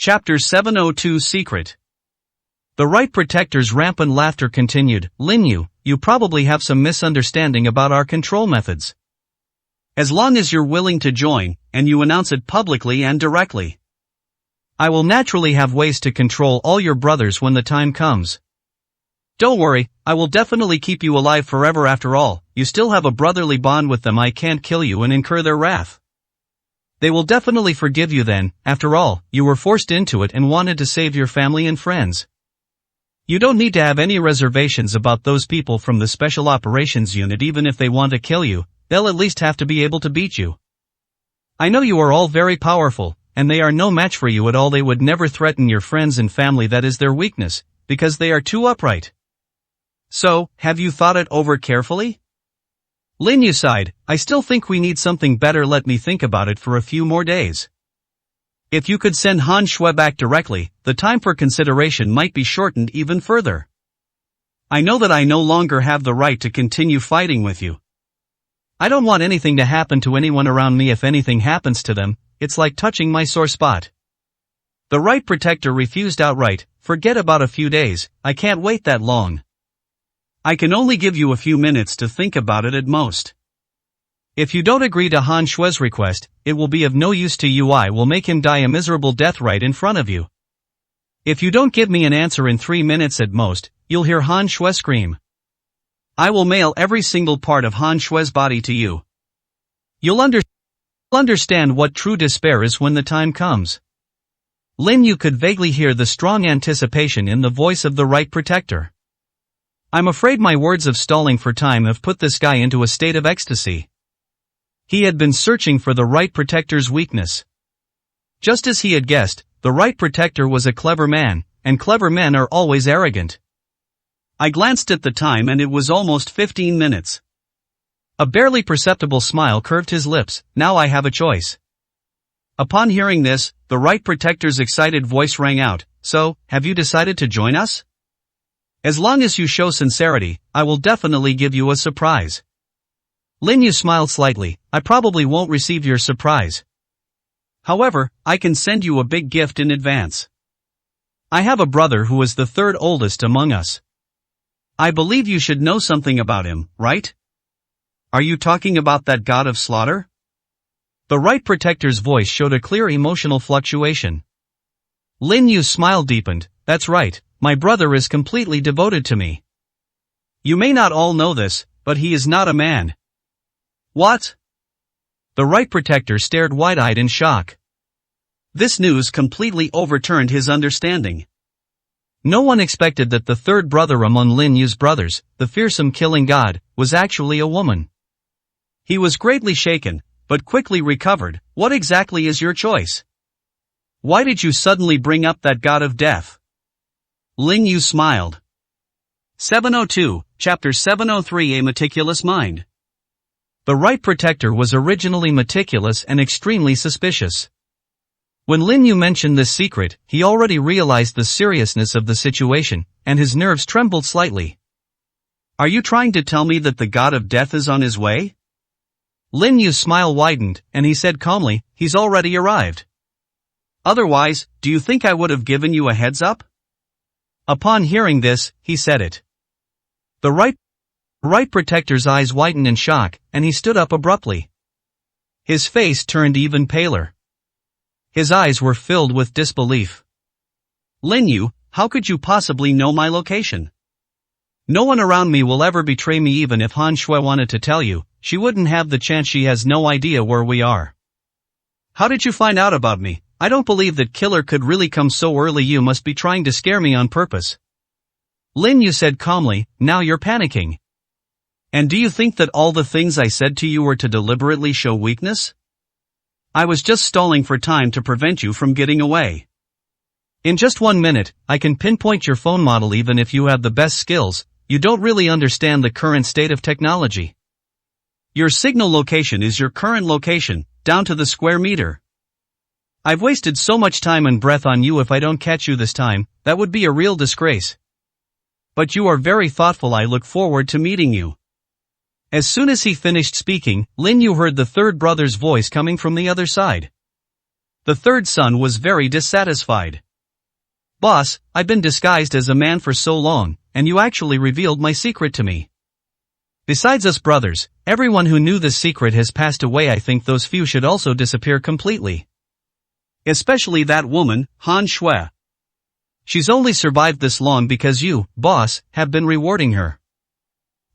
Chapter 702 Secret. The Right Protector's rampant laughter continued. Lin Yu, you probably have some misunderstanding about our control methods. As long as you're willing to join, and you announce it publicly and directly, I will naturally have ways to control all your brothers when the time comes. Don't worry, I will definitely keep you alive forever. After all, you still have a brotherly bond with them. I can't kill you and incur their wrath. They will definitely forgive you then. After all, you were forced into it and wanted to save your family and friends. You don't need to have any reservations about those people from the Special Operations Unit. Even if they want to kill you, they'll at least have to be able to beat you. I know you are all very powerful, and they are no match for you at all. They would never threaten your friends and family. That is their weakness, because they are too upright. So, have you thought it over carefully? Lin Yu sighed. I still think we need something better. Let me think about it for a few more days. If you could send Han Shui back directly, the time for consideration might be shortened even further. I know that I no longer have the right to continue fighting with you. I don't want anything to happen to anyone around me. If anything happens to them, it's like touching my sore spot. The Right Protector refused outright. Forget about a few days, I can't wait that long. I can only give you a few minutes to think about it at most. If you don't agree to Han Shui's request, it will be of no use to you. I will make him die a miserable death right in front of you. If you don't give me an answer in 3 minutes at most, you'll hear Han Shui scream. I will mail every single part of Han Shui's body to you. You'll understand what true despair is when the time comes. Lin Yu could vaguely hear the strong anticipation in the voice of the Right Protector. I'm afraid my words of stalling for time have put this guy into a state of ecstasy. He had been searching for the Right Protector's weakness. Just as he had guessed, the Right Protector was a clever man, and clever men are always arrogant. I glanced at the time and it was almost 15 minutes. A barely perceptible smile curved his lips. Now I have a choice. Upon hearing this, the Right Protector's excited voice rang out. So, have you decided to join us? As long as you show sincerity, I will definitely give you a surprise. Lin Yu smiled slightly. I probably won't receive your surprise. However, I can send you a big gift in advance. I have a brother who is the third oldest among us. I believe you should know something about him, right? Are you talking about that god of slaughter? The Right Protector's voice showed a clear emotional fluctuation. Lin Yu's smile deepened. That's right. My brother is completely devoted to me. You may not all know this, but he is not a man. What? The Right Protector stared wide-eyed in shock. This news completely overturned his understanding. No one expected that the third brother among Lin Yu's brothers, the fearsome killing god, was actually a woman. He was greatly shaken, but quickly recovered. What exactly is your choice? Why did you suddenly bring up that god of death? Lin Yu smiled. 702, Chapter 703 A Meticulous Mind. The Right Protector was originally meticulous and extremely suspicious. When Lin Yu mentioned this secret, he already realized the seriousness of the situation, and his nerves trembled slightly. Are you trying to tell me that the god of death is on his way? Lin Yu's smile widened, and he said calmly, he's already arrived. Otherwise, do you think I would have given you a heads up? Upon hearing this, he said it. The Right Protector's eyes widened in shock, and he stood up abruptly. His face turned even paler. His eyes were filled with disbelief. Lin Yu, how could you possibly know my location? No one around me will ever betray me. Even if Han Shui wanted to tell you, she wouldn't have the chance. She has no idea where we are. How did you find out about me? I don't believe that killer could really come so early. You must be trying to scare me on purpose. Lin Yu said calmly, now you're panicking. And do you think that all the things I said to you were to deliberately show weakness? I was just stalling for time to prevent you from getting away. In just 1 minute, I can pinpoint your phone model. Even if you have the best skills, you don't really understand the current state of technology. Your signal location is your current location, down to the square meter. I've wasted so much time and breath on you. If I don't catch you this time, that would be a real disgrace. But you are very thoughtful. I look forward to meeting you. As soon as he finished speaking, Lin Yu heard the third brother's voice coming from the other side. The third son was very dissatisfied. "Boss, I've been disguised as a man for so long, and you actually revealed my secret to me. Besides us brothers, everyone who knew this secret has passed away. I think those few should also disappear completely. Especially that woman, Han Shui. She's only survived this long because you, boss, have been rewarding her.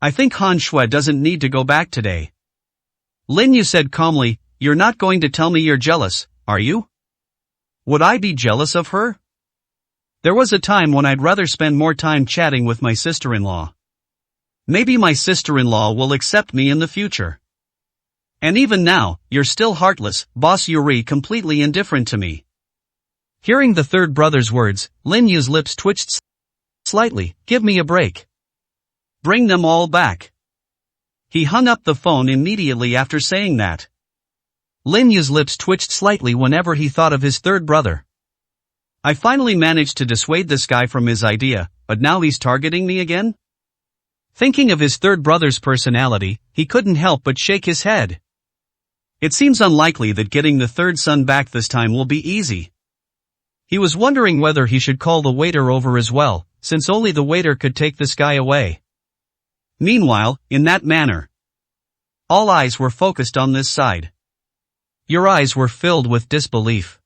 I think Han Shui doesn't need to go back today." Lin Yu said calmly, "You're not going to tell me you're jealous, are you?" "Would I be jealous of her? There was a time when I'd rather spend more time chatting with my sister-in-law. Maybe my sister-in-law will accept me in the future. And even now, you're still heartless, Boss Yuri, completely indifferent to me." Hearing the third brother's words, Lin Yu's lips twitched slightly. "Give me a break. Bring them all back." He hung up the phone immediately after saying that. Lin Yu's lips twitched slightly whenever he thought of his third brother. "I finally managed to dissuade this guy from his idea, but now he's targeting me again?" Thinking of his third brother's personality, he couldn't help but shake his head. It seems unlikely that getting the third son back this time will be easy. He was wondering whether he should call the waiter over as well, since only the waiter could take this guy away. Meanwhile, in that manner, all eyes were focused on this side. Your eyes were filled with disbelief.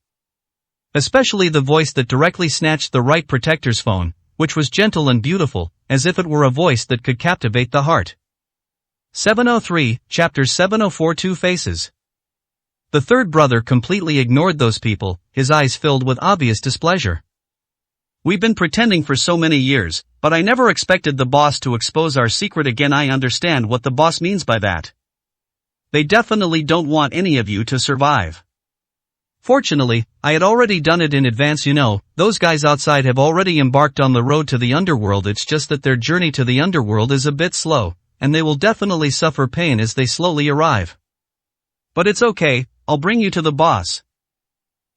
Especially the voice that directly snatched the right protector's phone, which was gentle and beautiful, as if it were a voice that could captivate the heart. 703, Chapter 704, Two Faces. The third brother completely ignored those people, his eyes filled with obvious displeasure. "We've been pretending for so many years, but I never expected the boss to expose our secret again. I understand what the boss means by that. They definitely don't want any of you to survive. Fortunately, I had already done it in advance. You know, those guys outside have already embarked on the road to the underworld. It's just that their journey to the underworld is a bit slow, and they will definitely suffer pain as they slowly arrive. But it's okay, I'll bring you to the boss.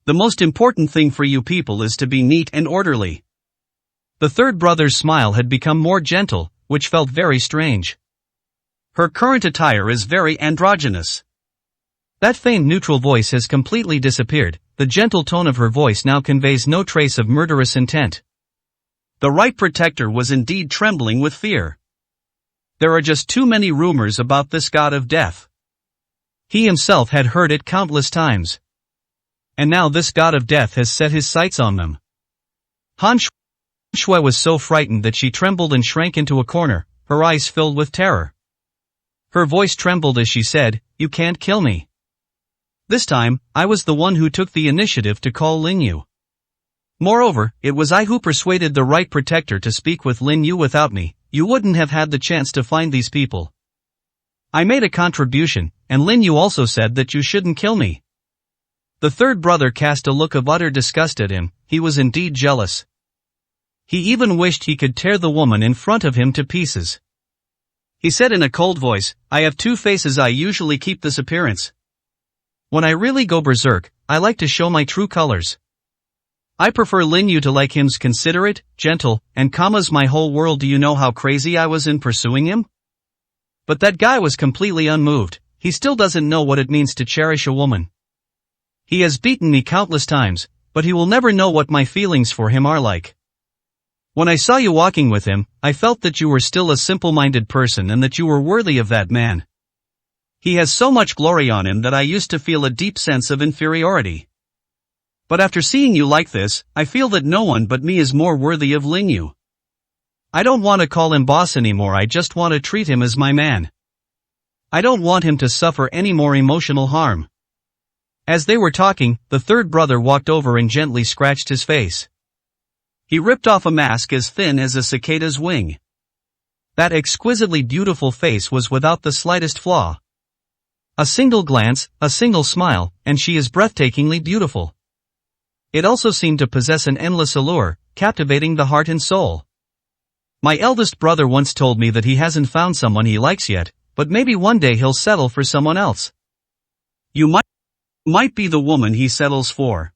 The most important thing for you people is to be neat and orderly." The third brother's smile had become more gentle, which felt very strange. Her current attire is very androgynous. That faint neutral voice has completely disappeared. The gentle tone of her voice now conveys no trace of murderous intent. The right protector was indeed trembling with fear. There are just too many rumors about this god of death. He himself had heard it countless times. And now this god of death has set his sights on them. Han Shui was so frightened that she trembled and shrank into a corner, her eyes filled with terror. Her voice trembled as she said, "You can't kill me. This time, I was the one who took the initiative to call Lin Yu. Moreover, it was I who persuaded the right protector to speak with Lin Yu. Without me, you wouldn't have had the chance to find these people. I made a contribution, and Lin Yu also said that you shouldn't kill me." The third brother cast a look of utter disgust at him. He was indeed jealous. He even wished he could tear the woman in front of him to pieces. He said in a cold voice, "I have two faces. I usually keep this appearance. When I really go berserk, I like to show my true colors. I prefer Lin Yu to like him's considerate, gentle, and calm as my whole world. Do you know how crazy I was in pursuing him?" But that guy was completely unmoved. He still doesn't know what it means to cherish a woman. He has beaten me countless times, but he will never know what my feelings for him are like. When I saw you walking with him, I felt that you were still a simple-minded person and that you were worthy of that man. He has so much glory on him that I used to feel a deep sense of inferiority. But after seeing you like this, I feel that no one but me is more worthy of Lin Yu. I don't want to call him boss anymore. I just want to treat him as my man. I don't want him to suffer any more emotional harm." As they were talking, the third brother walked over and gently scratched his face. He ripped off a mask as thin as a cicada's wing. That exquisitely beautiful face was without the slightest flaw. A single glance, a single smile, and she is breathtakingly beautiful. It also seemed to possess an endless allure, captivating the heart and soul. My eldest brother once told me that he hasn't found someone he likes yet, but maybe one day he'll settle for someone else. You might be the woman he settles for.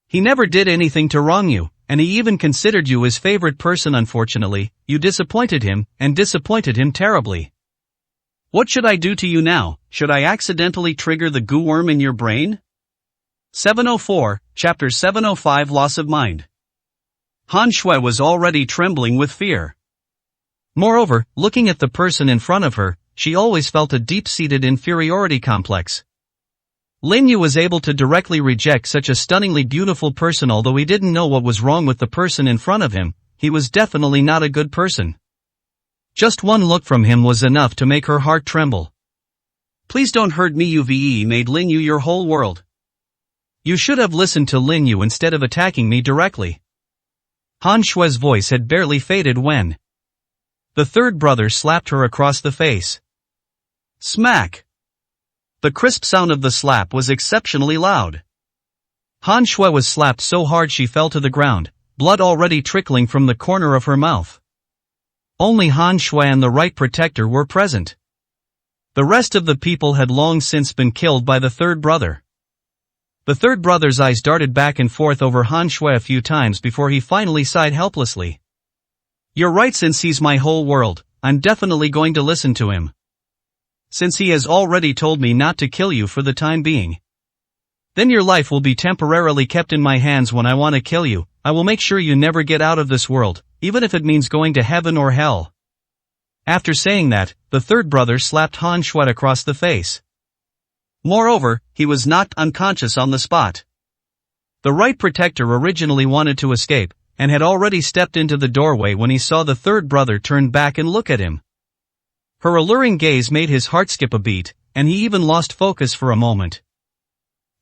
He never did anything to wrong you, and he even considered you his favorite person. Unfortunately, you disappointed him, and disappointed him terribly. What should I do to you now? Should I accidentally trigger the goo worm in your brain? 704, Chapter 705 Loss of Mind. Han Shui was already trembling with fear. Moreover, looking at the person in front of her, she always felt a deep-seated inferiority complex. Lin Yu was able to directly reject such a stunningly beautiful person. Although he didn't know what was wrong with the person in front of him, he was definitely not a good person. Just one look from him was enough to make her heart tremble. Please don't hurt me. Uve made Lin Yu your whole world. You should have listened to Lin Yu instead of attacking me directly. Han Shui's voice had barely faded when the third brother slapped her across the face. Smack! The crisp sound of the slap was exceptionally loud. Han Shui was slapped so hard she fell to the ground, blood already trickling from the corner of her mouth. Only Han Shui and the right protector were present. The rest of the people had long since been killed by the third brother. The third brother's eyes darted back and forth over Han Shui a few times before he finally sighed helplessly. You're right, since he's my whole world, I'm definitely going to listen to him. Since he has already told me not to kill you for the time being. Then your life will be temporarily kept in my hands. When I want to kill you, I will make sure you never get out of this world, even if it means going to heaven or hell. After saying that, the third brother slapped Han Shui across the face. Moreover, he was knocked unconscious on the spot. The right protector originally wanted to escape, and had already stepped into the doorway when he saw the third brother turn back and look at him. Her alluring gaze made his heart skip a beat, and he even lost focus for a moment.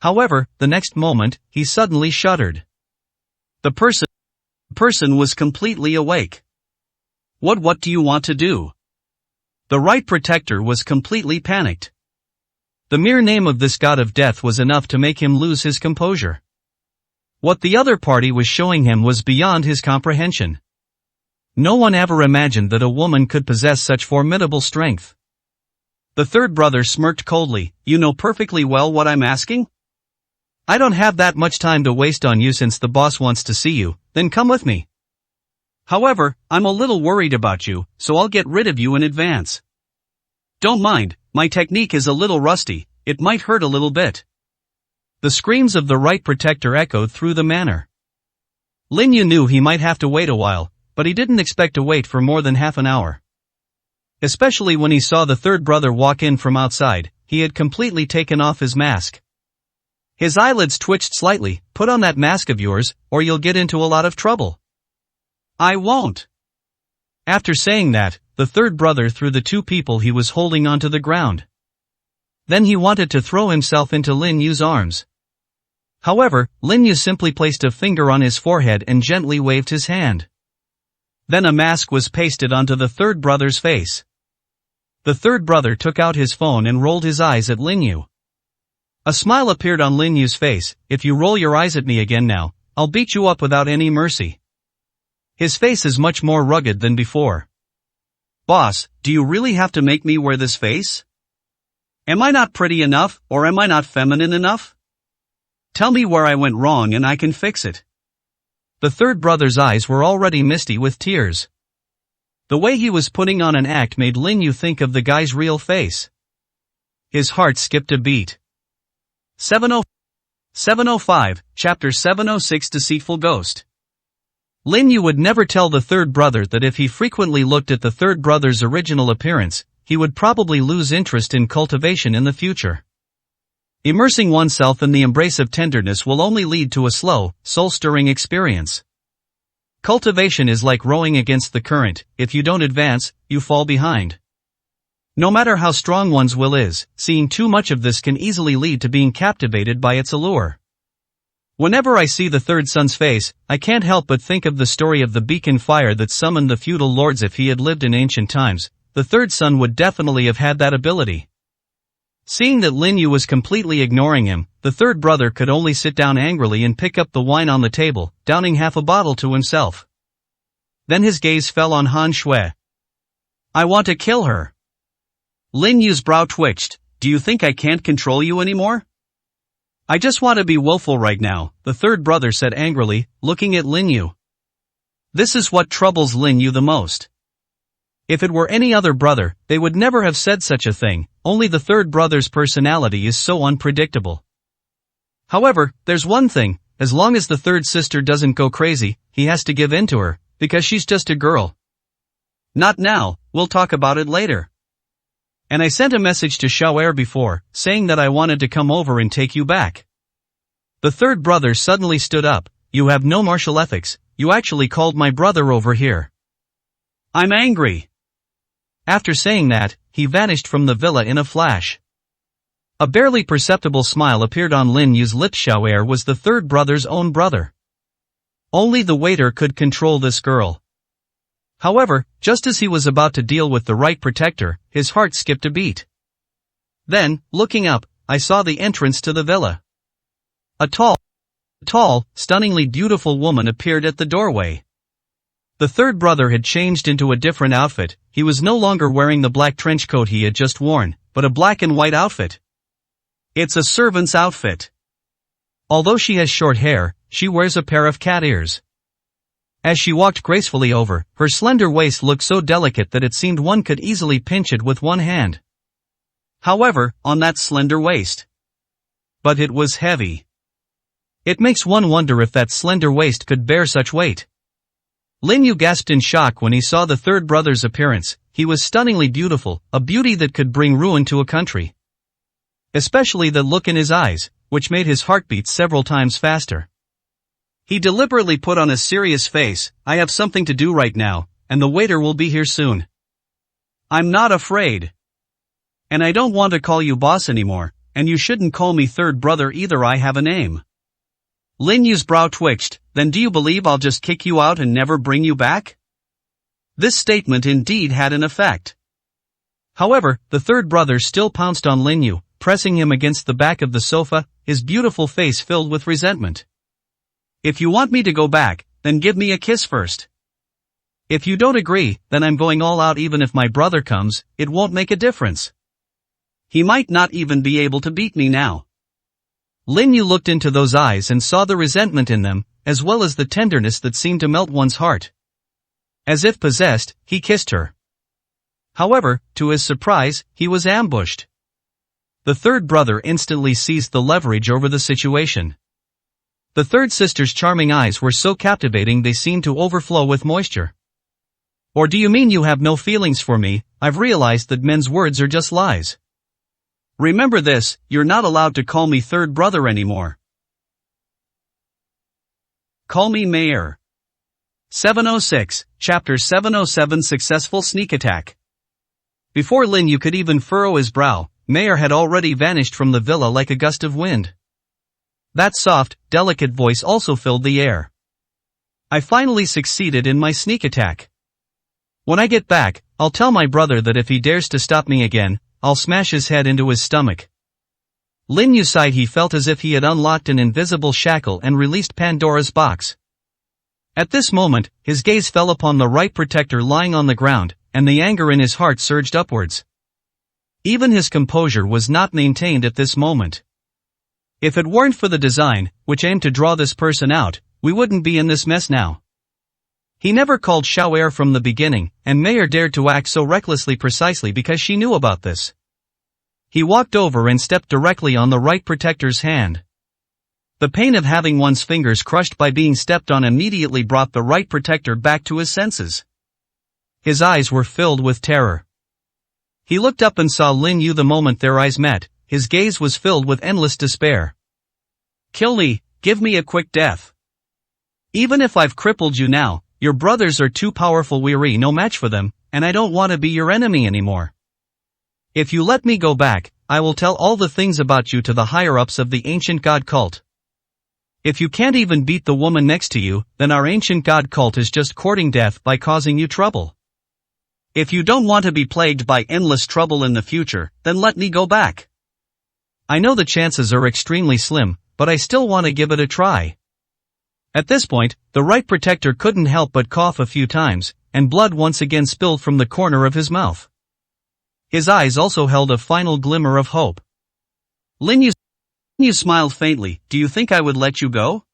However, the next moment, he suddenly shuddered. The person was completely awake. What do you want to do? The right protector was completely panicked. The mere name of this god of death was enough to make him lose his composure. What the other party was showing him was beyond his comprehension. No one ever imagined that a woman could possess such formidable strength. The third brother smirked coldly. You know perfectly well what I'm asking? I don't have that much time to waste on you. Since the boss wants to see you, then come with me. However, I'm a little worried about you, so I'll get rid of you in advance. Don't mind, my technique is a little rusty, it might hurt a little bit. The screams of the right protector echoed through the manor. Lin Yu knew he might have to wait a while, but he didn't expect to wait for more than half an hour. Especially when he saw the third brother walk in from outside, he had completely taken off his mask. His eyelids twitched slightly. Put on that mask of yours, or you'll get into a lot of trouble. I won't. After saying that, the third brother threw the two people he was holding onto the ground. Then he wanted to throw himself into Lin Yu's arms. However, Lin Yu simply placed a finger on his forehead and gently waved his hand. Then a mask was pasted onto the third brother's face. The third brother took out his phone and rolled his eyes at Lin Yu. A smile appeared on Lin Yu's face. If you roll your eyes at me again now, I'll beat you up without any mercy. His face is much more rugged than before. Boss, do you really have to make me wear this face? Am I not pretty enough, or am I not feminine enough? Tell me where I went wrong and I can fix it. The third brother's eyes were already misty with tears. The way he was putting on an act made Lin Yu think of the guy's real face. His heart skipped a beat. 705, Chapter 706 Deceitful Ghost. Lin Yu would never tell the third brother that if he frequently looked at the third brother's original appearance, he would probably lose interest in cultivation in the future. Immersing oneself in the embrace of tenderness will only lead to a slow, soul-stirring experience. Cultivation is like rowing against the current. If you don't advance, you fall behind. No matter how strong one's will is, seeing too much of this can easily lead to being captivated by its allure. Whenever I see the third son's face, I can't help but think of the story of the beacon fire that summoned the feudal lords. If he had lived in ancient times, the third son would definitely have had that ability. Seeing that Lin Yu was completely ignoring him, the third brother could only sit down angrily and pick up the wine on the table, downing half a bottle to himself. Then his gaze fell on Han Shui. I want to kill her. Lin Yu's brow twitched. Do you think I can't control you anymore? I just want to be willful right now, the third brother said angrily, looking at Lin Yu. This is what troubles Lin Yu the most. If it were any other brother, they would never have said such a thing, only the third brother's personality is so unpredictable. However, there's one thing, as long as the third sister doesn't go crazy, he has to give in to her, because she's just a girl. Not now, we'll talk about it later. And I sent a message to Shawer before, saying that I wanted to come over and take you back. The third brother suddenly stood up. You have no martial ethics, you actually called my brother over here. I'm angry. After saying that, he vanished from the villa in a flash. A barely perceptible smile appeared on Lin Yu's lips. Shawer was the third brother's own brother. Only the waiter could control this girl. However, just as he was about to deal with the right protector, his heart skipped a beat. Then, looking up, I saw the entrance to the villa. A tall, stunningly beautiful woman appeared at the doorway. The third brother had changed into a different outfit. He was no longer wearing the black trench coat he had just worn, but a black and white outfit. It's a servant's outfit. Although she has short hair, she wears a pair of cat ears. As she walked gracefully over, her slender waist looked so delicate that it seemed one could easily pinch it with one hand. However, on that slender waist. But it was heavy. It makes one wonder if that slender waist could bear such weight. Lin Yu gasped in shock when he saw the third brother's appearance. He was stunningly beautiful, a beauty that could bring ruin to a country. Especially the look in his eyes, which made his heart beat several times faster. He deliberately put on a serious face. I have something to do right now, and the waiter will be here soon. I'm not afraid. And I don't want to call you boss anymore, and you shouldn't call me third brother either. I have a name. Lin Yu's brow twitched. Then do you believe I'll just kick you out and never bring you back? This statement indeed had an effect. However, the third brother still pounced on Lin Yu, pressing him against the back of the sofa, his beautiful face filled with resentment. If you want me to go back, then give me a kiss first. If you don't agree, then I'm going all out. Even if my brother comes, it won't make a difference. He might not even be able to beat me now. Lin Yu looked into those eyes and saw the resentment in them, as well as the tenderness that seemed to melt one's heart. As if possessed, he kissed her. However, to his surprise, he was ambushed. The third brother instantly seized the leverage over the situation. The third sister's charming eyes were so captivating they seemed to overflow with moisture. Or do you mean you have no feelings for me? I've realized that men's words are just lies. Remember this, you're not allowed to call me third brother anymore. Call me Mayor. 706, Chapter 707 Successful Sneak Attack. Before Lin Yu could even furrow his brow, Mayor had already vanished from the villa like a gust of wind. That soft, delicate voice also filled the air. I finally succeeded in my sneak attack. When I get back, I'll tell my brother that if he dares to stop me again, I'll smash his head into his stomach. Lin Yu sighed. He felt as if he had unlocked an invisible shackle and released Pandora's box. At this moment, his gaze fell upon the right protector lying on the ground, and the anger in his heart surged upwards. Even his composure was not maintained at this moment. If it weren't for the design, which aimed to draw this person out, we wouldn't be in this mess now. He never called Shawer from the beginning, and Mayor dared to act so recklessly precisely because she knew about this. He walked over and stepped directly on the right protector's hand. The pain of having one's fingers crushed by being stepped on immediately brought the right protector back to his senses. His eyes were filled with terror. He looked up and saw Lin Yu. The moment their eyes met, his gaze was filled with endless despair. Kill me, give me a quick death. Even if I've crippled you now, your brothers are too powerful. We're no match for them, and I don't want to be your enemy anymore. If you let me go back, I will tell all the things about you to the higher-ups of the ancient god cult. If you can't even beat the woman next to you, then our ancient god cult is just courting death by causing you trouble. If you don't want to be plagued by endless trouble in the future, then let me go back. I know the chances are extremely slim, but I still want to give it a try. At this point, the right protector couldn't help but cough a few times, and blood once again spilled from the corner of his mouth. His eyes also held a final glimmer of hope. Lin Yu smiled faintly. Do you think I would let you go?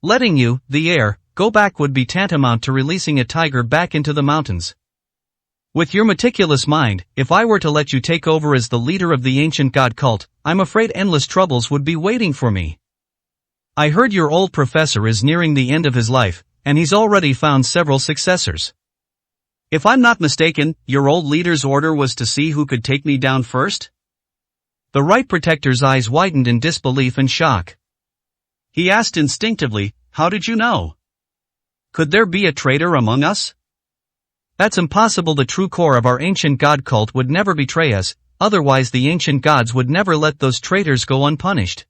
Letting you, the heir, go back would be tantamount to releasing a tiger back into the mountains. With your meticulous mind, if I were to let you take over as the leader of the ancient god cult, I'm afraid endless troubles would be waiting for me. I heard your old professor is nearing the end of his life, and he's already found several successors. If I'm not mistaken, your old leader's order was to see who could take me down first? The Right Protector's eyes widened in disbelief and shock. He asked instinctively, how did you know? Could there be a traitor among us? That's impossible. The true core of our ancient god cult would never betray us, otherwise the ancient gods would never let those traitors go unpunished.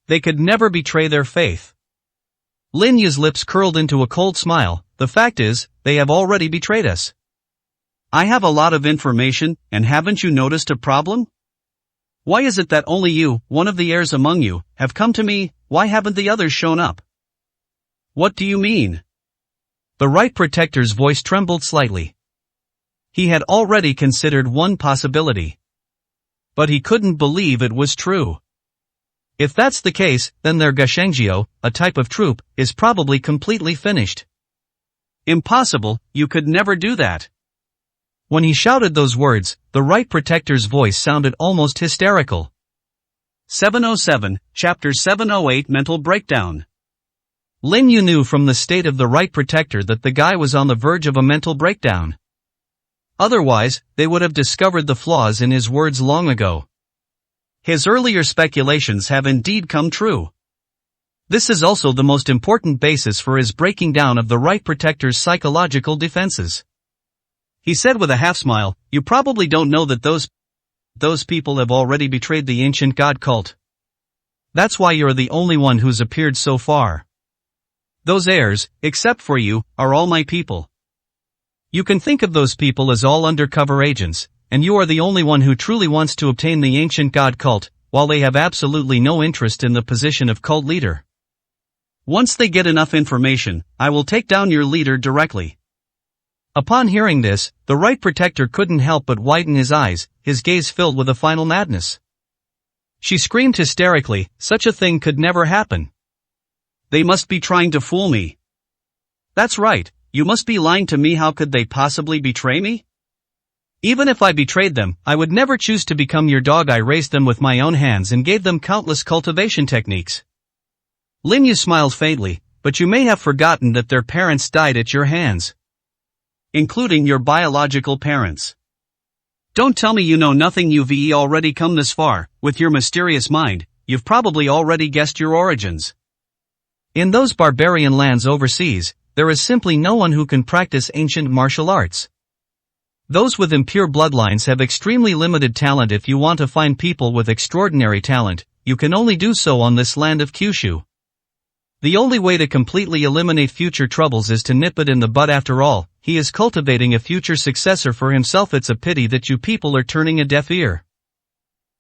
They could never betray their faith. Lin Yu's lips curled into a cold smile. The fact is, they have already betrayed us. I have a lot of information, and haven't you noticed a problem? Why is it that only you, one of the heirs among you, have come to me? Why haven't the others shown up? What do you mean? The Right Protector's voice trembled slightly. He had already considered one possibility. But he couldn't believe it was true. If that's the case, then their Gashengjiu, a type of troop, is probably completely finished. Impossible, you could never do that. When he shouted those words, the Right Protector's voice sounded almost hysterical. 707, Chapter 708 Mental Breakdown. Lin Yu knew from the state of the Right Protector that the guy was on the verge of a mental breakdown. Otherwise, they would have discovered the flaws in his words long ago. His earlier speculations have indeed come true. This is also the most important basis for his breaking down of the Right Protector's psychological defenses. He said with a half-smile, you probably don't know that those people have already betrayed the ancient god cult. That's why you're the only one who's appeared so far. Those heirs, except for you, are all my people. You can think of those people as all undercover agents, and you are the only one who truly wants to obtain the ancient god cult, while they have absolutely no interest in the position of cult leader. Once they get enough information, I will take down your leader directly. Upon hearing this, the Right Protector couldn't help but widen his eyes, his gaze filled with a final madness. She screamed hysterically, such a thing could never happen. They must be trying to fool me. That's right, you must be lying to me. How could they possibly betray me? Even if I betrayed them, I would never choose to become your dog. I raised them with my own hands and gave them countless cultivation techniques. Lin Yu smiled faintly, but you may have forgotten that their parents died at your hands. Including your biological parents. Don't tell me you know nothing. You've already come this far, with your mysterious mind, you've probably already guessed your origins. In those barbarian lands overseas, there is simply no one who can practice ancient martial arts. Those with impure bloodlines have extremely limited talent. If you want to find people with extraordinary talent, you can only do so on this land of Kyushu. The only way to completely eliminate future troubles is to nip it in the bud. After all, he is cultivating a future successor for himself. It's a pity that you people are turning a deaf ear.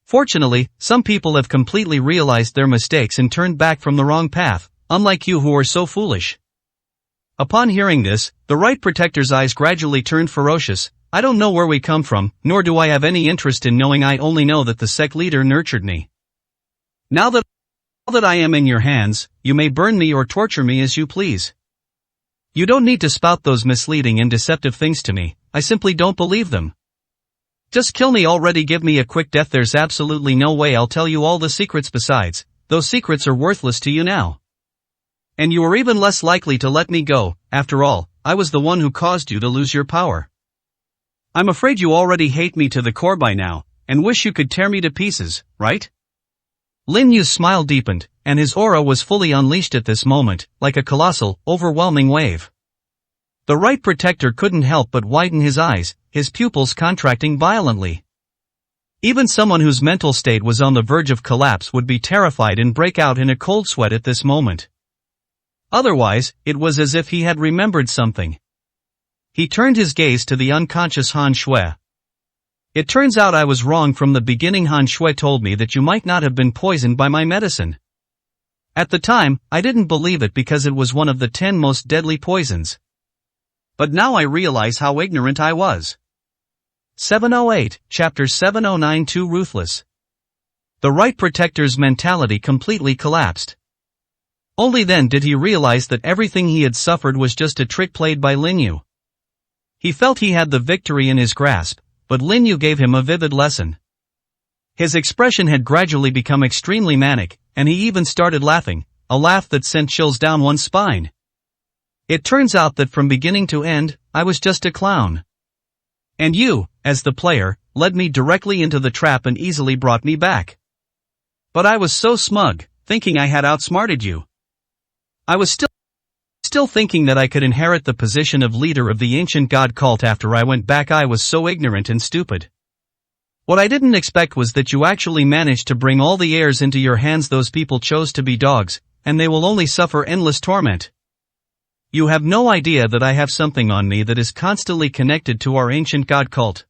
Fortunately, some people have completely realized their mistakes and turned back from the wrong path, unlike you who are so foolish. Upon hearing this, the Right Protector's eyes gradually turned ferocious. I don't know where we come from, nor do I have any interest in knowing. I only know that the sect leader nurtured me. Now that I am in your hands, you may burn me or torture me as you please. You don't need to spout those misleading and deceptive things to me, I simply don't believe them. Just kill me already. Give me a quick death. There's absolutely no way I'll tell you all the secrets. Besides, those secrets are worthless to you now. And you are even less likely to let me go. After all, I was the one who caused you to lose your power. I'm afraid you already hate me to the core by now, and wish you could tear me to pieces, right? Lin Yu's smile deepened, and his aura was fully unleashed at this moment, like a colossal, overwhelming wave. The Right Protector couldn't help but widen his eyes, his pupils contracting violently. Even someone whose mental state was on the verge of collapse would be terrified and break out in a cold sweat at this moment. Otherwise, it was as if he had remembered something. He turned his gaze to the unconscious Han Shui. It turns out I was wrong from the beginning. Han Shui told me that you might not have been poisoned by my medicine. At the time, I didn't believe it because it was one of the 10 most deadly poisons. But now I realize how ignorant I was. 708, Chapter 709 Too Ruthless. The Right Protector's mentality completely collapsed. Only then did he realize that everything he had suffered was just a trick played by Lin Yu. He felt he had the victory in his grasp, but Lin Yu gave him a vivid lesson. His expression had gradually become extremely manic, and he even started laughing, a laugh that sent chills down one's spine. It turns out that from beginning to end, I was just a clown. And you, as the player, led me directly into the trap and easily brought me back. But I was so smug, thinking I had outsmarted you. I was still thinking that I could inherit the position of leader of the ancient god cult after I went back. I was so ignorant and stupid. What I didn't expect was that you actually managed to bring all the heirs into your hands. Those people chose to be dogs, and they will only suffer endless torment. You have no idea that I have something on me that is constantly connected to our ancient god cult.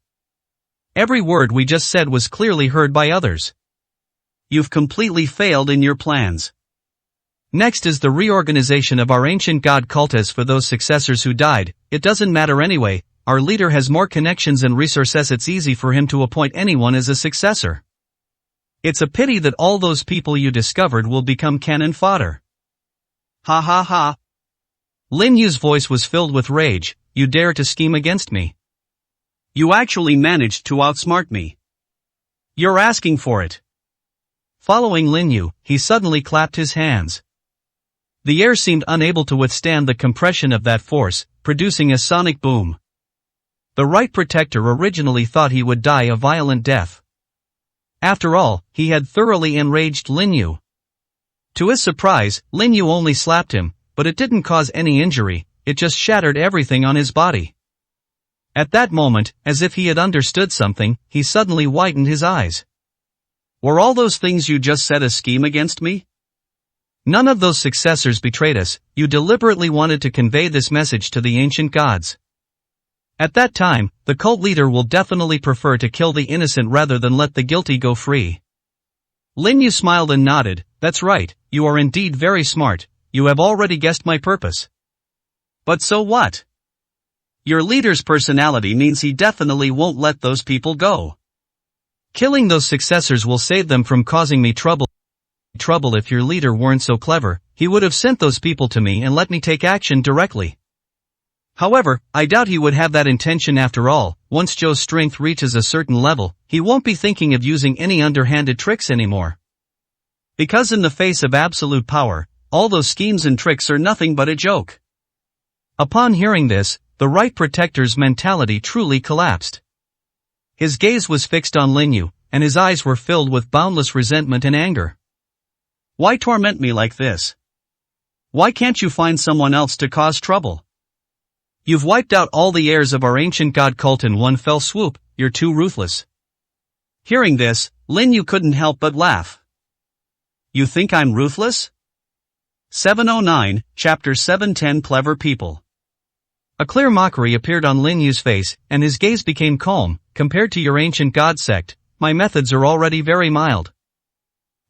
Every word we just said was clearly heard by others. You've completely failed in your plans. Next is the reorganization of our ancient god cult. As for those successors who died, it doesn't matter anyway. Our leader has more connections and resources. It's easy for him to appoint anyone as a successor. It's a pity that all those people you discovered will become cannon fodder. Ha ha ha. Lin Yu's voice was filled with rage. You dare to scheme against me? You actually managed to outsmart me. You're asking for it. Following Lin Yu, he suddenly clapped his hands. The air seemed unable to withstand the compression of that force, producing a sonic boom. The Right Protector originally thought he would die a violent death. After all, he had thoroughly enraged Lin Yu. To his surprise, Lin Yu only slapped him, but it didn't cause any injury, it just shattered everything on his body. At that moment, as if he had understood something, he suddenly widened his eyes. Were all those things you just said a scheme against me? None of those successors betrayed us. You deliberately wanted to convey this message to the ancient gods. At that time, the cult leader will definitely prefer to kill the innocent rather than let the guilty go free. Lin Yu smiled and nodded. That's right, you are indeed very smart. You have already guessed my purpose. But so what? Your leader's personality means he definitely won't let those people go. Killing those successors will save them from causing me trouble. If your leader weren't so clever, he would have sent those people to me and let me take action directly. However, I doubt he would have that intention after all. Once Joe's strength reaches a certain level, he won't be thinking of using any underhanded tricks anymore. Because in the face of absolute power, all those schemes and tricks are nothing but a joke. Upon hearing this, the Right Protector's mentality truly collapsed. His gaze was fixed on Lin Yu, and his eyes were filled with boundless resentment and anger. Why torment me like this? Why can't you find someone else to cause trouble? You've wiped out all the heirs of our ancient god cult in one fell swoop. You're too ruthless. Hearing this, Lin Yu couldn't help but laugh. You think I'm ruthless? 709, Chapter 710. Clever People. A clear mockery appeared on Lin Yu's face, and his gaze became calm. Compared to your ancient god sect, my methods are already very mild.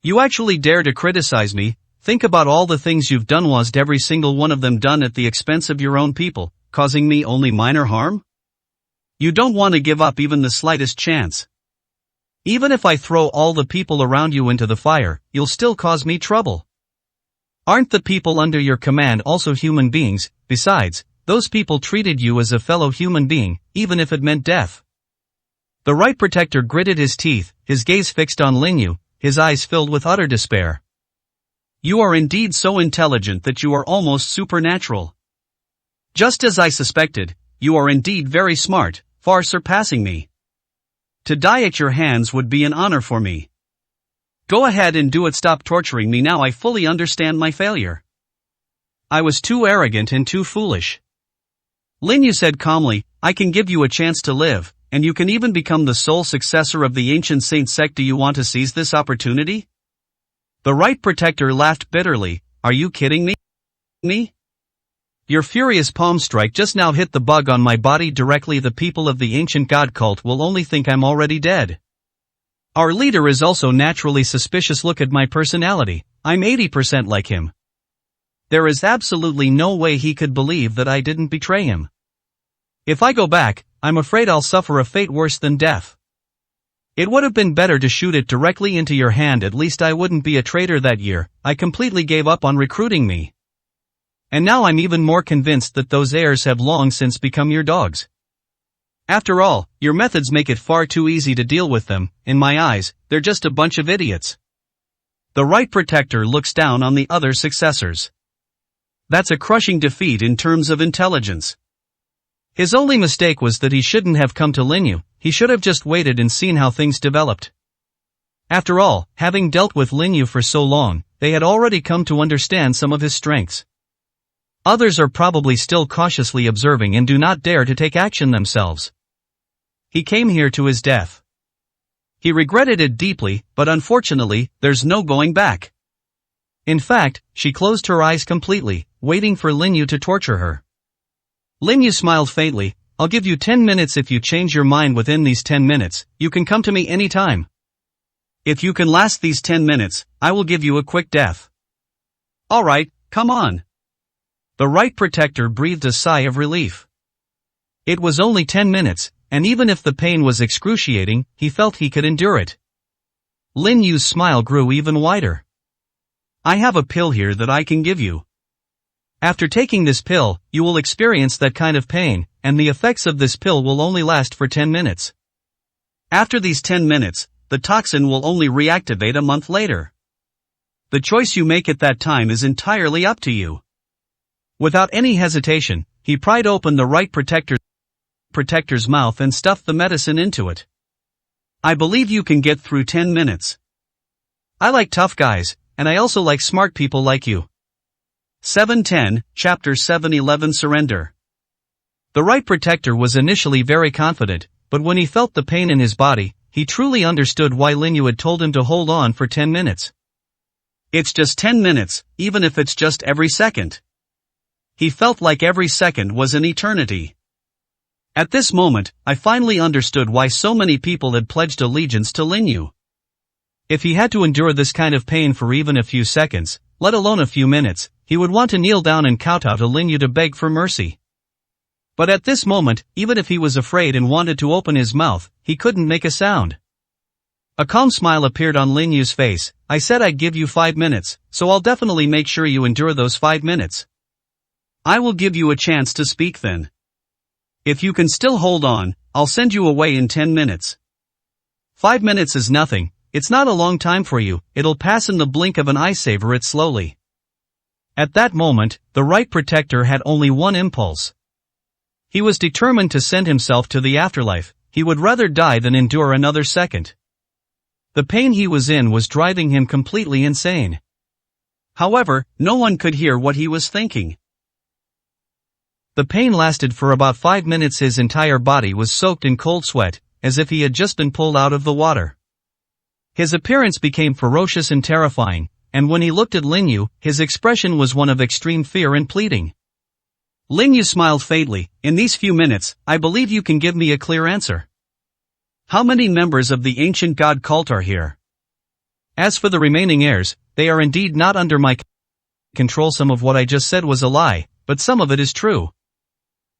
You actually dare to criticize me? Think about all the things you've done. Was every single one of them done at the expense of your own people, causing me only minor harm? You don't want to give up even the slightest chance. Even if I throw all the people around you into the fire, you'll still cause me trouble. Aren't the people under your command also human beings? Besides, those people treated you as a fellow human being, even if it meant death. The Right Protector gritted his teeth, his gaze fixed on Lin Yu, his eyes filled with utter despair. You are indeed so intelligent that you are almost supernatural. Just as I suspected, you are indeed very smart, far surpassing me. To die at your hands would be an honor for me. Go ahead and do it. Stop torturing me now. I fully understand my failure. I was too arrogant and too foolish. Lin Yu said calmly, I can give you a chance to live, and you can even become the sole successor of the ancient saint sect. Do you want to seize this opportunity? The Right Protector laughed bitterly. Are you kidding me? Your furious palm strike just now hit the bug on my body directly. The people of the ancient god cult will only think I'm already dead. Our leader is also naturally suspicious. Look at my personality. I'm 80% like him. There is absolutely no way he could believe that I didn't betray him. If I go back, I'm afraid I'll suffer a fate worse than death. It would have been better to shoot it directly into your hand. At least I wouldn't be a traitor that year. I completely gave up on recruiting me. And now I'm even more convinced that those heirs have long since become your dogs. After all, your methods make it far too easy to deal with them. In my eyes, they're just a bunch of idiots. The right protector looks down on the other successors. That's a crushing defeat in terms of intelligence. His only mistake was that he shouldn't have come to Linyu. He should have just waited and seen how things developed. After all, having dealt with Linyu for so long, they had already come to understand some of his strengths. Others are probably still cautiously observing and do not dare to take action themselves. He came here to his death. He regretted it deeply, but unfortunately, there's no going back. In fact, she closed her eyes completely, waiting for Linyu to torture her. Linyu smiled faintly. I'll give you 10 minutes. If you change your mind within these 10 minutes, you can come to me anytime. If you can last these 10 minutes, I will give you a quick death. Alright, come on. The right protector breathed a sigh of relief. It was only 10 minutes, and even if the pain was excruciating, he felt he could endure it. Linyu's smile grew even wider. I have a pill here that I can give you. After taking this pill, you will experience that kind of pain, and the effects of this pill will only last for 10 minutes. After these 10 minutes, the toxin will only reactivate a month later. The choice you make at that time is entirely up to you. Without any hesitation, he pried open the right protector's mouth and stuffed the medicine into it. I believe you can get through 10 minutes. I like tough guys, and I also like smart people like you. 710, Chapter 711 Surrender. The right protector was initially very confident, but when he felt the pain in his body, he truly understood why Linyu had told him to hold on for 10 minutes. It's just 10 minutes, even if it's just every second. He felt like every second was an eternity. At this moment, I finally understood why so many people had pledged allegiance to Linyu. If he had to endure this kind of pain for even a few seconds, let alone a few minutes, he would want to kneel down and kowtow to Linyu to beg for mercy. But at this moment, even if he was afraid and wanted to open his mouth, he couldn't make a sound. A calm smile appeared on Linyu's face. I said I'd give you 5 minutes, so I'll definitely make sure you endure those 5 minutes. I will give you a chance to speak then. If you can still hold on, I'll send you away in 10 minutes. 5 minutes is nothing, it's not a long time for you, it'll pass in the blink of an eye. Savor it slowly. At that moment, the right protector had only one impulse. He was determined to send himself to the afterlife. He would rather die than endure another second. The pain he was in was driving him completely insane. However, no one could hear what he was thinking. The pain lasted for about 5 minutes. His entire body was soaked in cold sweat, as if he had just been pulled out of the water. His appearance became ferocious and terrifying, and when he looked at Linyu, his expression was one of extreme fear and pleading. Linyu smiled faintly. In these few minutes, I believe you can give me a clear answer. How many members of the ancient god cult are here? As for the remaining heirs, they are indeed not under my control. Some of what I just said was a lie, but some of it is true.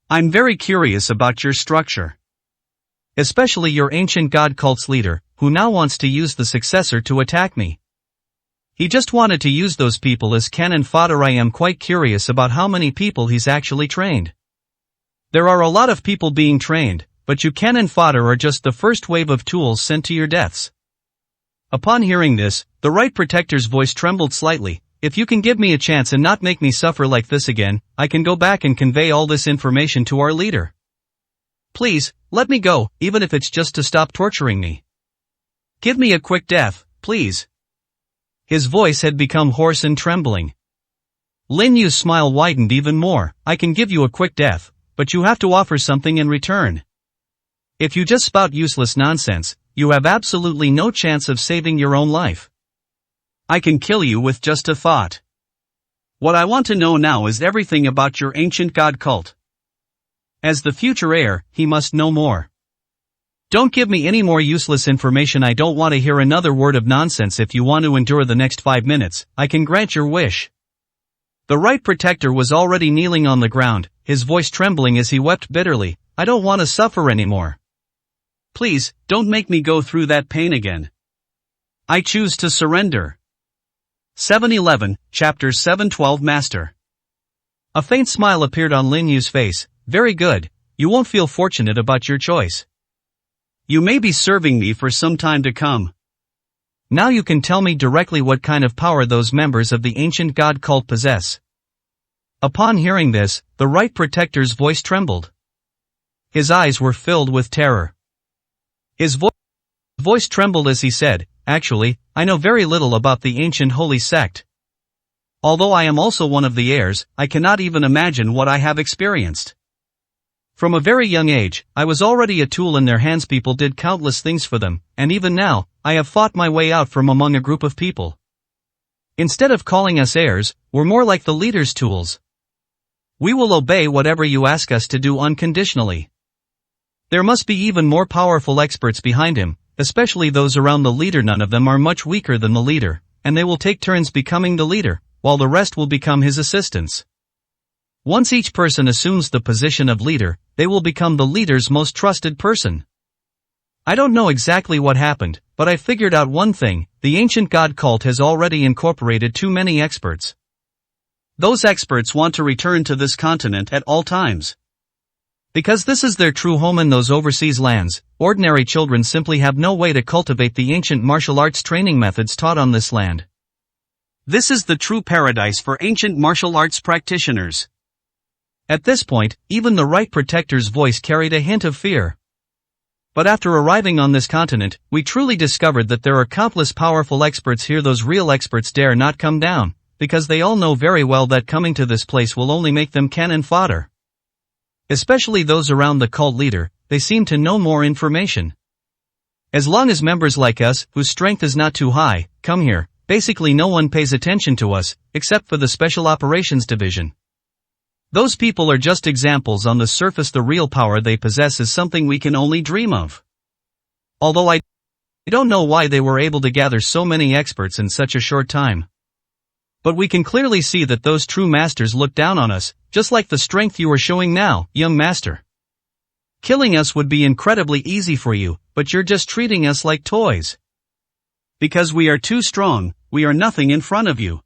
I'm very curious about your structure. Especially your ancient god cult's leader, who now wants to use the successor to attack me. He just wanted to use those people as cannon fodder. I am quite curious about how many people he's actually trained. There are a lot of people being trained, but you cannon fodder are just the first wave of tools sent to your deaths. Upon hearing this, the right protector's voice trembled slightly. If you can give me a chance and not make me suffer like this again, I can go back and convey all this information to our leader. Please, let me go, even if it's just to stop torturing me. Give me a quick death, please. His voice had become hoarse and trembling. Linyu's smile widened even more. I can give you a quick death, but you have to offer something in return. If you just spout useless nonsense, you have absolutely no chance of saving your own life. I can kill you with just a thought. What I want to know now is everything about your ancient god cult. As the future heir, he must know more. Don't give me any more useless information. I don't want to hear another word of nonsense. If you want to endure the next 5 minutes, I can grant your wish. The right protector was already kneeling on the ground, his voice trembling as he wept bitterly. I don't want to suffer anymore. Please, don't make me go through that pain again. I choose to surrender. 711, Chapter 712 Master. A faint smile appeared on Linyu's face. Very good, you won't feel fortunate about your choice. You may be serving me for some time to come. Now you can tell me directly what kind of power those members of the ancient god cult possess." Upon hearing this, the Right Protector's voice trembled. His eyes were filled with terror. His voice trembled as he said, "Actually, I know very little about the ancient holy sect. Although I am also one of the heirs, I cannot even imagine what I have experienced. From a very young age, I was already a tool in their hands. People did countless things for them, and even now, I have fought my way out from among a group of people. Instead of calling us heirs, we're more like the leader's tools. We will obey whatever you ask us to do unconditionally. There must be even more powerful experts behind him, especially those around the leader. None of them are much weaker than the leader, and they will take turns becoming the leader, while the rest will become his assistants. Once each person assumes the position of leader, they will become the leader's most trusted person. I don't know exactly what happened, but I figured out one thing: the ancient god cult has already incorporated too many experts. Those experts want to return to this continent at all times. Because this is their true home in those overseas lands, ordinary children simply have no way to cultivate the ancient martial arts training methods taught on this land. This is the true paradise for ancient martial arts practitioners." At this point, even the Right Protector's voice carried a hint of fear. "But after arriving on this continent, we truly discovered that there are countless powerful experts here. Those real experts dare not come down, because they all know very well that coming to this place will only make them cannon fodder. Especially those around the cult leader, they seem to know more information. As long as members like us, whose strength is not too high, come here, basically no one pays attention to us, except for the Special Operations Division. Those people are just examples on the surface. The real power they possess is something we can only dream of. Although I don't know why they were able to gather so many experts in such a short time. But we can clearly see that those true masters look down on us, just like the strength you are showing now, young master. Killing us would be incredibly easy for you, but you're just treating us like toys. Because we are too strong, we are nothing in front of you."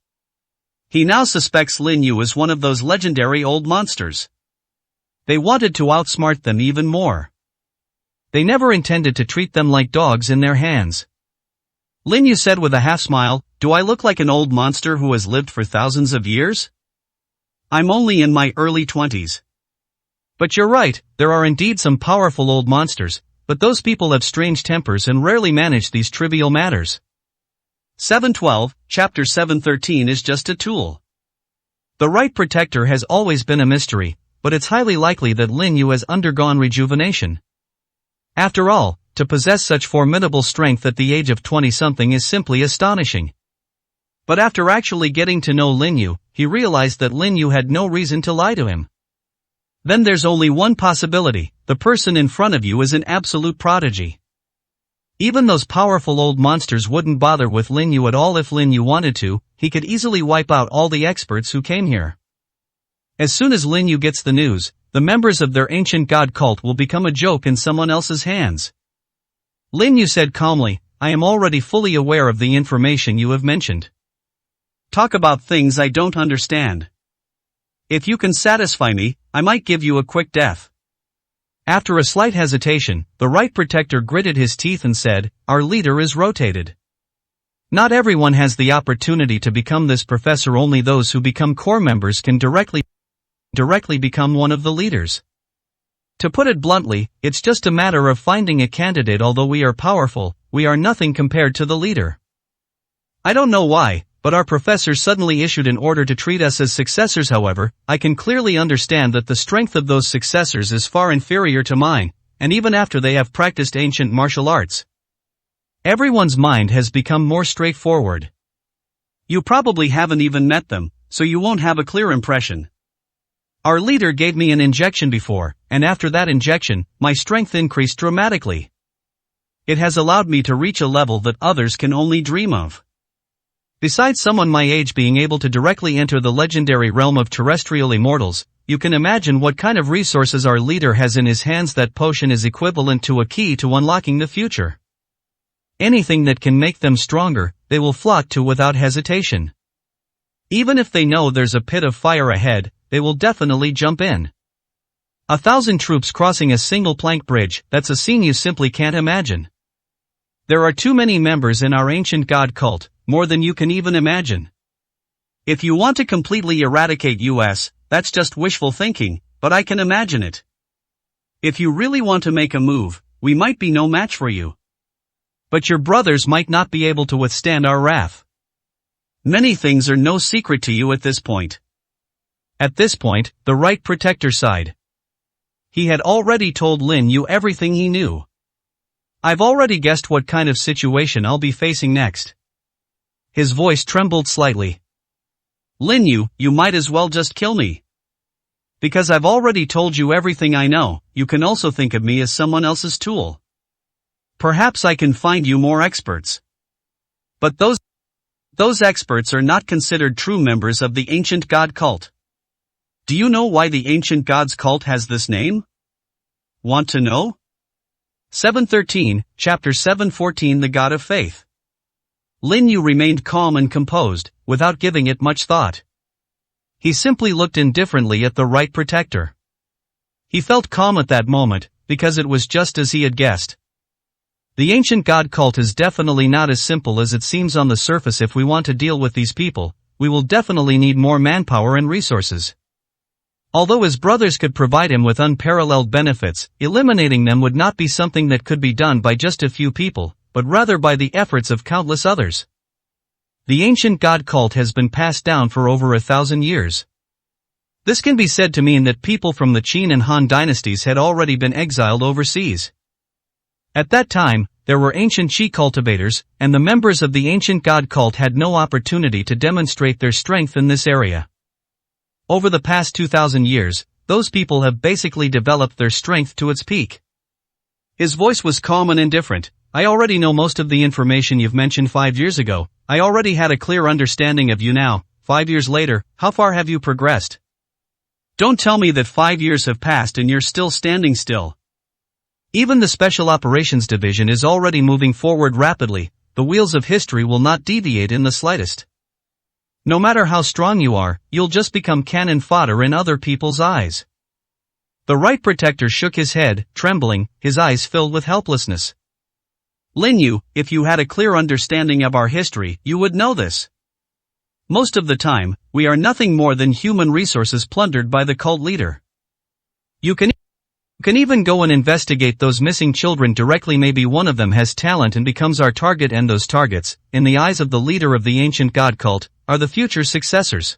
He now suspects Lin Yu is one of those legendary old monsters. They wanted to outsmart them even more. They never intended to treat them like dogs in their hands. Lin Yu said with a half smile, "Do I look like an old monster who has lived for thousands of years? I'm only in my early 20s. But you're right, there are indeed some powerful old monsters, but those people have strange tempers and rarely manage these trivial matters." 712, Chapter 713 is just a tool. The Right Protector has always been a mystery, but it's highly likely that Lin Yu has undergone rejuvenation. After all, to possess such formidable strength at the age of 20-something is simply astonishing. But after actually getting to know Lin Yu, he realized that Lin Yu had no reason to lie to him. Then there's only one possibility: the person in front of you is an absolute prodigy. Even those powerful old monsters wouldn't bother with Lin Yu at all. If Lin Yu wanted to, he could easily wipe out all the experts who came here. As soon as Lin Yu gets the news, the members of their ancient god cult will become a joke in someone else's hands. Lin Yu said calmly, "I am already fully aware of the information you have mentioned. Talk about things I don't understand. If you can satisfy me, I might give you a quick death." After a slight hesitation, the Right Protector gritted his teeth and said, "Our leader is rotated. Not everyone has the opportunity to become this professor. Only those who become core members can directly become one of the leaders. To put it bluntly, it's just a matter of finding a candidate. Although we are powerful, we are nothing compared to the leader. I don't know why, but our professor suddenly issued an order to treat us as successors. However, I can clearly understand that the strength of those successors is far inferior to mine, and even after they have practiced ancient martial arts, everyone's mind has become more straightforward. You probably haven't even met them, so you won't have a clear impression. Our leader gave me an injection before, and after that injection, my strength increased dramatically. It has allowed me to reach a level that others can only dream of. Besides someone my age being able to directly enter the legendary realm of terrestrial immortals, you can imagine what kind of resources our leader has in his hands. That potion is equivalent to a key to unlocking the future. Anything that can make them stronger, they will flock to without hesitation. Even if they know there's a pit of fire ahead, they will definitely jump in. 1,000 troops crossing a single plank bridge, that's a scene you simply can't imagine. There are too many members in our ancient god cult, more than you can even imagine. If you want to completely eradicate us, that's just wishful thinking, but I can imagine it. If you really want to make a move, we might be no match for you. But your brothers might not be able to withstand our wrath. Many things are no secret to you at this point. At this point, the Right Protector sighed. He had already told Lin Yu everything he knew. I've already guessed what kind of situation I'll be facing next. His voice trembled slightly. Lin Yu, you might as well just kill me. Because I've already told you everything I know, you can also think of me as someone else's tool. Perhaps I can find you more experts. But those experts are not considered true members of the ancient god cult. Do you know why the ancient gods cult has this name? Want to know? 713, Chapter 714 The God of Faith. Lin Yu remained calm and composed, without giving it much thought. He simply looked indifferently at the Right Protector. He felt calm at that moment, because it was just as he had guessed. The ancient god cult is definitely not as simple as it seems on the surface. If we want to deal with these people, we will definitely need more manpower and resources. Although his brothers could provide him with unparalleled benefits, eliminating them would not be something that could be done by just a few people, but rather by the efforts of countless others. The ancient god cult has been passed down for over 1,000 years. This can be said to mean that people from the Qin and Han dynasties had already been exiled overseas. At that time, there were ancient Qi cultivators, and the members of the ancient god cult had no opportunity to demonstrate their strength in this area. Over the past 2,000 years, those people have basically developed their strength to its peak. His voice was calm and indifferent. I already know most of the information you've mentioned 5 years ago. I already had a clear understanding of you now. 5 years later, how far have you progressed? Don't tell me that 5 years have passed and you're still standing still. Even the Special Operations Division is already moving forward rapidly. The wheels of history will not deviate in the slightest. No matter how strong you are, you'll just become cannon fodder in other people's eyes. The Right Protector shook his head, trembling, his eyes filled with helplessness. Lin Yu, if you had a clear understanding of our history, you would know this. Most of the time, we are nothing more than human resources plundered by the cult leader. You can even go and investigate those missing children directly. Maybe one of them has talent and becomes our target, and those targets, in the eyes of the leader of the ancient god cult, are the future successors.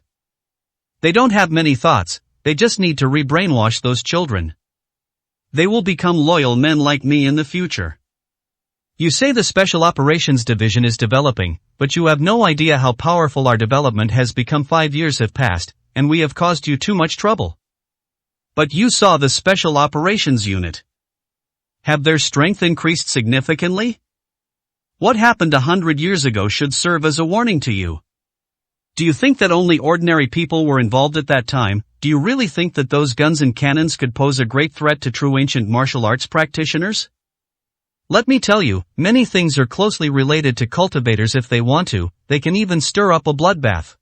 They don't have many thoughts, they just need to re-brainwash those children. They will become loyal men like me in the future. You say the Special Operations Division is developing, but you have no idea how powerful our development has become. 5 years have passed, and we have caused you too much trouble. But you saw the Special Operations Unit. Have their strength increased significantly? What happened 100 years ago should serve as a warning to you. Do you think that only ordinary people were involved at that time? Do you really think that those guns and cannons could pose a great threat to true ancient martial arts practitioners? Let me tell you, many things are closely related to cultivators. If they want to, they can even stir up a bloodbath.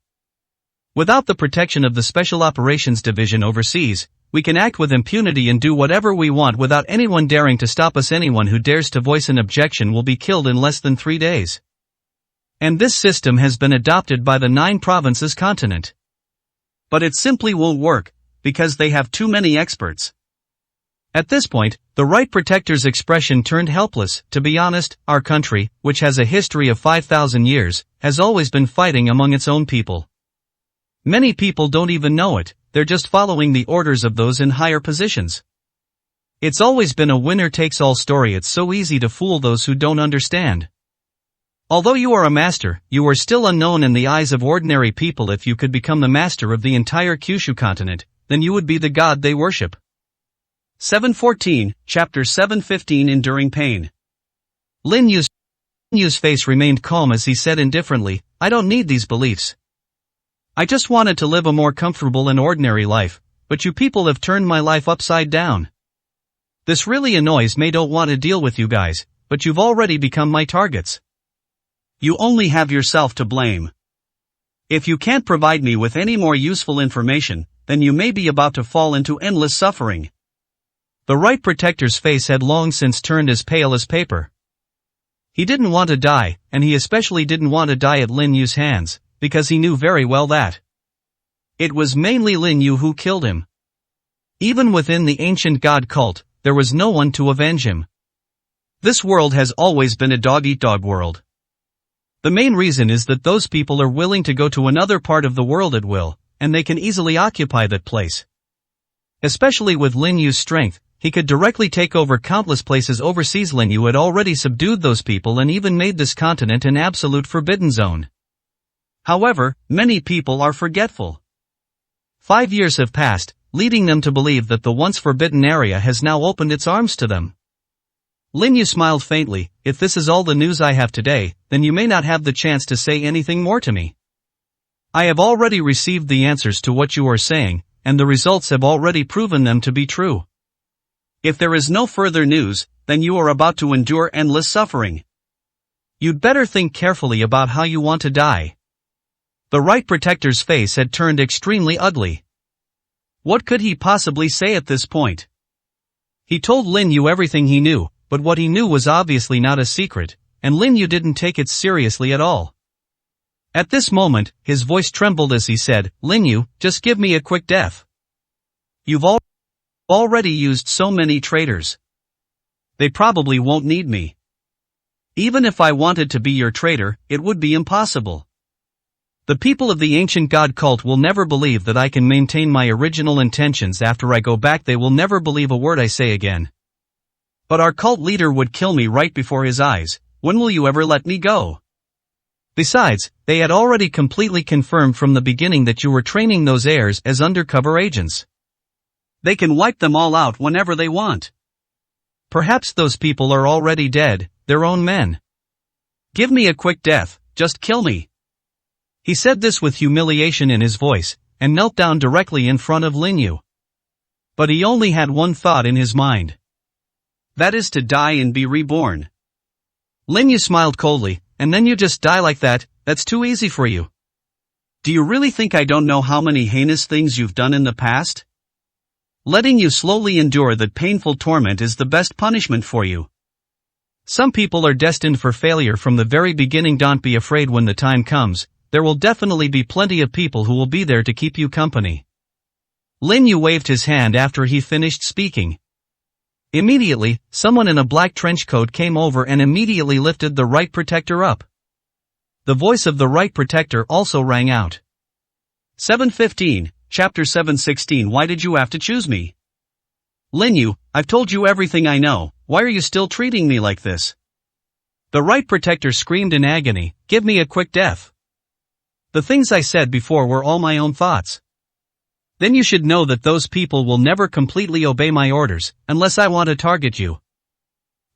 Without the protection of the Special Operations Division overseas, we can act with impunity and do whatever we want without anyone daring to stop us. Anyone who dares to voice an objection will be killed in less than 3 days. And this system has been adopted by the 9 provinces continent. But it simply won't work, because they have too many experts. At this point, the Right Protector's expression turned helpless. To be honest, our country, which has a history of 5,000 years, has always been fighting among its own people. Many people don't even know it, they're just following the orders of those in higher positions. It's always been a winner-takes-all story. It's so easy to fool those who don't understand. Although you are a master, you are still unknown in the eyes of ordinary people. If you could become the master of the entire Kyushu continent, then you would be the god they worship. 714, Chapter 715 Enduring Pain. Lin Yu's face remained calm as he said indifferently, I don't need these beliefs. I just wanted to live a more comfortable and ordinary life, but you people have turned my life upside down. This really annoys me. Don't want to deal with you guys, but you've already become my targets. You only have yourself to blame. If you can't provide me with any more useful information, then you may be about to fall into endless suffering. The Right Protector's face had long since turned as pale as paper. He didn't want to die, and he especially didn't want to die at Lin Yu's hands, because he knew very well that it was mainly Lin Yu who killed him. Even within the ancient god cult, there was no one to avenge him. This world has always been a dog-eat-dog world. The main reason is that those people are willing to go to another part of the world at will, and they can easily occupy that place. Especially with Lin Yu's strength, he could directly take over countless places overseas. Lin Yu had already subdued those people and even made this continent an absolute forbidden zone. However, many people are forgetful. 5 years have passed, leading them to believe that the once forbidden area has now opened its arms to them. Lin Yu smiled faintly. If this is all the news I have today, then you may not have the chance to say anything more to me. I have already received the answers to what you are saying, and the results have already proven them to be true. If there is no further news, then you are about to endure endless suffering. You'd better think carefully about how you want to die. The Right Protector's face had turned extremely ugly. What could he possibly say at this point? He told Lin Yu everything he knew, but what he knew was obviously not a secret, and Lin Yu didn't take it seriously at all. At this moment, his voice trembled as he said, "Lin Yu, just give me a quick death. You've already used so many traitors. They probably won't need me. Even if I wanted to be your traitor, it would be impossible. The people of the ancient god cult will never believe that I can maintain my original intentions after I go back. They will never believe a word I say again. But our cult leader would kill me right before his eyes. When will you ever let me go? Besides, they had already completely confirmed from the beginning that you were training those heirs as undercover agents. They can wipe them all out whenever they want. Perhaps those people are already dead, their own men. Give me a quick death, just kill me." He said this with humiliation in his voice, and knelt down directly in front of Lin Yu. But he only had one thought in his mind. That is to die and be reborn. Lin Yu smiled coldly. "And then you just die like that? That's too easy for you. Do you really think I don't know how many heinous things you've done in the past? Letting you slowly endure that painful torment is the best punishment for you. Some people are destined for failure from the very beginning. Don't be afraid when the time comes. There will definitely be plenty of people who will be there to keep you company." Lin Yu waved his hand after he finished speaking. Immediately, someone in a black trench coat came over and immediately lifted the Right Protector up. The voice of the Right Protector also rang out. 7:15, Chapter 7:16. Why did you have to choose me? Lin Yu, I've told you everything I know. Why are you still treating me like this? The Right Protector screamed in agony. Give me a quick death. The things I said before were all my own thoughts. Then you should know that those people will never completely obey my orders, unless I want to target you.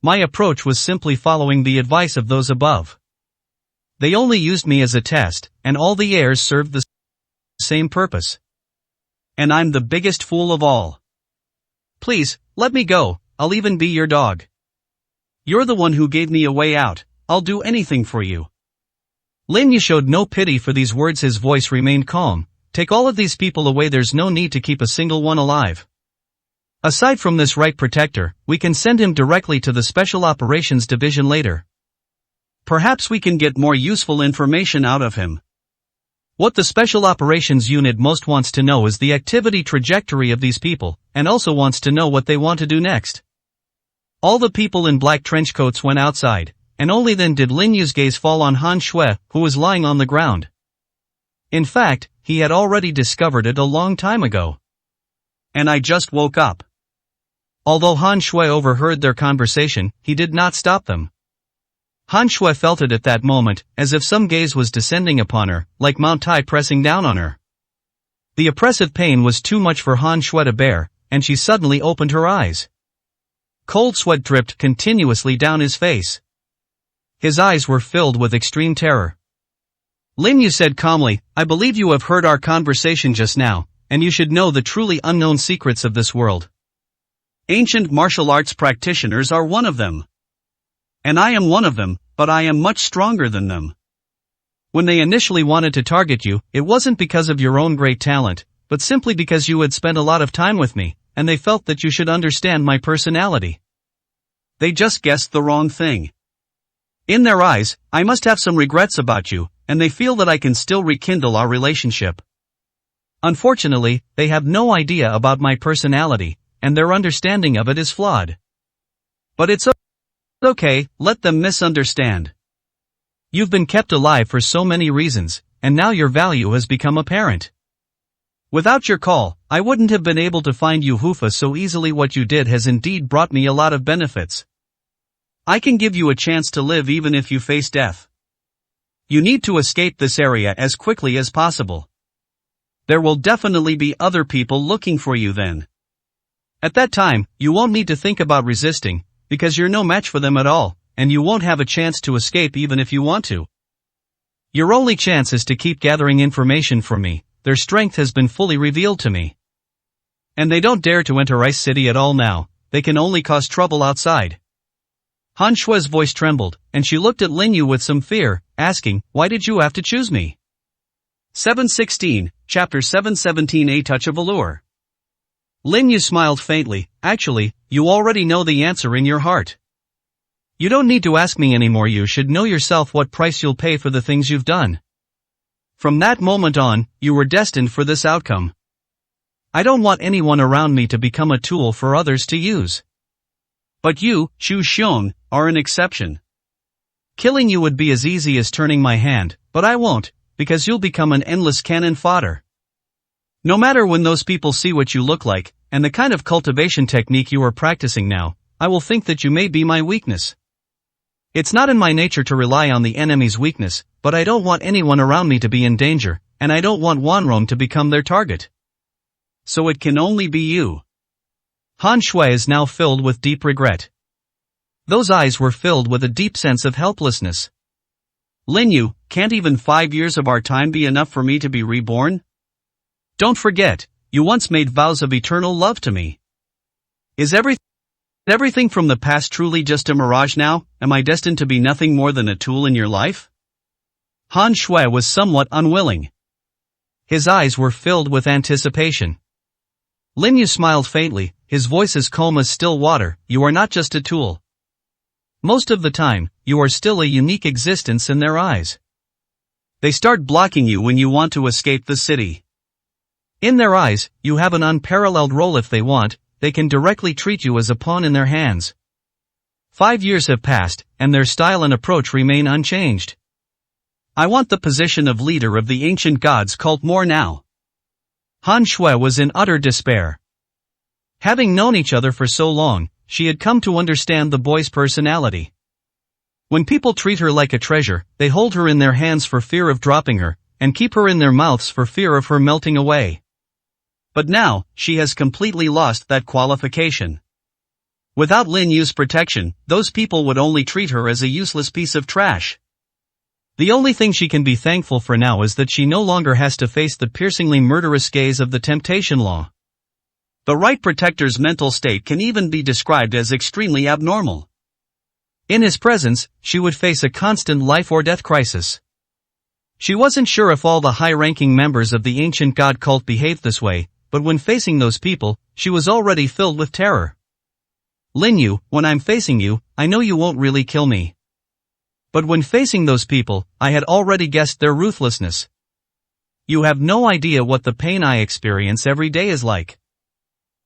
My approach was simply following the advice of those above. They only used me as a test, and all the heirs served the same purpose. And I'm the biggest fool of all. Please, let me go. I'll even be your dog. You're the one who gave me a way out. I'll do anything for you. Lin Yu showed no pity for these words. His voice remained calm. Take all of these people away. There's no need to keep a single one alive. Aside from this Right Protector, we can send him directly to the Special Operations Division later. Perhaps we can get more useful information out of him. What the Special Operations Unit most wants to know is the activity trajectory of these people, and also wants to know what they want to do next. All the people in black trench coats went outside, and only then did Lin Yu's gaze fall on Han Shui, who was lying on the ground. In fact, he had already discovered it a long time ago. And I just woke up. Although Han Shui overheard their conversation, he did not stop them. Han Shui felt it at that moment, as if some gaze was descending upon her, like Mount Tai pressing down on her. The oppressive pain was too much for Han Shui to bear, and she suddenly opened her eyes. Cold sweat dripped continuously down his face. His eyes were filled with extreme terror. Lin Yu said calmly, I believe you have heard our conversation just now, and you should know the truly unknown secrets of this world. Ancient martial arts practitioners are one of them. And I am one of them, but I am much stronger than them. When they initially wanted to target you, it wasn't because of your own great talent, but simply because you had spent a lot of time with me, and they felt that you should understand my personality. They just guessed the wrong thing. In their eyes, I must have some regrets about you, and they feel that I can still rekindle our relationship. Unfortunately, they have no idea about my personality, and their understanding of it is flawed. But it's okay, let them misunderstand. You've been kept alive for so many reasons, and now your value has become apparent. Without your call, I wouldn't have been able to find you Hoofa so easily. What you did has indeed brought me a lot of benefits. I can give you a chance to live even if you face death. You need to escape this area as quickly as possible. There will definitely be other people looking for you then. At that time, you won't need to think about resisting, because you're no match for them at all, and you won't have a chance to escape even if you want to. Your only chance is to keep gathering information from me. Their strength has been fully revealed to me. And they don't dare to enter Ice City at all now, they can only cause trouble outside. Han Shue's voice trembled, and she looked at Lin Yu with some fear, asking, why did you have to choose me? 716, Chapter 717. A Touch of Allure. Lin Yu smiled faintly. Actually, you already know the answer in your heart. You don't need to ask me anymore. You should know yourself what price you'll pay for the things you've done. From that moment on, you were destined for this outcome. I don't want anyone around me to become a tool for others to use. But you, Chu Xiong, are an exception. Killing you would be as easy as turning my hand, but I won't, because you'll become an endless cannon fodder. No matter when those people see what you look like, and the kind of cultivation technique you are practicing now, I will think that you may be my weakness. It's not in my nature to rely on the enemy's weakness, but I don't want anyone around me to be in danger, and I don't want Wanrong to become their target. So it can only be you. Han Shui is now filled with deep regret. Those eyes were filled with a deep sense of helplessness. Lin Yu, can't even 5 years of our time be enough for me to be reborn? Don't forget, you once made vows of eternal love to me. Is everything from the past truly just a mirage now? Am I destined to be nothing more than a tool in your life? Han Shui was somewhat unwilling. His eyes were filled with anticipation. Lin Yu smiled faintly, his voice as calm as still water. You are not just a tool. Most of the time, you are still a unique existence in their eyes. They start blocking you when you want to escape the city. In their eyes, you have an unparalleled role. If they want, they can directly treat you as a pawn in their hands. 5 years have passed, and their style and approach remain unchanged. I want the position of leader of the ancient gods cult more now. Han Shui was in utter despair. Having known each other for so long, she had come to understand the boy's personality. When people treat her like a treasure, they hold her in their hands for fear of dropping her, and keep her in their mouths for fear of her melting away. But now, she has completely lost that qualification. Without Lin Yu's protection, those people would only treat her as a useless piece of trash. The only thing she can be thankful for now is that she no longer has to face the piercingly murderous gaze of the temptation law. The right protector's mental state can even be described as extremely abnormal. In his presence, she would face a constant life-or-death crisis. She wasn't sure if all the high-ranking members of the ancient god cult behaved this way, but when facing those people, she was already filled with terror. Lin Yu, when I'm facing you, I know you won't really kill me. But when facing those people, I had already guessed their ruthlessness. You have no idea what the pain I experience every day is like.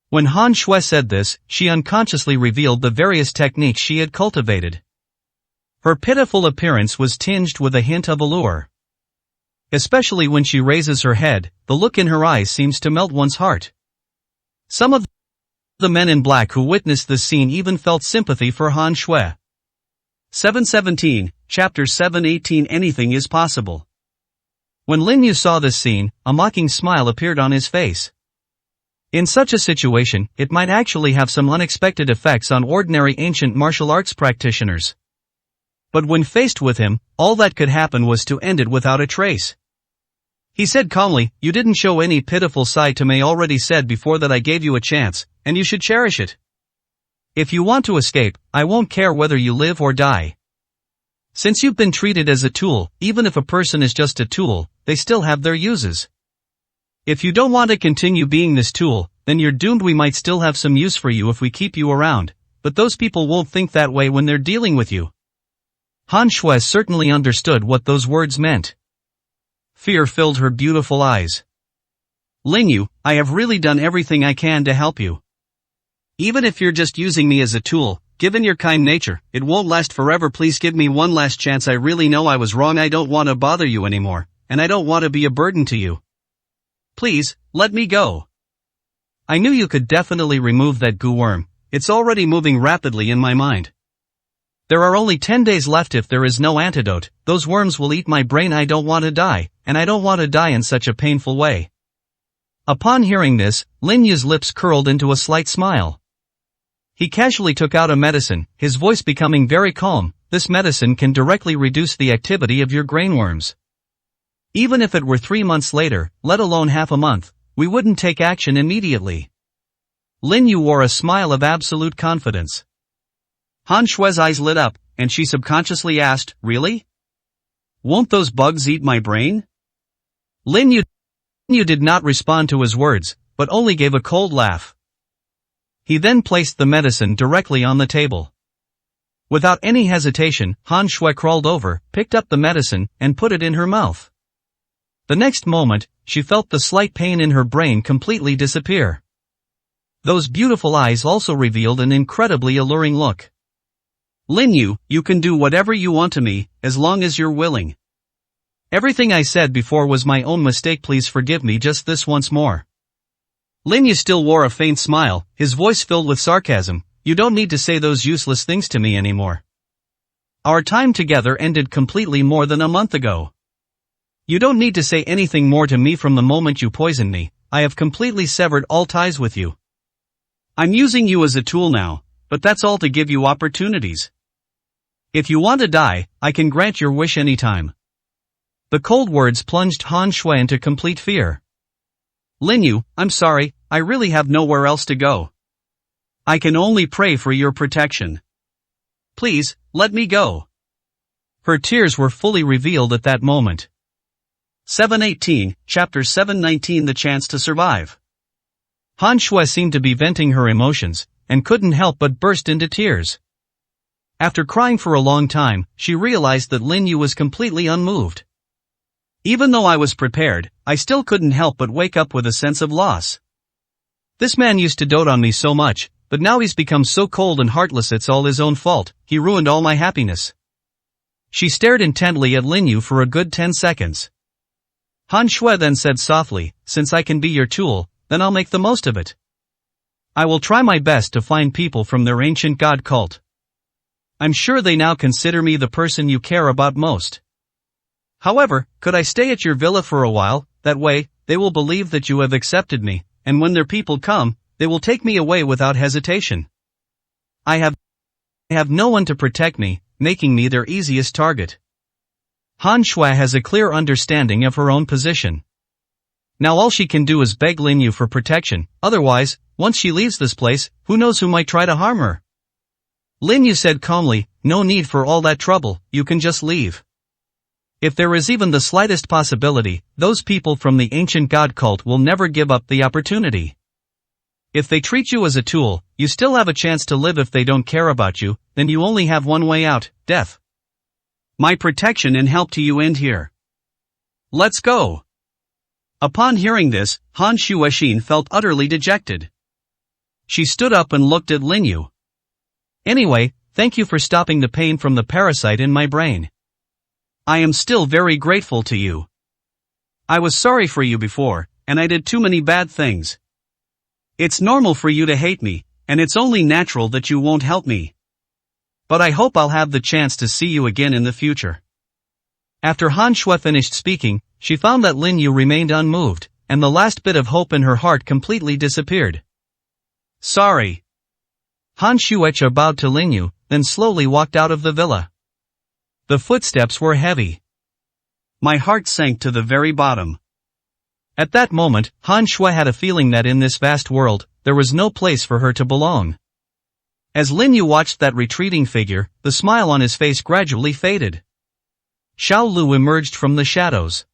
When Han Shui said this, she unconsciously revealed the various techniques she had cultivated. Her pitiful appearance was tinged with a hint of allure. Especially when she raises her head, the look in her eyes seems to melt one's heart. Some of the men in black who witnessed this scene even felt sympathy for Han Shui. 717, Chapter 718. Anything is possible. When Lin Yu saw this scene, a mocking smile appeared on his face. In such a situation, it might actually have some unexpected effects on ordinary ancient martial arts practitioners. But when faced with him, all that could happen was to end it without a trace. He said calmly, "You didn't show any pitiful side to me. Already said before that I gave you a chance, and you should cherish it. If you want to escape, I won't care whether you live or die. Since you've been treated as a tool, even if a person is just a tool, they still have their uses. If you don't want to continue being this tool, then you're doomed. We might still have some use for you if we keep you around, but those people won't think that way when they're dealing with you. Han Shui certainly understood what those words meant. Fear filled her beautiful eyes. Lin Yu, I have really done everything I can to help you. Even if you're just using me as a tool, given your kind nature, it won't last forever. Please give me one last chance. I really know I was wrong. I don't want to bother you anymore, and I don't want to be a burden to you. Please, let me go. I knew you could definitely remove that goo worm. It's already moving rapidly in my mind. There are only 10 days left. If there is no antidote, those worms will eat my brain. I don't want to die, and I don't want to die in such a painful way. Upon hearing this, Lin Yu's lips curled into a slight smile. He casually took out a medicine, his voice becoming very calm. This medicine can directly reduce the activity of your grainworms. Even if it were 3 months later, let alone half a month, we wouldn't take action immediately. Lin Yu wore a smile of absolute confidence. Han Shui's eyes lit up, and she subconsciously asked, really? Won't those bugs eat my brain? Lin Yu did not respond to his words, but only gave a cold laugh. He then placed the medicine directly on the table. Without any hesitation, Han Shui crawled over, picked up the medicine, and put it in her mouth. The next moment, she felt the slight pain in her brain completely disappear. Those beautiful eyes also revealed an incredibly alluring look. Lin Yu, you can do whatever you want to me, as long as you're willing. Everything I said before was my own mistake. Please forgive me just this once more. Lin Yu still wore a faint smile, his voice filled with sarcasm. You don't need to say those useless things to me anymore. Our time together ended completely more than a month ago. You don't need to say anything more to me. From the moment you poisoned me, I have completely severed all ties with you. I'm using you as a tool now, but that's all to give you opportunities. If you want to die, I can grant your wish anytime. The cold words plunged Han Shui into complete fear. Lin Yu, I'm sorry, I really have nowhere else to go. I can only pray for your protection. Please, let me go. Her tears were fully revealed at that moment. 718, Chapter 719 The Chance to Survive. Han Shui seemed to be venting her emotions, and couldn't help but burst into tears. After crying for a long time, she realized that Lin Yu was completely unmoved. Even though I was prepared, I still couldn't help but wake up with a sense of loss. This man used to dote on me so much, but now he's become so cold and heartless. It's all his own fault. He ruined all my happiness. She stared intently at Lin Yu for a good 10 seconds. Han Shui then said softly, since I can be your tool, then I'll make the most of it. I will try my best to find people from their ancient god cult. I'm sure they now consider me the person you care about most. However, could I stay at your villa for a while? That way, they will believe that you have accepted me, and when their people come, they will take me away without hesitation. I have no one to protect me, making me their easiest target. Han Shui has a clear understanding of her own position. Now all she can do is beg Lin Yu for protection, otherwise, once she leaves this place, who knows who might try to harm her. Lin Yu said calmly, no need for all that trouble, you can just leave. If there is even the slightest possibility, those people from the ancient god cult will never give up the opportunity. If they treat you as a tool, you still have a chance to live. If they don't care about you, then you only have one way out, death. My protection and help to you end here. Let's go. Upon hearing this, Han Shuixin felt utterly dejected. She stood up and looked at Lin Yu. Anyway, thank you for stopping the pain from the parasite in my brain. I am still very grateful to you. I was sorry for you before, and I did too many bad things. It's normal for you to hate me, and it's only natural that you won't help me. But I hope I'll have the chance to see you again in the future. After Han Shui finished speaking, she found that Lin Yu remained unmoved, and the last bit of hope in her heart completely disappeared. Sorry. Han Shui bowed to Lin Yu, then slowly walked out of the villa. The footsteps were heavy. My heart sank to the very bottom. At that moment, Han Shui had a feeling that in this vast world, there was no place for her to belong. As Lin Yu watched that retreating figure, the smile on his face gradually faded. Xiao Lu emerged from the shadows.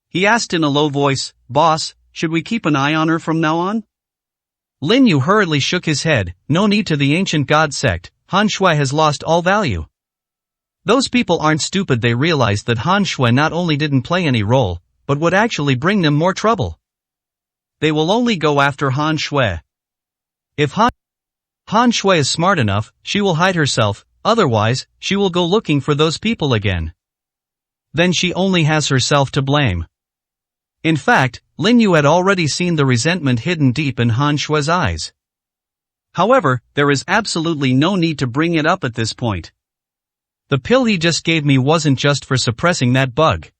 He asked in a low voice, Boss, should we keep an eye on her from now on? Lin Yu hurriedly shook his head, no need to. The ancient god sect, Han Shui has lost all value. Those people aren't stupid. They realized that Han Shui not only didn't play any role, but would actually bring them more trouble. They will only go after Han Shui. If Han Shui is smart enough, she will hide herself, otherwise, she will go looking for those people again. Then she only has herself to blame. In fact, Lin Yu had already seen the resentment hidden deep in Han Shui's eyes. However, there is absolutely no need to bring it up at this point. The pill he just gave me wasn't just for suppressing that bug.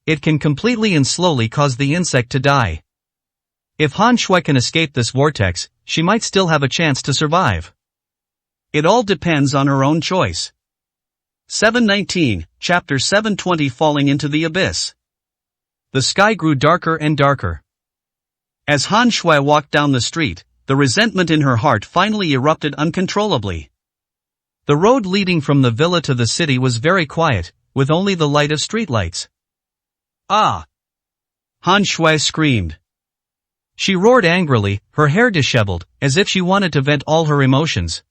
It can completely and slowly cause the insect to die. If Han Shui can escape this vortex, she might still have a chance to survive. It all depends on her own choice. 719, Chapter 720 Falling into the Abyss. The sky grew darker and darker. As Han Shui walked down the street, the resentment in her heart finally erupted uncontrollably. The road leading from the villa to the city was very quiet, with only the light of streetlights. Ah! Han Shui screamed. She roared angrily, her hair disheveled, as if she wanted to vent all her emotions.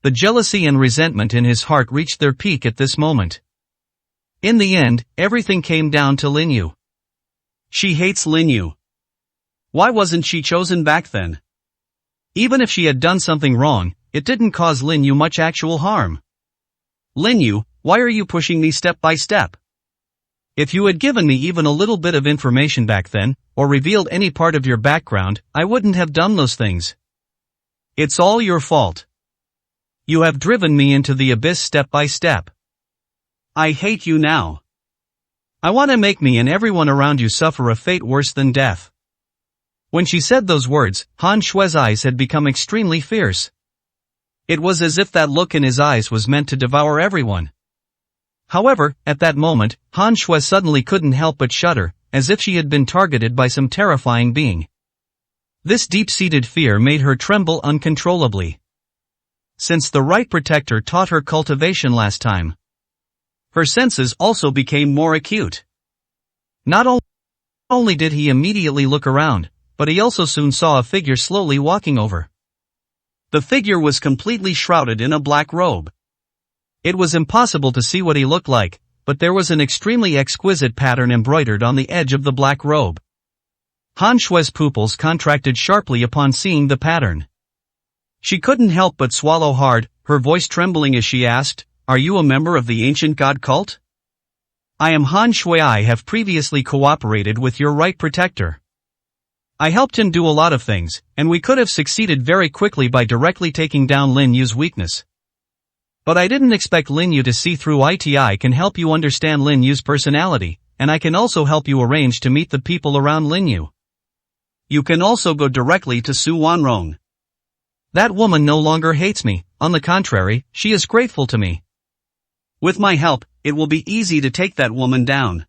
The jealousy and resentment in his heart reached their peak at this moment. In the end, everything came down to Lin Yu. She hates Lin Yu. Why wasn't she chosen back then? Even if she had done something wrong, it didn't cause Lin Yu much actual harm. Lin Yu, why are you pushing me step by step? If you had given me even a little bit of information back then, or revealed any part of your background, I wouldn't have done those things. It's all your fault. You have driven me into the abyss step by step. I hate you now. I want to make me and everyone around you suffer a fate worse than death. When she said those words, Han Shui's eyes had become extremely fierce. It was as if that look in his eyes was meant to devour everyone. However, at that moment, Han Shui suddenly couldn't help but shudder, as if she had been targeted by some terrifying being. This deep-seated fear made her tremble uncontrollably. Since the right protector taught her cultivation last time, her senses also became more acute. Not only did he immediately look around, but he also soon saw a figure slowly walking over. The figure was completely shrouded in a black robe. It was impossible to see what he looked like, but there was an extremely exquisite pattern embroidered on the edge of the black robe. Han Shui's pupils contracted sharply upon seeing the pattern. She couldn't help but swallow hard, her voice trembling as she asked, "Are you a member of the ancient god cult?" "I am Han Shui. I have previously cooperated with your right protector. I helped him do a lot of things, and we could have succeeded very quickly by directly taking down Lin Yu's weakness. But I didn't expect Lin Yu to see through it. I can help you understand Lin Yu's personality, and I can also help you arrange to meet the people around Lin Yu. You can also go directly to Su Wanrong. That woman no longer hates me, on the contrary, she is grateful to me. With my help, it will be easy to take that woman down.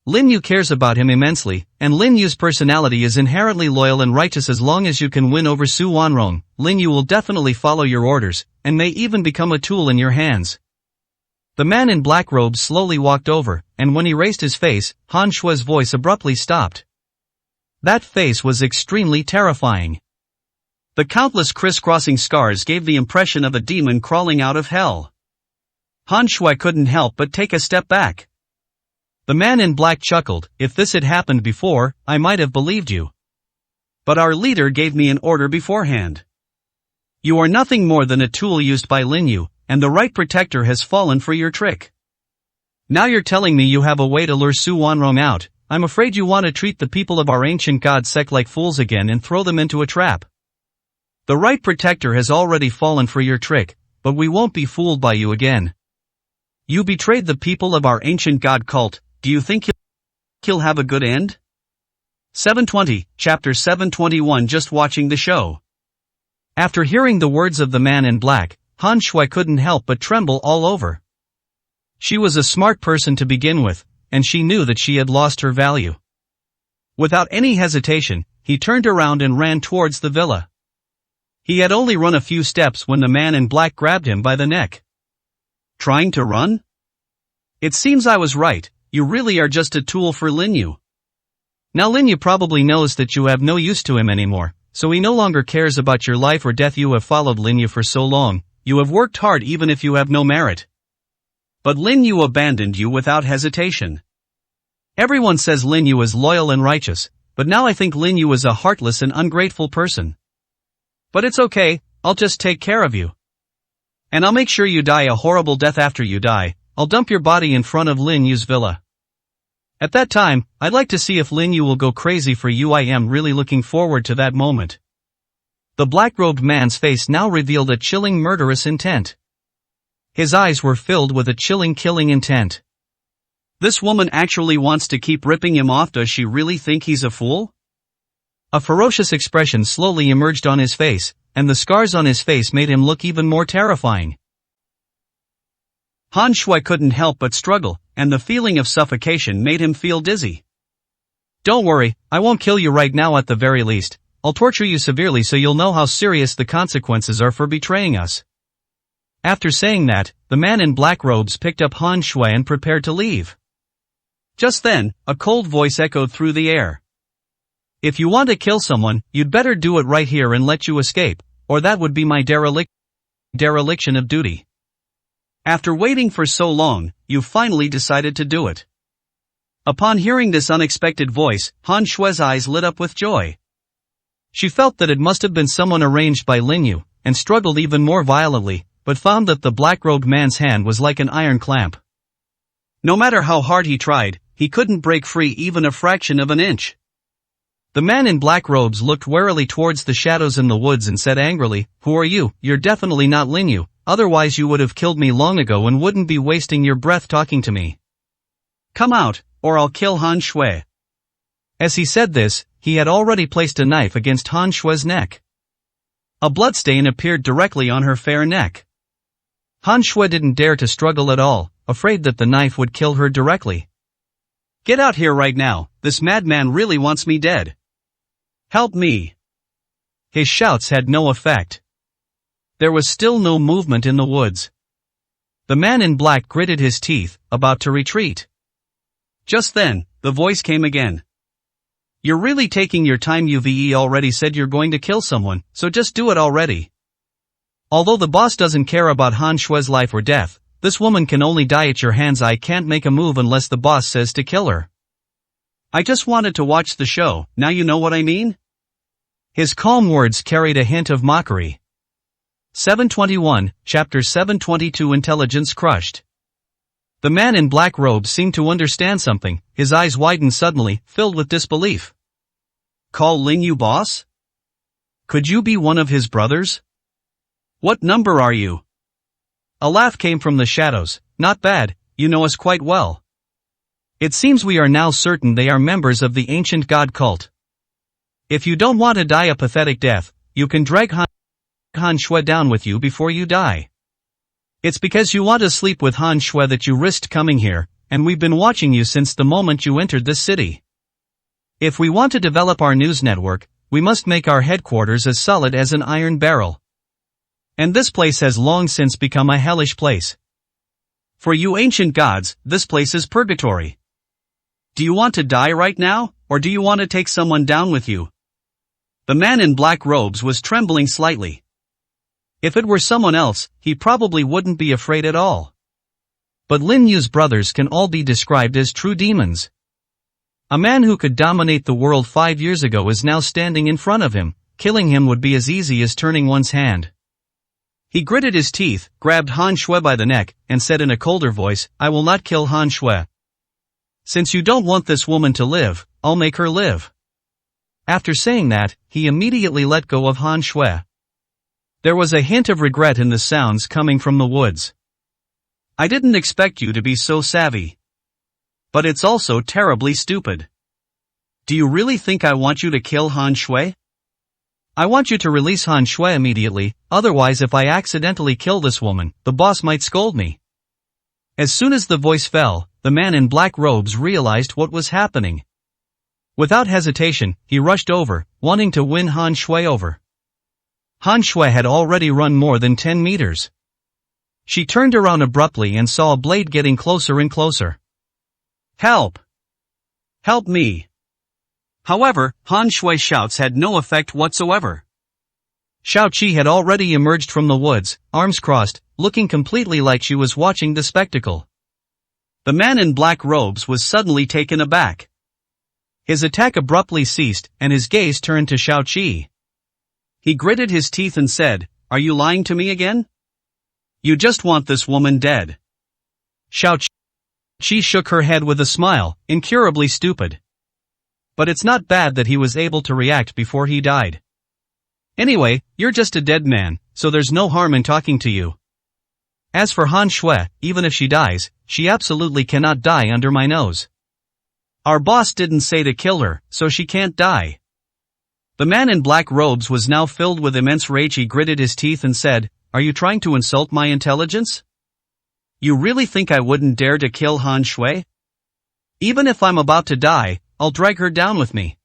Lin Yu cares about him immensely, and Lin Yu's personality is inherently loyal and righteous. As long as you can win over Su Wanrong, Lin Yu will definitely follow your orders, and may even become a tool in your hands." The man in black robes slowly walked over, and when he raised his face, Han Shui's voice abruptly stopped. That face was extremely terrifying. The countless crisscrossing scars gave the impression of a demon crawling out of hell. Han Shui couldn't help but take a step back. The man in black chuckled, "If this had happened before, I might have believed you. But our leader gave me an order beforehand. You are nothing more than a tool used by Lin Yu, and the right protector has fallen for your trick. Now you're telling me you have a way to lure Su Wanrong out. I'm afraid you want to treat the people of our ancient god sect like fools again and throw them into a trap. The right protector has already fallen for your trick, but we won't be fooled by you again. You betrayed the people of our ancient god cult. Do you think he'll have a good end?" 720, Chapter 721. Just watching the show. After hearing the words of the man in black, Han Shui couldn't help but tremble all over. She was a smart person to begin with, and she knew that she had lost her value. Without any hesitation, he turned around and ran towards the villa. He had only run a few steps when the man in black grabbed him by the neck. "Trying to run? It seems I was right. You really are just a tool for Lin Yu. Now Lin Yu probably knows that you have no use to him anymore, so he no longer cares about your life or death. You have followed Lin Yu for so long, you have worked hard even if you have no merit. But Lin Yu abandoned you without hesitation. Everyone says Lin Yu is loyal and righteous, but now I think Lin Yu is a heartless and ungrateful person. But it's okay, I'll just take care of you. And I'll make sure you die a horrible death. After you die, I'll dump your body in front of Lin Yu's villa. At that time, I'd like to see if Lin Yu will go crazy for you. I am really looking forward to that moment. The black-robed man's face now revealed a chilling murderous intent. His eyes were filled with a chilling killing intent. This woman actually wants to keep ripping him off. Does she really think he's a fool? A ferocious expression slowly emerged on his face, and the scars on his face made him look even more terrifying. Han Shui couldn't help but struggle, and the feeling of suffocation made him feel dizzy. Don't worry, I won't kill you right now. At the very least, I'll torture you severely so you'll know how serious the consequences are for betraying us. After saying that, the man in black robes picked up Han Shui and prepared to leave. Just then, a cold voice echoed through the air. If you want to kill someone, you'd better do it right here and let you escape, or that would be my dereliction of duty. After waiting for so long, you finally decided to do it. Upon hearing this unexpected voice, Han Shui's eyes lit up with joy. She felt that it must have been someone arranged by Lin Yu, and struggled even more violently, but found that the black-robed man's hand was like an iron clamp. No matter how hard he tried, he couldn't break free even a fraction of an inch. The man in black robes looked warily towards the shadows in the woods and said angrily, "Who are you? You're definitely not Lin Yu, otherwise you would have killed me long ago and wouldn't be wasting your breath talking to me. Come out, or I'll kill Han Shui." As he said this, he had already placed a knife against Han Shui's neck. A bloodstain appeared directly on her fair neck. Han Shui didn't dare to struggle at all, afraid that the knife would kill her directly. "Get out here right now, this madman really wants me dead. Help me." His shouts had no effect. There was still no movement in the woods. The man in black gritted his teeth, about to retreat. Just then, the voice came again. "You're really taking your time. You've already said you're going to kill someone, so just do it already." Although the boss doesn't care about Han Shui's life or death, this woman can only die at your hands. I can't make a move unless the boss says to kill her. I just wanted to watch the show, now you know what I mean? His calm words carried a hint of mockery. 721, Chapter 722. Intelligence crushed. The man in black robes seemed to understand something, his eyes widened suddenly, filled with disbelief. "Call Lin Yu boss? Could you be one of his brothers? What number are you?" A laugh came from the shadows. "Not bad, you know us quite well. It seems we are now certain they are members of the ancient god cult. If you don't want to die a pathetic death, you can drag Han Shui down with you before you die. It's because you want to sleep with Han Shui that you risked coming here, and we've been watching you since the moment you entered this city. If we want to develop our news network, we must make our headquarters as solid as an iron barrel. And this place has long since become a hellish place. For you ancient gods, this place is purgatory. Do you want to die right now, or do you want to take someone down with you?" The man in black robes was trembling slightly. If it were someone else, he probably wouldn't be afraid at all. But Lin Yu's brothers can all be described as true demons. A man who could dominate the world 5 years ago is now standing in front of him. Killing him would be as easy as turning one's hand. He gritted his teeth, grabbed Han Shui by the neck, and said in a colder voice, "I will not kill Han Shui. Since you don't want this woman to live, I'll make her live." After saying that, he immediately let go of Han Shui. There was a hint of regret in the sounds coming from the woods. "I didn't expect you to be so savvy. But it's also terribly stupid. Do you really think I want you to kill Han Shui? I want you to release Han Shui immediately, otherwise if I accidentally kill this woman, the boss might scold me." As soon as the voice fell, the man in black robes realized what was happening. Without hesitation, he rushed over, wanting to win Han Shui over. Han Shui had already run more than 10 meters. She turned around abruptly and saw a blade getting closer and closer. "Help! Help me!" However, Han Shui's shouts had no effect whatsoever. Xiao Qi had already emerged from the woods, arms crossed, looking completely like she was watching the spectacle. The man in black robes was suddenly taken aback. His attack abruptly ceased, and his gaze turned to Shaoqi. He gritted his teeth and said, "Are you lying to me again? You just want this woman dead." Shaoqi shook her head with a smile, incurably stupid. But it's not bad that he was able to react before he died. Anyway, you're just a dead man, so there's no harm in talking to you. As for Han Shui, even if she dies, she absolutely cannot die under my nose. Our boss didn't say to kill her, so she can't die. The man in black robes was now filled with immense rage. He gritted his teeth and said, "Are you trying to insult my intelligence? You really think I wouldn't dare to kill Han Shui? Even if I'm about to die, I'll drag her down with me."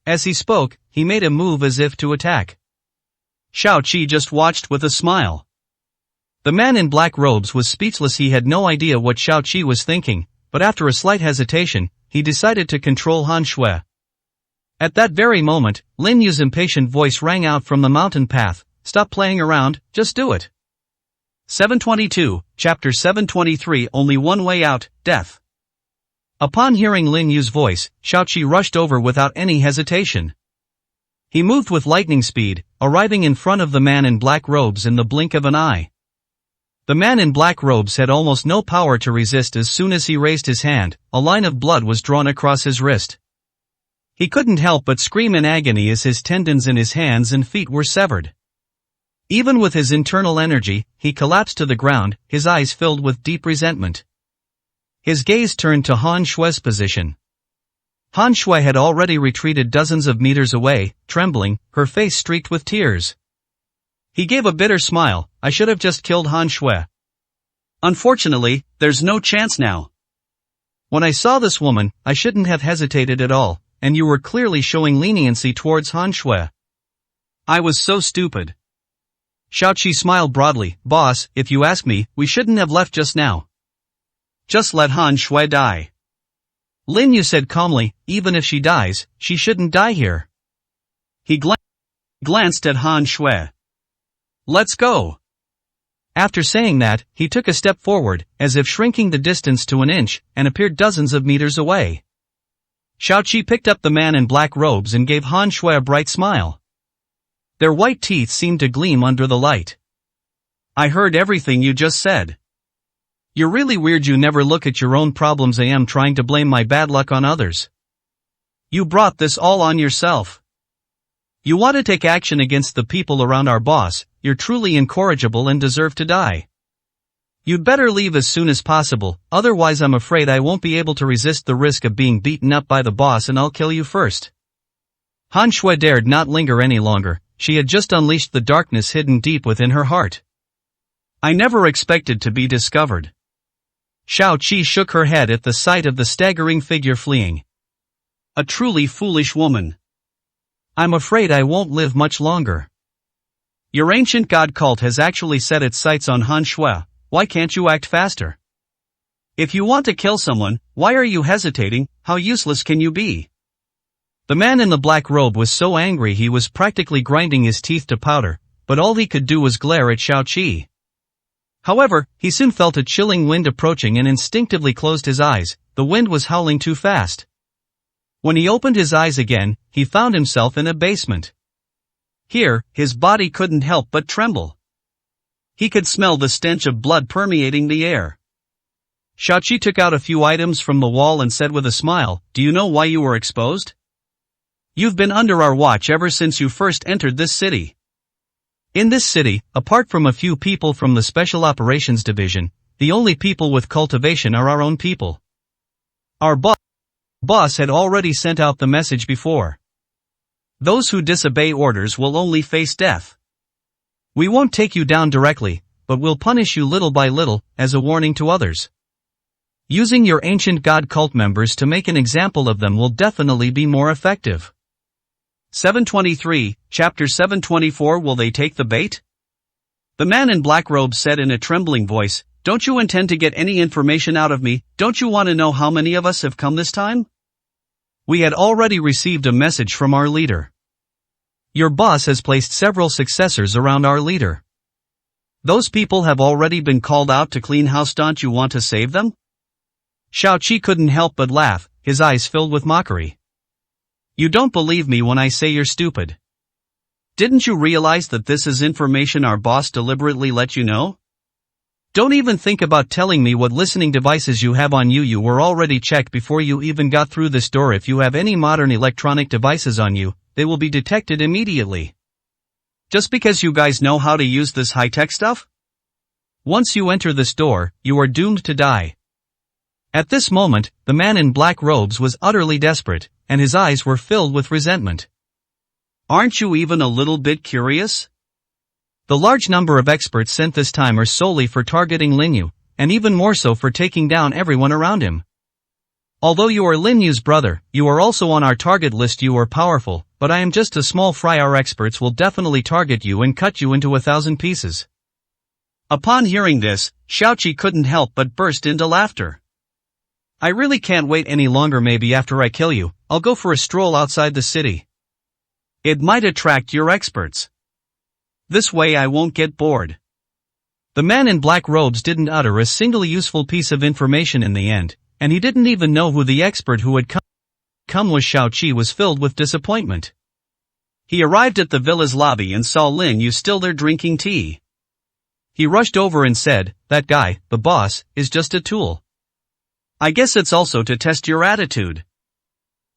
As he spoke, he made a move as if to attack. Shaoqi just watched with a smile. The man in black robes was speechless. He had no idea what Shaoqi was thinking, but after a slight hesitation, he decided to control Han Shui. At that very moment, Lin Yu's impatient voice rang out from the mountain path, "Stop playing around, just do it." 722, Chapter 723. Only one way out, death. Upon hearing Lin Yu's voice, Shaoqi rushed over without any hesitation. He moved with lightning speed, arriving in front of the man in black robes in the blink of an eye. The man in black robes had almost no power to resist. As soon as he raised his hand, a line of blood was drawn across his wrist. He couldn't help but scream in agony as his tendons in his hands and feet were severed. Even with his internal energy, he collapsed to the ground, his eyes filled with deep resentment. His gaze turned to Han Shui's position. Han Shui had already retreated dozens of meters away, trembling, her face streaked with tears. He gave a bitter smile. "I should have just killed Han Shui. Unfortunately, there's no chance now. When I saw this woman, I shouldn't have hesitated at all, and you were clearly showing leniency towards Han Shui. I was so stupid." Shaoqi smiled broadly. "Boss, if you ask me, we shouldn't have left just now. Just let Han Shui die." Lin Yu said calmly, "Even if she dies, she shouldn't die here." He glanced at Han Shui. "Let's go." After saying that, he took a step forward, as if shrinking the distance to an inch, and appeared dozens of meters away. Shaoqi picked up the man in black robes and gave Han Shui a bright smile. Their white teeth seemed to gleam under the light. "I heard everything you just said. You're really weird. You never look at your own problems. I am trying to blame my bad luck on others. You brought this all on yourself. You want to take action against the people around our boss. You're truly incorrigible and deserve to die. You'd better leave as soon as possible, otherwise I'm afraid I won't be able to resist the risk of being beaten up by the boss and I'll kill you first." Han Shui dared not linger any longer. She had just unleashed the darkness hidden deep within her heart. "I never expected to be discovered." Shaoqi shook her head at the sight of the staggering figure fleeing. "A truly foolish woman. I'm afraid I won't live much longer. Your ancient god cult has actually set its sights on Han Shui. Why can't you act faster? If you want to kill someone, why are you hesitating? How useless can you be?" The man in the black robe was so angry he was practically grinding his teeth to powder, but all he could do was glare at Shaoqi. However, he soon felt a chilling wind approaching and instinctively closed his eyes. The wind was howling too fast. When he opened his eyes again, he found himself in a basement. Here, his body couldn't help but tremble. He could smell the stench of blood permeating the air. Shaoqi took out a few items from the wall and said with a smile, "Do you know why you were exposed? You've been under our watch ever since you first entered this city. In this city, apart from a few people from the Special Operations Division, the only people with cultivation are our own people. Our boss had already sent out the message before. Those who disobey orders will only face death. We won't take you down directly, but we'll punish you little by little, as a warning to others. Using your ancient god cult members to make an example of them will definitely be more effective." 723, Chapter 724. Will they take the bait? The man in black robes said in a trembling voice, "Don't you intend to get any information out of me? Don't you want to know how many of us have come this time? We had already received a message from our leader. Your boss has placed several successors around our leader. Those people have already been called out to clean house. Don't you want to save them? Xiaoqi couldn't help but laugh, his eyes filled with mockery. You don't believe me when I say you're stupid. Didn't you realize that this is information our boss deliberately let you know? Don't even think about telling me what listening devices you have on you. You were already checked before you even got through this door. If you have any modern electronic devices on you, they will be detected immediately. Just because you guys know how to use this high-tech stuff? Once you enter this door, you are doomed to die. At this moment, the man in black robes was utterly desperate, and his eyes were filled with resentment. Aren't you even a little bit curious? The large number of experts sent this time are solely for targeting Lin Yu, and even more so for taking down everyone around him. Although you are Lin Yu's brother, you are also on our target list. You are powerful, but I am just a small fry. Our experts will definitely target you and cut you into 1,000 pieces. Upon hearing this, Xiaoqi couldn't help but burst into laughter. I really can't wait any longer. Maybe after I kill you, I'll go for a stroll outside the city. It might attract your experts. This way I won't get bored. The man in black robes didn't utter a single useful piece of information in the end, and he didn't even know who the expert who had come was. Xiaoqi was filled with disappointment. He arrived at the villa's lobby and saw Lin Yu still there drinking tea. He rushed over and said, "That guy, the boss, is just a tool. I guess it's also to test your attitude.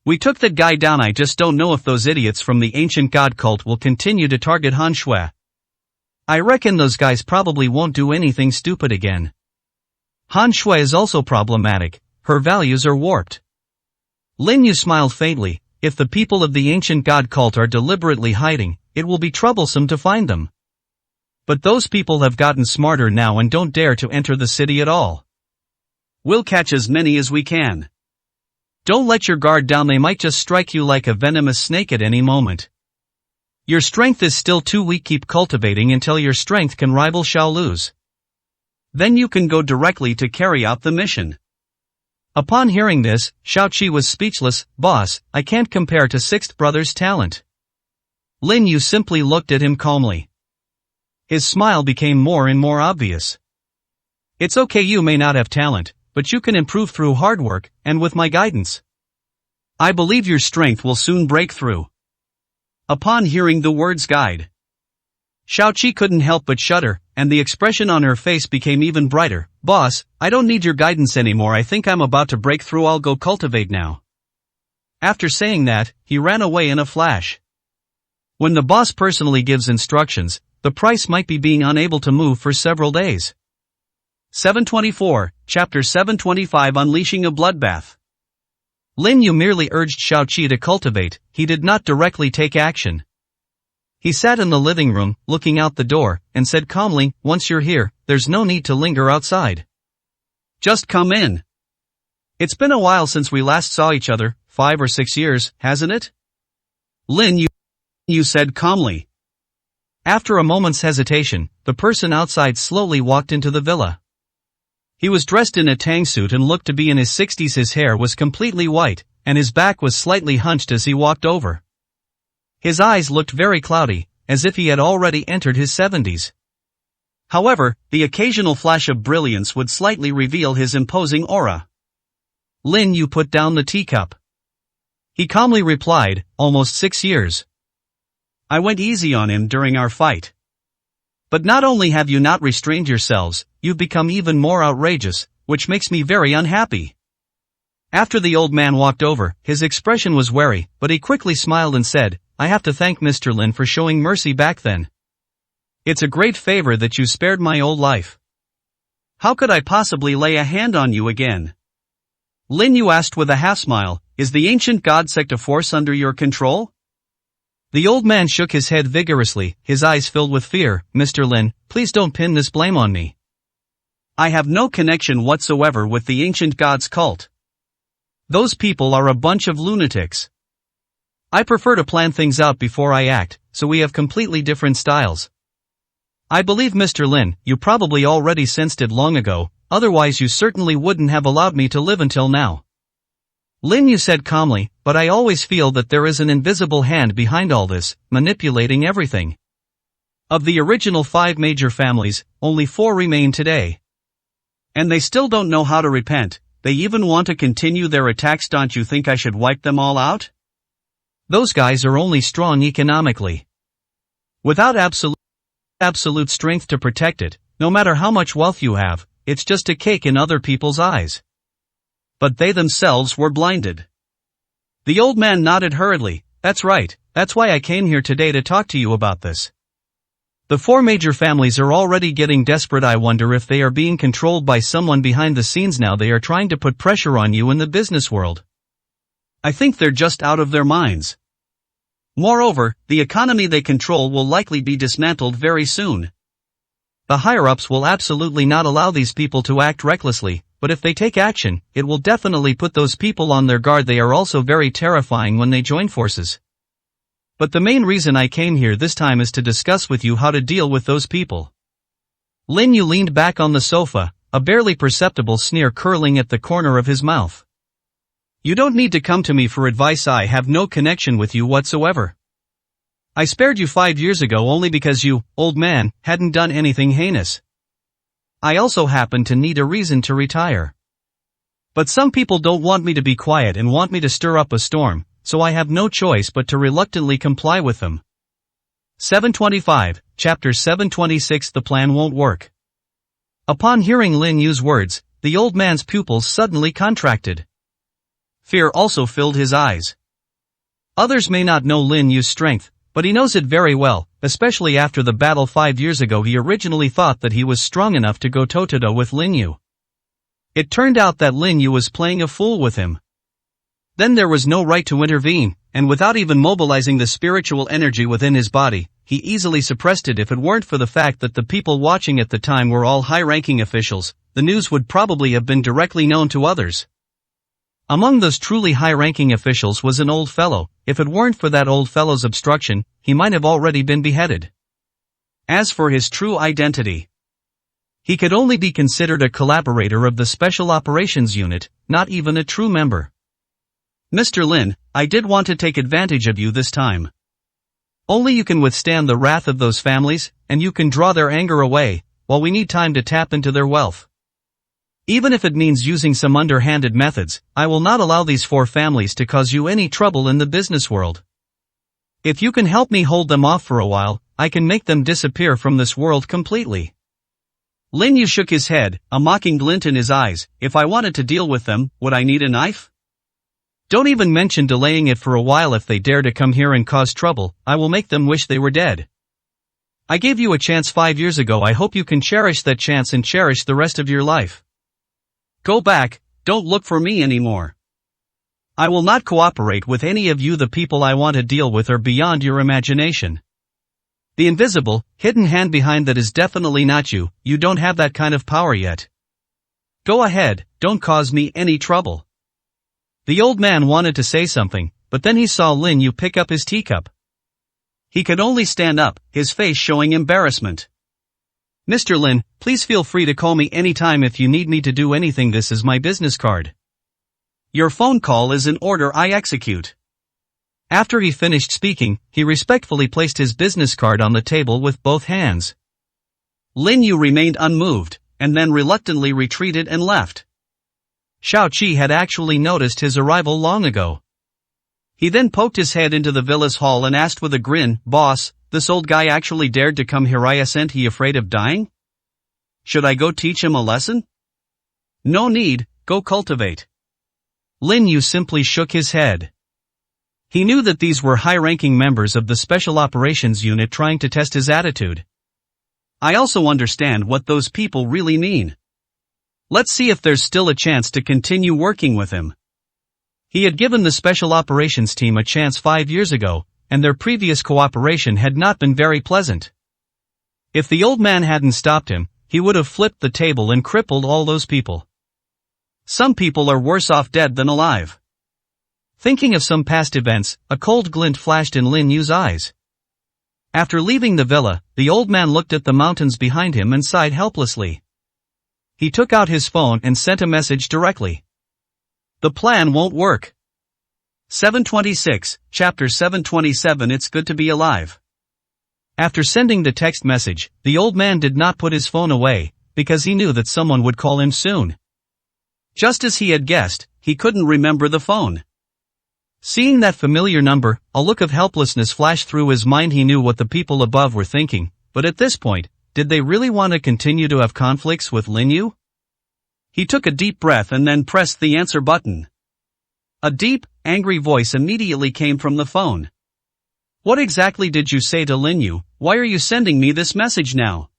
We took that guy down. I just don't know if those idiots from the ancient god cult will continue to target Han Shui. I reckon those guys probably won't do anything stupid again. Han Shui is also problematic, her values are warped." Lin Yu smiled faintly. If the people of the ancient god cult are deliberately hiding, it will be troublesome to find them. But those people have gotten smarter now and don't dare to enter the city at all. We'll catch as many as we can. Don't let your guard down. They might just strike you like a venomous snake at any moment. Your strength is still too weak. Keep cultivating until your strength can rival Xiaolu's. Then you can go directly to carry out the mission. Upon hearing this, Xiaoqi was speechless. Boss, I can't compare to Sixth Brother's talent. Lin Yu simply looked at him calmly. His smile became more and more obvious. It's okay, you may not have talent, but you can improve through hard work, and with my guidance. I believe your strength will soon break through. Upon hearing the words guide, Xiaoqi couldn't help but shudder, and the expression on her face became even brighter. Boss, I don't need your guidance anymore. I think I'm about to break through. I'll go cultivate now. After saying that, he ran away in a flash. When the boss personally gives instructions, the price might be being unable to move for several days. 724, Chapter 725, Unleashing a Bloodbath. Lin Yu merely urged Xiaoqi to cultivate, he did not directly take action. He sat in the living room, looking out the door, and said calmly, "Once you're here, there's no need to linger outside. Just come in. It's been a while since we last saw each other, 5 or 6 years, hasn't it?" Lin Yu said calmly. After a moment's hesitation, the person outside slowly walked into the villa. He was dressed in a tang suit and looked to be in his 60s. His hair was completely white, and his back was slightly hunched as he walked over. His eyes looked very cloudy, as if he had already entered his 70s. However, the occasional flash of brilliance would slightly reveal his imposing aura. Lin Yu put down the teacup. He calmly replied, "Almost 6 years. I went easy on him during our fight. But not only have you not restrained yourselves, you've become even more outrageous, which makes me very unhappy." After the old man walked over, his expression was wary, but he quickly smiled and said, "I have to thank Mr. Lin for showing mercy back then. It's a great favor that you spared my old life. How could I possibly lay a hand on you again?" Lin Yu asked with a half-smile, "Is the ancient god sect of force under your control?" The old man shook his head vigorously, his eyes filled with fear. "Mr. Lin, please don't pin this blame on me. I have no connection whatsoever with the ancient god's cult. Those people are a bunch of lunatics. I prefer to plan things out before I act, so we have completely different styles. I believe, Mr. Lin, you probably already sensed it long ago, otherwise you certainly wouldn't have allowed me to live until now." Lin Yu said calmly, "But I always feel that there is an invisible hand behind all this, manipulating everything. Of the original 5 major families, only 4 remain today. And they still don't know how to repent, they even want to continue their attacks. Don't you think I should wipe them all out? Those guys are only strong economically. Without absolute strength to protect it, no matter how much wealth you have, it's just a cake in other people's eyes. But they themselves were blinded. The old man nodded hurriedly. That's right, that's why I came here today to talk to you about this. The four major families are already getting desperate. I wonder if they are being controlled by someone behind the scenes now. They are trying to put pressure on you in the business world. I think they're just out of their minds. Moreover, the economy they control will likely be dismantled very soon. The higher-ups will absolutely not allow these people to act recklessly, but if they take action, it will definitely put those people on their guard. They are also very terrifying when they join forces. But the main reason I came here this time is to discuss with you how to deal with those people. Lin Yu leaned back on the sofa, a barely perceptible sneer curling at the corner of his mouth. You don't need to come to me for advice. I have no connection with you whatsoever. I spared you 5 years ago only because you, old man, hadn't done anything heinous. I also happen to need a reason to retire. But some people don't want me to be quiet and want me to stir up a storm, so I have no choice but to reluctantly comply with them. 725, Chapter 726. The plan won't work. Upon hearing Lin Yu's words, the old man's pupils suddenly contracted. Fear also filled his eyes. Others may not know Lin Yu's strength, but he knows it very well, especially after the battle 5 years ago. He originally thought that he was strong enough to go toe-to-toe with Lin Yu. It turned out that Lin Yu was playing a fool with him. Then there was no right to intervene, and without even mobilizing the spiritual energy within his body, he easily suppressed it. If it weren't for the fact that the people watching at the time were all high-ranking officials, the news would probably have been directly known to others. Among those truly high-ranking officials was an old fellow. If it weren't for that old fellow's obstruction, he might have already been beheaded. As for his true identity, he could only be considered a collaborator of the Special Operations Unit, not even a true member. Mr. Lin, I did want to take advantage of you this time. Only you can withstand the wrath of those families, and you can draw their anger away, while we need time to tap into their wealth. Even if it means using some underhanded methods, I will not allow these four families to cause you any trouble in the business world. If you can help me hold them off for a while, I can make them disappear from this world completely. Lin Yu shook his head, a mocking glint in his eyes. If I wanted to deal with them, would I need a knife? Don't even mention delaying it for a while. If they dare to come here and cause trouble, I will make them wish they were dead. I gave you a chance 5 years ago. I hope you can cherish that chance and cherish the rest of your life. Go back, don't look for me anymore. I will not cooperate with any of you. The people I want to deal with are beyond your imagination. The invisible, hidden hand behind that is definitely not you. You don't have that kind of power yet. Go ahead, don't cause me any trouble. The old man wanted to say something, but then he saw Lin Yu pick up his teacup. He could only stand up, his face showing embarrassment. Mr. Lin, please feel free to call me anytime if you need me to do anything. This is my business card. Your phone call is an order I execute. After he finished speaking, he respectfully placed his business card on the table with both hands. Lin Yu remained unmoved, and then reluctantly retreated and left. Xiao Qi had actually noticed his arrival long ago. He then poked his head into the villa's hall and asked with a grin, "Boss, this old guy actually dared to come here. Isn't he afraid of dying? Should I go teach him a lesson?" "No need, go cultivate." Lin Yu simply shook his head. He knew that these were high-ranking members of the Special Operations Unit trying to test his attitude. I also understand what those people really mean. Let's see if there's still a chance to continue working with him. He had given the Special Operations team a chance 5 years ago, and their previous cooperation had not been very pleasant. If the old man hadn't stopped him, he would have flipped the table and crippled all those people. Some people are worse off dead than alive. Thinking of some past events, a cold glint flashed in Lin Yu's eyes. After leaving the villa, the old man looked at the mountains behind him and sighed helplessly. He took out his phone and sent a message directly. The plan won't work. 726, Chapter 727. It's good to be alive. After sending the text message, the old man did not put his phone away, because he knew that someone would call him soon. Just as he had guessed, he couldn't remember the phone. Seeing that familiar number, a look of helplessness flashed through his mind. He knew what the people above were thinking, but at this point, did they really want to continue to have conflicts with Lin Yu? He took a deep breath and then pressed the answer button. A deep, angry voice immediately came from the phone. What exactly did you say to Lin Yu? Why are you sending me this message now?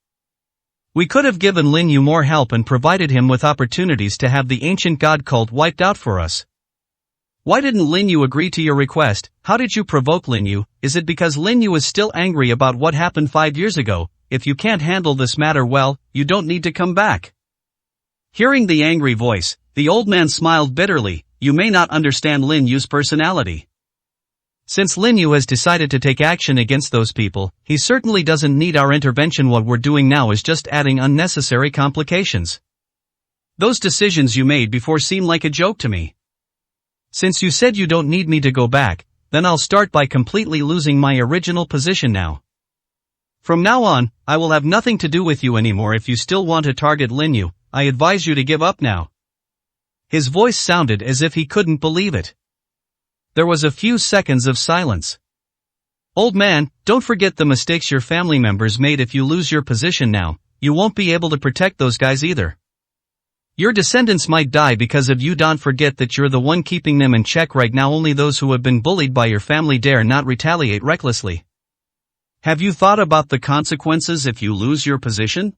We could have given Lin Yu more help and provided him with opportunities to have the ancient god cult wiped out for us. Why didn't Lin Yu agree to your request? How did you provoke Lin Yu? Is it because Lin Yu is still angry about what happened 5 years ago? If you can't handle this matter well, you don't need to come back. Hearing the angry voice, the old man smiled bitterly. You may not understand Lin Yu's personality. Since Lin Yu has decided to take action against those people, he certainly doesn't need our intervention. What we're doing now is just adding unnecessary complications. Those decisions you made before seem like a joke to me. Since you said you don't need me to go back, then I'll start by completely losing my original position now. From now on, I will have nothing to do with you anymore. If you still want to target Lin Yu, I advise you to give up now. His voice sounded as if he couldn't believe it. There was a few seconds of silence. Old man, don't forget the mistakes your family members made. If you lose your position now, you won't be able to protect those guys either. Your descendants might die because of you. Don't forget that you're the one keeping them in check right now. Only those who have been bullied by your family dare not retaliate recklessly. Have you thought about the consequences if you lose your position?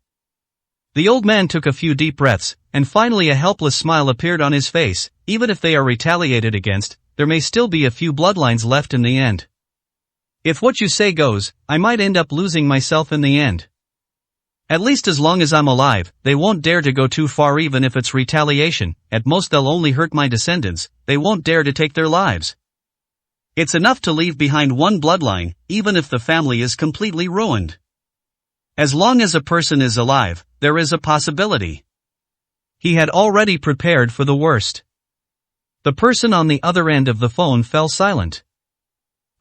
The old man took a few deep breaths, and finally a helpless smile appeared on his face. Even if they are retaliated against, there may still be a few bloodlines left in the end. If what you say goes, I might end up losing myself in the end. At least as long as I'm alive, they won't dare to go too far. Even if it's retaliation, at most they'll only hurt my descendants. They won't dare to take their lives. It's enough to leave behind one bloodline, even if the family is completely ruined. As long as a person is alive, there is a possibility. He had already prepared for the worst. The person on the other end of the phone fell silent.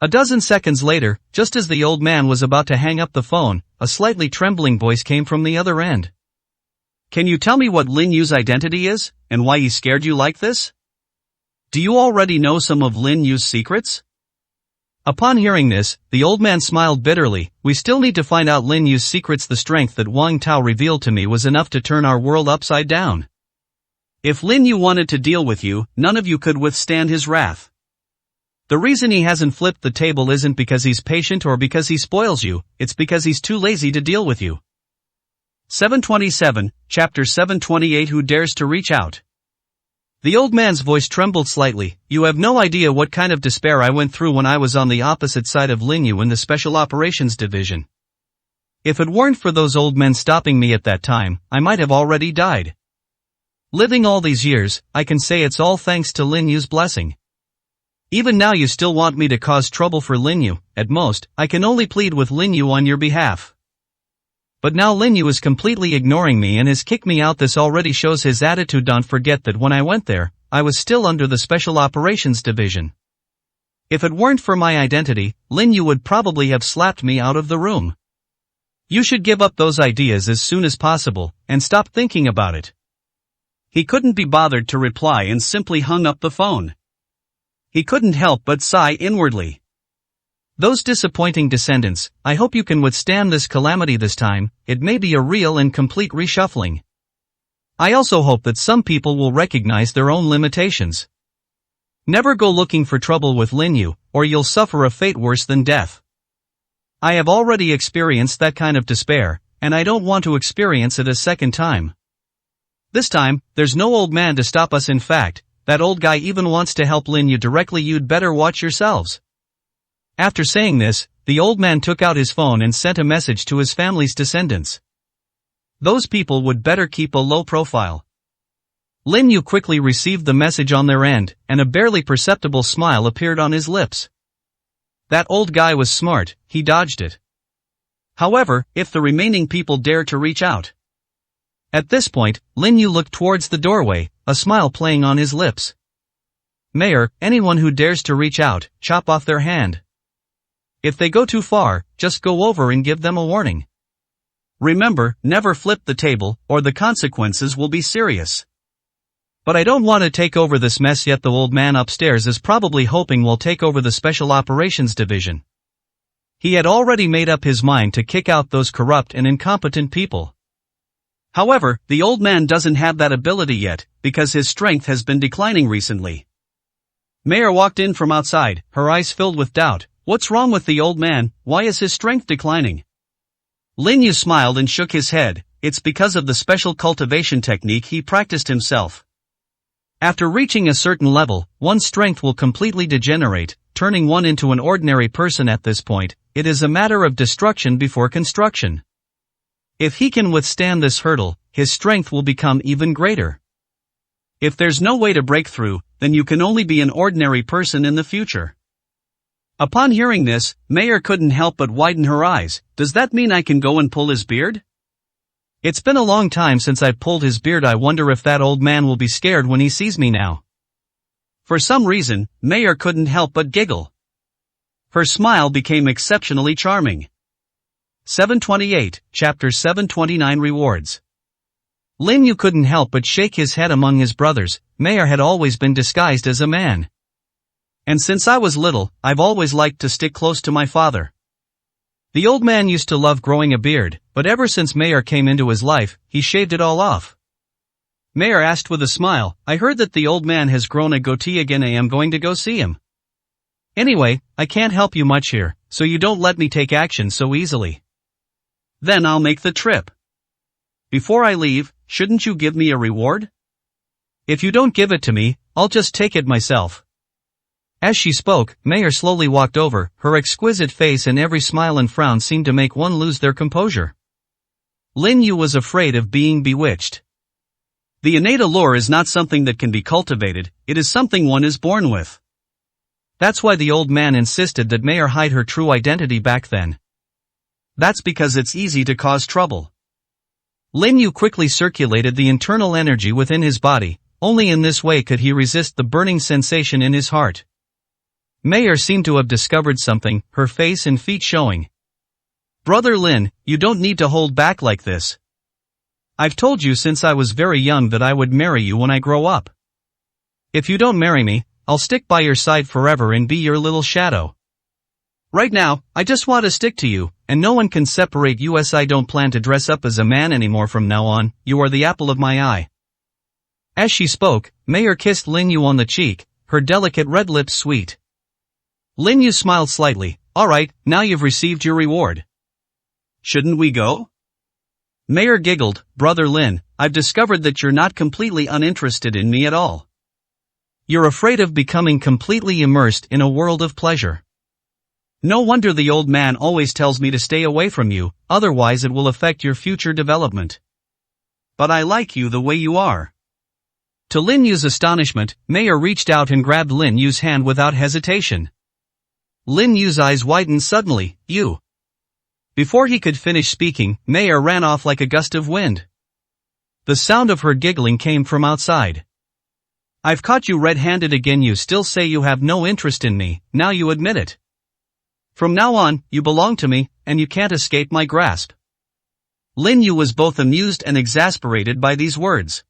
A dozen seconds later, just as the old man was about to hang up the phone, a slightly trembling voice came from the other end. Can you tell me what Lin Yu's identity is, and why he scared you like this? Do you already know some of Lin Yu's secrets? Upon hearing this, the old man smiled bitterly. We still need to find out Lin Yu's secrets. The strength that Wang Tao revealed to me was enough to turn our world upside down. If Lin Yu wanted to deal with you, none of you could withstand his wrath. The reason he hasn't flipped the table isn't because he's patient or because he spoils you, it's because he's too lazy to deal with you. 727, Chapter 728. Who dares to reach out? The old man's voice trembled slightly. You have no idea what kind of despair I went through when I was on the opposite side of Lin Yu in the Special Operations Division. If it weren't for those old men stopping me at that time, I might have already died. Living all these years, I can say it's all thanks to Lin Yu's blessing. Even now you still want me to cause trouble for Lin Yu. At most, I can only plead with Lin Yu on your behalf. But now Lin Yu is completely ignoring me and has kicked me out. This already shows his attitude. Don't forget that when I went there, I was still under the Special Operations Division. If it weren't for my identity, Lin Yu would probably have slapped me out of the room. You should give up those ideas as soon as possible, and stop thinking about it. He couldn't be bothered to reply and simply hung up the phone. He couldn't help but sigh inwardly. Those disappointing descendants, I hope you can withstand this calamity this time. It may be a real and complete reshuffling. I also hope that some people will recognize their own limitations. Never go looking for trouble with Lin Yu, or you'll suffer a fate worse than death. I have already experienced that kind of despair, and I don't want to experience it a second time. This time, there's no old man to stop us. In fact, that old guy even wants to help Lin Yu directly. You'd better watch yourselves. After saying this, the old man took out his phone and sent a message to his family's descendants. Those people would better keep a low profile. Lin Yu quickly received the message on their end, and a barely perceptible smile appeared on his lips. That old guy was smart, he dodged it. However, if the remaining people dare to reach out. At this point, Lin Yu looked towards the doorway, a smile playing on his lips. Mayor, anyone who dares to reach out, chop off their hand. If they go too far, just go over and give them a warning. Remember, never flip the table, or the consequences will be serious. But I don't want to take over this mess yet. The old man upstairs is probably hoping we'll take over the Special Operations Division. He had already made up his mind to kick out those corrupt and incompetent people. However, the old man doesn't have that ability yet, because his strength has been declining recently. Mayor walked in from outside, her eyes filled with doubt. What's wrong with the old man? Why is his strength declining? Lin Yu smiled and shook his head. It's because of the special cultivation technique he practiced himself. After reaching a certain level, one's strength will completely degenerate, turning one into an ordinary person. At this point, it is a matter of destruction before construction. If he can withstand this hurdle, his strength will become even greater. If there's no way to break through, then you can only be an ordinary person in the future. Upon hearing this, Mayor couldn't help but widen her eyes. Does that mean I can go and pull his beard? It's been a long time since I've pulled his beard. I wonder if that old man will be scared when he sees me now. For some reason, Mayor couldn't help but giggle. Her smile became exceptionally charming. 728, Chapter 729 Rewards. Lin Yu couldn't help but shake his head. Among his brothers, Mayor had always been disguised as a man. And since I was little, I've always liked to stick close to my father. The old man used to love growing a beard, but ever since Mayor came into his life, he shaved it all off. Mayor asked with a smile, I heard that the old man has grown a goatee again. I am going to go see him. Anyway, I can't help you much here, so you don't let me take action so easily. Then I'll make the trip. Before I leave, shouldn't you give me a reward? If you don't give it to me, I'll just take it myself. As she spoke, Mayor slowly walked over. Her exquisite face and every smile and frown seemed to make one lose their composure. Lin Yu was afraid of being bewitched. The innate allure is not something that can be cultivated, it is something one is born with. That's why the old man insisted that Mayor hide her true identity back then. That's because it's easy to cause trouble. Lin Yu quickly circulated the internal energy within his body. Only in this way could he resist the burning sensation in his heart. Mayor seemed to have discovered something, her face and feet showing. Brother Lin, you don't need to hold back like this. I've told you since I was very young that I would marry you when I grow up. If you don't marry me, I'll stick by your side forever and be your little shadow. Right now, I just want to stick to you, and no one can separate us. I don't plan to dress up as a man anymore from now on. You are the apple of my eye. As she spoke, Mayor kissed Lin Yu on the cheek, her delicate red lips sweet. Lin Yu smiled slightly. Alright, now you've received your reward. Shouldn't we go? Mayor giggled. Brother Lin, I've discovered that you're not completely uninterested in me at all. You're afraid of becoming completely immersed in a world of pleasure. No wonder the old man always tells me to stay away from you, otherwise it will affect your future development. But I like you the way you are. To Lin Yu's astonishment, Mayor reached out and grabbed Lin Yu's hand without hesitation. Lin Yu's eyes widened suddenly. You. Before he could finish speaking, Mayor ran off like a gust of wind. The sound of her giggling came from outside. I've caught you red-handed again. You still say you have no interest in me, now you admit it. From now on, you belong to me, and you can't escape my grasp. Lin Yu was both amused and exasperated by these words.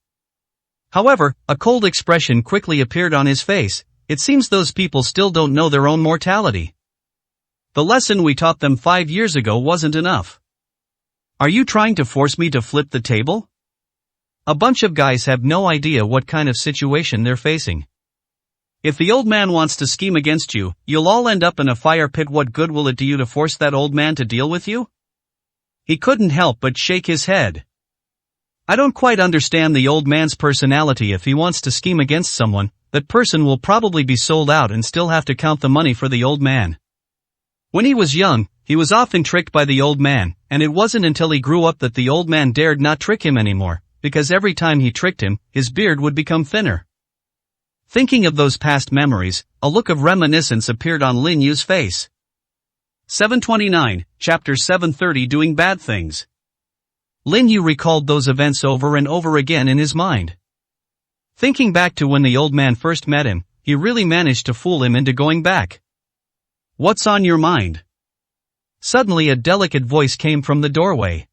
However, a cold expression quickly appeared on his face. It seems those people still don't know their own mortality. The lesson we taught them 5 years ago wasn't enough. Are you trying to force me to flip the table? A bunch of guys have no idea what kind of situation they're facing. If the old man wants to scheme against you, you'll all end up in a fire pit. What good will it do you to force that old man to deal with you? He couldn't help but shake his head. I don't quite understand the old man's personality. If he wants to scheme against someone, that person will probably be sold out and still have to count the money for the old man. When he was young, he was often tricked by the old man, and it wasn't until he grew up that the old man dared not trick him anymore, because every time he tricked him, his beard would become thinner. Thinking of those past memories, a look of reminiscence appeared on Lin Yu's face. 729, Chapter 730 Doing Bad Things. Lin Yu recalled those events over and over again in his mind. Thinking back to when the old man first met him, he really managed to fool him into going back. What's on your mind? Suddenly a delicate voice came from the doorway.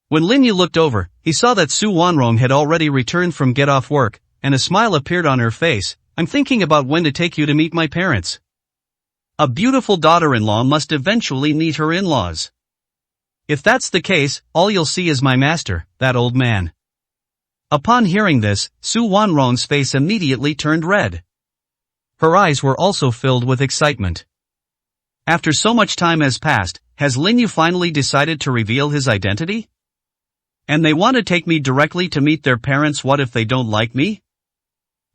When Lin Yu looked over, he saw that Su Wanrong had already returned from get off work. and a smile appeared on her face. I'm thinking about when to take you to meet my parents. A beautiful daughter-in-law must eventually meet her in-laws. If that's the case, all you'll see is my master, that old man. Upon hearing this, Su Wanrong's face immediately turned red. Her eyes were also filled with excitement. After so much time has passed, has Lin Yu finally decided to reveal his identity? And they want to take me directly to meet their parents. What if they don't like me?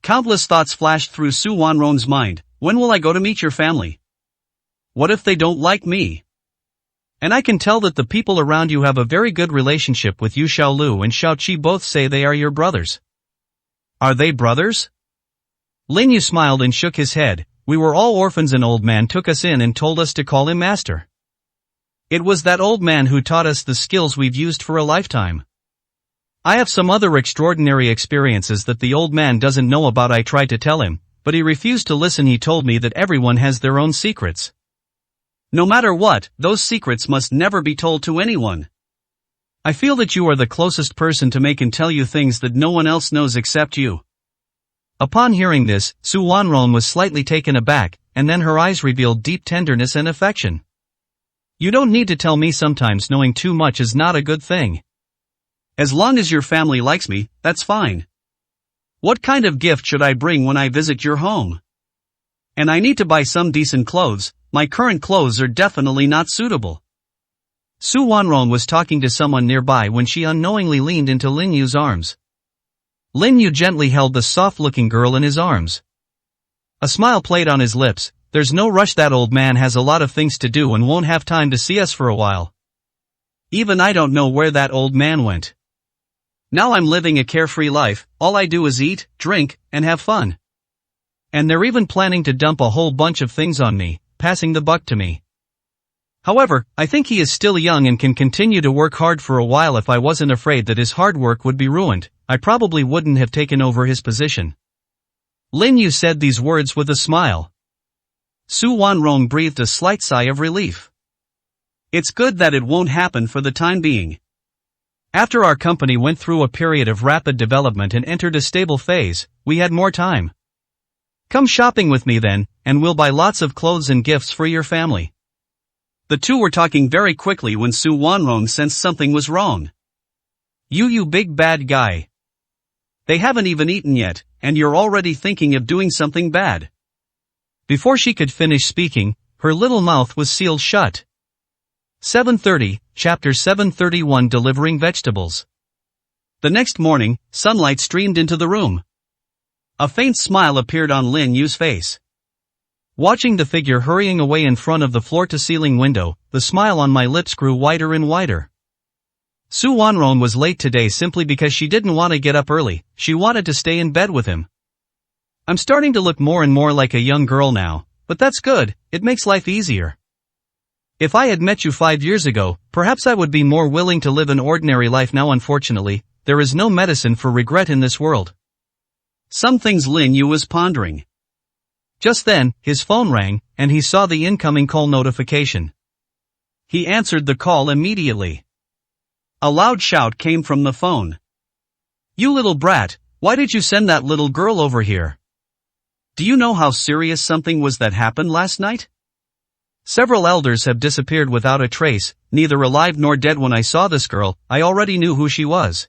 Countless thoughts flashed through Su Wanrong's mind. When will I go to meet your family? What if they don't like me? And I can tell that the people around you have a very good relationship with you. Xiaolu and Xiaoqi both say they are your brothers. Are they brothers? Lin Yu smiled and shook his head. We were all orphans. An old man took us in and told us to call him master. It was that old man who taught us the skills we've used for a lifetime. I have some other extraordinary experiences that the old man doesn't know about. I tried to tell him, but he refused to listen. He told me that everyone has their own secrets. No matter what, those secrets must never be told to anyone. I feel that you are the closest person to make and tell you things that no one else knows except you. Upon hearing this, Su Wanrong was slightly taken aback, and then her eyes revealed deep tenderness and affection. You don't need to tell me. Sometimes knowing too much is not a good thing. As long as your family likes me, that's fine. What kind of gift should I bring when I visit your home? And I need to buy some decent clothes. My current clothes are definitely not suitable. Su Wanrong was talking to someone nearby when she unknowingly leaned into Lin Yu's arms. Lin Yu gently held the soft-looking girl in his arms. A smile played on his lips. There's no rush. That old man has a lot of things to do and won't have time to see us for a while. Even I don't know where that old man went. Now I'm living a carefree life. All I do is eat, drink, and have fun. And they're even planning to dump a whole bunch of things on me, passing the buck to me. However, I think he is still young and can continue to work hard for a while. If I wasn't afraid that his hard work would be ruined, I probably wouldn't have taken over his position. Lin Yu said these words with a smile. Su Wanrong breathed a slight sigh of relief. It's good that it won't happen for the time being. After our company went through a period of rapid development and entered a stable phase, we had more time. Come shopping with me then, and we'll buy lots of clothes and gifts for your family. The two were talking very quickly when Su Wanrong sensed something was wrong. You big bad guy. They haven't even eaten yet, and you're already thinking of doing something bad. Before she could finish speaking, her little mouth was sealed shut. 7:30, Chapter 731. Delivering vegetables. The next morning, sunlight streamed into the room. A faint smile appeared on Lin Yu's face. Watching the figure hurrying away in front of the floor-to-ceiling window, the smile on my lips grew wider and wider. Su Wanrong was late today simply because she didn't want to get up early. She wanted to stay in bed with him. I'm starting to look more and more like a young girl now, but that's good, it makes life easier. If I had met you 5 years ago, perhaps I would be more willing to live an ordinary life now. Unfortunately, there is no medicine for regret in this world. Some things Lin Yu was pondering. Just then, his phone rang, and he saw the incoming call notification. He answered the call immediately. A loud shout came from the phone. You little brat, why did you send that little girl over here? Do you know how serious something was that happened last night? Several elders have disappeared without a trace, neither alive nor dead. When I saw this girl, I already knew who she was.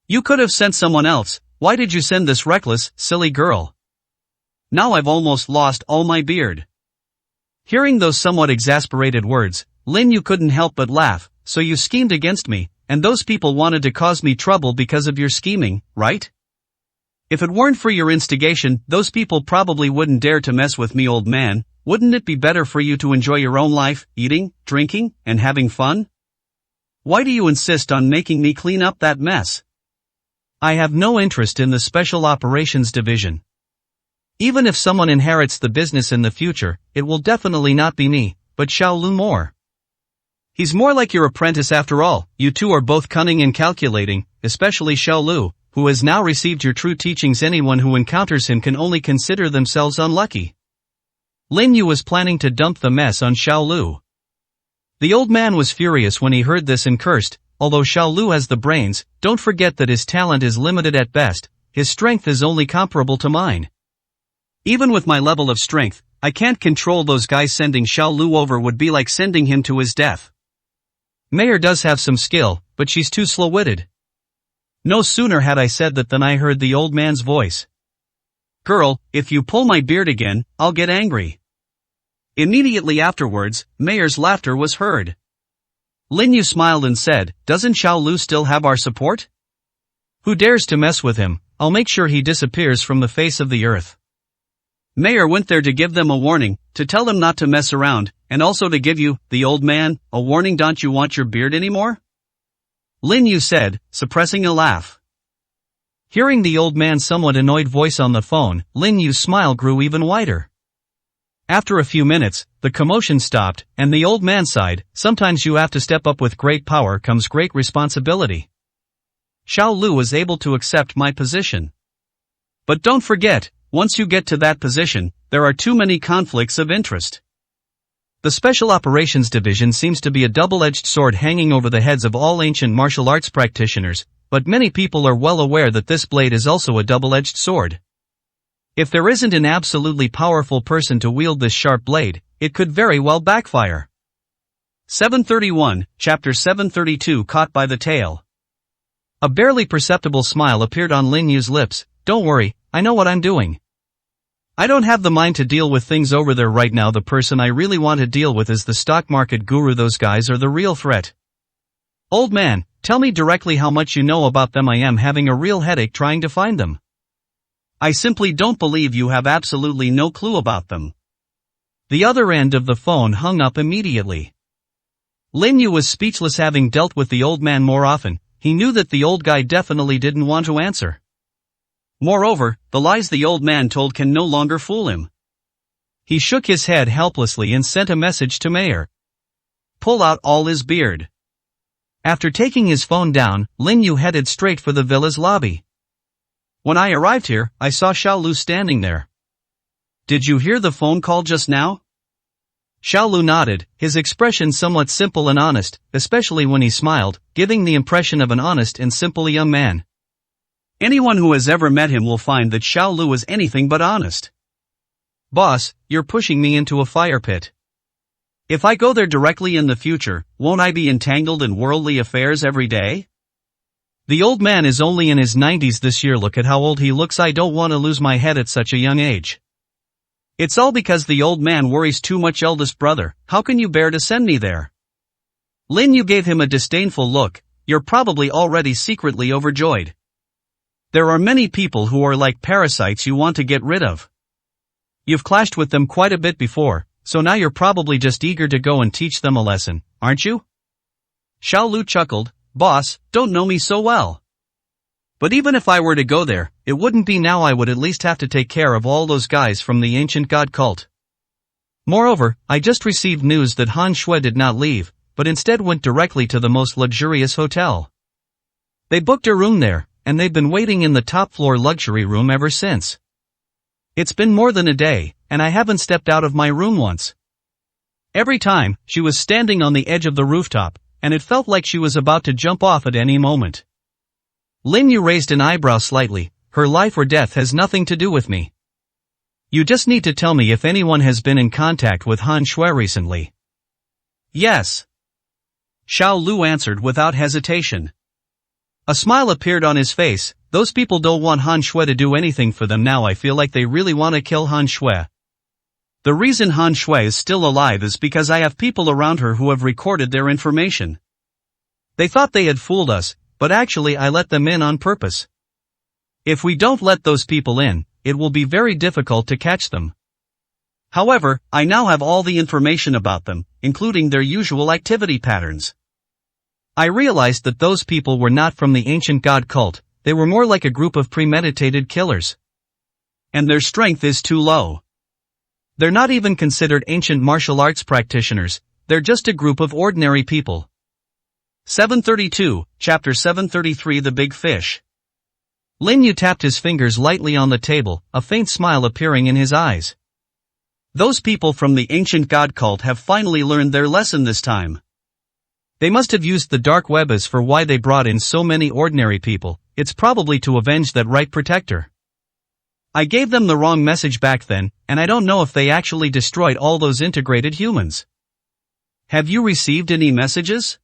You could have sent someone else. Why did you send this reckless, silly girl? Now I've almost lost all my beard. Hearing those somewhat exasperated words, Lin Yu couldn't help but laugh. So you schemed against me, and those people wanted to cause me trouble because of your scheming, right? If it weren't for your instigation, those people probably wouldn't dare to mess with me. Old man, wouldn't it be better for you to enjoy your own life, eating, drinking, and having fun? Why do you insist on making me clean up that mess? I have no interest in the Special Operations Division. Even if someone inherits the business in the future, it will definitely not be me, but Xiaolu Moore. He's more like your apprentice after all. You two are both cunning and calculating, especially Xiaolu, who has now received your true teachings. Anyone who encounters him can only consider themselves unlucky. Lin Yu was planning to dump the mess on Xiaolu. The old man was furious when he heard this and cursed. Although Xiaolu has the brains, don't forget that his talent is limited at best. his strength is only comparable to mine. Even with my level of strength, I can't control those guys. Sending Xiao Lu over would be like sending him to his death. Mayor does have some skill, but she's too slow-witted. No sooner had I said that than I heard the old man's voice. Girl, if you pull my beard again, I'll get angry. Immediately afterwards, Mayor's laughter was heard. Lin Yu smiled and said, doesn't Xiao Lu still have our support? Who dares to mess with him? I'll make sure he disappears from the face of the earth. Mayor went there to give them a warning, to tell them not to mess around, and also to give you, the old man, a warning. Don't you want your beard anymore? Lin Yu said, suppressing a laugh. Hearing the old man's somewhat annoyed voice on the phone, Lin Yu's smile grew even wider. After a few minutes, the commotion stopped, and the old man sighed, sometimes you have to step up. With great power comes great responsibility. Xiao Lu was able to accept my position. But don't forget, once you get to that position, there are too many conflicts of interest. The Special Operations Division seems to be a double-edged sword hanging over the heads of all ancient martial arts practitioners, but many people are well aware that this blade is also a double-edged sword. If there isn't an absolutely powerful person to wield this sharp blade, it could very well backfire. 731, Chapter 732. Caught by the tail. A barely perceptible smile appeared on Lin Yu's lips. Don't worry, I know what I'm doing. I don't have the mind to deal with things over there right now. The person I really want to deal with is the stock market guru. Those guys are the real threat. Old man, tell me directly how much you know about them. I am having a real headache trying to find them. I simply don't believe you have absolutely no clue about them. The other end of the phone hung up immediately. Lin Yu was speechless. Having dealt with the old man more often, he knew that the old guy definitely didn't want to answer. Moreover, the lies the old man told can no longer fool him. He shook his head helplessly and sent a message to Mayor. Pull out all his beard. After taking his phone down, Lin Yu headed straight for the villa's lobby. When I arrived here, I saw Xiao Lu standing there. Did you hear the phone call just now? Xiao Lu nodded, his expression somewhat simple and honest, especially when he smiled, giving the impression of an honest and simple young man. Anyone who has ever met him will find that Xiao Lu is anything but honest. Boss, you're pushing me into a fire pit. If I go there directly in the future, won't I be entangled in worldly affairs every day? The old man is only in his 90s this year. Look at how old he looks. I don't want to lose my head at such a young age. It's all because the old man worries too much. Eldest brother, how can you bear to send me there? Lin Yu gave him a disdainful look. You're probably already secretly overjoyed. There are many people who are like parasites you want to get rid of. You've clashed with them quite a bit before, so now you're probably just eager to go and teach them a lesson, aren't you? Xiao Lu chuckled. Boss, don't know me so well. But even if I were to go there, it wouldn't be now. I would at least have to take care of all those guys from the ancient god cult. Moreover, I just received news that Han Shui did not leave, but instead went directly to the most luxurious hotel. They booked a room there, and they've been waiting in the top-floor luxury room ever since. It's been more than a day, and I haven't stepped out of my room once. Every time, she was standing on the edge of the rooftop, and it felt like she was about to jump off at any moment. Lin Yu raised an eyebrow slightly. Her life or death has nothing to do with me. You just need to tell me if anyone has been in contact with Han Shui recently. Yes. Xiao Lu answered without hesitation. A smile appeared on his face. Those people don't want Han Shui to do anything for them now. I feel like they really want to kill Han Shui. The reason Han Shui is still alive is because I have people around her who have recorded their information. They thought they had fooled us, but actually I let them in on purpose. If we don't let those people in, it will be very difficult to catch them. However, I now have all the information about them, including their usual activity patterns. I realized that those people were not from the ancient god cult, they were more like a group of premeditated killers. And their strength is too low. They're not even considered ancient martial arts practitioners, they're just a group of ordinary people. 732, Chapter 733. The Big Fish. Lin Yu tapped his fingers lightly on the table, a faint smile appearing in his eyes. Those people from the ancient god cult have finally learned their lesson this time. They must have used the dark web as for why they brought in so many ordinary people, it's probably to avenge that right protector. I gave them the wrong message back then, and I don't know if they actually destroyed all those integrated humans. Have you received any messages?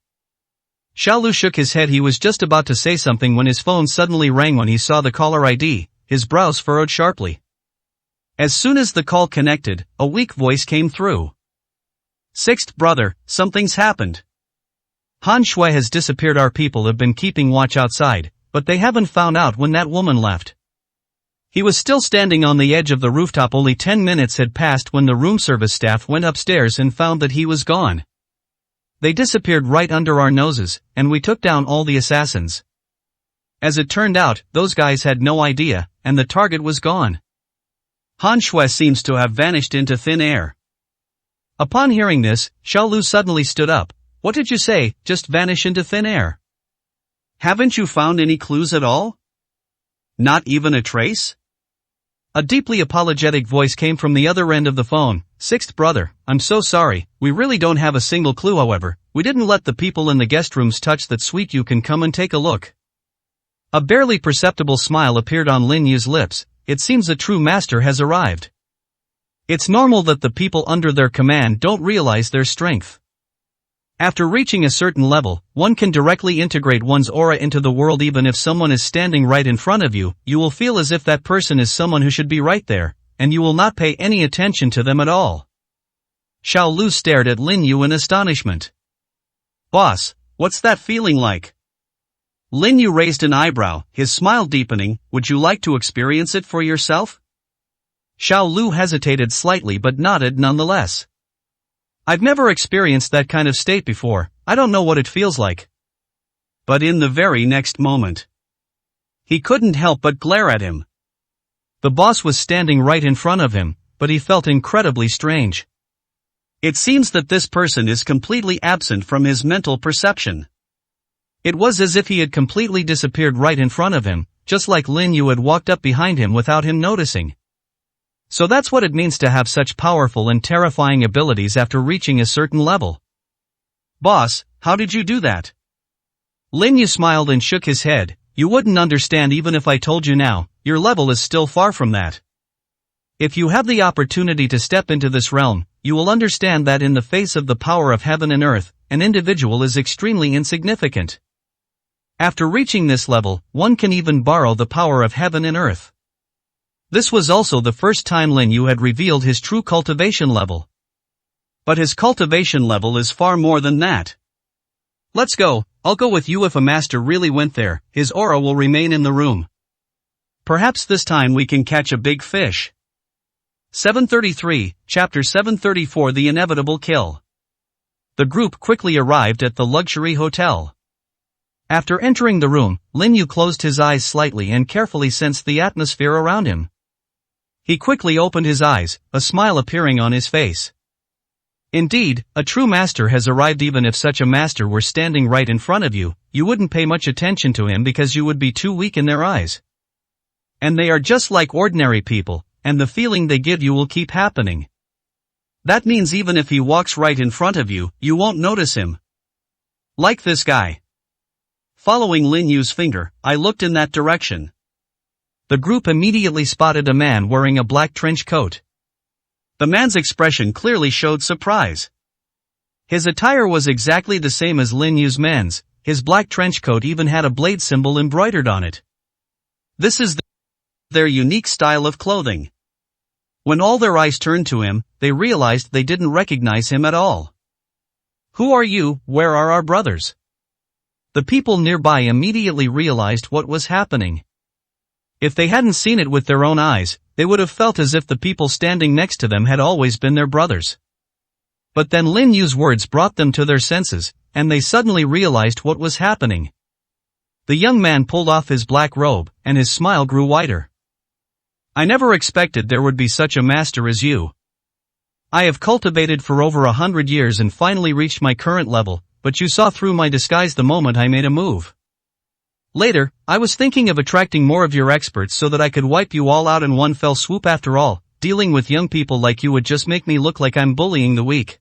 Xiaolu shook his head. He was just about to say something when his phone suddenly rang. When he saw the caller ID, his brows furrowed sharply. As soon as the call connected, a weak voice came through. Sixth brother, something's happened. Han Shui has disappeared. Our people have been keeping watch outside, but they haven't found out when that woman left. He was still standing on the edge of the rooftop. Only 10 minutes had passed when the room service staff went upstairs and found that he was gone. They disappeared right under our noses, and we took down all the assassins. As it turned out, those guys had no idea, and the target was gone. Han Shui seems to have vanished into thin air. Upon hearing this, Xiaolu suddenly stood up. What did you say, just vanish into thin air? Haven't you found any clues at all? Not even a trace? A deeply apologetic voice came from the other end of the phone. Sixth brother, I'm so sorry, we really don't have a single clue. However, we didn't let the people in the guest rooms touch that suite. You can come and take a look. A barely perceptible smile appeared on Lin Yu's lips. It seems a true master has arrived. It's normal that the people under their command don't realize their strength. After reaching a certain level, one can directly integrate one's aura into the world. Even if someone is standing right in front of you, you will feel as if that person is someone who should be right there, and you will not pay any attention to them at all. Xiaolu stared at Lin Yu in astonishment. Boss, what's that feeling like? Lin Yu raised an eyebrow, his smile deepening. Would you like to experience it for yourself? Xiaolu hesitated slightly but nodded nonetheless. I've never experienced that kind of state before, I don't know what it feels like. But in the very next moment, he couldn't help but glare at him. The boss was standing right in front of him, but he felt incredibly strange. It seems that this person is completely absent from his mental perception. It was as if he had completely disappeared right in front of him, just like Lin Yu had walked up behind him without him noticing. So that's what it means to have such powerful and terrifying abilities after reaching a certain level. Boss, how did you do that? Lin Yu smiled and shook his head. You wouldn't understand even if I told you now, your level is still far from that. If you have the opportunity to step into this realm, you will understand that in the face of the power of heaven and earth, an individual is extremely insignificant. After reaching this level, one can even borrow the power of heaven and earth. This was also the first time Lin Yu had revealed his true cultivation level. But his cultivation level is far more than that. Let's go, I'll go with you. If a master really went there, his aura will remain in the room. Perhaps this time we can catch a big fish. 733, Chapter 734. The Inevitable Kill. The group quickly arrived at the luxury hotel. After entering the room, Lin Yu closed his eyes slightly and carefully sensed the atmosphere around him. He quickly opened his eyes, a smile appearing on his face. Indeed, a true master has arrived. Even if such a master were standing right in front of you, you wouldn't pay much attention to him because you would be too weak in their eyes. And they are just like ordinary people, and the feeling they give you will keep happening. That means even if he walks right in front of you, you won't notice him. Like this guy. Following Lin Yu's finger, I looked in that direction. The group immediately spotted a man wearing a black trench coat. The man's expression clearly showed surprise. His attire was exactly the same as Lin Yu's man's. His black trench coat even had a blade symbol embroidered on it. This is their unique style of clothing. When all their eyes turned to him, they realized they didn't recognize him at all. Who are you? Where are our brothers? The people nearby immediately realized what was happening. If they hadn't seen it with their own eyes, they would have felt as if the people standing next to them had always been their brothers. But then Lin Yu's words brought them to their senses, and they suddenly realized what was happening. The young man pulled off his black robe, and his smile grew wider. I never expected there would be such a master as you. I have cultivated for over 100 years and finally reached my current level, but you saw through my disguise the moment I made a move. Later, I was thinking of attracting more of your experts so that I could wipe you all out in one fell swoop. After all, dealing with young people like you would just make me look like I'm bullying the weak.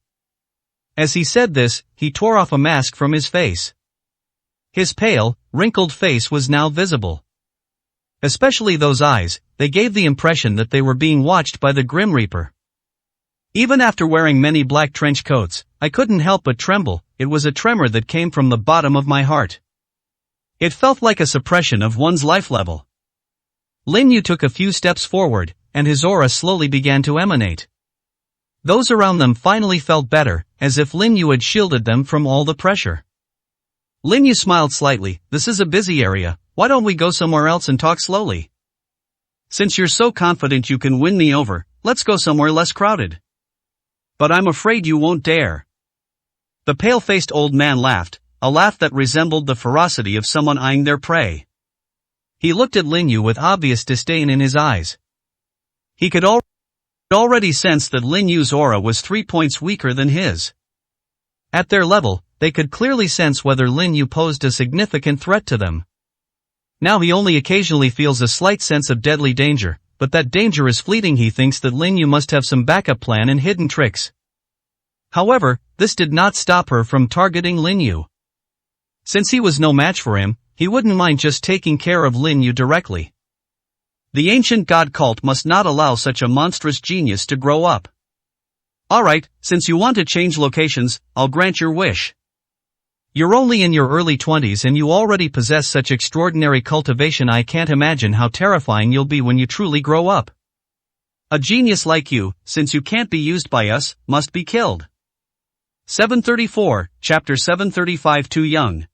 As he said this, he tore off a mask from his face. His pale, wrinkled face was now visible. Especially those eyes, they gave the impression that they were being watched by the Grim Reaper. Even after wearing many black trench coats, I couldn't help but tremble. It was a tremor that came from the bottom of my heart. It felt like a suppression of one's life level. Lin Yu took a few steps forward, and his aura slowly began to emanate. Those around them finally felt better, as if Lin Yu had shielded them from all the pressure. Lin Yu smiled slightly. This is a busy area, why don't we go somewhere else and talk slowly? Since you're so confident you can win me over, let's go somewhere less crowded. But I'm afraid you won't dare. The pale-faced old man laughed, a laugh that resembled the ferocity of someone eyeing their prey. He looked at Lin Yu with obvious disdain in his eyes. He could already sense that Lin Yu's aura was 3 points weaker than his. At their level, they could clearly sense whether Lin Yu posed a significant threat to them. Now he only occasionally feels a slight sense of deadly danger, but that danger is fleeting. He thinks that Lin Yu must have some backup plan and hidden tricks. However, this did not stop her from targeting Lin Yu. Since he was no match for him, he wouldn't mind just taking care of Lin Yu directly. The ancient god cult must not allow such a monstrous genius to grow up. Alright, since you want to change locations, I'll grant your wish. You're only in your early 20s and you already possess such extraordinary cultivation. I can't imagine how terrifying you'll be when you truly grow up. A genius like you, since you can't be used by us, must be killed. 734, Chapter 735. Too young.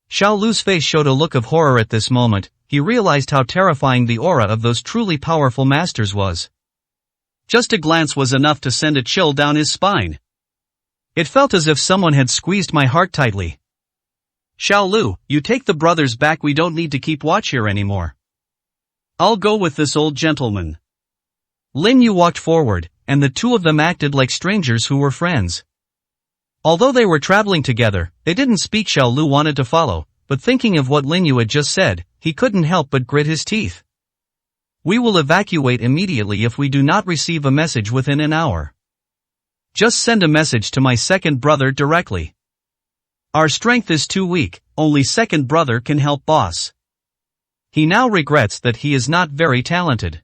Xiao Lu's face showed a look of horror at this moment. He realized how terrifying the aura of those truly powerful masters was. Just a glance was enough to send a chill down his spine. It felt as if someone had squeezed my heart tightly. Xiao Lu, you take the brothers back. We don't need to keep watch here anymore. I'll go with this old gentleman. Lin Yu walked forward, and the two of them acted like strangers who were friends. Although they were traveling together, they didn't speak. Xiao Lu wanted to follow, but thinking of what Lin Yu had just said, he couldn't help but grit his teeth. We will evacuate immediately if we do not receive a message within an hour. Just send a message to my second brother directly. Our strength is too weak, only second brother can help boss. He now regrets that he is not very talented.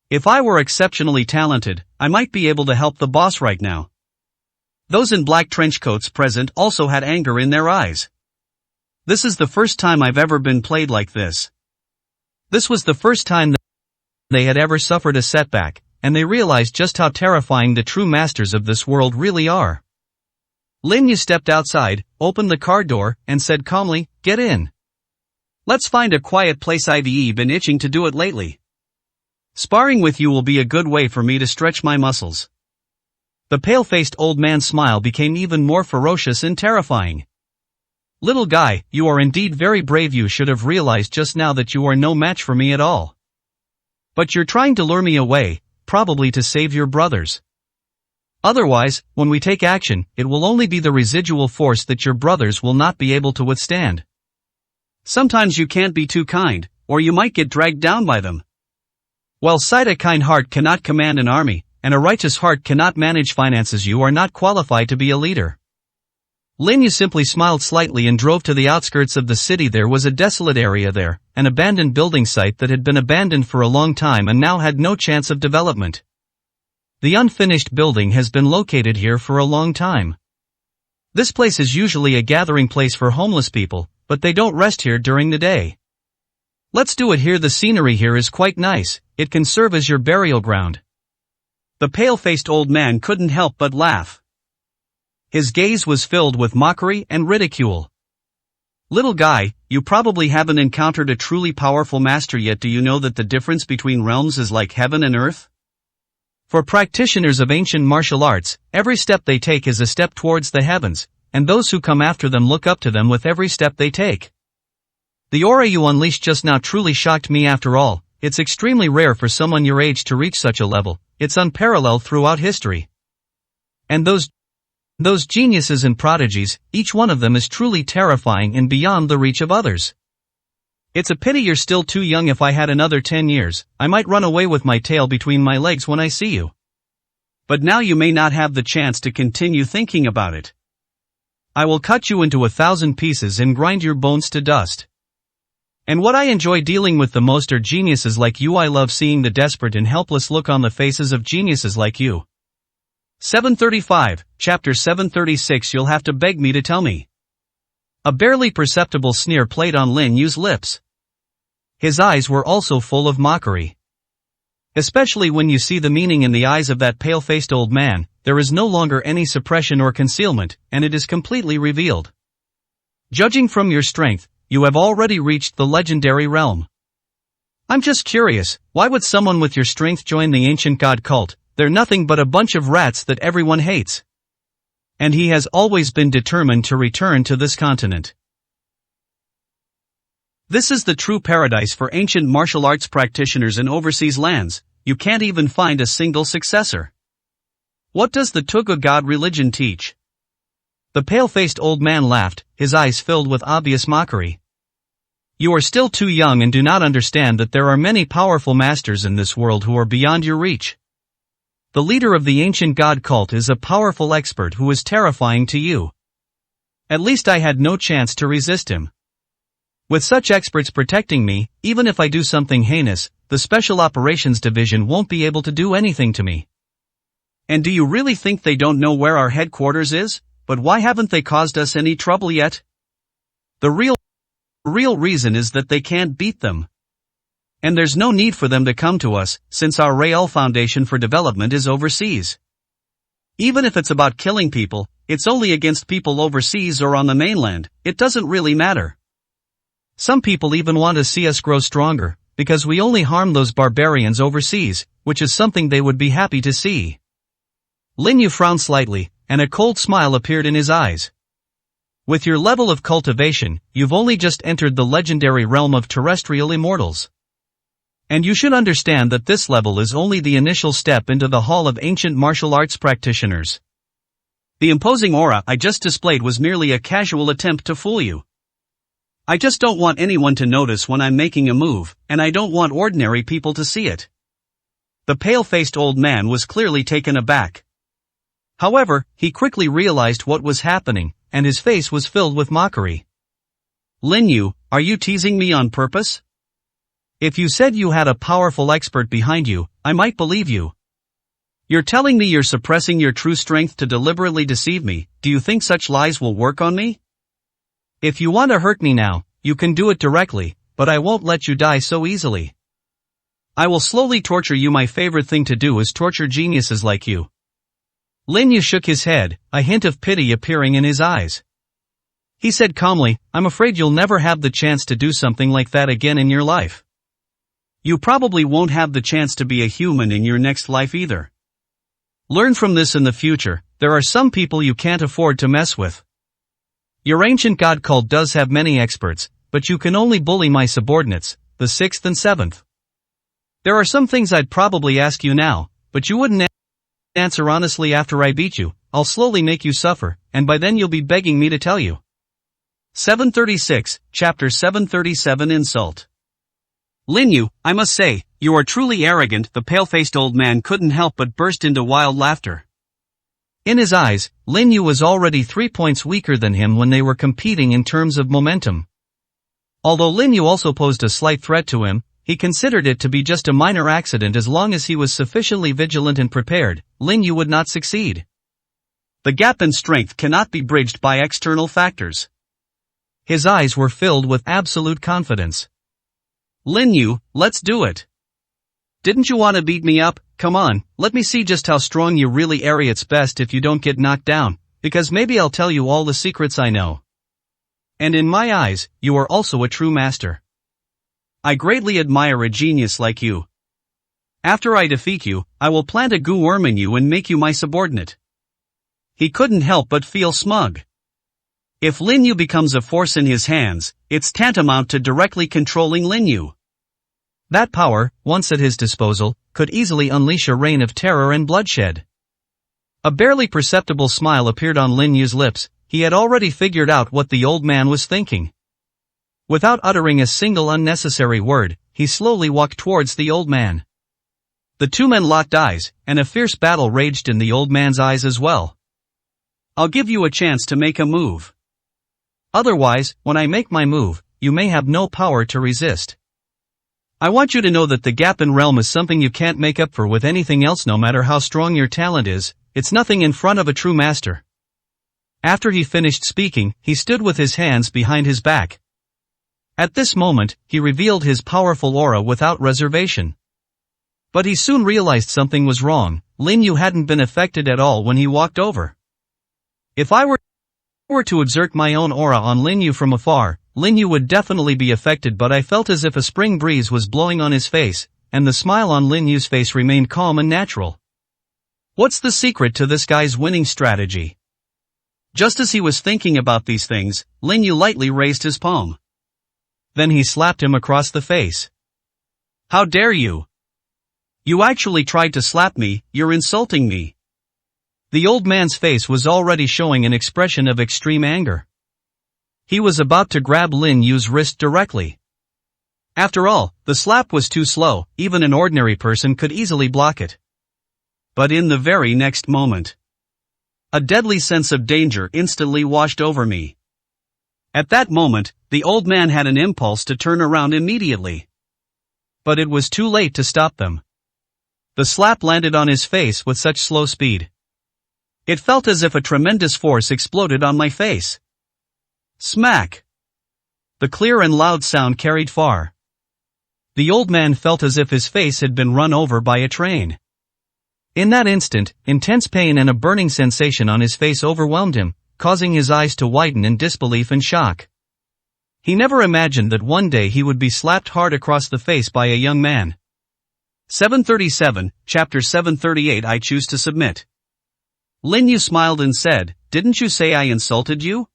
If I were exceptionally talented, I might be able to help the boss right now. Those in black trench coats present also had anger in their eyes. This is the first time I've ever been played like this. This was the first time that they had ever suffered a setback, and they realized just how terrifying the true masters of this world really are. Lin Yu stepped outside, opened the car door, and said calmly, "Get in. Let's find a quiet place. I've been itching to do it lately. Sparring with you will be a good way for me to stretch my muscles." The pale-faced old man's smile became even more ferocious and terrifying. "Little guy, you are indeed very brave. You should have realized just now that you are no match for me at all. But you're trying to lure me away, probably to save your brothers. Otherwise, when we take action, it will only be the residual force that your brothers will not be able to withstand. Sometimes you can't be too kind, or you might get dragged down by them. Well said. A kind heart cannot command an army, and a righteous heart cannot manage finances. You are not qualified to be a leader." Lin Yu simply smiled slightly and drove to the outskirts of the city. There was a desolate area there, an abandoned building site that had been abandoned for a long time and now had no chance of development. The unfinished building has been located here for a long time. This place is usually a gathering place for homeless people, but they don't rest here during the day. Let's do it here. The scenery here is quite nice. It can serve as your burial ground. The pale-faced old man couldn't help but laugh. His gaze was filled with mockery and ridicule. "Little guy, you probably haven't encountered a truly powerful master yet. Do you know that the difference between realms is like heaven and earth? For practitioners of ancient martial arts, every step they take is a step towards the heavens, and those who come after them look up to them with every step they take. The aura you unleashed just now truly shocked me. After all, it's extremely rare for someone your age to reach such a level. It's unparalleled throughout history. And those geniuses and prodigies, each one of them is truly terrifying and beyond the reach of others. It's a pity you're still too young. If I had another 10 years, I might run away with my tail between my legs when I see you. But now you may not have the chance to continue thinking about it. I will cut you into 1,000 pieces and grind your bones to dust. And what I enjoy dealing with the most are geniuses like you. I love seeing the desperate and helpless look on the faces of geniuses like you. 735, Chapter 736. You'll have to beg me to tell me. A barely perceptible sneer played on Lin Yu's lips. His eyes were also full of mockery. Especially when you see the meaning in the eyes of that pale-faced old man, there is no longer any suppression or concealment, and it is completely revealed. Judging from your strength, you have already reached the legendary realm. I'm just curious, why would someone with your strength join the ancient god cult? They're nothing but a bunch of rats that everyone hates. And he has always been determined to return to this continent. This is the true paradise for ancient martial arts practitioners in overseas lands. You can't even find a single successor. What does the Tuga god religion teach? The pale-faced old man laughed, his eyes filled with obvious mockery. You are still too young and do not understand that there are many powerful masters in this world who are beyond your reach. The leader of the ancient god cult is a powerful expert who is terrifying to you. At least I had no chance to resist him. With such experts protecting me, even if I do something heinous, the Special Operations Division won't be able to do anything to me. And do you really think they don't know where our headquarters is? But why haven't they caused us any trouble yet? The real reason is that they can't beat them. And there's no need for them to come to us, since our Real Foundation for Development is overseas. Even if it's about killing people, it's only against people overseas or on the mainland, it doesn't really matter. Some people even want to see us grow stronger, because we only harm those barbarians overseas, which is something they would be happy to see. Lin Yu frowned slightly, and a cold smile appeared in his eyes. With your level of cultivation, you've only just entered the legendary realm of terrestrial immortals. And you should understand that this level is only the initial step into the hall of ancient martial arts practitioners. The imposing aura I just displayed was merely a casual attempt to fool you. I just don't want anyone to notice when I'm making a move, and I don't want ordinary people to see it. The pale-faced old man was clearly taken aback. However, he quickly realized what was happening, and his face was filled with mockery. Lin Yu, are you teasing me on purpose? If you said you had a powerful expert behind you, I might believe you. You're telling me you're suppressing your true strength to deliberately deceive me. Do you think such lies will work on me? If you want to hurt me now, you can do it directly, but I won't let you die so easily. I will slowly torture you. My favorite thing to do is torture geniuses like you. Lin Yu shook his head, a hint of pity appearing in his eyes. He said calmly, I'm afraid you'll never have the chance to do something like that again in your life. You probably won't have the chance to be a human in your next life either. Learn from this in the future, there are some people you can't afford to mess with. Your ancient god cult does have many experts, but you can only bully my subordinates, the 6th and 7th. There are some things I'd probably ask you now, but you wouldn't answer honestly after I beat you. I'll slowly make you suffer, and by then you'll be begging me to tell you. 736, Chapter 737 Insult. Lin Yu, I must say, you are truly arrogant. The pale-faced old man couldn't help but burst into wild laughter. In his eyes, Lin Yu was already 3 points weaker than him when they were competing in terms of momentum. Although Lin Yu also posed a slight threat to him, he considered it to be just a minor accident. As long as he was sufficiently vigilant and prepared, Lin Yu would not succeed. The gap in strength cannot be bridged by external factors. His eyes were filled with absolute confidence. Lin Yu, let's do it. Didn't you want to beat me up? Come on, let me see just how strong you really are. It's best if you don't get knocked down, because maybe I'll tell you all the secrets I know. And in my eyes, you are also a true master. I greatly admire a genius like you. After I defeat you, I will plant a goo worm in you and make you my subordinate. He couldn't help but feel smug. If Lin Yu becomes a force in his hands, it's tantamount to directly controlling Lin Yu. That power, once at his disposal, could easily unleash a reign of terror and bloodshed. A barely perceptible smile appeared on Lin Yu's lips. He had already figured out what the old man was thinking. Without uttering a single unnecessary word, he slowly walked towards the old man. The two men locked eyes, and a fierce battle raged in the old man's eyes as well. I'll give you a chance to make a move. Otherwise, when I make my move, you may have no power to resist. I want you to know that the gap in realm is something you can't make up for with anything else. No matter how strong your talent is, it's nothing in front of a true master. After he finished speaking, he stood with his hands behind his back. At this moment, he revealed his powerful aura without reservation. But he soon realized something was wrong. Lin Yu hadn't been affected at all when he walked over. If I were to exert my own aura on Lin Yu from afar, Lin Yu would definitely be affected, but I felt as if a spring breeze was blowing on his face, and the smile on Lin Yu's face remained calm and natural. What's the secret to this guy's winning strategy? Just as he was thinking about these things, Lin Yu lightly raised his palm. Then he slapped him across the face. How dare you? You actually tried to slap me, you're insulting me. The old man's face was already showing an expression of extreme anger. He was about to grab Lin Yu's wrist directly. After all, the slap was too slow, even an ordinary person could easily block it. But in the very next moment, a deadly sense of danger instantly washed over me. At that moment, the old man had an impulse to turn around immediately. But it was too late to stop them. The slap landed on his face with such slow speed. It felt as if a tremendous force exploded on my face. Smack! The clear and loud sound carried far. The old man felt as if his face had been run over by a train. In that instant, intense pain and a burning sensation on his face overwhelmed him, causing his eyes to widen in disbelief and shock. He never imagined that one day he would be slapped hard across the face by a young man. 737, Chapter 738. I choose to submit. Lin Yu smiled and said, "Didn't you say I insulted you?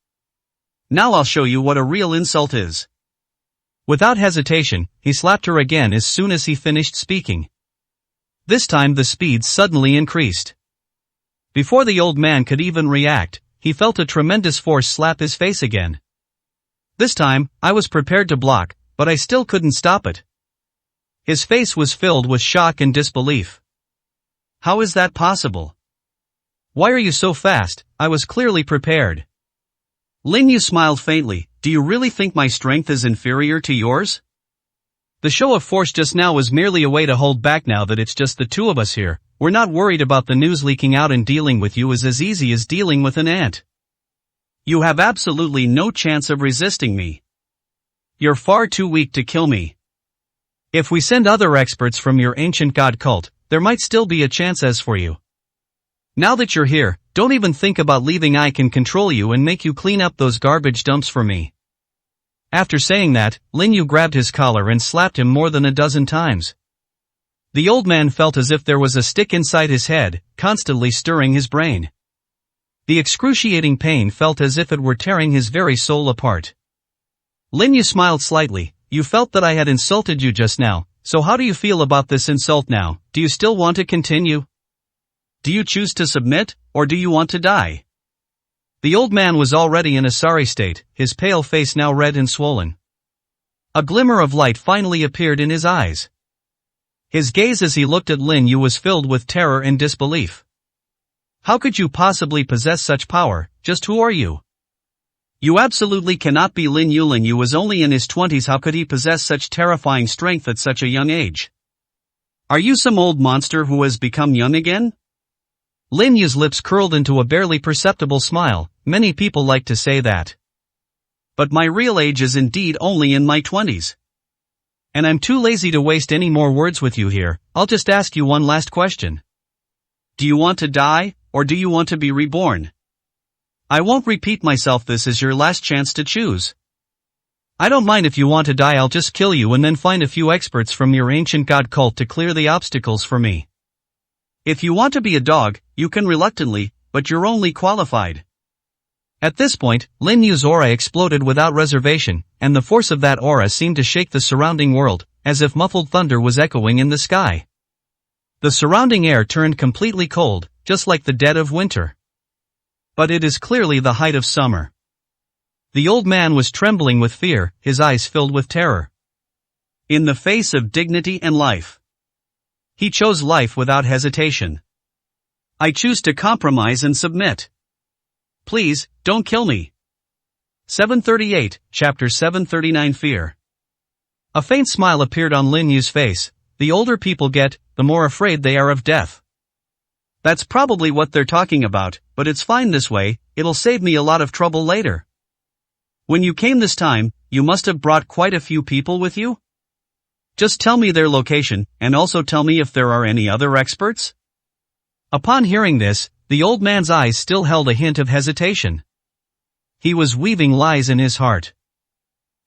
Now I'll show you what a real insult is." Without hesitation, he slapped her again as soon as he finished speaking. This time the speed suddenly increased. Before the old man could even react, he felt a tremendous force slap his face again. This time, I was prepared to block, but I still couldn't stop it. His face was filled with shock and disbelief. How is that possible? Why are you so fast? I was clearly prepared. Lin Yu smiled faintly. Do you really think my strength is inferior to yours? The show of force just now was merely a way to hold back. Now that it's just the two of us here, we're not worried about the news leaking out, and dealing with you is as easy as dealing with an ant. You have absolutely no chance of resisting me. You're far too weak to kill me. If we send other experts from your ancient god cult, there might still be a chance as for you. Now that you're here, don't even think about leaving. I can control you and make you clean up those garbage dumps for me. After saying that, Lin Yu grabbed his collar and slapped him more than a dozen times. The old man felt as if there was a stick inside his head, constantly stirring his brain. The excruciating pain felt as if it were tearing his very soul apart. Lin Yu smiled slightly. You felt that I had insulted you just now, so how do you feel about this insult now? Do you still want to continue? Do you choose to submit, or do you want to die? The old man was already in a sorry state, his pale face now red and swollen. A glimmer of light finally appeared in his eyes. His gaze as he looked at Lin Yu was filled with terror and disbelief. How could you possibly possess such power? Just who are you? You absolutely cannot be Lin Yu. Lin Yu was only in his 20s. How could he possess such terrifying strength at such a young age? Are you some old monster who has become young again? Lin Yu's lips curled into a barely perceptible smile. Many people like to say that. But my real age is indeed only in my 20s. And I'm too lazy to waste any more words with you here. I'll just ask you one last question. Do you want to die, or do you want to be reborn? I won't repeat myself. This is your last chance to choose. I don't mind if you want to die. I'll just kill you and then find a few experts from your ancient god cult to clear the obstacles for me. If you want to be a dog, you can reluctantly, but you're only qualified. At this point, Lin Yu's aura exploded without reservation, and the force of that aura seemed to shake the surrounding world, as if muffled thunder was echoing in the sky. The surrounding air turned completely cold, just like the dead of winter. But it is clearly the height of summer. The old man was trembling with fear, his eyes filled with terror. In the face of dignity and life, he chose life without hesitation. I choose to compromise and submit. please, don't kill me. 738, Chapter 739 Fear. A faint smile appeared on Lin Yu's face. The older people get, the more afraid they are of death. That's probably what they're talking about, but it's fine this way, it'll save me a lot of trouble later. When you came this time, you must have brought quite a few people with you? Just tell me their location, and also tell me if there are any other experts? Upon hearing this, the old man's eyes still held a hint of hesitation. He was weaving lies in his heart.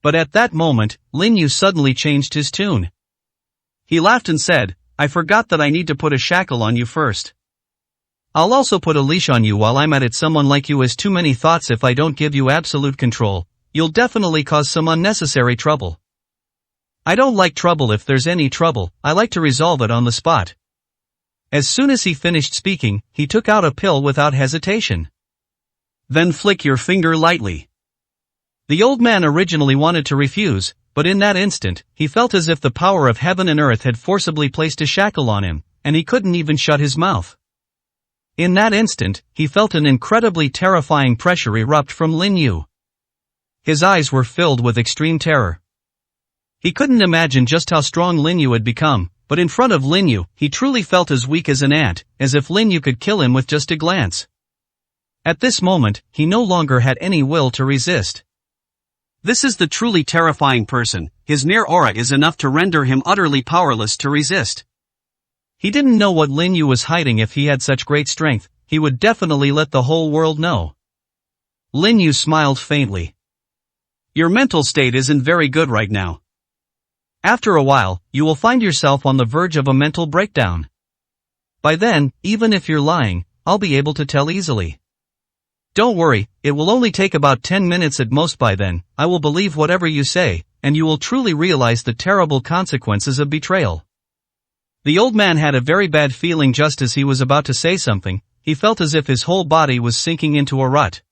But at that moment, Lin Yu suddenly changed his tune. He laughed and said, I forgot that I need to put a shackle on you first. I'll also put a leash on you while I'm at it. Someone like you has too many thoughts. If I don't give you absolute control, you'll definitely cause some unnecessary trouble. I don't like trouble. If there's any trouble, I like to resolve it on the spot. As soon as he finished speaking, he took out a pill without hesitation. Then flick your finger lightly. The old man originally wanted to refuse, but in that instant, he felt as if the power of heaven and earth had forcibly placed a shackle on him, and he couldn't even shut his mouth. In that instant, he felt an incredibly terrifying pressure erupt from Lin Yu. His eyes were filled with extreme terror. He couldn't imagine just how strong Lin Yu had become, but in front of Lin Yu, he truly felt as weak as an ant, as if Lin Yu could kill him with just a glance. At this moment, he no longer had any will to resist. This is the truly terrifying person. His mere aura is enough to render him utterly powerless to resist. He didn't know what Lin Yu was hiding. If he had such great strength, he would definitely let the whole world know. Lin Yu smiled faintly. Your mental state isn't very good right now. After a while, you will find yourself on the verge of a mental breakdown. By then, even if you're lying, I'll be able to tell easily. Don't worry, it will only take about 10 minutes at most. By then, I will believe whatever you say, and you will truly realize the terrible consequences of betrayal. The old man had a very bad feeling. Just as he was about to say something, he felt as if his whole body was sinking into a rut.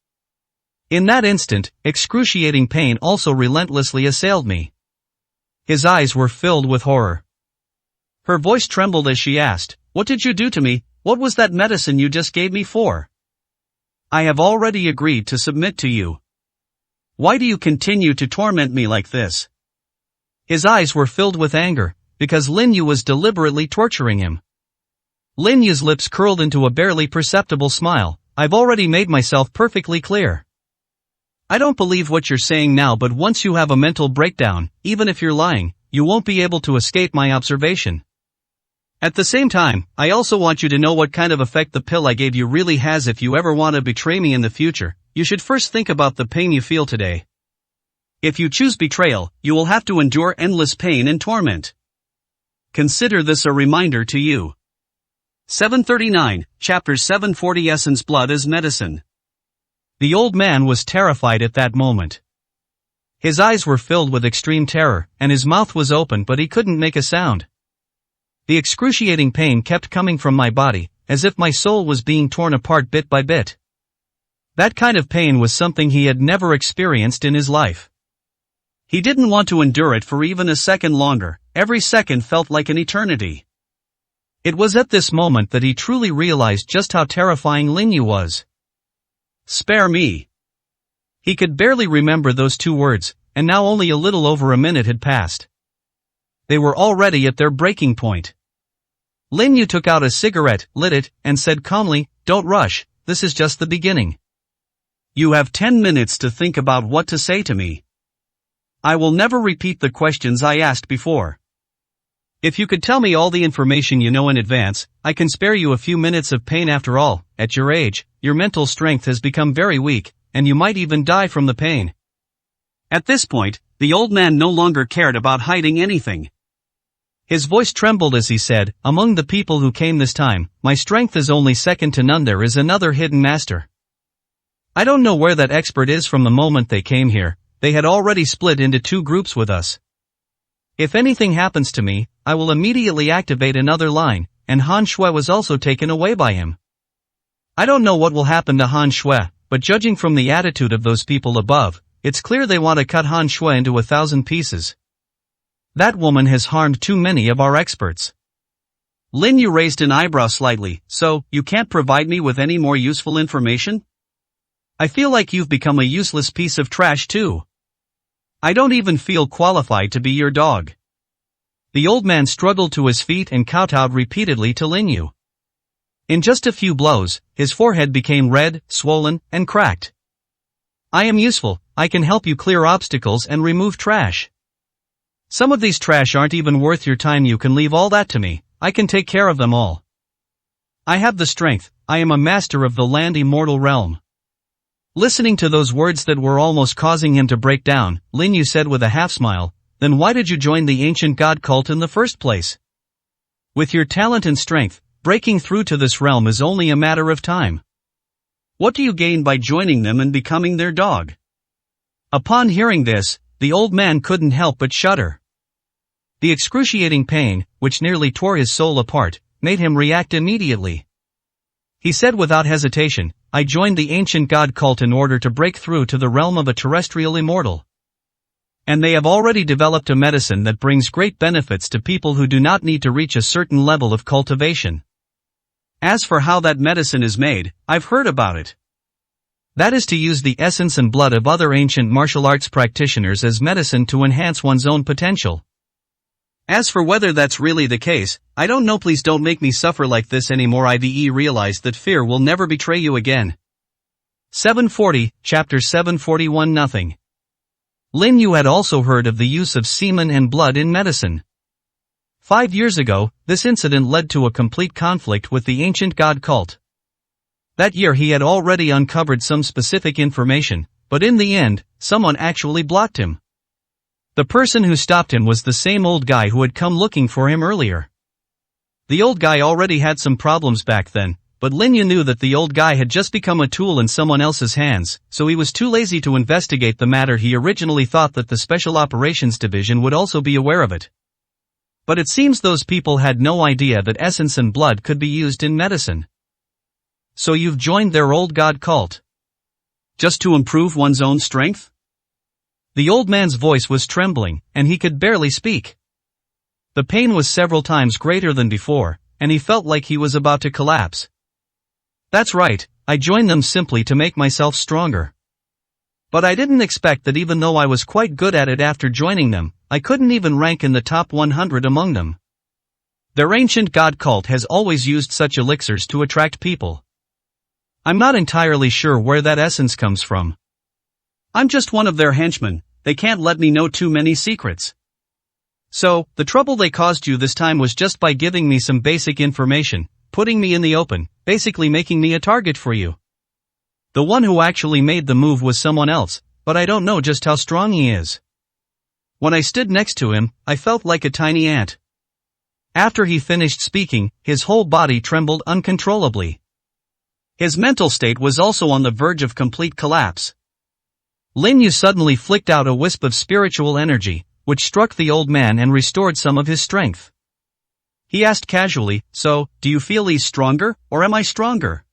In that instant, excruciating pain also relentlessly assailed me. His eyes were filled with horror. Her voice trembled as she asked, What did you do to me? What was that medicine you just gave me for? I have already agreed to submit to you. Why do you continue to torment me like this? His eyes were filled with anger, because Lin Yu was deliberately torturing him. Lin Yu's lips curled into a barely perceptible smile. I've already made myself perfectly clear. I don't believe what you're saying now, but once you have a mental breakdown, even if you're lying, you won't be able to escape my observation. At the same time, I also want you to know what kind of effect the pill I gave you really has. If you ever want to betray me in the future, you should first think about the pain you feel today. If you choose betrayal, you will have to endure endless pain and torment. Consider this a reminder to you. 739, Chapter 740 Essence. Blood as Medicine. The old man was terrified at that moment. His eyes were filled with extreme terror, and his mouth was open, but he couldn't make a sound. The excruciating pain kept coming from my body, as if my soul was being torn apart bit by bit. That kind of pain was something he had never experienced in his life. He didn't want to endure it for even a second longer. Every second felt like an eternity. It was at this moment that he truly realized just how terrifying Lin Yu was. Spare me. He could barely remember those two words, and now only a little over a minute had passed. They were already at their breaking point. Lin Yu took out a cigarette, lit it, and said calmly, Don't rush, this is just the beginning. You have 10 minutes to think about what to say to me. I will never repeat the questions I asked before. If you could tell me all the information you know in advance, I can spare you a few minutes of pain. After all, at your age, your mental strength has become very weak, and you might even die from the pain. At this point, the old man no longer cared about hiding anything. His voice trembled as he said, Among the people who came this time, my strength is only second to none. There is another hidden master. I don't know where that expert is. From the moment they came here, they had already split into two groups with us. If anything happens to me, I will immediately activate another line, and Han Shui was also taken away by him. I don't know what will happen to Han Shui, but judging from the attitude of those people above, it's clear they want to cut Han Shui into 1,000 pieces. That woman has harmed too many of our experts. Lin Yu raised an eyebrow slightly. So, you can't provide me with any more useful information? I feel like you've become a useless piece of trash too. I don't even feel qualified to be your dog. The old man struggled to his feet and kowtowed repeatedly to Lin Yu. In just a few blows, his forehead became red, swollen, and cracked. I am useful, I can help you clear obstacles and remove trash. Some of these trash aren't even worth your time. You can leave all that to me, I can take care of them all. I have the strength, I am a master of the land immortal realm. Listening to those words that were almost causing him to break down, Lin Yu said with a half smile, then why did you join the ancient god cult in the first place? With your talent and strength, breaking through to this realm is only a matter of time. What do you gain by joining them and becoming their dog? Upon hearing this, the old man couldn't help but shudder. The excruciating pain, which nearly tore his soul apart, made him react immediately. He said without hesitation, I joined the ancient god cult in order to break through to the realm of a terrestrial immortal. And they have already developed a medicine that brings great benefits to people who do not need to reach a certain level of cultivation. As for how that medicine is made, I've heard about it. That is to use the essence and blood of other ancient martial arts practitioners as medicine to enhance one's own potential. As for whether that's really the case, I don't know. Please don't make me suffer like this anymore. IDE realized that fear will never betray you again. 740, Chapter 741. Nothing. Lin Yu had also heard of the use of semen and blood in medicine. 5 years ago, this incident led to a complete conflict with the ancient god cult. That year he had already uncovered some specific information, but in the end, someone actually blocked him. The person who stopped him was the same old guy who had come looking for him earlier. The old guy already had some problems back then, but Lin Yu knew that the old guy had just become a tool in someone else's hands, so he was too lazy to investigate the matter. He originally thought that the Special Operations Division would also be aware of it. But it seems those people had no idea that essence and blood could be used in medicine. So you've joined their old god cult? Just to improve one's own strength? The old man's voice was trembling, and he could barely speak. The pain was several times greater than before, and he felt like he was about to collapse. That's right, I joined them simply to make myself stronger. But I didn't expect that even though I was quite good at it after joining them, I couldn't even rank in the top 100 among them. Their ancient god cult has always used such elixirs to attract people. I'm not entirely sure where that essence comes from. I'm just one of their henchmen, they can't let me know too many secrets. So, the trouble they caused you this time was just by giving me some basic information, putting me in the open, basically making me a target for you. The one who actually made the move was someone else, but I don't know just how strong he is. When I stood next to him, I felt like a tiny ant. After he finished speaking, his whole body trembled uncontrollably. His mental state was also on the verge of complete collapse. Lin Yu suddenly flicked out a wisp of spiritual energy, which struck the old man and restored some of his strength. He asked casually, so, do you feel he's stronger, or am I stronger?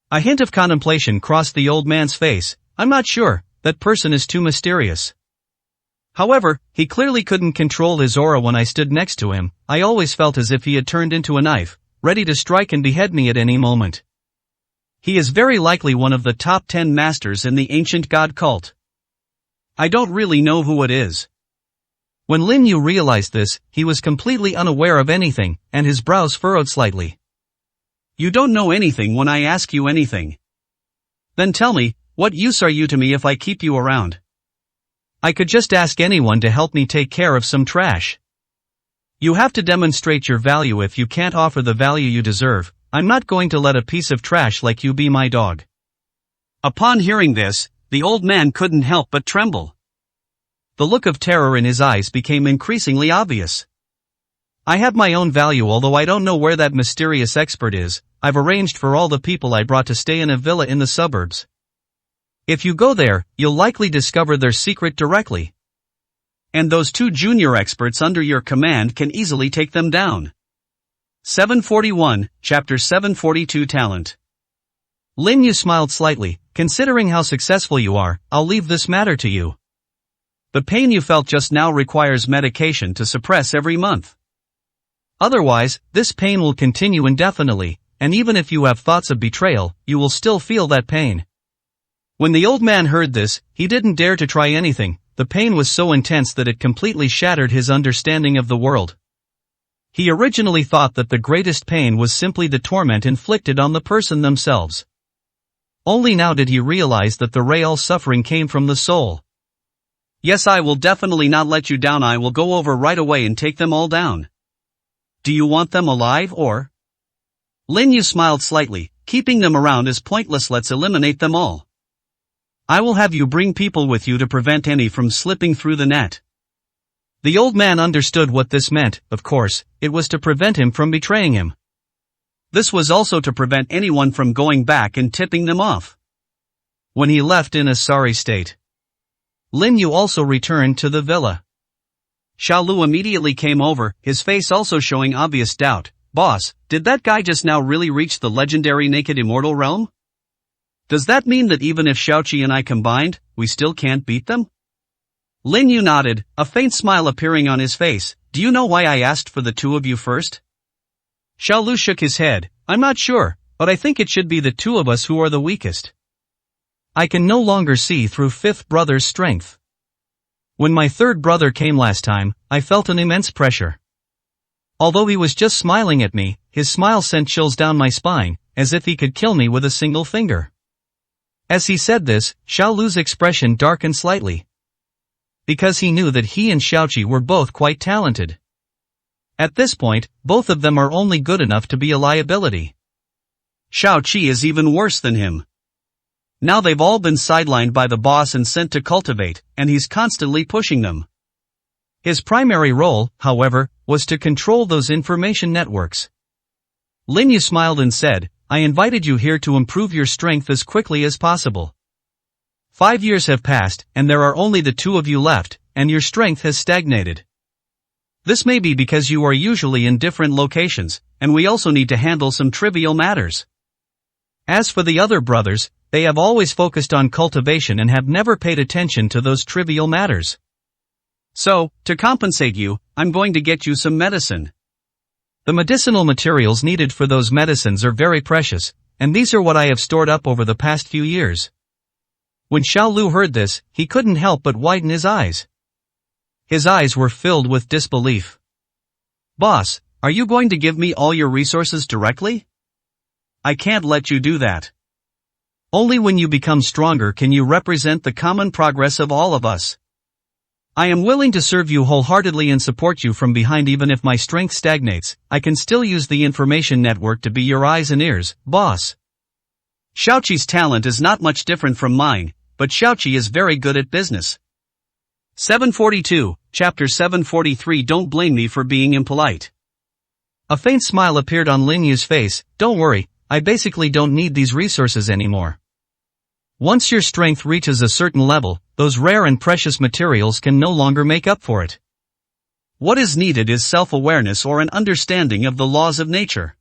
A hint of contemplation crossed the old man's face. I'm not sure, that person is too mysterious. However, he clearly couldn't control his aura. When I stood next to him, I always felt as if he had turned into a knife, ready to strike and behead me at any moment. He is very likely one of the top 10 masters in the ancient god cult. I don't really know who it is. When Lin Yu realized this, he was completely unaware of anything, and his brows furrowed slightly. You don't know anything when I ask you anything. Then tell me, what use are you to me if I keep you around? I could just ask anyone to help me take care of some trash. You have to demonstrate your value. If you can't offer the value you deserve, I'm not going to let a piece of trash like you be my dog. Upon hearing this, the old man couldn't help but tremble. The look of terror in his eyes became increasingly obvious. I have my own value. Although I don't know where that mysterious expert is, I've arranged for all the people I brought to stay in a villa in the suburbs. If you go there, you'll likely discover their secret directly. And those 2 junior experts under your command can easily take them down. 741, Chapter 742. Talent. Lin Yu smiled slightly. Considering how successful you are, I'll leave this matter to you. The pain you felt just now requires medication to suppress every month. Otherwise, this pain will continue indefinitely, and even if you have thoughts of betrayal, you will still feel that pain. When the old man heard this, he didn't dare to try anything. The pain was so intense that it completely shattered his understanding of the world. He originally thought that the greatest pain was simply the torment inflicted on the person themselves. Only now did he realize that the real suffering came from the soul. Yes, I will definitely not let you down. I will go over right away and take them all down. Do you want them alive or? Lin Yu smiled slightly. Keeping them around is pointless. Let's eliminate them all. I will have you bring people with you to prevent any from slipping through the net. The old man understood what this meant. Of course, it was to prevent him from betraying him. This was also to prevent anyone from going back and tipping them off. When he left in a sorry state, Lin Yu also returned to the villa. Xiao Lu immediately came over, his face also showing obvious doubt. Boss, did that guy just now really reach the legendary naked immortal realm? Does that mean that even if Xiaoqi and I combined, we still can't beat them? Lin Yu nodded, a faint smile appearing on his face. Do you know why I asked for the two of you first? Xiao Lu shook his head. I'm not sure, but I think it should be the two of us who are the weakest. I can no longer see through fifth brother's strength. When my third brother came last time, I felt an immense pressure. Although he was just smiling at me, his smile sent chills down my spine, as if he could kill me with a single finger. As he said this, Xiao Lu's expression darkened slightly. Because he knew that he and Xiaoqi were both quite talented. At this point, both of them are only good enough to be a liability. Xiaoqi is even worse than him. Now they've all been sidelined by the boss and sent to cultivate, and he's constantly pushing them. His primary role, however, was to control those information networks. Lin Yu smiled and said, I invited you here to improve your strength as quickly as possible. 5 years have passed, and there are only the two of you left, and your strength has stagnated. This may be because you are usually in different locations, and we also need to handle some trivial matters. As for the other brothers, they have always focused on cultivation and have never paid attention to those trivial matters. So, to compensate you, I'm going to get you some medicine. The medicinal materials needed for those medicines are very precious, and these are what I have stored up over the past few years. When Xiao Lu heard this, he couldn't help but widen his eyes. His eyes were filled with disbelief. Boss, are you going to give me all your resources directly? I can't let you do that. Only when you become stronger can you represent the common progress of all of us. I am willing to serve you wholeheartedly and support you from behind. Even if my strength stagnates, I can still use the information network to be your eyes and ears, boss. Xiaoqi's talent is not much different from mine, but Xiaoqi is very good at business. 742, Chapter 743. Don't blame me for being impolite. A faint smile appeared on Lin Yu's face. Don't worry, I basically don't need these resources anymore. Once your strength reaches a certain level, those rare and precious materials can no longer make up for it. What is needed is self-awareness or an understanding of the laws of nature.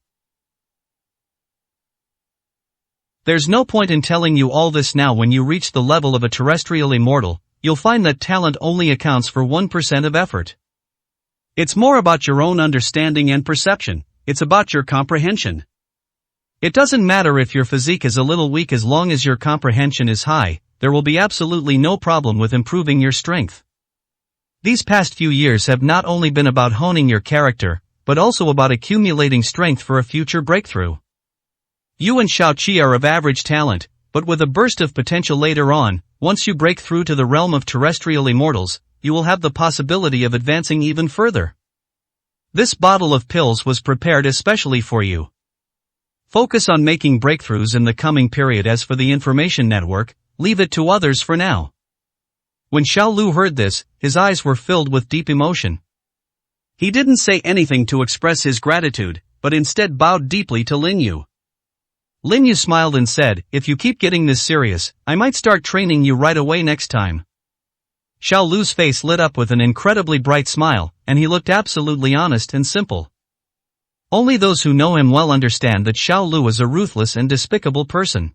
There's no point in telling you all this now. When you reach the level of a terrestrial immortal, you'll find that talent only accounts for 1% of effort. It's more about your own understanding and perception, it's about your comprehension. It doesn't matter if your physique is a little weak as long as your comprehension is high, there will be absolutely no problem with improving your strength. These past few years have not only been about honing your character, but also about accumulating strength for a future breakthrough. You and Xiaoqi are of average talent, but with a burst of potential later on. Once you break through to the realm of terrestrial immortals, you will have the possibility of advancing even further. This bottle of pills was prepared especially for you. Focus on making breakthroughs in the coming period. As for the information network, leave it to others for now. When Xiao Lu heard this, his eyes were filled with deep emotion. He didn't say anything to express his gratitude, but instead bowed deeply to Lin Yu. Lin Yu smiled and said, if you keep getting this serious, I might start training you right away next time. Xiao Lu's face lit up with an incredibly bright smile, and he looked absolutely honest and simple. Only those who know him well understand that Xiao Lu is a ruthless and despicable person.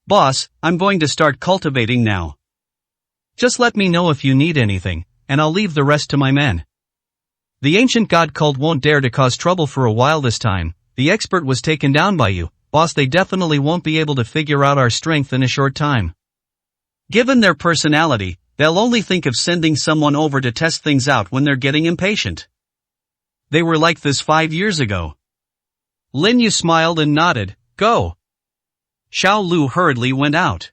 Boss, I'm going to start cultivating now. Just let me know if you need anything, and I'll leave the rest to my men. The ancient god cult won't dare to cause trouble for a while this time. The expert was taken down by you, boss. They definitely won't be able to figure out our strength in a short time. Given their personality, they'll only think of sending someone over to test things out when they're getting impatient. They were like this 5 years ago. Lin Yu smiled and nodded. Go. Xiao Lu hurriedly went out.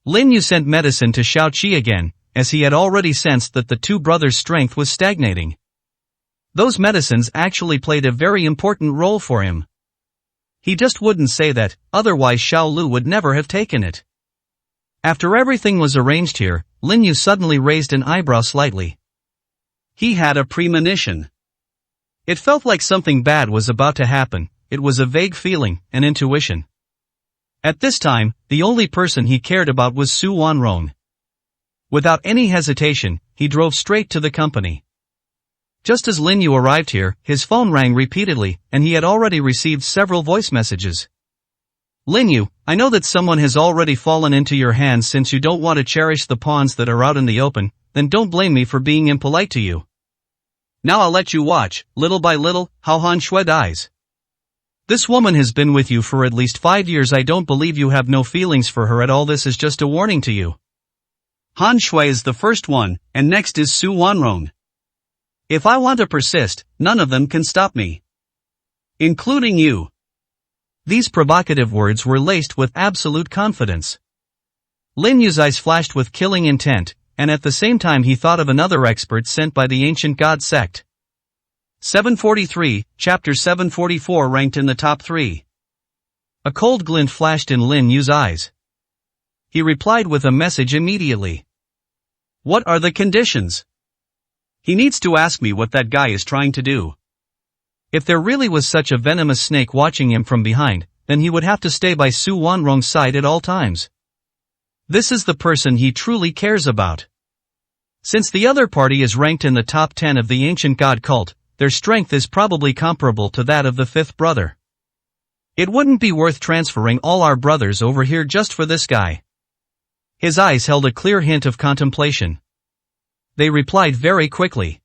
Lin Yu sent medicine to Xiao Qi again, as he had already sensed that the two brothers' strength was stagnating. Those medicines actually played a very important role for him. He just wouldn't say that, otherwise Xiao Lu would never have taken it. After everything was arranged here, Lin Yu suddenly raised an eyebrow slightly. He had a premonition. It felt like something bad was about to happen. It was a vague feeling, an intuition. At this time, the only person he cared about was Su Wanrong. Without any hesitation, he drove straight to the company. Just as Lin Yu arrived here, his phone rang repeatedly, and he had already received several voice messages. Lin Yu, I know that someone has already fallen into your hands. Since you don't want to cherish the pawns that are out in the open, then don't blame me for being impolite to you. Now I'll let you watch, little by little, how Han Shui dies. This woman has been with you for at least 5 years. I don't believe you have no feelings for her at all. This is just a warning to you. Han Shui is the first one, and next is Su Wanrong. If I want to persist, none of them can stop me. Including you. These provocative words were laced with absolute confidence. Lin Yu's eyes flashed with killing intent, and at the same time he thought of another expert sent by the ancient god sect. 743, chapter 744 ranked in the top 3. A cold glint flashed in Lin Yu's eyes. He replied with a message immediately. What are the conditions? He needs to ask me what that guy is trying to do. If there really was such a venomous snake watching him from behind, then he would have to stay by Su Wanrong's side at all times. This is the person he truly cares about. Since the other party is ranked in the top 10 of the ancient god cult, their strength is probably comparable to that of the fifth brother. It wouldn't be worth transferring all our brothers over here just for this guy. His eyes held a clear hint of contemplation. They replied very quickly.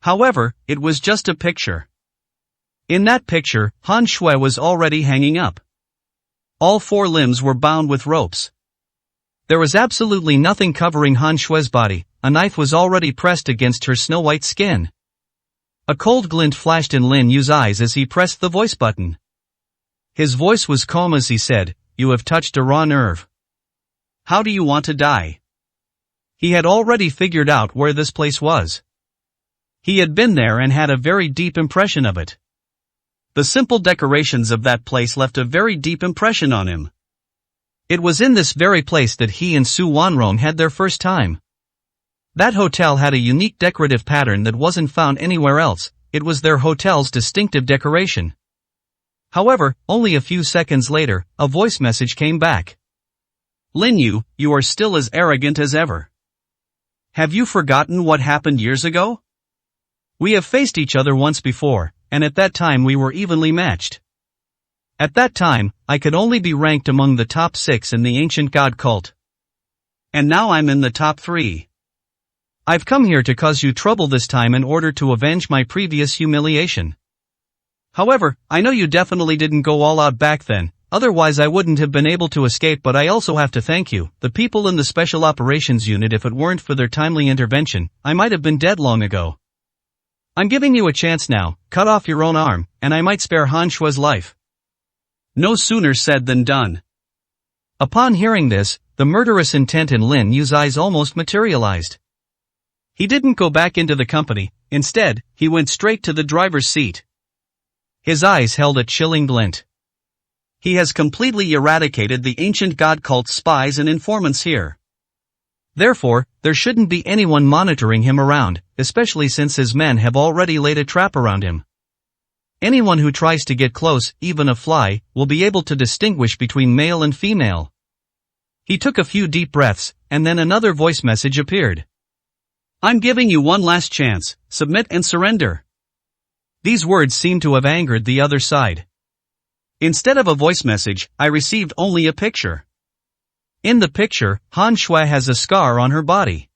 However, it was just a picture. In that picture, Han Shui was already hanging up. All 4 limbs were bound with ropes. There was absolutely nothing covering Han Shui's body. A knife was already pressed against her snow-white skin. A cold glint flashed in Lin Yu's eyes as he pressed the voice button. His voice was calm as he said, "You have touched a raw nerve. How do you want to die?" He had already figured out where this place was. He had been there and had a very deep impression of it. The simple decorations of that place left a very deep impression on him. It was in this very place that he and Su Wanrong had their first time. That hotel had a unique decorative pattern that wasn't found anywhere else. It was their hotel's distinctive decoration. However, only a few seconds later, a voice message came back. Lin Yu, you are still as arrogant as ever. Have you forgotten what happened years ago? We have faced each other once before, and at that time we were evenly matched. At that time, I could only be ranked among the top 6 in the ancient god cult. And now I'm in the top 3. I've come here to cause you trouble this time in order to avenge my previous humiliation. However, I know you definitely didn't go all out back then, otherwise I wouldn't have been able to escape. But I also have to thank you, the people in the Special Operations Unit. If it weren't for their timely intervention, I might have been dead long ago. I'm giving you a chance now. Cut off your own arm, and I might spare Han Shui's life." No sooner said than done. Upon hearing this, the murderous intent in Lin Yu's eyes almost materialized. He didn't go back into the company. Instead, he went straight to the driver's seat. His eyes held a chilling glint. He has completely eradicated the ancient god cult spies and informants here. Therefore, there shouldn't be anyone monitoring him around, especially since his men have already laid a trap around him. Anyone who tries to get close, even a fly, will be able to distinguish between male and female. He took a few deep breaths, and then another voice message appeared. I'm giving you one last chance. Submit and surrender. These words seemed to have angered the other side. Instead of a voice message, I received only a picture. In the picture, Han Shui has a scar on her body.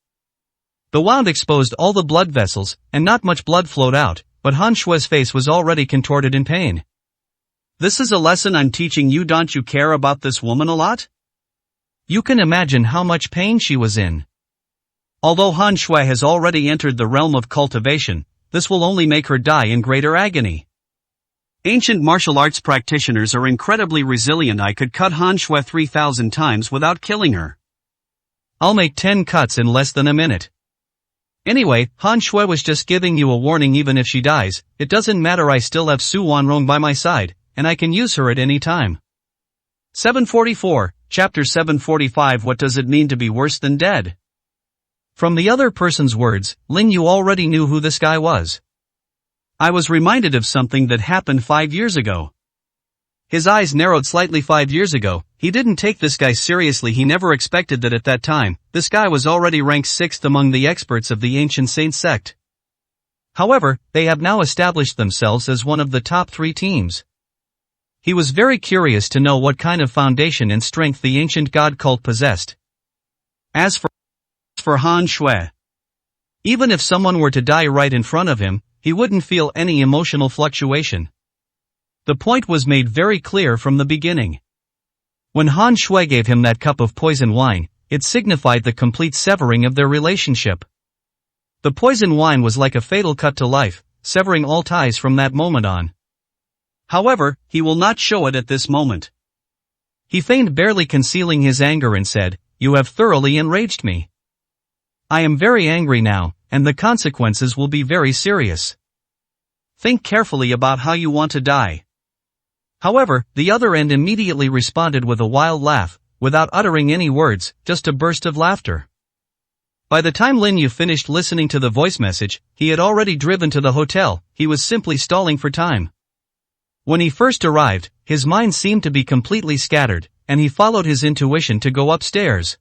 The wound exposed all the blood vessels, and not much blood flowed out, but Han Shui's face was already contorted in pain. This is a lesson I'm teaching you. Don't you care about this woman a lot? You can imagine how much pain she was in. Although Han Shui has already entered the realm of cultivation, this will only make her die in greater agony. Ancient martial arts practitioners are incredibly resilient. I could cut Han Shui 3,000 times without killing her. I'll make 10 cuts in less than a minute. Anyway, Han Shui was just giving you a warning. Even if she dies, it doesn't matter. I still have Su Wanrong by my side, and I can use her at any time. 744, Chapter 745. What does it mean to be worse than dead? From the other person's words, Lin Yu already knew who this guy was. I was reminded of something that happened 5 years ago. His eyes narrowed slightly. 5 years ago, he didn't take this guy seriously. He never expected that at that time, this guy was already ranked 6th among the experts of the Ancient Saints sect. However, they have now established themselves as one of the top 3 teams. He was very curious to know what kind of foundation and strength the ancient god cult possessed. As for Han Shui, even if someone were to die right in front of him, he wouldn't feel any emotional fluctuation. The point was made very clear from the beginning. When Han Shui gave him that cup of poison wine, it signified the complete severing of their relationship. The poison wine was like a fatal cut to life, severing all ties from that moment on. However, he will not show it at this moment. He feigned, barely concealing his anger, and said, "You have thoroughly enraged me. I am very angry now, and the consequences will be very serious. Think carefully about how you want to die." However, the other end immediately responded with a wild laugh, without uttering any words, just a burst of laughter. By the time Lin Yu finished listening to the voice message, he had already driven to the hotel. He was simply stalling for time. When he first arrived, his mind seemed to be completely scattered, and he followed his intuition to go upstairs.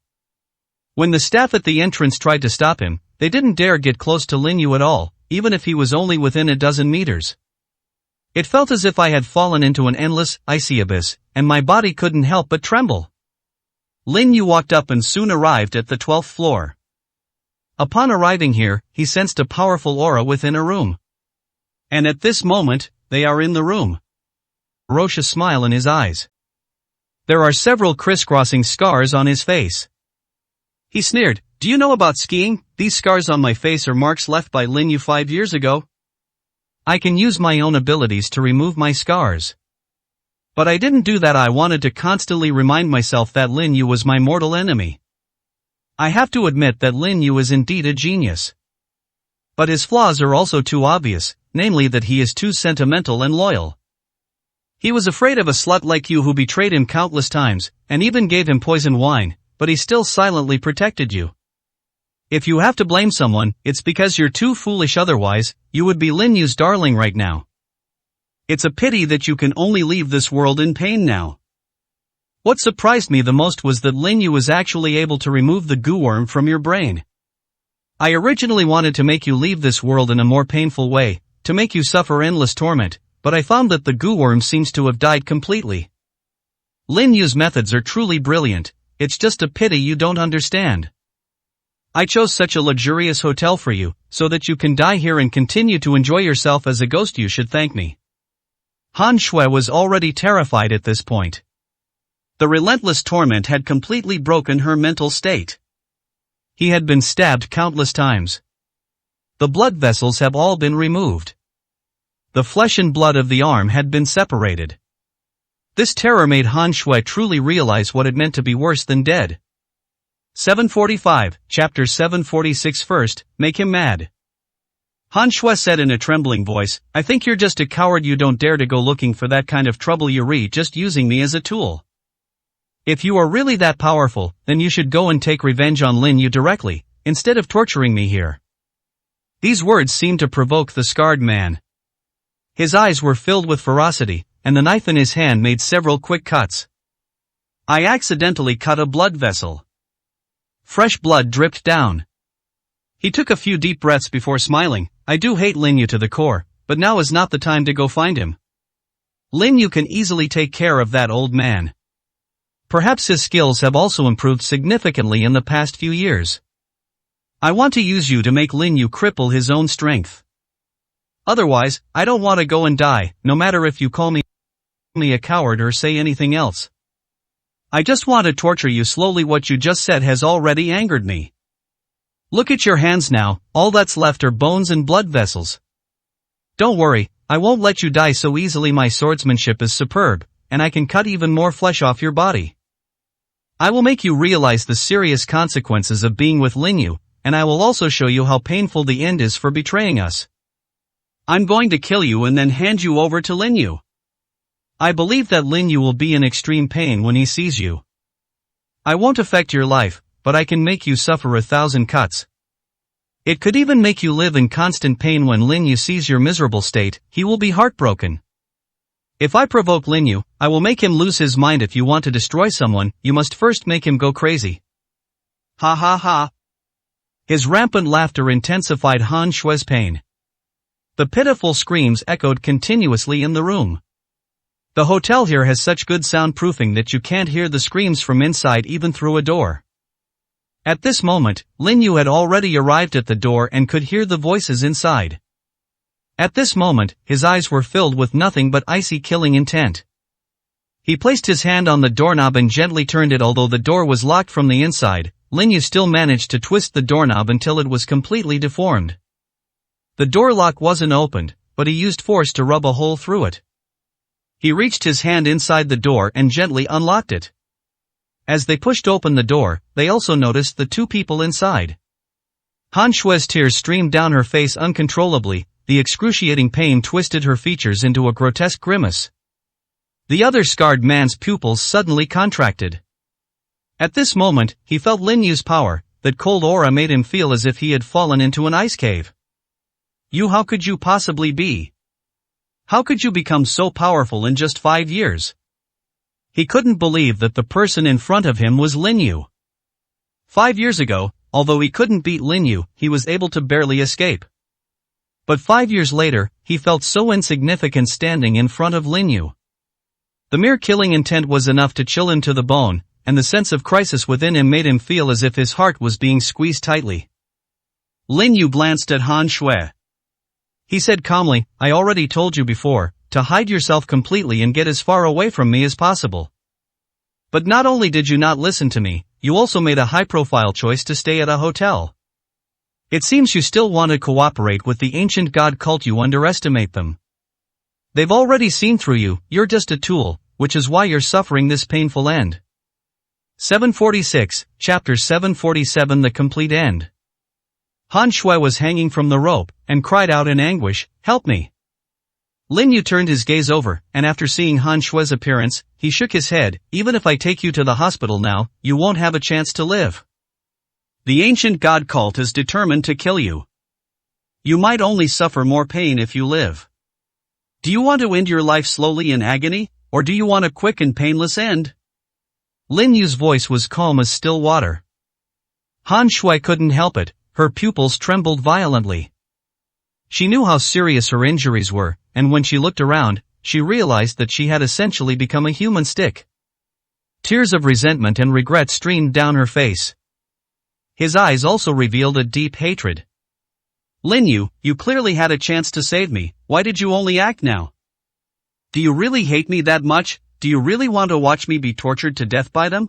When the staff at the entrance tried to stop him, they didn't dare get close to Lin Yu at all, even if he was only within a dozen meters. It felt as if I had fallen into an endless, icy abyss, and my body couldn't help but tremble. Lin Yu walked up and soon arrived at the 12th floor. Upon arriving here, he sensed a powerful aura within a room. And at this moment, they are in the room. Ferocious smile in his eyes. There are several crisscrossing scars on his face. He sneered, "Do you know about skiing? These scars on my face are marks left by Lin Yu 5 years ago. I can use my own abilities to remove my scars. But I didn't do that. I wanted to constantly remind myself that Lin Yu was my mortal enemy. I have to admit that Lin Yu is indeed a genius. But his flaws are also too obvious, namely that he is too sentimental and loyal. He was afraid of a slut like you who betrayed him countless times, and even gave him poison wine, but he still silently protected you. If you have to blame someone, it's because you're too foolish. Otherwise, you would be Lin Yu's darling right now. It's a pity that you can only leave this world in pain now." What surprised me the most was that Lin Yu was actually able to remove the goo worm from your brain. I originally wanted to make you leave this world in a more painful way, to make you suffer endless torment, but I found that the goo worm seems to have died completely. Lin Yu's methods are truly brilliant. It's just a pity you don't understand. I chose such a luxurious hotel for you, so that you can die here and continue to enjoy yourself as a ghost. You should thank me. Han Shui was already terrified at this point. The relentless torment had completely broken her mental state. He had been stabbed countless times. The blood vessels have all been removed. The flesh and blood of the arm had been separated. This terror made Han Shui truly realize what it meant to be worse than dead. 745, Chapter 746. First, make him mad. Han Shui said in a trembling voice, "I think you're just a coward. You don't dare to go looking for that kind of trouble. You're just using me as a tool. If you are really that powerful, then you should go and take revenge on Lin Yu directly, instead of torturing me here." These words seemed to provoke the scarred man. His eyes were filled with ferocity, and the knife in his hand made several quick cuts. I accidentally cut a blood vessel. Fresh blood dripped down. He took a few deep breaths before smiling. I do hate Lin Yu to the core, but now is not the time to go find him. Lin Yu can easily take care of that old man. Perhaps his skills have also improved significantly in the past few years. I want to use you to make Lin Yu cripple his own strength. Otherwise, I don't want to go and die, no matter if you call me a coward or say anything else. I just want to torture you slowly. What you just said has already angered me. Look at your hands now, all that's left are bones and blood vessels. Don't worry, I won't let you die so easily. My swordsmanship is superb, and I can cut even more flesh off your body. I will make you realize the serious consequences of being with Linyu, and I will also show you how painful the end is for betraying us. I'm going to kill you and then hand you over to Linyu. I believe that Linyu will be in extreme pain when he sees you. I won't affect your life, but I can make you suffer 1,000 cuts. It could even make you live in constant pain. When Linyu sees your miserable state, he will be heartbroken. If I provoke Linyu, I will make him lose his mind. If you want to destroy someone, you must first make him go crazy. Ha ha ha. His rampant laughter intensified Han Xue's pain. The pitiful screams echoed continuously in the room. The hotel here has such good soundproofing that you can't hear the screams from inside even through a door. At this moment, Linyu had already arrived at the door and could hear the voices inside. At this moment, his eyes were filled with nothing but icy killing intent. He placed his hand on the doorknob and gently turned it. Although the door was locked from the inside, Linyu still managed to twist the doorknob until it was completely deformed. The door lock wasn't opened, but he used force to rub a hole through it. He reached his hand inside the door and gently unlocked it. As they pushed open the door, they also noticed the two people inside. Han Xue's tears streamed down her face uncontrollably, the excruciating pain twisted her features into a grotesque grimace. The other scarred man's pupils suddenly contracted. At this moment, he felt Linyu's power. That cold aura made him feel as if he had fallen into an ice cave. How could you possibly be? How could you become so powerful in just 5 years? He couldn't believe that the person in front of him was Linyu. 5 years ago, although he couldn't beat Linyu, he was able to barely escape. But 5 years later, he felt so insignificant standing in front of Linyu. The mere killing intent was enough to chill him to the bone, and the sense of crisis within him made him feel as if his heart was being squeezed tightly. Linyu glanced at Han Xue. He said calmly, I already told you before, to hide yourself completely and get as far away from me as possible. But not only did you not listen to me, you also made a high-profile choice to stay at a hotel. It seems you still want to cooperate with the ancient god cult. You underestimate them. They've already seen through you. You're just a tool, which is why you're suffering this painful end. 746, Chapter 747 The Complete End. Han Xue was hanging from the rope, and cried out in anguish, help me. Linyu turned his gaze over, and after seeing Han Xue's appearance, he shook his head, even if I take you to the hospital now, you won't have a chance to live. The ancient god cult is determined to kill you. You might only suffer more pain if you live. Do you want to end your life slowly in agony, or do you want a quick and painless end? Linyu's voice was calm as still water. Han Xue couldn't help it. Her pupils trembled violently. She knew how serious her injuries were, and when she looked around, she realized that she had essentially become a human stick. Tears of resentment and regret streamed down her face. His eyes also revealed a deep hatred. Linyu, you clearly had a chance to save me. Why did you only act now? Do you really hate me that much? Do you really want to watch me be tortured to death by them?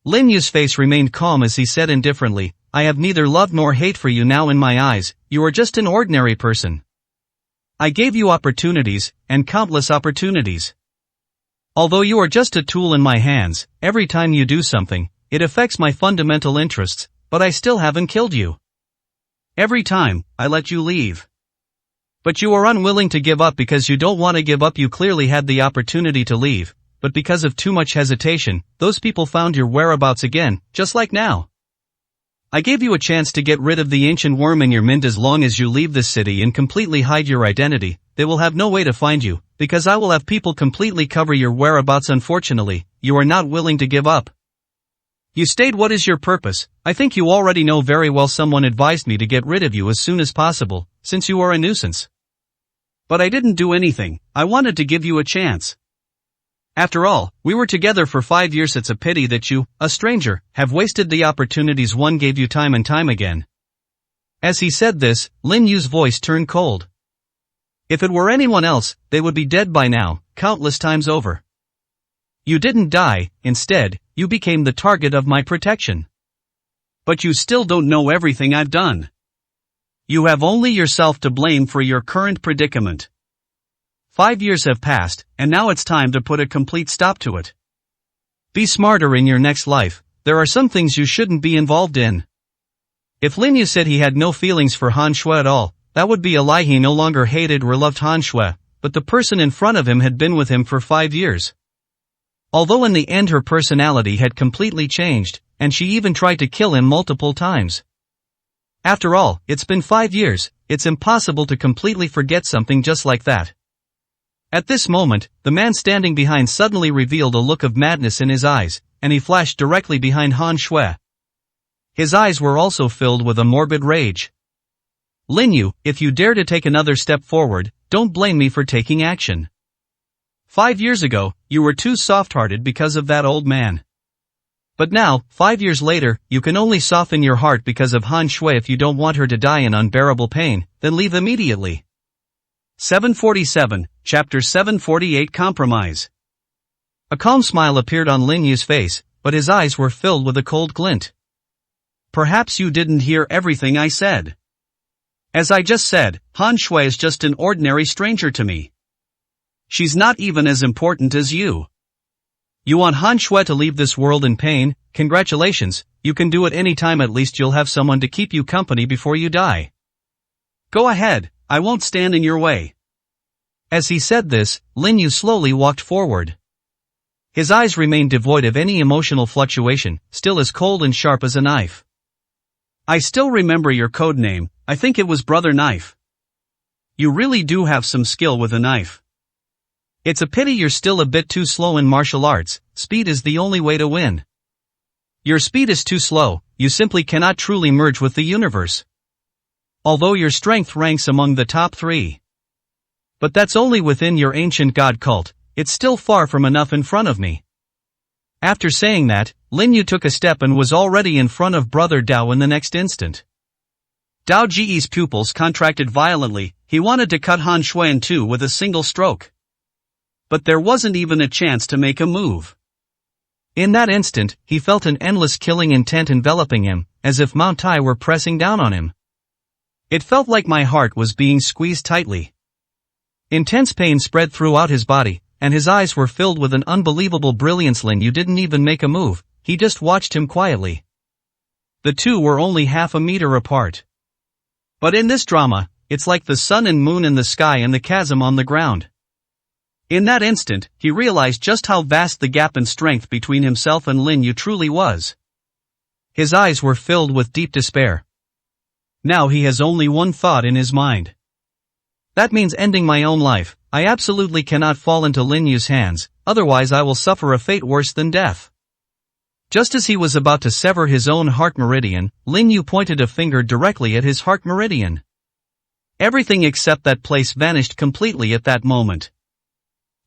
Linyu's face remained calm as he said indifferently, I have neither love nor hate for you now in my eyes, you are just an ordinary person. I gave you opportunities, and countless opportunities. Although you are just a tool in my hands, every time you do something, it affects my fundamental interests, but I still haven't killed you. Every time, I let you leave. But you are unwilling to give up because you don't want to give up. You clearly had the opportunity to leave, but because of too much hesitation, those people found your whereabouts again, just like now. I gave you a chance to get rid of the ancient worm in your mind. As long as you leave this city and completely hide your identity, they will have no way to find you, because I will have people completely cover your whereabouts. Unfortunately, you are not willing to give up. You stayed. What is your purpose? I think you already know very well. Someone advised me to get rid of you as soon as possible, since you are a nuisance. But I didn't do anything. I wanted to give you a chance. After all, we were together for 5 years. It's a pity that you, a stranger, have wasted the opportunities one gave you time and time again. As he said this, Linyu's voice turned cold. If it were anyone else, they would be dead by now, countless times over. You didn't die, instead, you became the target of my protection. But you still don't know everything I've done. You have only yourself to blame for your current predicament. 5 years have passed, and now it's time to put a complete stop to it. Be smarter in your next life, there are some things you shouldn't be involved in. If Lin Yu said he had no feelings for Han Shui at all, that would be a lie. He no longer hated or loved Han Shui, but the person in front of him had been with him for 5 years. Although in the end her personality had completely changed, and she even tried to kill him multiple times. After all, it's been 5 years, it's impossible to completely forget something just like that. At this moment, the man standing behind suddenly revealed a look of madness in his eyes, and he flashed directly behind Han Shui. His eyes were also filled with a morbid rage. Lin Yu, if you dare to take another step forward, don't blame me for taking action. 5 years ago, you were too soft-hearted because of that old man. But now, 5 years later, you can only soften your heart because of Han Shui. If you don't want her to die in unbearable pain, then leave immediately. 747, Chapter 748 Compromise. A calm smile appeared on Lin Yu's face, but his eyes were filled with a cold glint. Perhaps you didn't hear everything I said. As I just said, Han Shui is just an ordinary stranger to me. She's not even as important as you. You want Han Shui to leave this world in pain? Congratulations, you can do it any time. At least you'll have someone to keep you company before you die. Go ahead, I won't stand in your way. As he said this, Lin Yu slowly walked forward. His eyes remained devoid of any emotional fluctuation, still as cold and sharp as a knife. I still remember your code name, I think it was Brother Knife. You really do have some skill with a knife. It's a pity you're still a bit too slow in martial arts. Speed is the only way to win. Your speed is too slow, you simply cannot truly merge with the universe. Although your strength ranks among the top 3. But that's only within your ancient god cult, it's still far from enough in front of me. After saying that, Lin Yu took a step and was already in front of Brother Dao in the next instant. Dao Ji's pupils contracted violently, he wanted to cut Han Shui in two with a single stroke. But there wasn't even a chance to make a move. In that instant, he felt an endless killing intent enveloping him, as if Mount Tai were pressing down on him. It felt like my heart was being squeezed tightly. Intense pain spread throughout his body, and his eyes were filled with an unbelievable brilliance. Lin Yu didn't even make a move, he just watched him quietly. The two were only half a meter apart. But in this drama, it's like the sun and moon in the sky and the chasm on the ground. In that instant, he realized just how vast the gap in strength between himself and Lin Yu truly was. His eyes were filled with deep despair. Now he has only one thought in his mind. That means ending my own life. I absolutely cannot fall into Lin Yu's hands, otherwise I will suffer a fate worse than death. Just as he was about to sever his own heart meridian, Lin Yu pointed a finger directly at his heart meridian. Everything except that place vanished completely at that moment.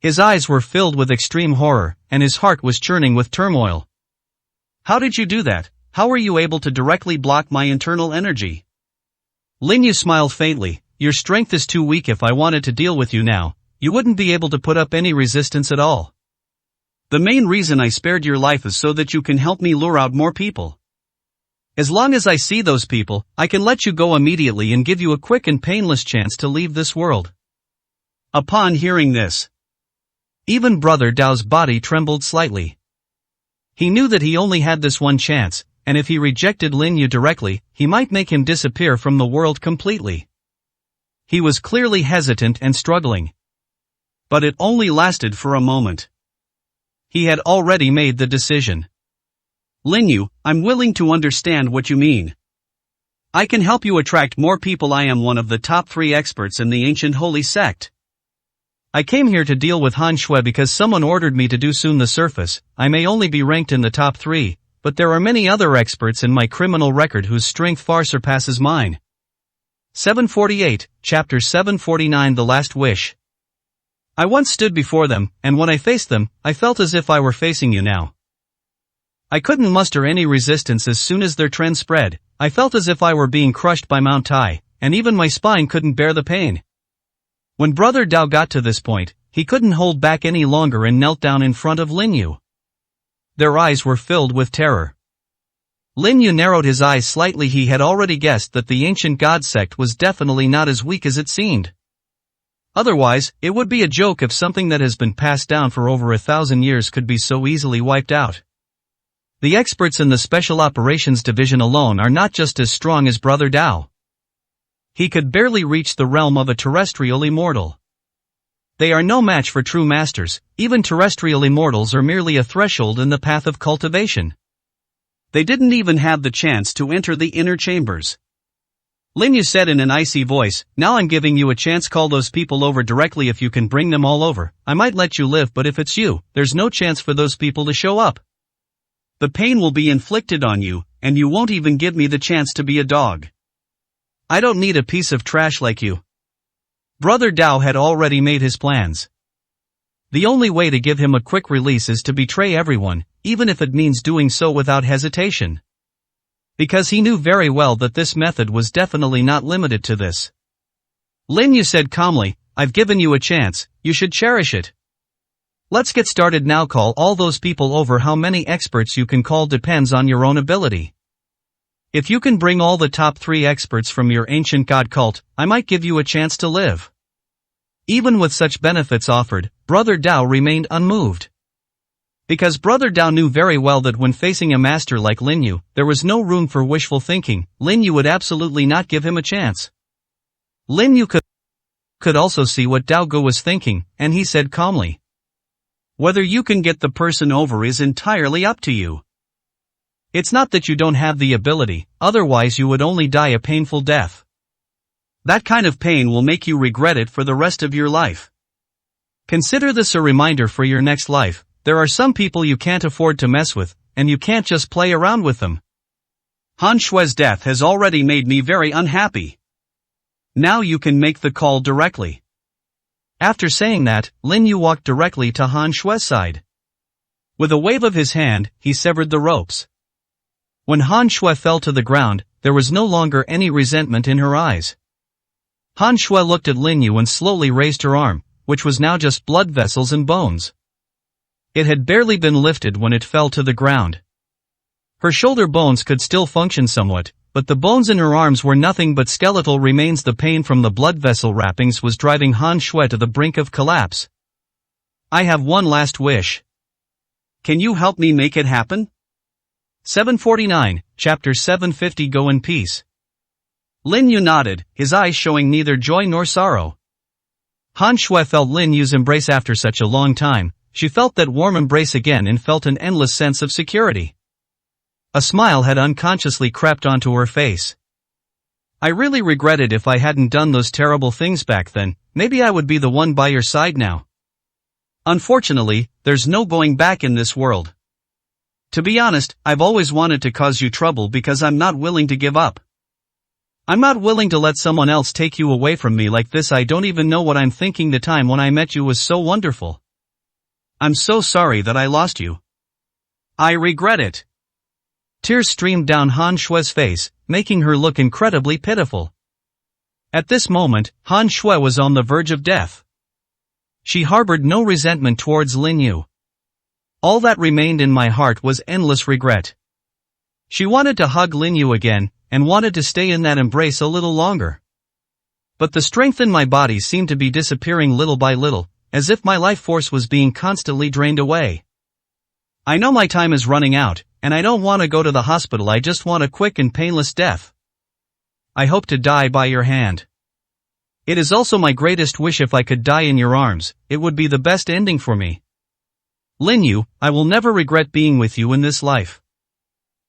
His eyes were filled with extreme horror, and his heart was churning with turmoil. How did you do that? How were you able to directly block my internal energy? Lin Yu smiled faintly. Your strength is too weak. If I wanted to deal with you now, you wouldn't be able to put up any resistance at all. The main reason I spared your life is so that you can help me lure out more people. As long as I see those people, I can let you go immediately and give you a quick and painless chance to leave this world. Upon hearing this, even Brother Dao's body trembled slightly. He knew that he only had this one chance, and if he rejected Lin Yu directly, he might make him disappear from the world completely. He was clearly hesitant and struggling. But it only lasted for a moment. He had already made the decision. Lin Yu, I'm willing to understand what you mean. I can help you attract more people. I am one of the top 3 experts in the ancient holy sect. I came here to deal with Han Shui because someone ordered me to do soon. The surface, I may only be ranked in the top 3, but there are many other experts in my criminal record whose strength far surpasses mine. 748, Chapter 749 The Last Wish. I once stood before them, and when I faced them, I felt as if I were facing you now. I couldn't muster any resistance. As soon as their trend spread, I felt as if I were being crushed by Mount Tai, and even my spine couldn't bear the pain. When Brother Dao got to this point, he couldn't hold back any longer and knelt down in front of Lin Yu. Their eyes were filled with terror. Lin Yu narrowed his eyes slightly. He had already guessed that the ancient god sect was definitely not as weak as it seemed. Otherwise, it would be a joke if something that has been passed down for over 1,000 years could be so easily wiped out. The experts in the Special Operations Division alone are not just as strong as Brother Dao. He could barely reach the realm of a terrestrial immortal. They are no match for true masters. Even terrestrial immortals are merely a threshold in the path of cultivation. They didn't even have the chance to enter the inner chambers. Lin Yu said in an icy voice, "Now I'm giving you a chance. Call those people over directly. If you can bring them all over, I might let you live, but if it's you, there's no chance for those people to show up. The pain will be inflicted on you, and you won't even give me the chance to be a dog. I don't need a piece of trash like you." Brother Dao had already made his plans. The only way to give him a quick release is to betray everyone, even if it means doing so without hesitation. Because he knew very well that this method was definitely not limited to this. Lin Yu said calmly, "I've given you a chance, you should cherish it. Let's get started now. Call all those people over. How many experts you can call depends on your own ability. If you can bring all the top 3 experts from your ancient god cult, I might give you a chance to live." Even with such benefits offered, Brother Dao remained unmoved. Because Brother Dao knew very well that when facing a master like Lin Yu, there was no room for wishful thinking. Lin Yu would absolutely not give him a chance. Lin Yu could also see what Dao Gu was thinking, and he said calmly, "Whether you can get the person over is entirely up to you. It's not that you don't have the ability, otherwise you would only die a painful death. That kind of pain will make you regret it for the rest of your life. Consider this a reminder for your next life. There are some people you can't afford to mess with, and you can't just play around with them. Han Shue's death has already made me very unhappy. Now you can make the call directly." After saying that, Lin Yu walked directly to Han Shue's side. With a wave of his hand, he severed the ropes. When Han Shui fell to the ground, there was no longer any resentment in her eyes. Han Shui looked at Lin Yu and slowly raised her arm, which was now just blood vessels and bones. It had barely been lifted when it fell to the ground. Her shoulder bones could still function somewhat, but the bones in her arms were nothing but skeletal remains. The pain from the blood vessel wrappings was driving Han Shui to the brink of collapse. "I have one last wish. Can you help me make it happen?" 749, Chapter 750. Go in peace. Lin Yu nodded, his eyes showing neither joy nor sorrow. Han Shui felt Lin Yu's embrace after such a long time. She felt that warm embrace again and felt an endless sense of security. A smile had unconsciously crept onto her face. "I really regret it. If I hadn't done those terrible things back then, maybe I would be the one by your side now. Unfortunately, there's no going back in this world. To be honest, I've always wanted to cause you trouble because I'm not willing to give up. I'm not willing to let someone else take you away from me like this. I don't even know what I'm thinking. The time when I met you was so wonderful. I'm so sorry that I lost you. I regret it." Tears streamed down Han Shue's face, making her look incredibly pitiful. At this moment, Han Shui was on the verge of death. She harbored no resentment towards Lin Yu. All that remained in my heart was endless regret. She wanted to hug Lin Yu again, and wanted to stay in that embrace a little longer. But the strength in my body seemed to be disappearing little by little, as if my life force was being constantly drained away. I know my time is running out, and I don't want to go to the hospital. I just want a quick and painless death. I hope to die by your hand. It is also my greatest wish. If I could die in your arms, it would be the best ending for me. Lin Yu, I will never regret being with you in this life.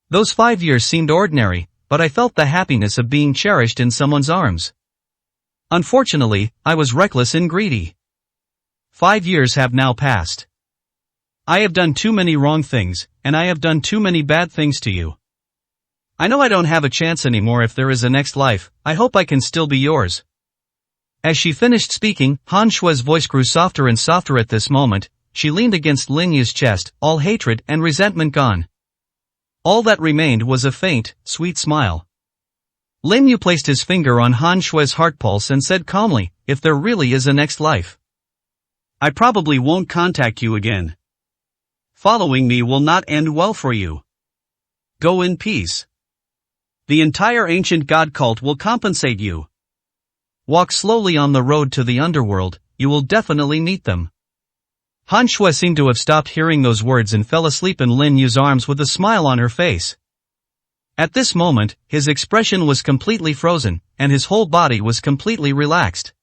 Those 5 years seemed ordinary, but I felt the happiness of being cherished in someone's arms. Unfortunately, I was reckless and greedy. 5 years have now passed. I have done too many wrong things, and I have done too many bad things to you. I know I don't have a chance anymore. If there is a next life, I hope I can still be yours." As she finished speaking, Han Shue's voice grew softer and softer. At this moment, she leaned against Lin Yu's chest, all hatred and resentment gone. All that remained was a faint, sweet smile. Lin Yu placed his finger on Han Shue's heart pulse and said calmly, "If there really is a next life, I probably won't contact you again. Following me will not end well for you. Go in peace. The entire ancient god cult will compensate you. Walk slowly on the road to the underworld, you will definitely meet them. Han Shui seemed to have stopped hearing those words and fell asleep in Lin Yu's arms with a smile on her face. At this moment, his expression was completely frozen, and his whole body was completely relaxed.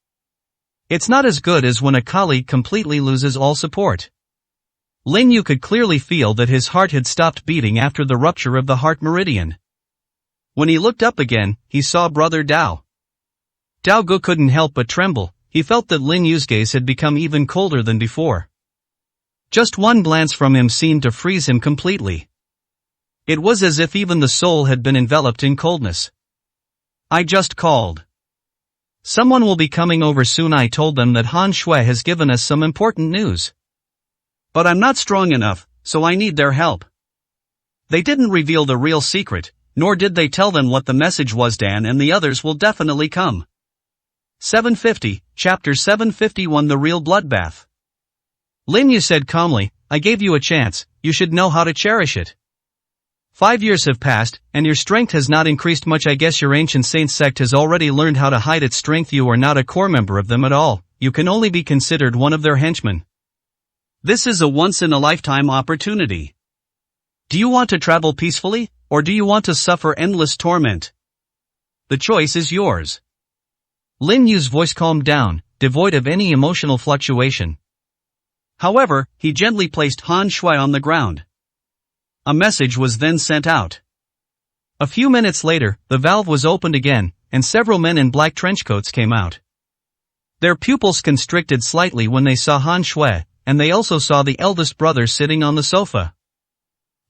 It's not as good as when a colleague completely loses all support. Lin Yu could clearly feel that his heart had stopped beating after the rupture of the heart meridian. When he looked up again, he saw Brother Dao. Dao Gu couldn't help but tremble. He felt that Lin Yu's gaze had become even colder than before. Just one glance from him seemed to freeze him completely. It was as if even the soul had been enveloped in coldness. I just called. Someone will be coming over soon. I told them that Han Shui has given us some important news. But I'm not strong enough, so I need their help. They didn't reveal the real secret, nor did they tell them what the message was. Dan and the others will definitely come. 750, Chapter 751 The Real Bloodbath. Lin Yu said calmly, I gave you a chance, you should know how to cherish it. 5 years have passed, and your strength has not increased much. I guess your ancient saint sect has already learned how to hide its strength. You are not a core member of them at all, you can only be considered one of their henchmen. This is a once-in-a-lifetime opportunity. Do you want to travel peacefully, or do you want to suffer endless torment? The choice is yours. Lin Yu's voice calmed down, devoid of any emotional fluctuation. However, he gently placed Han Shui on the ground. A message was then sent out. A few minutes later, the valve was opened again, and several men in black trenchcoats came out. Their pupils constricted slightly when they saw Han Shui, and they also saw the eldest brother sitting on the sofa.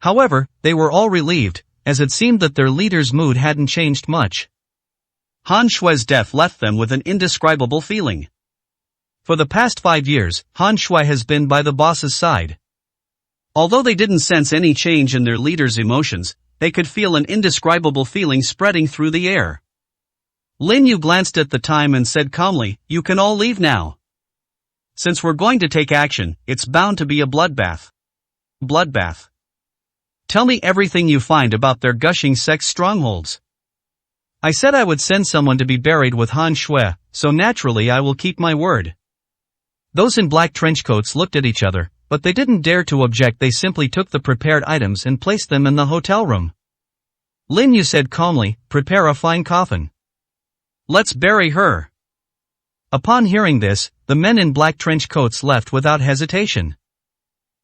However, they were all relieved, as it seemed that their leader's mood hadn't changed much. Han Shui's death left them with an indescribable feeling. For the past 5 years, Han Shui has been by the boss's side. Although they didn't sense any change in their leader's emotions, they could feel an indescribable feeling spreading through the air. Lin Yu glanced at the time and said calmly, you can all leave now. Since we're going to take action, it's bound to be a bloodbath. Bloodbath. Tell me everything you find about their gushing sex strongholds. I said I would send someone to be buried with Han Shui, so naturally I will keep my word. Those in black trenchcoats looked at each other, but they didn't dare to object. They simply took the prepared items and placed them in the hotel room. Lin Yu said calmly, prepare a fine coffin. Let's bury her. Upon hearing this, the men in black trenchcoats left without hesitation.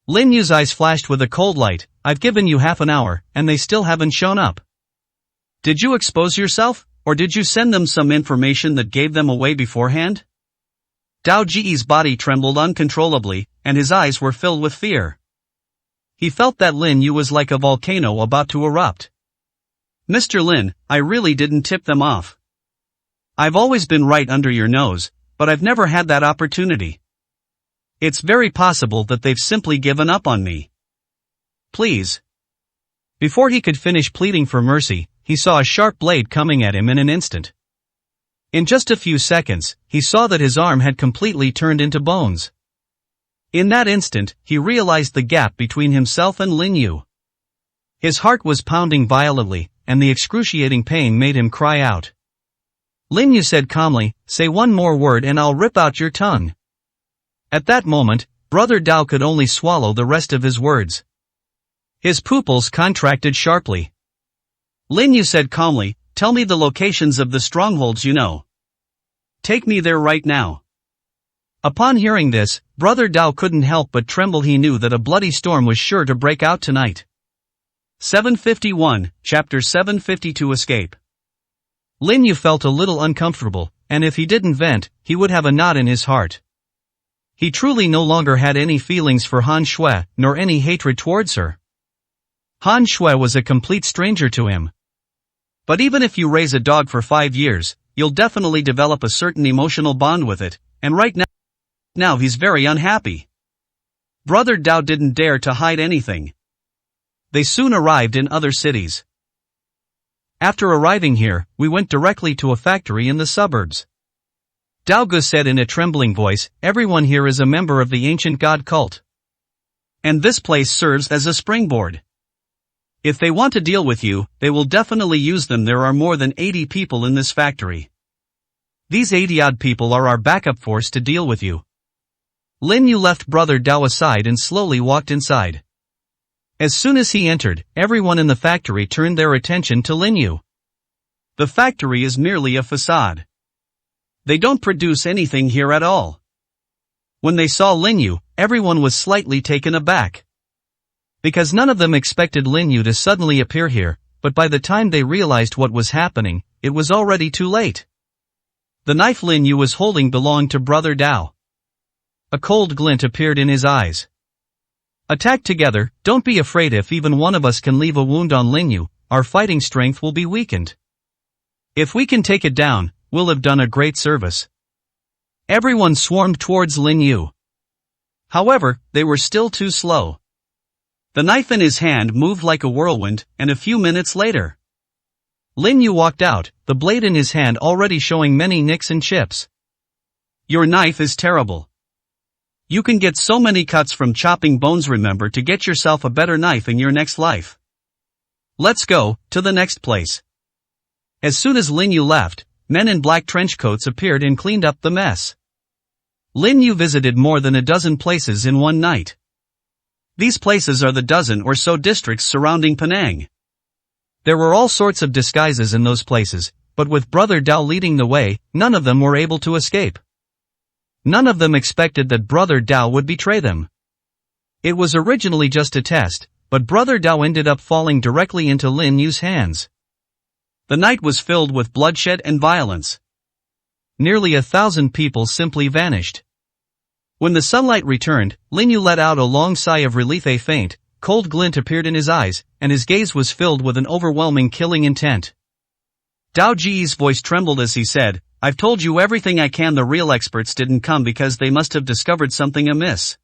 Lin Yu's eyes flashed with a cold light. I've given you half an hour, and they still haven't shown up. Did you expose yourself, or did you send them some information that gave them away beforehand? Dao Ji's body trembled uncontrollably, and his eyes were filled with fear. He felt that Lin Yu was like a volcano about to erupt. Mr. Lin, I really didn't tip them off. I've always been right under your nose, but I've never had that opportunity. It's very possible that they've simply given up on me. Please. Before he could finish pleading for mercy, he saw a sharp blade coming at him in an instant. In just a few seconds, he saw that his arm had completely turned into bones. In that instant, he realized the gap between himself and Lin Yu. His heart was pounding violently, and the excruciating pain made him cry out. Lin Yu said calmly, say one more word and I'll rip out your tongue. At that moment, Brother Dao could only swallow the rest of his words. His pupils contracted sharply. Lin Yu said calmly, tell me the locations of the strongholds you know. Take me there right now. Upon hearing this, Brother Dao couldn't help but tremble. He knew that a bloody storm was sure to break out tonight. 751, Chapter 752 Escape. Lin Yu felt a little uncomfortable, and if he didn't vent, he would have a knot in his heart. He truly no longer had any feelings for Han Shui, nor any hatred towards her. Han Shui was a complete stranger to him. But even if you raise a dog for 5 years, you'll definitely develop a certain emotional bond with it, and right now he's very unhappy. Brother Dao didn't dare to hide anything. They soon arrived in other cities. After arriving here, we went directly to a factory in the suburbs. Dao Ge said in a trembling voice, everyone here is a member of the ancient god cult. And this place serves as a springboard. If they want to deal with you, they will definitely use them. There are more than 80 people in this factory. These 80-odd people are our backup force to deal with you. Lin Yu left Brother Dao aside and slowly walked inside. As soon as he entered, everyone in the factory turned their attention to Lin Yu. The factory is merely a facade. They don't produce anything here at all. When they saw Lin Yu, everyone was slightly taken aback. Because none of them expected Lin Yu to suddenly appear here, but by the time they realized what was happening, it was already too late. The knife Lin Yu was holding belonged to Brother Dao. A cold glint appeared in his eyes. Attack together, don't be afraid. If even one of us can leave a wound on Lin Yu, our fighting strength will be weakened. If we can take it down, we'll have done a great service. Everyone swarmed towards Lin Yu. However, they were still too slow. The knife in his hand moved like a whirlwind, and a few minutes later, Lin Yu walked out, the blade in his hand already showing many nicks and chips. Your knife is terrible. You can get so many cuts from chopping bones. Remember to get yourself a better knife in your next life. Let's go to the next place. As soon as Lin Yu left, men in black trench coats appeared and cleaned up the mess. Lin Yu visited more than a dozen places in one night. These places are the dozen or so districts surrounding Penang. There were all sorts of disguises in those places, but with Brother Dao leading the way, none of them were able to escape. None of them expected that Brother Dao would betray them. It was originally just a test, but Brother Dao ended up falling directly into Lin Yu's hands. The night was filled with bloodshed and violence. Nearly 1,000 people simply vanished. When the sunlight returned, Lin Yu let out a long sigh of relief. A faint, cold glint appeared in his eyes, and his gaze was filled with an overwhelming killing intent. Dao Ji's voice trembled as he said, I've told you everything I can. The real experts didn't come because they must have discovered something amiss.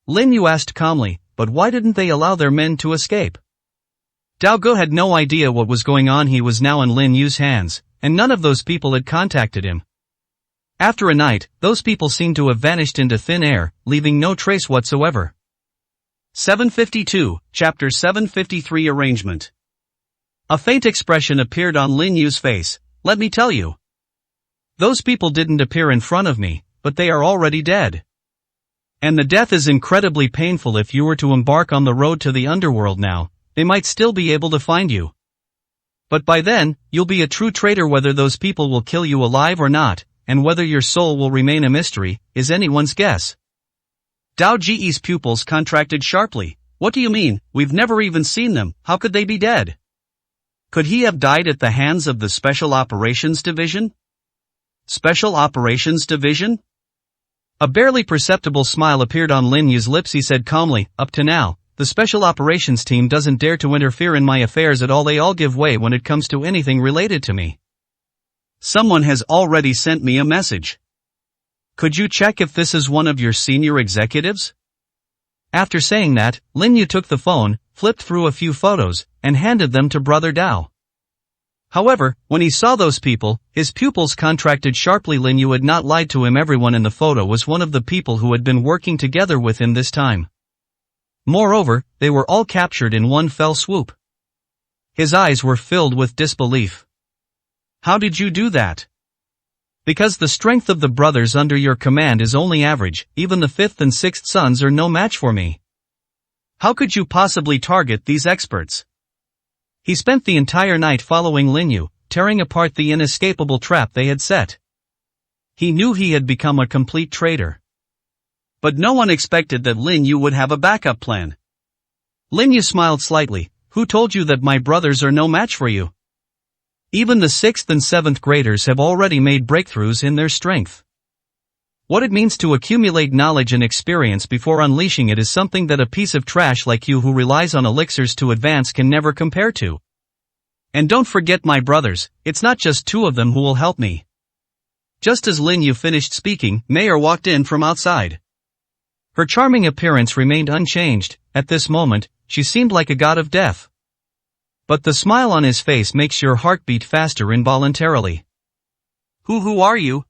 Lin Yu asked calmly, but why didn't they allow their men to escape? Dao Ge had no idea what was going on. He was now in Lin Yu's hands, and none of those people had contacted him. After a night, those people seemed to have vanished into thin air, leaving no trace whatsoever. 752, Chapter 753 Arrangement. A faint expression appeared on Lin Yu's face. Let me tell you. Those people didn't appear in front of me, but they are already dead. And the death is incredibly painful. If you were to embark on the road to the underworld now, they might still be able to find you. But by then, you'll be a true traitor. Whether those people will kill you alive or not, and whether your soul will remain a mystery, is anyone's guess. Dao Ji's pupils contracted sharply. What do you mean? We've never even seen them. How could they be dead? Could he have died at the hands of the Special Operations Division? Special Operations Division? A barely perceptible smile appeared on Lin Yu's lips. He said calmly, up to now, the Special Operations team doesn't dare to interfere in my affairs at all. They all give way when it comes to anything related to me. Someone has already sent me a message. Could you check if this is one of your senior executives? After saying that, Lin Yu took the phone, flipped through a few photos, and handed them to Brother Dao. However, when he saw those people, his pupils contracted sharply. Lin Yu had not lied to him. Everyone in the photo was one of the people who had been working together with him this time. Moreover, they were all captured in one fell swoop. His eyes were filled with disbelief. How did you do that? Because the strength of the brothers under your command is only average. Even the 5th and 6th sons are no match for me. How could you possibly target these experts? He spent the entire night following Lin Yu, tearing apart the inescapable trap they had set. He knew he had become a complete traitor. But no one expected that Lin Yu would have a backup plan. Lin Yu smiled slightly. Who told you that my brothers are no match for you? Even the 6th and 7th graders have already made breakthroughs in their strength. What it means to accumulate knowledge and experience before unleashing it is something that a piece of trash like you who relies on elixirs to advance can never compare to. And don't forget my brothers, it's not just 2 of them who will help me. Just as Lin Yu finished speaking, Mayor walked in from outside. Her charming appearance remained unchanged. At this moment, she seemed like a god of death. But the smile on his face makes your heart beat faster involuntarily. Who are you?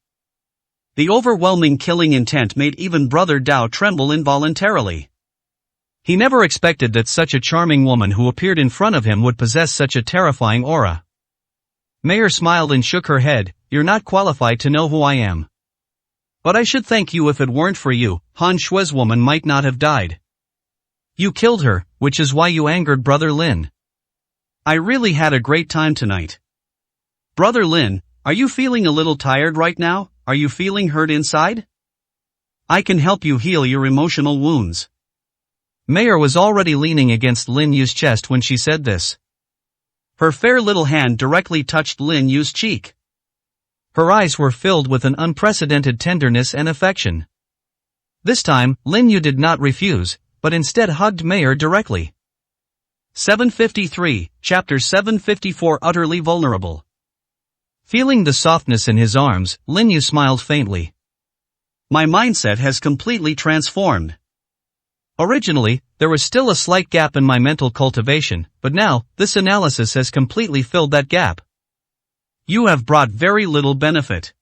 The overwhelming killing intent made even Brother Dao tremble involuntarily. He never expected that such a charming woman who appeared in front of him would possess such a terrifying aura. Mayor smiled and shook her head. "You're not qualified to know who I am. But I should thank you. If it weren't for you, Han Shui's woman might not have died. You killed her, which is why you angered Brother Lin. I really had a great time tonight. Brother Lin, are you feeling a little tired right now? Are you feeling hurt inside? I can help you heal your emotional wounds." Mayor was already leaning against Lin Yu's chest when she said this. Her fair little hand directly touched Lin Yu's cheek. Her eyes were filled with an unprecedented tenderness and affection. This time, Lin Yu did not refuse, but instead hugged Mayor directly. 753, Chapter 754 Utterly Vulnerable. Feeling the softness in his arms, Lin Yu smiled faintly. My mindset has completely transformed. Originally, there was still a slight gap in my mental cultivation, but now, this analysis has completely filled that gap. You have brought very little benefit.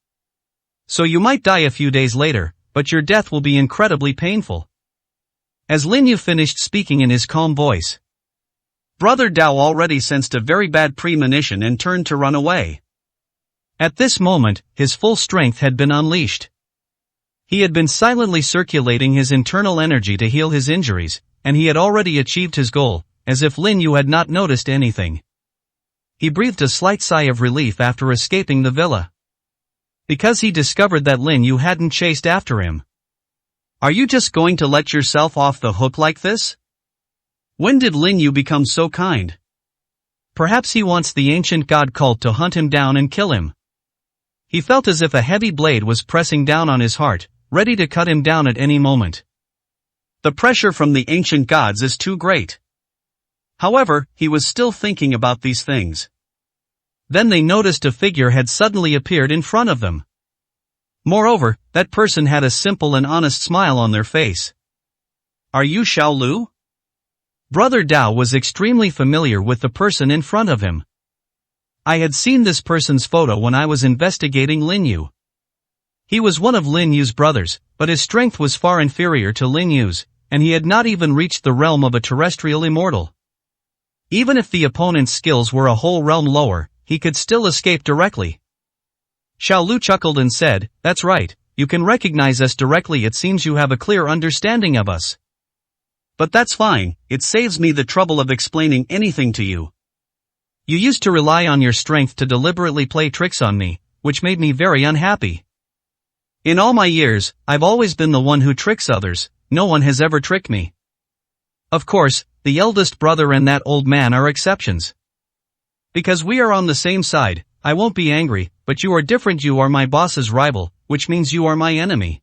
So you might die a few days later, but your death will be incredibly painful. As Lin Yu finished speaking in his calm voice, Brother Dao already sensed a very bad premonition and turned to run away. At this moment, his full strength had been unleashed. He had been silently circulating his internal energy to heal his injuries, and he had already achieved his goal, as if Lin Yu had not noticed anything. He breathed a slight sigh of relief after escaping the villa. Because he discovered that Lin Yu hadn't chased after him. Are you just going to let yourself off the hook like this? When did Lin Yu become so kind? Perhaps he wants the ancient god cult to hunt him down and kill him. He felt as if a heavy blade was pressing down on his heart, ready to cut him down at any moment. The pressure from the ancient gods is too great. However, he was still thinking about these things. Then they noticed a figure had suddenly appeared in front of them. Moreover, that person had a simple and honest smile on their face. Are you Xiao Lu? Brother Dao was extremely familiar with the person in front of him. I had seen this person's photo when I was investigating Lin Yu. He was one of Lin Yu's brothers, but his strength was far inferior to Lin Yu's, and he had not even reached the realm of a terrestrial immortal. Even if the opponent's skills were a whole realm lower, he could still escape directly. Xiao Lu chuckled and said, "That's right, you can recognize us directly. It seems you have a clear understanding of us. But that's fine, it saves me the trouble of explaining anything to you. You used to rely on your strength to deliberately play tricks on me, which made me very unhappy. In all my years, I've always been the one who tricks others, no one has ever tricked me. Of course, the eldest brother and that old man are exceptions. Because we are on the same side, I won't be angry, but you are different. You are my boss's rival, which means you are my enemy.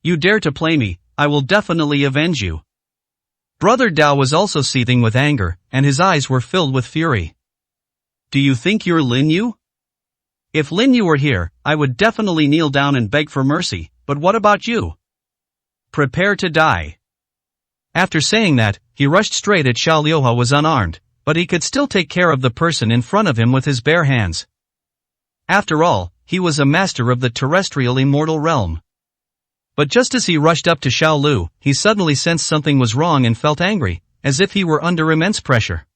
You dare to play me, I will definitely avenge you." Brother Dao was also seething with anger, and his eyes were filled with fury. Do you think you're Lin Yu? If Lin Yu were here, I would definitely kneel down and beg for mercy, but what about you? Prepare to die. After saying that, he rushed straight at Xiao Liu. Was unarmed, but he could still take care of the person in front of him with his bare hands. After all, he was a master of the terrestrial immortal realm. But just as he rushed up to Xiao Lu, he suddenly sensed something was wrong and felt angry, as if he were under immense pressure.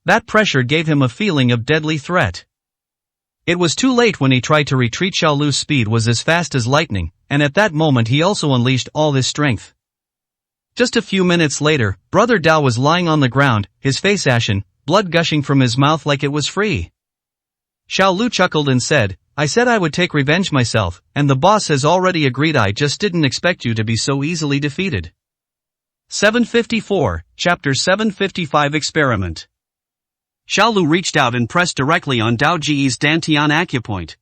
That pressure gave him a feeling of deadly threat. It was too late when he tried to retreat. Xiao Lu's speed was as fast as lightning, and at that moment he also unleashed all his strength. Just a few minutes later, Brother Dao was lying on the ground, his face ashen, blood gushing from his mouth like it was free. Xiao Lu chuckled and said, I said I would take revenge myself, and the boss has already agreed. I just didn't expect you to be so easily defeated. 754, Chapter 755 Experiment. Xiao Lu reached out and pressed directly on Dao Ji's Dantian acupoint.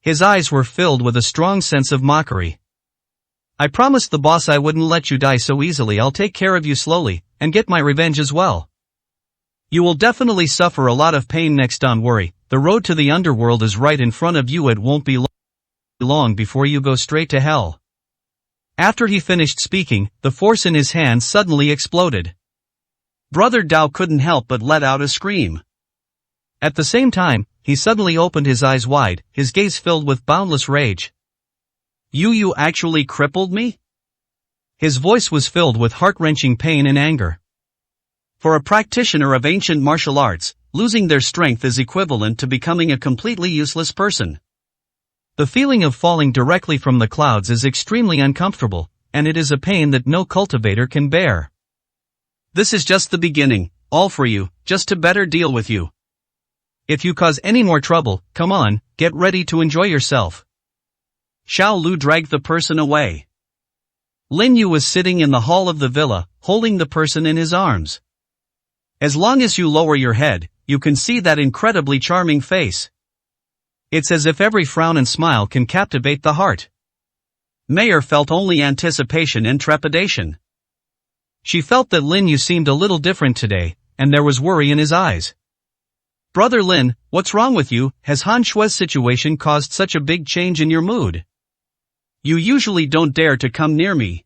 His eyes were filled with a strong sense of mockery. I promised the boss I wouldn't let you die so easily. I'll take care of you slowly, and get my revenge as well. You will definitely suffer a lot of pain next. Don't worry, the road to the underworld is right in front of you. It won't be long before you go straight to hell. After he finished speaking, the force in his hand suddenly exploded. Brother Dao couldn't help but let out a scream. At the same time, he suddenly opened his eyes wide, his gaze filled with boundless rage. You actually crippled me? His voice was filled with heart-wrenching pain and anger. For a practitioner of ancient martial arts, losing their strength is equivalent to becoming a completely useless person. The feeling of falling directly from the clouds is extremely uncomfortable, and it is a pain that no cultivator can bear. This is just the beginning, all for you, just to better deal with you. If you cause any more trouble, come on, get ready to enjoy yourself. Xiao Lu dragged the person away. Lin Yu was sitting in the hall of the villa, holding the person in his arms. As long as you lower your head, you can see that incredibly charming face. It's as if every frown and smile can captivate the heart. Mayor felt only anticipation and trepidation. She felt that Lin Yu seemed a little different today, and there was worry in his eyes. Brother Lin, what's wrong with you? Has Han Shue's situation caused such a big change in your mood? You usually don't dare to come near me.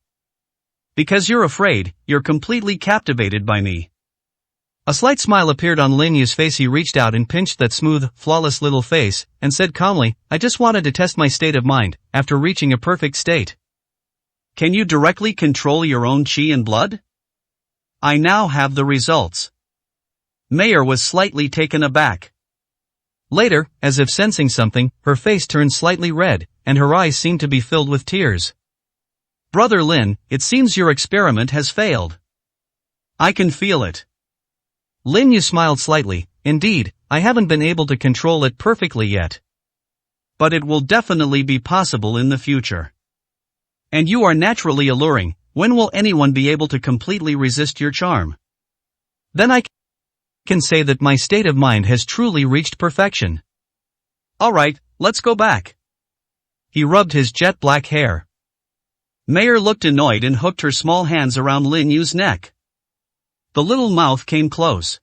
Because you're afraid, you're completely captivated by me. A slight smile appeared on Lin Yu's face. He reached out and pinched that smooth, flawless little face, and said calmly, I just wanted to test my state of mind, after reaching a perfect state. Can you directly control your own qi and blood? I now have the results. Mayor was slightly taken aback. Later, as if sensing something, her face turned slightly red, and her eyes seemed to be filled with tears. Brother Lin, it seems your experiment has failed. I can feel it. Lin Yu smiled slightly. Indeed, I haven't been able to control it perfectly yet. But it will definitely be possible in the future. And you are naturally alluring. When will anyone be able to completely resist your charm? Then I can say that my state of mind has truly reached perfection. Alright, let's go back. He rubbed his jet black hair. Mayor looked annoyed and hooked her small hands around Lin Yu's neck. The little mouth came close.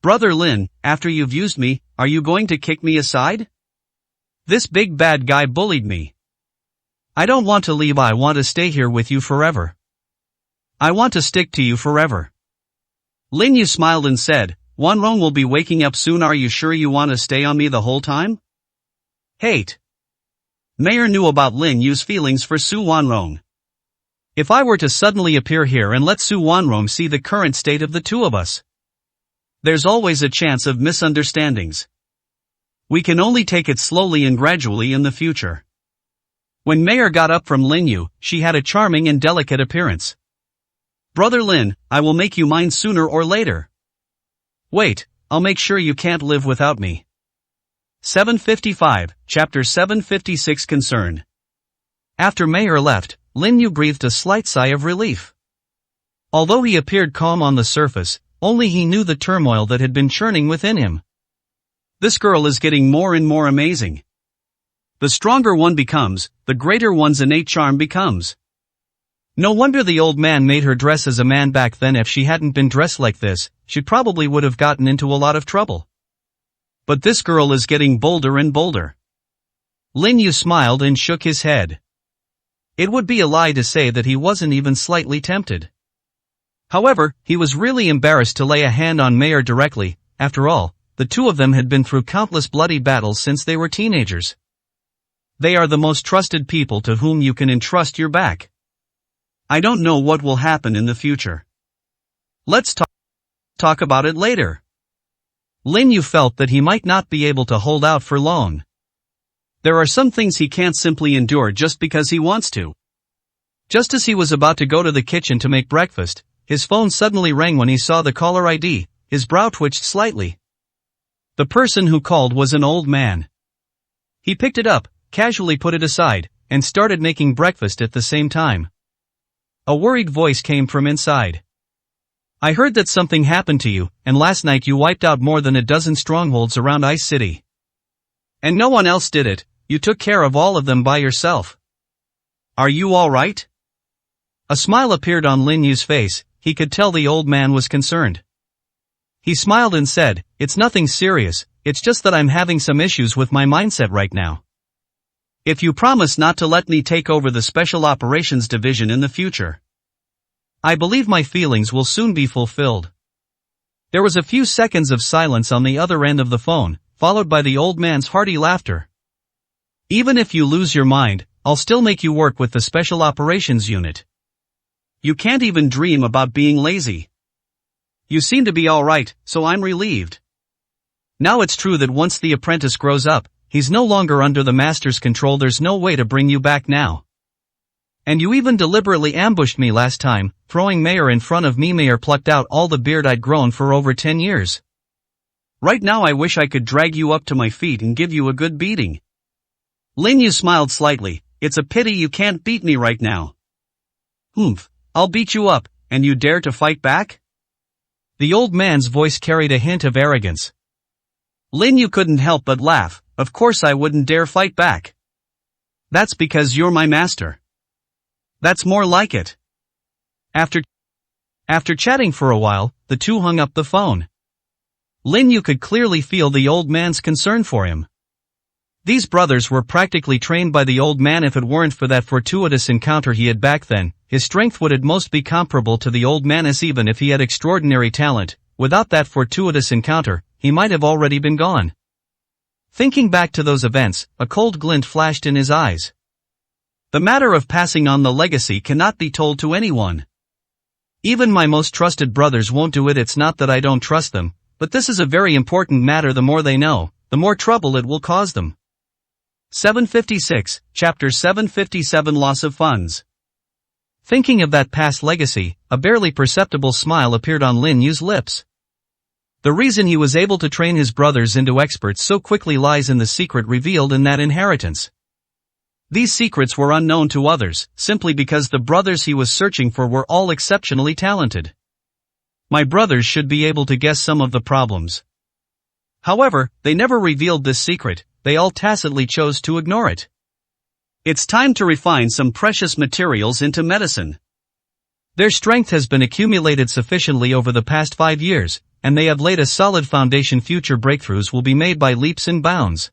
Brother Lin, after you've used me, are you going to kick me aside? This big bad guy bullied me. I don't want to leave. I want to stay here with you forever. I want to stick to you forever. Lin Yu smiled and said, Wanrong will be waking up soon. Are you sure you want to stay on me the whole time? Hate. Mayor knew about Lin Yu's feelings for Su Wanrong. If I were to suddenly appear here and let Su Wanrong see the current state of the two of us, there's always a chance of misunderstandings. We can only take it slowly and gradually in the future. When Mayor got up from Lin Yu, she had a charming and delicate appearance. Brother Lin, I will make you mine sooner or later. Wait, I'll make sure you can't live without me. 755, Chapter 756 Concern. After Mayor left, Lin Yu breathed a slight sigh of relief. Although he appeared calm on the surface, only he knew the turmoil that had been churning within him. This girl is getting more and more amazing. The stronger one becomes, the greater one's innate charm becomes. No wonder the old man made her dress as a man back then. If she hadn't been dressed like this, she probably would have gotten into a lot of trouble. But this girl is getting bolder and bolder. Lin Yu smiled and shook his head. It would be a lie to say that he wasn't even slightly tempted. However, he was really embarrassed to lay a hand on Mayor directly. After all, the two of them had been through countless bloody battles since they were teenagers. They are the most trusted people to whom you can entrust your back. I don't know what will happen in the future. Let's talk about it later. Lin Yu felt that he might not be able to hold out for long. There are some things he can't simply endure just because he wants to. Just as he was about to go to the kitchen to make breakfast, his phone suddenly rang. When he saw the caller ID, his brow twitched slightly. The person who called was an old man. He picked it up, casually put it aside, and started making breakfast at the same time. A worried voice came from inside. I heard that something happened to you, and last night you wiped out more than a dozen strongholds around Ice City. And no one else did it. You took care of all of them by yourself. Are you all right? A smile appeared on Lin Yu's face. He could tell the old man was concerned. He smiled and said, It's nothing serious, it's just that I'm having some issues with my mindset right now. If you promise not to let me take over the Special Operations Division in the future, I believe my feelings will soon be fulfilled. There was a few seconds of silence on the other end of the phone, followed by the old man's hearty laughter. Even if you lose your mind, I'll still make you work with the Special Operations Unit. You can't even dream about being lazy. You seem to be alright, so I'm relieved. Now it's true that once the apprentice grows up, he's no longer under the master's control. There's no way to bring you back now. And you even deliberately ambushed me last time, throwing Mayor in front of me. Mayor plucked out all the beard I'd grown for over 10 years. Right now I wish I could drag you up to my feet and give you a good beating. Lin Yu smiled slightly. It's a pity you can't beat me right now. Humph, I'll beat you up, and you dare to fight back? The old man's voice carried a hint of arrogance. Lin Yu couldn't help but laugh. Of course I wouldn't dare fight back. That's because you're my master. That's more like it. After chatting for a while, the two hung up the phone. Lin Yu could clearly feel the old man's concern for him. These brothers were practically trained by the old man. If it weren't for that fortuitous encounter he had back then, his strength would at most be comparable to the old man's. Even if he had extraordinary talent, without that fortuitous encounter, he might have already been gone. Thinking back to those events, a cold glint flashed in his eyes. The matter of passing on the legacy cannot be told to anyone. Even my most trusted brothers won't do it. It's not that I don't trust them, but this is a very important matter. The more they know, the more trouble it will cause them. 756, Chapter 757 Loss of Funds. Thinking of that past legacy, a barely perceptible smile appeared on Lin Yu's lips. The reason he was able to train his brothers into experts so quickly lies in the secret revealed in that inheritance. These secrets were unknown to others, simply because the brothers he was searching for were all exceptionally talented. My brothers should be able to guess some of the problems. However, they never revealed this secret. They all tacitly chose to ignore it. It's time to refine some precious materials into medicine. Their strength has been accumulated sufficiently over the past 5 years, and they have laid a solid foundation. Future breakthroughs will be made by leaps and bounds.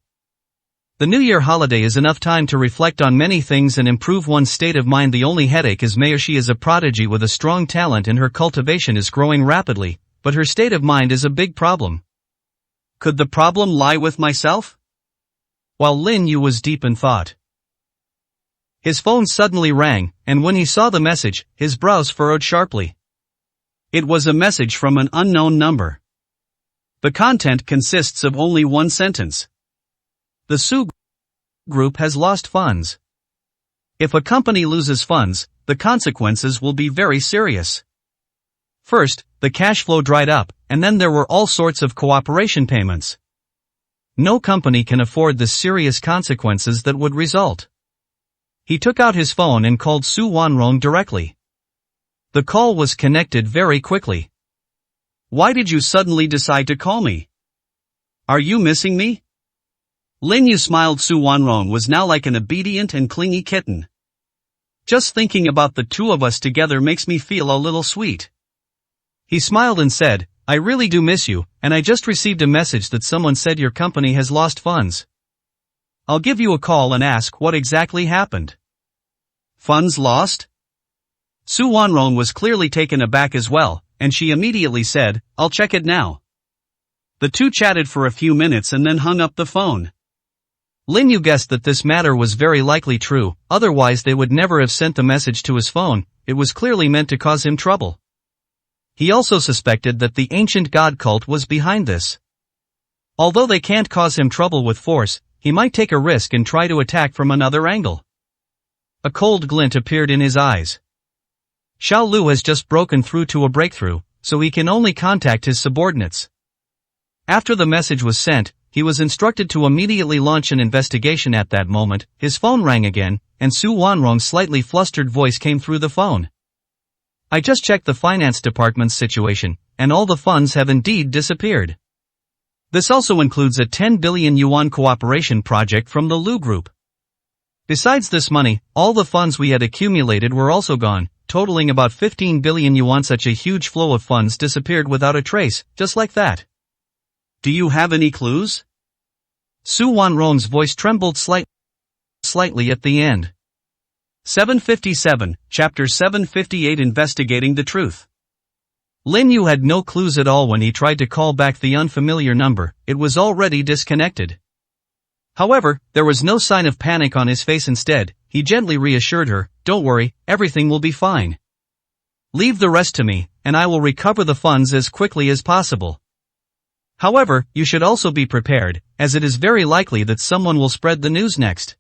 The New Year holiday is enough time to reflect on many things and improve one's state of mind. The only headache is Mayor. She is a prodigy with a strong talent and her cultivation is growing rapidly, but her state of mind is a big problem. Could the problem lie with myself? While Lin Yu was deep in thought, his phone suddenly rang, and when he saw the message, his brows furrowed sharply. It was a message from an unknown number. The content consists of only one sentence. The Su Group has lost funds. If a company loses funds, the consequences will be very serious. First, the cash flow dried up, and then there were all sorts of cooperation payments. No company can afford the serious consequences that would result. He took out his phone and called Su Wanrong directly. The call was connected very quickly. Why did you suddenly decide to call me? Are you missing me? Lin Yu smiled. Su Wanrong was now like an obedient and clingy kitten. Just thinking about the two of us together makes me feel a little sweet. He smiled and said, I really do miss you, and I just received a message that someone said your company has lost funds. I'll give you a call and ask what exactly happened. Funds lost? Su Wanrong was clearly taken aback as well, and she immediately said, I'll check it now. The two chatted for a few minutes and then hung up the phone. Lin Yu guessed that this matter was very likely true, otherwise they would never have sent the message to his phone. It was clearly meant to cause him trouble. He also suspected that the ancient god cult was behind this. Although they can't cause him trouble with force, he might take a risk and try to attack from another angle. A cold glint appeared in his eyes. Xiao Lu has just broken through to a breakthrough, so he can only contact his subordinates. After the message was sent, he was instructed to immediately launch an investigation. At that moment, his phone rang again, and Su Wanrong's slightly flustered voice came through the phone. I just checked the finance department's situation, and all the funds have indeed disappeared. This also includes a 10 billion yuan cooperation project from the Lu Group. Besides this money, all the funds we had accumulated were also gone, totaling about 15 billion yuan. Such a huge flow of funds disappeared without a trace, just like that. Do you have any clues? Su Wanrong's voice trembled slightly at the end. 757, Chapter 758 Investigating the Truth. Lin Yu had no clues at all when he tried to call back the unfamiliar number. It was already disconnected. However, there was no sign of panic on his face. Instead, he gently reassured her, "Don't worry, everything will be fine. Leave the rest to me, and I will recover the funds as quickly as possible. However, you should also be prepared, as it is very likely that someone will spread the news next.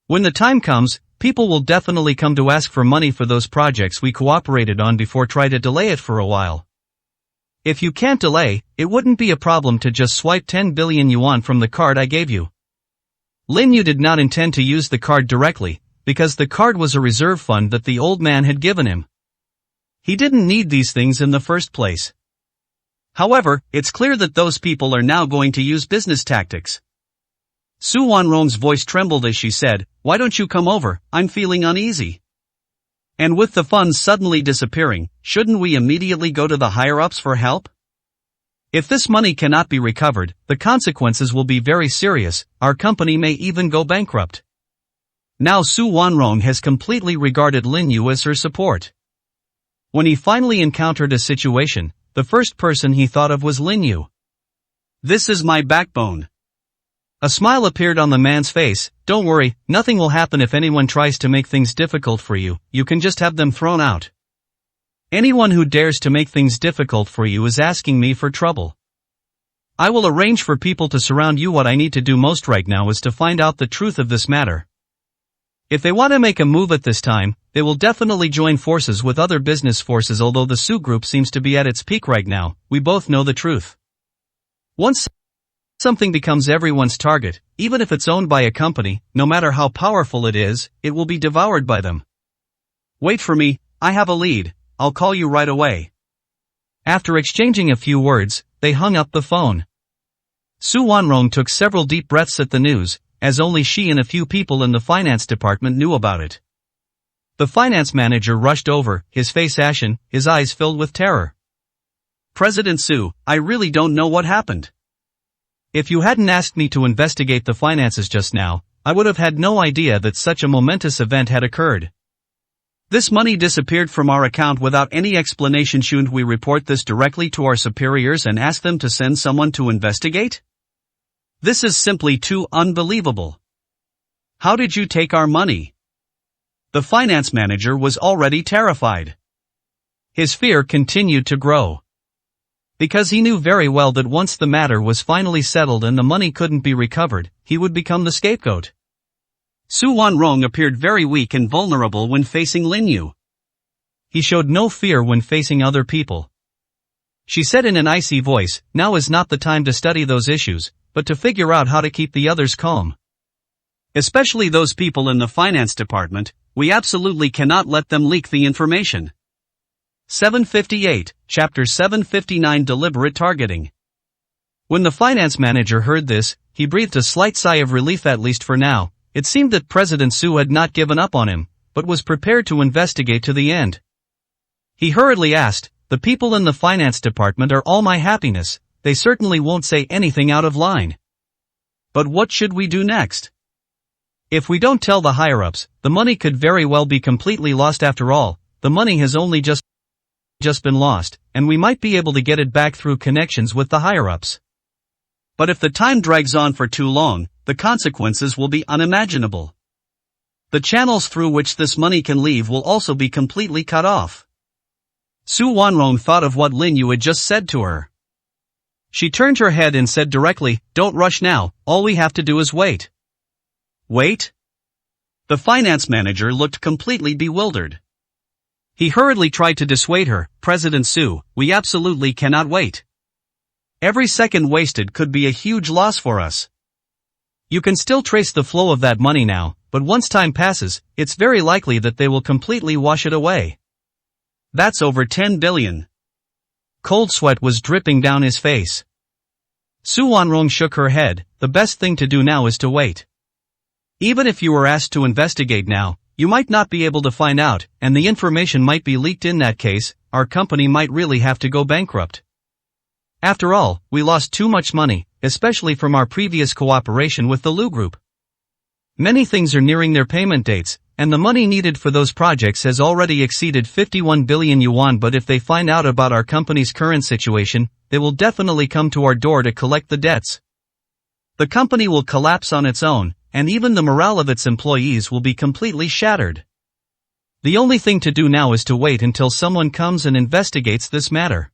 When the time comes, people will definitely come to ask for money for those projects we cooperated on before try to delay it for a while. If you can't delay, it wouldn't be a problem to just swipe 10 billion yuan from the card I gave you." Lin Yu did not intend to use the card directly, because the card was a reserve fund that the old man had given him. He didn't need these things in the first place. However, it's clear that those people are now going to use business tactics. Su Wanrong's voice trembled as she said, "Why don't you come over, I'm feeling uneasy." And with the funds suddenly disappearing, shouldn't we immediately go to the higher-ups for help? If this money cannot be recovered, the consequences will be very serious, our company may even go bankrupt. Now Su Wanrong has completely regarded Lin Yu as her support. When he finally encountered a situation, the first person he thought of was Lin Yu. "This is my backbone." A smile appeared on the man's face. "Don't worry, nothing will happen if anyone tries to make things difficult for you, you can just have them thrown out. Anyone who dares to make things difficult for you is asking me for trouble. I will arrange for people to surround you. What I need to do most right now is to find out the truth of this matter. If they want to make a move at this time, they will definitely join forces with other business forces. Although the Su Group seems to be at its peak right now, we both know the truth. Once something becomes everyone's target, even if it's owned by a company, no matter how powerful it is, it will be devoured by them. Wait for me, I have a lead, I'll call you right away." After exchanging a few words, they hung up the phone. Su Wanrong took several deep breaths at the news, as only she and a few people in the finance department knew about it. The finance manager rushed over, his face ashen, his eyes filled with terror. "President Su, I really don't know what happened. If you hadn't asked me to investigate the finances just now, I would have had no idea that such a momentous event had occurred. This money disappeared from our account without any explanation. Shouldn't we report this directly to our superiors and ask them to send someone to investigate? This is simply too unbelievable. How did you take our money?" The finance manager was already terrified. His fear continued to grow. Because he knew very well that once the matter was finally settled and the money couldn't be recovered, he would become the scapegoat. Su Wanrong appeared very weak and vulnerable when facing Lin Yu. He showed no fear when facing other people. She said in an icy voice, "Now is not the time to study those issues, but to figure out how to keep the others calm. Especially those people in the finance department, we absolutely cannot let them leak the information." 758, Chapter 759 Deliberate Targeting. When the finance manager heard this, he breathed a slight sigh of relief. At least for now, it seemed that President Su had not given up on him, but was prepared to investigate to the end. He hurriedly asked, "The people in the finance department are all my happiness, they certainly won't say anything out of line. But what should we do next? If we don't tell the higher-ups, the money could very well be completely lost. After all, the money has only just been lost, and we might be able to get it back through connections with the higher-ups. But if the time drags on for too long, the consequences will be unimaginable. The channels through which this money can leave will also be completely cut off." Su Wanrong thought of what Lin Yu had just said to her. She turned her head and said directly, "Don't rush now, all we have to do is wait." "Wait?" The finance manager looked completely bewildered. He hurriedly tried to dissuade her, "President Su, we absolutely cannot wait. Every second wasted could be a huge loss for us. You can still trace the flow of that money now, but once time passes, it's very likely that they will completely wash it away. That's over 10 billion. Cold sweat was dripping down his face. Su Wanrong shook her head. "The best thing to do now is to wait. Even if you were asked to investigate now, you might not be able to find out, and the information might be leaked. In that case, our company might really have to go bankrupt. After all, we lost too much money, especially from our previous cooperation with the Lu Group. Many things are nearing their payment dates, and the money needed for those projects has already exceeded 51 billion yuan. But if they find out about our company's current situation, they will definitely come to our door to collect the debts. The company will collapse on its own, and even the morale of its employees will be completely shattered. The only thing to do now is to wait until someone comes and investigates this matter.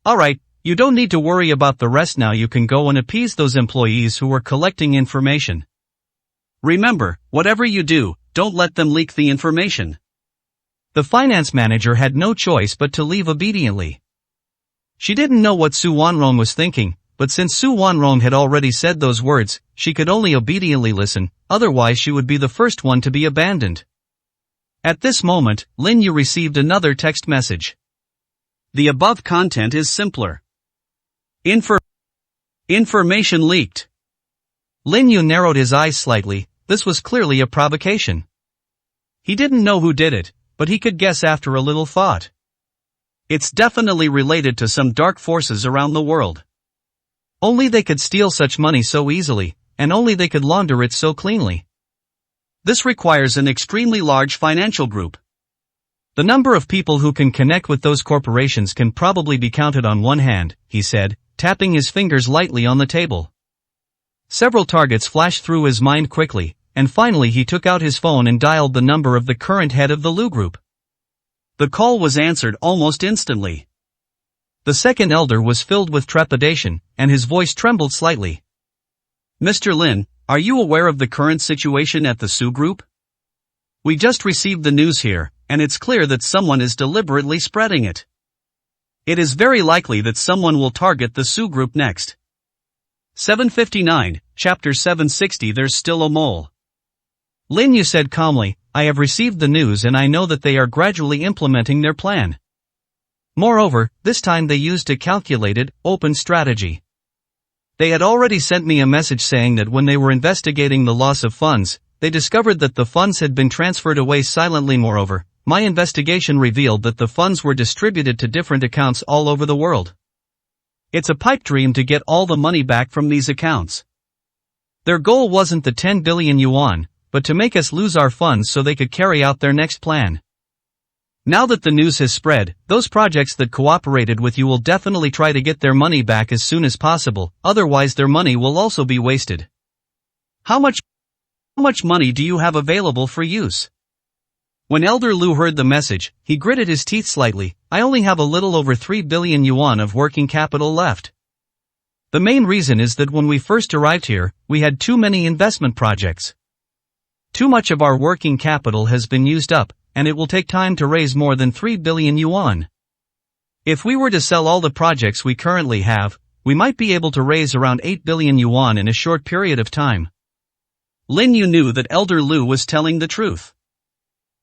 Alright, you don't need to worry about the rest now. You can go and appease those employees who are collecting information. Remember, whatever you do, don't let them leak the information. The finance manager had no choice but to leave obediently. She didn't know what Su Wanrong was thinking, but since Su Wanrong had already said those words, she could only obediently listen, otherwise she would be the first one to be abandoned. At this moment, Lin Yu received another text message. The above content is simpler. Information leaked. Lin Yu narrowed his eyes slightly. This was clearly a provocation. He didn't know who did it, but he could guess after a little thought. It's definitely related to some dark forces around the world. Only they could steal such money so easily, and only they could launder it so cleanly. This requires an extremely large financial group. The number of people who can connect with those corporations can probably be counted on one hand, he said, tapping his fingers lightly on the table. Several targets flashed through his mind quickly, and finally he took out his phone and dialed the number of the current head of the Lu Group. The call was answered almost instantly. The second elder was filled with trepidation, and his voice trembled slightly. Mr. Lin, are you aware of the current situation at the Su Group? We just received the news here, and it's clear that someone is deliberately spreading it. It is very likely that someone will target the Su Group next. 759, Chapter 760. There's still a mole. Lin Yu said calmly, I have received the news and I know that they are gradually implementing their plan. Moreover, this time they used a calculated, open strategy. They had already sent me a message saying that when they were investigating the loss of funds, they discovered that the funds had been transferred away silently. Moreover, my investigation revealed that the funds were distributed to different accounts all over the world. It's a pipe dream to get all the money back from these accounts. Their goal wasn't the 10 billion yuan, but to make us lose our funds so they could carry out their next plan. Now that the news has spread, those projects that cooperated with you will definitely try to get their money back as soon as possible, otherwise their money will also be wasted. How much money do you have available for use? When Elder Lu heard the message, he gritted his teeth slightly. I only have a little over 3 billion yuan of working capital left. The main reason is that when we first arrived here, we had too many investment projects. Too much of our working capital has been used up, and it will take time to raise more than 3 billion yuan. If we were to sell all the projects we currently have, we might be able to raise around 8 billion yuan in a short period of time. Lin Yu knew that Elder Lu was telling the truth.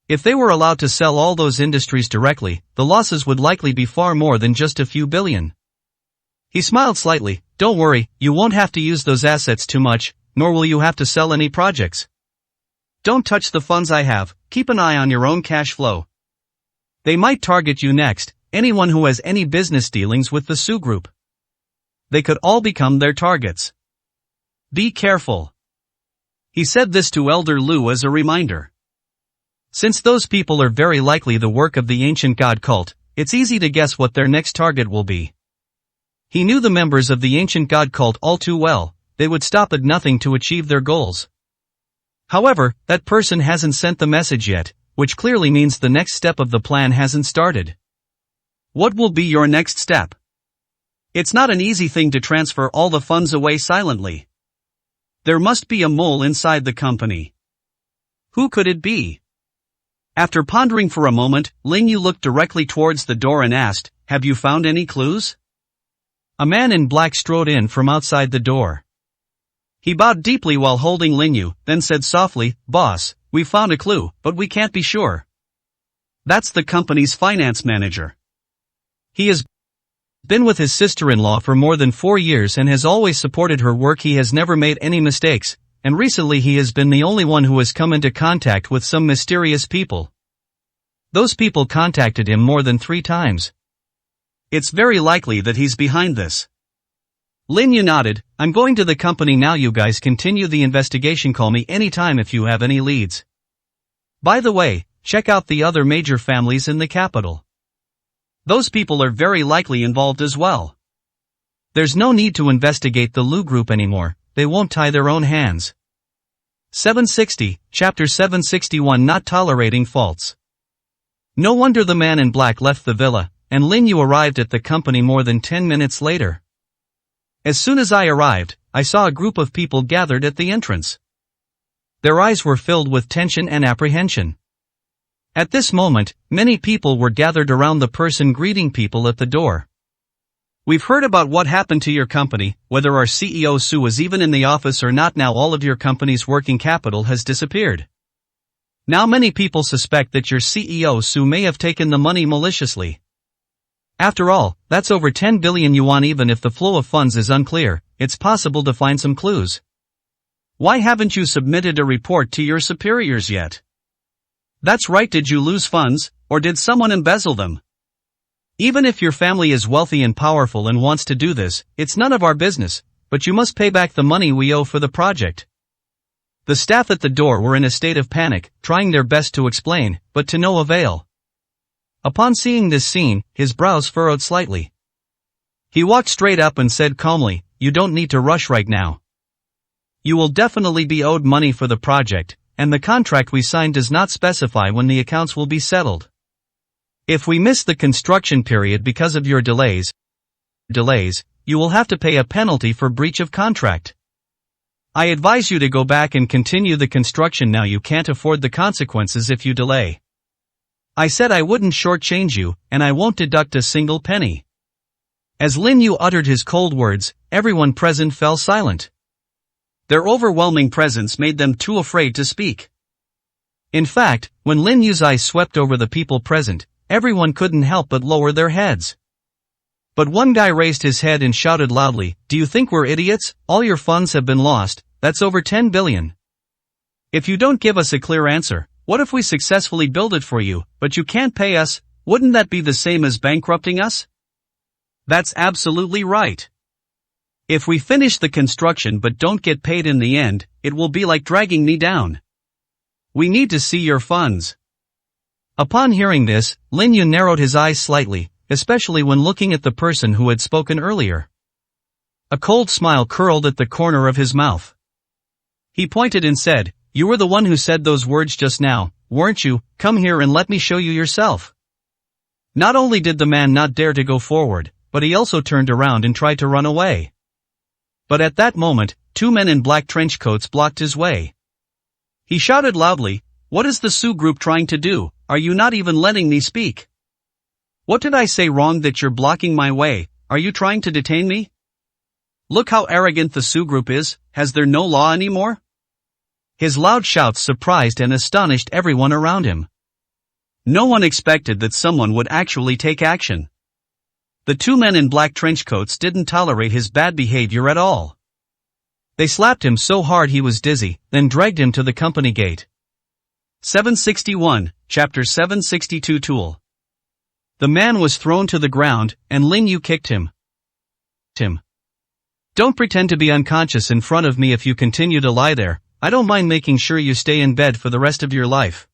If they were allowed to sell all those industries directly, the losses would likely be far more than just a few billion. He smiled slightly. Don't worry, you won't have to use those assets too much, nor will you have to sell any projects. Don't touch the funds I have, keep an eye on your own cash flow. They might target you next, anyone who has any business dealings with the Su Group. They could all become their targets. Be careful. He said this to Elder Lu as a reminder. Since those people are very likely the work of the ancient god cult, it's easy to guess what their next target will be. He knew the members of the ancient god cult all too well. They would stop at nothing to achieve their goals. However, that person hasn't sent the message yet, which clearly means the next step of the plan hasn't started. What will be your next step? It's not an easy thing to transfer all the funds away silently. There must be a mole inside the company. Who could it be? After pondering for a moment, Lin Yu looked directly towards the door and asked, have you found any clues? A man in black strode in from outside the door. He bowed deeply while holding Lin Yu, then said softly, Boss, we found a clue, but we can't be sure. That's the company's finance manager. He has been with his sister-in-law for more than 4 years and has always supported her work. He has never made any mistakes, and recently he has been the only one who has come into contact with some mysterious people. Those people contacted him more than 3 times. It's very likely that he's behind this. Lin Yu nodded. I'm going to the company now. You guys continue the investigation. Call me anytime if you have any leads. By the way, check out the other major families in the capital. Those people are very likely involved as well. There's no need to investigate the Lu Group anymore. They won't tie their own hands. 760, Chapter 761 Not Tolerating Faults. No wonder the man in black left the villa, and Lin Yu arrived at the company more than 10 minutes later. As soon as I arrived, I saw a group of people gathered at the entrance. Their eyes were filled with tension and apprehension. At this moment, many people were gathered around the person greeting people at the door. We've heard about what happened to your company, whether our CEO Su is even in the office or not. Now all of your company's working capital has disappeared. Now many people suspect that your CEO Su may have taken the money maliciously. After all, that's over 10 billion yuan. Even if the flow of funds is unclear, it's possible to find some clues. Why haven't you submitted a report to your superiors yet? That's right, did you lose funds, or did someone embezzle them? Even if your family is wealthy and powerful and wants to do this, it's none of our business, but you must pay back the money we owe for the project. The staff at the door were in a state of panic, trying their best to explain, but to no avail. Upon seeing this scene, his brows furrowed slightly. He walked straight up and said calmly, "You don't need to rush right now. You will definitely be owed money for the project, and the contract we signed does not specify when the accounts will be settled. If we miss the construction period because of your delays, you will have to pay a penalty for breach of contract. I advise you to go back and continue the construction now. You can't afford the consequences if you delay. I said I wouldn't shortchange you, and I won't deduct a single penny." As Lin Yu uttered his cold words, everyone present fell silent. Their overwhelming presence made them too afraid to speak. In fact, when Lin Yu's eyes swept over the people present, everyone couldn't help but lower their heads. But one guy raised his head and shouted loudly, "Do you think we're idiots? All your funds have been lost, that's over 10 billion. If you don't give us a clear answer, what if we successfully build it for you, but you can't pay us? Wouldn't that be the same as bankrupting us?" "That's absolutely right. If we finish the construction but don't get paid in the end, it will be like dragging me down. We need to see your funds." Upon hearing this, Lin Yu narrowed his eyes slightly, especially when looking at the person who had spoken earlier. A cold smile curled at the corner of his mouth. He pointed and said, "You were the one who said those words just now, weren't you? Come here and let me show you yourself." Not only did the man not dare to go forward, but he also turned around and tried to run away. But at that moment, two men in black trench coats blocked his way. He shouted loudly, "What is the Su group trying to do? Are you not even letting me speak? What did I say wrong that you're blocking my way? Are you trying to detain me? Look how arrogant the Su group is, has there no law anymore?" His loud shouts surprised and astonished everyone around him. No one expected that someone would actually take action. The two men in black trench coats didn't tolerate his bad behavior at all. They slapped him so hard he was dizzy, then dragged him to the company gate. 761, Chapter 762 Tool. The man was thrown to the ground, and Lin Yu kicked him. "Don't pretend to be unconscious in front of me. If you continue to lie there, I don't mind making sure you stay in bed for the rest of your life.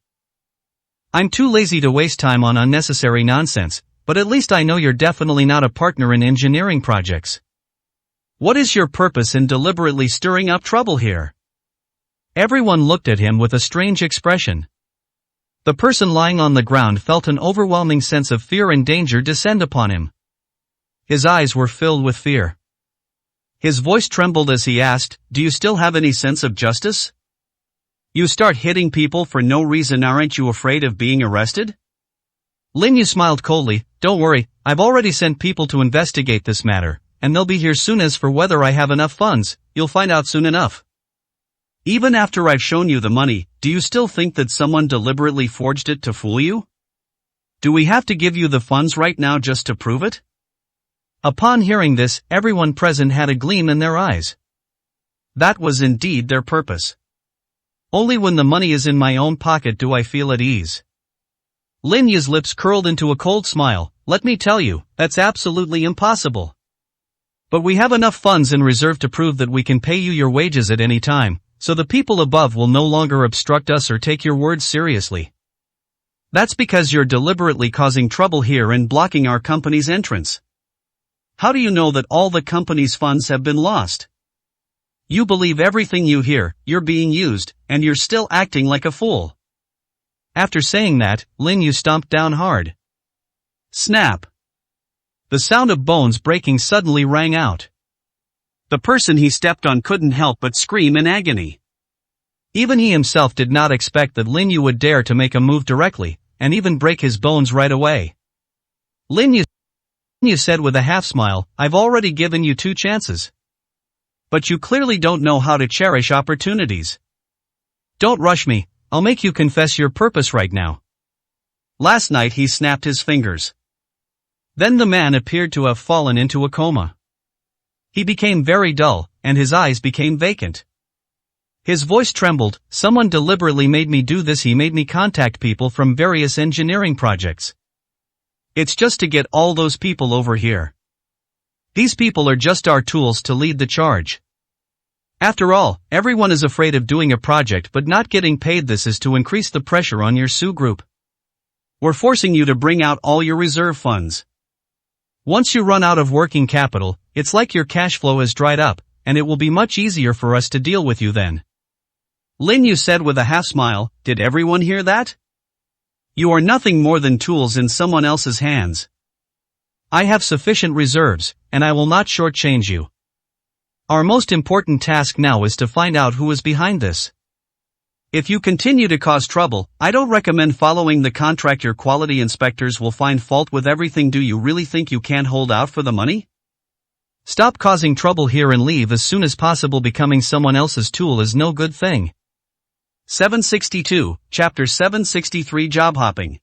I'm too lazy to waste time on unnecessary nonsense, but at least I know you're definitely not a partner in engineering projects. What is your purpose in deliberately stirring up trouble here?" Everyone looked at him with a strange expression. The person lying on the ground felt an overwhelming sense of fear and danger descend upon him. His eyes were filled with fear. His voice trembled as he asked, "Do you still have any sense of justice? You start hitting people for no reason. Aren't you afraid of being arrested?" Lin Yu smiled coldly, "Don't worry, I've already sent people to investigate this matter, and they'll be here soon. As for whether I have enough funds, you'll find out soon enough. Even after I've shown you the money, do you still think that someone deliberately forged it to fool you? Do we have to give you the funds right now just to prove it?" Upon hearing this, everyone present had a gleam in their eyes. That was indeed their purpose. "Only when the money is in my own pocket do I feel at ease." Lin Yu's lips curled into a cold smile. "Let me tell you, that's absolutely impossible. But we have enough funds in reserve to prove that we can pay you your wages at any time, so the people above will no longer obstruct us or take your words seriously. That's because you're deliberately causing trouble here and blocking our company's entrance. How do you know that all the company's funds have been lost? You believe everything you hear, you're being used, and you're still acting like a fool. After saying that, Lin Yu stomped down hard. Snap. The sound of bones breaking suddenly rang out. The person he stepped on couldn't help but scream in agony. Even he himself did not expect that Lin Yu would dare to make a move directly, and even break his bones right away. Lin Yu said with a half-smile, "I've already given you 2 chances. But you clearly don't know how to cherish opportunities. Don't rush me, I'll make you confess your purpose right now." Last night he snapped his fingers. Then the man appeared to have fallen into a coma. He became very dull, and his eyes became vacant. His voice trembled. "Someone deliberately made me do this. He made me contact people from various engineering projects. It's just to get all those people over here. These people are just our tools to lead the charge. After all, everyone is afraid of doing a project but not getting paid. This is to increase the pressure on your Su group. We're forcing you to bring out all your reserve funds. Once you run out of working capital, it's like your cash flow has dried up, and it will be much easier for us to deal with you then." Lin Yu said with a half-smile. Did everyone hear that? You are nothing more than tools in someone else's hands. I have sufficient reserves, and I will not shortchange you. Our most important task now is to find out who is behind this. If you continue to cause trouble, I don't recommend following the contract. Your quality inspectors will find fault with everything. Do you really think you can't hold out for the money? Stop causing trouble here and leave as soon as possible. Becoming someone else's tool is no good thing. 762, Chapter 763 Job Hopping.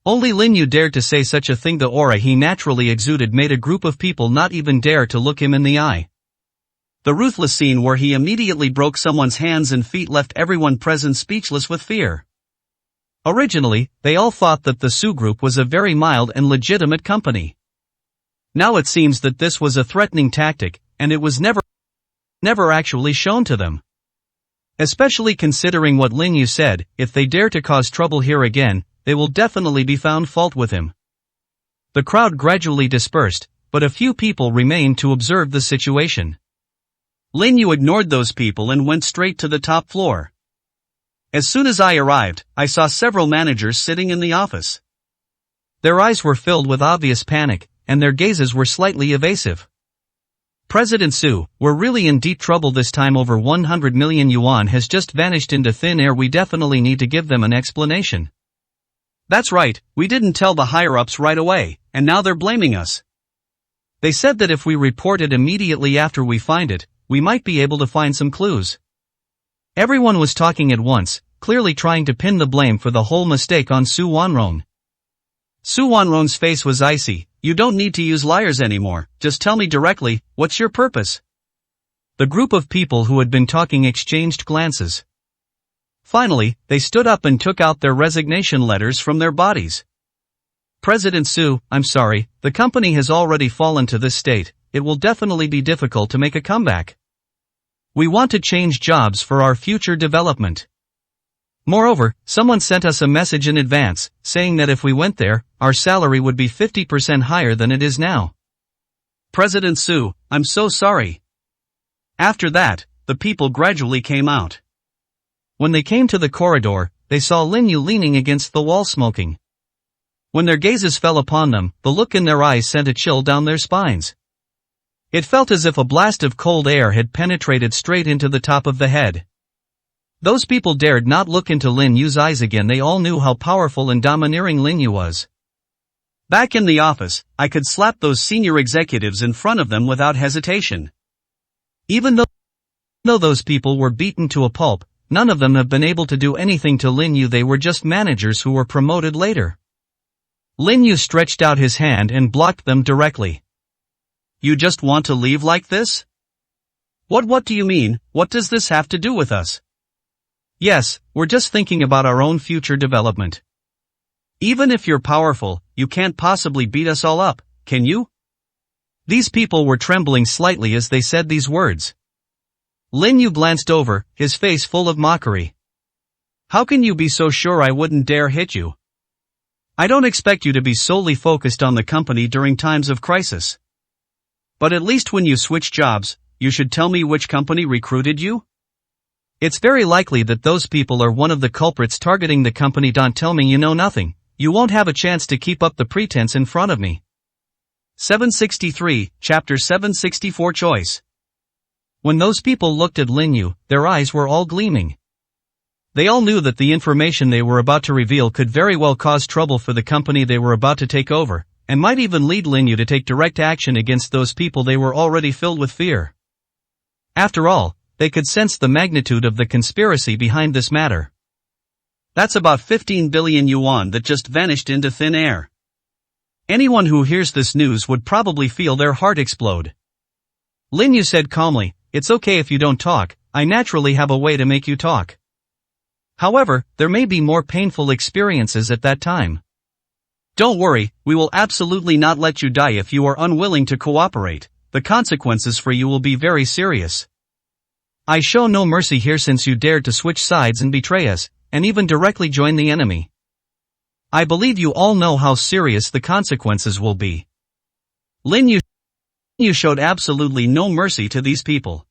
Only Lin Yu dared to say such a thing. The aura he naturally exuded made a group of people not even dare to look him in the eye. The ruthless scene where he immediately broke someone's hands and feet left everyone present speechless with fear. Originally, they all thought that the Su Group was a very mild and legitimate company. Now it seems that this was a threatening tactic, and it was never actually shown to them. Especially considering what Lin Yu said, if they dare to cause trouble here again, they will definitely be found fault with him. The crowd gradually dispersed, but a few people remained to observe the situation. Lin Yu ignored those people and went straight to the top floor. As soon as I arrived, I saw several managers sitting in the office. Their eyes were filled with obvious panic, and their gazes were slightly evasive. "President Su, we're really in deep trouble this time. Over 100 million yuan has just vanished into thin air. We definitely need to give them an explanation." "That's right, we didn't tell the higher-ups right away, and now they're blaming us. They said that if we report it immediately after we find it, we might be able to find some clues." Everyone was talking at once, clearly trying to pin the blame for the whole mistake on Su Wanrong. Su Wanrong's face was icy. "You don't need to use liars anymore, just tell me directly, what's your purpose?" The group of people who had been talking exchanged glances. Finally, they stood up and took out their resignation letters from their bodies. "President Su, I'm sorry, the company has already fallen to this state. It will definitely be difficult to make a comeback. We want to change jobs for our future development. Moreover, someone sent us a message in advance, saying that if we went there, our salary would be 50% higher than it is now." "President Su, I'm so sorry." After that, the people gradually came out. When they came to the corridor, they saw Lin Yu leaning against the wall smoking. When their gazes fell upon them, the look in their eyes sent a chill down their spines. It felt as if a blast of cold air had penetrated straight into the top of the head. Those people dared not look into Lin Yu's eyes again. They all knew how powerful and domineering Lin Yu was. Back in the office, I could slap those senior executives in front of them without hesitation. Even though those people were beaten to a pulp, none of them have been able to do anything to Lin Yu. They were just managers who were promoted later. Lin Yu stretched out his hand and blocked them directly. "You just want to leave like this? What do you mean? What does this have to do with us?" "Yes, we're just thinking about our own future development. Even if you're powerful, you can't possibly beat us all up, can you?" These people were trembling slightly as they said these words. Lin Yu glanced over, his face full of mockery. "How can you be so sure I wouldn't dare hit you? I don't expect you to be solely focused on the company during times of crisis. But at least when you switch jobs, you should tell me which company recruited you? It's very likely that those people are one of the culprits targeting the company. Don't tell me you know nothing. You won't have a chance to keep up the pretense in front of me. 763, Chapter 764 Choice. When those people looked at Lin Yu, their eyes were all gleaming. They all knew that the information they were about to reveal could very well cause trouble for the company they were about to take over, and might even lead Lin Yu to take direct action against those people. They were already filled with fear. After all, they could sense the magnitude of the conspiracy behind this matter. That's about 15 billion yuan that just vanished into thin air. Anyone who hears this news would probably feel their heart explode. Lin Yu said calmly, "It's okay if you don't talk, I naturally have a way to make you talk. However, there may be more painful experiences at that time. Don't worry, we will absolutely not let you die if you are unwilling to cooperate. The consequences for you will be very serious. I show no mercy here since you dared to switch sides and betray us, and even directly join the enemy. I believe you all know how serious the consequences will be." Lin Yu showed absolutely no mercy to these people.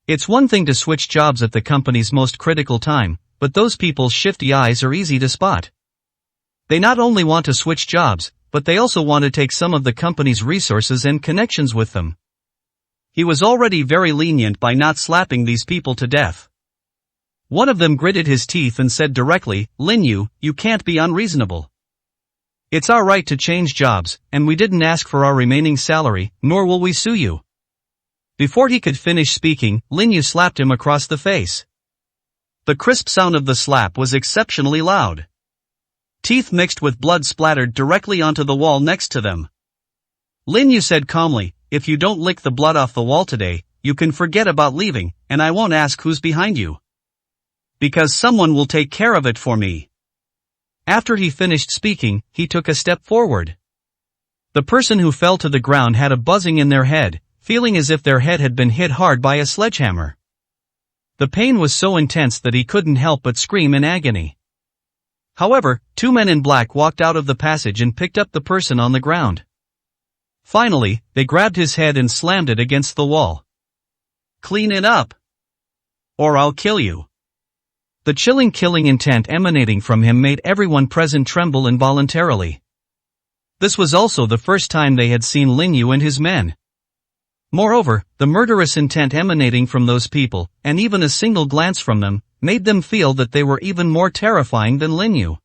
It's one thing to switch jobs at the company's most critical time, but those people's shifty eyes are easy to spot. They not only want to switch jobs, but they also want to take some of the company's resources and connections with them. He was already very lenient by not slapping these people to death. One of them gritted his teeth and said directly, "Lin Yu, you can't be unreasonable. It's our right to change jobs, and we didn't ask for our remaining salary, nor will we sue you." Before he could finish speaking, Lin Yu slapped him across the face. The crisp sound of the slap was exceptionally loud. Teeth mixed with blood splattered directly onto the wall next to them. Lin Yu said calmly, "If you don't lick the blood off the wall today, you can forget about leaving, and I won't ask who's behind you. Because someone will take care of it for me." After he finished speaking, he took a step forward. The person who fell to the ground had a buzzing in their head, feeling as if their head had been hit hard by a sledgehammer. The pain was so intense that he couldn't help but scream in agony. However, two men in black walked out of the passage and picked up the person on the ground. Finally, they grabbed his head and slammed it against the wall. "Clean it up, or I'll kill you." The chilling killing intent emanating from him made everyone present tremble involuntarily. This was also the first time they had seen Lin Yu and his men. Moreover, the murderous intent emanating from those people, and even a single glance from them, made them feel that they were even more terrifying than Lin Yu.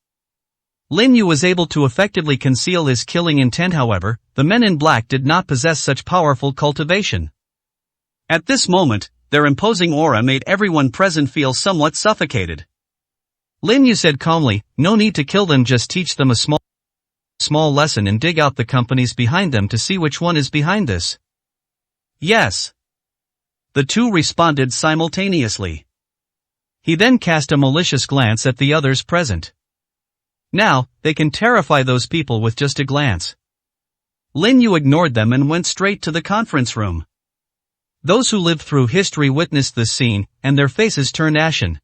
Lin Yu was able to effectively conceal his killing intent. However, the men in black did not possess such powerful cultivation. At this moment, their imposing aura made everyone present feel somewhat suffocated. Lin Yu said calmly, "No need to kill them, just teach them a small lesson and dig out the companies behind them to see which one is behind this." "Yes." The two responded simultaneously. He then cast a malicious glance at the others present. Now, they can terrify those people with just a glance. Lin Yu ignored them and went straight to the conference room. Those who lived through history witnessed this scene, and their faces turned ashen.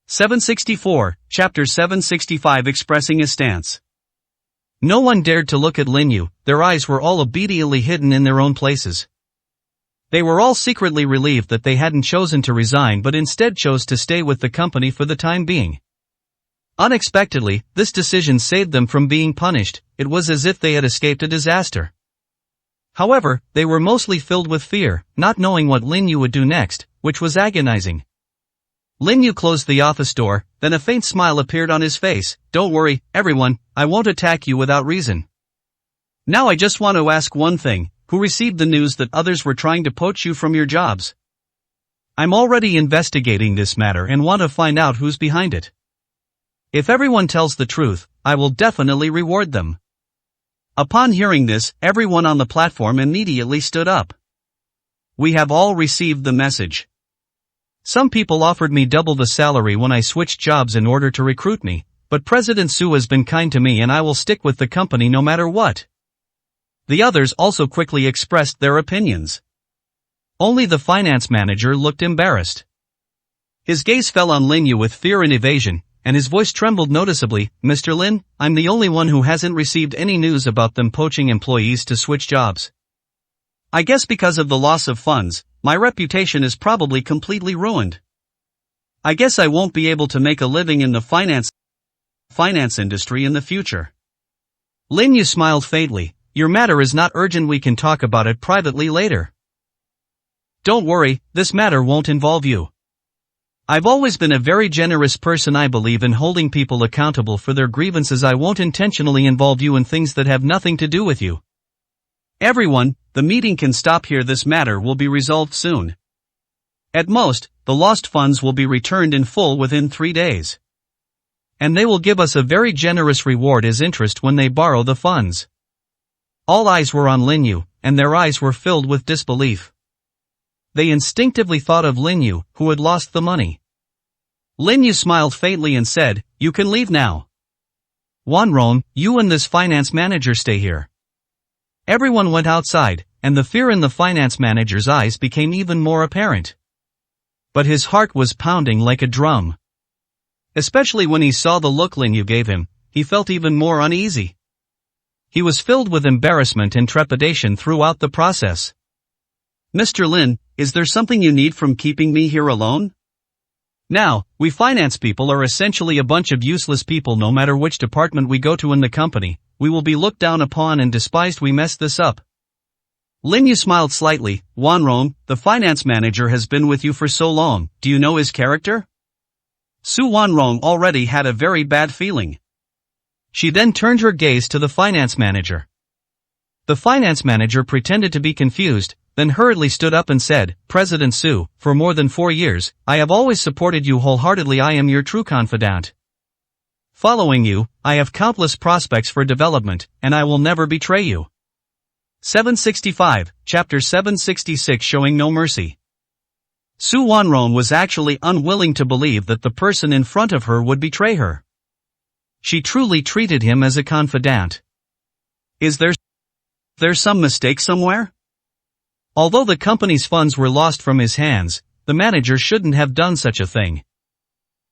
764, Chapter 765 Expressing a Stance. No one dared to look at Lin Yu, their eyes were all obediently hidden in their own places. They were all secretly relieved that they hadn't chosen to resign but instead chose to stay with the company for the time being. Unexpectedly, this decision saved them from being punished. It was as if they had escaped a disaster. However, they were mostly filled with fear, not knowing what Lin Yu would do next, which was agonizing. Lin Yu closed the office door, then a faint smile appeared on his face. "Don't worry, everyone, I won't attack you without reason. Now I just want to ask one thing. Who received the news that others were trying to poach you from your jobs? I'm already investigating this matter and want to find out who's behind it. If everyone tells the truth, I will definitely reward them." Upon hearing this, everyone on the platform immediately stood up. "We have all received the message. Some people offered me double the salary when I switched jobs in order to recruit me, but President Su has been kind to me and I will stick with the company no matter what." The others also quickly expressed their opinions. Only the finance manager looked embarrassed. His gaze fell on Lin Yu with fear and evasion, and his voice trembled noticeably. "Mr. Lin, I'm the only one who hasn't received any news about them poaching employees to switch jobs. I guess because of the loss of funds, my reputation is probably completely ruined. I guess I won't be able to make a living in the finance industry in the future. Lin Yu smiled faintly. Your matter is not urgent, we can talk about it privately later. Don't worry, this matter won't involve you. I've always been a very generous person. I believe in holding people accountable for their grievances. I won't intentionally involve you in things that have nothing to do with you. Everyone, the meeting can stop here. This matter will be resolved soon. At most, the lost funds will be returned in full within 3 days. And they will give us a very generous reward as interest when they borrow the funds. All eyes were on Lin Yu, and their eyes were filled with disbelief. They instinctively thought of Lin Yu, who had lost the money. Lin Yu smiled faintly and said, "You can leave now. Wanrong, you and this finance manager stay here." Everyone went outside, and the fear in the finance manager's eyes became even more apparent. But his heart was pounding like a drum. Especially when he saw the look Lin Yu gave him, he felt even more uneasy. He was filled with embarrassment and trepidation throughout the process. "Mr. Lin, is there something you need from keeping me here alone? Now, we finance people are essentially a bunch of useless people. No matter which department we go to in the company, we will be looked down upon and despised. We messed this up." Lin Yu smiled slightly. "Wanrong, the finance manager has been with you for so long, do you know his character?" Su Wanrong already had a very bad feeling. She then turned her gaze to the finance manager. The finance manager pretended to be confused, then hurriedly stood up and said, "President Su, for more than 4 years, I have always supported you wholeheartedly. I am your true confidant. Following you, I have countless prospects for development, and I will never betray you." 765, Chapter 766, Showing No Mercy. Su Wanrong was actually unwilling to believe that the person in front of her would betray her. She truly treated him as a confidant. Is there some mistake somewhere? Although the company's funds were lost from his hands, the manager shouldn't have done such a thing.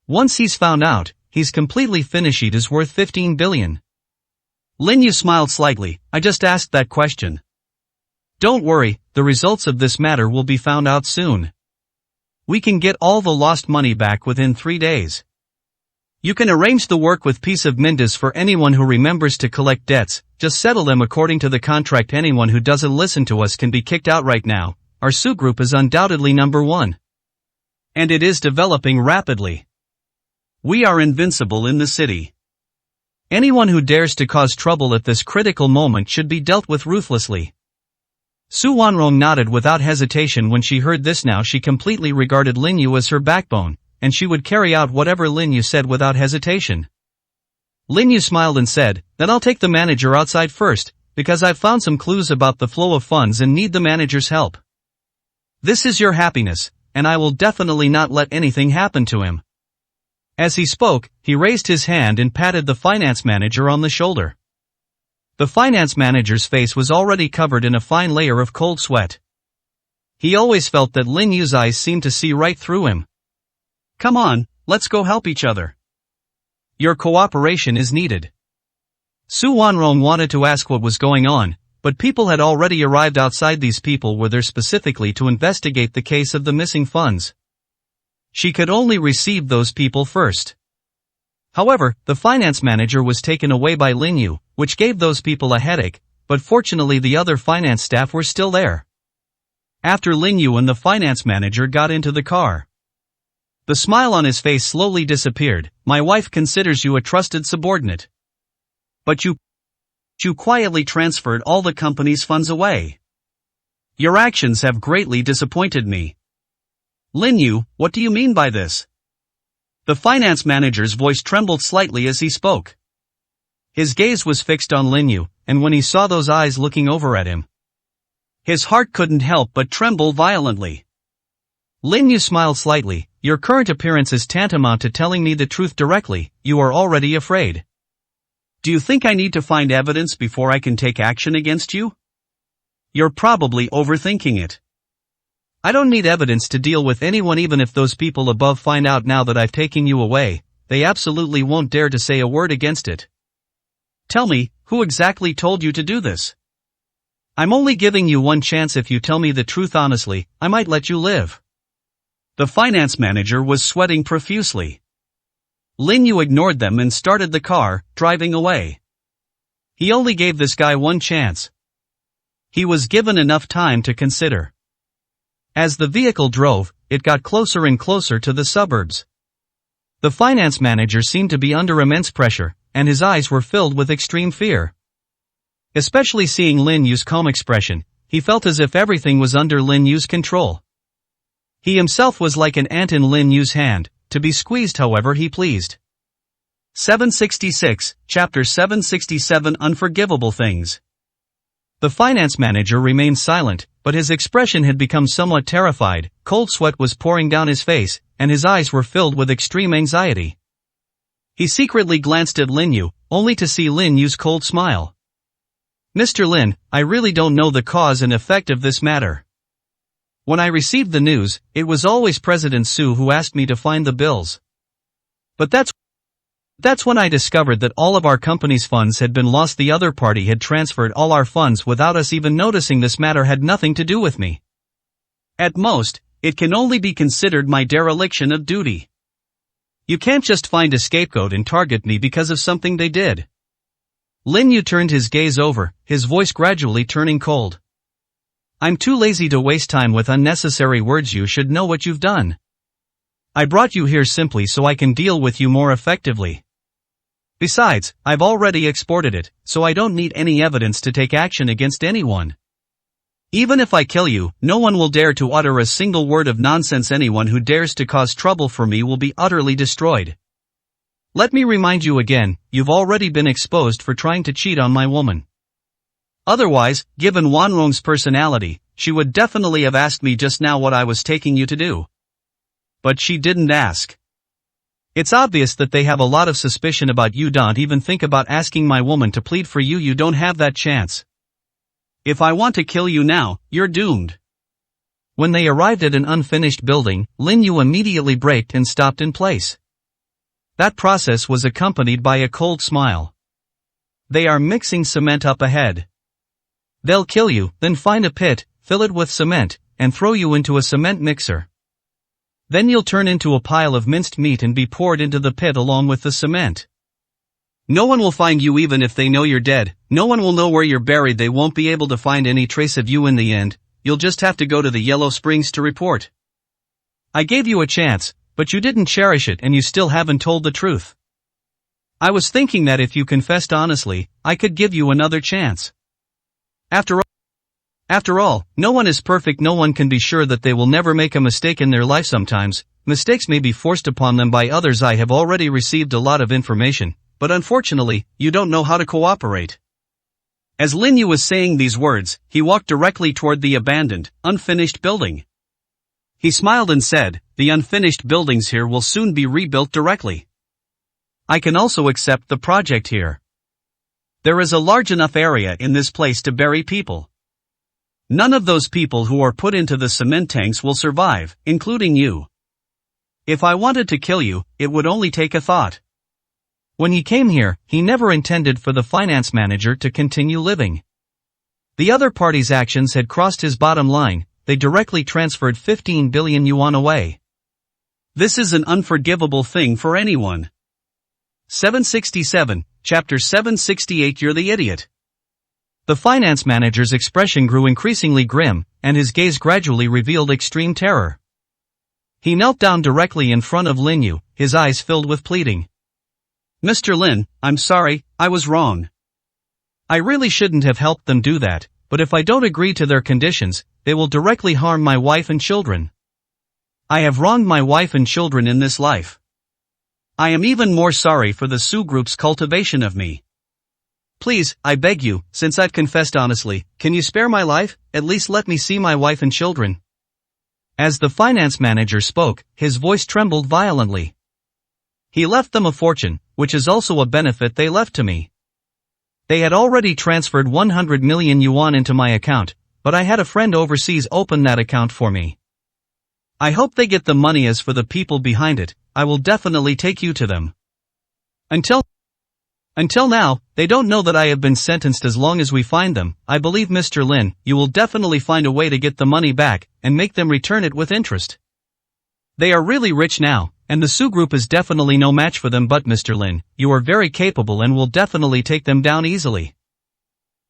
Once he's found out, he's completely finished. It is worth 15 billion. Lin Yu smiled slightly. "I just asked that question. Don't worry, the results of this matter will be found out soon. We can get all the lost money back within 3 days. You can arrange the work with Peace of Mindas for anyone who remembers to collect debts. Just settle them according to the contract. Anyone who doesn't listen to us can be kicked out right now. Our Su group is undoubtedly number 1. And it is developing rapidly. We are invincible in the city. Anyone who dares to cause trouble at this critical moment should be dealt with ruthlessly." Su Wanrong nodded without hesitation when she heard this. Now she completely regarded Lin Yu as her backbone, and she would carry out whatever Lin Yu said without hesitation. Lin Yu smiled and said, "Then I'll take the manager outside first, because I've found some clues about the flow of funds and need the manager's help. This is your happiness, and I will definitely not let anything happen to him." As he spoke, he raised his hand and patted the finance manager on the shoulder. The finance manager's face was already covered in a fine layer of cold sweat. He always felt that Lin Yu's eyes seemed to see right through him. "Come on, let's go help each other. Your cooperation is needed." Su Wanrong wanted to ask what was going on, but people had already arrived outside. These people were there specifically to investigate the case of the missing funds. She could only receive those people first. However, the finance manager was taken away by Lin Yu, which gave those people a headache, but fortunately the other finance staff were still there. After Lin Yu and the finance manager got into the car, the smile on his face slowly disappeared. "My wife considers you a trusted subordinate. But you quietly transferred all the company's funds away. Your actions have greatly disappointed me." "Lin Yu, what do you mean by this?" The finance manager's voice trembled slightly as he spoke. His gaze was fixed on Lin Yu, and when he saw those eyes looking over at him, his heart couldn't help but tremble violently. Lin Yu smiled slightly. "Your current appearance is tantamount to telling me the truth directly. You are already afraid. Do you think I need to find evidence before I can take action against you? You're probably overthinking it. I don't need evidence to deal with anyone. Even if those people above find out now that I've taken you away, they absolutely won't dare to say a word against it. Tell me, who exactly told you to do this?" I'm only giving you one chance. If you tell me the truth honestly, I might let you live. The finance manager was sweating profusely. Lin Yu ignored them and started the car, driving away. He only gave this guy one chance. He was given enough time to consider. As the vehicle drove, it got closer and closer to the suburbs. The finance manager seemed to be under immense pressure, and his eyes were filled with extreme fear. Especially seeing Lin Yu's calm expression, he felt as if everything was under Lin Yu's control. He himself was like an ant in Lin Yu's hand, to be squeezed however he pleased. 766, Chapter 767 Unforgivable Things. The finance manager remained silent, but his expression had become somewhat terrified. Cold sweat was pouring down his face, and his eyes were filled with extreme anxiety. He secretly glanced at Lin Yu, only to see Lin Yu's cold smile. Mr. Lin, I really don't know the cause and effect of this matter. When I received the news, it was always President Su who asked me to find the bills. But that's when I discovered that all of our company's funds had been lost. The other party had transferred all our funds without us even noticing. This matter had nothing to do with me. At most, it can only be considered my dereliction of duty. You can't just find a scapegoat and target me because of something they did. Lin Yu turned his gaze over, his voice gradually turning cold. I'm too lazy to waste time with unnecessary words. You should know what you've done. I brought you here simply so I can deal with you more effectively. Besides, I've already exported it, so I don't need any evidence to take action against anyone. Even if I kill you, no one will dare to utter a single word of nonsense. Anyone who dares to cause trouble for me will be utterly destroyed. Let me remind you again, you've already been exposed for trying to cheat on my woman. Otherwise, given Wanrong's personality, she would definitely have asked me just now what I was taking you to do. But she didn't ask. It's obvious that they have a lot of suspicion about you. Don't even think about asking my woman to plead for you. You don't have that chance. If I want to kill you now, you're doomed. When they arrived at an unfinished building, Lin Yu immediately braked and stopped in place. That process was accompanied by a cold smile. They are mixing cement up ahead. They'll kill you, then find a pit, fill it with cement, and throw you into a cement mixer. Then you'll turn into a pile of minced meat and be poured into the pit along with the cement. No one will find you even if they know you're dead. No one will know where you're buried. They won't be able to find any trace of you in the end. You'll just have to go to the Yellow Springs to report. I gave you a chance, but you didn't cherish it and you still haven't told the truth. I was thinking that if you confessed honestly, I could give you another chance. After all, no one is perfect. No one can be sure that they will never make a mistake in their life. Sometimes, mistakes may be forced upon them by others. I have already received a lot of information, but unfortunately, you don't know how to cooperate. As Lin Yu was saying these words, he walked directly toward the abandoned, unfinished building. He smiled and said, the unfinished buildings here will soon be rebuilt directly. I can also accept the project here. There is a large enough area in this place to bury people. None of those people who are put into the cement tanks will survive, including you. If I wanted to kill you, it would only take a thought. When he came here, he never intended for the finance manager to continue living. The other party's actions had crossed his bottom line. They directly transferred 15 billion yuan away. This is an unforgivable thing for anyone. 767, Chapter 768 You're the idiot. The finance manager's expression grew increasingly grim, and his gaze gradually revealed extreme terror. He knelt down directly in front of Lin Yu, his eyes filled with pleading. Mr. Lin, I'm sorry, I was wrong. I really shouldn't have helped them do that, but if I don't agree to their conditions, they will directly harm my wife and children. I have wronged my wife and children in this life. I am even more sorry for the Su Group's cultivation of me. Please, I beg you, since I've confessed honestly, can you spare my life? At least let me see my wife and children. As the finance manager spoke, his voice trembled violently. He left them a fortune, which is also a benefit they left to me. They had already transferred 100 million yuan into my account, but I had a friend overseas open that account for me. I hope they get the money. As for the people behind it, I will definitely take you to them. Until now, they don't know that I have been sentenced. As long as we find them, I believe Mr. Lin, you will definitely find a way to get the money back, and make them return it with interest. They are really rich now, and the Su Group is definitely no match for them. But Mr. Lin, you are very capable and will definitely take them down easily.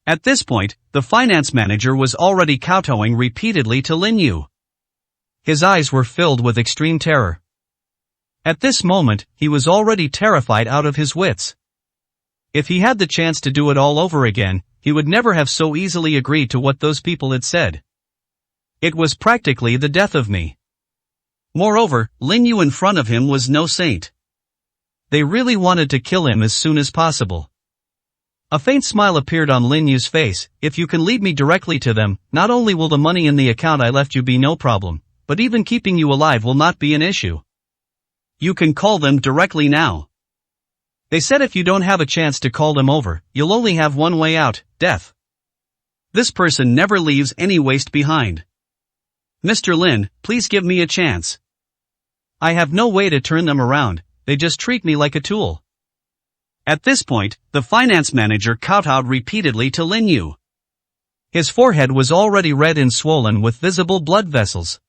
At this point, the finance manager was already kowtowing repeatedly to Lin Yu. His eyes were filled with extreme terror. At this moment, he was already terrified out of his wits. If he had the chance to do it all over again, he would never have so easily agreed to what those people had said. It was practically the death of me. Moreover, Lin Yu in front of him was no saint. They really wanted to kill him as soon as possible. A faint smile appeared on Lin Yu's face. If you can lead me directly to them, not only will the money in the account I left you be no problem, but even keeping you alive will not be an issue. You can call them directly now. They said if you don't have a chance to call them over, you'll only have one way out, death. This person never leaves any waste behind. Mr. Lin, please give me a chance. I have no way to turn them around, they just treat me like a tool. At this point, the finance manager kowtowed repeatedly to Lin Yu. His forehead was already red and swollen with visible blood vessels.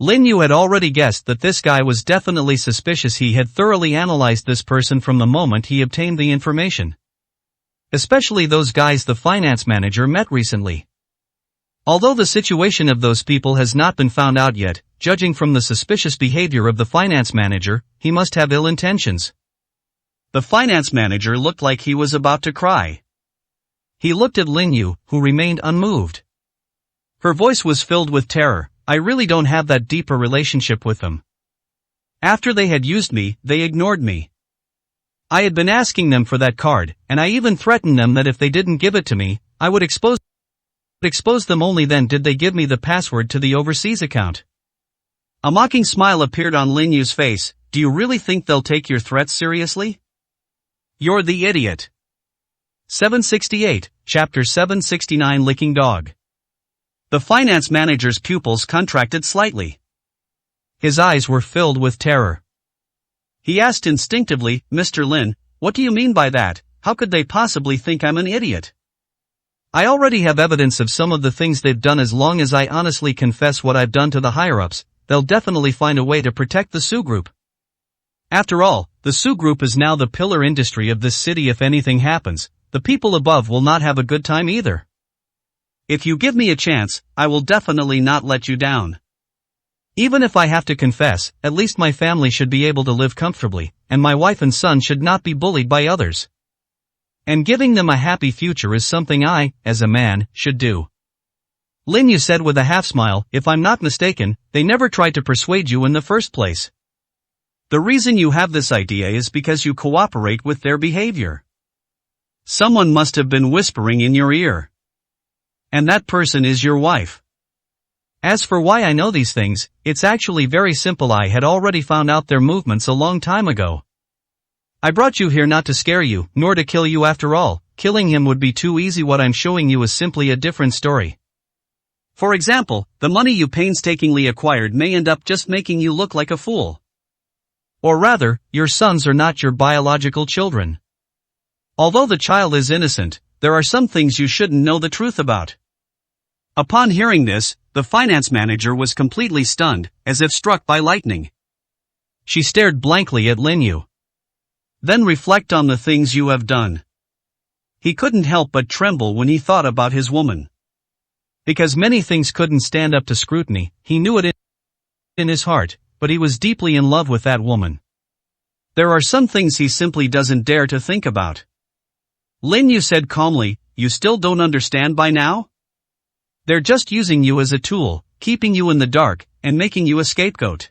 Lin Yu had already guessed that this guy was definitely suspicious. He had thoroughly analyzed this person from the moment he obtained the information. Especially those guys the finance manager met recently. Although the situation of those people has not been found out yet, judging from the suspicious behavior of the finance manager, he must have ill intentions. The finance manager looked like he was about to cry. He looked at Lin Yu, who remained unmoved. Her voice was filled with terror. I really don't have that deep a relationship with them. After they had used me, they ignored me. I had been asking them for that card, and I even threatened them that if they didn't give it to me, I would expose them. Only then did they give me the password to the overseas account. A mocking smile appeared on Lin Yu's face. Do you really think they'll take your threats seriously? You're the idiot. 768, Chapter 769 Licking Dog. The finance manager's pupils contracted slightly. His eyes were filled with terror. He asked instinctively, Mr. Lin, what do you mean by that? How could they possibly think I'm an idiot? I already have evidence of some of the things they've done. As long as I honestly confess what I've done to the higher-ups, they'll definitely find a way to protect the Su Group. After all, the Su Group is now the pillar industry of this city. If anything happens, the people above will not have a good time either. If you give me a chance, I will definitely not let you down. Even if I have to confess, at least my family should be able to live comfortably, and my wife and son should not be bullied by others. And giving them a happy future is something I, as a man, should do. Lin Yu said with a half smile, if I'm not mistaken, they never tried to persuade you in the first place. The reason you have this idea is because you cooperate with their behavior. Someone must have been whispering in your ear. And that person is your wife. As for why I know these things, it's actually very simple. I had already found out their movements a long time ago. I brought you here not to scare you, nor to kill you. After all, killing him would be too easy. What I'm showing you is simply a different story. For example, the money you painstakingly acquired may end up just making you look like a fool. Or rather, your sons are not your biological children. Although the child is innocent, there are some things you shouldn't know the truth about. Upon hearing this, the finance manager was completely stunned, as if struck by lightning. She stared blankly at Lin Yu. Then reflect on the things you have done. He couldn't help but tremble when he thought about his woman. Because many things couldn't stand up to scrutiny, he knew it in his heart, but he was deeply in love with that woman. There are some things he simply doesn't dare to think about. Lin Yu said calmly, you still don't understand by now? They're just using you as a tool, keeping you in the dark, and making you a scapegoat.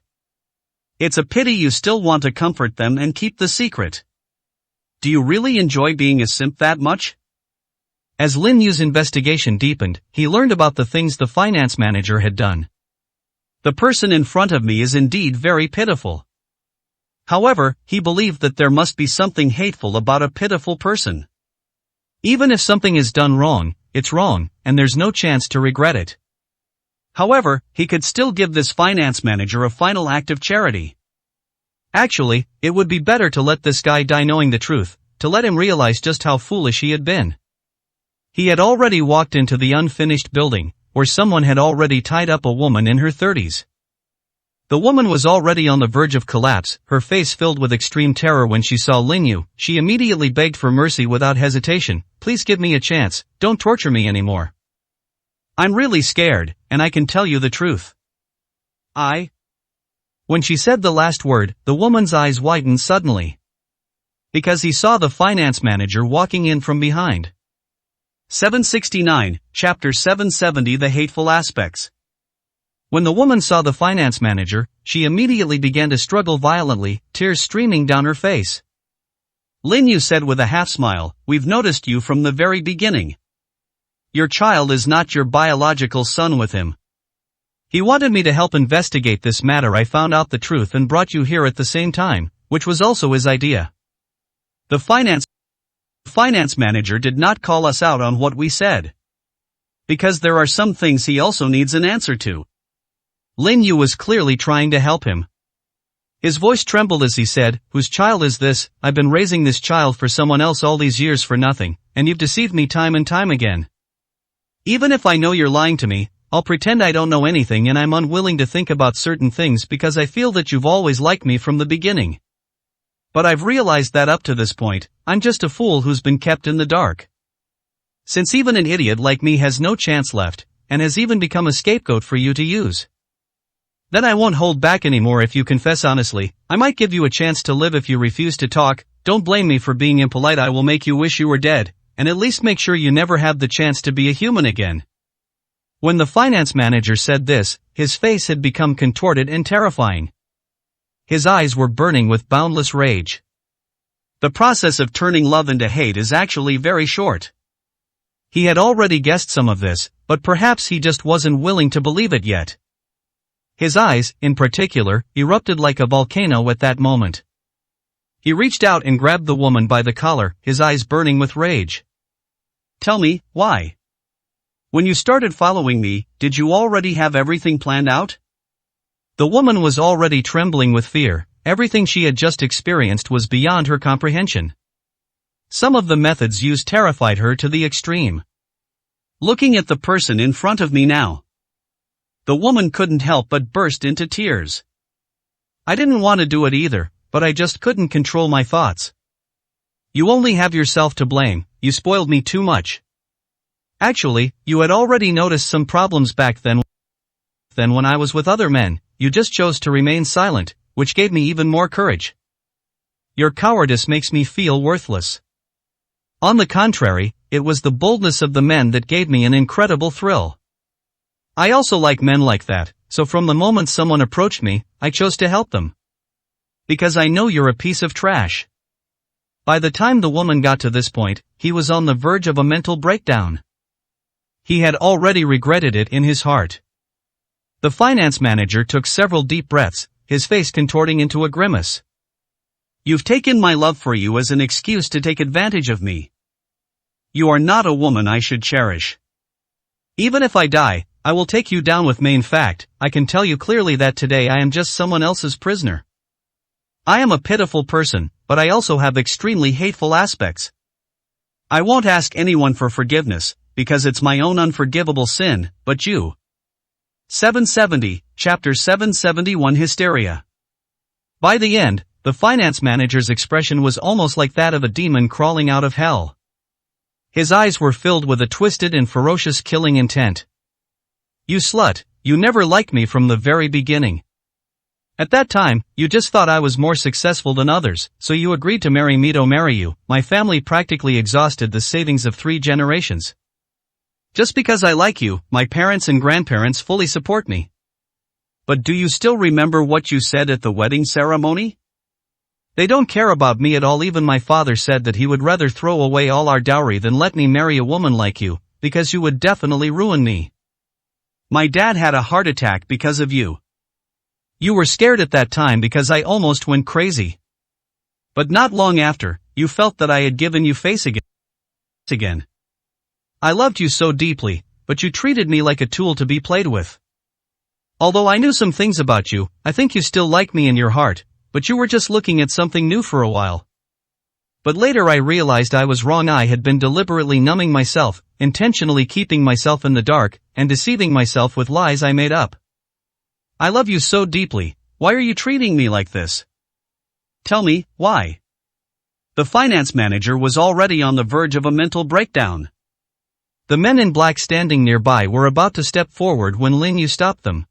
It's a pity you still want to comfort them and keep the secret. Do you really enjoy being a simp that much? As Lin Yu's investigation deepened, he learned about the things the finance manager had done. The person in front of me is indeed very pitiful. However, he believed that there must be something hateful about a pitiful person. Even if something is done wrong, it's wrong, and there's no chance to regret it. However, he could still give this finance manager a final act of charity. Actually, it would be better to let this guy die knowing the truth, to let him realize just how foolish he had been. He had already walked into the unfinished building, where someone had already tied up a woman in her 30s. The woman was already on the verge of collapse, her face filled with extreme terror when she saw Linyu. She immediately begged for mercy without hesitation. Please give me a chance, don't torture me anymore. I'm really scared, and I can tell you the truth. When she said the last word, the woman's eyes widened suddenly. Because he saw the finance manager walking in from behind. 769, Chapter 770 The Hateful Aspects. When the woman saw the finance manager, she immediately began to struggle violently, tears streaming down her face. Linyu said with a half-smile, "We've noticed you from the very beginning. Your child is not your biological son with him. He wanted me to help investigate this matter. I found out the truth and brought you here at the same time, which was also his idea." The finance manager did not call us out on what we said. Because there are some things he also needs an answer to. Linyu was clearly trying to help him. His voice trembled as he said, "Whose child is this? I've been raising this child for someone else all these years for nothing, and you've deceived me time and time again. Even if I know you're lying to me, I'll pretend I don't know anything, and I'm unwilling to think about certain things because I feel that you've always liked me from the beginning. But I've realized that up to this point, I'm just a fool who's been kept in the dark. Since even an idiot like me has no chance left, and has even become a scapegoat for you to use. Then I won't hold back anymore. If you confess honestly, I might give you a chance to live. If you refuse to talk, don't blame me for being impolite. I will make you wish you were dead, and at least make sure you never have the chance to be a human again." When the finance manager said this, his face had become contorted and terrifying. His eyes were burning with boundless rage. The process of turning love into hate is actually very short. He had already guessed some of this, but perhaps he just wasn't willing to believe it yet. His eyes, in particular, erupted like a volcano at that moment. He reached out and grabbed the woman by the collar, his eyes burning with rage. "Tell me, why? When you started following me, did you already have everything planned out?" The woman was already trembling with fear. Everything she had just experienced was beyond her comprehension. Some of the methods used terrified her to the extreme. Looking at the person in front of me now, the woman couldn't help but burst into tears. "I didn't want to do it either, but I just couldn't control my thoughts. You only have yourself to blame, you spoiled me too much. Actually, you had already noticed some problems back then. When I was with other men, you just chose to remain silent, which gave me even more courage. Your cowardice makes me feel worthless. On the contrary, it was the boldness of the men that gave me an incredible thrill. I also like men like that, so from the moment someone approached me, I chose to help them. Because I know you're a piece of trash." By the time the woman got to this point, he was on the verge of a mental breakdown. He had already regretted it in his heart. The finance manager took several deep breaths, his face contorting into a grimace. "You've taken my love for you as an excuse to take advantage of me. You are not a woman I should cherish. Even if I die, I will take you down with me. In fact, I can tell you clearly that today I am just someone else's prisoner. I am a pitiful person, but I also have extremely hateful aspects. I won't ask anyone for forgiveness, because it's my own unforgivable sin, but you." 770, Chapter 771 Hysteria. By the end, the finance manager's expression was almost like that of a demon crawling out of hell. His eyes were filled with a twisted and ferocious killing intent. "You slut, you never liked me from the very beginning. At that time, you just thought I was more successful than others, so you agreed to marry me to marry you. My family practically exhausted the savings of 3 generations. Just because I like you, my parents and grandparents fully support me." But do you still remember what you said at the wedding ceremony? "They don't care about me at all. Even my father said that he would rather throw away all our dowry than let me marry a woman like you, because you would definitely ruin me. My dad had a heart attack because of you. You were scared at that time because I almost went crazy. But not long after, you felt that I had given you face again. I loved you so deeply, but you treated me like a tool to be played with. Although I knew some things about you, I think you still like me in your heart, but you were just looking at something new for a while. But later I realized I was wrong. I had been deliberately numbing myself, intentionally keeping myself in the dark, and deceiving myself with lies I made up. I love you so deeply, why are you treating me like this? Tell me, why? The finance manager was already on the verge of a mental breakdown. The men in black standing nearby were about to step forward when Lin Yu stopped them.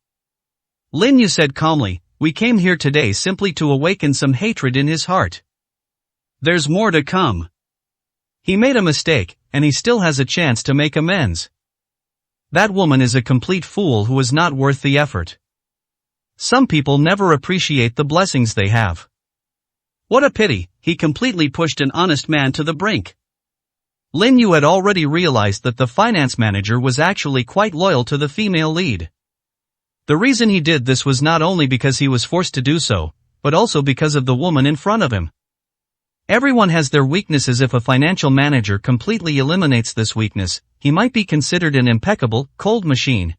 Lin Yu said calmly, "We came here today simply to awaken some hatred in his heart. There's more to come. He made a mistake, and he still has a chance to make amends. That woman is a complete fool who is not worth the effort. Some people never appreciate the blessings they have. What a pity, he completely pushed an honest man to the brink." Lin Yu had already realized that the finance manager was actually quite loyal to the female lead. The reason he did this was not only because he was forced to do so, but also because of the woman in front of him. Everyone has their weaknesses. If a financial manager completely eliminates this weakness, he might be considered an impeccable, cold machine.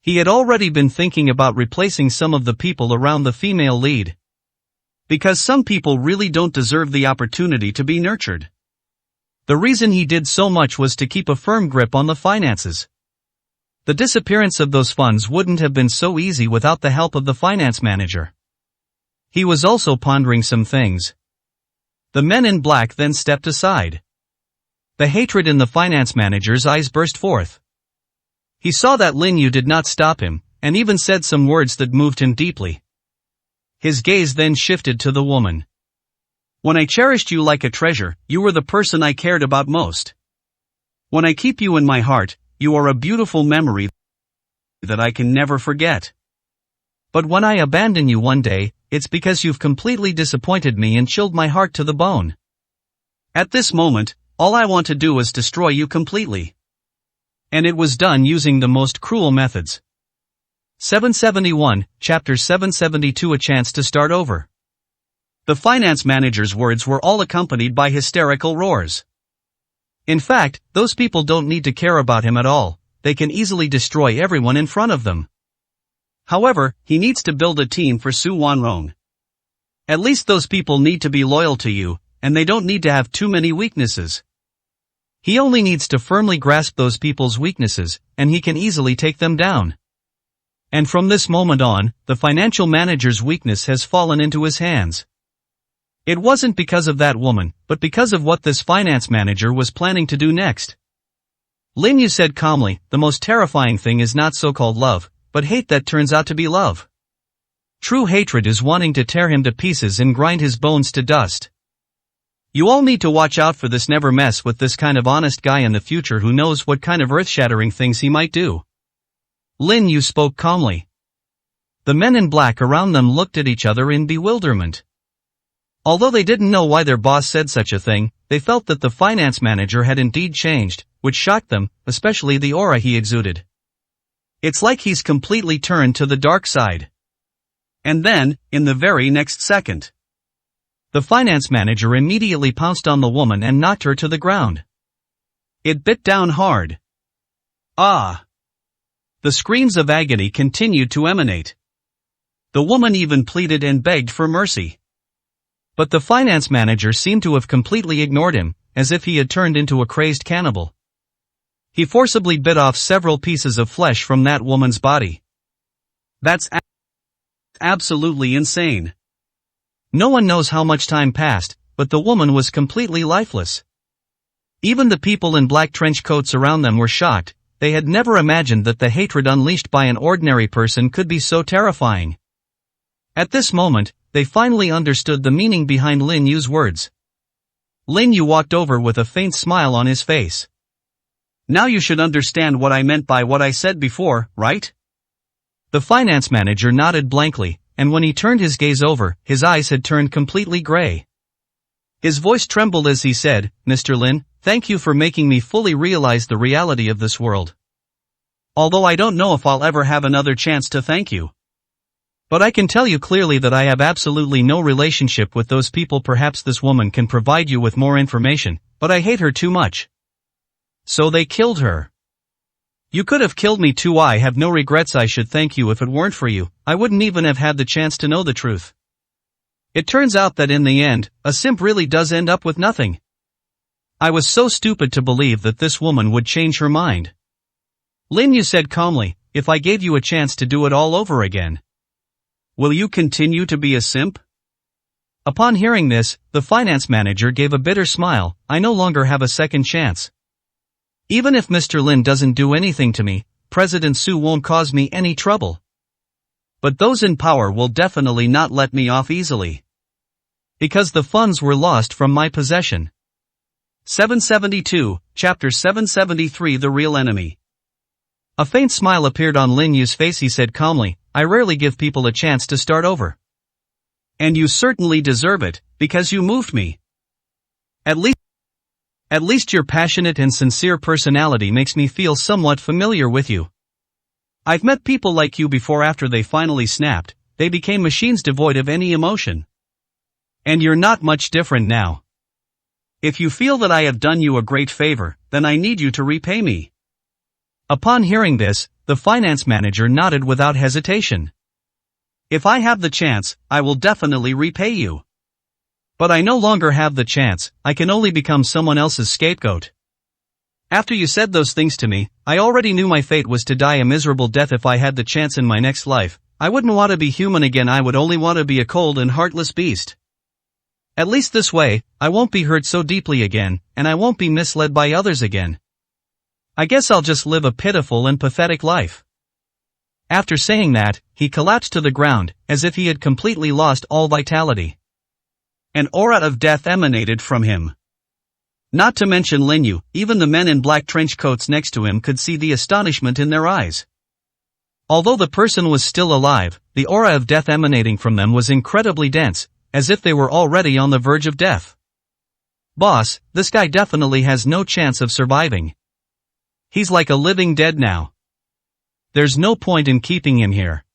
He had already been thinking about replacing some of the people around the female lead. Because some people really don't deserve the opportunity to be nurtured. The reason he did so much was to keep a firm grip on the finances. The disappearance of those funds wouldn't have been so easy without the help of the finance manager. He was also pondering some things. The men in black then stepped aside. The hatred in the finance manager's eyes burst forth. He saw that Lin Yu did not stop him, and even said some words that moved him deeply. His gaze then shifted to the woman. "When I cherished you like a treasure, you were the person I cared about most. When I keep you in my heart, you are a beautiful memory that I can never forget. But when I abandon you one day, it's because you've completely disappointed me and chilled my heart to the bone. At this moment, all I want to do is destroy you completely. And it was done using the most cruel methods." 771, Chapter 772. A chance to start over. The finance manager's words were all accompanied by hysterical roars. In fact, those people don't need to care about him at all, they can easily destroy everyone in front of them. However, he needs to build a team for Su Wanrong. At least those people need to be loyal to you, and they don't need to have too many weaknesses. He only needs to firmly grasp those people's weaknesses, and he can easily take them down. And from this moment on, the financial manager's weakness has fallen into his hands. It wasn't because of that woman, but because of what this finance manager was planning to do next. Lin Yu said calmly, "The most terrifying thing is not so-called love, but hate that turns out to be love. True hatred is wanting to tear him to pieces and grind his bones to dust. You all need to watch out for this. Never mess with this kind of honest guy in the future. Who knows what kind of earth-shattering things he might do." Lin Yu spoke calmly. The men in black around them looked at each other in bewilderment. Although they didn't know why their boss said such a thing, they felt that the finance manager had indeed changed, which shocked them, especially the aura he exuded. It's like he's completely turned to the dark side. And then, in the very next second, the finance manager immediately pounced on the woman and knocked her to the ground. It bit down hard. Ah! The screams of agony continued to emanate. The woman even pleaded and begged for mercy. But the finance manager seemed to have completely ignored him, as if he had turned into a crazed cannibal. He forcibly bit off several pieces of flesh from that woman's body. That's absolutely insane. No one knows how much time passed, but the woman was completely lifeless. Even the people in black trench coats around them were shocked. They had never imagined that the hatred unleashed by an ordinary person could be so terrifying. At this moment, they finally understood the meaning behind Lin Yu's words. Lin Yu walked over with a faint smile on his face. "Now you should understand what I meant by what I said before, right?" The finance manager nodded blankly, and when he turned his gaze over, his eyes had turned completely gray. His voice trembled as he said, "Mr. Lin, thank you for making me fully realize the reality of this world. Although I don't know if I'll ever have another chance to thank you. But I can tell you clearly that I have absolutely no relationship with those people. Perhaps this woman can provide you with more information, but I hate her too much. So they killed her. You could have killed me too. I have no regrets. I should thank you. If it weren't for you, I wouldn't even have had the chance to know the truth." It turns out that in the end, a simp really does end up with nothing. I was so stupid to believe that this woman would change her mind. Lin Yu said calmly, if I gave you a chance to do it all over again, will you continue to be a simp? Upon hearing this, the finance manager gave a bitter smile. I no longer have a second chance. Even if Mr. Lin doesn't do anything to me, President Su won't cause me any trouble. But those in power will definitely not let me off easily. Because the funds were lost from my possession. 772, Chapter 773 The Real Enemy. A faint smile appeared on Lin Yu's face. He said calmly, I rarely give people a chance to start over. And you certainly deserve it, because you moved me. At least your passionate and sincere personality makes me feel somewhat familiar with you. I've met people like you before. After they finally snapped, they became machines devoid of any emotion. And you're not much different now. If you feel that I have done you a great favor, then I need you to repay me. Upon hearing this, the finance manager nodded without hesitation. If I have the chance, I will definitely repay you. But I no longer have the chance. I can only become someone else's scapegoat. After you said those things to me, I already knew my fate was to die a miserable death. If I had the chance in my next life, I wouldn't want to be human again. I would only want to be a cold and heartless beast. At least this way, I won't be hurt so deeply again, and I won't be misled by others again. I guess I'll just live a pitiful and pathetic life. After saying that, he collapsed to the ground, as if he had completely lost all vitality. An aura of death emanated from him. Not to mention Lin Yu, even the men in black trench coats next to him could see the astonishment in their eyes. Although the person was still alive, the aura of death emanating from them was incredibly dense, as if they were already on the verge of death. Boss, this guy definitely has no chance of surviving. He's like a living dead now. There's no point in keeping him here.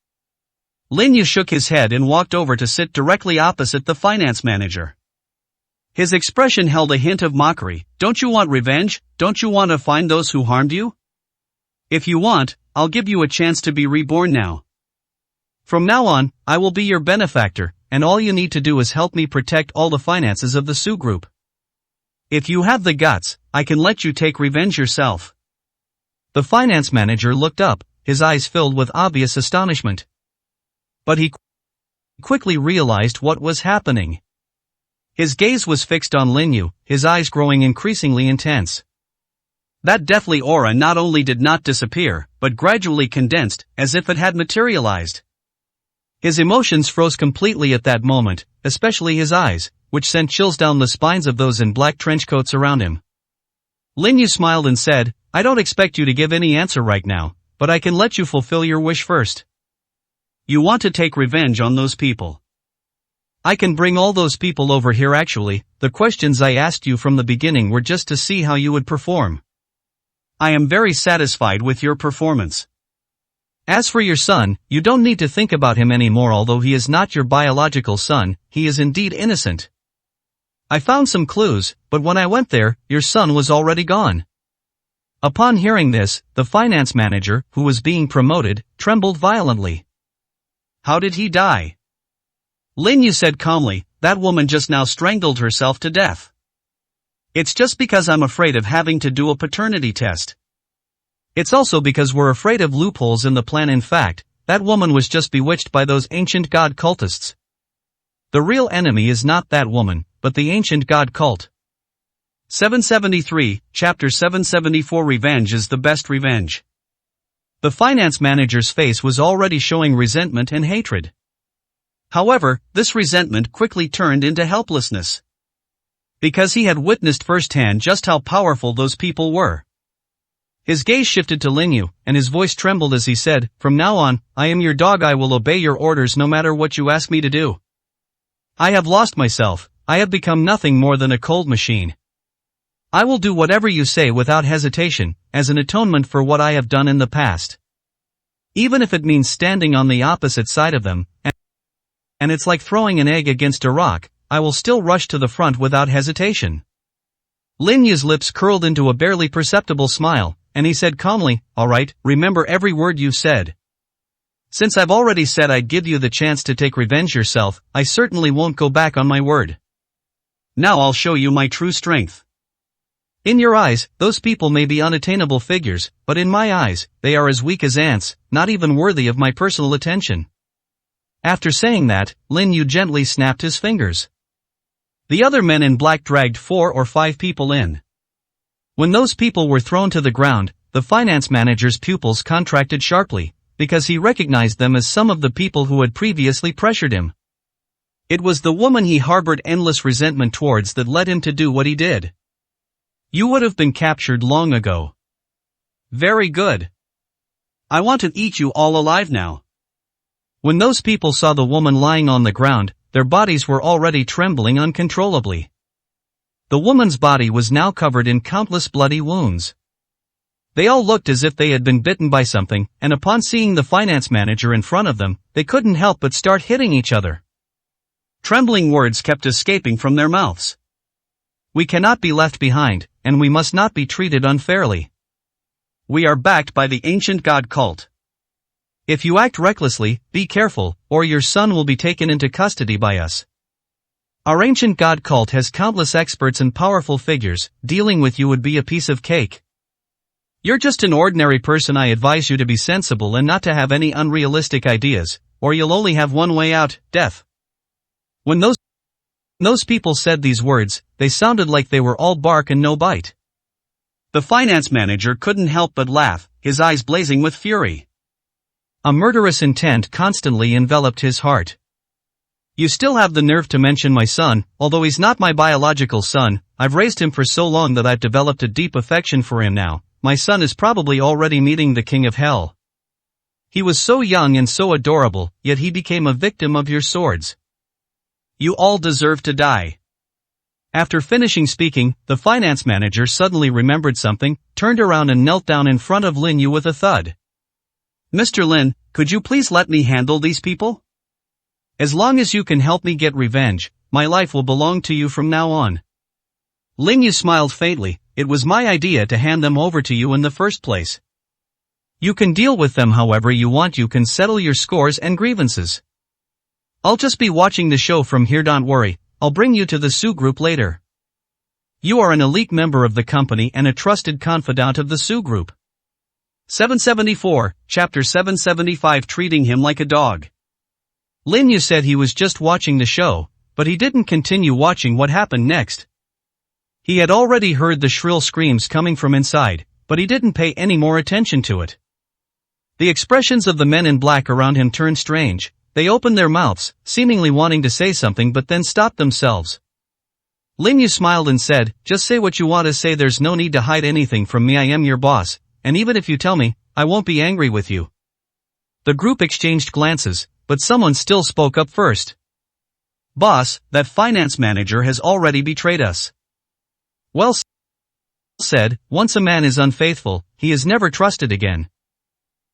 Lin Yu shook his head and walked over to sit directly opposite the finance manager. His expression held a hint of mockery. Don't you want revenge? Don't you want to find those who harmed you? If you want, I'll give you a chance to be reborn now. From now on, I will be your benefactor, and all you need to do is help me protect all the finances of the Su Group. If you have the guts, I can let you take revenge yourself. The finance manager looked up, his eyes filled with obvious astonishment. But he quickly realized what was happening. His gaze was fixed on Lin Yu, his eyes growing increasingly intense. That deathly aura not only did not disappear, but gradually condensed, as if it had materialized. His emotions froze completely at that moment, especially his eyes, which sent chills down the spines of those in black trench coats around him. Lin Yu smiled and said, I don't expect you to give any answer right now, but I can let you fulfill your wish first. You want to take revenge on those people. I can bring all those people over here. Actually, the questions I asked you from the beginning were just to see how you would perform. I am very satisfied with your performance. As for your son, you don't need to think about him anymore. Although he is not your biological son, he is indeed innocent. I found some clues, but when I went there, your son was already gone. Upon hearing this, the finance manager, who was being promoted, trembled violently. How did he die? Lin Yu said calmly, that woman just now strangled herself to death. It's just because I'm afraid of having to do a paternity test. It's also because we're afraid of loopholes in the plan. In fact, that woman was just bewitched by those ancient god cultists. The real enemy is not that woman, but the ancient god cult. 773, Chapter 774 Revenge is the best revenge. The finance manager's face was already showing resentment and hatred. However, this resentment quickly turned into helplessness. Because he had witnessed firsthand just how powerful those people were. His gaze shifted to Lin Yu, and his voice trembled as he said, from now on, I am your dog. I will obey your orders no matter what you ask me to do. I have lost myself. I have become nothing more than a cold machine. I will do whatever you say without hesitation, as an atonement for what I have done in the past. Even if it means standing on the opposite side of them, and it's like throwing an egg against a rock, I will still rush to the front without hesitation. Lin Yu's lips curled into a barely perceptible smile, and he said calmly, all right, remember every word you said. Since I've already said I'd give you the chance to take revenge yourself, I certainly won't go back on my word. Now I'll show you my true strength. In your eyes, those people may be unattainable figures, but in my eyes, they are as weak as ants, not even worthy of my personal attention. After saying that, Lin Yu gently snapped his fingers. The other men in black dragged 4 or 5 people in. When those people were thrown to the ground, the finance manager's pupils contracted sharply, because he recognized them as some of the people who had previously pressured him. It was the woman he harbored endless resentment towards that led him to do what he did. You would have been captured long ago. Very good. I want to eat you all alive now. When those people saw the woman lying on the ground, their bodies were already trembling uncontrollably. The woman's body was now covered in countless bloody wounds. They all looked as if they had been bitten by something, and upon seeing the finance manager in front of them, they couldn't help but start hitting each other. Trembling words kept escaping from their mouths. We cannot be left behind, and we must not be treated unfairly. We are backed by the ancient god cult. If you act recklessly, be careful, or your son will be taken into custody by us. Our ancient god cult has countless experts and powerful figures. Dealing with you would be a piece of cake. You're just an ordinary person. I advise you to be sensible and not to have any unrealistic ideas, or you'll only have one way out, death. When those people said these words, they sounded like they were all bark and no bite. The finance manager couldn't help but laugh, his eyes blazing with fury. A murderous intent constantly enveloped his heart. You still have the nerve to mention my son. Although he's not my biological son, I've raised him for so long that I've developed a deep affection for him now. My son is probably already meeting the king of hell. He was so young and so adorable, yet he became a victim of your swords. You all deserve to die. After finishing speaking, the finance manager suddenly remembered something, turned around and knelt down in front of Lin Yu with a thud. Mr. Lin, could you please let me handle these people? As long as you can help me get revenge, my life will belong to you from now on. Lin Yu smiled faintly. It was my idea to hand them over to you in the first place. You can deal with them however you want. You can settle your scores and grievances. I'll just be watching the show from here. Don't worry, I'll bring you to the Su group later. You are an elite member of the company and a trusted confidant of the Su group. 774, Chapter 775. Treating him like a dog. Lin Yu said he was just watching the show, but he didn't continue watching what happened next. He had already heard the shrill screams coming from inside, but he didn't pay any more attention to it. The expressions of the men in black around him turned strange. They opened their mouths, seemingly wanting to say something but then stopped themselves. Lin Yu smiled and said, "Just say what you want to say. There's no need to hide anything from me. I am your boss, and even if you tell me, I won't be angry with you." The group exchanged glances, but someone still spoke up first. "Boss, that finance manager has already betrayed us." "Well said, once a man is unfaithful, he is never trusted again.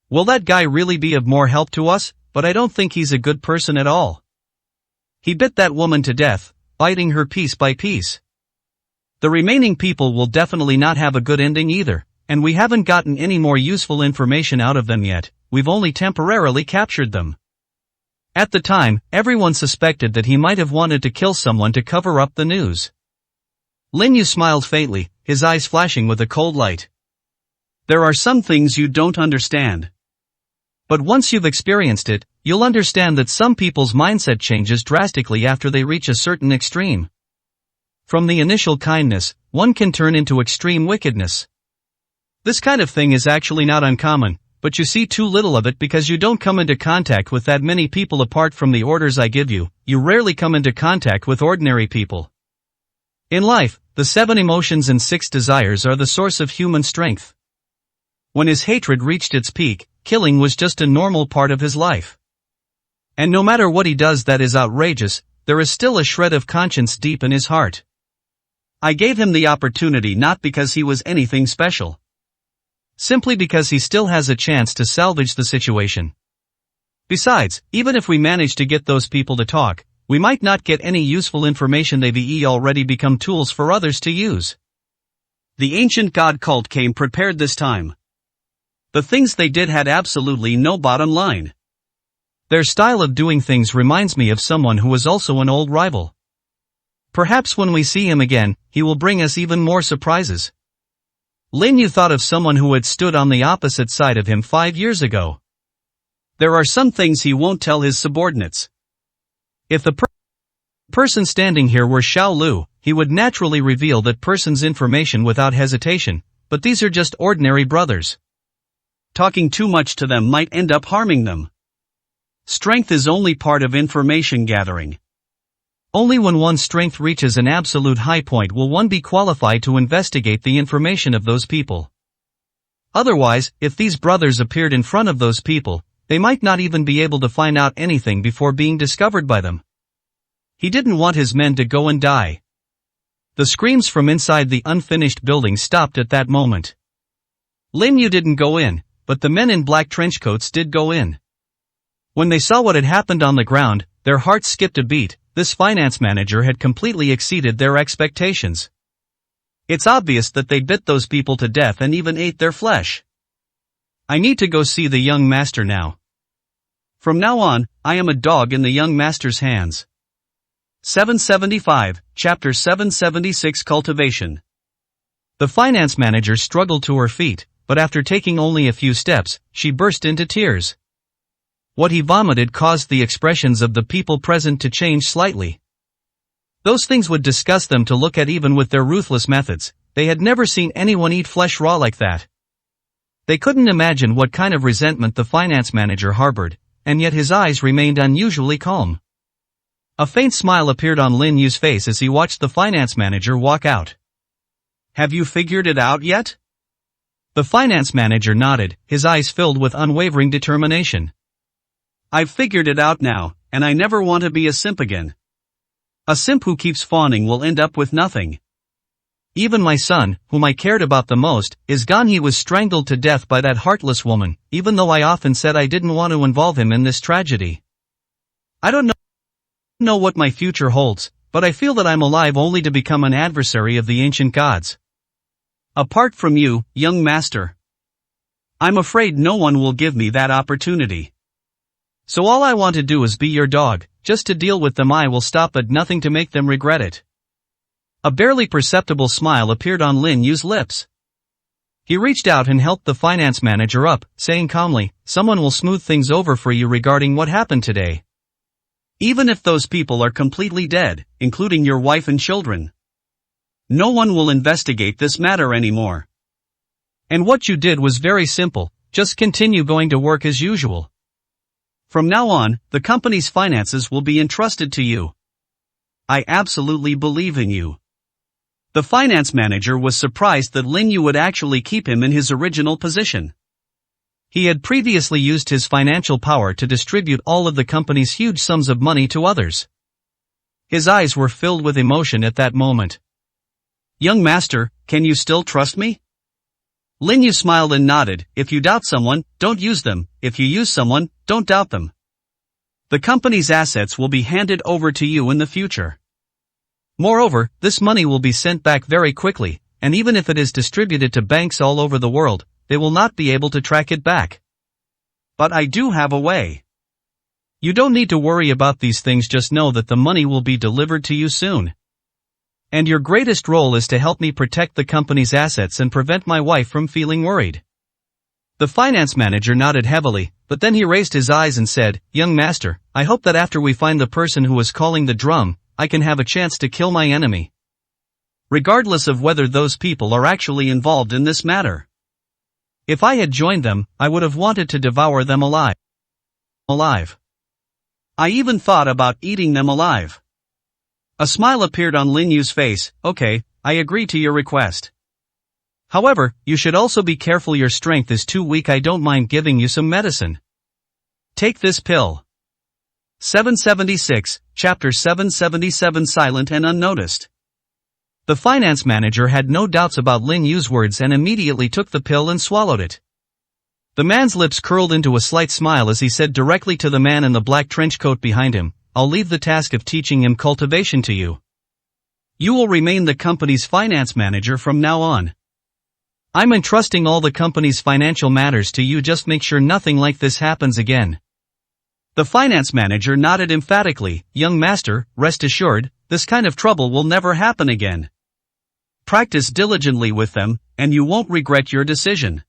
Will that guy really be of more help to us? But I don't think he's a good person at all. He bit that woman to death, biting her piece by piece. The remaining people will definitely not have a good ending either, and we haven't gotten any more useful information out of them yet. We've only temporarily captured them." At the time, everyone suspected that he might have wanted to kill someone to cover up the news. Lin Yu smiled faintly, his eyes flashing with a cold light. "There are some things you don't understand. But once you've experienced it, you'll understand that some people's mindset changes drastically after they reach a certain extreme. From the initial kindness, one can turn into extreme wickedness. This kind of thing is actually not uncommon, but you see too little of it because you don't come into contact with that many people. Apart from the orders I give you, you rarely come into contact with ordinary people. In life, the 7 emotions and 6 desires are the source of human strength. When his hatred reached its peak, killing was just a normal part of his life. And no matter what he does that is outrageous, there is still a shred of conscience deep in his heart. I gave him the opportunity not because he was anything special. Simply because he still has a chance to salvage the situation. Besides, even if we manage to get those people to talk, we might not get any useful information. They've already become tools for others to use. The ancient god cult came prepared this time. The things they did had absolutely no bottom line. Their style of doing things reminds me of someone who is also an old rival. Perhaps when we see him again, he will bring us even more surprises. Lin Yu thought of someone who had stood on the opposite side of him 5 years ago. There are some things he won't tell his subordinates. If the person standing here were Xiao Lu, he would naturally reveal that person's information without hesitation, but these are just ordinary brothers. Talking too much to them might end up harming them. Strength is only part of information gathering. Only when one's strength reaches an absolute high point will one be qualified to investigate the information of those people. Otherwise, if these brothers appeared in front of those people, they might not even be able to find out anything before being discovered by them. He didn't want his men to go and die. The screams from inside the unfinished building stopped at that moment. Lin Yu didn't go in, but the men in black trenchcoats did go in. When they saw what had happened on the ground, their hearts skipped a beat. This finance manager had completely exceeded their expectations. It's obvious that they bit those people to death and even ate their flesh. I need to go see the young master now. From now on, I am a dog in the young master's hands. 775, Chapter 776 Cultivation. The finance manager struggled to her feet, but after taking only a few steps, she burst into tears. What he vomited caused the expressions of the people present to change slightly. Those things would disgust them to look at even with their ruthless methods. They had never seen anyone eat flesh raw like that. They couldn't imagine what kind of resentment the finance manager harbored, and yet his eyes remained unusually calm. A faint smile appeared on Lin Yu's face as he watched the finance manager walk out. Have you figured it out yet? The finance manager nodded, his eyes filled with unwavering determination. I've figured it out now, and I never want to be a simp again. A simp who keeps fawning will end up with nothing. Even my son, whom I cared about the most, is gone. He was strangled to death by that heartless woman, even though I often said I didn't want to involve him in this tragedy. I don't know what my future holds, but I feel that I'm alive only to become an adversary of the ancient gods. Apart from you, young master. I'm afraid no one will give me that opportunity. So all I want to do is be your dog, just to deal with them. I will stop at nothing to make them regret it. A barely perceptible smile appeared on Lin Yu's lips. He reached out and helped the finance manager up, saying calmly, someone will smooth things over for you regarding what happened today. Even if those people are completely dead, including your wife and children. No one will investigate this matter anymore. And what you did was very simple, just continue going to work as usual. From now on, the company's finances will be entrusted to you. I absolutely believe in you. The finance manager was surprised that Lin Yu would actually keep him in his original position. He had previously used his financial power to distribute all of the company's huge sums of money to others. His eyes were filled with emotion at that moment. Young master, can you still trust me? Lin Yu smiled and nodded. If you doubt someone, don't use them. If you use someone, don't doubt them. The company's assets will be handed over to you in the future. Moreover, this money will be sent back very quickly, and even if it is distributed to banks all over the world, they will not be able to track it back. But I do have a way. You don't need to worry about these things, just know that the money will be delivered to you soon. And your greatest role is to help me protect the company's assets and prevent my wife from feeling worried. The finance manager nodded heavily, but then he raised his eyes and said, young master, I hope that after we find the person who is calling the drum, I can have a chance to kill my enemy. Regardless of whether those people are actually involved in this matter. If I had joined them, I would have wanted to devour them alive. I even thought about eating them alive. A smile appeared on Lin Yu's face. Okay, I agree to your request. However, you should also be careful, your strength is too weak. I don't mind giving you some medicine. Take this pill. 776, Chapter 777 Silent and Unnoticed. The finance manager had no doubts about Lin Yu's words and immediately took the pill and swallowed it. The man's lips curled into a slight smile as he said directly to the man in the black trench coat behind him, I'll leave the task of teaching him cultivation to you. You will remain the company's finance manager from now on. I'm entrusting all the company's financial matters to you, just make sure nothing like this happens again. The finance manager nodded emphatically. Young master, rest assured, this kind of trouble will never happen again. Practice diligently with them, and you won't regret your decision.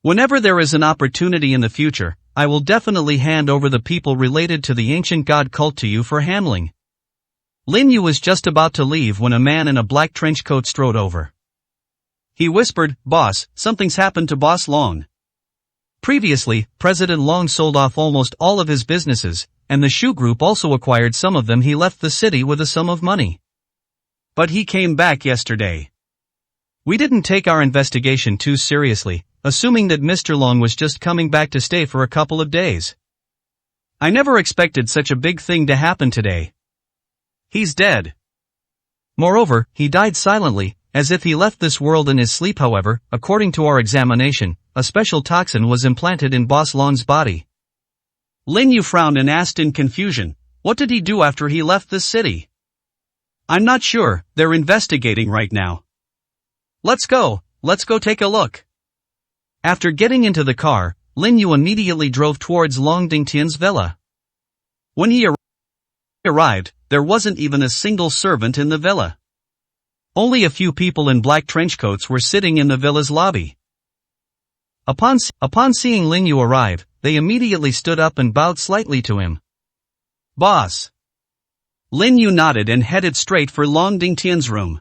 Whenever there is an opportunity in the future, I will definitely hand over the people related to the ancient god cult to you for handling. Lin Yu was just about to leave when a man in a black trench coat strode over. He whispered, "Boss, something's happened to Boss Long." Previously, President Long sold off almost all of his businesses, and the Shu Group also acquired some of them. He left the city with a sum of money. But he came back yesterday. We didn't take our investigation too seriously, assuming that Mr. Long was just coming back to stay for a couple of days. I never expected such a big thing to happen today. He's dead. Moreover, he died silently, as if he left this world in his sleep. However, according to our examination, a special toxin was implanted in Boss Long's body. Lin Yu frowned and asked in confusion, what did he do after he left this city? I'm not sure, they're investigating right now. Let's go take a look. After getting into the car, Lin Yu immediately drove towards Long Dingtian's villa. When he arrived, there wasn't even a single servant in the villa. Only a few people in black trenchcoats were sitting in the villa's lobby. Upon seeing Lin Yu arrive, they immediately stood up and bowed slightly to him. Boss. Lin Yu nodded and headed straight for Long Dingtian's room.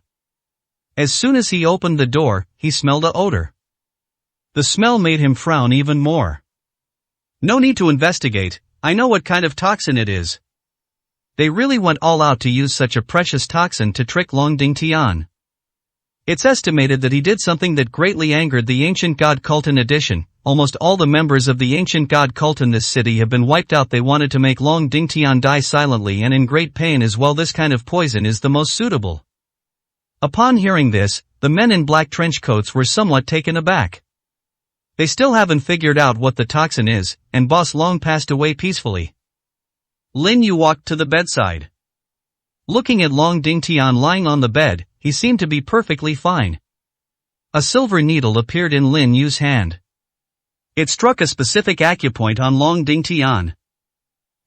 As soon as he opened the door, he smelled a odor. The smell made him frown even more. No need to investigate, I know what kind of toxin it is. They really went all out to use such a precious toxin to trick Long Dingtian. It's estimated that he did something that greatly angered the ancient god cult. In addition, almost all the members of the ancient god cult in this city have been wiped out. They wanted to make Long Dingtian die silently and in great pain as well. This kind of poison is the most suitable. Upon hearing this, the men in black trench coats were somewhat taken aback. They still haven't figured out what the toxin is, and Boss Long passed away peacefully. Lin Yu walked to the bedside. Looking at Long Dingtian lying on the bed, he seemed to be perfectly fine. A silver needle appeared in Lin Yu's hand. It struck a specific acupoint on Long Dingtian.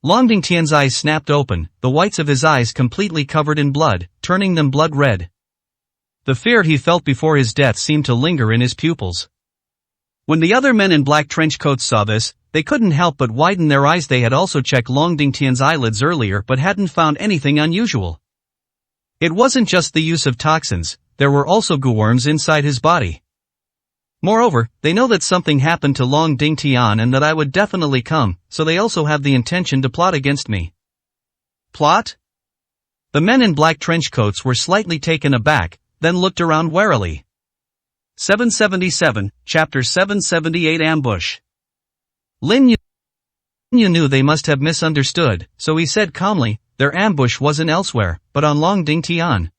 Long Dingtian's eyes snapped open, the whites of his eyes completely covered in blood, turning them blood red. The fear he felt before his death seemed to linger in his pupils. When the other men in black trench coats saw this, they couldn't help but widen their eyes. They had also checked Long Dingtian's eyelids earlier but hadn't found anything unusual. It wasn't just the use of toxins, there were also gooworms inside his body. Moreover, they know that something happened to Long Dingtian and that I would definitely come, so they also have the intention to plot against me. Plot? The men in black trench coats were slightly taken aback, then looked around warily. 777, Chapter 778 Ambush. Lin Yu knew they must have misunderstood, so he said calmly, their ambush wasn't elsewhere, but on Long Dingtian.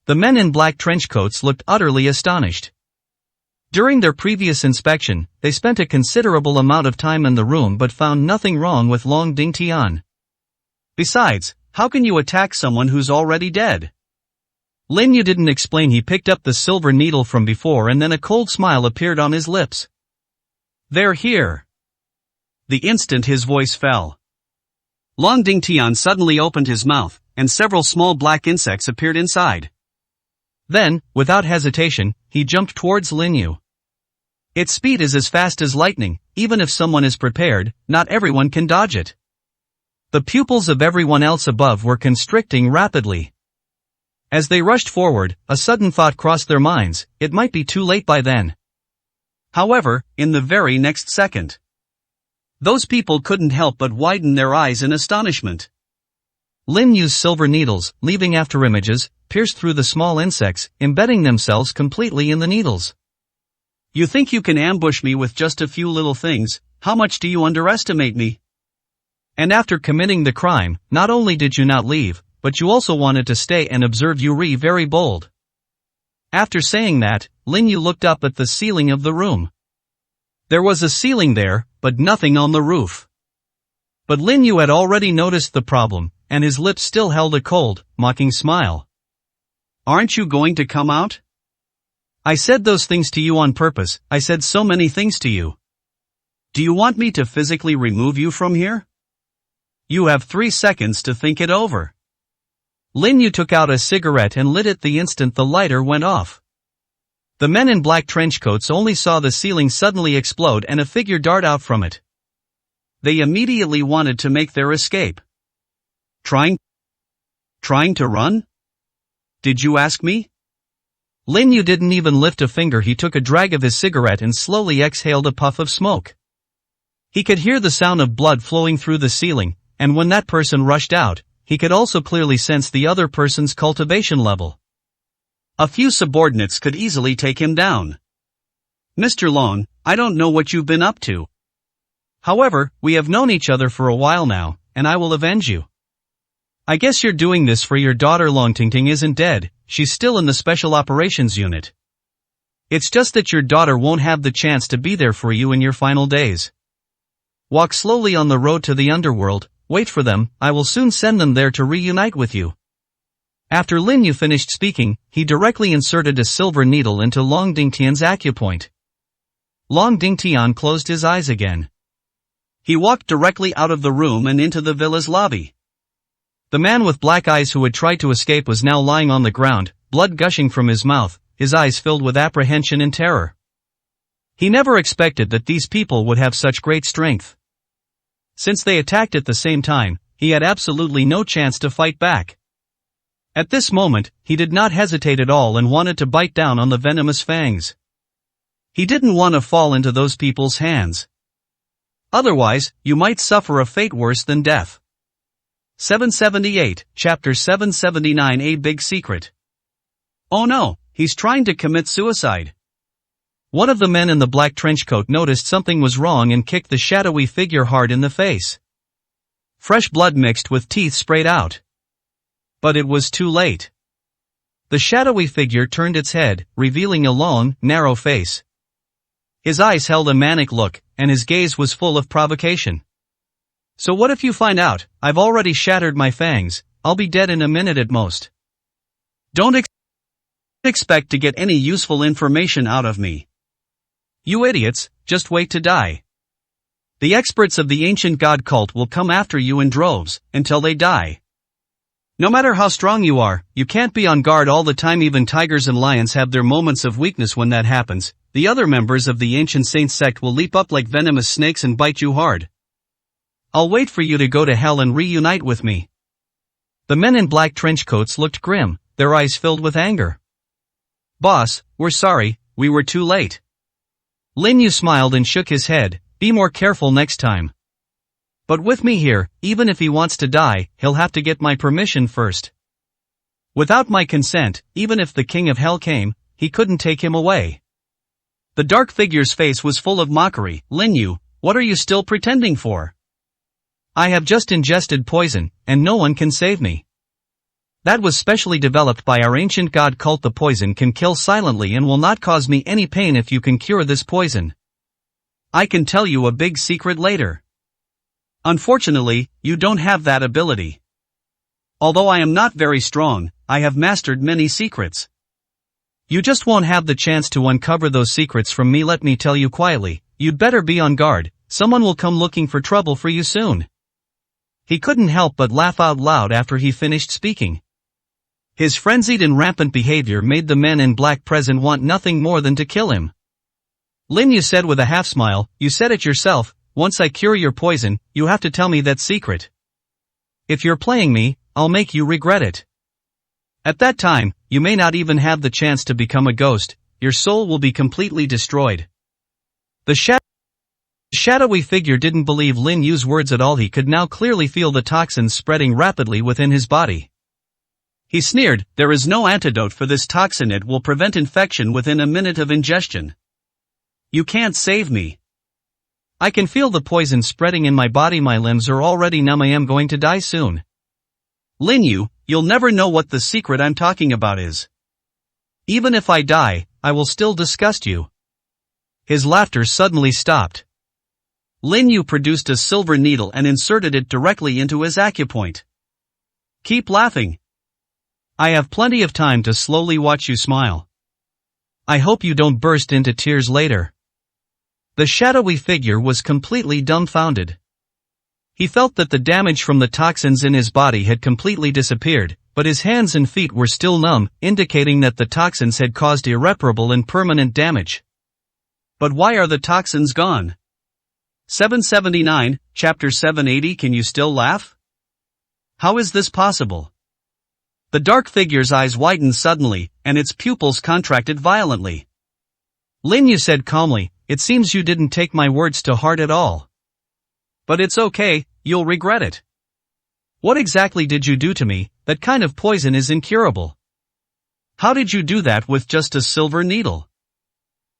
The men in black trench coats looked utterly astonished. During their previous inspection, they spent a considerable amount of time in the room but found nothing wrong with Long Dingtian. Besides, how can you attack someone who's already dead? Lin Yu didn't explain. He picked up the silver needle from before and then a cold smile appeared on his lips. They're here. The instant his voice fell, Long Dingtian suddenly opened his mouth, and several small black insects appeared inside. Then, without hesitation, he jumped towards Lin Yu. Its speed is as fast as lightning. Even if someone is prepared, not everyone can dodge it. The pupils of everyone else above were constricting rapidly. As they rushed forward, a sudden thought crossed their minds, it might be too late by then. However, in the very next second, those people couldn't help but widen their eyes in astonishment. Lin Yu's silver needles, leaving after images, pierced through the small insects, embedding themselves completely in the needles. You think you can ambush me with just a few little things? How much do you underestimate me? And after committing the crime, not only did you not leave, but you also wanted to stay and observe. Yuri very bold. After saying that, Lin Yu looked up at the ceiling of the room. There was a ceiling there, but nothing on the roof. But Lin Yu had already noticed the problem, and his lips still held a cold, mocking smile. Aren't you going to come out? I said those things to you on purpose. I said so many things to you. Do you want me to physically remove you from here? You have 3 seconds to think it over. Lin Yu took out a cigarette and lit it the instant the lighter went off. The men in black trenchcoats only saw the ceiling suddenly explode and a figure dart out from it. They immediately wanted to make their escape. Trying to run? Did you ask me? Lin Yu didn't even lift a finger. He took a drag of his cigarette and slowly exhaled a puff of smoke. He could hear the sound of blood flowing through the ceiling, and when that person rushed out, he could also clearly sense the other person's cultivation level. A few subordinates could easily take him down. Mr. Long, I don't know what you've been up to. However, we have known each other for a while now, and I will avenge you. I guess you're doing this for your daughter. Long Tingting isn't dead, she's still in the Special Operations Unit. It's just that your daughter won't have the chance to be there for you in your final days. Walk slowly on the road to the underworld, wait for them, I will soon send them there to reunite with you. After Lin Yu finished speaking, he directly inserted a silver needle into Long Dingtian's acupoint. Long Dingtian closed his eyes again. He walked directly out of the room and into the villa's lobby. The man with black eyes who had tried to escape was now lying on the ground, blood gushing from his mouth, his eyes filled with apprehension and terror. He never expected that these people would have such great strength. Since they attacked at the same time, he had absolutely no chance to fight back. At this moment, he did not hesitate at all and wanted to bite down on the venomous fangs. He didn't want to fall into those people's hands. Otherwise, you might suffer a fate worse than death. 778, Chapter 779. A Big Secret. Oh no, he's trying to commit suicide. One of the men in the black trenchcoat noticed something was wrong and kicked the shadowy figure hard in the face. Fresh blood mixed with teeth sprayed out. But it was too late. The shadowy figure turned its head, revealing a long, narrow face. His eyes held a manic look, and his gaze was full of provocation. So what if you find out, I've already shattered my fangs, I'll be dead in a minute at most. Don't expect to get any useful information out of me. You idiots, just wait to die. The experts of the ancient god cult will come after you in droves, until they die. No matter how strong you are, you can't be on guard all the time. Even tigers and lions have their moments of weakness. When that happens, the other members of the ancient saint sect will leap up like venomous snakes and bite you hard. I'll wait for you to go to hell and reunite with me. The men in black trenchcoats looked grim, their eyes filled with anger. Boss, we're sorry, we were too late. Lin Yu smiled and shook his head, be more careful next time. But with me here, even if he wants to die, he'll have to get my permission first. Without my consent, even if the king of hell came, he couldn't take him away. The dark figure's face was full of mockery. Lin Yu, what are you still pretending for? I have just ingested poison, and no one can save me. That was specially developed by our ancient god cult. The poison can kill silently and will not cause me any pain if you can cure this poison. I can tell you a big secret later. Unfortunately, you don't have that ability. Although I am not very strong, I have mastered many secrets. You just won't have the chance to uncover those secrets from me. Let me tell you quietly, you'd better be on guard, someone will come looking for trouble for you soon. He couldn't help but laugh out loud after he finished speaking. His frenzied and rampant behavior made the men in black present want nothing more than to kill him. Lin Yu said with a half smile, you said it yourself, once I cure your poison, you have to tell me that secret. If you're playing me, I'll make you regret it. At that time, you may not even have the chance to become a ghost, your soul will be completely destroyed. The shadowy figure didn't believe Lin Yu's words at all. He could now clearly feel the toxins spreading rapidly within his body. He sneered, there is no antidote for this toxin. It will prevent infection within a minute of ingestion. You can't save me. I can feel the poison spreading in my body. My limbs are already numb. I am going to die soon. Lin Yu, you'll never know what the secret I'm talking about is. Even if I die, I will still disgust you. His laughter suddenly stopped. Lin Yu produced a silver needle and inserted it directly into his acupoint. Keep laughing. I have plenty of time to slowly watch you smile. I hope you don't burst into tears later. The shadowy figure was completely dumbfounded. He felt that the damage from the toxins in his body had completely disappeared, but his hands and feet were still numb, indicating that the toxins had caused irreparable and permanent damage. But why are the toxins gone? 779, Chapter 780. Can you still laugh? How is this possible? The dark figure's eyes widened suddenly, and its pupils contracted violently. Lin Yu said calmly, "It seems you didn't take my words to heart at all. But it's okay, you'll regret it. What exactly did you do to me? That kind of poison is incurable. How did you do that with just a silver needle?"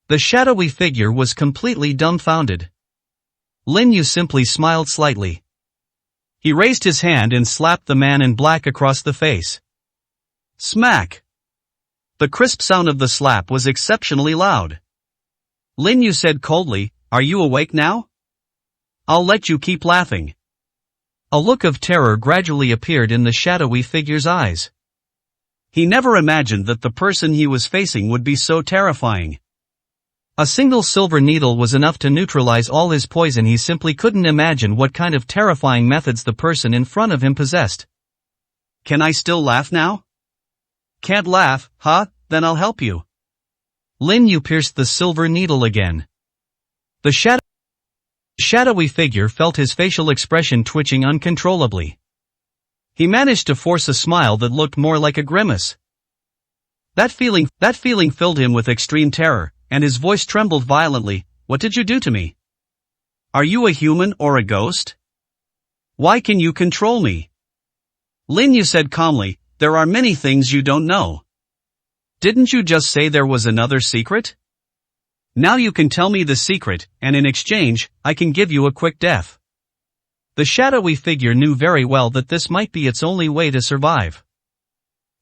The shadowy figure was completely dumbfounded. Lin Yu simply smiled slightly. He raised his hand and slapped the man in black across the face. Smack! The crisp sound of the slap was exceptionally loud. Lin Yu said coldly, "Are you awake now? I'll let you keep laughing." A look of terror gradually appeared in the shadowy figure's eyes. He never imagined that the person he was facing would be so terrifying. A single silver needle was enough to neutralize all his poison. He simply couldn't imagine what kind of terrifying methods the person in front of him possessed. Can I still laugh now? Can't laugh, huh? Then I'll help you. Lin Yu pierced the silver needle again. The shadowy figure felt his facial expression twitching uncontrollably. He managed to force a smile that looked more like a grimace. That feeling filled him with extreme terror, and his voice trembled violently. "What did you do to me? Are you a human or a ghost? Why can you control me?" Lin Yu said calmly, "There are many things you don't know. Didn't you just say there was another secret? Now you can tell me the secret, and in exchange, I can give you a quick death." The shadowy figure knew very well that this might be its only way to survive.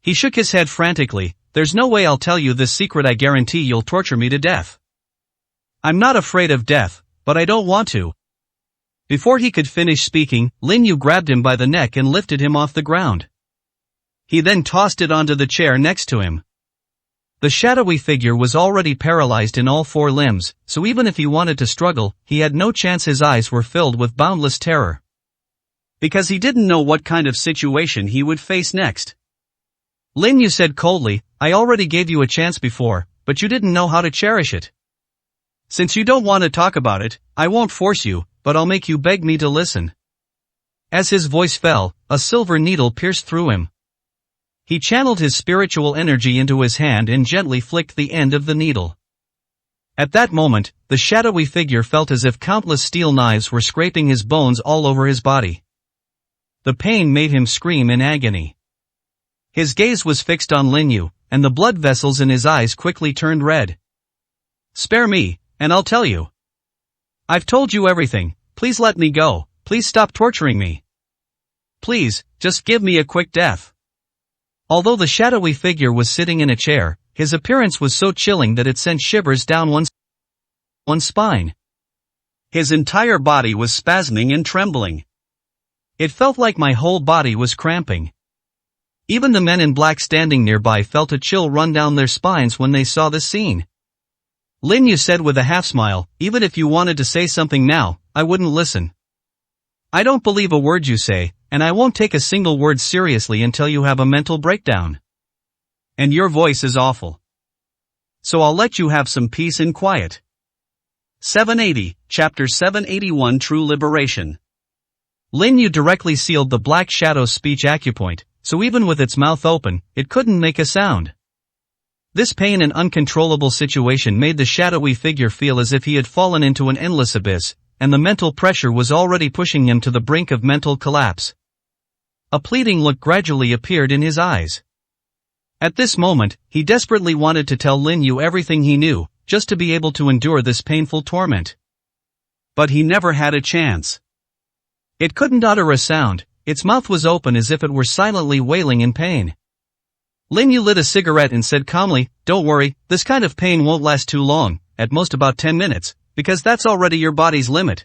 He shook his head frantically. "There's no way I'll tell you this secret. I guarantee you'll torture me to death. I'm not afraid of death, but I don't want to." Before he could finish speaking, Lin Yu grabbed him by the neck and lifted him off the ground. He then tossed it onto the chair next to him. The shadowy figure was already paralyzed in all four limbs, so even if he wanted to struggle, he had no chance. His eyes were filled with boundless terror. Because he didn't know what kind of situation he would face next. Lin Yu said coldly, "I already gave you a chance before, but you didn't know how to cherish it. Since you don't want to talk about it, I won't force you, but I'll make you beg me to listen." As his voice fell, a silver needle pierced through him. He channeled his spiritual energy into his hand and gently flicked the end of the needle. At that moment, the shadowy figure felt as if countless steel knives were scraping his bones all over his body. The pain made him scream in agony. His gaze was fixed on Lin Yu, and the blood vessels in his eyes quickly turned red. "Spare me, and I'll tell you. I've told you everything. Please let me go. Please stop torturing me. Please, just give me a quick death." Although the shadowy figure was sitting in a chair, his appearance was so chilling that it sent shivers down one's spine. His entire body was spasming and trembling. It felt like my whole body was cramping. Even the men in black standing nearby felt a chill run down their spines when they saw this scene. Lin Yu said with a half-smile, "Even if you wanted to say something now, I wouldn't listen. I don't believe a word you say, and I won't take a single word seriously until you have a mental breakdown. And your voice is awful. So I'll let you have some peace and quiet." 780, Chapter 781. True Liberation. Lin Yu directly sealed the black shadow's speech acupoint, so even with its mouth open, it couldn't make a sound. This pain and uncontrollable situation made the shadowy figure feel as if he had fallen into an endless abyss, and the mental pressure was already pushing him to the brink of mental collapse. A pleading look gradually appeared in his eyes. At this moment, he desperately wanted to tell Lin Yu everything he knew, just to be able to endure this painful torment. But he never had a chance. It couldn't utter a sound, its mouth was open as if it were silently wailing in pain. Lin Yu lit a cigarette and said calmly, "Don't worry, this kind of pain won't last too long, at most about 10 minutes, because that's already your body's limit.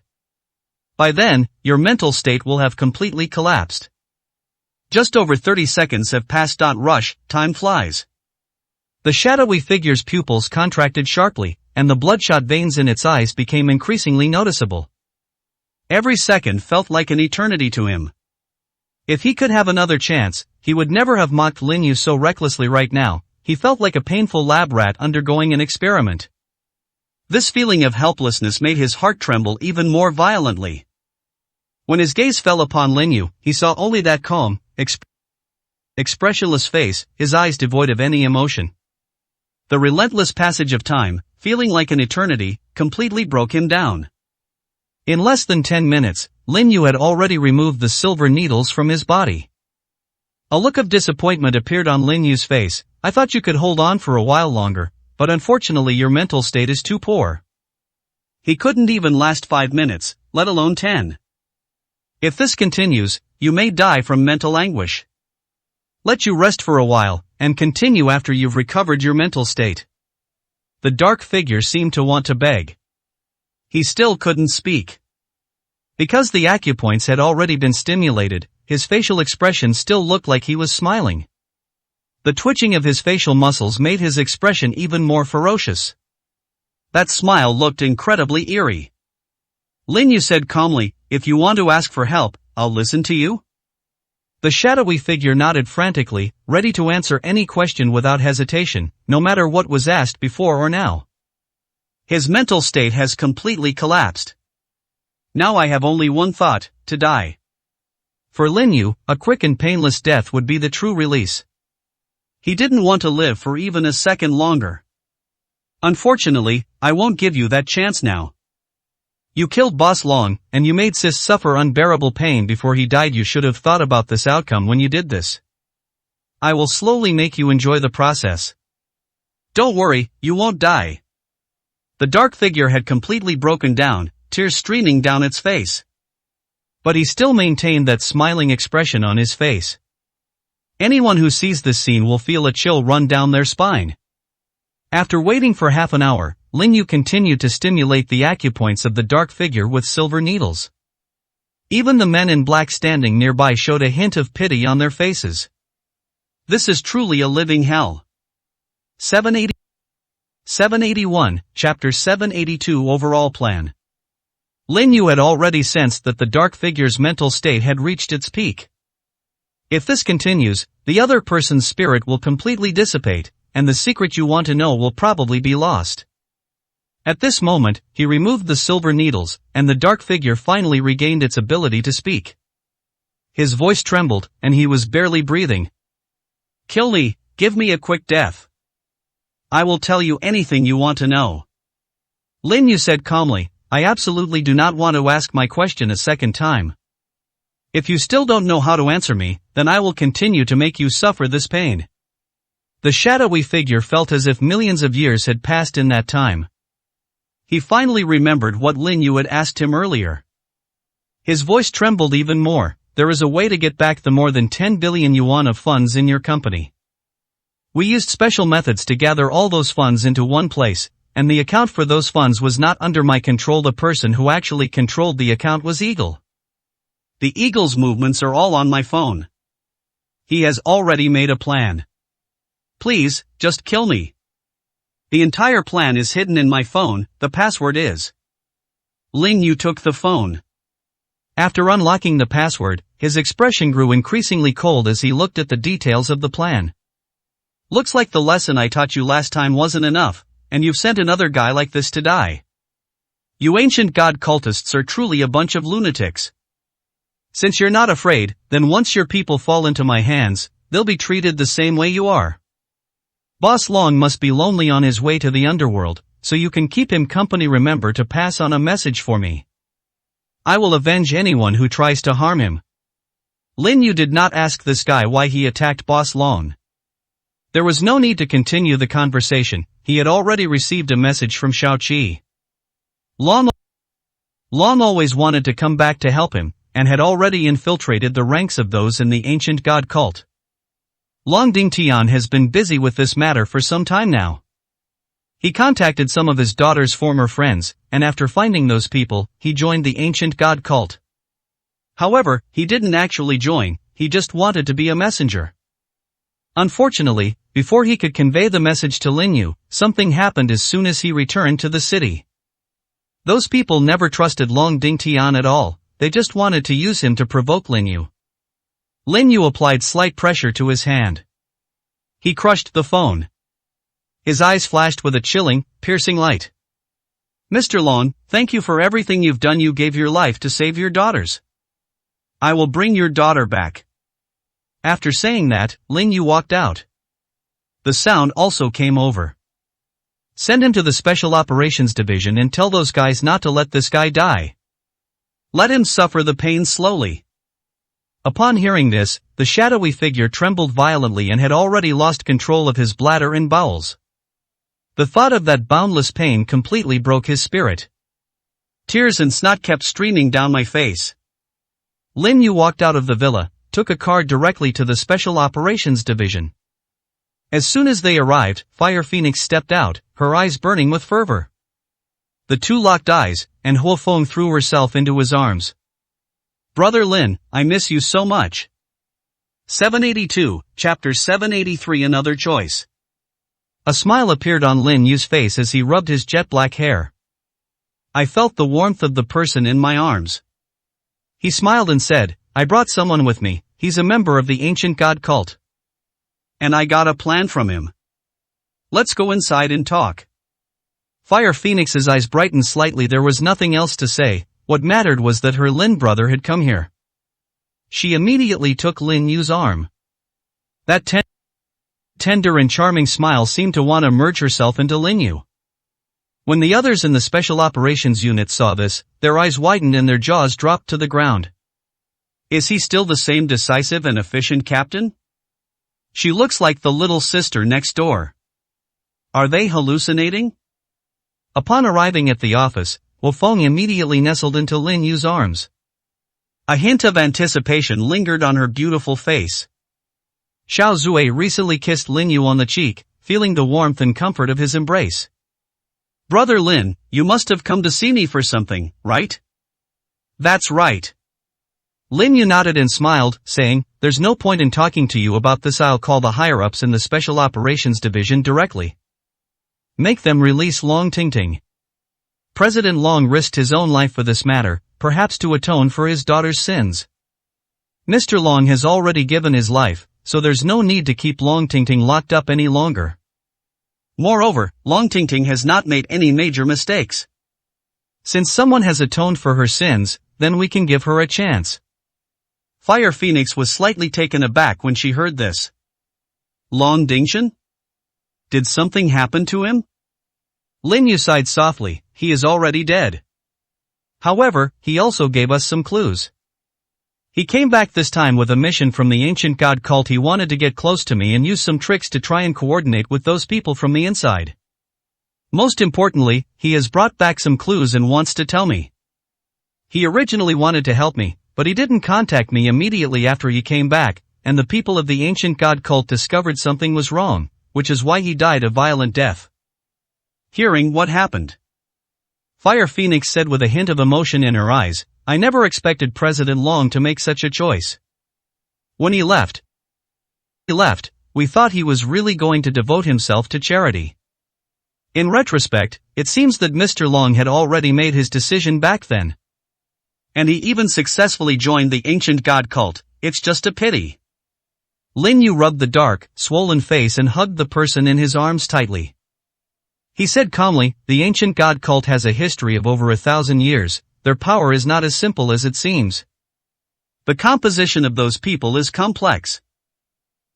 By then, your mental state will have completely collapsed. Just over 30 seconds have passed. Rush, time flies." The shadowy figure's pupils contracted sharply, and the bloodshot veins in its eyes became increasingly noticeable. Every second felt like an eternity to him. If he could have another chance, he would never have mocked Lin Yu so recklessly right now. He felt like a painful lab rat undergoing an experiment. This feeling of helplessness made his heart tremble even more violently. When his gaze fell upon Lin Yu, he saw only that calm, expressionless face, his eyes devoid of any emotion. The relentless passage of time, feeling like an eternity, completely broke him down. In less than 10 minutes, Lin Yu had already removed the silver needles from his body. A look of disappointment appeared on Lin Yu's face. I thought you could hold on for a while longer, but unfortunately your mental state is too poor. He couldn't even last 5 minutes, let alone 10. If this continues, you may die from mental anguish. Let you rest for a while, and continue after you've recovered your mental state. The dark figure seemed to want to beg. He still couldn't speak. Because the acupoints had already been stimulated, his facial expression still looked like he was smiling. The twitching of his facial muscles made his expression even more ferocious. That smile looked incredibly eerie. Lin Yu said calmly, "If you want to ask for help, I'll listen to you." The shadowy figure nodded frantically, ready to answer any question without hesitation, no matter what was asked before or now. His mental state has completely collapsed. Now I have only one thought, to die. For Lin Yu, a quick and painless death would be the true release. He didn't want to live for even a second longer. Unfortunately, I won't give you that chance now. You killed Boss Long, and you made Sis suffer unbearable pain before he died. You should have thought about this outcome when you did this. I will slowly make you enjoy the process. Don't worry, you won't die. The dark figure had completely broken down, tears streaming down its face. But he still maintained that smiling expression on his face. Anyone who sees this scene will feel a chill run down their spine. After waiting for half an hour, Lin Yu continued to stimulate the acupoints of the dark figure with silver needles. Even the men in black standing nearby showed a hint of pity on their faces. This is truly a living hell. 781, Chapter 782 Overall Plan. Lin Yu had already sensed that the dark figure's mental state had reached its peak. If this continues, the other person's spirit will completely dissipate, and the secret you want to know will probably be lost. At this moment, he removed the silver needles, and the dark figure finally regained its ability to speak. His voice trembled, and he was barely breathing. Kill me, give me a quick death. I will tell you anything you want to know. Lin Yu said calmly, I absolutely do not want to ask my question a second time. If you still don't know how to answer me, then I will continue to make you suffer this pain. The shadowy figure felt as if millions of years had passed in that time. He finally remembered what Lin Yu had asked him earlier. His voice trembled even more. There is a way to get back the more than 10 billion yuan of funds in your company. We used special methods to gather all those funds into one place, and the account for those funds was not under my control. The person who actually controlled the account was Eagle. The Eagle's movements are all on my phone. He has already made a plan. Please, just kill me. The entire plan is hidden in my phone, the password is. Lin Yu took the phone. After unlocking the password, his expression grew increasingly cold as he looked at the details of the plan. Looks like the lesson I taught you last time wasn't enough, and you've sent another guy like this to die. You ancient god cultists are truly a bunch of lunatics. Since you're not afraid, then once your people fall into my hands, they'll be treated the same way you are. Boss Long must be lonely on his way to the underworld, so you can keep him company. Remember to pass on a message for me. I will avenge anyone who tries to harm him. Lin Yu did not ask this guy why he attacked Boss Long. There was no need to continue the conversation. He had already received a message from Shao Qi. Long always wanted to come back to help him, and had already infiltrated the ranks of those in the ancient god cult. Long Dingtian has been busy with this matter for some time now. He contacted some of his daughter's former friends, and after finding those people, he joined the ancient god cult. However, he didn't actually join, he just wanted to be a messenger. Unfortunately, before he could convey the message to Lin Yu, something happened as soon as he returned to the city. Those people never trusted Long Dingtian at all, they just wanted to use him to provoke Lin Yu. Lin Yu applied slight pressure to his hand. He crushed the phone. His eyes flashed with a chilling, piercing light. Mr. Long, thank you for everything you've done. You gave your life to save your daughters. I will bring your daughter back. After saying that, Lin Yu walked out. The sound also came over. Send him to the Special Operations Division and tell those guys not to let this guy die. Let him suffer the pain slowly. Upon hearing this, the shadowy figure trembled violently and had already lost control of his bladder and bowels. The thought of that boundless pain completely broke his spirit. Tears and snot kept streaming down my face. Lin Yu walked out of the villa, took a car directly to the Special Operations Division. As soon as they arrived, Fire Phoenix stepped out, her eyes burning with fervor. The two locked eyes, and Huo Feng threw herself into his arms. Brother Lin, I miss you so much. 782, Chapter 783. Another choice. A smile appeared on Lin Yu's face as he rubbed his jet black hair. I felt the warmth of the person in my arms. He smiled and said, I brought someone with me, he's a member of the ancient god cult. And I got a plan from him. Let's go inside and talk. Fire Phoenix's eyes brightened slightly. There was nothing else to say, what mattered was that her Lin brother had come here. She immediately took Lin Yu's arm. That tender and charming smile seemed to want to merge herself into Lin Yu. When the others in the Special Operations Unit saw this, their eyes widened and their jaws dropped to the ground. Is he still the same decisive and efficient captain? She looks like the little sister next door. Are they hallucinating? Upon arriving at the office, Huo Feng immediately nestled into Lin Yu's arms. A hint of anticipation lingered on her beautiful face. Xiao Zui recently kissed Lin Yu on the cheek, feeling the warmth and comfort of his embrace. Brother Lin, you must have come to see me for something, right? That's right. Lin Yu nodded and smiled, saying, there's no point in talking to you about this. I'll call the higher-ups in the Special Operations Division directly. Make them release Long Tingting. President Long risked his own life for this matter, perhaps to atone for his daughter's sins. Mr. Long has already given his life, so there's no need to keep Long Tingting locked up any longer. Moreover, Long Tingting has not made any major mistakes. Since someone has atoned for her sins, then we can give her a chance. Fire Phoenix was slightly taken aback when she heard this. Long Dingshan? Did something happen to him? Lin Yu sighed softly, he is already dead. However, he also gave us some clues. He came back this time with a mission from the ancient god cult. He wanted to get close to me and use some tricks to try and coordinate with those people from the inside. Most importantly, he has brought back some clues and wants to tell me. He originally wanted to help me, but he didn't contact me immediately after he came back, and the people of the ancient god cult discovered something was wrong, which is why he died a violent death. Hearing what happened, Fire Phoenix said with a hint of emotion in her eyes, I never expected President Long to make such a choice. When he left, we thought he was really going to devote himself to charity. In retrospect, it seems that Mr. Long had already made his decision back then. And he even successfully joined the ancient god cult. It's just a pity. Lin Yu rubbed the dark, swollen face and hugged the person in his arms tightly. He said calmly, the ancient god cult has a history of over 1,000 years, their power is not as simple as it seems. The composition of those people is complex.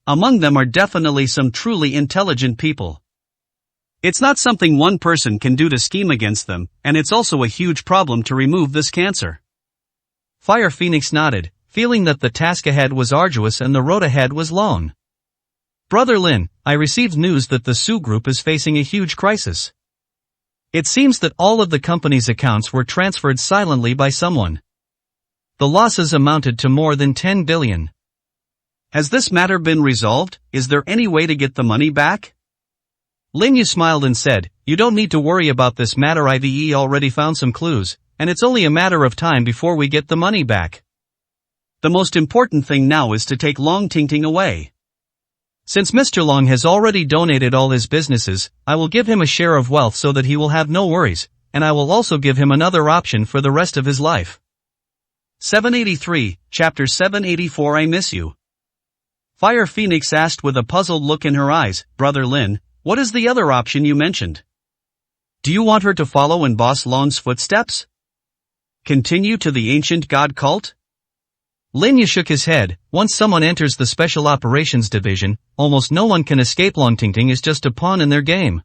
Among them are definitely some truly intelligent people. It's not something one person can do to scheme against them, and it's also a huge problem to remove this cancer. Fire Phoenix nodded, feeling that the task ahead was arduous and the road ahead was long. Brother Lin, I received news that the Su Group is facing a huge crisis. It seems that all of the company's accounts were transferred silently by someone. The losses amounted to more than 10 billion. Has this matter been resolved? Is there any way to get the money back? Lin Yu smiled and said, you don't need to worry about this matter. IVE already found some clues, and it's only a matter of time before we get the money back. The most important thing now is to take Long Tingting away. Since Mr. Long has already donated all his businesses, I will give him a share of wealth so that he will have no worries, and I will also give him another option for the rest of his life. 783, Chapter 784 I Miss You. Fire Phoenix asked with a puzzled look in her eyes, Brother Lin, what is the other option you mentioned? Do you want her to follow in Boss Long's footsteps? Continue to the ancient god cult? Lin Yu shook his head. Once someone enters the Special Operations Division, almost no one can escape. Long Tingting is just a pawn in their game.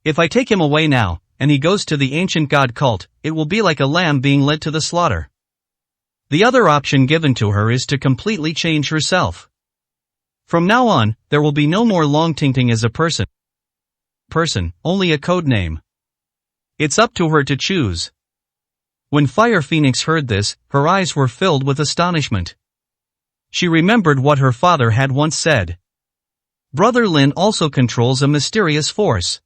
If I take him away now, and he goes to the ancient god cult, it will be like a lamb being led to the slaughter. The other option given to her is to completely change herself. From now on, there will be no more Long Tingting as a person, only a code name. It's up to her to choose. When Fire Phoenix heard this, her eyes were filled with astonishment. She remembered what her father had once said. Brother Lin also controls a mysterious force.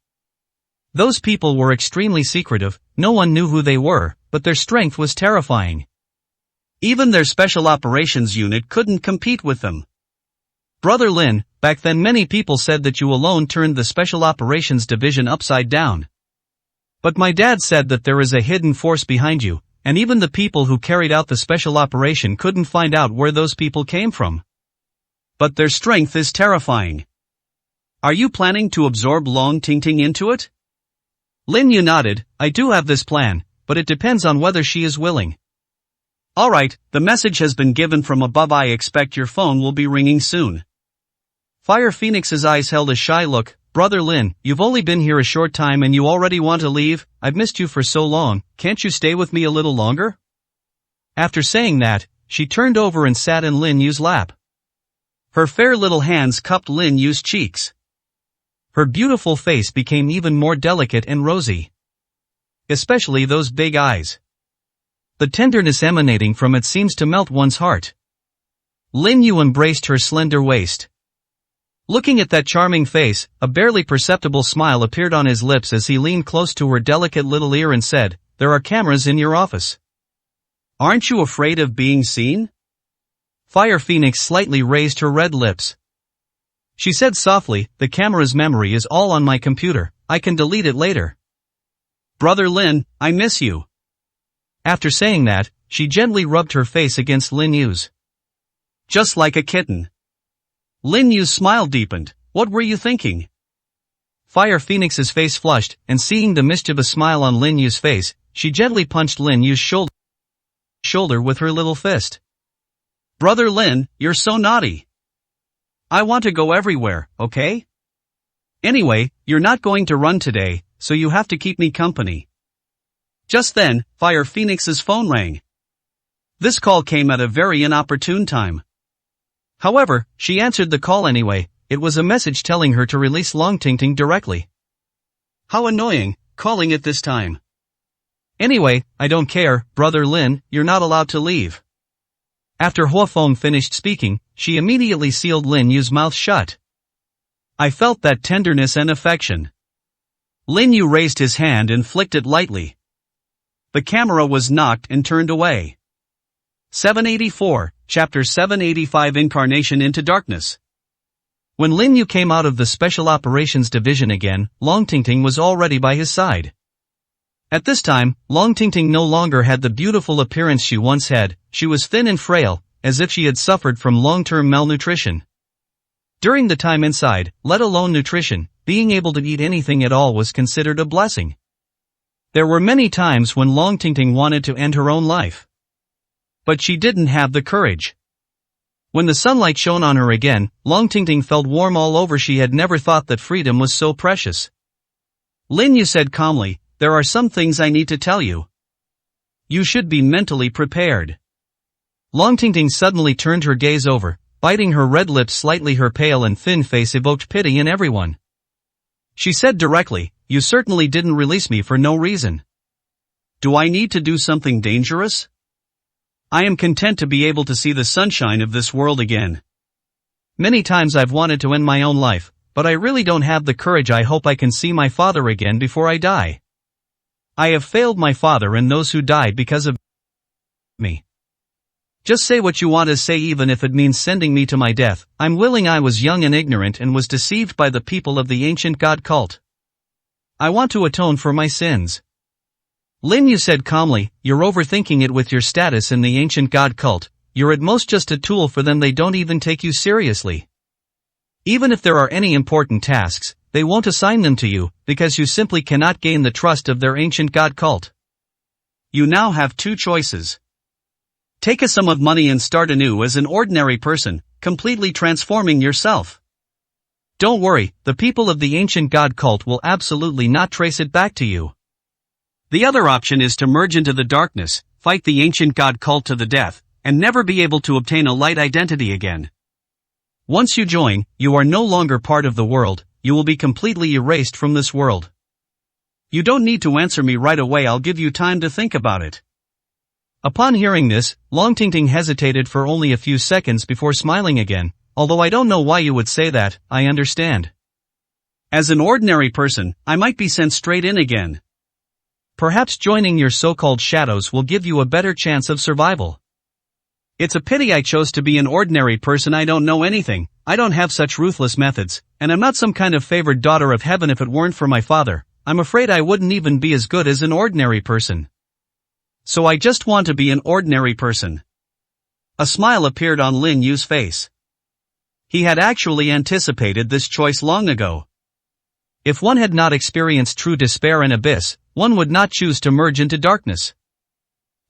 Those people were extremely secretive, no one knew who they were, but their strength was terrifying. Even their Special Operations unit couldn't compete with them. Brother Lin, back then many people said that you alone turned the Special Operations Division upside down. But my dad said that there is a hidden force behind you, and even the people who carried out the special operation couldn't find out where those people came from. But their strength is terrifying. Are you planning to absorb Long Tingting into it? Lin Yu nodded. I do have this plan, but it depends on whether she is willing. Alright, the message has been given from above. I expect your phone will be ringing soon. Fire Phoenix's eyes held a shy look. Brother Lin, you've only been here a short time and you already want to leave? I've missed you for so long, can't you stay with me a little longer? After saying that, she turned over and sat in Lin Yu's lap. Her fair little hands cupped Lin Yu's cheeks. Her beautiful face became even more delicate and rosy. Especially those big eyes. The tenderness emanating from it seems to melt one's heart. Lin Yu embraced her slender waist. Looking at that charming face, a barely perceptible smile appeared on his lips as he leaned close to her delicate little ear and said, there are cameras in your office. Aren't you afraid of being seen? Fire Phoenix slightly raised her red lips. She said softly, the camera's memory is all on my computer, I can delete it later. Brother Lin, I miss you. After saying that, she gently rubbed her face against Lin Yu's. Just like a kitten. Lin Yu's smile deepened. What were you thinking? Fire Phoenix's face flushed, and seeing the mischievous smile on Lin Yu's face, she gently punched Lin Yu's shoulder with her little fist. Brother Lin, you're so naughty. I want to go everywhere, okay? Anyway, you're not going to run today, so you have to keep me company. Just then, Fire Phoenix's phone rang. This call came at a very inopportune time. However, she answered the call anyway. It was a message telling her to release Long Tingting directly. How annoying, calling at this time. Anyway, I don't care, Brother Lin, you're not allowed to leave. After Hua Feng finished speaking, she immediately sealed Lin Yu's mouth shut. I felt that tenderness and affection. Lin Yu raised his hand and flicked it lightly. The camera was knocked and turned away. 784, Chapter 785 Incarnation into Darkness. When Lin Yu came out of the Special Operations Division again, Long Tingting was already by his side. At this time, Long Tingting no longer had the beautiful appearance she once had, she was thin and frail, as if she had suffered from long-term malnutrition. During the time inside, let alone nutrition, being able to eat anything at all was considered a blessing. There were many times when Long Tingting wanted to end her own life. But she didn't have the courage. When the sunlight shone on her again, Long Tingting felt warm all over. She had never thought that freedom was so precious. Lin Yu said calmly, there are some things I need to tell you. You should be mentally prepared. Long Tingting suddenly turned her gaze over, biting her red lips slightly. Her pale and thin face evoked pity in everyone. She said directly, you certainly didn't release me for no reason. Do I need to do something dangerous? I am content to be able to see the sunshine of this world again. Many times I've wanted to end my own life, but I really don't have the courage. I hope I can see my father again before I die. I have failed my father and those who died because of me. Just say what you want to say, even if it means sending me to my death. I'm willing. I was young and ignorant and was deceived by the people of the ancient god cult. I want to atone for my sins. Lin Yu said calmly, you're overthinking it with your status in the ancient god cult, you're at most just a tool for them, they don't even take you seriously. Even if there are any important tasks, they won't assign them to you, because you simply cannot gain the trust of their ancient god cult. You now have two choices. Take a sum of money and start anew as an ordinary person, completely transforming yourself. Don't worry, the people of the ancient god cult will absolutely not trace it back to you. The other option is to merge into the darkness, fight the ancient god cult to the death, and never be able to obtain a light identity again. Once you join, you are no longer part of the world, you will be completely erased from this world. You don't need to answer me right away, I'll give you time to think about it. Upon hearing this, Long Tingting hesitated for only a few seconds before smiling again, although I don't know why you would say that, I understand. As an ordinary person, I might be sent straight in again. Perhaps joining your so-called shadows will give you a better chance of survival. It's a pity I chose to be an ordinary person, I don't know anything, I don't have such ruthless methods, and I'm not some kind of favored daughter of heaven. If it weren't for my father, I'm afraid I wouldn't even be as good as an ordinary person. So I just want to be an ordinary person. A smile appeared on Lin Yu's face. He had actually anticipated this choice long ago. If one had not experienced true despair and abyss, one would not choose to merge into darkness.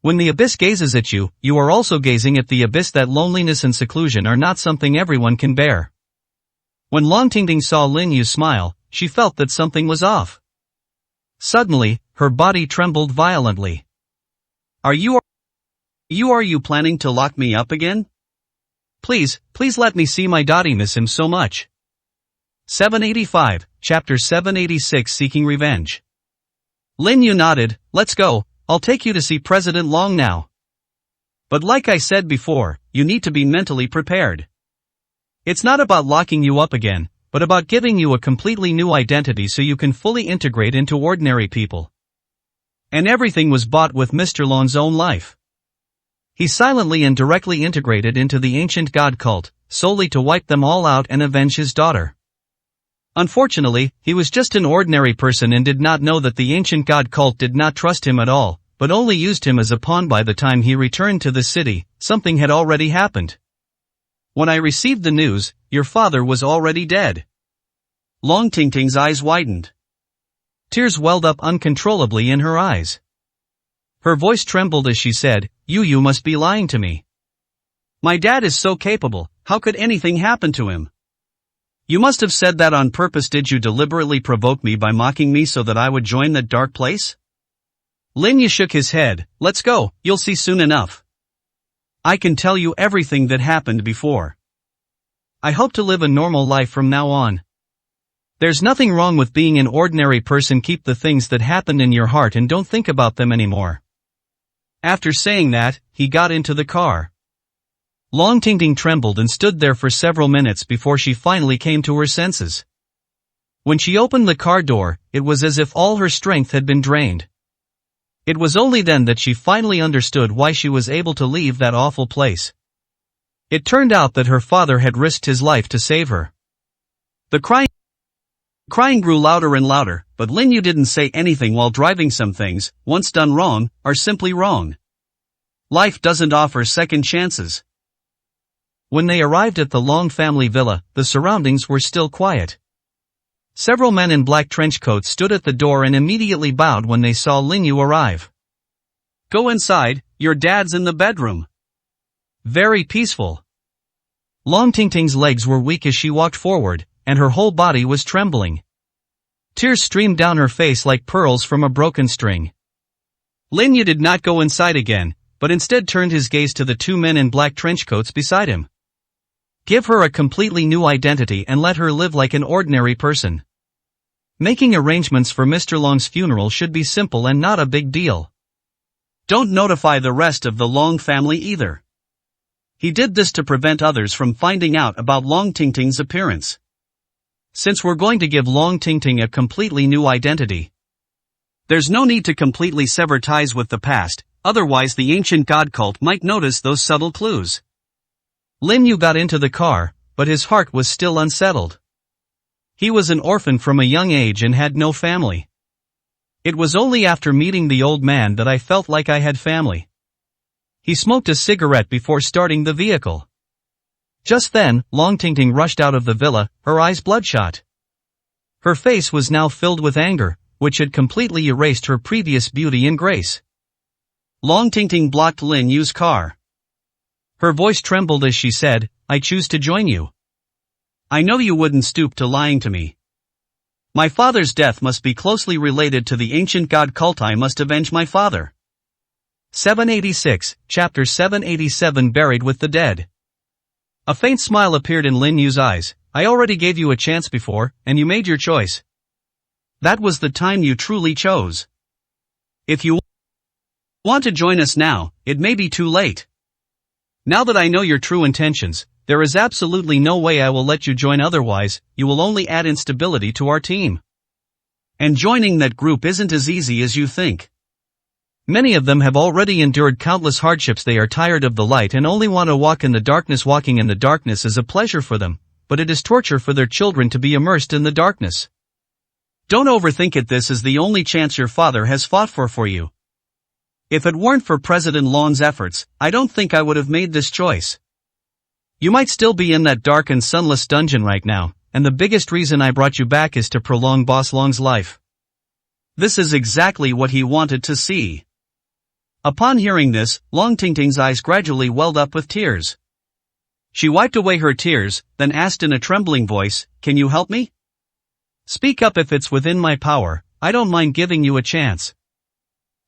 When the abyss gazes at you, you are also gazing at the abyss. That loneliness and seclusion are not something everyone can bear. When Long Tingting saw Lin Yu smile, she felt that something was off. Suddenly, her body trembled violently. Are you planning to lock me up again? Please let me see my daddy, miss him so much. 785, Chapter 786, Seeking Revenge. Lin Yu nodded, let's go, I'll take you to see President Long now. But like I said before, you need to be mentally prepared. It's not about locking you up again, but about giving you a completely new identity so you can fully integrate into ordinary people. And everything was bought with Mr. Long's own life. He silently and directly integrated into the ancient god cult, solely to wipe them all out and avenge his daughter. Unfortunately, he was just an ordinary person and did not know that the ancient god cult did not trust him at all, but only used him as a pawn. By the time he returned to the city, something had already happened. When I received the news, your father was already dead. Long Tingting's eyes widened. Tears welled up uncontrollably in her eyes. Her voice trembled as she said, You must be lying to me. My dad is so capable, how could anything happen to him? You must have said that on purpose. Did you deliberately provoke me by mocking me so that I would join that dark place? Lin Yu shook his head. Let's go, you'll see soon enough. I can tell you everything that happened before. I hope to live a normal life from now on. There's nothing wrong with being an ordinary person. Keep the things that happened in your heart and don't think about them anymore. After saying that, he got into the car. Long Tingting trembled and stood there for several minutes before she finally came to her senses. When she opened the car door, it was as if all her strength had been drained. It was only then that she finally understood why she was able to leave that awful place. It turned out that her father had risked his life to save her. The crying grew louder and louder, but Lin Yu didn't say anything while driving. Some things, once done wrong, are simply wrong. Life doesn't offer second chances. When they arrived at the Long family villa, the surroundings were still quiet. Several men in black trench coats stood at the door and immediately bowed when they saw Lin Yu arrive. Go inside, your dad's in the bedroom. Very peaceful. Long Tingting's legs were weak as she walked forward, and her whole body was trembling. Tears streamed down her face like pearls from a broken string. Lin Yu did not go inside again, but instead turned his gaze to the two men in black trench coats beside him. Give her a completely new identity and let her live like an ordinary person. Making arrangements for Mr. Long's funeral should be simple and not a big deal. Don't notify the rest of the Long family either. He did this to prevent others from finding out about Long Tingting's appearance. Since we're going to give Long Tingting a completely new identity, there's no need to completely sever ties with the past, otherwise the ancient god cult might notice those subtle clues. Lin Yu got into the car, but his heart was still unsettled. He was an orphan from a young age and had no family. It was only after meeting the old man that I felt like I had family. He smoked a cigarette before starting the vehicle. Just then, Long Tingting rushed out of the villa, her eyes bloodshot. Her face was now filled with anger, which had completely erased her previous beauty and grace. Long Tingting blocked Lin Yu's car. Her voice trembled as she said, "I choose to join you. I know you wouldn't stoop to lying to me. My father's death must be closely related to the ancient god cult. I must avenge my father." 786, Chapter 787 Buried with the Dead. A faint smile appeared in Lin Yu's eyes. "I already gave you a chance before, and you made your choice. That was the time you truly chose. If you want to join us now, it may be too late. Now that I know your true intentions, there is absolutely no way I will let you join, otherwise, you will only add instability to our team. And joining that group isn't as easy as you think. Many of them have already endured countless hardships. They are tired of the light and only want to walk in the darkness. Walking in the darkness is a pleasure for them, but it is torture for their children to be immersed in the darkness. Don't overthink it. This is the only chance your father has fought for you. If it weren't for President Long's efforts, I don't think I would have made this choice. You might still be in that dark and sunless dungeon right now, and the biggest reason I brought you back is to prolong Boss Long's life." This is exactly what he wanted to see. Upon hearing this, Long Tingting's eyes gradually welled up with tears. She wiped away her tears, then asked in a trembling voice, "Can you help me? Speak up if it's within my power. I don't mind giving you a chance."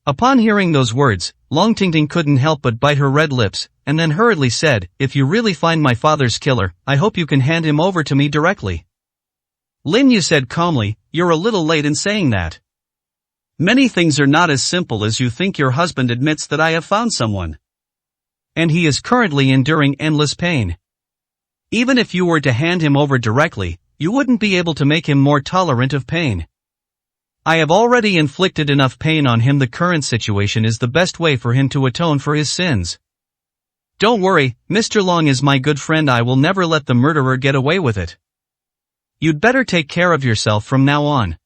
Upon hearing those words, Long Tingting couldn't help but bite her red lips, and then hurriedly said, "If you really find my father's killer, I hope you can hand him over to me directly." Lin Yu said calmly, "You're a little late in saying that. Many things are not as simple as you think. Your husband admits that I have found someone. And he is currently enduring endless pain. Even if you were to hand him over directly, you wouldn't be able to make him more tolerant of pain. I have already inflicted enough pain on him. The current situation is the best way for him to atone for his sins. Don't worry, Mr. Long is my good friend. I will never let the murderer get away with it. You'd better take care of yourself from now on.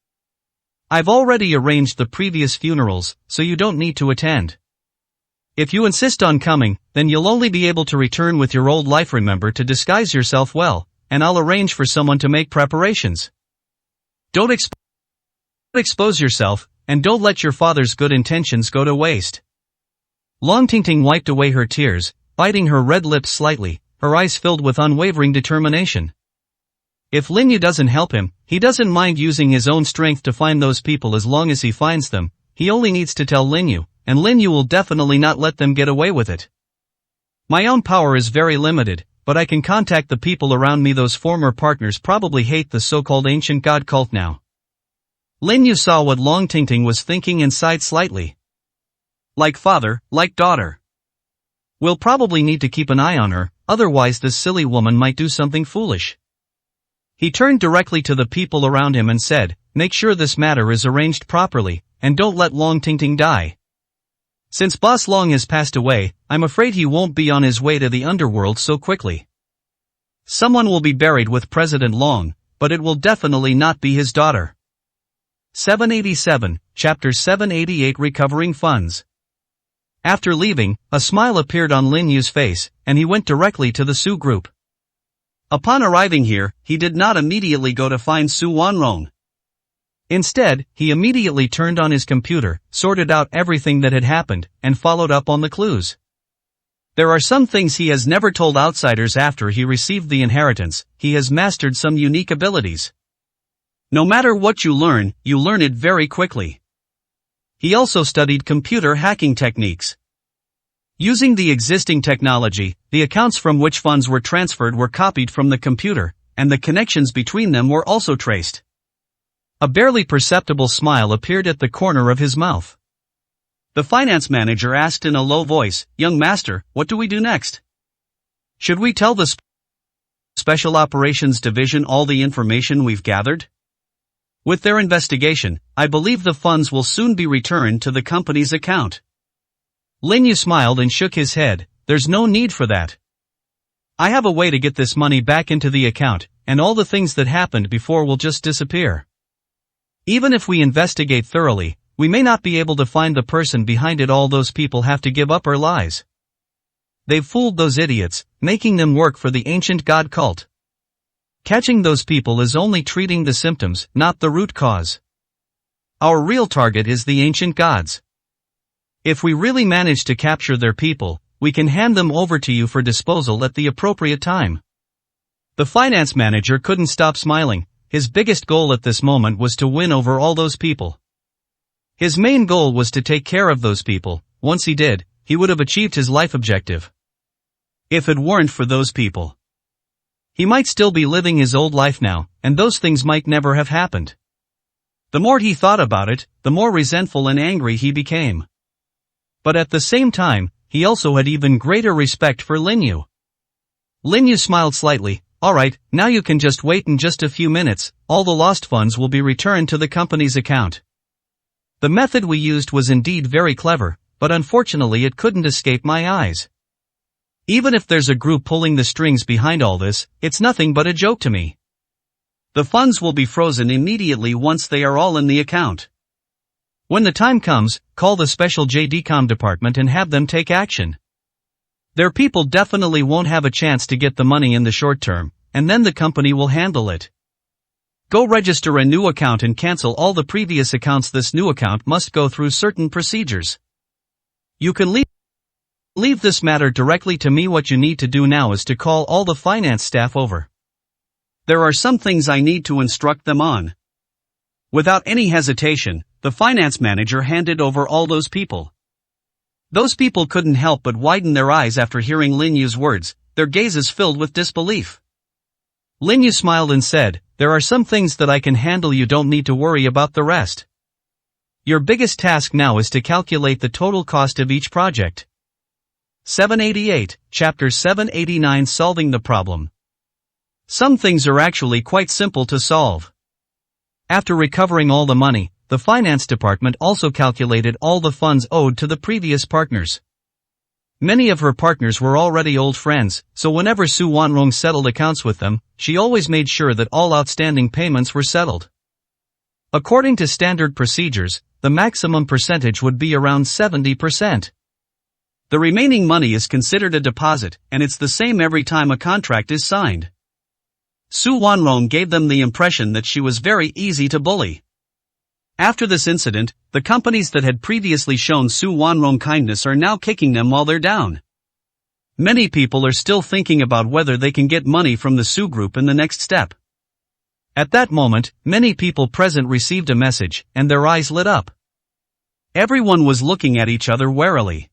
I've already arranged the previous funerals, so you don't need to attend. If you insist on coming, then you'll only be able to return with your old life. Remember to disguise yourself well, and I'll arrange for someone to make preparations. Don't expose yourself, and don't let your father's good intentions go to waste." Long Tingting wiped away her tears, biting her red lips slightly, her eyes filled with unwavering determination. If Lin Yu doesn't help him, he doesn't mind using his own strength to find those people. As long as he finds them, he only needs to tell Lin Yu, and Lin Yu will definitely not let them get away with it. My own power is very limited, but I can contact the people around me. Those former partners probably hate the so-called ancient god cult now. Lin Yu saw what Long Tingting was thinking and sighed slightly. Like father, like daughter. We'll probably need to keep an eye on her, otherwise this silly woman might do something foolish. He turned directly to the people around him and said, "Make sure this matter is arranged properly, and don't let Long Tingting die. Since Boss Long has passed away, I'm afraid he won't be on his way to the underworld so quickly. Someone will be buried with President Long, but it will definitely not be his daughter." 787, Chapter 788 Recovering Funds. After leaving, a smile appeared on Lin Yu's face, and he went directly to the Su group. Upon arriving here, he did not immediately go to find Su Wanrong. Instead, he immediately turned on his computer, sorted out everything that had happened, and followed up on the clues. There are some things he has never told outsiders. After he received the inheritance, he has mastered some unique abilities. No matter what you learn it very quickly. He also studied computer hacking techniques. Using the existing technology, the accounts from which funds were transferred were copied from the computer, and the connections between them were also traced. A barely perceptible smile appeared at the corner of his mouth. The finance manager asked in a low voice, "Young master, what do we do next? Should we tell the Special Operations Division all the information we've gathered? With their investigation, I believe the funds will soon be returned to the company's account." Lin Yu smiled and shook his head. "There's no need for that. I have a way to get this money back into the account, and all the things that happened before will just disappear. Even if we investigate thoroughly, we may not be able to find the person behind it. All those people have to give up our lies. They've fooled those idiots, making them work for the ancient god cult. Catching those people is only treating the symptoms, not the root cause. Our real target is the ancient gods. If we really manage to capture their people, we can hand them over to you for disposal at the appropriate time. The finance manager couldn't stop smiling. His biggest goal at this moment was to win over all those people. His main goal was to take care of those people. Once he did, he would have achieved his life objective. If it weren't for those people, he might still be living his old life now, and those things might never have happened. The more he thought about it, the more resentful and angry he became. But at the same time, he also had even greater respect for Linyu. Linyu smiled slightly. Alright, now you can just wait. In just a few minutes, all the lost funds will be returned to the company's account. The method we used was indeed very clever, but unfortunately it couldn't escape my eyes. Even if there's a group pulling the strings behind all this, it's nothing but a joke to me. The funds will be frozen immediately once they are all in the account. When the time comes, call the special JDCom department and have them take action. Their people definitely won't have a chance to get the money in the short term, and then the company will handle it. Go register a new account and cancel all the previous accounts. This new account must go through certain procedures. You can leave this matter directly to me. What you need to do now is to call all the finance staff over. There are some things I need to instruct them on. Without any hesitation, the finance manager handed over all those people. Those people couldn't help but widen their eyes after hearing Linyu's words, their gazes filled with disbelief. Linyu smiled and said, "There are some things that I can handle. You don't need to worry about the rest. Your biggest task now is to calculate the total cost of each project." 788, Chapter 789, Solving the Problem. Some things are actually quite simple to solve. After recovering all the money, the finance department also calculated all the funds owed to the previous partners. Many of her partners were already old friends, so whenever Su Wanrong settled accounts with them, she always made sure that all outstanding payments were settled. According to standard procedures, the maximum percentage would be around 70%. The remaining money is considered a deposit, and it's the same every time a contract is signed. Su Wanrong gave them the impression that she was very easy to bully. After this incident, the companies that had previously shown Su Wanrong kindness are now kicking them while they're down. Many people are still thinking about whether they can get money from the Su group in the next step. At that moment, many people present received a message, and their eyes lit up. Everyone was looking at each other warily.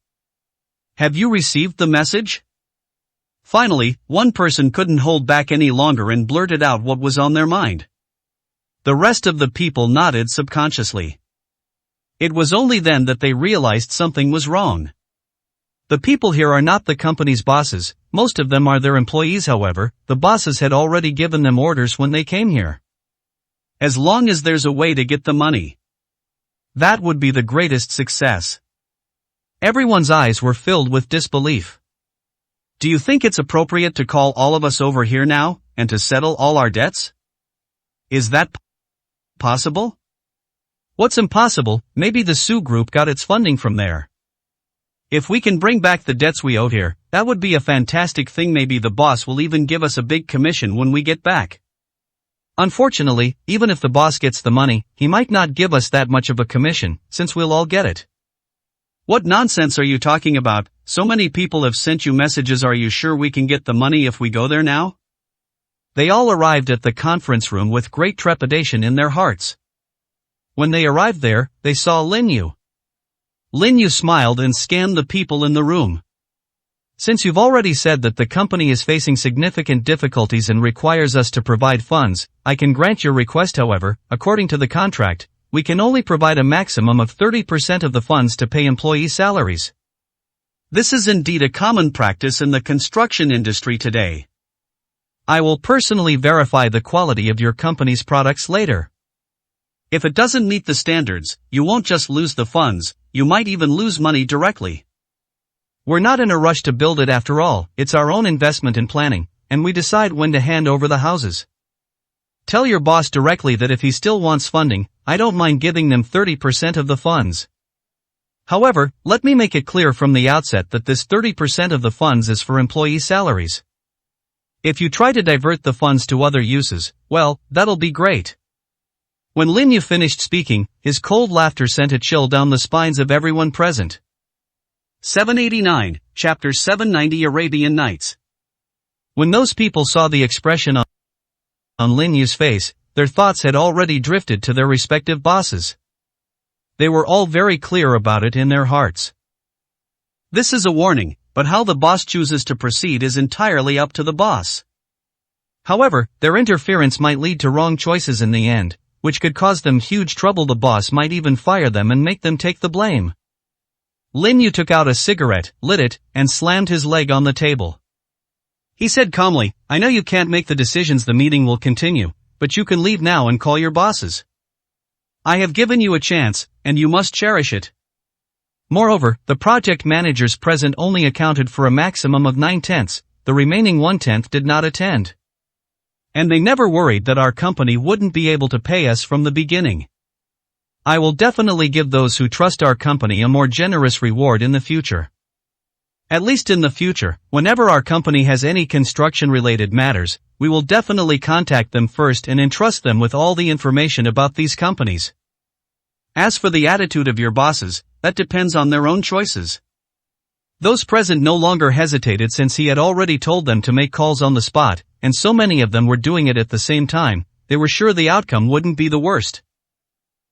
Have you received the message? Finally, one person couldn't hold back any longer and blurted out what was on their mind. The rest of the people nodded subconsciously. It was only then that they realized something was wrong. The people here are not the company's bosses, most of them are their employees. However, the bosses had already given them orders when they came here. As long as there's a way to get the money, that would be the greatest success. Everyone's eyes were filled with disbelief. Do you think it's appropriate to call all of us over here now, and to settle all our debts? Is that possible? What's impossible? Maybe the Su group got its funding from there. If we can bring back the debts we owed here, that would be a fantastic thing. Maybe the boss will even give us a big commission when we get back. Unfortunately, even if the boss gets the money, he might not give us that much of a commission, since we'll all get it. What nonsense are you talking about? So many people have sent you messages. Are you sure we can get the money if we go there now? They all arrived at the conference room with great trepidation in their hearts. When they arrived there, they saw Linyu. Linyu smiled and scanned the people in the room. Since you've already said that the company is facing significant difficulties and requires us to provide funds, I can grant your request. However, according to the contract, we can only provide a maximum of 30% of the funds to pay employee salaries. This is indeed a common practice in the construction industry today. I will personally verify the quality of your company's products later. If it doesn't meet the standards, you won't just lose the funds, you might even lose money directly. We're not in a rush to build it. After all, it's our own investment and planning, and we decide when to hand over the houses. Tell your boss directly that if he still wants funding, I don't mind giving them 30% of the funds. However, let me make it clear from the outset that this 30% of the funds is for employee salaries. If you try to divert the funds to other uses, well, that'll be great. When Lin Yu finished speaking, his cold laughter sent a chill down the spines of everyone present. 789, Chapter 790 Arabian Nights. When those people saw the expression on Lin Yu's face, their thoughts had already drifted to their respective bosses. They were all very clear about it in their hearts. This is a warning, but how the boss chooses to proceed is entirely up to the boss. However, their interference might lead to wrong choices in the end, which could cause them huge trouble. The boss might even fire them and make them take the blame. Lin Yu took out a cigarette, lit it, and slammed his leg on the table. He said calmly, I know you can't make the decisions. The meeting will continue, but you can leave now and call your bosses. I have given you a chance, and you must cherish it. Moreover, the project managers present only accounted for a maximum of 9/10, the remaining 1/10 did not attend. And they never worried that our company wouldn't be able to pay us from the beginning. I will definitely give those who trust our company a more generous reward in the future. At least in the future, whenever our company has any construction-related matters, we will definitely contact them first and entrust them with all the information about these companies. As for the attitude of your bosses, that depends on their own choices. Those present no longer hesitated since he had already told them to make calls on the spot, and so many of them were doing it at the same time, they were sure the outcome wouldn't be the worst.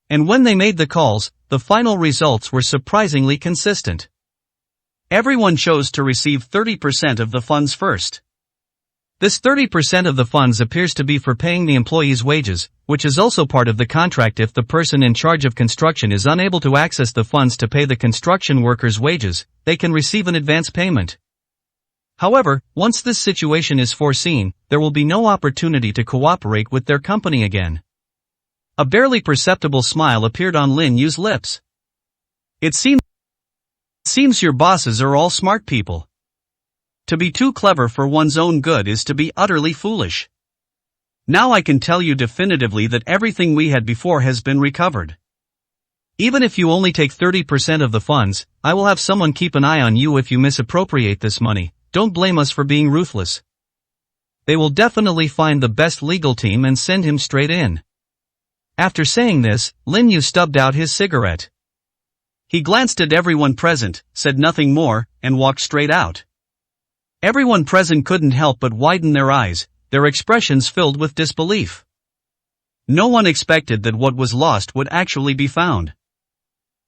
And when they made the calls, the final results were surprisingly consistent. Everyone chose to receive 30% of the funds first. This 30% of the funds appears to be for paying the employees' wages, which is also part of the contract. If the person in charge of construction is unable to access the funds to pay the construction workers' wages, they can receive an advance payment. However, once this situation is foreseen, there will be no opportunity to cooperate with their company again. A barely perceptible smile appeared on Lin Yu's lips. It seems your bosses are all smart people. To be too clever for one's own good is to be utterly foolish. Now I can tell you definitively that everything we had before has been recovered. Even if you only take 30% of the funds, I will have someone keep an eye on you if you misappropriate this money. Don't blame us for being ruthless. They will definitely find the best legal team and send him straight in. After saying this, Lin Yu stubbed out his cigarette. He glanced at everyone present, said nothing more, and walked straight out. Everyone present couldn't help but widen their eyes, their expressions filled with disbelief. No one expected that what was lost would actually be found.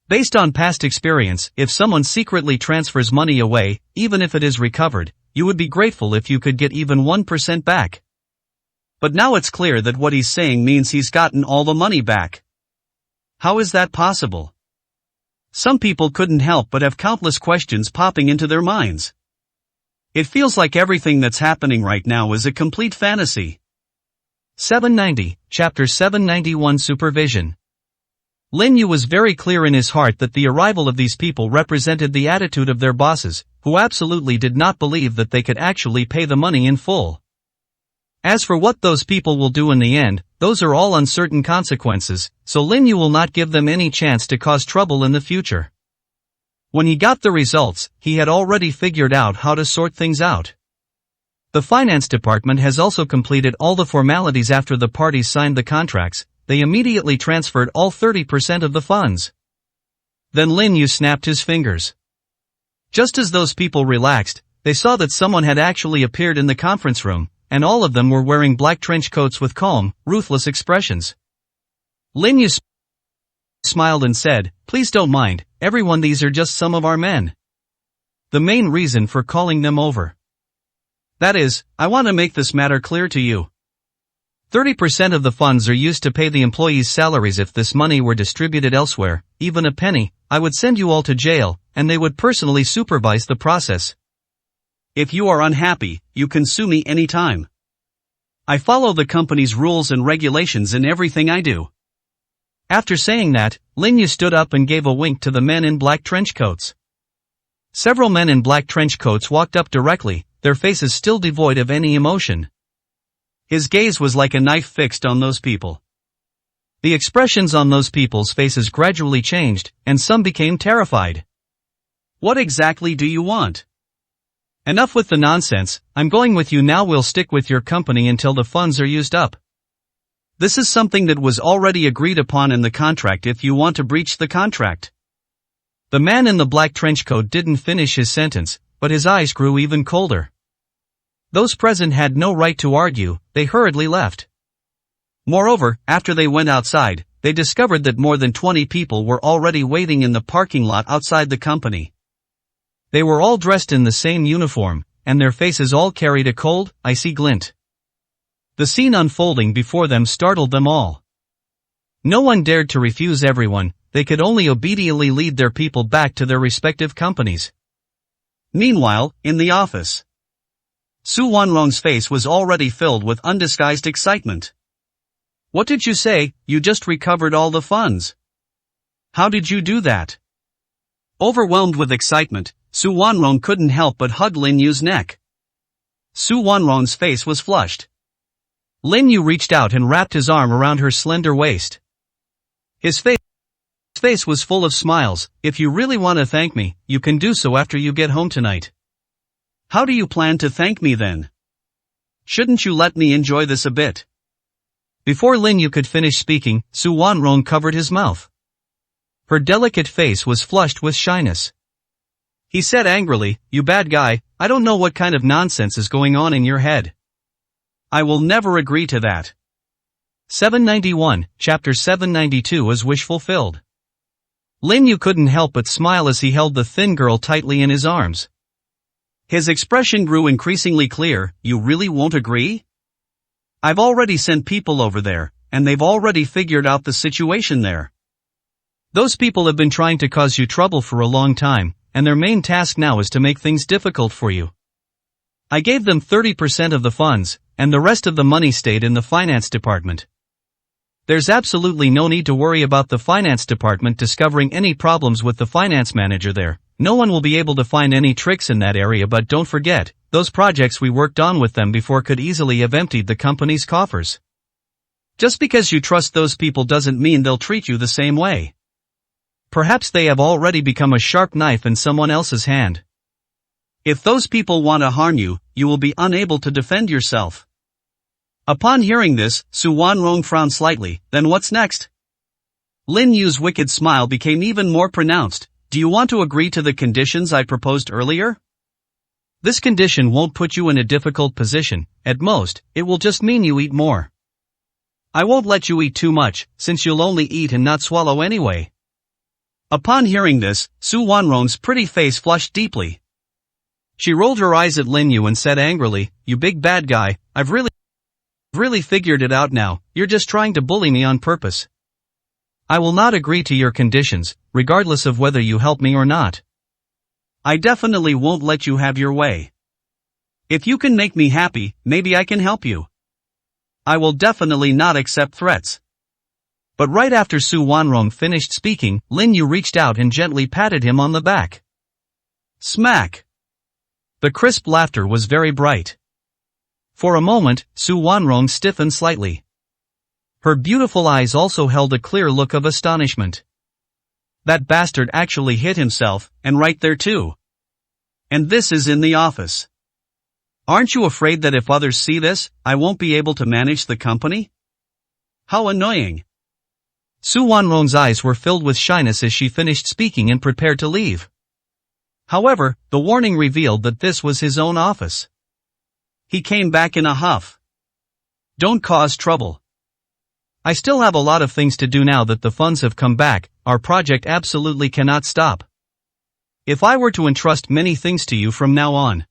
Based on past experience, if someone secretly transfers money away, even if it is recovered, you would be grateful if you could get even 1% back. But now it's clear that what he's saying means he's gotten all the money back. How is that possible? Some people couldn't help but have countless questions popping into their minds. It feels like everything that's happening right now is a complete fantasy. 790, Chapter 791 Supervision. Lin Yu was very clear in his heart that the arrival of these people represented the attitude of their bosses, who absolutely did not believe that they could actually pay the money in full. As for what those people will do in the end, those are all uncertain consequences, so Lin Yu will not give them any chance to cause trouble in the future. When he got the results, he had already figured out how to sort things out. The finance department has also completed all the formalities. After the parties signed the contracts, they immediately transferred all 30% of the funds. Then Lin Yu snapped his fingers. Just as those people relaxed, they saw that someone had actually appeared in the conference room, and all of them were wearing black trench coats with calm, ruthless expressions. Lin Yu smiled and said, "Please don't mind, everyone, these are just some of our men. The main reason for calling them over. That is, I want to make this matter clear to you. 30% of the funds are used to pay the employees' salaries. If this money were distributed elsewhere, even a penny, I would send you all to jail, and they would personally supervise the process. If you are unhappy, you can sue me anytime. I follow the company's rules and regulations in everything I do." After saying that, Lin Yu stood up and gave a wink to the men in black trench coats. Several men in black trench coats walked up directly, their faces still devoid of any emotion. His gaze was like a knife fixed on those people. The expressions on those people's faces gradually changed, and some became terrified. What exactly do you want? Enough with the nonsense, I'm going with you now. We'll stick with your company until the funds are used up. This is something that was already agreed upon in the contract if you want to breach the contract. The man in the black trench coat didn't finish his sentence, but his eyes grew even colder. Those present had no right to argue, they hurriedly left. Moreover, after they went outside, they discovered that more than 20 people were already waiting in the parking lot outside the company. They were all dressed in the same uniform, and their faces all carried a cold, icy glint. The scene unfolding before them startled them all. No one dared to refuse everyone, they could only obediently lead their people back to their respective companies. Meanwhile, in the office, Su Wanrong's face was already filled with undisguised excitement. What did you say? You just recovered all the funds. How did you do that? Overwhelmed with excitement, Su Wanrong couldn't help but hug Lin Yu's neck. Su Wanrong's face was flushed. Lin Yu reached out and wrapped his arm around her slender waist. His face was full of smiles. If you really want to thank me, you can do so after you get home tonight. How do you plan to thank me then? Shouldn't you let me enjoy this a bit? Before Lin Yu could finish speaking, Su Wanrong covered his mouth. Her delicate face was flushed with shyness. He said angrily, "You bad guy, I don't know what kind of nonsense is going on in your head. I will never agree to that." 791, Chapter 792 is wish fulfilled. Lin Yu couldn't help but smile as he held the thin girl tightly in his arms. His expression grew increasingly clear. You really won't agree? I've already sent people over there, and they've already figured out the situation there. Those people have been trying to cause you trouble for a long time, and their main task now is to make things difficult for you. I gave them 30% of the funds, and the rest of the money stayed in the finance department. There's absolutely no need to worry about the finance department discovering any problems with the finance manager there. No one will be able to find any tricks in that area, but don't forget, those projects we worked on with them before could easily have emptied the company's coffers. Just because you trust those people doesn't mean they'll treat you the same way. Perhaps they have already become a sharp knife in someone else's hand. If those people want to harm you, you will be unable to defend yourself. Upon hearing this, Su Wanrong frowned slightly. Then what's next? Lin Yu's wicked smile became even more pronounced. Do you want to agree to the conditions I proposed earlier? This condition won't put you in a difficult position. At most, it will just mean you eat more. I won't let you eat too much, since you'll only eat and not swallow anyway. Upon hearing this, Su Wanrong's pretty face flushed deeply. She rolled her eyes at Lin Yu and said angrily, "You big bad guy, I've really figured it out now. You're just trying to bully me on purpose. I will not agree to your conditions, regardless of whether you help me or not. I definitely won't let you have your way. If you can make me happy, maybe I can help you. I will definitely not accept threats." But right after Su Wanrong finished speaking, Lin Yu reached out and gently patted him on the back. Smack! The crisp laughter was very bright. For a moment, Su Wanrong stiffened slightly. Her beautiful eyes also held a clear look of astonishment. That bastard actually hit himself, and right there too. And this is in the office. Aren't you afraid that if others see this, I won't be able to manage the company? How annoying. Su Wanrong's eyes were filled with shyness as she finished speaking and prepared to leave. However, the warning revealed that this was his own office. He came back in a huff. Don't cause trouble. I still have a lot of things to do now that the funds have come back. Our project absolutely cannot stop. If I were to entrust many things to you from now on.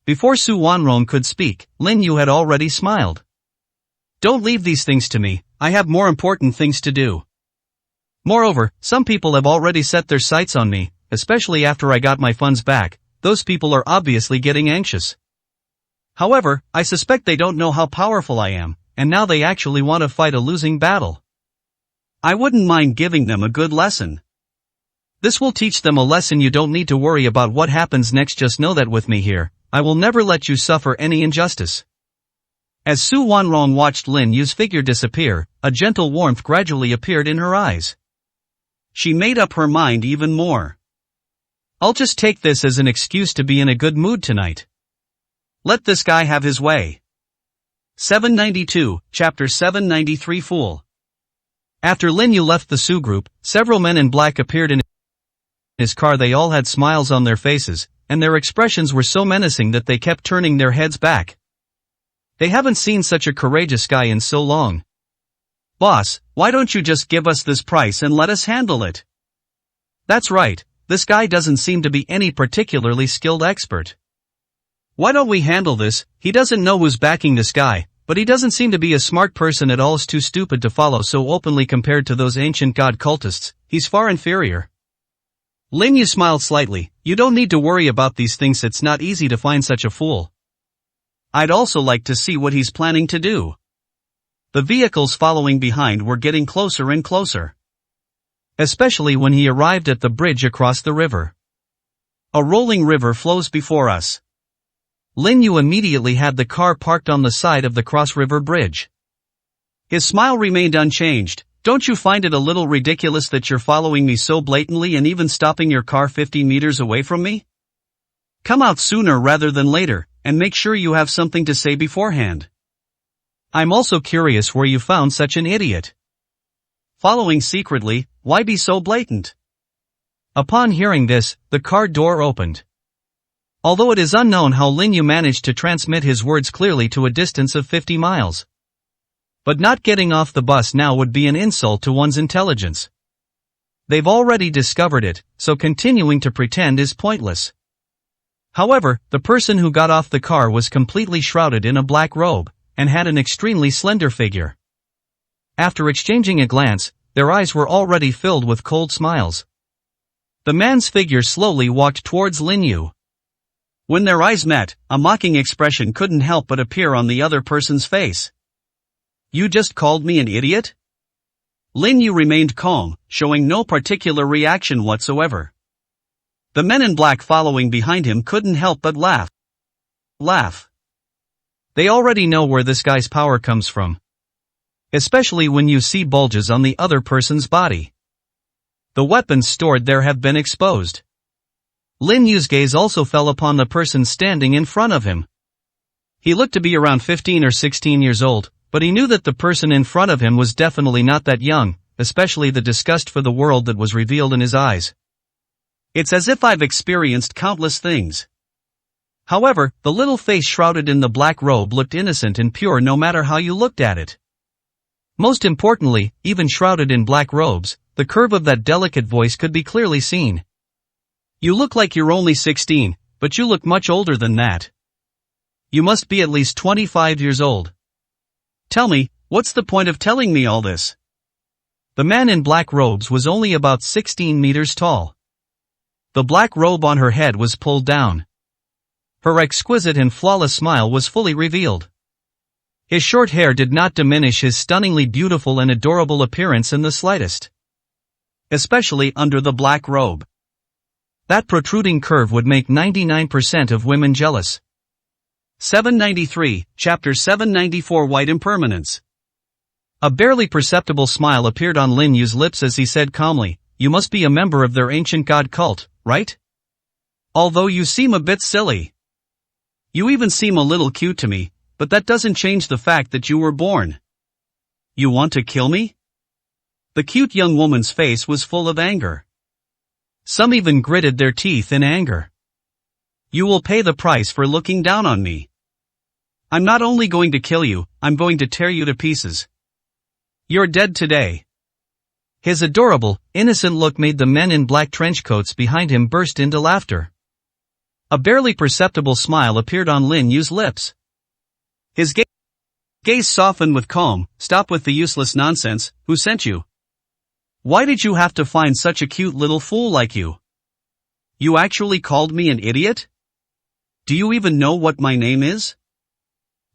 Before Su Wanrong could speak, Lin Yu had already smiled. Don't leave these things to me, I have more important things to do. Moreover, some people have already set their sights on me, especially after I got my funds back. Those people are obviously getting anxious. However, I suspect they don't know how powerful I am, and now they actually want to fight a losing battle. I wouldn't mind giving them a good lesson. This will teach them a lesson. You don't need to worry about what happens next, just know that with me here, I will never let you suffer any injustice. As Su Wanrong watched Lin Yu's figure disappear, a gentle warmth gradually appeared in her eyes. She made up her mind even more. I'll just take this as an excuse to be in a good mood tonight. Let this guy have his way. 792, Chapter 793 Fool. After Lin Yu left the Su group, several men in black appeared in his car. They all had smiles on their faces, and their expressions were so menacing that they kept turning their heads back. They haven't seen such a courageous guy in so long. Boss, why don't you just give us this price and let us handle it? That's right, this guy doesn't seem to be any particularly skilled expert. Why don't we handle this? He doesn't know who's backing this guy, but he doesn't seem to be a smart person at all. Is too stupid to follow so openly compared to those ancient god cultists. He's far inferior. Lin Yu smiled slightly. You don't need to worry about these things. It's not easy to find such a fool. I'd also like to see what he's planning to do. The vehicles following behind were getting closer and closer. Especially when he arrived at the bridge across the river. A rolling river flows before us. Lin Yu immediately had the car parked on the side of the cross-river bridge. His smile remained unchanged. Don't you find it a little ridiculous that you're following me so blatantly and even stopping your car 50 meters away from me? Come out sooner rather than later, and make sure you have something to say beforehand. I'm also curious where you found such an idiot. Following secretly, why be so blatant? Upon hearing this, the car door opened. Although it is unknown how Lin Yu managed to transmit his words clearly to a distance of 50 miles. But not getting off the bus now would be an insult to one's intelligence. They've already discovered it, so continuing to pretend is pointless. However, the person who got off the car was completely shrouded in a black robe, and had an extremely slender figure. After exchanging a glance, their eyes were already filled with cold smiles. The man's figure slowly walked towards Lin Yu. When their eyes met, a mocking expression couldn't help but appear on the other person's face. You just called me an idiot? Lin Yu remained calm, showing no particular reaction whatsoever. The men in black following behind him couldn't help but laugh. They already know where this guy's power comes from. Especially when you see bulges on the other person's body. The weapons stored there have been exposed. Lin Yu's gaze also fell upon the person standing in front of him. He looked to be around 15 or 16 years old, but he knew that the person in front of him was definitely not that young, especially the disgust for the world that was revealed in his eyes. It's as if I've experienced countless things. However, the little face shrouded in the black robe looked innocent and pure no matter how you looked at it. Most importantly, even shrouded in black robes, the curve of that delicate voice could be clearly seen. You look like you're only 16, but you look much older than that. You must be at least 25 years old. Tell me, what's the point of telling me all this? The man in black robes was only about 16 meters tall. The black robe on her head was pulled down. Her exquisite and flawless smile was fully revealed. His short hair did not diminish his stunningly beautiful and adorable appearance in the slightest. Especially under the black robe. That protruding curve would make 99% of women jealous. 793, Chapter 794 White Impermanence. A barely perceptible smile appeared on Lin Yu's lips as he said calmly, "You must be a member of their ancient god cult, right? Although you seem a bit silly. You even seem a little cute to me, but that doesn't change the fact that you were born. You want to kill me?" The cute young woman's face was full of anger. Some even gritted their teeth in anger. You will pay the price for looking down on me. I'm not only going to kill you, I'm going to tear you to pieces. You're dead today. His adorable, innocent look made the men in black trench coats behind him burst into laughter. A barely perceptible smile appeared on Lin Yu's lips. His gaze softened with calm. Stop with the useless nonsense. Who sent you? Why did you have to find such a cute little fool like you? You actually called me an idiot? Do you even know what my name is?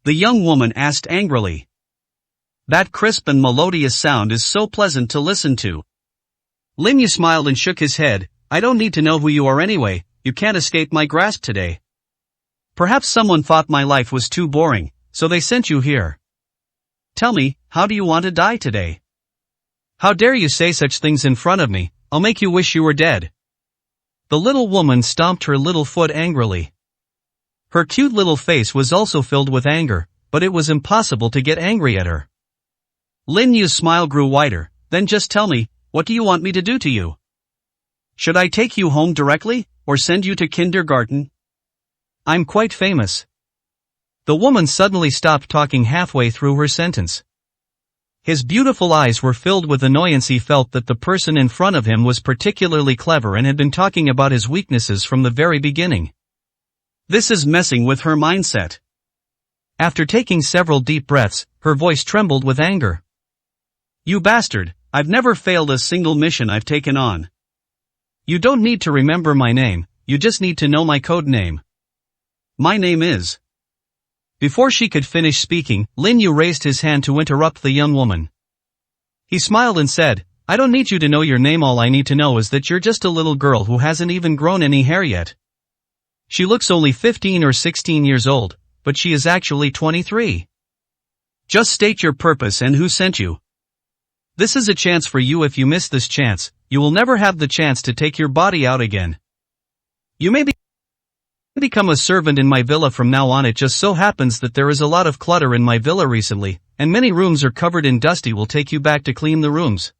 The young woman asked angrily. That crisp and melodious sound is so pleasant to listen to. Lin Yu smiled and shook his head. I don't need to know who you are anyway, you can't escape my grasp today. Perhaps someone thought my life was too boring, so they sent you here. Tell me, how do you want to die today? How dare you say such things in front of me, I'll make you wish you were dead. The little woman stomped her little foot angrily. Her cute little face was also filled with anger, but it was impossible to get angry at her. Lin Yu's smile grew wider. Then just tell me, what do you want me to do to you? Should I take you home directly, or send you to kindergarten? I'm quite famous. The woman suddenly stopped talking halfway through her sentence. His beautiful eyes were filled with annoyance. He felt that the person in front of him was particularly clever and had been talking about his weaknesses from the very beginning. This is messing with her mindset. After taking several deep breaths, her voice trembled with anger. You bastard, I've never failed a single mission I've taken on. You don't need to remember my name, you just need to know my code name. My name is... Before she could finish speaking, Lin Yu raised his hand to interrupt the young woman. He smiled and said, I don't need you to know your name, all I need to know is that you're just a little girl who hasn't even grown any hair yet. She looks only 15 or 16 years old, but she is actually 23. Just state your purpose and who sent you. This is a chance for you. If you miss this chance, you will never have the chance to take your body out again. You may become a servant in my villa from now on. It just so happens that there is a lot of clutter in my villa recently, and many rooms are covered in dusty. Will take you back to clean the rooms.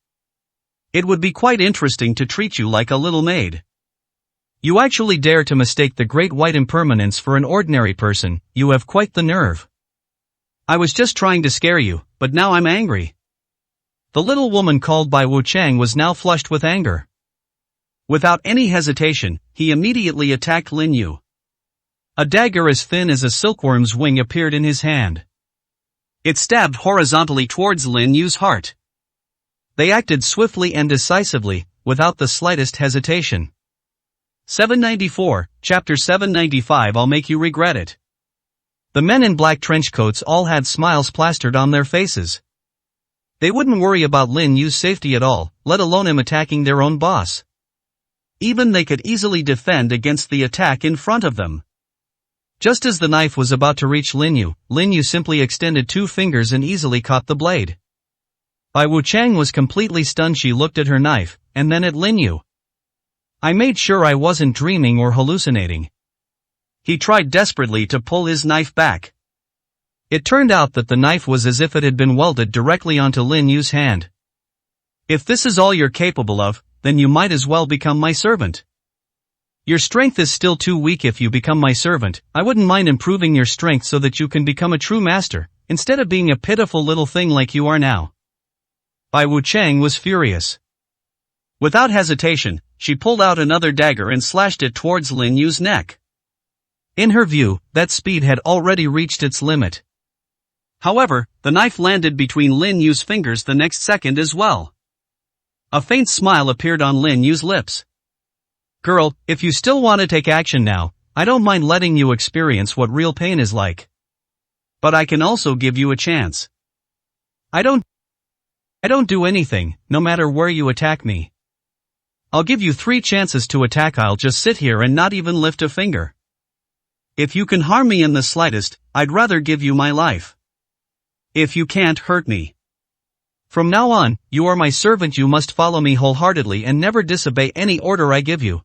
It would be quite interesting to treat you like a little maid. You actually dare to mistake the great white impermanence for an ordinary person. You have quite the nerve. I was just trying to scare you, but now I'm angry. The little woman called by Wu Chang was now flushed with anger. Without any hesitation, he immediately attacked Lin Yu. A dagger as thin as a silkworm's wing appeared in his hand. It stabbed horizontally towards Lin Yu's heart. They acted swiftly and decisively, without the slightest hesitation. 794, Chapter 795. I'll make you regret it. The men in black trench coats all had smiles plastered on their faces. They wouldn't worry about Lin Yu's safety at all, let alone him attacking their own boss. Even they could easily defend against the attack in front of them. Just as the knife was about to reach Lin Yu simply extended two fingers and easily caught the blade. Bai Wuchang was completely stunned. She looked at her knife, and then at Lin Yu. I made sure I wasn't dreaming or hallucinating. He tried desperately to pull his knife back. It turned out that the knife was as if it had been welded directly onto Lin Yu's hand. If this is all you're capable of, then you might as well become my servant. Your strength is still too weak. If you become my servant, I wouldn't mind improving your strength so that you can become a true master, instead of being a pitiful little thing like you are now. Bai Wuchang was furious. Without hesitation, she pulled out another dagger and slashed it towards Lin Yu's neck. In her view, that speed had already reached its limit. However, the knife landed between Lin Yu's fingers the next second as well. A faint smile appeared on Lin Yu's lips. Girl, if you still want to take action now, I don't mind letting you experience what real pain is like. But I can also give you a chance. I don't do anything, no matter where you attack me. I'll give you 3 chances to attack. I'll just sit here and not even lift a finger. If you can harm me in the slightest, I'd rather give you my life. If you can't hurt me. From now on, you are my servant. You must follow me wholeheartedly and never disobey any order I give you.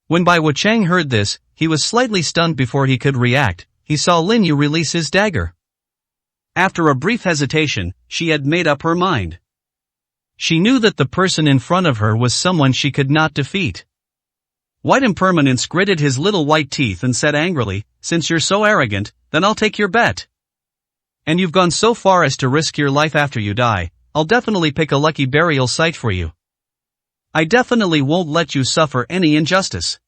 When Bai Wuchang heard this, he was slightly stunned. Before he could react, he saw Lin Yu release his dagger. After a brief hesitation, she had made up her mind. She knew that the person in front of her was someone she could not defeat. White Impermanence gritted his little white teeth and said angrily, since you're so arrogant, then I'll take your bet. And you've gone so far as to risk your life after you die, I'll definitely pick a lucky burial site for you. I definitely won't let you suffer any injustice.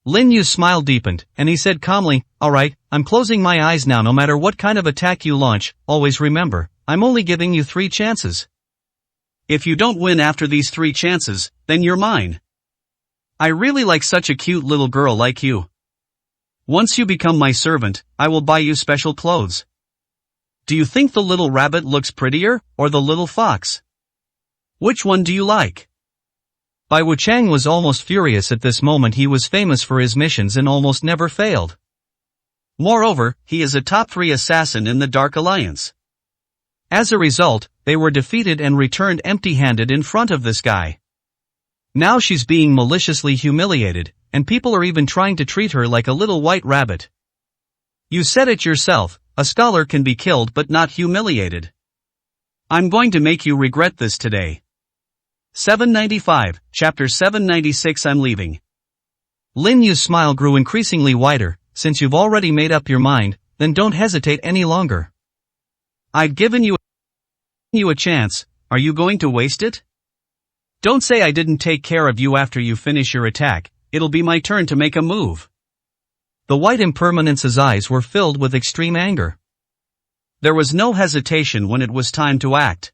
Lin Yu's smile deepened, and he said calmly, alright, I'm closing my eyes now. No matter what kind of attack you launch, always remember, I'm only giving you 3 chances. If you don't win after these 3 chances, then you're mine. I really like such a cute little girl like you. Once you become my servant, I will buy you special clothes. Do you think the little rabbit looks prettier, or the little fox? Which one do you like? Bai Wuchang was almost furious at this moment. He was famous for his missions and almost never failed. Moreover, he is a top 3 assassin in the Dark Alliance. As a result, they were defeated and returned empty-handed in front of this guy. Now she's being maliciously humiliated, and people are even trying to treat her like a little white rabbit. You said it yourself, a scholar can be killed but not humiliated. I'm going to make you regret this today. 795, Chapter 796. I'm leaving. Lin Yu's smile grew increasingly wider. Since you've already made up your mind, then don't hesitate any longer. I've given you a chance, are you going to waste it? Don't say I didn't take care of you after you finish your attack, it'll be my turn to make a move. The White Impermanence's eyes were filled with extreme anger. There was no hesitation when it was time to act.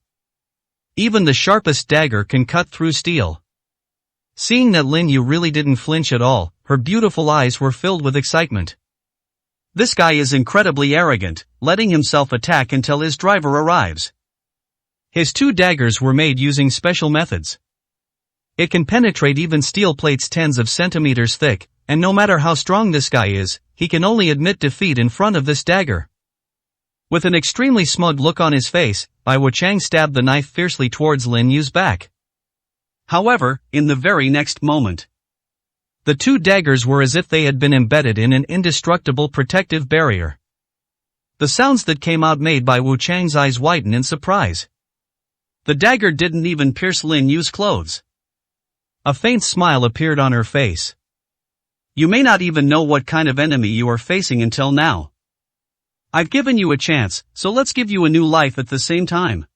Even the sharpest dagger can cut through steel. Seeing that Lin Yu really didn't flinch at all, her beautiful eyes were filled with excitement. This guy is incredibly arrogant, letting himself attack until his driver arrives. His 2 daggers were made using special methods. It can penetrate even steel plates tens of centimeters thick, and no matter how strong this guy is, he can only admit defeat in front of this dagger. With an extremely smug look on his face, Bai Wuchang stabbed the knife fiercely towards Lin Yu's back. However, in the very next moment, the 2 daggers were as if they had been embedded in an indestructible protective barrier. The sounds that came out made Bai Wuchang's eyes widen in surprise. The dagger didn't even pierce Lin Yu's clothes. A faint smile appeared on her face. You may not even know what kind of enemy you are facing until now. I've given you a chance, so let's give you a new life at the same time.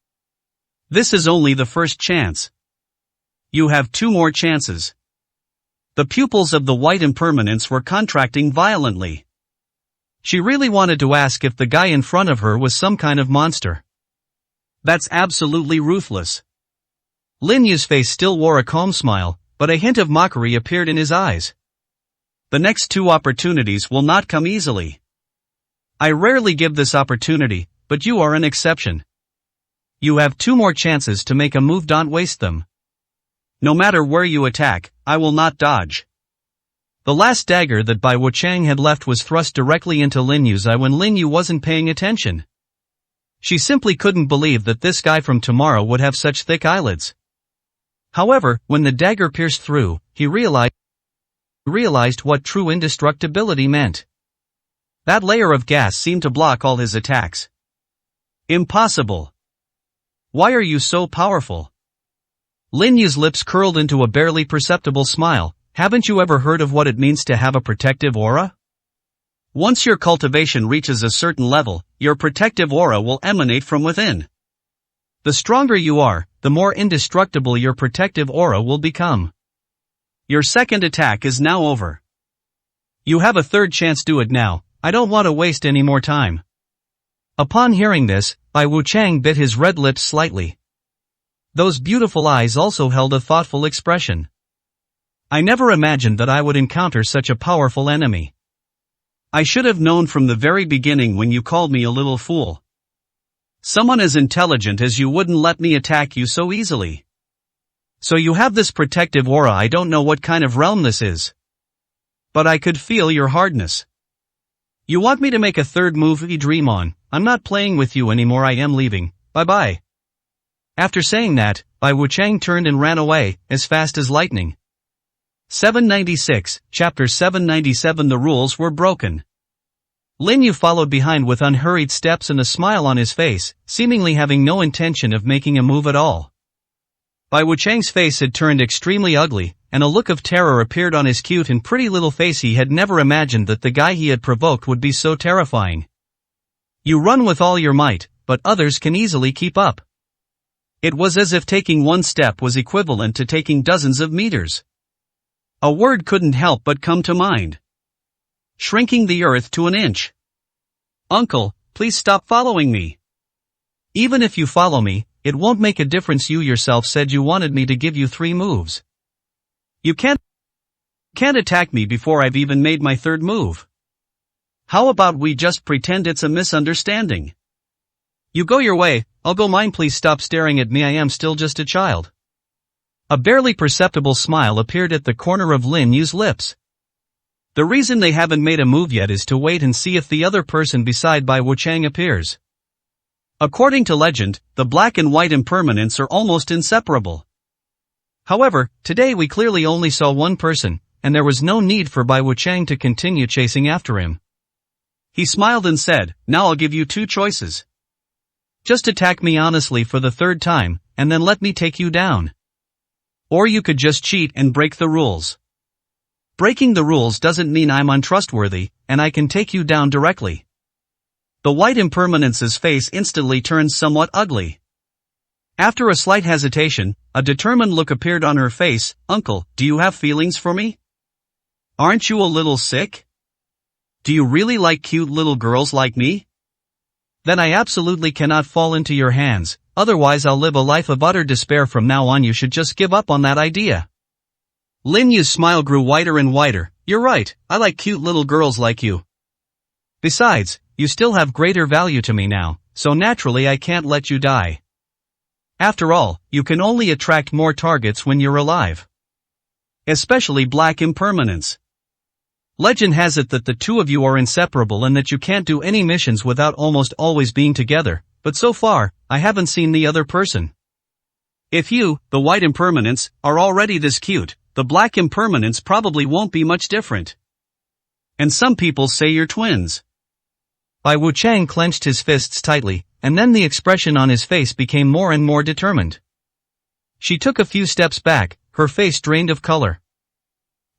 This is only the first chance. You have 2 more chances. The pupils of the White Impermanence were contracting violently. She really wanted to ask if the guy in front of her was some kind of monster. That's absolutely ruthless. Lin Yu's face still wore a calm smile, but a hint of mockery appeared in his eyes. The next 2 opportunities will not come easily. I rarely give this opportunity, but you are an exception. You have 2 more chances to make a move, don't waste them. No matter where you attack, I will not dodge. The last dagger that Bai Wuchang had left was thrust directly into Lin Yu's eye when Lin Yu wasn't paying attention. She simply couldn't believe that this guy from tomorrow would have such thick eyelids. However, when the dagger pierced through, he realized what true indestructibility meant. That layer of gas seemed to block all his attacks. Impossible. Why are you so powerful? Lin Yu's lips curled into a barely perceptible smile. Haven't you ever heard of what it means to have a protective aura? Once your cultivation reaches a certain level, your protective aura will emanate from within. The stronger you are, the more indestructible your protective aura will become. Your second attack is now over. You have a 3rd chance, do it now, I don't want to waste any more time. Upon hearing this, Bai Wuchang bit his red lips slightly. Those beautiful eyes also held a thoughtful expression. I never imagined that I would encounter such a powerful enemy. I should have known from the very beginning when you called me a little fool. Someone as intelligent as you wouldn't let me attack you so easily. So you have this protective aura. I don't know what kind of realm this is. But I could feel your hardness. You want me to make a 3rd move? You dream on. I'm not playing with you anymore. I am leaving. Bye-bye. After saying that, Bai Wuchang turned and ran away, as fast as lightning. 796, Chapter 797. The rules were broken. Lin Yu followed behind with unhurried steps and a smile on his face, seemingly having no intention of making a move at all. Bai Wuchang's face had turned extremely ugly, and a look of terror appeared on his cute and pretty little face. He had never imagined that the guy he had provoked would be so terrifying. You run with all your might, but others can easily keep up. It was as if taking 1 step was equivalent to taking dozens of meters. A word couldn't help but come to mind. Shrinking the earth to an inch. Uncle, please stop following me. Even if you follow me, it won't make a difference. You yourself said you wanted me to give you 3 moves. You can't attack me before I've even made my 3rd move. How about we just pretend it's a misunderstanding? You go your way, I'll go mine. Please stop staring at me. I am still just a child. A barely perceptible smile appeared at the corner of Lin Yu's lips. The reason they haven't made a move yet is to wait and see if the other person beside Bai Wuchang appears. According to legend, the black and white impermanents are almost inseparable. However, today we clearly only saw one person, and there was no need for Bai Wuchang to continue chasing after him. He smiled and said, "Now I'll give you two choices. Just attack me honestly for the third time, and then let me take you down. Or you could just cheat and break the rules. Breaking the rules doesn't mean I'm untrustworthy, and I can take you down directly." The white impermanence's face instantly turned somewhat ugly. After a slight hesitation, a determined look appeared on her face. "Uncle, do you have feelings for me? Aren't you a little sick? Do you really like cute little girls like me? Then I absolutely cannot fall into your hands, otherwise I'll live a life of utter despair from now on. You should just give up on that idea." Lin Yu's smile grew wider and wider. "You're right, I like cute little girls like you. Besides, you still have greater value to me now, so naturally I can't let you die. After all, you can only attract more targets when you're alive. Especially black impermanence. Legend has it that the two of you are inseparable and that you can't do any missions without almost always being together, but so far, I haven't seen the other person. If you, the white impermanence, are already this cute, the black impermanence probably won't be much different. And some people say you're twins." Bai Wuchang clenched his fists tightly, and then the expression on his face became more and more determined. She took a few steps back, her face drained of color.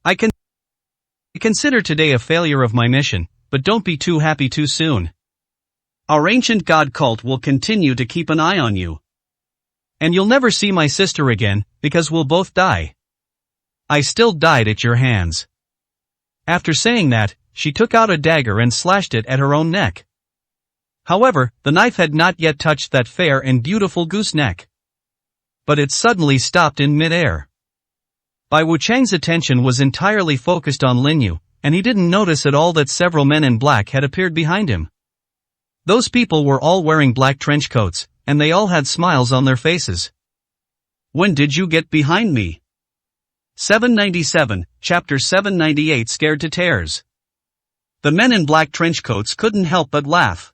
I consider today a failure of my mission, but don't be too happy too soon. Our ancient god cult will continue to keep an eye on you. And you'll never see my sister again, because we'll both die. I still died at your hands." After saying that, she took out a dagger and slashed it at her own neck. However, the knife had not yet touched that fair and beautiful goose neck. But it suddenly stopped in mid-air. Bai Wuchang's attention was entirely focused on Lin Yu, and he didn't notice at all that several men in black had appeared behind him. Those people were all wearing black trench coats, and they all had smiles on their faces. "When did you get behind me?" 797, Chapter 798. Scared to tears. The men in black trench coats couldn't help but laugh.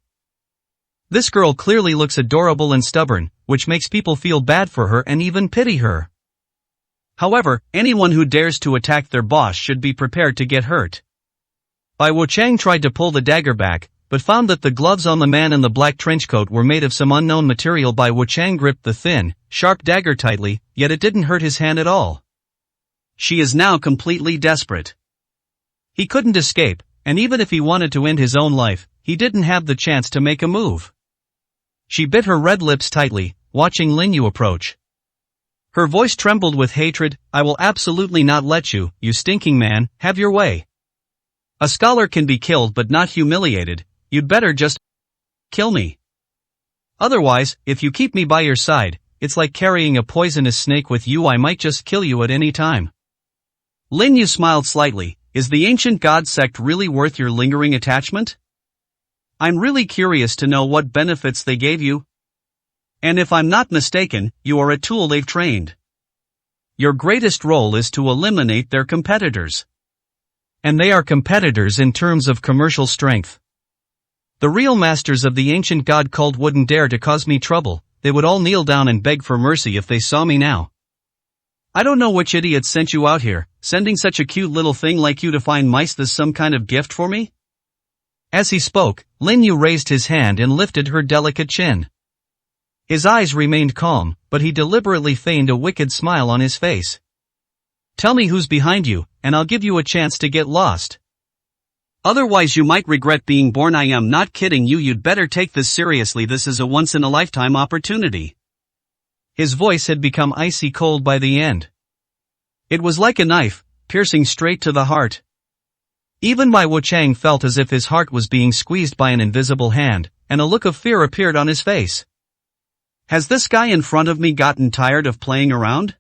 This girl clearly looks adorable and stubborn, which makes people feel bad for her and even pity her. However, anyone who dares to attack their boss should be prepared to get hurt. Bai Wuchang tried to pull the dagger back, but found that the gloves on the man in the black trench coat were made of some unknown material. Bai Wuchang gripped the thin, sharp dagger tightly, yet it didn't hurt his hand at all. She is now completely desperate. He couldn't escape, and even if he wanted to end his own life, he didn't have the chance to make a move. She bit her red lips tightly, watching Lin Yu approach. Her voice trembled with hatred. "I will absolutely not let you, you stinking man, have your way. A scholar can be killed but not humiliated. You'd better just kill me. Otherwise, if you keep me by your side, it's like carrying a poisonous snake with you. I might just kill you at any time." Lin Yu smiled slightly. "Is the ancient god sect really worth your lingering attachment? I'm really curious to know what benefits they gave you. And if I'm not mistaken, you are a tool they've trained. Your greatest role is to eliminate their competitors. And they are competitors in terms of commercial strength. The real masters of the ancient god cult wouldn't dare to cause me trouble. They would all kneel down and beg for mercy if they saw me now. I don't know which idiot sent you out here, sending such a cute little thing like you to find mice. This some kind of gift for me?" As he spoke, Lin Yu raised his hand and lifted her delicate chin. His eyes remained calm, but he deliberately feigned a wicked smile on his face. "Tell me who's behind you, and I'll give you a chance to get lost. Otherwise you might regret being born." "I am not kidding you. You'd better take this seriously. This is a once-in-a-lifetime opportunity." His voice had become icy cold by the end. It was like a knife, piercing straight to the heart. Even Bai Wuchang felt as if his heart was being squeezed by an invisible hand, and a look of fear appeared on his face. Has this guy in front of me gotten tired of playing around?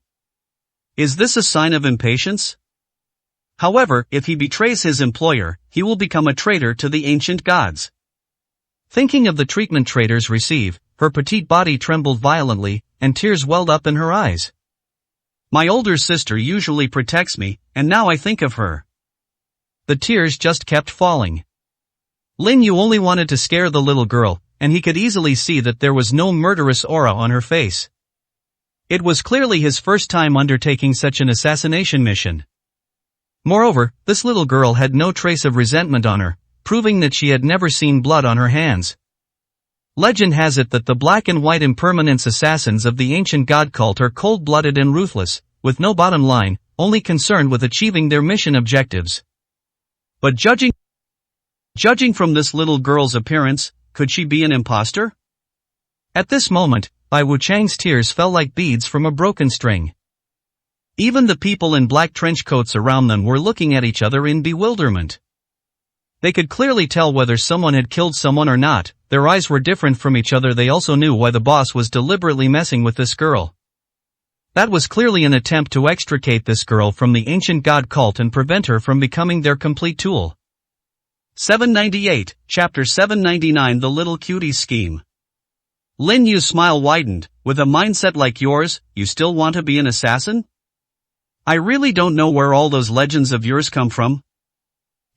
Is this a sign of impatience? However, if he betrays his employer, he will become a traitor to the ancient gods. Thinking of the treatment traitors receive, her petite body trembled violently, and tears welled up in her eyes. My older sister usually protects me, and now I think of her. The tears just kept falling. Lin Yu only wanted to scare the little girl, and he could easily see that there was no murderous aura on her face. It was clearly his first time undertaking such an assassination mission. Moreover, this little girl had no trace of resentment on her, proving that she had never seen blood on her hands. Legend has it that the black and white impermanence assassins of the ancient god cult are cold-blooded and ruthless, with no bottom line, only concerned with achieving their mission objectives. But judging from this little girl's appearance, could she be an imposter? At this moment, Bai Wuchang's tears fell like beads from a broken string. Even the people in black trench coats around them were looking at each other in bewilderment. They could clearly tell whether someone had killed someone or not. Their eyes were different from each other. They also knew why the boss was deliberately messing with this girl. That was clearly an attempt to extricate this girl from the ancient god cult and prevent her from becoming their complete tool. 798, Chapter 799 The Little Cutie Scheme. Lin Yu's smile widened. With a mindset like yours, you still want to be an assassin? I really don't know where all those legends of yours come from.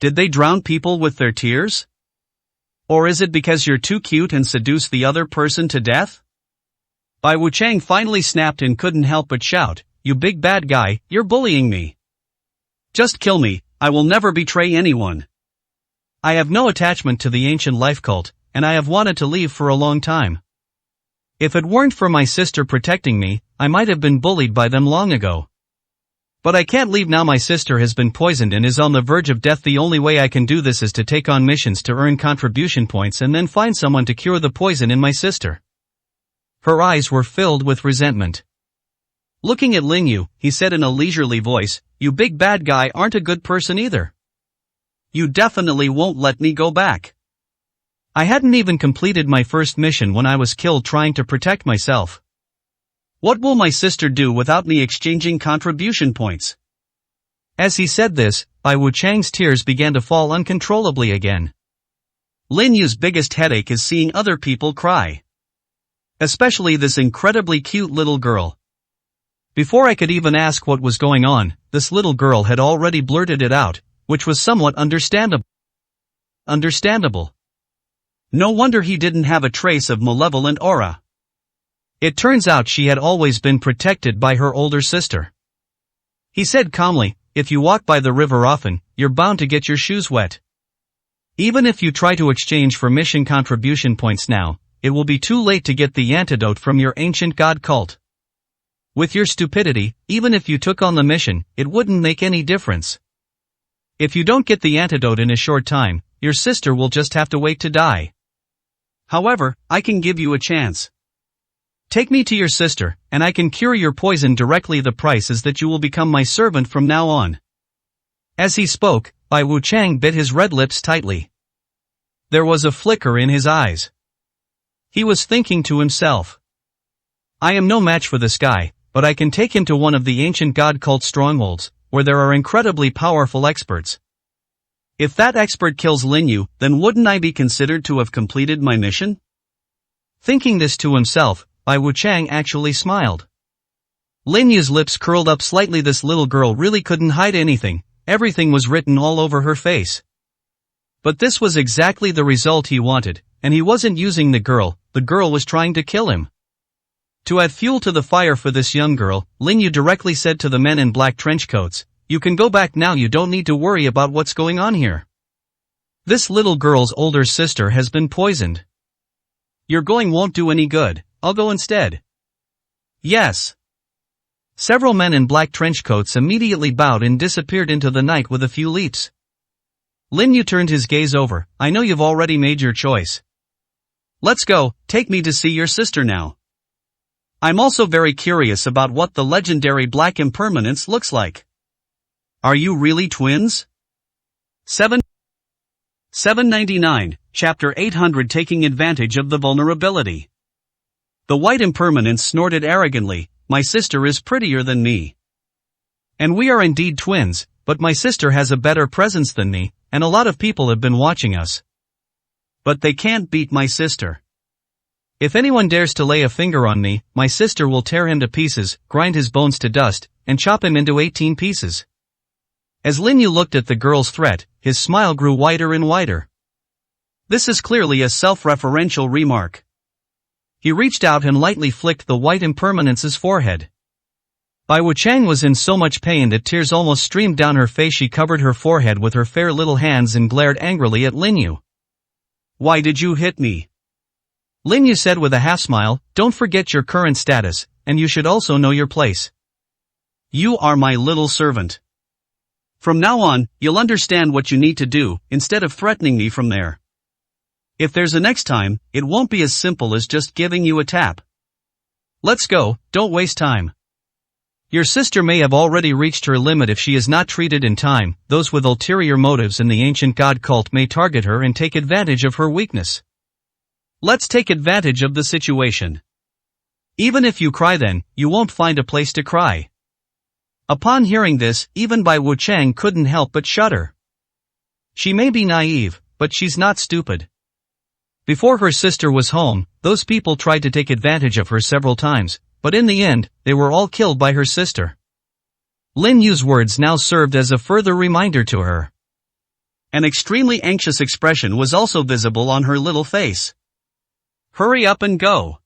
Did they drown people with their tears? Or is it because you're too cute and seduce the other person to death? Bai Wuchang finally snapped and couldn't help but shout, "You big bad guy, you're bullying me. Just kill me, I will never betray anyone. I have no attachment to the ancient life cult, and I have wanted to leave for a long time. If it weren't for my sister protecting me, I might have been bullied by them long ago. But I can't leave now. My sister has been poisoned and is on the verge of death. The only way I can do this is to take on missions to earn contribution points and then find someone to cure the poison in my sister." Her eyes were filled with resentment. Looking at Lin Yu, he said in a leisurely voice, "You big bad guy aren't a good person either. You definitely won't let me go back. I hadn't even completed my first mission when I was killed trying to protect myself. What will my sister do without me exchanging contribution points?" As he said this, Bai Wuchang's tears began to fall uncontrollably again. Lin Yu's biggest headache is seeing other people cry. Especially this incredibly cute little girl. Before I could even ask what was going on, this little girl had already blurted it out, which was somewhat understandable. No wonder he didn't have a trace of malevolent aura. It turns out she had always been protected by her older sister. He said calmly, "If you walk by the river often, you're bound to get your shoes wet. Even if you try to exchange for mission contribution points now, it will be too late to get the antidote from your ancient god cult. With your stupidity, even if you took on the mission, it wouldn't make any difference. If you don't get the antidote in a short time, your sister will just have to wait to die. However, I can give you a chance. Take me to your sister, and I can cure your poison directly. The price is that you will become my servant from now on." As he spoke, Bai Wuchang bit his red lips tightly. There was a flicker in his eyes. He was thinking to himself, "I am no match for this guy, but I can take him to one of the ancient god cult strongholds, where there are incredibly powerful experts. If that expert kills Lin Yu, then wouldn't I be considered to have completed my mission?" Thinking this to himself, Bai Wuchang actually smiled. Lin Yu's lips curled up slightly. This little girl really couldn't hide anything, everything was written all over her face. But this was exactly the result he wanted, and he wasn't using the girl was trying to kill him. To add fuel to the fire for this young girl, Lin Yu directly said to the men in black trench coats, "You can go back now. You don't need to worry about what's going on here. This little girl's older sister has been poisoned. Your going won't do any good. I'll go instead." "Yes." Several men in black trench coats immediately bowed and disappeared into the night with a few leaps. Lin Yu turned his gaze over. "I know you've already made your choice. Let's go, take me to see your sister now. I'm also very curious about what the legendary black impermanence looks like. Are you really twins?" 799, Chapter 800 Taking Advantage of the Vulnerability. The white impermanence snorted arrogantly, "My sister is prettier than me. And we are indeed twins, but my sister has a better presence than me, and a lot of people have been watching us. But they can't beat my sister. If anyone dares to lay a finger on me, my sister will tear him to pieces, grind his bones to dust, and chop him into 18 pieces." As Lin Yu looked at the girl's threat, his smile grew wider and wider. This is clearly a self-referential remark. He reached out and lightly flicked the white impermanence's forehead. Bai Wuchang was in so much pain that tears almost streamed down her face. She covered her forehead with her fair little hands and glared angrily at Lin Yu. Why did you hit me? Lin Yu said with a half-smile, don't forget your current status, and you should also know your place. You are my little servant. From now on, you'll understand what you need to do, instead of threatening me from there. If there's a next time, it won't be as simple as just giving you a tap. Let's go, don't waste time. Your sister may have already reached her limit if she is not treated in time. Those with ulterior motives in the ancient god cult may target her and take advantage of her weakness. Let's take advantage of the situation. Even if you cry then, you won't find a place to cry. Upon hearing this, even Bai Wuchang couldn't help but shudder. She may be naive, but she's not stupid. Before her sister was home, those people tried to take advantage of her several times, but in the end, they were all killed by her sister. Lin Yu's words now served as a further reminder to her. An extremely anxious expression was also visible on her little face. Hurry up and go.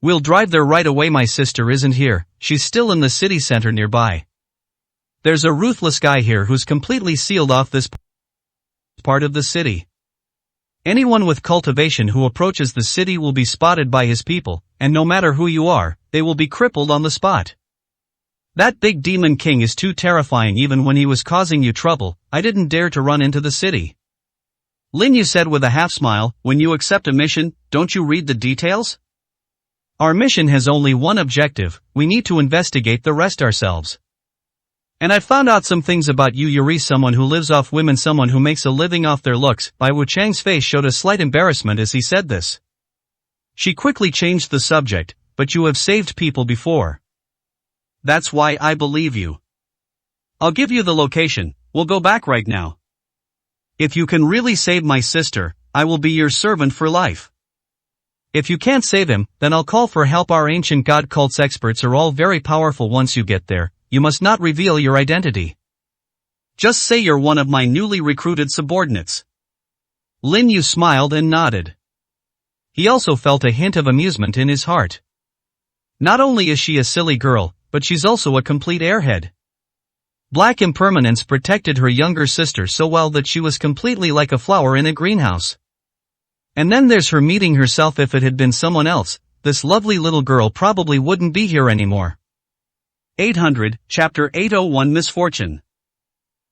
We'll drive there right away. My sister isn't here, she's still in the city center nearby. There's a ruthless guy here who's completely sealed off this part of the city. Anyone with cultivation who approaches the city will be spotted by his people, and no matter who you are, they will be crippled on the spot. That big demon king is too terrifying. Even when he was causing you trouble, I didn't dare to run into the city. Lin Yu said with a half-smile, when you accept a mission, don't you read the details? Our mission has only one objective, we need to investigate the rest ourselves. And I've found out some things about you. Yuri, someone who lives off women, someone who makes a living off their looks. Bai Wuchang's face showed a slight embarrassment as he said this. She quickly changed the subject, but you have saved people before. That's why I believe you. I'll give you the location, we'll go back right now. If you can really save my sister, I will be your servant for life. If you can't save him, then I'll call for help. Our ancient god cult's experts are all very powerful. Once you get there, you must not reveal your identity. Just say you're one of my newly recruited subordinates. Lin Yu smiled and nodded. He also felt a hint of amusement in his heart. Not only is she a silly girl, but she's also a complete airhead. Black impermanence protected her younger sister so well that she was completely like a flower in a greenhouse. And then there's her meeting herself. If it had been someone else, this lovely little girl probably wouldn't be here anymore. 800, Chapter 801 Misfortune.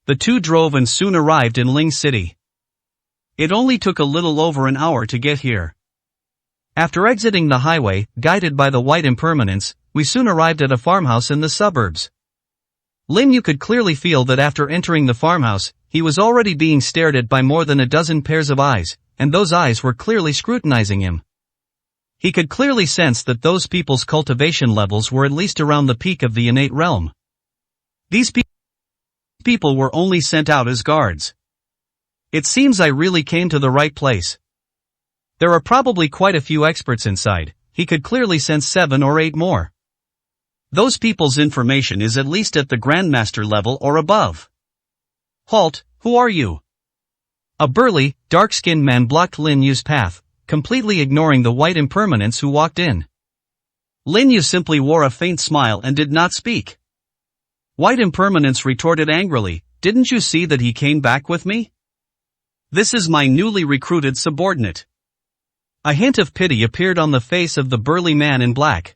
The two drove and soon arrived in Ling City. It only took a little over an hour to get here. After exiting the highway, guided by the white impermanence, we soon arrived at a farmhouse in the suburbs. Lin Yu could clearly feel that after entering the farmhouse, he was already being stared at by more than a dozen pairs of eyes, and those eyes were clearly scrutinizing him. He could clearly sense that those people's cultivation levels were at least around the peak of the innate realm. These people were only sent out as guards. It seems I really came to the right place. There are probably quite a few experts inside. He could clearly sense 7 or 8 more. Those people's information is at least at the Grandmaster level or above. Halt, who are you? A burly, dark-skinned man blocked Lin Yu's path, completely ignoring the white impermanence who walked in. Lin Yu simply wore a faint smile and did not speak. White impermanence retorted angrily, didn't you see that he came back with me? This is my newly recruited subordinate. A hint of pity appeared on the face of the burly man in black.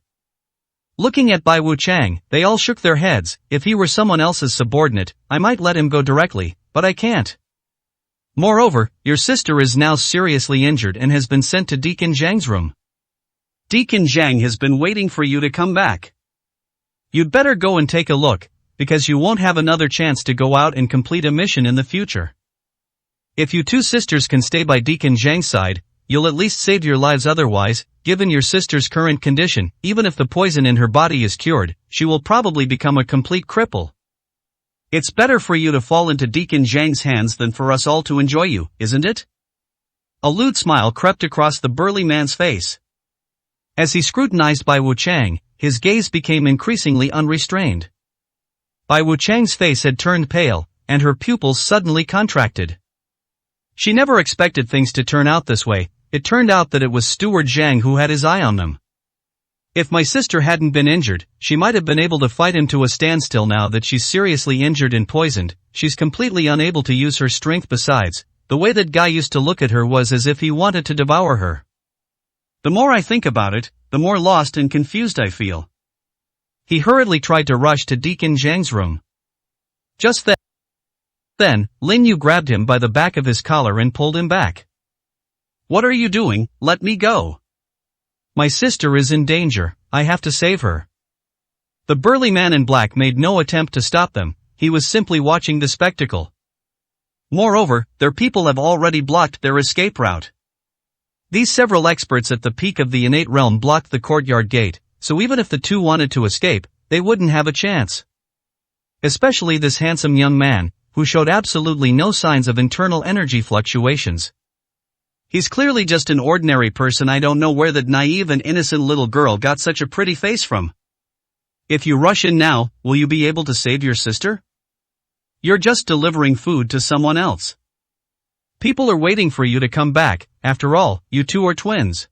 Looking at Bai Wuchang, they all shook their heads. If he were someone else's subordinate, I might let him go directly, but I can't. Moreover, your sister is now seriously injured and has been sent to Deacon Zhang's room. Deacon Zhang has been waiting for you to come back. You'd better go and take a look, because you won't have another chance to go out and complete a mission in the future. If you two sisters can stay by Deacon Zhang's side, you'll at least save your lives. Otherwise, given your sister's current condition, even if the poison in her body is cured, she will probably become a complete cripple. It's better for you to fall into Deacon Zhang's hands than for us all to enjoy you, isn't it? A lewd smile crept across the burly man's face. As he scrutinized Bai Wuchang, his gaze became increasingly unrestrained. Bai Wuchang's face had turned pale, and her pupils suddenly contracted. She never expected things to turn out this way. It turned out that it was Steward Zhang who had his eye on them. If my sister hadn't been injured, she might have been able to fight him to a standstill. Now that she's seriously injured and poisoned, she's completely unable to use her strength. Besides, the way that guy used to look at her was as if he wanted to devour her. The more I think about it, the more lost and confused I feel. He hurriedly tried to rush to Deacon Zhang's room. Just then, Lin Yu grabbed him by the back of his collar and pulled him back. "What are you doing? Let me go. My sister is in danger, I have to save her." The burly man in black made no attempt to stop them, he was simply watching the spectacle. Moreover, their people have already blocked their escape route. These several experts at the peak of the innate realm blocked the courtyard gate, so even if the two wanted to escape, they wouldn't have a chance. Especially this handsome young man, who showed absolutely no signs of internal energy fluctuations. He's clearly just an ordinary person. I don't know where that naive and innocent little girl got such a pretty face from. If you rush in now, will you be able to save your sister? You're just delivering food to someone else. People are waiting for you to come back. After all, you two are twins.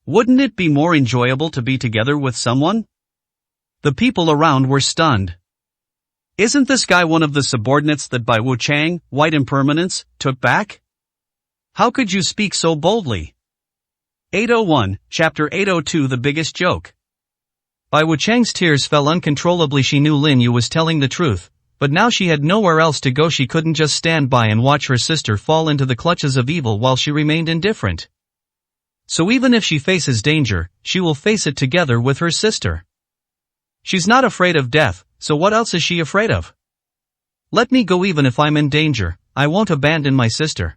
Wouldn't it be more enjoyable to be together with someone? The people around were stunned. Isn't this guy one of the subordinates that Bai Wuchang, White Impermanence, took back? How could you speak so boldly? 801, Chapter 802. The biggest joke. Bai Wuchang's tears fell uncontrollably. She knew Lin Yu was telling the truth, but now she had nowhere else to go. She couldn't just stand by and watch her sister fall into the clutches of evil while she remained indifferent. So even if she faces danger, she will face it together with her sister. She's not afraid of death, so what else is she afraid of? Let me go. Even if I'm in danger, I won't abandon my sister.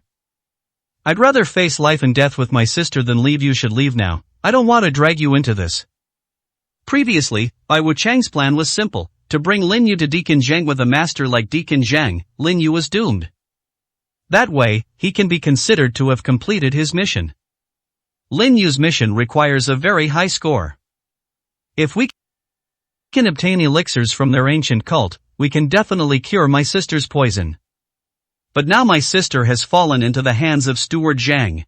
I'd rather face life and death with my sister than leave. You should leave now, I don't want to drag you into this. Previously, Bai Wuchang's plan was simple, to bring Lin Yu to Deacon Zhang. With a master like Deacon Zhang, Lin Yu was doomed. That way, he can be considered to have completed his mission. Lin Yu's mission requires a very high score. If we can obtain elixirs from their ancient cult, we can definitely cure my sister's poison. But now my sister has fallen into the hands of Steward Zhang.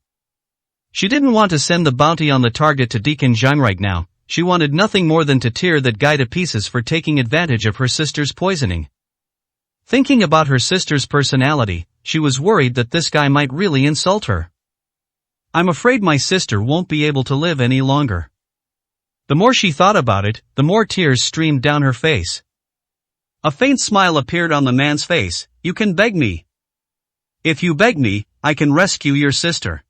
She didn't want to send the bounty on the target to Deacon Zhang right now. She wanted nothing more than to tear that guy to pieces for taking advantage of her sister's poisoning. Thinking about her sister's personality, she was worried that this guy might really insult her. I'm afraid my sister won't be able to live any longer. The more she thought about it, the more tears streamed down her face. A faint smile appeared on the man's face. You can beg me. If you beg me, I can rescue your sister.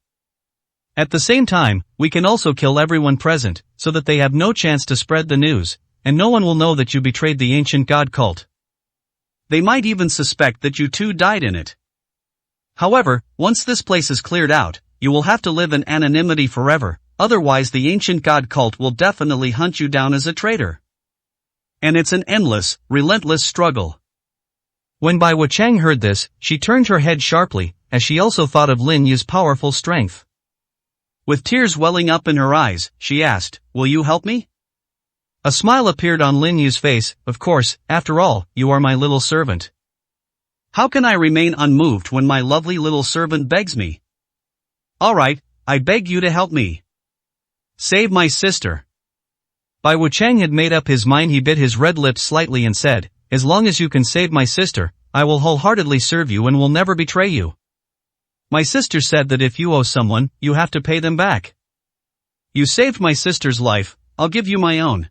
At the same time, we can also kill everyone present, so that they have no chance to spread the news, and no one will know that you betrayed the ancient god cult. They might even suspect that you two died in it. However, once this place is cleared out, you will have to live in anonymity forever, otherwise the ancient god cult will definitely hunt you down as a traitor. And it's an endless, relentless struggle. When Bai Wuchang heard this, she turned her head sharply, as she also thought of Lin Yu's powerful strength. With tears welling up in her eyes, she asked, "Will you help me?" A smile appeared on Lin Yu's face. Of course, after all, you are my little servant. How can I remain unmoved when my lovely little servant begs me? Alright, I beg you to help me. Save my sister. Bai Wuchang had made up his mind. He bit his red lips slightly and said, as long as you can save my sister, I will wholeheartedly serve you and will never betray you. My sister said that if you owe someone, you have to pay them back. You saved my sister's life, I'll give you my own.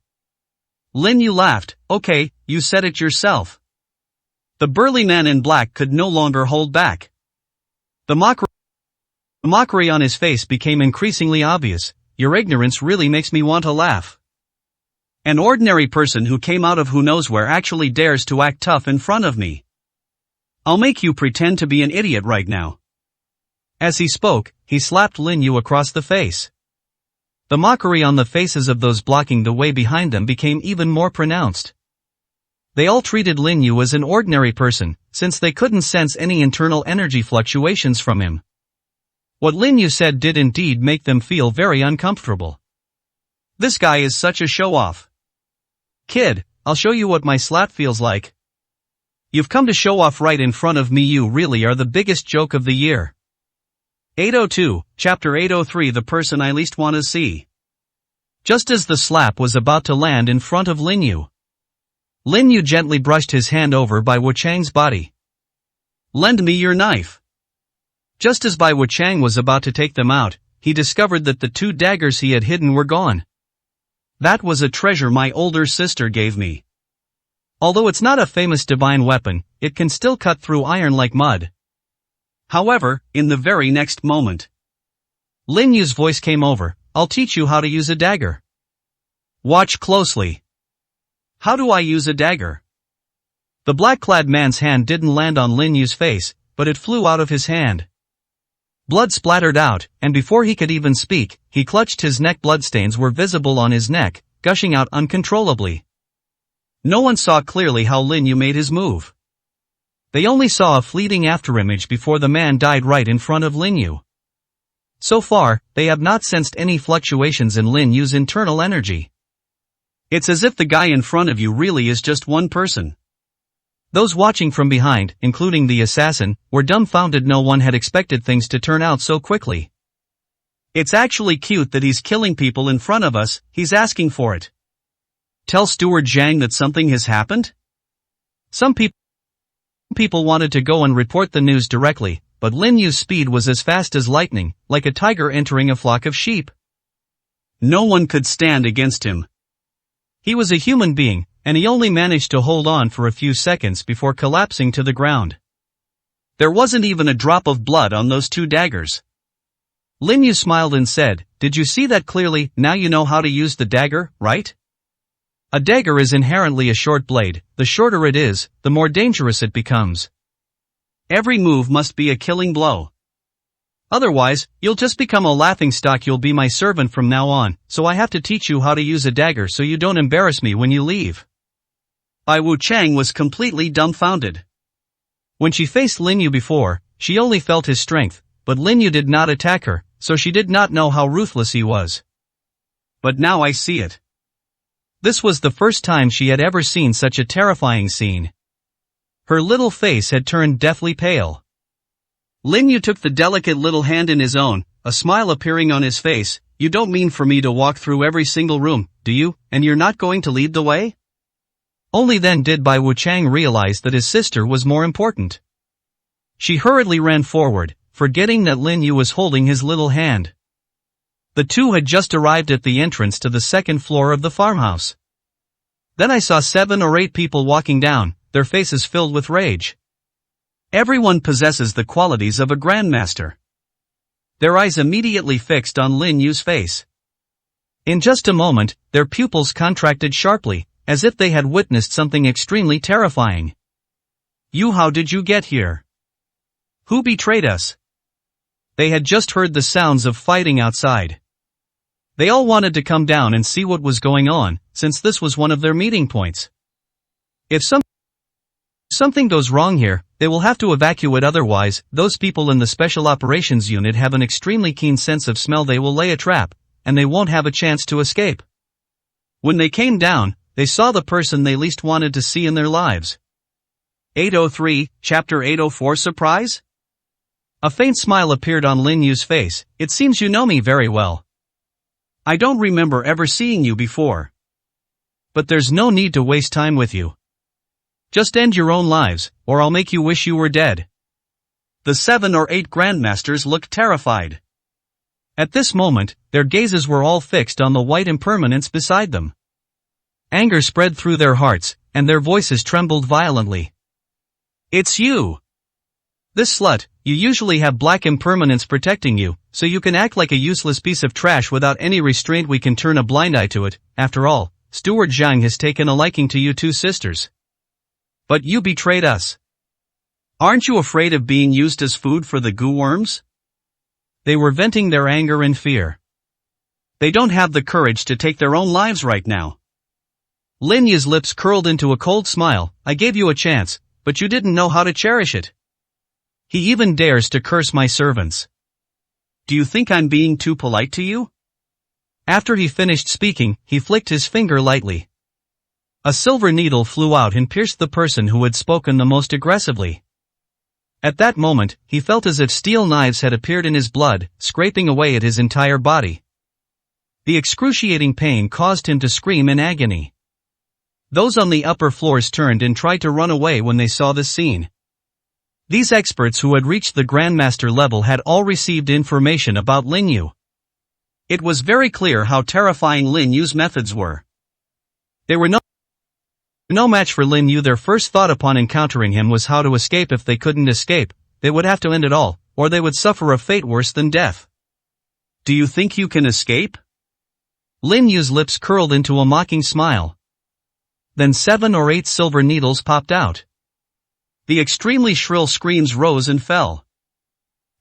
Lin Yu laughed. Okay, you said it yourself. The burly man in black could no longer hold back. The mockery on his face became increasingly obvious. Your ignorance really makes me want to laugh. An ordinary person who came out of who knows where actually dares to act tough in front of me. I'll make you pretend to be an idiot right now. As he spoke, he slapped Lin Yu across the face. The mockery on the faces of those blocking the way behind them became even more pronounced. They all treated Lin Yu as an ordinary person, since they couldn't sense any internal energy fluctuations from him. What Lin Yu said did indeed make them feel very uncomfortable. This guy is such a show-off. Kid, I'll show you what my slap feels like. You've come to show off right in front of me. You really are the biggest joke of the year. 802, Chapter 803. The person I least want to see. Just as the slap was about to land in front of Lin Yu gently brushed his hand over Bai Wuchang's body. Lend me your knife. Just as Bai Wuchang was about to take them out, he discovered that the 2 daggers he had hidden were gone. That was a treasure my older sister gave me. Although it's not a famous divine weapon, it can still cut through iron like mud. However, in the very next moment, Lin Yu's voice came over. I'll teach you how to use a dagger. Watch closely. How do I use a dagger? The black-clad man's hand didn't land on Lin Yu's face, but it flew out of his hand. Blood splattered out, and before he could even speak, he clutched his neck. Bloodstains were visible on his neck, gushing out uncontrollably. No one saw clearly how Lin Yu made his move. They only saw a fleeting afterimage before the man died right in front of Lin Yu. So far, they have not sensed any fluctuations in Lin Yu's internal energy. It's as if the guy in front of you really is just one person. Those watching from behind, including the assassin, were dumbfounded. No one had expected things to turn out so quickly. It's actually cute that he's killing people in front of us. He's asking for it. Tell Steward Zhang that something has happened? Some people wanted to go and report the news directly, but Lin Yu's speed was as fast as lightning, like a tiger entering a flock of sheep. No one could stand against him. He was a human being, and he only managed to hold on for a few seconds before collapsing to the ground. There wasn't even a drop of blood on those 2 daggers. Lin Yu smiled and said, "Did you see that clearly? Now you know how to use the dagger, right? A dagger is inherently a short blade. The shorter it is, the more dangerous it becomes. Every move must be a killing blow. Otherwise, you'll just become a laughingstock. You'll be my servant from now on, so I have to teach you how to use a dagger so you don't embarrass me when you leave." Bai Wuchang was completely dumbfounded. When she faced Lin Yu before, she only felt his strength, but Lin Yu did not attack her, so she did not know how ruthless he was. But now I see it. This was the first time she had ever seen such a terrifying scene. Her little face had turned deathly pale. Lin Yu took the delicate little hand in his own, a smile appearing on his face. You don't mean for me to walk through every single room, do you? And you're not going to lead the way? Only then did Bai Wuchang realize that his sister was more important. She hurriedly ran forward, forgetting that Lin Yu was holding his little hand. The 2 had just arrived at the entrance to the 2nd floor of the farmhouse. Then I saw 7 or 8 people walking down, their faces filled with rage. Everyone possesses the qualities of a grandmaster. Their eyes immediately fixed on Lin Yu's face. In just a moment, their pupils contracted sharply, as if they had witnessed something extremely terrifying. "You, how did you get here? Who betrayed us?" They had just heard the sounds of fighting outside. They all wanted to come down and see what was going on, since this was one of their meeting points. If something goes wrong here, they will have to evacuate. Otherwise, those people in the Special Operations Unit have an extremely keen sense of smell. They will lay a trap, and they won't have a chance to escape. When they came down, they saw the person they least wanted to see in their lives. 803, Chapter 804. Surprise? A faint smile appeared on Lin Yu's face. "It seems you know me very well." "I don't remember ever seeing you before." "But there's no need to waste time with you. Just end your own lives, or I'll make you wish you were dead." The 7 or 8 grandmasters looked terrified. At this moment, their gazes were all fixed on the white impermanence beside them. Anger spread through their hearts, and their voices trembled violently. "It's you! This slut, you usually have black impermanence protecting you, so you can act like a useless piece of trash without any restraint. We can turn a blind eye to it. After all, Steward Zhang has taken a liking to you 2 sisters. But you betrayed us. Aren't you afraid of being used as food for the goo worms?" They were venting their anger and fear. They don't have the courage to take their own lives right now. Lin Yu's lips curled into a cold smile. "I gave you a chance, but you didn't know how to cherish it. He even dares to curse my servants. Do you think I'm being too polite to you?" After he finished speaking, he flicked his finger lightly. A silver needle flew out and pierced the person who had spoken the most aggressively. At that moment, he felt as if steel knives had appeared in his blood, scraping away at his entire body. The excruciating pain caused him to scream in agony. Those on the upper floors turned and tried to run away when they saw this scene. These experts who had reached the Grandmaster level had all received information about Lin Yu. It was very clear how terrifying Lin Yu's methods were. They were no match for Lin Yu. Their first thought upon encountering him was how to escape. If they couldn't escape, they would have to end it all, or they would suffer a fate worse than death. Do you think you can escape? Lin Yu's lips curled into a mocking smile. Then 7 or 8 silver needles popped out. The extremely shrill screams rose and fell.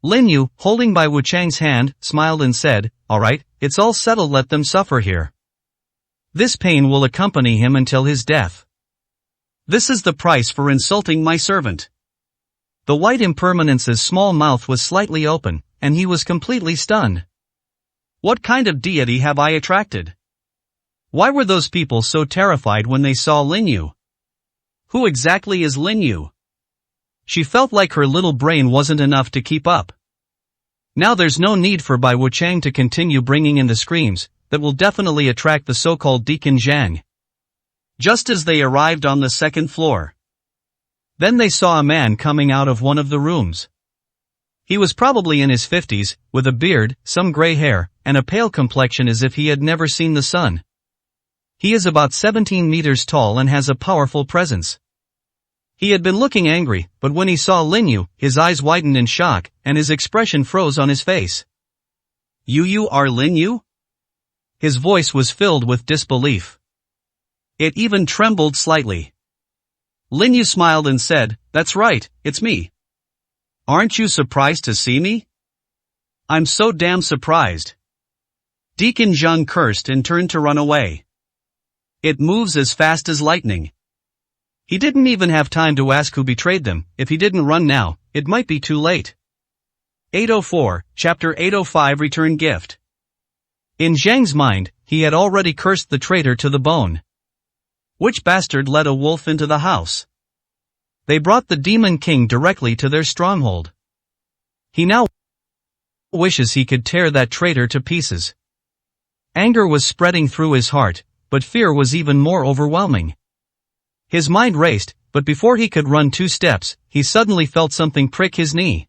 Lin Yu, holding by Wu Chang's hand, smiled and said, "All right, it's all settled, let them suffer here. This pain will accompany him until his death. This is the price for insulting my servant." The white impermanence's small mouth was slightly open, and he was completely stunned. What kind of deity have I attracted? Why were those people so terrified when they saw Lin Yu? Who exactly is Lin Yu? She felt like her little brain wasn't enough to keep up. Now there's no need for Bai Wuchang to continue bringing in the screams, that will definitely attract the so-called Deacon Zhang. Just as they arrived on the second floor, then they saw a man coming out of one of the rooms. He was probably in his 50s, with a beard, some gray hair, and a pale complexion as if he had never seen the sun. He is about 17 meters tall and has a powerful presence. He had been looking angry, but when he saw Lin Yu, his eyes widened in shock, and his expression froze on his face. You are Lin Yu? His voice was filled with disbelief. It even trembled slightly. Lin Yu smiled and said, "That's right, it's me. Aren't you surprised to see me?" "I'm so damn surprised." Deacon Zhang cursed and turned to run away. "It moves as fast as lightning." He didn't even have time to ask who betrayed them. If he didn't run now, it might be too late. 804, Chapter 805 Return Gift. In Zhang's mind, he had already cursed the traitor to the bone. Which bastard let a wolf into the house? They brought the Demon King directly to their stronghold. He now wishes he could tear that traitor to pieces. Anger was spreading through his heart, but fear was even more overwhelming. His mind raced, but before he could run 2 steps, he suddenly felt something prick his knee.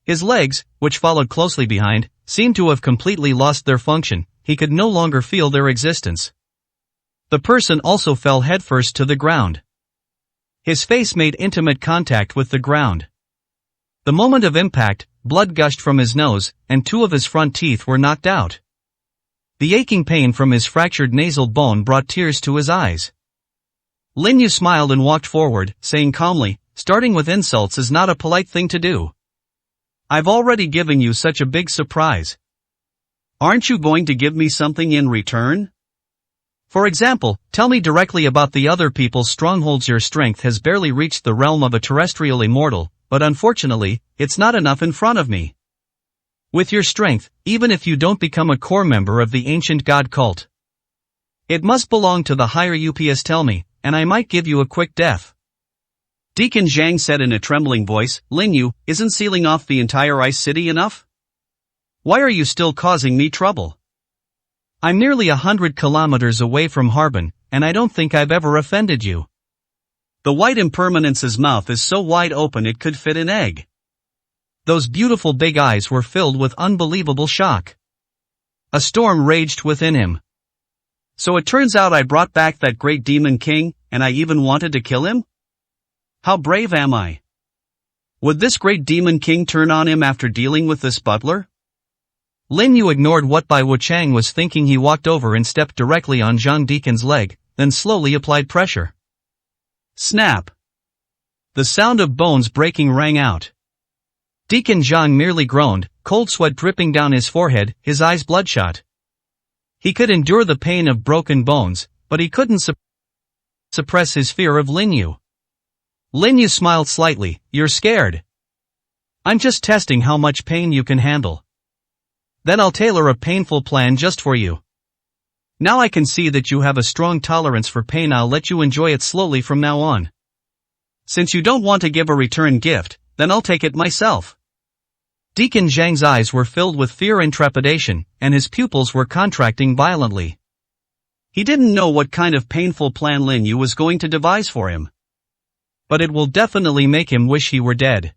His legs, which followed closely behind, seemed to have completely lost their function. He could no longer feel their existence. The person also fell headfirst to the ground. His face made intimate contact with the ground. The moment of impact, blood gushed from his nose, and 2 of his front teeth were knocked out. The aching pain from his fractured nasal bone brought tears to his eyes. Lin Yu smiled and walked forward, saying calmly, "Starting with insults is not a polite thing to do. I've already given you such a big surprise. Aren't you going to give me something in return? For example, tell me directly about the other people's strongholds. Your strength has barely reached the realm of a terrestrial immortal, but unfortunately, it's not enough in front of me. With your strength, even if you don't become a core member of the ancient god cult, it must belong to the higher UPS. Tell me, and I might give you a quick death." Deacon Zhang said in a trembling voice, "Lin Yu, isn't sealing off the entire ice city enough? Why are you still causing me trouble? I'm nearly 100 kilometers away from Harbin, and I don't think I've ever offended you." The white impermanence's mouth is so wide open it could fit an egg. Those beautiful big eyes were filled with unbelievable shock. A storm raged within him. So it turns out I brought back that great Demon King, and I even wanted to kill him? How brave am I? Would this great Demon King turn on him after dealing with this butler? Lin Yu ignored what Bai Wuchang was thinking. He walked over and stepped directly on Zhang Deacon's leg, then slowly applied pressure. Snap! The sound of bones breaking rang out. Deacon Zhang merely groaned, cold sweat dripping down his forehead, his eyes bloodshot. He could endure the pain of broken bones, but he couldn't suppress his fear of Lin Yu. Lin Yu smiled slightly. "You're scared? I'm just testing how much pain you can handle. Then I'll tailor a painful plan just for you. Now I can see that you have a strong tolerance for pain. I'll let you enjoy it slowly from now on. Since you don't want to give a return gift, then I'll take it myself. Deacon Zhang's eyes were filled with fear and trepidation, and his pupils were contracting violently. He didn't know what kind of painful plan Lin Yu was going to devise for him. But it will definitely make him wish he were dead.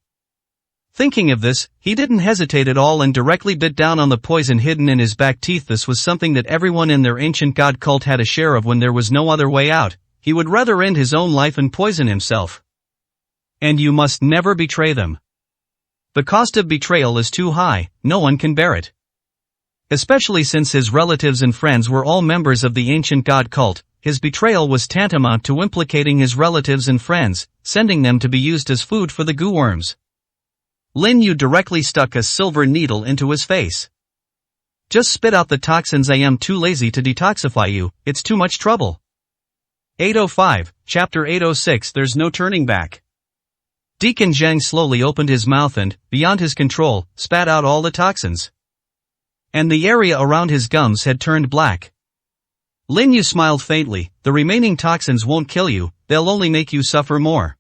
Thinking of this, he didn't hesitate at all and directly bit down on the poison hidden in his back teeth. This was something that everyone in their ancient god cult had a share of. When there was no other way out, he would rather end his own life and poison himself. And you must never betray them. The cost of betrayal is too high, no one can bear it. Especially since his relatives and friends were all members of the ancient god cult, his betrayal was tantamount to implicating his relatives and friends, sending them to be used as food for the goo worms. Lin Yu directly stuck a silver needle into his face. Just spit out the toxins. I am too lazy to detoxify you, it's too much trouble. 805, Chapter 806. There's no turning back. Deacon Zhang slowly opened his mouth and, beyond his control, spat out all the toxins. And the area around his gums had turned black. Lin Yu smiled faintly. The remaining toxins won't kill you, they'll only make you suffer more.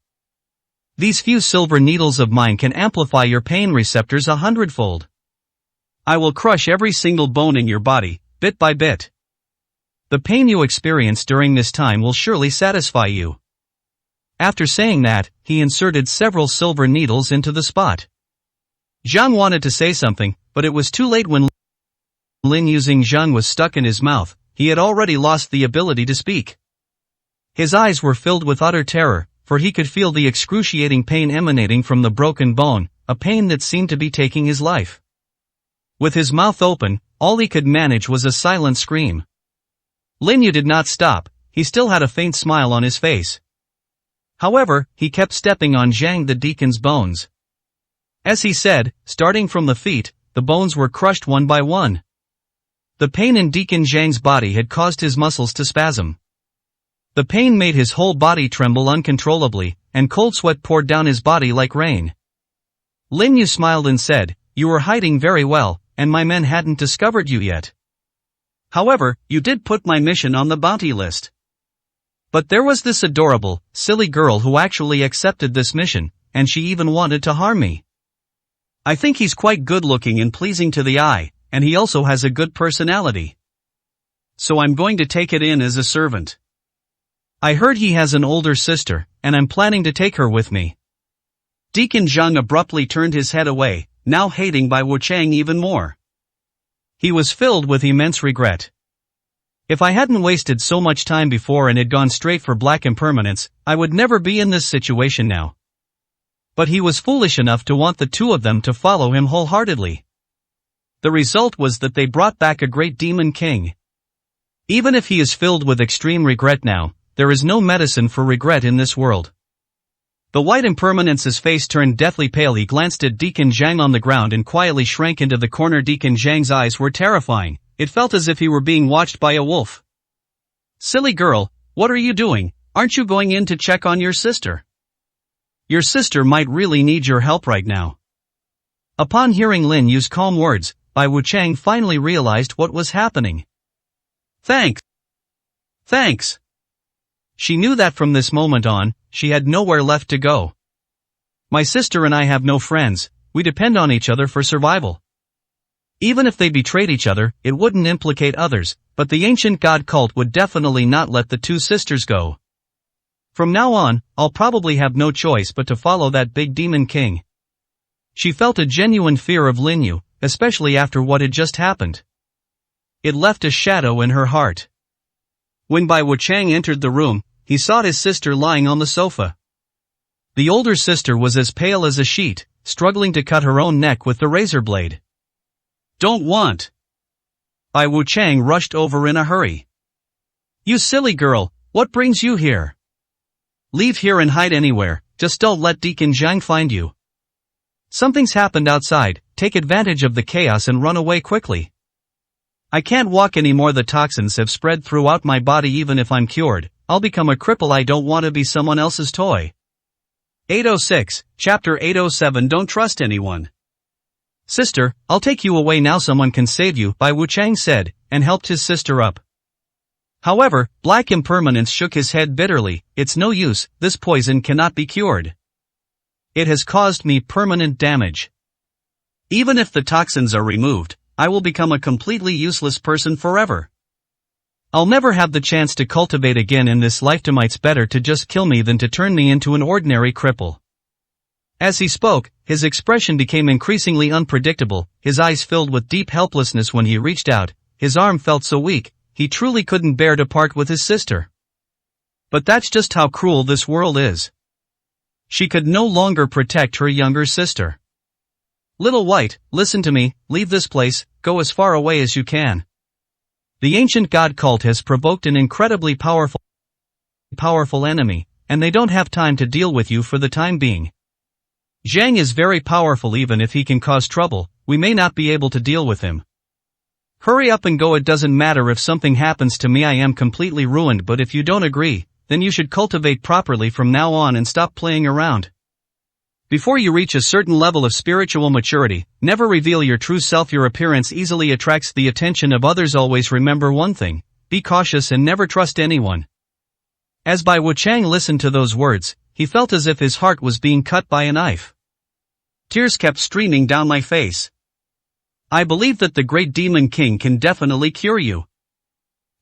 These few silver needles of mine can amplify your pain receptors 100-fold. I will crush every single bone in your body, bit by bit. The pain you experience during this time will surely satisfy you. After saying that, he inserted several silver needles into the spot. Zhang wanted to say something, but it was too late. When Lin Yu's zhang was stuck in his mouth, he had already lost the ability to speak. His eyes were filled with utter terror, for he could feel the excruciating pain emanating from the broken bone, a pain that seemed to be taking his life. With his mouth open, all he could manage was a silent scream. Lin Yu did not stop, he still had a faint smile on his face. However, he kept stepping on Zhang the deacon's bones. As he said, starting from the feet, the bones were crushed one by one. The pain in Deacon Zhang's body had caused his muscles to spasm. The pain made his whole body tremble uncontrollably, and cold sweat poured down his body like rain. Lin Yu smiled and said, "You were hiding very well, and my men hadn't discovered you yet. However, you did put my mission on the bounty list. But there was this adorable, silly girl who actually accepted this mission, and she even wanted to harm me. I think he's quite good-looking and pleasing to the eye, and he also has a good personality. So I'm going to take it in as a servant. I heard he has an older sister, and I'm planning to take her with me." Deacon Zhang abruptly turned his head away, now hating Bai Wuchang even more. He was filled with immense regret. If I hadn't wasted so much time before and had gone straight for black impermanence, I would never be in this situation now. But he was foolish enough to want the two of them to follow him wholeheartedly. The result was that they brought back a great demon king. Even if he is filled with extreme regret now, there is no medicine for regret in this world. The white impermanence's face turned deathly pale. He glanced at Deacon Zhang on the ground and quietly shrank into the corner. Deacon Zhang's eyes were terrifying. It felt as if he were being watched by a wolf. "Silly girl, what are you doing? Aren't you going in to check on your sister? Your sister might really need your help right now." Upon hearing Lin Yu's calm words, Bai Wuchang finally realized what was happening. Thanks. She knew that from this moment on, she had nowhere left to go. My sister and I have no friends, we depend on each other for survival. Even if they betrayed each other, it wouldn't implicate others, but the ancient god cult would definitely not let the two sisters go. From now on, I'll probably have no choice but to follow that big demon king. She felt a genuine fear of Lin Yu, especially after what had just happened. It left a shadow in her heart. When Bai Wuchang entered the room, he saw his sister lying on the sofa. The older sister was as pale as a sheet, struggling to cut her own neck with the razor blade. "Don't want." Bai Wuchang rushed over in a hurry. "You silly girl, what brings you here? Leave here and hide anywhere, just don't let Deacon Zhang find you. Something's happened outside, take advantage of the chaos and run away quickly. I can't walk anymore. The toxins have spread throughout my body. Even if I'm cured, I'll become a cripple. I don't want to be someone else's toy." 806, Chapter 807. Don't trust anyone. "Sister, I'll take you away now. Someone can save you," Bai Wuchang said, and helped his sister up. However, Black Impermanence shook his head bitterly. It's no use, this poison cannot be cured. It has caused me permanent damage. Even if the toxins are removed, I will become a completely useless person forever. I'll never have the chance to cultivate again in this lifetime. It's better to just kill me than to turn me into an ordinary cripple. As he spoke, his expression became increasingly unpredictable, his eyes filled with deep helplessness. When he reached out, his arm felt so weak, he truly couldn't bear to part with his sister. But that's just how cruel this world is. She could no longer protect her younger sister. Little White, listen to me, leave this place, go as far away as you can. The ancient god cult has provoked an incredibly powerful enemy, and they don't have time to deal with you for the time being. Zhang is very powerful. Even if he can cause trouble, we may not be able to deal with him. Hurry up and go. It doesn't matter if something happens to me, I am completely ruined, but if you don't agree, then you should cultivate properly from now on and stop playing around. Before you reach a certain level of spiritual maturity, never reveal your true self. Your appearance easily attracts the attention of others. Always remember one thing, be cautious and never trust anyone. As Bai Wuchang listened to those words, he felt as if his heart was being cut by a knife. Tears kept streaming down my face. I believe that the great demon king can definitely cure you.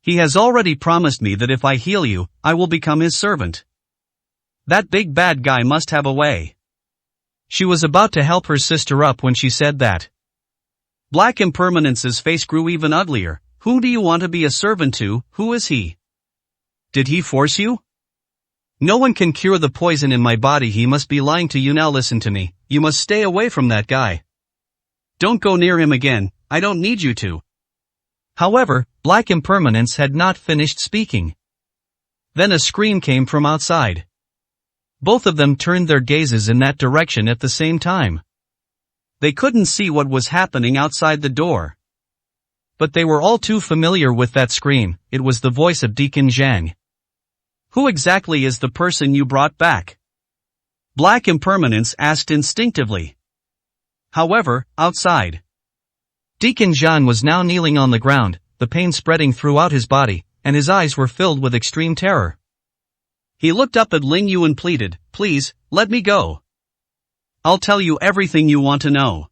He has already promised me that if I heal you, I will become his servant. That big bad guy must have a way. She was about to help her sister up when she said that. Black Impermanence's face grew even uglier. Who do you want to be a servant to? Who is he? Did he force you? No one can cure the poison in my body. He must be lying to you. Now listen to me, you must stay away from that guy. Don't go near him again, I don't need you to. However, Black Impermanence had not finished speaking. Then a scream came from outside. Both of them turned their gazes in that direction at the same time. They couldn't see what was happening outside the door. But they were all too familiar with that scream. It was the voice of Deacon Zhang. Who exactly is the person you brought back? Black Impermanence asked instinctively. However, outside, Deacon Zhang was now kneeling on the ground, the pain spreading throughout his body, and his eyes were filled with extreme terror. He looked up at Lin Yu and pleaded, please, let me go. I'll tell you everything you want to know.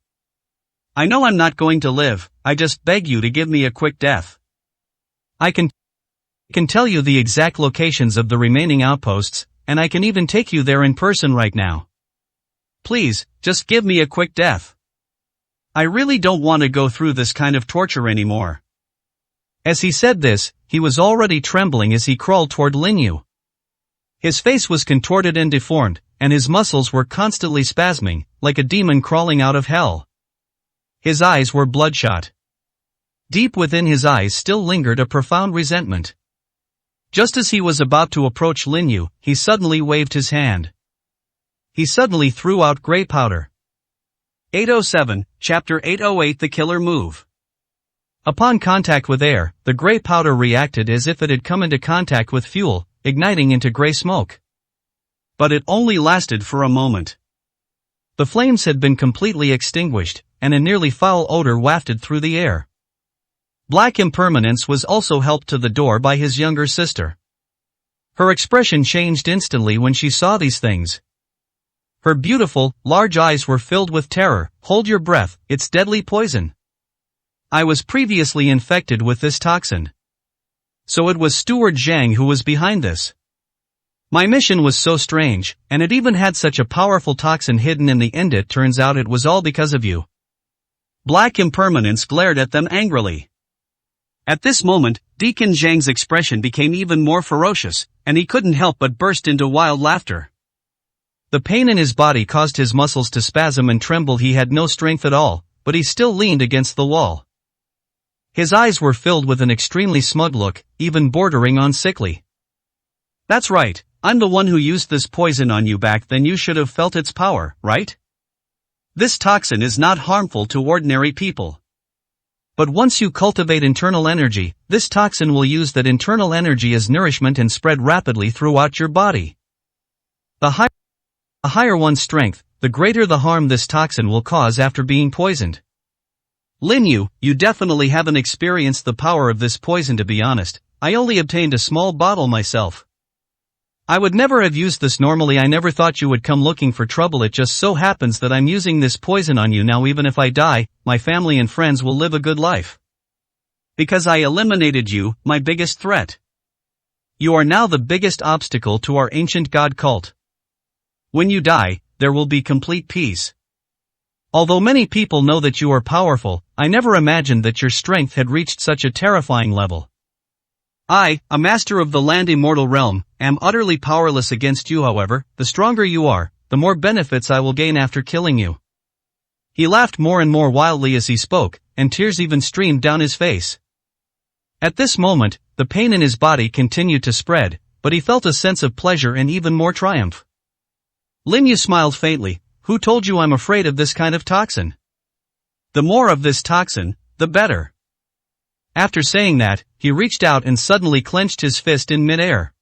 I know I'm not going to live, I just beg you to give me a quick death. I can tell you the exact locations of the remaining outposts, and I can even take you there in person right now. Please, just give me a quick death. I really don't want to go through this kind of torture anymore. As he said this, he was already trembling as he crawled toward Lin Yu. His face was contorted and deformed, and his muscles were constantly spasming, like a demon crawling out of hell. His eyes were bloodshot. Deep within his eyes still lingered a profound resentment. Just as he was about to approach Lin Yu, he suddenly waved his hand. He suddenly threw out gray powder. 807, Chapter 808 The Killer Move. Upon contact with air, the gray powder reacted as if it had come into contact with fuel, igniting into gray smoke. But it only lasted for a moment. The flames had been completely extinguished, and a nearly foul odor wafted through the air. Black Impermanence was also helped to the door by his younger sister. Her expression changed instantly when she saw these things. Her beautiful, large eyes were filled with terror. Hold your breath, it's deadly poison. I was previously infected with this toxin. So it was Steward Zhang who was behind this. My mission was so strange, and it even had such a powerful toxin hidden in the end. It turns out it was all because of you. Black Impermanence glared at them angrily. At this moment, Deacon Zhang's expression became even more ferocious, and he couldn't help but burst into wild laughter. The pain in his body caused his muscles to spasm and tremble. He had no strength at all, but he still leaned against the wall. His eyes were filled with an extremely smug look, even bordering on sickly. That's right, I'm the one who used this poison on you back then. You should have felt its power, right? This toxin is not harmful to ordinary people. But once you cultivate internal energy, this toxin will use that internal energy as nourishment and spread rapidly throughout your body. The higher one's strength, the greater the harm this toxin will cause after being poisoned. Lin Yu, you definitely haven't experienced the power of this poison. To be honest, I only obtained a small bottle myself. I would never have used this normally. I never thought you would come looking for trouble. It just so happens that I'm using this poison on you now. Even if I die, my family and friends will live a good life. Because I eliminated you, my biggest threat. You are now the biggest obstacle to our ancient god cult. When you die, there will be complete peace. Although many people know that you are powerful, I never imagined that your strength had reached such a terrifying level. I, a master of the land immortal realm, am utterly powerless against you. However, the stronger you are, the more benefits I will gain after killing you. He laughed more and more wildly as he spoke, and tears even streamed down his face. At this moment, the pain in his body continued to spread, but he felt a sense of pleasure and even more triumph. Lin Yu smiled faintly. Who told you I'm afraid of this kind of toxin? The more of this toxin, the better. After saying that, he reached out and suddenly clenched his fist in midair.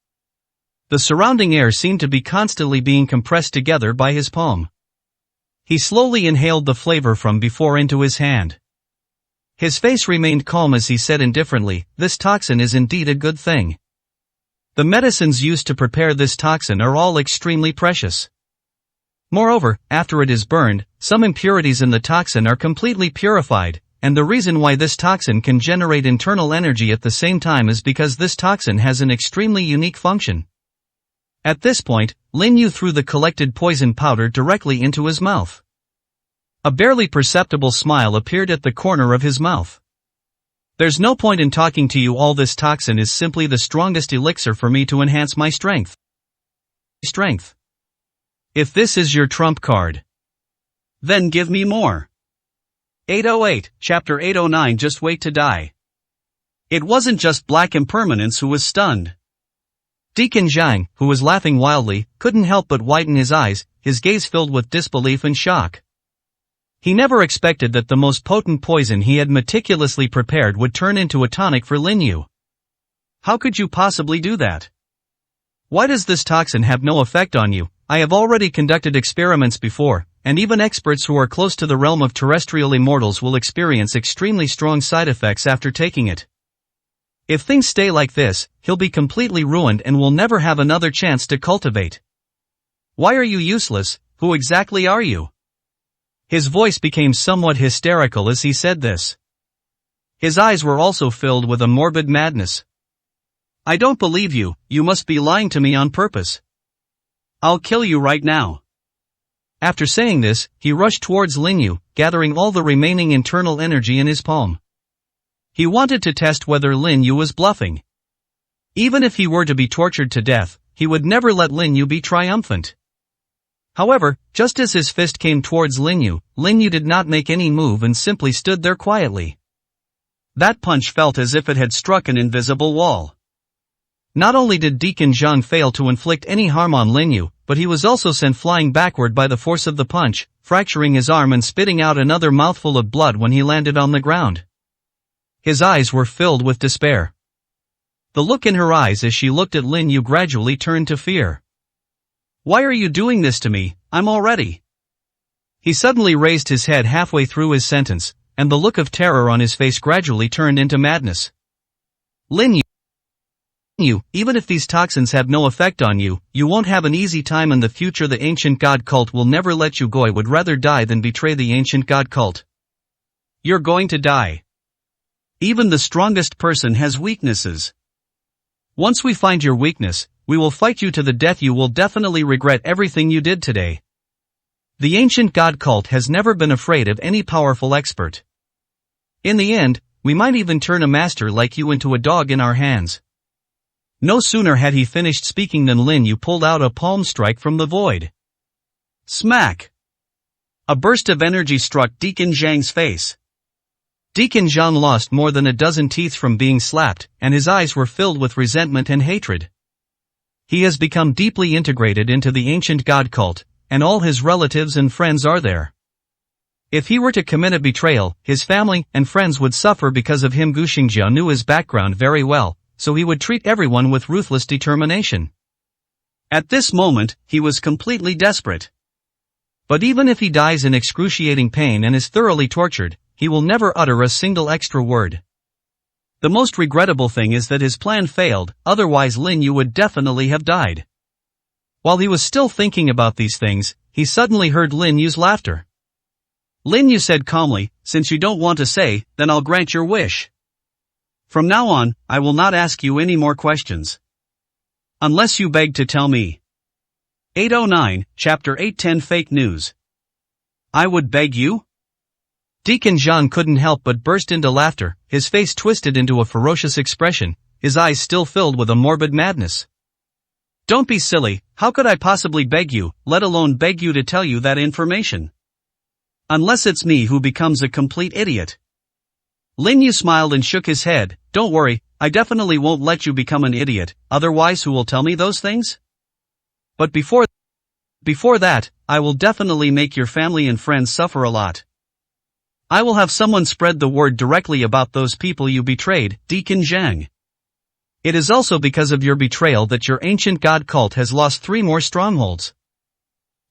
The surrounding air seemed to be constantly being compressed together by his palm. He slowly inhaled the flavor from before into his hand. His face remained calm as he said indifferently, "This toxin is indeed a good thing. The medicines used to prepare this toxin are all extremely precious. Moreover, after it is burned, some impurities in the toxin are completely purified, and the reason why this toxin can generate internal energy at the same time is because this toxin has an extremely unique function." At this point, Lin Yu threw the collected poison powder directly into his mouth. A barely perceptible smile appeared at the corner of his mouth. "There's no point in talking to you. All this toxin is simply the strongest elixir for me to enhance my strength. If this is your trump card, then give me more." 808, Chapter 809. Just wait to die. It wasn't just Black Impermanence who was stunned. Deacon Zhang, who was laughing wildly, couldn't help but widen his eyes, his gaze filled with disbelief and shock. He never expected that the most potent poison he had meticulously prepared would turn into a tonic for Lin Yu. How could you possibly do that? Why does this toxin have no effect on you? I have already conducted experiments before, and even experts who are close to the realm of terrestrial immortals will experience extremely strong side effects after taking it. If things stay like this, he'll be completely ruined and will never have another chance to cultivate. Why are you useless? Who exactly are you? His voice became somewhat hysterical as he said this. His eyes were also filled with a morbid madness. I don't believe you. You must be lying to me on purpose. I'll kill you right now. After saying this, he rushed towards Lin Yu, gathering all the remaining internal energy in his palm. He wanted to test whether Lin Yu was bluffing. Even if he were to be tortured to death, he would never let Lin Yu be triumphant. However, just as his fist came towards Lin Yu did not make any move and simply stood there quietly. That punch felt as if it had struck an invisible wall. Not only did Deacon Zhang fail to inflict any harm on Lin Yu, but he was also sent flying backward by the force of the punch, fracturing his arm and spitting out another mouthful of blood when he landed on the ground. His eyes were filled with despair. The look in her eyes as she looked at Lin Yu gradually turned to fear. Why are you doing this to me? I'm already. He suddenly raised his head halfway through his sentence, and the look of terror on his face gradually turned into madness. Lin Yu, even if these toxins have no effect on you, you won't have an easy time in the future. The ancient god cult will never let you go. I would rather die than betray the ancient god cult. You're going to die. Even the strongest person has weaknesses. Once we find your weakness, we will fight you to the death. You will definitely regret everything you did today. The ancient god cult has never been afraid of any powerful expert. In the end, we might even turn a master like you into a dog in our hands. No sooner had he finished speaking than Lin Yu pulled out a palm strike from the void. Smack! A burst of energy struck Deacon Zhang's face. Deacon Zhang lost more than a dozen teeth from being slapped, and his eyes were filled with resentment and hatred. He has become deeply integrated into the ancient god cult, and all his relatives and friends are there. If he were to commit a betrayal, his family and friends would suffer because of him. Gu Xingjia knew his background very well, so he would treat everyone with ruthless determination. At this moment, he was completely desperate. But even if he dies in excruciating pain and is thoroughly tortured, he will never utter a single extra word. The most regrettable thing is that his plan failed, otherwise Lin Yu would definitely have died. While he was still thinking about these things, he suddenly heard Lin Yu's laughter. Lin Yu said calmly, "Since you don't want to say, then I'll grant your wish. From now on, I will not ask you any more questions. Unless you beg to tell me." 809, Chapter 810 Fake News. I would beg you? Deacon Zhang couldn't help but burst into laughter, his face twisted into a ferocious expression, his eyes still filled with a morbid madness. Don't be silly, how could I possibly beg you, let alone beg you to tell you that information? Unless it's me who becomes a complete idiot. Lin Yu smiled and shook his head. Don't worry, I definitely won't let you become an idiot, otherwise who will tell me those things? But before that, I will definitely make your family and friends suffer a lot. I will have someone spread the word directly about those people you betrayed, Deacon Zhang. It is also because of your betrayal that your ancient god cult has lost 3 more strongholds.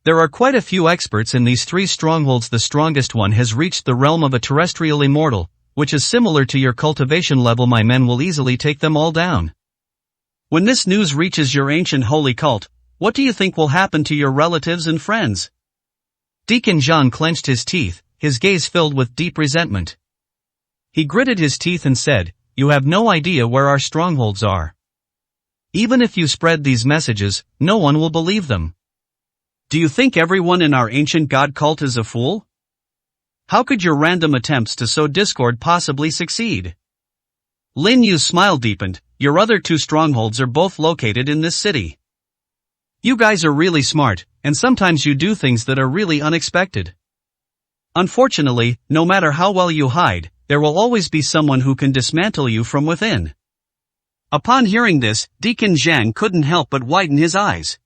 There are quite a few experts in these 3 strongholds. The strongest one has reached the realm of a terrestrial immortal, which is similar to your cultivation level. My men will easily take them all down. When this news reaches your ancient holy cult, what do you think will happen to your relatives and friends? Deacon Zhang clenched his teeth, his gaze filled with deep resentment. He gritted his teeth and said, "You have no idea where our strongholds are. Even if you spread these messages, no one will believe them. Do you think everyone in our ancient god cult is a fool? How could your random attempts to sow discord possibly succeed?" Lin Yu's smile deepened. Your other 2 strongholds are both located in this city. You guys are really smart, and sometimes you do things that are really unexpected. Unfortunately, no matter how well you hide, there will always be someone who can dismantle you from within. Upon hearing this, Deacon Zhang couldn't help but widen his eyes.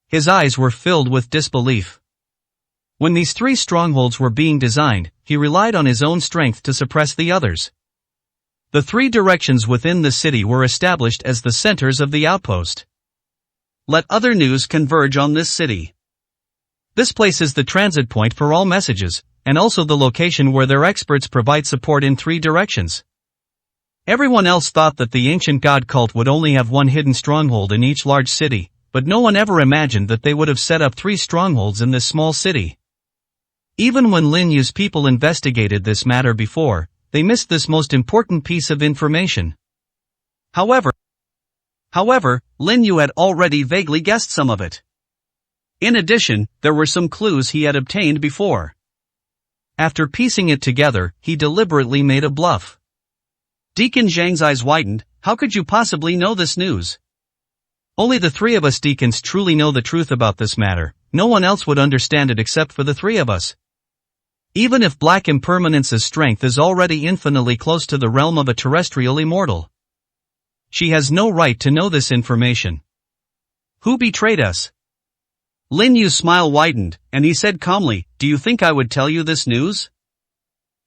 His eyes were filled with disbelief. When these 3 strongholds were being designed, he relied on his own strength to suppress the others. The 3 directions within the city were established as the centers of the outpost. Let other news converge on this city. This place is the transit point for all messages, and also the location where their experts provide support in 3 directions. Everyone else thought that the ancient god cult would only have 1 hidden stronghold in each large city, but no one ever imagined that they would have set up 3 strongholds in this small city. Even when Lin Yu's people investigated this matter before, they missed this most important piece of information. However, Lin Yu had already vaguely guessed some of it. In addition, there were some clues he had obtained before. After piecing it together, he deliberately made a bluff. Deacon Zhang's eyes widened. How could you possibly know this news? Only the 3 of us deacons truly know the truth about this matter. No one else would understand it except for the 3 of us. Even if Black Impermanence's strength is already infinitely close to the realm of a terrestrial immortal, she has no right to know this information. Who betrayed us? Lin Yu's smile widened, and he said calmly, "Do you think I would tell you this news?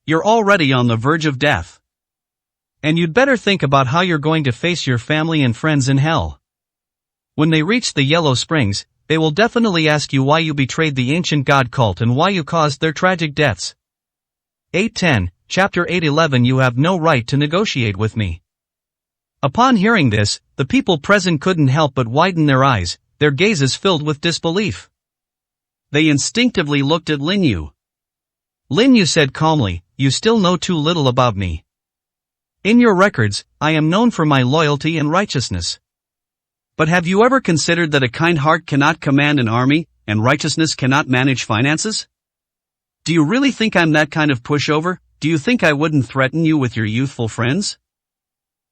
You're already on the verge of death. And you'd better think about how you're going to face your family and friends in hell. When they reach the Yellow Springs, they will definitely ask you why you betrayed the ancient god cult and why you caused their tragic deaths." 810, Chapter 811. You have no right to negotiate with me. Upon hearing this, the people present couldn't help but widen their eyes, their gazes filled with disbelief. They instinctively looked at Lin Yu. Lin Yu said calmly, "You still know too little about me. In your records, I am known for my loyalty and righteousness. But have you ever considered that a kind heart cannot command an army, and righteousness cannot manage finances? Do you really think I'm that kind of pushover? Do you think I wouldn't threaten you with your youthful friends?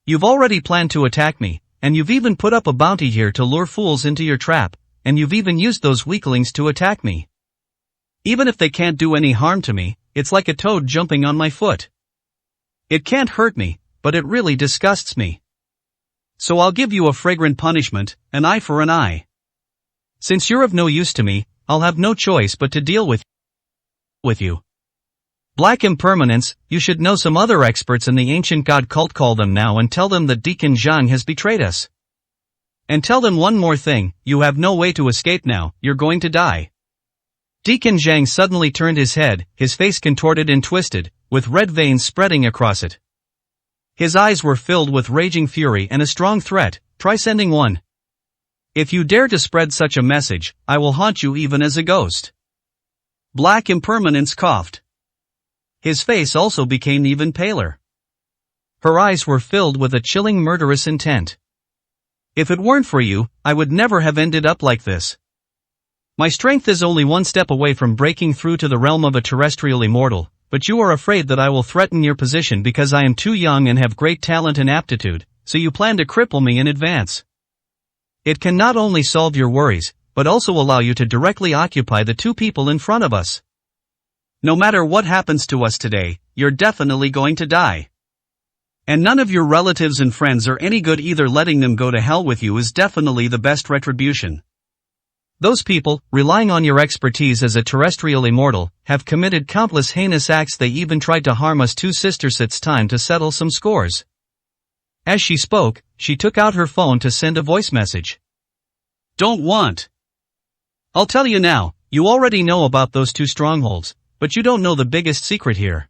You've already planned to attack me, and you've even put up a bounty here to lure fools into your trap, and you've even used those weaklings to attack me. Even if they can't do any harm to me, it's like a toad jumping on my foot. It can't hurt me, but it really disgusts me. So I'll give you a fragrant punishment, an eye for an eye. Since you're of no use to me, I'll have no choice but to deal with you. Black Impermanence, you should know some other experts in the ancient god cult. Call them now and tell them that Deacon Zhang has betrayed us. And tell them one more thing, you have no way to escape now, you're going to die." Deacon Zhang suddenly turned his head, his face contorted and twisted, with red veins spreading across it. His eyes were filled with raging fury and a strong threat. Try sending one. If you dare to spread such a message, I will haunt you even as a ghost. Black Impermanence coughed. His face also became even paler. Her eyes were filled with a chilling murderous intent. If it weren't for you, I would never have ended up like this. My strength is only one step away from breaking through to the realm of a terrestrial immortal, but you are afraid that I will threaten your position because I am too young and have great talent and aptitude, so you plan to cripple me in advance. It can not only solve your worries, but also allow you to directly occupy the two people in front of us. No matter what happens to us today, you're definitely going to die. And none of your relatives and friends are any good either. Letting them go to hell with you is definitely the best retribution. Those people, relying on your expertise as a terrestrial immortal, have committed countless heinous acts. They even tried to harm us two sisters. It's time to settle some scores. As she spoke, she took out her phone to send a voice message. Don't want. I'll tell you now, you already know about those two strongholds, but you don't know the biggest secret here.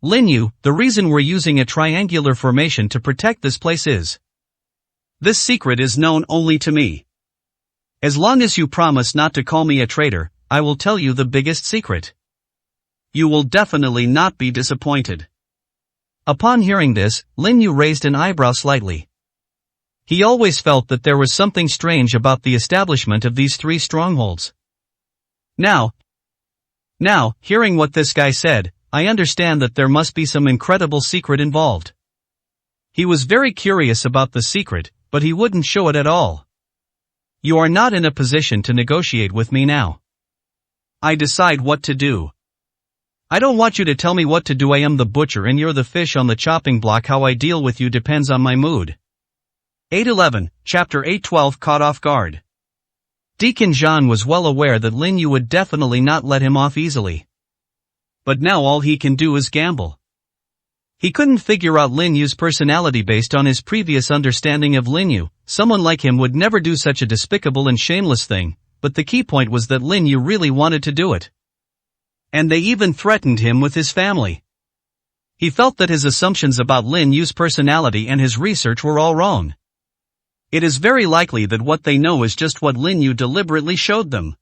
Lin Yu, the reason we're using a triangular formation to protect this place is. This secret is known only to me. As long as you promise not to call me a traitor, I will tell you the biggest secret. You will definitely not be disappointed. Upon hearing this, Lin Yu raised an eyebrow slightly. He always felt that there was something strange about the establishment of these three strongholds. Now, hearing what this guy said, I understand that there must be some incredible secret involved. He was very curious about the secret, but he wouldn't show it at all. You are not in a position to negotiate with me now. I decide what to do. I don't want you to tell me what to do. I am the butcher and you're the fish on the chopping block. How I deal with you depends on my mood. 8:11, Chapter 8:12. Caught off guard. Deacon Zhang was well aware that Lin Yu would definitely not let him off easily. But now all he can do is gamble. He couldn't figure out Lin Yu's personality based on his previous understanding of Lin Yu. Someone like him would never do such a despicable and shameless thing, but the key point was that Lin Yu really wanted to do it. And they even threatened him with his family. He felt that his assumptions about Lin Yu's personality and his research were all wrong. It is very likely that what they know is just what Lin Yu deliberately showed them.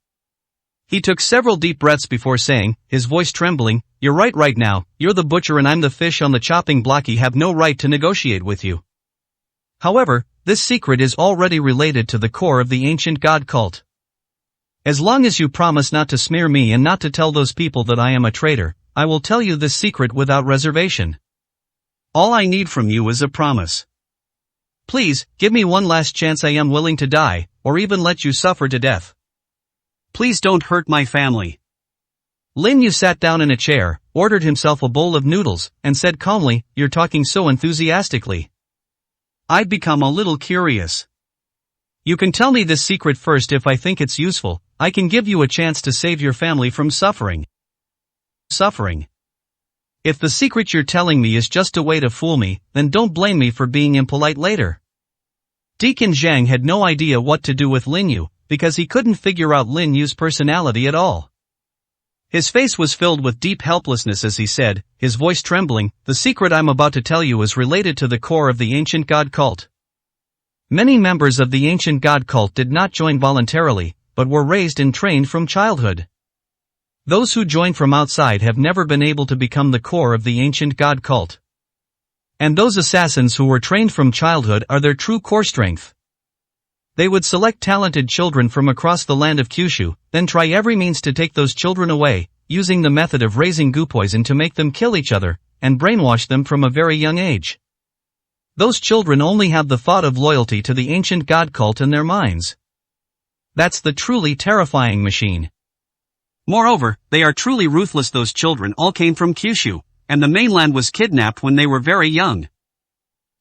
He took several deep breaths before saying, his voice trembling, "You're right now, you're the butcher and I'm the fish on the chopping block. I have no right to negotiate with you. However, this secret is already related to the core of the ancient god cult. As long as you promise not to smear me and not to tell those people that I am a traitor, I will tell you this secret without reservation. All I need from you is a promise. Please, give me one last chance. I am willing to die, or even let you suffer to death. Please don't hurt my family." Lin Yu sat down in a chair, ordered himself a bowl of noodles, and said calmly, "You're talking so enthusiastically. I've become a little curious. You can tell me this secret first. If I think it's useful, I can give you a chance to save your family from suffering. If the secret you're telling me is just a way to fool me, then don't blame me for being impolite later." Deacon Zhang had no idea what to do with Lin Yu, because he couldn't figure out Lin Yu's personality at all. His face was filled with deep helplessness as he said, his voice trembling, "The secret I'm about to tell you is related to the core of the ancient god cult. Many members of the ancient god cult did not join voluntarily, but were raised and trained from childhood. Those who join from outside have never been able to become the core of the ancient god cult. And those assassins who were trained from childhood are their true core strength. They would select talented children from across the land of Kyushu, then try every means to take those children away, using the method of raising goo poison to make them kill each other, and brainwash them from a very young age. Those children only have the thought of loyalty to the ancient god cult in their minds. That's the truly terrifying machine. Moreover, they are truly ruthless. Those children all came from Kyushu, and the mainland was kidnapped when they were very young.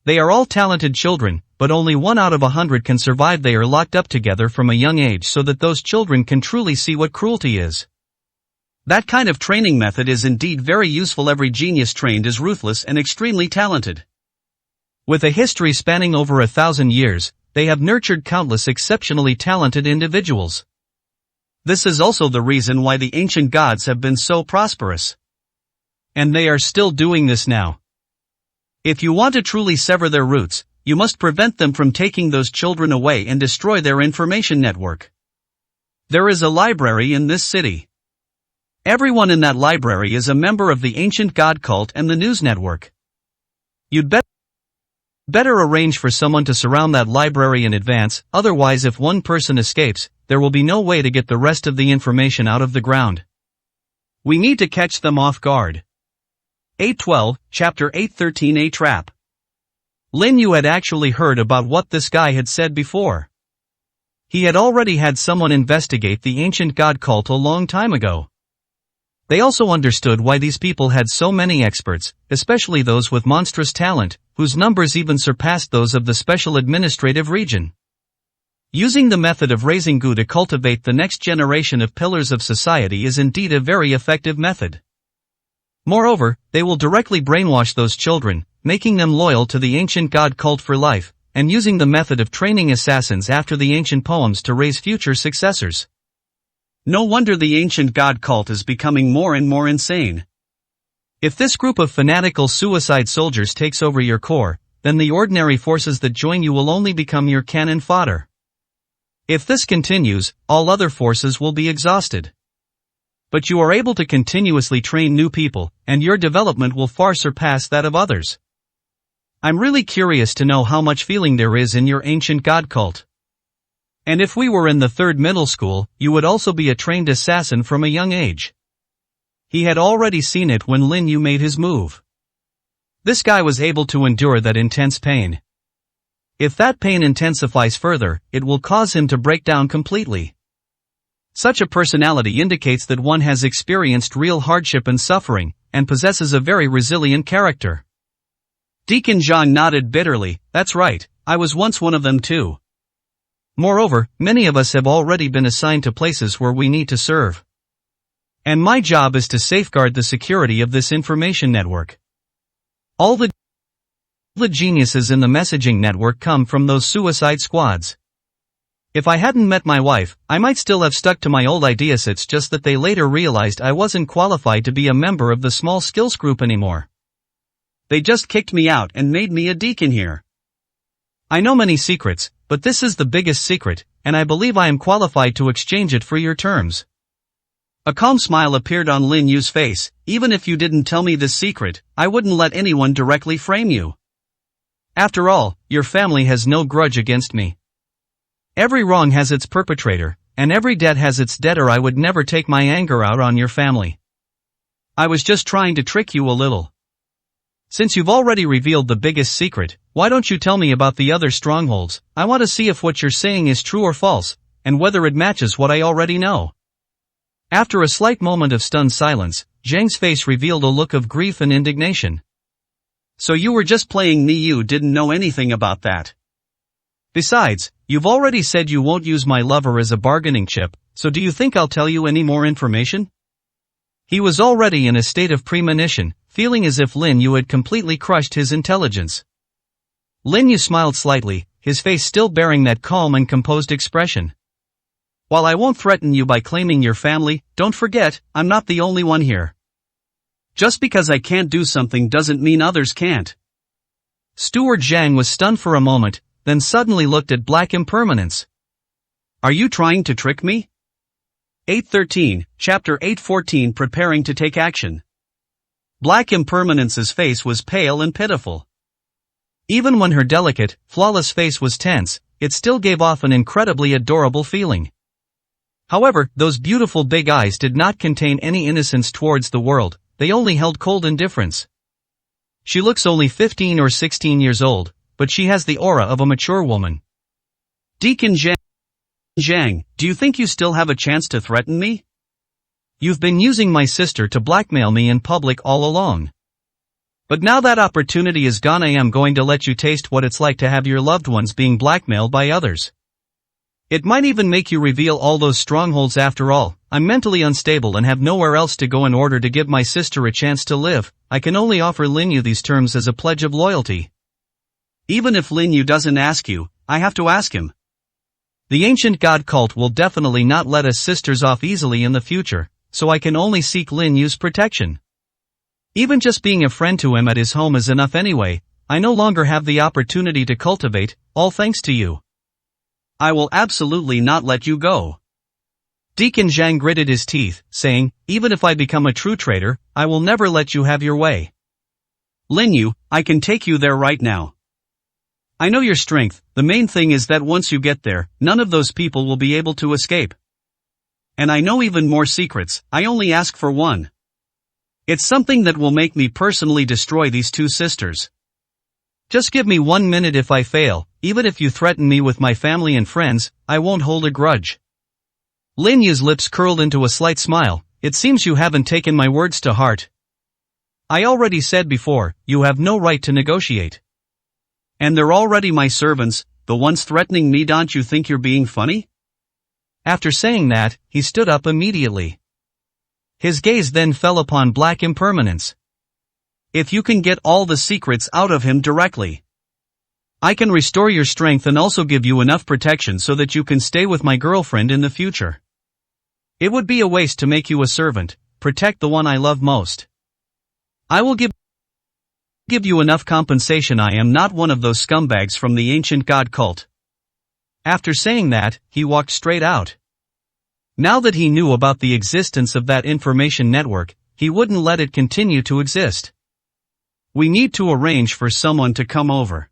They are all talented children, but only 1 out of 100 can survive. They are locked up together from a young age so that those children can truly see what cruelty is. That kind of training method is indeed very useful. Every genius trained is ruthless and extremely talented. With a history spanning over 1,000 years, they have nurtured countless exceptionally talented individuals. This is also the reason why the ancient gods have been so prosperous. And they are still doing this now. If you want to truly sever their roots, you must prevent them from taking those children away and destroy their information network. There is a library in this city. Everyone in that library is a member of the ancient god cult and the news network. You'd better arrange for someone to surround that library in advance, otherwise if one person escapes, there will be no way to get the rest of the information out of the ground. We need to catch them off guard. 812, Chapter 813, A Trap. Lin Yu had actually heard about what this guy had said before. He had already had someone investigate the ancient god cult a long time ago. They also understood why these people had so many experts, especially those with monstrous talent, whose numbers even surpassed those of the Special Administrative Region. Using the method of raising Gu to cultivate the next generation of pillars of society is indeed a very effective method. Moreover, they will directly brainwash those children, making them loyal to the ancient god cult for life, and using the method of training assassins after the ancient poems to raise future successors. No wonder the ancient god cult is becoming more and more insane. If this group of fanatical suicide soldiers takes over your core, then the ordinary forces that join you will only become your cannon fodder. If this continues, all other forces will be exhausted. But you are able to continuously train new people, and your development will far surpass that of others. I'm really curious to know how much feeling there is in your ancient god cult. And if we were in the third middle school, you would also be a trained assassin from a young age. He had already seen it when Lin Yu made his move. This guy was able to endure that intense pain. If that pain intensifies further, it will cause him to break down completely. Such a personality indicates that one has experienced real hardship and suffering, and possesses a very resilient character. Deacon Zhang nodded bitterly. That's right, I was once one of them too. Moreover, many of us have already been assigned to places where we need to serve. And my job is to safeguard the security of this information network. All the geniuses in the messaging network come from those suicide squads. If I hadn't met my wife, I might still have stuck to my old ideas. It's just that they later realized I wasn't qualified to be a member of the small skills group anymore. They just kicked me out and made me a deacon here. I know many secrets, but this is the biggest secret, and I believe I am qualified to exchange it for your terms. A calm smile appeared on Lin Yu's face. Even if you didn't tell me this secret, I wouldn't let anyone directly frame you. After all, your family has no grudge against me. Every wrong has its perpetrator, and every debt has its debtor. I would never take my anger out on your family. I was just trying to trick you a little. Since you've already revealed the biggest secret, why don't you tell me about the other strongholds? I want to see if what you're saying is true or false, and whether it matches what I already know. After a slight moment of stunned silence, Zhang's face revealed a look of grief and indignation. So you were just playing me? You didn't know anything about that. Besides, you've already said you won't use my lover as a bargaining chip, so do you think I'll tell you any more information? He was already in a state of premonition, feeling as if Lin Yu had completely crushed his intelligence. Lin Yu smiled slightly, his face still bearing that calm and composed expression. While I won't threaten you by claiming your family, don't forget, I'm not the only one here. Just because I can't do something doesn't mean others can't. Steward Zhang was stunned for a moment, then suddenly looked at Black Impermanence. Are you trying to trick me? 813, Chapter 814, Preparing to Take Action. Black Impermanence's face was pale and pitiful. Even when her delicate, flawless face was tense, it still gave off an incredibly adorable feeling. However, those beautiful big eyes did not contain any innocence towards the world, they only held cold indifference. She looks only 15 or 16 years old, but she has the aura of a mature woman. Deacon Zhang, do you think you still have a chance to threaten me? You've been using my sister to blackmail me in public all along. But now that opportunity is gone, I am going to let you taste what it's like to have your loved ones being blackmailed by others. It might even make you reveal all those strongholds. After all, I'm mentally unstable and have nowhere else to go. In order to give my sister a chance to live, I can only offer Lin Yu these terms as a pledge of loyalty. Even if Lin Yu doesn't ask you, I have to ask him. The ancient god cult will definitely not let us sisters off easily in the future, so I can only seek Lin Yu's protection. Even just being a friend to him at his home is enough anyway, I no longer have the opportunity to cultivate, all thanks to you. I will absolutely not let you go. Deacon Zhang gritted his teeth, saying, even if I become a true traitor, I will never let you have your way. Lin Yu, I can take you there right now. I know your strength, the main thing is that once you get there, none of those people will be able to escape. And I know even more secrets, I only ask for one. It's something that will make me personally destroy these two sisters. Just give me 1 minute if I fail, even if you threaten me with my family and friends, I won't hold a grudge. Lin Yu's lips curled into a slight smile, it seems you haven't taken my words to heart. I already said before, you have no right to negotiate. And they're already my servants, the ones threatening me, don't you think you're being funny? After saying that, he stood up immediately. His gaze then fell upon Black Impermanence. If you can get all the secrets out of him directly, I can restore your strength and also give you enough protection so that you can stay with my girlfriend in the future. It would be a waste to make you a servant, protect the one I love most. I will give you enough compensation. I am not one of those scumbags from the ancient god cult. After saying that, he walked straight out. Now that he knew about the existence of that information network, he wouldn't let it continue to exist. We need to arrange for someone to come over.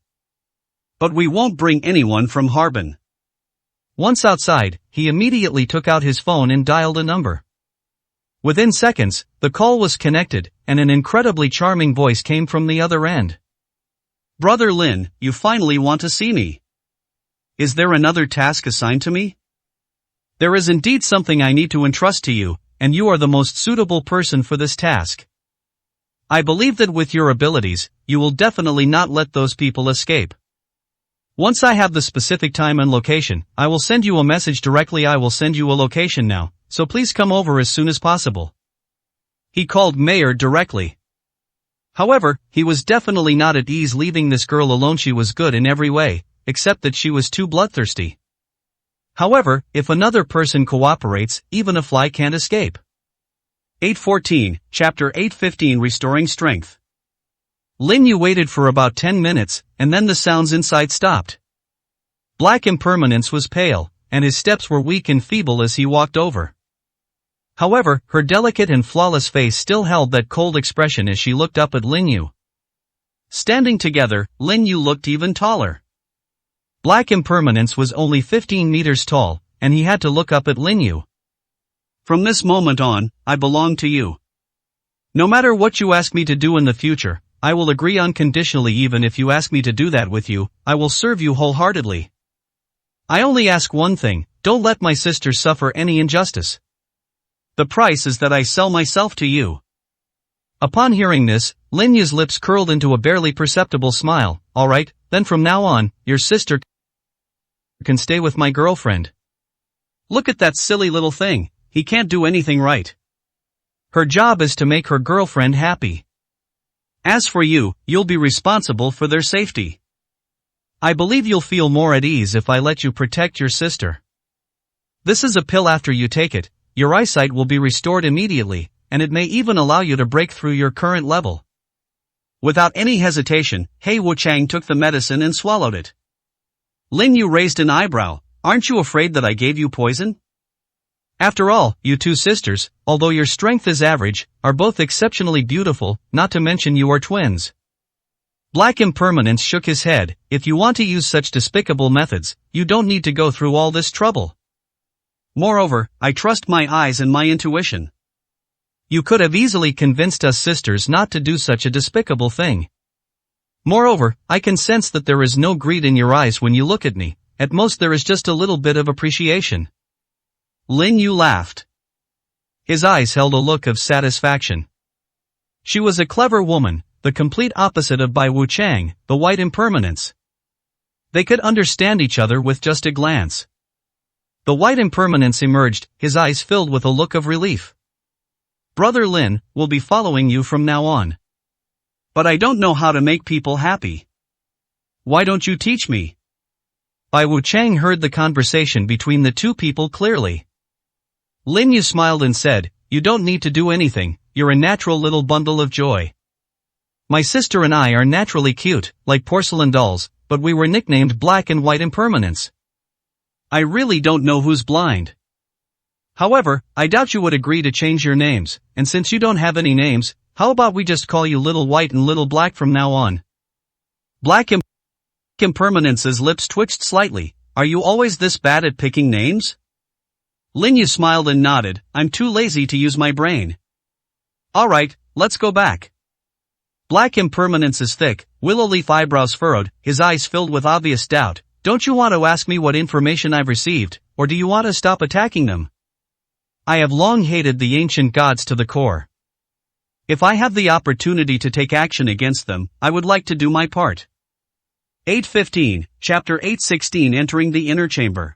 But we won't bring anyone from Harbin. Once outside, he immediately took out his phone and dialed a number. Within seconds, the call was connected, and an incredibly charming voice came from the other end. Brother Lin, you finally want to see me. Is there another task assigned to me? There is indeed something I need to entrust to you, and you are the most suitable person for this task. I believe that with your abilities, you will definitely not let those people escape. Once I have the specific time and location, I will send you a message directly. I will send you a location now, so please come over as soon as possible. He called Mayor directly. However, he was definitely not at ease leaving this girl alone. She was good in every way, except that she was too bloodthirsty. However, if another person cooperates, even a fly can't escape. 814, Chapter 815 Restoring Strength. Lin Yu waited for about 10 minutes, and then the sounds inside stopped. Black Impermanence was pale, and his steps were weak and feeble as he walked over. However, her delicate and flawless face still held that cold expression as she looked up at Lin Yu. Standing together, Lin Yu looked even taller. Black Impermanence was only 15 meters tall, and he had to look up at Lin Yu. From this moment on, I belong to you. No matter what you ask me to do in the future, I will agree unconditionally. Even if you ask me to do that with you, I will serve you wholeheartedly. I only ask one thing, don't let my sister suffer any injustice. The price is that I sell myself to you. Upon hearing this, Lin Yu's lips curled into a barely perceptible smile. Alright, then from now on, your sister can stay with my girlfriend. Look at that silly little thing, he can't do anything right. Her job is to make her girlfriend happy. As for you, you'll be responsible for their safety. I believe you'll feel more at ease if I let you protect your sister. This is a pill. After you take it, your eyesight will be restored immediately, and it may even allow you to break through your current level. Without any hesitation, He Wuchang took the medicine and swallowed it. Lin Yu raised an eyebrow. Aren't you afraid that I gave you poison? After all, you two sisters, although your strength is average, are both exceptionally beautiful, not to mention you are twins. Black Impermanence shook his head. If you want to use such despicable methods, you don't need to go through all this trouble. Moreover, I trust my eyes and my intuition. You could have easily convinced us sisters not to do such a despicable thing. Moreover, I can sense that there is no greed in your eyes when you look at me. At most there is just a little bit of appreciation. Lin Yu laughed. His eyes held a look of satisfaction. She was a clever woman, the complete opposite of Bai Wuchang, the White Impermanence. They could understand each other with just a glance. The White Impermanence emerged, his eyes filled with a look of relief. Brother Lin, will be following you from now on. But I don't know how to make people happy. Why don't you teach me? Bai Wuchang heard the conversation between the two people clearly. Lin Yu smiled and said, you don't need to do anything, you're a natural little bundle of joy. My sister and I are naturally cute, like porcelain dolls, but we were nicknamed Black and White Impermanence. I really don't know who's blind. However, I doubt you would agree to change your names, and since you don't have any names, how about we just call you Little White and Little Black from now on? Black Impermanence's lips twitched slightly. Are you always this bad at picking names? Linyu smiled and nodded. I'm too lazy to use my brain. Alright, let's go back. Black Impermanence's thick, willow leaf eyebrows furrowed, his eyes filled with obvious doubt. Don't you want to ask me what information I've received, or do you want to stop attacking them? I have long hated the ancient gods to the core. If I have the opportunity to take action against them, I would like to do my part. 8:15, Chapter 8:16 Entering the Inner Chamber.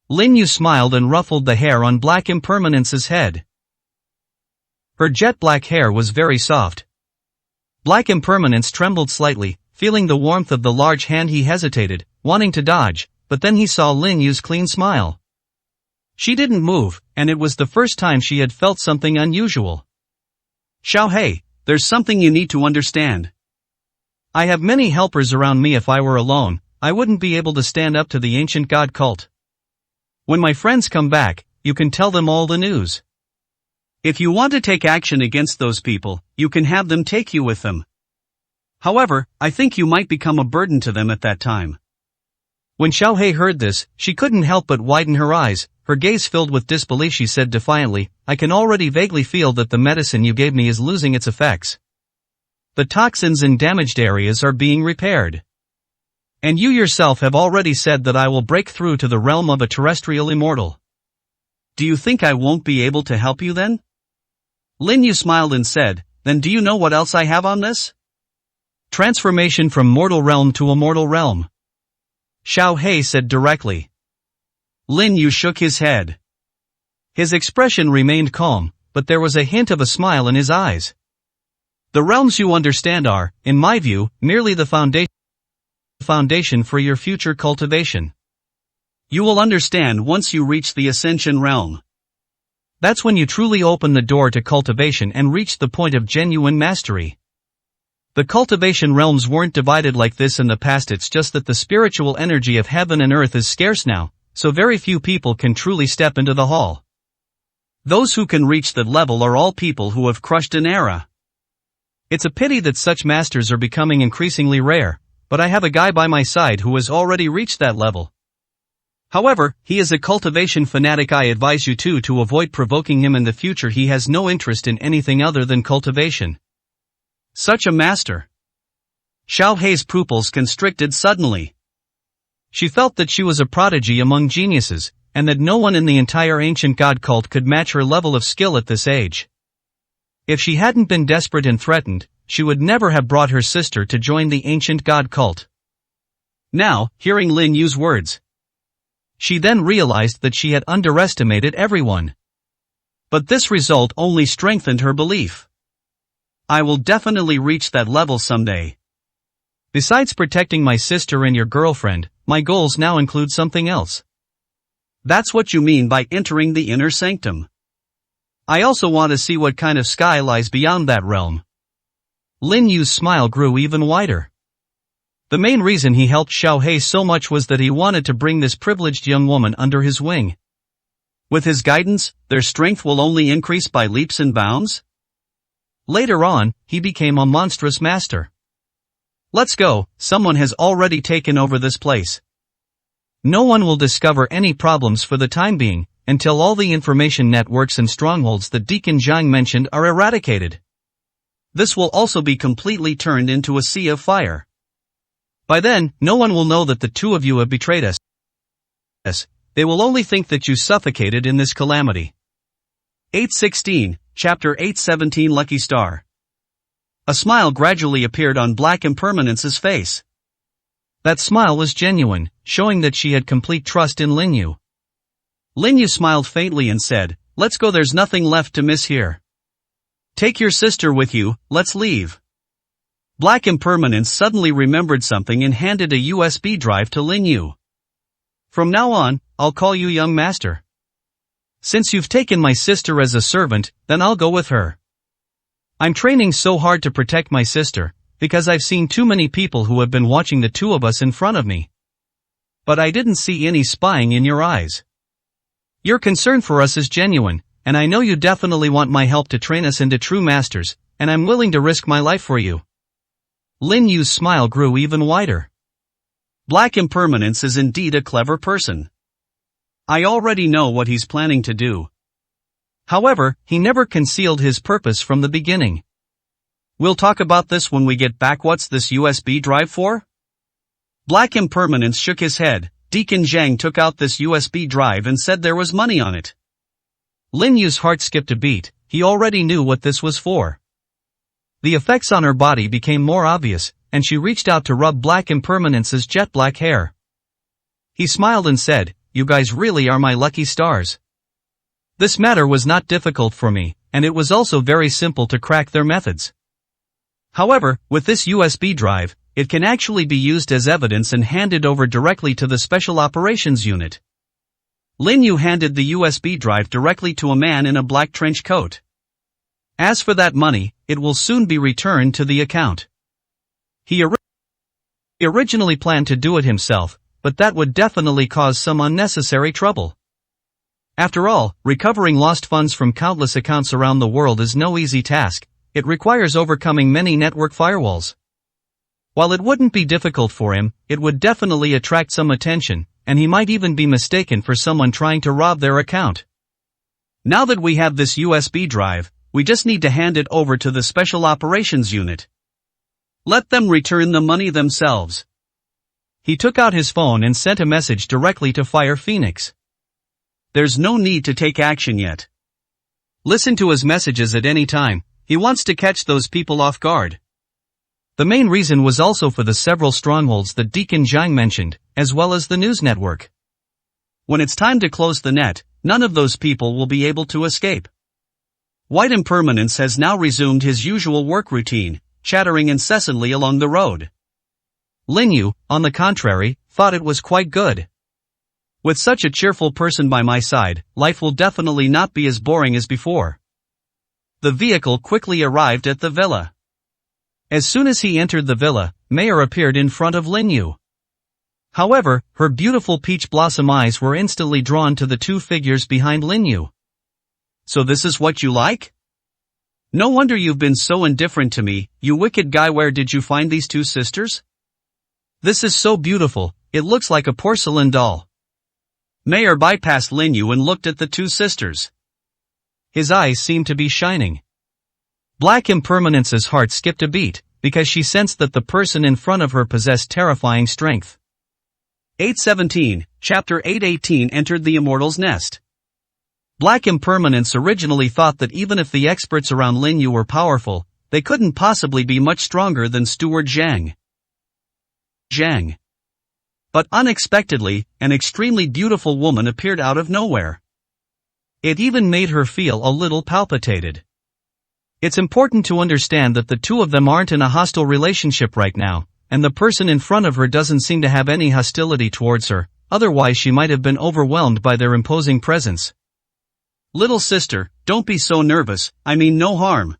Linyu smiled and ruffled the hair on Black Impermanence's head. Her jet black hair was very soft. Black Impermanence trembled slightly, feeling the warmth of the large hand. He hesitated, wanting to dodge, but then he saw Linyu's clean smile. She didn't move, and it was the first time she had felt something unusual. Xiaohei, there's something you need to understand. I have many helpers around me. If I were alone, I wouldn't be able to stand up to the ancient god cult. When my friends come back, you can tell them all the news. If you want to take action against those people, you can have them take you with them. However, I think you might become a burden to them at that time. When Xiaohei heard this, she couldn't help but widen her eyes, her gaze filled with disbelief. She said defiantly, I can already vaguely feel that the medicine you gave me is losing its effects. The toxins in damaged areas are being repaired. And you yourself have already said that I will break through to the realm of a terrestrial immortal. Do you think I won't be able to help you then? Linyu smiled and said, then do you know what else I have on this? Transformation from mortal realm to immortal realm. Xiaohei said directly. Linyu shook his head. His expression remained calm, but there was a hint of a smile in his eyes. The realms you understand are, in my view, merely the foundation for your future cultivation. You will understand once you reach the Ascension realm. That's when you truly open the door to cultivation and reach the point of genuine mastery. The cultivation realms weren't divided like this in the past. It's just that the spiritual energy of heaven and earth is scarce now, so very few people can truly step into the hall. Those who can reach that level are all people who have crushed an era. It's a pity that such masters are becoming increasingly rare, but I have a guy by my side who has already reached that level. However, he is a cultivation fanatic. I advise you to avoid provoking him in the future. He has no interest in anything other than cultivation. Such a master. Xiaohei's pupils constricted suddenly. She felt that she was a prodigy among geniuses, and that no one in the entire ancient god cult could match her level of skill at this age. If she hadn't been desperate and threatened, she would never have brought her sister to join the ancient god cult. Now, hearing Lin Yu's words, she then realized that she had underestimated everyone. But this result only strengthened her belief. I will definitely reach that level someday. Besides protecting my sister and your girlfriend, my goals now include something else. That's what you mean by entering the inner sanctum. I also want to see what kind of sky lies beyond that realm. Lin Yu's smile grew even wider. The main reason he helped Xiaohei so much was that he wanted to bring this privileged young woman under his wing. With his guidance, their strength will only increase by leaps and bounds? Later on, he became a monstrous master. Let's go, someone has already taken over this place. No one will discover any problems for the time being, until all the information networks and strongholds that Deacon Zhang mentioned are eradicated. This will also be completely turned into a sea of fire. By then, no one will know that the two of you have betrayed us. They will only think that you suffocated in this calamity. 8:16, Chapter 8:17 Lucky Star. A smile gradually appeared on Black Impermanence's face. That smile was genuine, showing that she had complete trust in Linyu. Linyu smiled faintly and said, let's go, there's nothing left to miss here. Take your sister with you, let's leave. Black Impermanence suddenly remembered something and handed a USB drive to Linyu. From now on, I'll call you young master. Since you've taken my sister as a servant, then I'll go with her. I'm training so hard to protect my sister, because I've seen too many people who have been watching the two of us in front of me. But I didn't see any spying in your eyes. Your concern for us is genuine, and I know you definitely want my help to train us into true masters, and I'm willing to risk my life for you. Lin Yu's smile grew even wider. Black Impermanence is indeed a clever person. I already know what he's planning to do. However, he never concealed his purpose from the beginning. We'll talk about this when we get back. What's this USB drive for? Black Impermanence shook his head. Deacon Zhang took out this USB drive and said there was money on it. Lin Yu's heart skipped a beat. He already knew what this was for. The effects on her body became more obvious, and she reached out to rub Black Impermanence's jet black hair. He smiled and said, "You guys really are my lucky stars." This matter was not difficult for me, and it was also very simple to crack their methods. However, with this USB drive, it can actually be used as evidence and handed over directly to the Special Operations Unit. Lin Yu handed the USB drive directly to a man in a black trench coat. As for that money, it will soon be returned to the account. He originally planned to do it himself, but that would definitely cause some unnecessary trouble. After all, recovering lost funds from countless accounts around the world is no easy task. It requires overcoming many network firewalls. While it wouldn't be difficult for him, it would definitely attract some attention, and he might even be mistaken for someone trying to rob their account. Now that we have this USB drive, we just need to hand it over to the Special Operations Unit. Let them return the money themselves. He took out his phone and sent a message directly to Fire Phoenix. There's no need to take action yet. Listen to his messages at any time. He wants to catch those people off guard. The main reason was also for the several strongholds that Deacon Zhang mentioned, as well as the news network. When it's time to close the net, none of those people will be able to escape. White Impermanence has now resumed his usual work routine, chattering incessantly along the road. Lin Yu, on the contrary, thought it was quite good. With such a cheerful person by my side, life will definitely not be as boring as before. The vehicle quickly arrived at the villa. As soon as he entered the villa, Mayor appeared in front of Lin Yu. However, her beautiful peach blossom eyes were instantly drawn to the two figures behind Lin Yu. So this is what you like? No wonder you've been so indifferent to me, you wicked guy. Where did you find these two sisters? This is so beautiful, it looks like a porcelain doll. Mayor bypassed Lin Yu and looked at the two sisters. His eyes seemed to be shining. Black Impermanence's heart skipped a beat, because she sensed that the person in front of her possessed terrifying strength. 817, Chapter 818 entered the Immortal's Nest. Black Impermanence originally thought that even if the experts around Lin Yu were powerful, they couldn't possibly be much stronger than Steward Zhang. But unexpectedly, an extremely beautiful woman appeared out of nowhere. It even made her feel a little palpitated. It's important to understand that the two of them aren't in a hostile relationship right now, and the person in front of her doesn't seem to have any hostility towards her, otherwise she might have been overwhelmed by their imposing presence. Little sister, don't be so nervous, I mean no harm.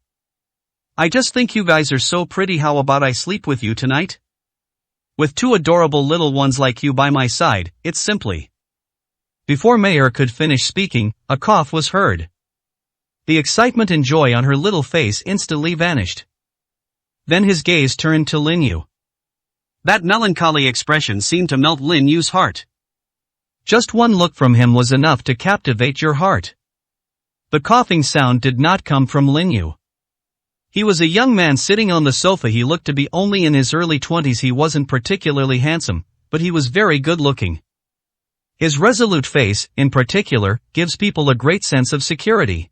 I just think you guys are so pretty. How about I sleep with you tonight? With two adorable little ones like you by my side, it's simply. Before Mayor could finish speaking, a cough was heard. The excitement and joy on her little face instantly vanished. Then his gaze turned to Lin Yu. That melancholy expression seemed to melt Lin Yu's heart. Just one look from him was enough to captivate your heart. The coughing sound did not come from Lin Yu. He was a young man sitting on the sofa. He looked to be only in his early 20s. He wasn't particularly handsome, but he was very good looking. His resolute face, in particular, gives people a great sense of security.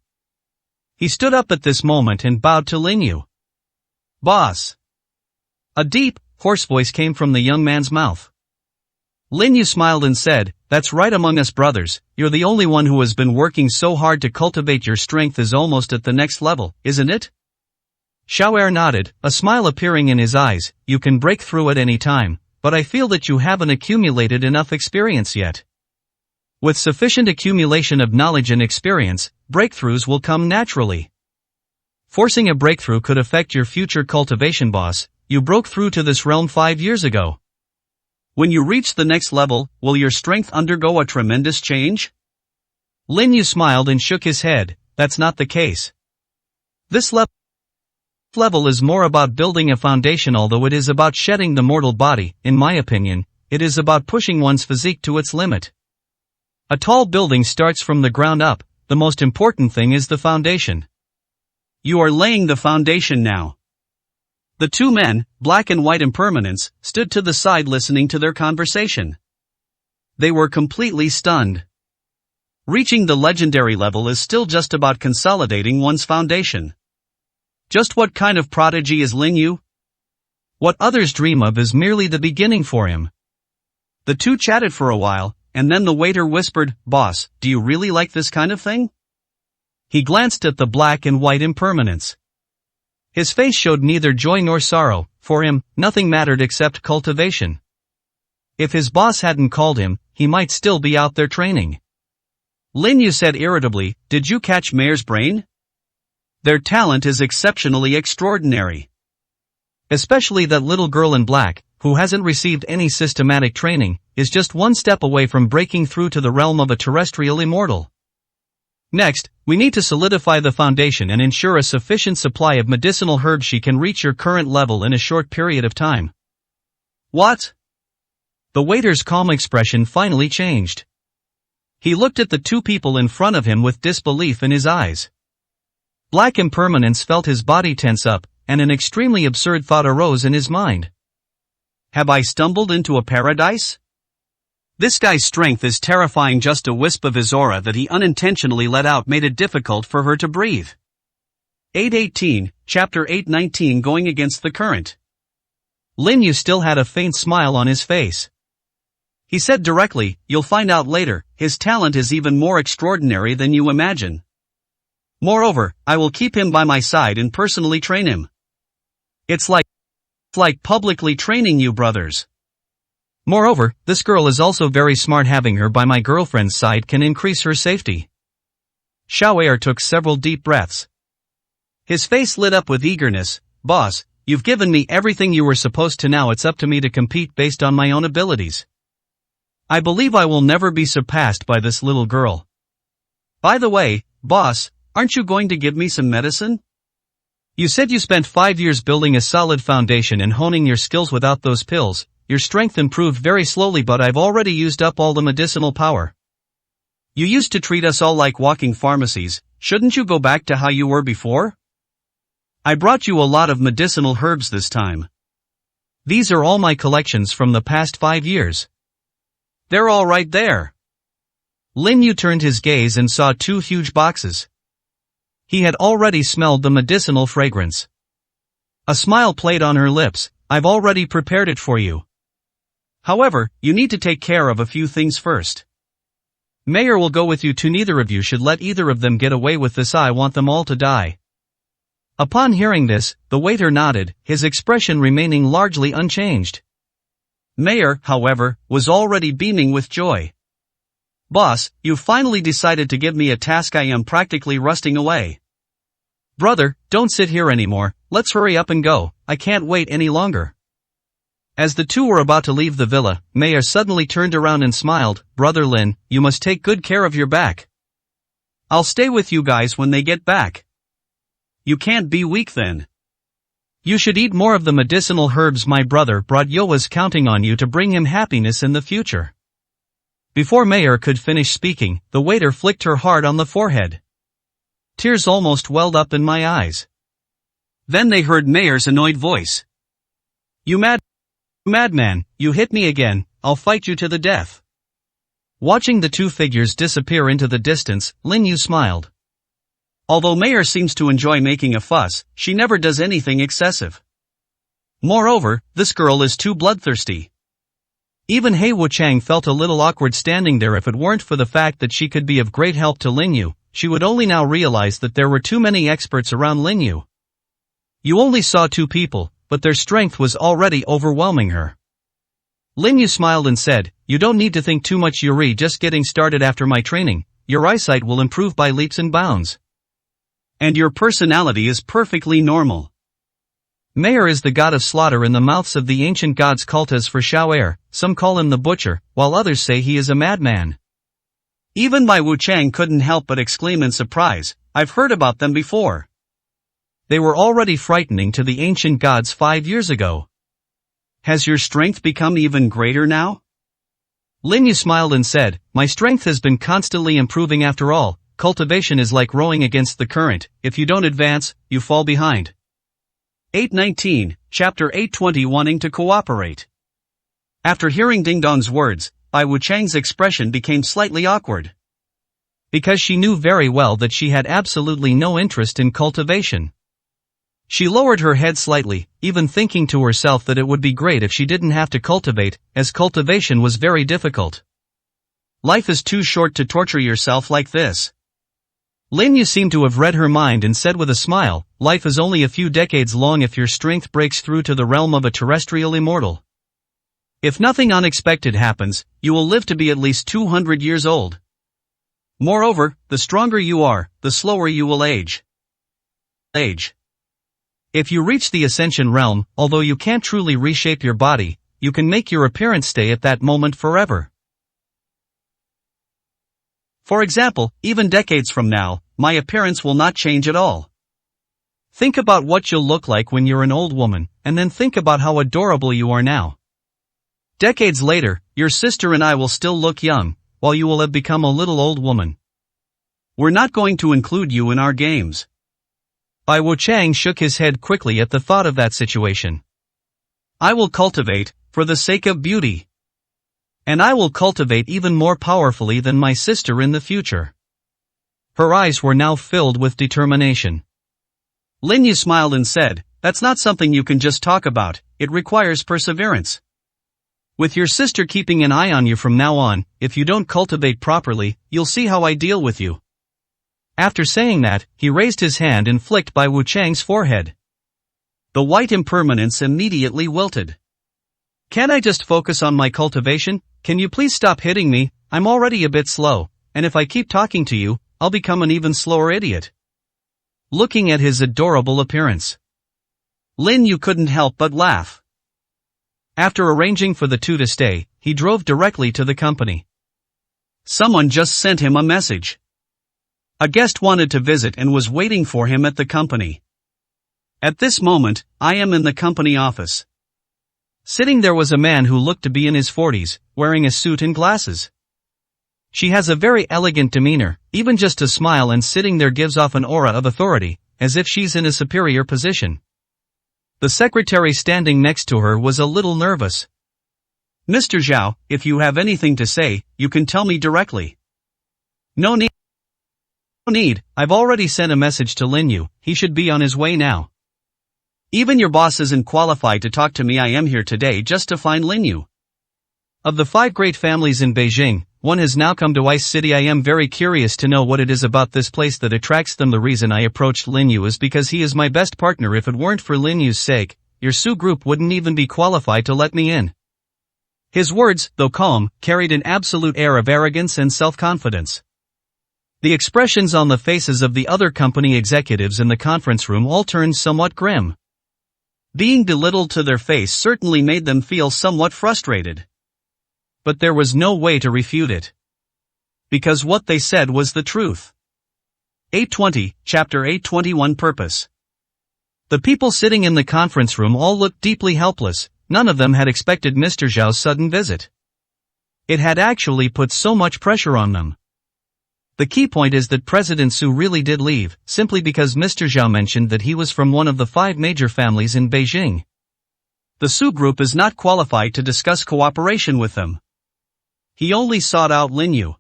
He stood up at this moment and bowed to Lin Yu. Boss. A deep, hoarse voice came from the young man's mouth. Lin Yu smiled and said, "That's right, among us brothers, you're the only one who has been working so hard to cultivate your strength is almost at the next level, isn't it?" Xiao'er nodded, a smile appearing in his eyes. "You can break through at any time, but I feel that you haven't accumulated enough experience yet. With sufficient accumulation of knowledge and experience, breakthroughs will come naturally." Forcing a breakthrough could affect your future cultivation, boss. You broke through to this realm 5 years ago. When you reach the next level, will your strength undergo a tremendous change? Lin Yu smiled and shook his head. That's not the case. This level is more about building a foundation, although it is about shedding the mortal body. In my opinion, it is about pushing one's physique to its limit. A tall building starts from the ground up. The most important thing is the foundation. You are laying the foundation now. The two men, black and white impermanence, stood to the side listening to their conversation. They were completely stunned. Reaching the legendary level is still just about consolidating one's foundation. Just what kind of prodigy is Lin Yu? What others dream of is merely the beginning for him. The two chatted for a while, and then the waiter whispered, "Boss, do you really like this kind of thing?" He glanced at the black and white impermanence. His face showed neither joy nor sorrow. For him, nothing mattered except cultivation. If his boss hadn't called him, he might still be out there training. Lin Yu said irritably, "Did you catch Mayor's brain? Their talent is exceptionally extraordinary. Especially that little girl in black, who hasn't received any systematic training, is just one step away from breaking through to the realm of a terrestrial immortal. Next, we need to solidify the foundation and ensure a sufficient supply of medicinal herbs. She can reach your current level in a short period of time." "What?" The waiter's calm expression finally changed. He looked at the two people in front of him with disbelief in his eyes. Black Impermanence felt his body tense up, and an extremely absurd thought arose in his mind. Have I stumbled into a paradise? This guy's strength is terrifying. Just a wisp of his aura that he unintentionally let out made it difficult for her to breathe. 8:18, Chapter 8:19 Going Against the Current. Lin Yu still had a faint smile on his face. He said directly, "You'll find out later, his talent is even more extraordinary than you imagine. Moreover, I will keep him by my side and personally train him. It's like publicly training you brothers. Moreover, this girl is also very smart. Having her by my girlfriend's side can increase her safety." Xiaoer took several deep breaths. His face lit up with eagerness. "Boss, you've given me everything you were supposed to. Now it's up to me to compete based on my own abilities. I believe I will never be surpassed by this little girl. By the way, boss, aren't you going to give me some medicine? You said you spent 5 years building a solid foundation and honing your skills. Without those pills, your strength improved very slowly, but I've already used up all the medicinal power. You used to treat us all like walking pharmacies. Shouldn't you go back to how you were before? I brought you a lot of medicinal herbs this time. These are all my collections from the past 5 years. They're all right there." Lin Yu turned his gaze and saw 2 huge boxes. He had already smelled the medicinal fragrance. A smile played on her lips. "I've already prepared it for you. However, you need to take care of a few things first. Mayor will go with you too. Neither of you should let either of them get away with this. I want them all to die." Upon hearing this, the waiter nodded, his expression remaining largely unchanged. Mayor, however, was already beaming with joy. "Boss, you've finally decided to give me a task. I am practically rusting away. Brother, don't sit here anymore, let's hurry up and go, I can't wait any longer." As the two were about to leave the villa, Mayor suddenly turned around and smiled. "Brother Lin, you must take good care of your back. I'll stay with you guys when they get back. You can't be weak then. You should eat more of the medicinal herbs my brother brought. Yo was counting on you to bring him happiness in the future." Before Mayor could finish speaking, the waiter flicked her hard on the forehead. Tears almost welled up in my eyes. Then they heard Mayor's annoyed voice. "You madman, you hit me again, I'll fight you to the death." Watching the two figures disappear into the distance, Lin Yu smiled. Although Mayor seems to enjoy making a fuss, she never does anything excessive. Moreover, this girl is too bloodthirsty. Even He Wuchang felt a little awkward standing there. If it weren't for the fact that she could be of great help to Lin Yu, she would only now realize that there were too many experts around Lin Yu. You only saw 2 people, but their strength was already overwhelming her. Lin Yu smiled and said, "You don't need to think too much, Yuri. Just getting started. After my training, your eyesight will improve by leaps and bounds. And your personality is perfectly normal. Mayor is the god of slaughter in the mouths of the ancient gods cultas for Xiao. Some call him the butcher, while others say he is a madman. Even my Wu Chang couldn't help but exclaim in surprise, I've heard about them before. They were already frightening to the ancient gods 5 years ago. Has your strength become even greater now? Lin Yu smiled and said, my strength has been constantly improving after all. Cultivation is like rowing against the current. If you don't advance, you fall behind. 819, Chapter 820 Wanting to Cooperate. After hearing Ding Dong's words, Bai Wuchang's expression became slightly awkward. Because she knew very well that she had absolutely no interest in cultivation. She lowered her head slightly, even thinking to herself that it would be great if she didn't have to cultivate, as cultivation was very difficult. Life is too short to torture yourself like this. Lin Yu seemed to have read her mind and said with a smile, life is only a few decades long if your strength breaks through to the realm of a terrestrial immortal. If nothing unexpected happens, you will live to be at least 200 years old. Moreover, the stronger you are, the slower you will age. If you reach the ascension realm, although you can't truly reshape your body, you can make your appearance stay at that moment forever. For example, even decades from now, my appearance will not change at all. Think about what you'll look like when you're an old woman, and then think about how adorable you are now. Decades later, your sister and I will still look young, while you will have become a little old woman. We're not going to include you in our games. Bai Wuchang shook his head quickly at the thought of that situation. I will cultivate, for the sake of beauty. And I will cultivate even more powerfully than my sister in the future. Her eyes were now filled with determination. Lin Yu smiled and said, that's not something you can just talk about, it requires perseverance. With your sister keeping an eye on you from now on, if you don't cultivate properly, you'll see how I deal with you. After saying that, he raised his hand and flicked Bai Wuchang's forehead. The white impermanence immediately wilted. Can't I just focus on my cultivation? Can you please stop hitting me? I'm already a bit slow, and if I keep talking to you, I'll become an even slower idiot. Looking at his adorable appearance, Lin Yu couldn't help but laugh. After arranging for the two to stay, he drove directly to the company. Someone just sent him a message. A guest wanted to visit and was waiting for him at the company. At this moment, I am in the company office. Sitting there was a man who looked to be in his 40s, wearing a suit and glasses. She has a very elegant demeanor, even just to smile and sitting there gives off an aura of authority, as if she's in a superior position. The secretary standing next to her was a little nervous. Mr. Zhao, if you have anything to say, you can tell me directly. No need, I've already sent a message to Lin Yu, he should be on his way now. Even your boss isn't qualified to talk to me. I am here today just to find Lin Yu. Of the 5 great families in Beijing, one has now come to Ice City. I am very curious to know what it is about this place that attracts them. The reason I approached Lin Yu is because he is my best partner. If it weren't for Lin Yu's sake, your Su group wouldn't even be qualified to let me in. His words, though calm, carried an absolute air of arrogance and self-confidence. The expressions on the faces of the other company executives in the conference room all turned somewhat grim. Being belittled to their face certainly made them feel somewhat frustrated. But there was no way to refute it. Because what they said was the truth. 820, Chapter 821 Purpose. The people sitting in the conference room all looked deeply helpless. None of them had expected Mr. Zhao's sudden visit. It had actually put so much pressure on them. The key point is that President Su really did leave, simply because Mr. Zhao mentioned that he was from one of the 5 major families in Beijing. The Su group is not qualified to discuss cooperation with them. He only sought out Lin Yu.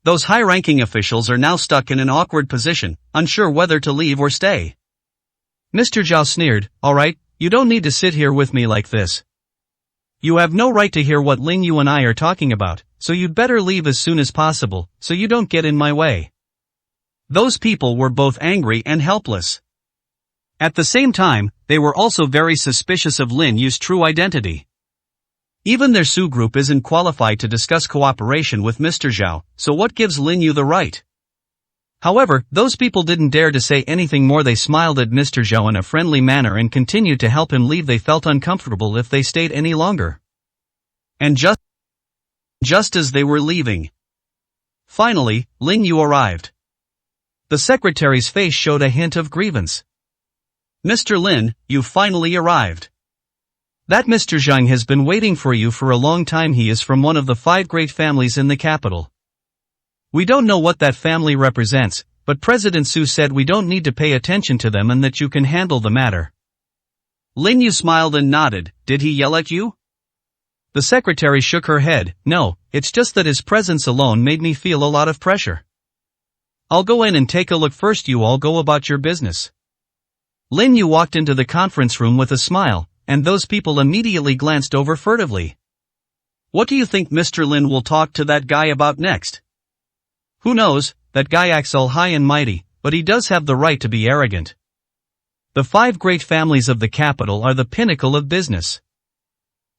Those high-ranking officials are now stuck in an awkward position, unsure whether to leave or stay. Mr. Zhao sneered, alright, you don't need to sit here with me like this. You have no right to hear what Lin Yu and I are talking about, so you'd better leave as soon as possible, so you don't get in my way. Those people were both angry and helpless. At the same time, they were also very suspicious of Lin Yu's true identity. Even their Su group isn't qualified to discuss cooperation with Mr. Zhao, so what gives Lin Yu the right? However, those people didn't dare to say anything more. They smiled at Mr. Zhao in a friendly manner and continued to help him leave. They felt uncomfortable if they stayed any longer. And just as they were leaving, finally, Lin Yu arrived. The secretary's face showed a hint of grievance. "Mr. Lin, you finally arrived. That Mr. Zhang has been waiting for you for a long time. He is from one of the 5 great families in the capital. We don't know what that family represents, but President Su said we don't need to pay attention to them and that you can handle the matter." Lin Yu smiled and nodded. "Did he yell at you?" The secretary shook her head. "No, it's just that his presence alone made me feel a lot of pressure. I'll go in and take a look first. You all go about your business." Lin Yu walked into the conference room with a smile, and those people immediately glanced over furtively. "What do you think Mr. Lin will talk to that guy about next?" "Who knows, that guy acts all high and mighty, but he does have the right to be arrogant. The 5 great families of the capital are the pinnacle of business.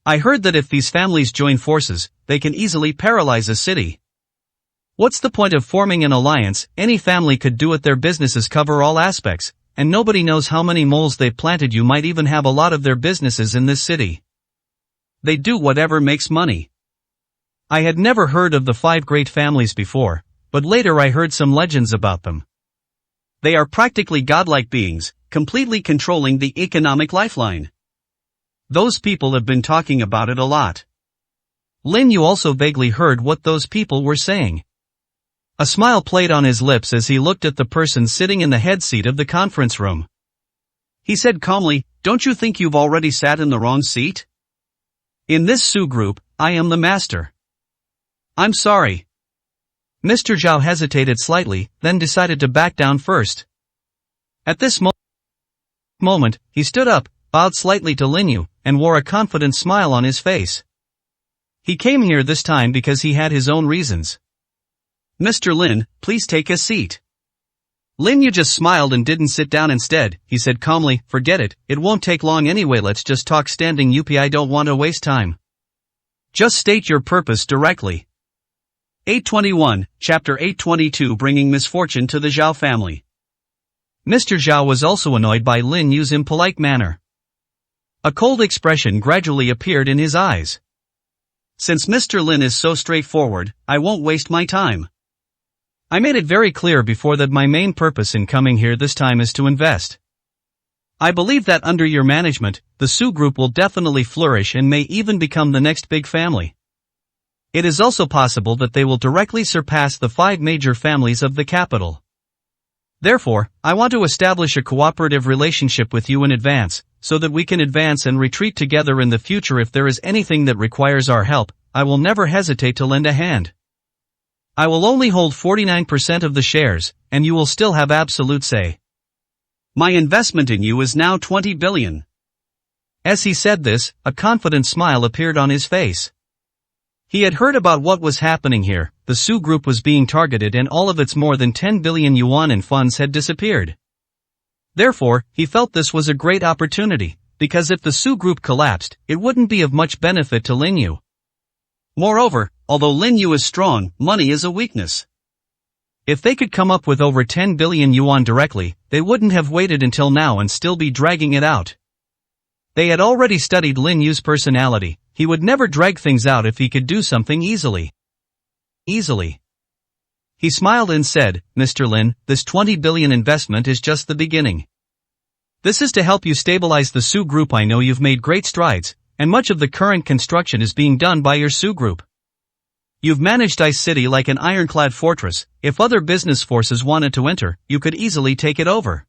I heard that if these families join forces, they can easily paralyze a city. What's the point of forming an alliance? Any family could do it. Their businesses cover all aspects, and nobody knows how many moles they've planted. You might even have a lot of their businesses in this city. They do whatever makes money." I had never heard of the 5 great families before, but later I heard some legends about them. They are practically godlike beings, completely controlling the economic lifeline. Those people have been talking about it a lot. Lin Yu also vaguely heard what those people were saying. A smile played on his lips as he looked at the person sitting in the head seat of the conference room. He said calmly, "Don't you think you've already sat in the wrong seat? In this Su group, I am the master." "I'm sorry." Mr. Zhao hesitated slightly, then decided to back down first. At this moment, he stood up, bowed slightly to Lin Yu, and wore a confident smile on his face. He came here this time because he had his own reasons. "Mr. Lin, please take a seat." Lin Yu just smiled and didn't sit down. Instead, he said calmly, "Forget it, it won't take long anyway. Let's just talk standing up. I don't want to waste time. Just state your purpose directly." 821, Chapter 822, Bringing Misfortune to the Zhao family. Mr. Zhao was also annoyed by Lin Yu's impolite manner. A cold expression gradually appeared in his eyes. "Since Mr. Lin is so straightforward, I won't waste my time. I made it very clear before that my main purpose in coming here this time is to invest. I believe that under your management, the Su group will definitely flourish and may even become the next big family. It is also possible that they will directly surpass the 5 major families of the capital. Therefore, I want to establish a cooperative relationship with you in advance, so that we can advance and retreat together in the future. If there is anything that requires our help, I will never hesitate to lend a hand. I will only hold 49% of the shares, and you will still have absolute say. My investment in you is now 20 billion. As he said this, a confident smile appeared on his face. He had heard about what was happening here. The Su group was being targeted and all of its more than 10 billion yuan in funds had disappeared. Therefore, he felt this was a great opportunity, because if the Su group collapsed, it wouldn't be of much benefit to Lin Yu. Moreover, although Lin Yu is strong, money is a weakness. If they could come up with over 10 billion yuan directly, they wouldn't have waited until now and still be dragging it out. They had already studied Lin Yu's personality. He would never drag things out if he could do something easily. He smiled and said, "Mr. Lin, this 20 billion investment is just the beginning. This is to help you stabilize the Su group. I know you've made great strides, and much of the current construction is being done by your Su group. You've managed Ice City like an ironclad fortress. If other business forces wanted to enter, you could easily take it over.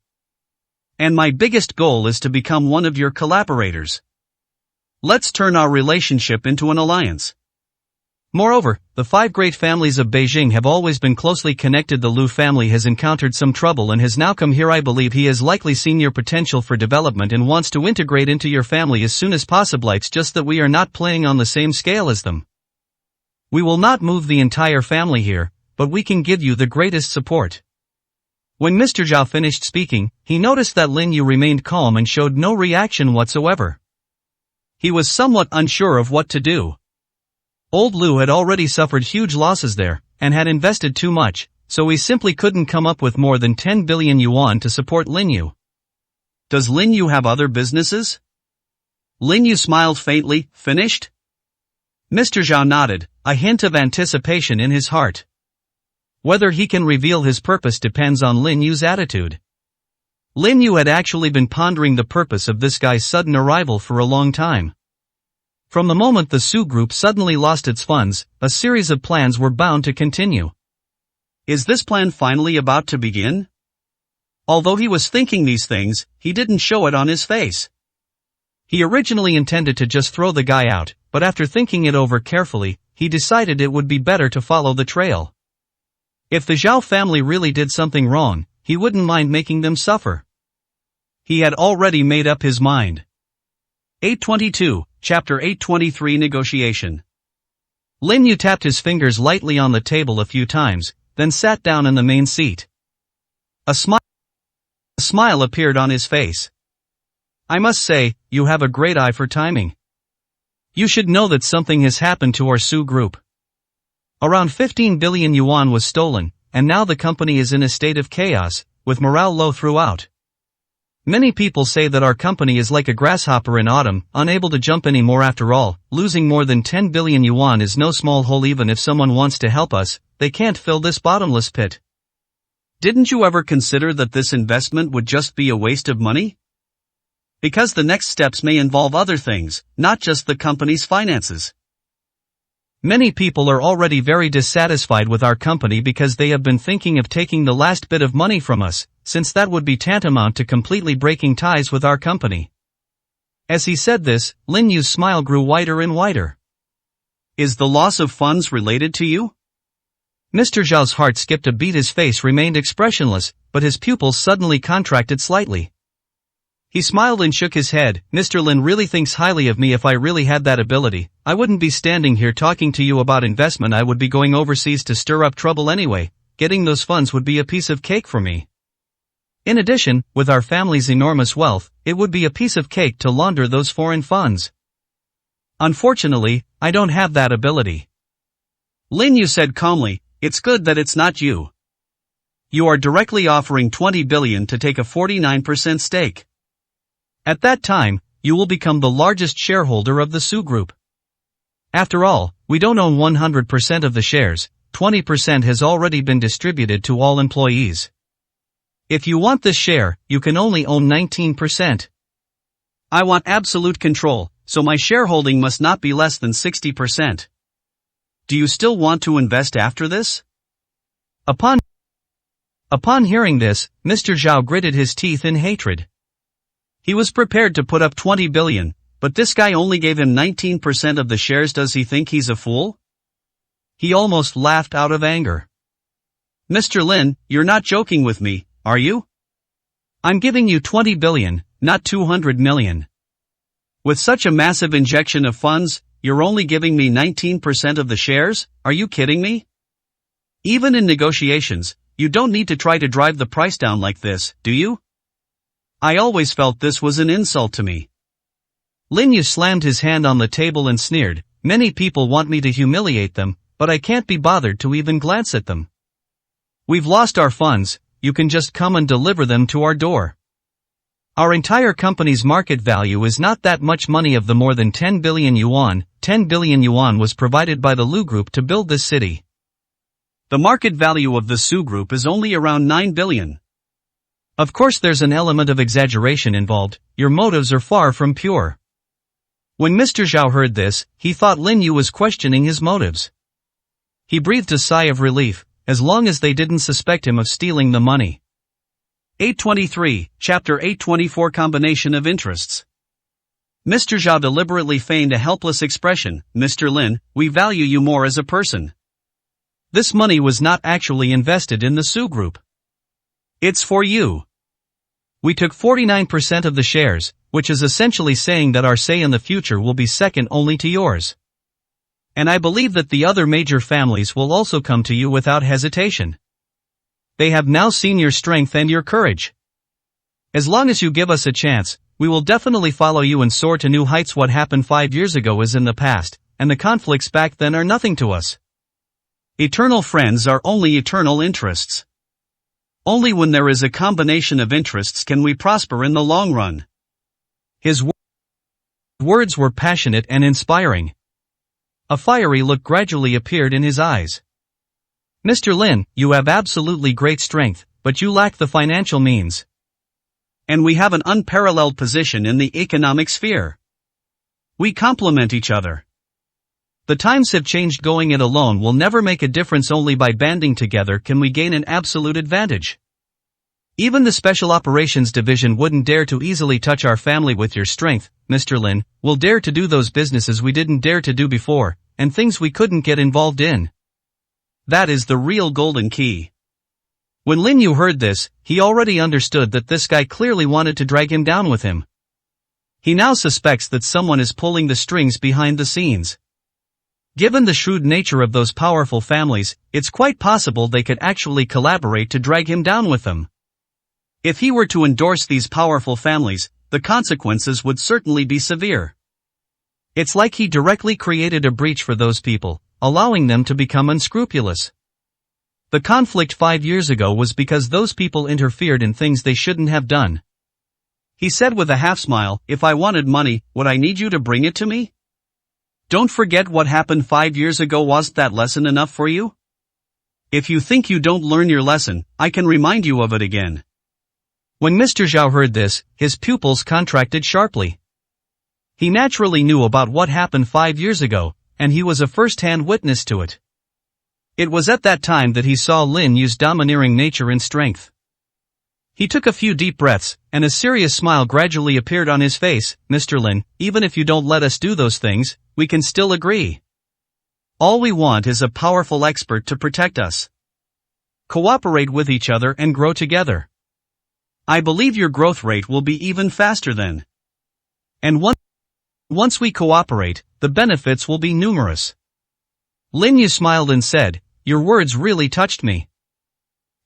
And my biggest goal is to become one of your collaborators. Let's turn our relationship into an alliance." Moreover, the 5 great families of Beijing have always been closely connected. The Lu family has encountered some trouble and has now come here. I believe he has likely seen your potential for development and wants to integrate into your family as soon as possible. It's just that we are not playing on the same scale as them. We will not move the entire family here, but we can give you the greatest support. When Mr. Zhao finished speaking, he noticed that Lin Yu remained calm and showed no reaction whatsoever. He was somewhat unsure of what to do. Old Lu had already suffered huge losses there, and had invested too much, so we simply couldn't come up with more than 10 billion yuan to support Lin Yu. Does Lin Yu have other businesses? Lin Yu smiled faintly. Finished? Mr. Zhao nodded, a hint of anticipation in his heart. Whether he can reveal his purpose depends on Lin Yu's attitude. Lin Yu had actually been pondering the purpose of this guy's sudden arrival for a long time. From the moment the Su Group suddenly lost its funds, a series of plans were bound to continue. Is this plan finally about to begin? Although he was thinking these things, he didn't show it on his face. He originally intended to just throw the guy out, but after thinking it over carefully, he decided it would be better to follow the trail. If the Zhao family really did something wrong, he wouldn't mind making them suffer. He had already made up his mind. 822, Chapter 823 Negotiation. Lin Yu tapped his fingers lightly on the table a few times, then sat down in the main seat. A smile appeared on his face. I must say, you have a great eye for timing. You should know that something has happened to our Su Group. Around 15 billion yuan was stolen, and now the company is in a state of chaos, with morale low throughout. Many people say that our company is like a grasshopper in autumn, unable to jump anymore. After all, losing more than 10 billion yuan is no small hole. Even if someone wants to help us, they can't fill this bottomless pit. Didn't you ever consider that this investment would just be a waste of money? Because the next steps may involve other things, not just the company's finances. Many people are already very dissatisfied with our company because they have been thinking of taking the last bit of money from us, since that would be tantamount to completely breaking ties with our company. As he said this, Lin Yu's smile grew wider and wider. Is the loss of funds related to you? Mr. Zhao's heart skipped a beat. His face remained expressionless, but his pupils suddenly contracted slightly. He smiled and shook his head. Mr. Lin really thinks highly of me. If I really had that ability, I wouldn't be standing here talking to you about investment. I would be going overseas to stir up trouble anyway. Getting those funds would be a piece of cake for me. In addition, with our family's enormous wealth, it would be a piece of cake to launder those foreign funds. Unfortunately, I don't have that ability. Lin Yu said calmly, it's good that it's not you. You are directly offering 20 billion to take a 49% stake. At that time, you will become the largest shareholder of the Su Group. After all, we don't own 100% of the shares, 20% has already been distributed to all employees. If you want this share, you can only own 19%. I want absolute control, so my shareholding must not be less than 60%. Do you still want to invest after this? Upon hearing this, Mr. Zhao gritted his teeth in hatred. He was prepared to put up 20 billion, but this guy only gave him 19% of the shares. Does he think he's a fool? He almost laughed out of anger. Mr. Lin, you're not joking with me, are you? I'm giving you 20 billion, not 200 million. With such a massive injection of funds, you're only giving me 19% of the shares? Are you kidding me? Even in negotiations, you don't need to try to drive the price down like this, do you? I always felt this was an insult to me. Lin Yu slammed his hand on the table and sneered, many people want me to humiliate them, but I can't be bothered to even glance at them. We've lost our funds, you can just come and deliver them to our door. Our entire company's market value is not that much money. Of the more than 10 billion yuan, 10 billion yuan was provided by the Lu Group to build this city. The market value of the Su Group is only around 9 billion. Of course there's an element of exaggeration involved, your motives are far from pure. When Mr. Zhao heard this, he thought Lin Yu was questioning his motives. He breathed a sigh of relief, as long as they didn't suspect him of stealing the money. 823, Chapter 824 Combination of Interests. Mr. Zhao deliberately feigned a helpless expression. Mr. Lin, we value you more as a person. This money was not actually invested in the Su Group. It's for you. We took 49% of the shares, which is essentially saying that our say in the future will be second only to yours. And I believe that the other major families will also come to you without hesitation. They have now seen your strength and your courage. As long as you give us a chance, we will definitely follow you and soar to new heights. What happened 5 years ago is in the past, and the conflicts back then are nothing to us. Eternal friends are only eternal interests. Only when there is a combination of interests can we prosper in the long run. His words were passionate and inspiring. A fiery look gradually appeared in his eyes. Mr. Lin, you have absolutely great strength, but you lack the financial means. And we have an unparalleled position in the economic sphere. We complement each other. The times have changed. Going it alone will never make a difference. Only by banding together can we gain an absolute advantage. Even the Special Operations Division wouldn't dare to easily touch our family. With your strength, Mr. Lin, we'll dare to do those businesses we didn't dare to do before, and things we couldn't get involved in. That is the real golden key. When Lin Yu heard this, he already understood that this guy clearly wanted to drag him down with him. He now suspects that someone is pulling the strings behind the scenes. Given the shrewd nature of those powerful families, it's quite possible they could actually collaborate to drag him down with them. If he were to endorse these powerful families, the consequences would certainly be severe. It's like he directly created a breach for those people, allowing them to become unscrupulous. The conflict 5 years ago was because those people interfered in things they shouldn't have done. He said with a half smile, if I wanted money, would I need you to bring it to me? Don't forget what happened 5 years ago. Wasn't that lesson enough for you? If you think you don't learn your lesson, I can remind you of it again. When Mr. Zhao heard this, his pupils contracted sharply. He naturally knew about what happened 5 years ago, and he was a first-hand witness to it. It was at that time that he saw Lin Yu's domineering nature and strength. He took a few deep breaths, and a serious smile gradually appeared on his face. Mr. Lin, even if you don't let us do those things, we can still agree. All we want is a powerful expert to protect us. Cooperate with each other and grow together. I believe your growth rate will be even faster then. And once we cooperate, the benefits will be numerous. Lin Yu smiled and said, your words really touched me.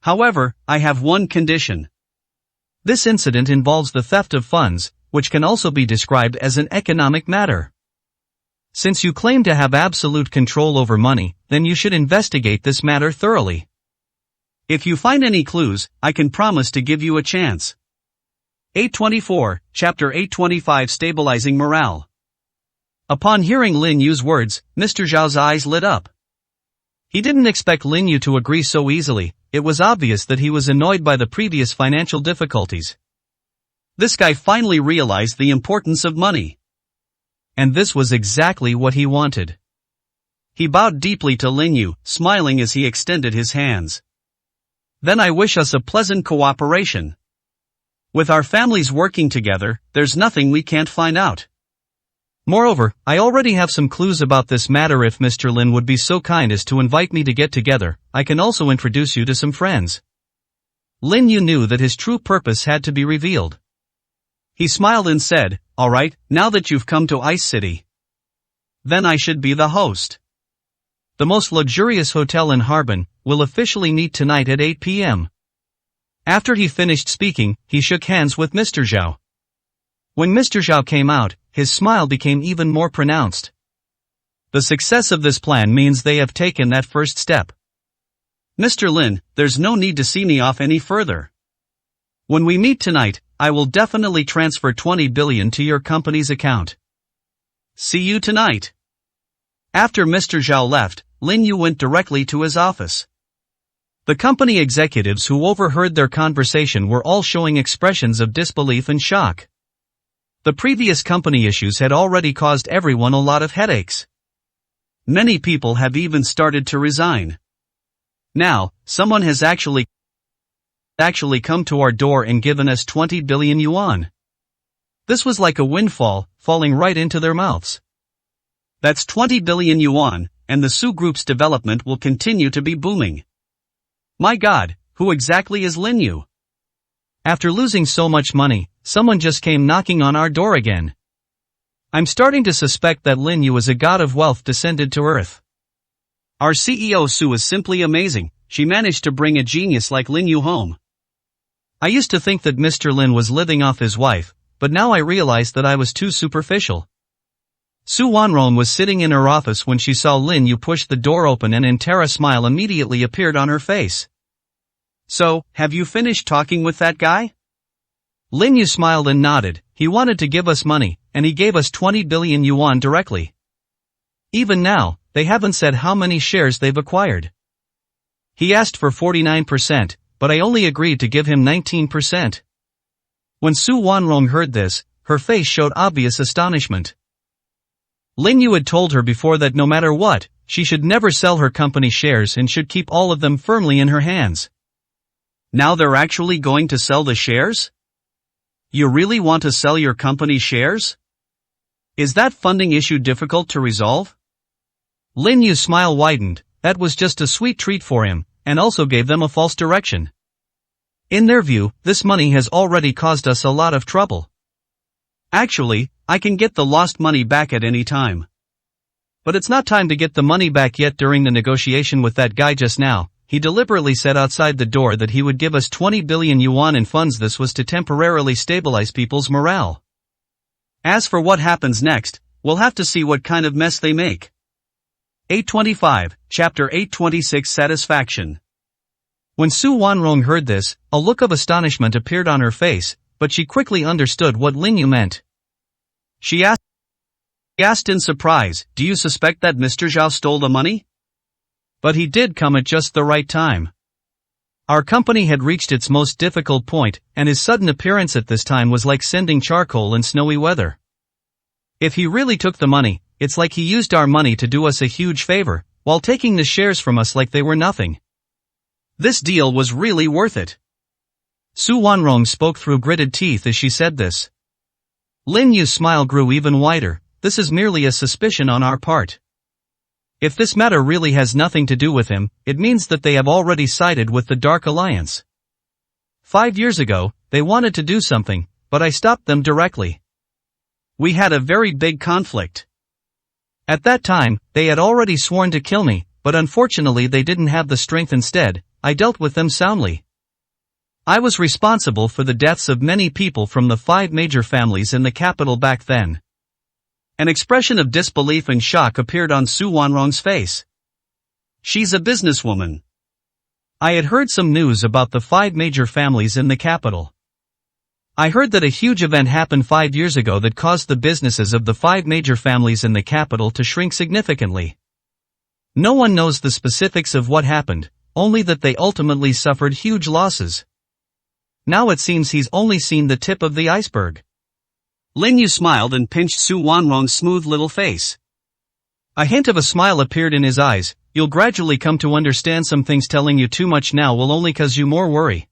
However, I have one condition. This incident involves the theft of funds, which can also be described as an economic matter. Since you claim to have absolute control over money, then you should investigate this matter thoroughly. If you find any clues, I can promise to give you a chance. 824, Chapter 825 Stabilizing Morale. Upon hearing Lin Yu's words, Mr. Zhao's eyes lit up. He didn't expect Lin Yu to agree so easily. It was obvious that he was annoyed by the previous financial difficulties. This guy finally realized the importance of money. And this was exactly what he wanted. He bowed deeply to Lin Yu, smiling as he extended his hands. Then I wish us a pleasant cooperation. With our families working together, there's nothing we can't find out. Moreover, I already have some clues about this matter. If Mr. Lin would be so kind as to invite me to get together, I can also introduce you to some friends. Lin Yu knew that his true purpose had to be revealed. He smiled and said, all right, now that you've come to Ice City, then I should be the host. The most luxurious hotel in Harbin will officially meet tonight at 8 p.m. After he finished speaking, he shook hands with Mr. Zhao. When Mr. Zhao came out, his smile became even more pronounced. The success of this plan means they have taken that first step. Mr. Lin, there's no need to see me off any further. When we meet tonight, I will definitely transfer 20 billion to your company's account. See you tonight. After Mr. Zhao left, Lin Yu went directly to his office. The company executives who overheard their conversation were all showing expressions of disbelief and shock. The previous company issues had already caused everyone a lot of headaches. Many people have even started to resign. Now, someone has actually come to our door and given us 20 billion yuan. This was like a windfall, falling right into their mouths. That's 20 billion yuan, and the Su Group's development will continue to be booming. My God, who exactly is Lin Yu? After losing so much money, someone just came knocking on our door again. I'm starting to suspect that Lin Yu is a god of wealth descended to earth. Our CEO Su is simply amazing. She managed to bring a genius like Lin Yu home. I used to think that Mr. Lin was living off his wife, but now I realize that I was too superficial. Su Wanrong was sitting in her office when she saw Lin Yu push the door open and an entire smile immediately appeared on her face. So, have you finished talking with that guy? Lin Yu smiled and nodded. He wanted to give us money, and he gave us 20 billion yuan directly. Even now, they haven't said how many shares they've acquired. He asked for 49%, but I only agreed to give him 19%. When Su Wanrong heard this, her face showed obvious astonishment. Lin Yu had told her before that no matter what, she should never sell her company shares and should keep all of them firmly in her hands. Now they're actually going to sell the shares? You really want to sell your company shares? Is that funding issue difficult to resolve? Lin Yu's smile widened. That was just a sweet treat for him, and also gave them a false direction. In their view, this money has already caused us a lot of trouble. Actually, I can get the lost money back at any time. But it's not time to get the money back yet. During the negotiation with that guy just now, he deliberately said outside the door that he would give us 20 billion yuan in funds. This was to temporarily stabilize people's morale. As for what happens next, we'll have to see what kind of mess they make. 825, Chapter 826 Satisfaction. When Su Wanrong heard this, a look of astonishment appeared on her face, but she quickly understood what Lin Yu meant. She asked in surprise, "Do you suspect that Mr. Zhao stole the money?" But he did come at just the right time. Our company had reached its most difficult point, and his sudden appearance at this time was like sending charcoal in snowy weather. If he really took the money, it's like he used our money to do us a huge favor, while taking the shares from us like they were nothing. This deal was really worth it. Su Wanrong spoke through gritted teeth as she said this. Lin Yu's smile grew even wider. This is merely a suspicion on our part. If this matter really has nothing to do with him, it means that they have already sided with the Dark Alliance. 5 years ago, they wanted to do something, but I stopped them directly. We had a very big conflict. At that time, they had already sworn to kill me, but unfortunately they didn't have the strength. Instead, I dealt with them soundly. I was responsible for the deaths of many people from the 5 major families in the capital back then. An expression of disbelief and shock appeared on Su Wanrong's face. She's a businesswoman. I had heard some news about the 5 major families in the capital. I heard that a huge event happened 5 years ago that caused the businesses of the 5 major families in the capital to shrink significantly. No one knows the specifics of what happened, only that they ultimately suffered huge losses. Now it seems he's only seen the tip of the iceberg. Lin Yu smiled and pinched Su Wanrong's smooth little face. A hint of a smile appeared in his eyes. You'll gradually come to understand some things. Telling you too much now will only cause you more worry.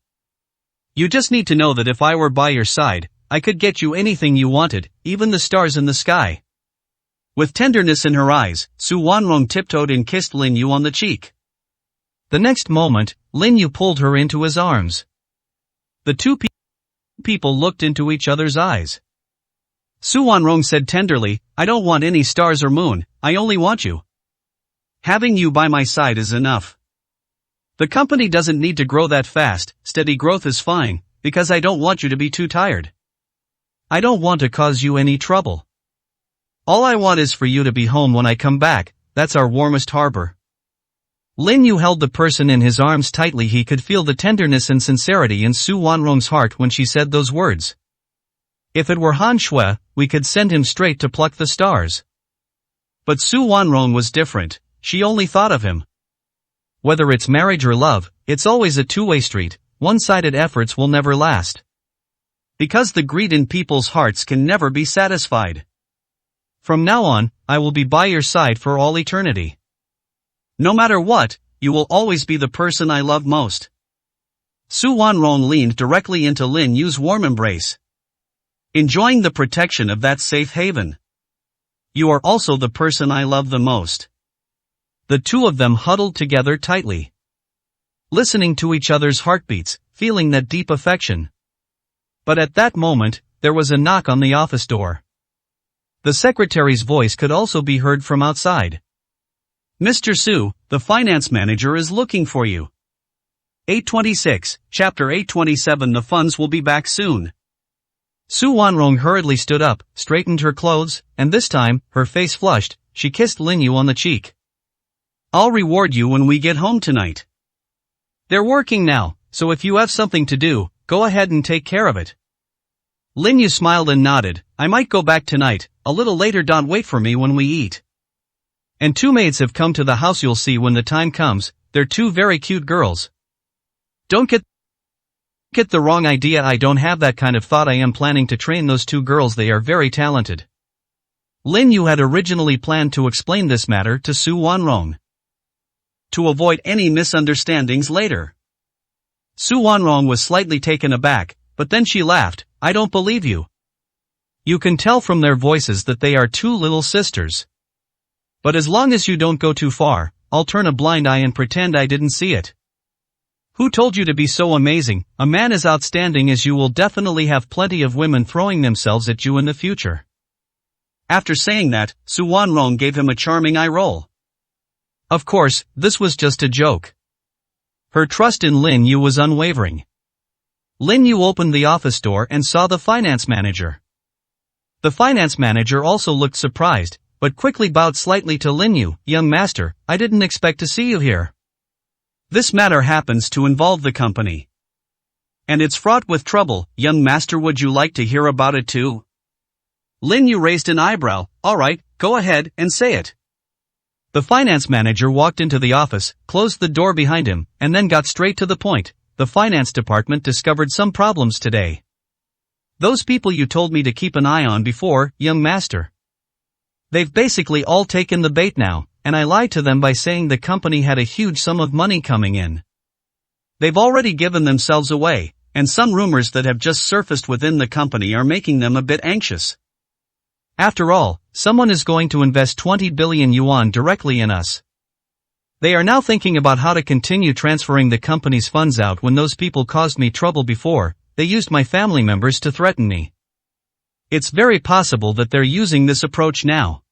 You just need to know that if I were by your side, I could get you anything you wanted, even the stars in the sky. With tenderness in her eyes, Su Wanrong tiptoed and kissed Lin Yu on the cheek. The next moment, Lin Yu pulled her into his arms. The two people looked into each other's eyes. Su Wanrong said tenderly, "I don't want any stars or moon, I only want you. Having you by my side is enough. The company doesn't need to grow that fast, steady growth is fine, because I don't want you to be too tired. I don't want to cause you any trouble. All I want is for you to be home when I come back, that's our warmest harbor." Lin Yu held the person in his arms tightly. He could feel the tenderness and sincerity in Su Wanrong's heart when she said those words. If it were Han Shui, we could send him straight to pluck the stars. But Su Wanrong was different. She only thought of him. Whether it's marriage or love, it's always a two-way street. One-sided efforts will never last. Because the greed in people's hearts can never be satisfied. From now on, I will be by your side for all eternity. No matter what, you will always be the person I love most. Su Wanrong leaned directly into Lin Yu's warm embrace, enjoying the protection of that safe haven. You are also the person I love the most. The two of them huddled together tightly, listening to each other's heartbeats, feeling that deep affection. But at that moment, there was a knock on the office door. The secretary's voice could also be heard from outside. "Mr. Su, the finance manager is looking for you." 826, Chapter 827. The funds will be back soon. Su Wanrong hurriedly stood up, straightened her clothes, and this time, her face flushed, she kissed Lin Yu on the cheek. I'll reward you when we get home tonight. They're working now, so if you have something to do, go ahead and take care of it. Lin Yu smiled and nodded. I might go back tonight, a little later. Don't wait for me when we eat. And two maids have come to the house. You'll see when the time comes, they're two very cute girls. Don't get the wrong idea, I don't have that kind of thought. I am planning to train those two girls, they are very talented. Lin Yu had originally planned to explain this matter to Su Wanrong, to avoid any misunderstandings later. Su Wanrong was slightly taken aback, but then she laughed. I don't believe you. You can tell from their voices that they are two little sisters. But as long as you don't go too far, I'll turn a blind eye and pretend I didn't see it. Who told you to be so amazing? A man as outstanding as you will definitely have plenty of women throwing themselves at you in the future. After saying that, Su Wanrong gave him a charming eye roll. Of course, this was just a joke. Her trust in Lin Yu was unwavering. Lin Yu opened the office door and saw the finance manager. The finance manager also looked surprised, but quickly bowed slightly to Lin Yu. Young master, I didn't expect to see you here. This matter happens to involve the company. And it's fraught with trouble. Young master, would you like to hear about it too? Lin Yu raised an eyebrow. Alright, go ahead and say it. The finance manager walked into the office, closed the door behind him, and then got straight to the point. The finance department discovered some problems today. Those people you told me to keep an eye on before, young master. They've basically all taken the bait now, and I lied to them by saying the company had a huge sum of money coming in. They've already given themselves away, and some rumors that have just surfaced within the company are making them a bit anxious. After all, someone is going to invest 20 billion yuan directly in us. They are now thinking about how to continue transferring the company's funds out. When those people caused me trouble before, they used my family members to threaten me. It's very possible that they're using this approach now.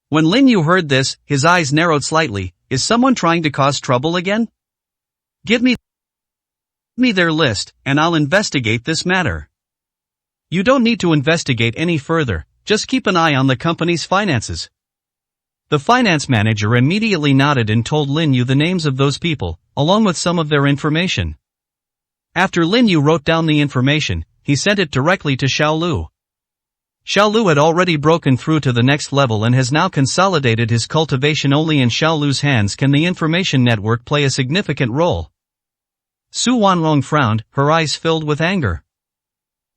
When Lin Yu heard this, his eyes narrowed slightly. Is someone trying to cause trouble again? Give me their list, and I'll investigate this matter. You don't need to investigate any further, just keep an eye on the company's finances. The finance manager immediately nodded and told Lin Yu the names of those people, along with some of their information. After Lin Yu wrote down the information, he sent it directly to Xiaolu. Xiaolu had already broken through to the next level and has now consolidated his cultivation. Only in Xiaolu's hands can the information network play a significant role. Su Wanrong frowned, her eyes filled with anger.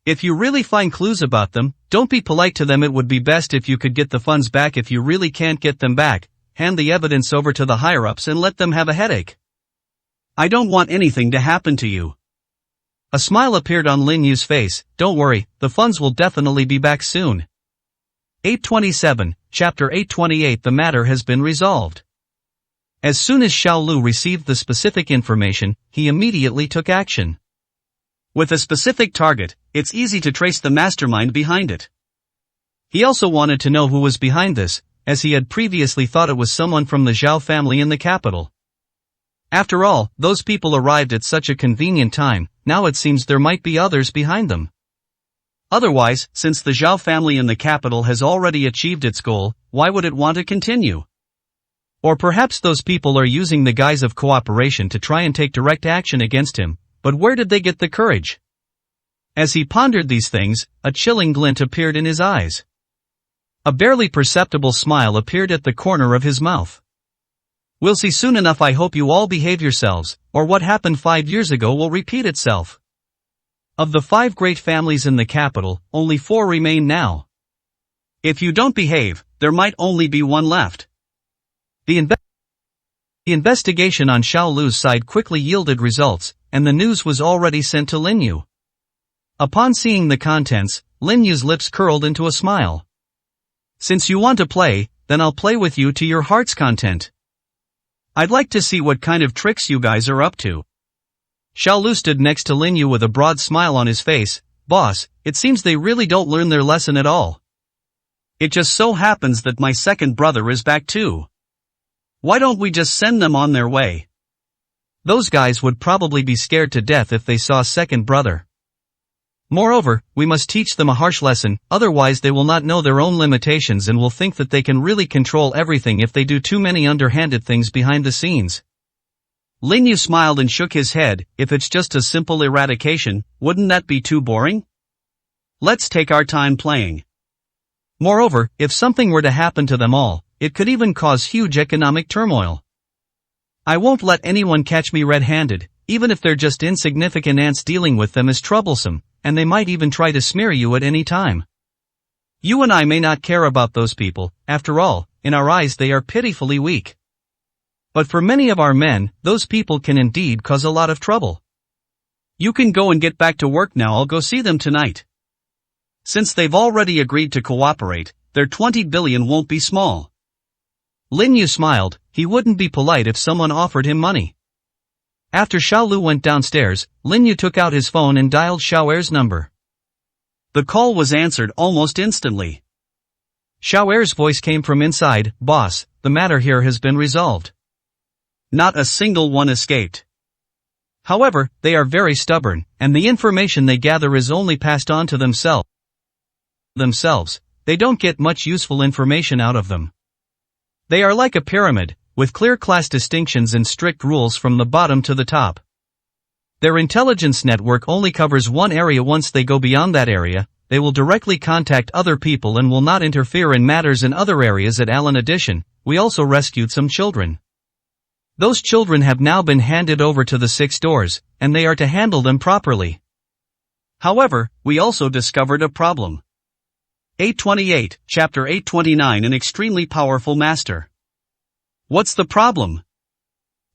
If you really find clues about them, don't be polite to them. It would be best if you could get the funds back. If you really can't get them back, hand the evidence over to the higher-ups and let them have a headache. I don't want anything to happen to you. A smile appeared on Lin Yu's face. Don't worry, the funds will definitely be back soon. 827, Chapter 828. The matter has been resolved. As soon as Xiaolu received the specific information, he immediately took action. With a specific target, it's easy to trace the mastermind behind it. He also wanted to know who was behind this, as he had previously thought it was someone from the Zhao family in the capital. After all, those people arrived at such a convenient time. Now it seems there might be others behind them. Otherwise, since the Zhao family in the capital has already achieved its goal, why would it want to continue? Or perhaps those people are using the guise of cooperation to try and take direct action against him, but where did they get the courage? As he pondered these things, a chilling glint appeared in his eyes. A barely perceptible smile appeared at the corner of his mouth. We'll see soon enough. I hope you all behave yourselves, or what happened 5 years ago will repeat itself. Of the 5 great families in the capital, only 4 remain now. If you don't behave, there might only be one left. The investigation on Xiaolu's side quickly yielded results, and the news was already sent to Lin Yu. Upon seeing the contents, Lin Yu's lips curled into a smile. Since you want to play, then I'll play with you to your heart's content. I'd like to see what kind of tricks you guys are up to. Xiaolu stood next to Lin Yu with a broad smile on his face. Boss, it seems they really don't learn their lesson at all. It just so happens that my second brother is back too. Why don't we just send them on their way? Those guys would probably be scared to death if they saw second brother. Moreover, we must teach them a harsh lesson, otherwise they will not know their own limitations and will think that they can really control everything if they do too many underhanded things behind the scenes. Lin Yu smiled and shook his head. If it's just a simple eradication, wouldn't that be too boring? Let's take our time playing. Moreover, if something were to happen to them all, it could even cause huge economic turmoil. I won't let anyone catch me red-handed, even if they're just insignificant ants. Dealing with them is troublesome, and they might even try to smear you at any time. You and I may not care about those people, after all, in our eyes they are pitifully weak. But for many of our men, those people can indeed cause a lot of trouble. You can go and get back to work now. I'll go see them tonight. Since they've already agreed to cooperate, their 20 billion won't be small. Lin Yu smiled. He wouldn't be polite if someone offered him money. After Xiaolu went downstairs, Lin Yu took out his phone and dialed Xiaoer's number. The call was answered almost instantly. Xiaoer's voice came from inside. Boss, the matter here has been resolved. Not a single one escaped. However, they are very stubborn, and the information they gather is only passed on to themselves. They don't get much useful information out of them. They are like a pyramid, with clear class distinctions and strict rules from the bottom to the top. Their intelligence network only covers one area. Once they go beyond that area, they will directly contact other people and will not interfere in matters in other areas. At Al. In addition, we also rescued some children. Those children have now been handed over to the 6 doors, and they are to handle them properly. However, we also discovered a problem. 828, Chapter 829. An extremely powerful master. What's the problem?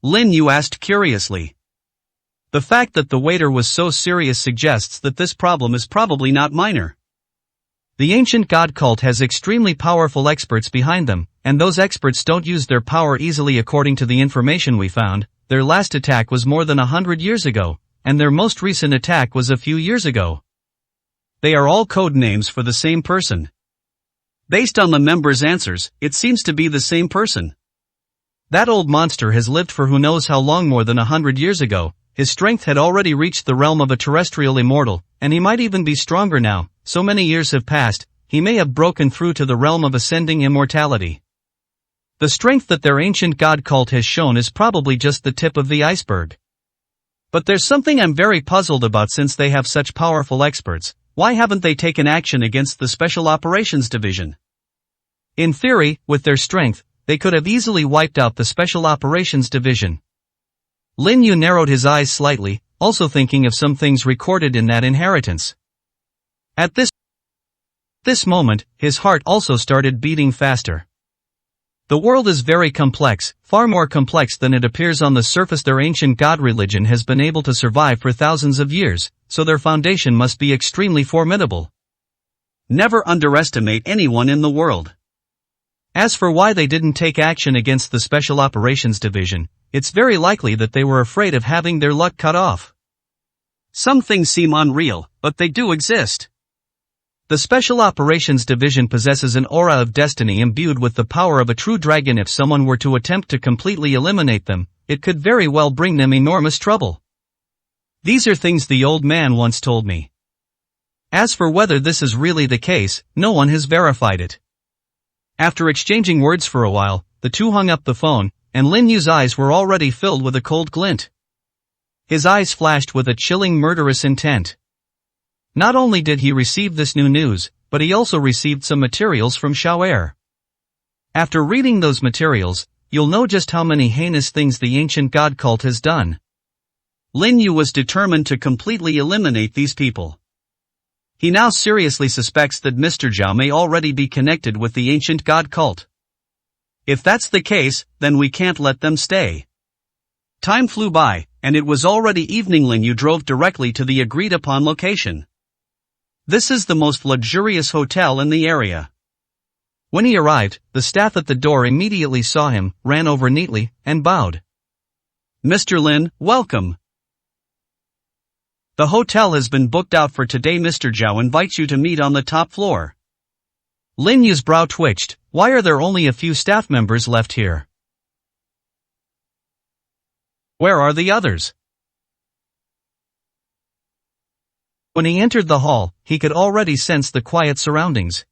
Lin Yu asked curiously. The fact that the waiter was so serious suggests that this problem is probably not minor. The ancient god cult has extremely powerful experts behind them, and those experts don't use their power easily. According to the information we found, their last attack was more than 100 years ago, and their most recent attack was a few years ago. They are all code names for the same person. Based on the members' answers, it seems to be the same person. That old monster has lived for who knows how long. More than 100 years ago, his strength had already reached the realm of a terrestrial immortal, and he might even be stronger now. So many years have passed, he may have broken through to the realm of ascending immortality. The strength that their ancient god cult has shown is probably just the tip of the iceberg. But there's something I'm very puzzled about. Since they have such powerful experts, why haven't they taken action against the Special Operations Division? In theory, with their strength, they could have easily wiped out the Special Operations Division. Lin Yu narrowed his eyes slightly, also thinking of some things recorded in that inheritance. At this moment, his heart also started beating faster. The world is very complex, far more complex than it appears on the surface. Their ancient god religion has been able to survive for thousands of years, so their foundation must be extremely formidable. Never underestimate anyone in the world. As for why they didn't take action against the Special Operations Division, it's very likely that they were afraid of having their luck cut off. Some things seem unreal, but they do exist. The Special Operations Division possesses an aura of destiny imbued with the power of a true dragon. If someone were to attempt to completely eliminate them, it could very well bring them enormous trouble. These are things the old man once told me. As for whether this is really the case, no one has verified it. After exchanging words for a while, the two hung up the phone, and Lin Yu's eyes were already filled with a cold glint. His eyes flashed with a chilling murderous intent. Not only did he receive this new news, but he also received some materials from Xiaoer. After reading those materials, you'll know just how many heinous things the ancient god cult has done. Lin Yu was determined to completely eliminate these people. He now seriously suspects that Mr. Zhao may already be connected with the ancient god cult. If that's the case, then we can't let them stay. Time flew by, and it was already evening. Lin Yu drove directly to the agreed-upon location. This is the most luxurious hotel in the area. When he arrived, the staff at the door immediately saw him, ran over neatly, and bowed. Mr. Lin, welcome. The hotel has been booked out for today. Mr. Zhao invites you to meet on the top floor. Lin Yu's brow twitched. Why are there only a few staff members left here? Where are the others? When he entered the hall, he could already sense the quiet surroundings.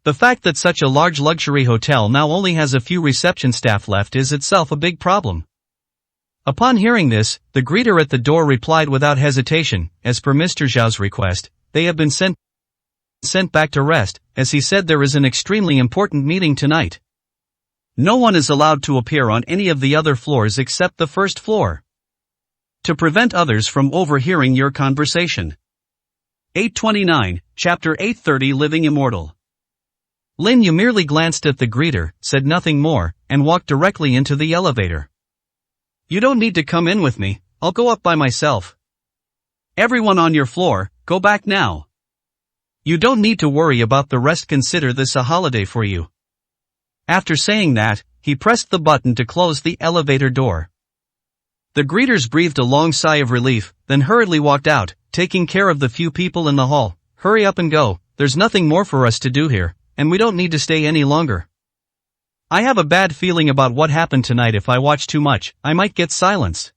The fact that such a large luxury hotel now only has a few reception staff left is itself a big problem. Upon hearing this, the greeter at the door replied without hesitation, as per Mr. Zhao's request, they have been sent back to rest, as he said there is an extremely important meeting tonight. No one is allowed to appear on any of the other floors except the first floor, to prevent others from overhearing your conversation. 829, Chapter 830 Living Immortal. Lin Yu merely glanced at the greeter, said nothing more, and walked directly into the elevator. You don't need to come in with me, I'll go up by myself. Everyone on your floor, go back now. You don't need to worry about the rest, consider this a holiday for you. After saying that, he pressed the button to close the elevator door. The greeters breathed a long sigh of relief, then hurriedly walked out, taking care of the few people in the hall. Hurry up and go, there's nothing more for us to do here, and we don't need to stay any longer. I have a bad feeling about what happened tonight. If I watch too much, I might get silence.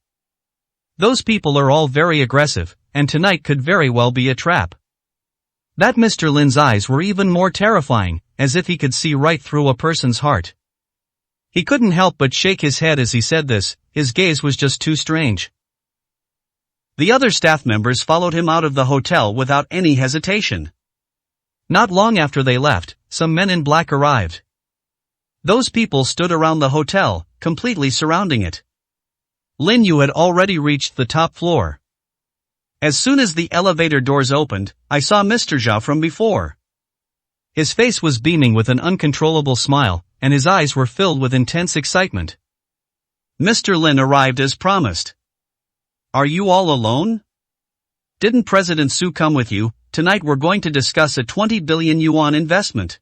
Those people are all very aggressive, and tonight could very well be a trap. That Mr. Lin's eyes were even more terrifying, as if he could see right through a person's heart. He couldn't help but shake his head as he said this, his gaze was just too strange. The other staff members followed him out of the hotel without any hesitation. Not long after they left, some men in black arrived. Those people stood around the hotel, completely surrounding it. Lin Yu had already reached the top floor. As soon as the elevator doors opened, I saw Mr. Zhao from before. His face was beaming with an uncontrollable smile, and his eyes were filled with intense excitement. Mr. Lin arrived as promised. Are you all alone? Didn't President Su come with you? Tonight we're going to discuss a 20 billion yuan investment.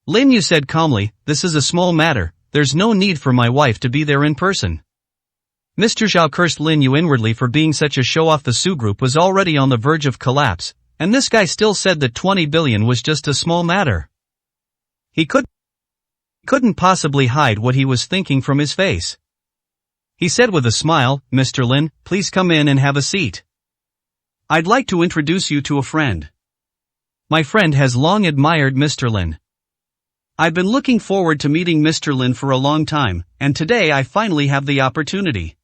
Lin Yu said calmly, this is a small matter, there's no need for my wife to be there in person. Mr. Zhao cursed Lin Yu inwardly for being such a show-off. The Su group was already on the verge of collapse, and this guy still said that 20 billion was just a small matter. He couldn't possibly hide what he was thinking from his face. He said with a smile, Mr. Lin, please come in and have a seat. I'd like to introduce you to a friend. My friend has long admired Mr. Lin. I've been looking forward to meeting Mr. Lin for a long time, and today I finally have the opportunity.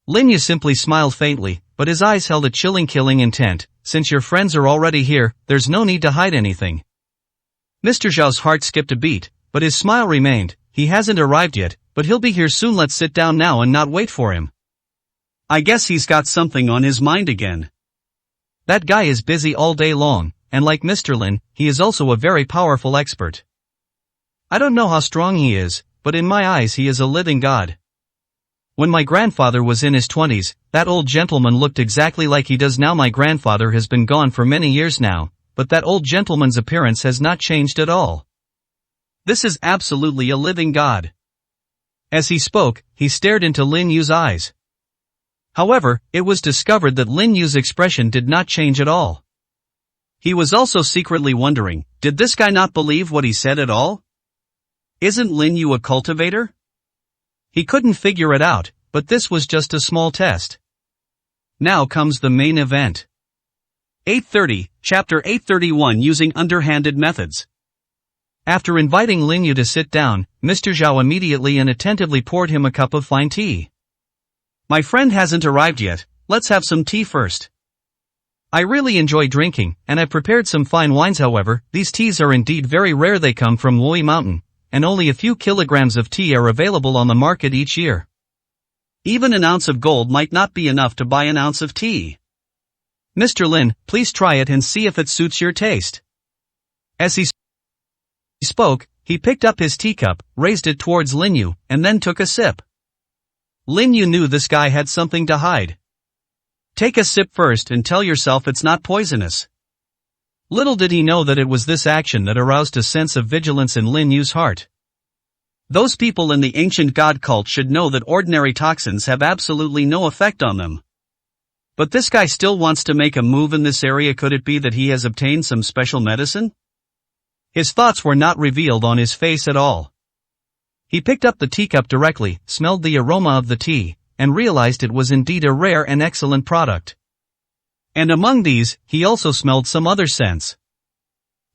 Lin Yu simply smiled faintly, but his eyes held a chilling killing intent. Since your friends are already here, there's no need to hide anything. Mr. Zhao's heart skipped a beat, but his smile remained. He hasn't arrived yet, but he'll be here soon. Let's sit down now and not wait for him. I guess he's got something on his mind again. That guy is busy all day long, and like Mr. Lin, he is also a very powerful expert. I don't know how strong he is, but in my eyes he is a living god. When my grandfather was in his 20s, that old gentleman looked exactly like he does now. My grandfather has been gone for many years now, but that old gentleman's appearance has not changed at all. This is absolutely a living god. As he spoke, he stared into Lin Yu's eyes. However, it was discovered that Lin Yu's expression did not change at all. He was also secretly wondering, did this guy not believe what he said at all? Isn't Lin Yu a cultivator? He couldn't figure it out, but this was just a small test. Now comes the main event. 830, Chapter 831 Using Underhanded Methods. After inviting Lin Yu to sit down, Mr. Zhao immediately and attentively poured him a cup of fine tea. My friend hasn't arrived yet, let's have some tea first. I really enjoy drinking, and I prepared some fine wines. However, these teas are indeed very rare. They come from Wui Mountain, and only a few kilograms of tea are available on the market each year. Even an ounce of gold might not be enough to buy an ounce of tea. Mr. Lin, please try it and see if it suits your taste. As he spoke, he picked up his teacup, raised it towards Lin Yu, and then took a sip. Lin Yu knew this guy had something to hide. Take a sip first and tell yourself it's not poisonous. Little did he know that it was this action that aroused a sense of vigilance in Lin Yu's heart. Those people in the ancient god cult should know that ordinary toxins have absolutely no effect on them. But this guy still wants to make a move in this area. Could it be that he has obtained some special medicine? His thoughts were not revealed on his face at all. He picked up the teacup directly, smelled the aroma of the tea, and realized it was indeed a rare and excellent product. And among these, he also smelled some other scents.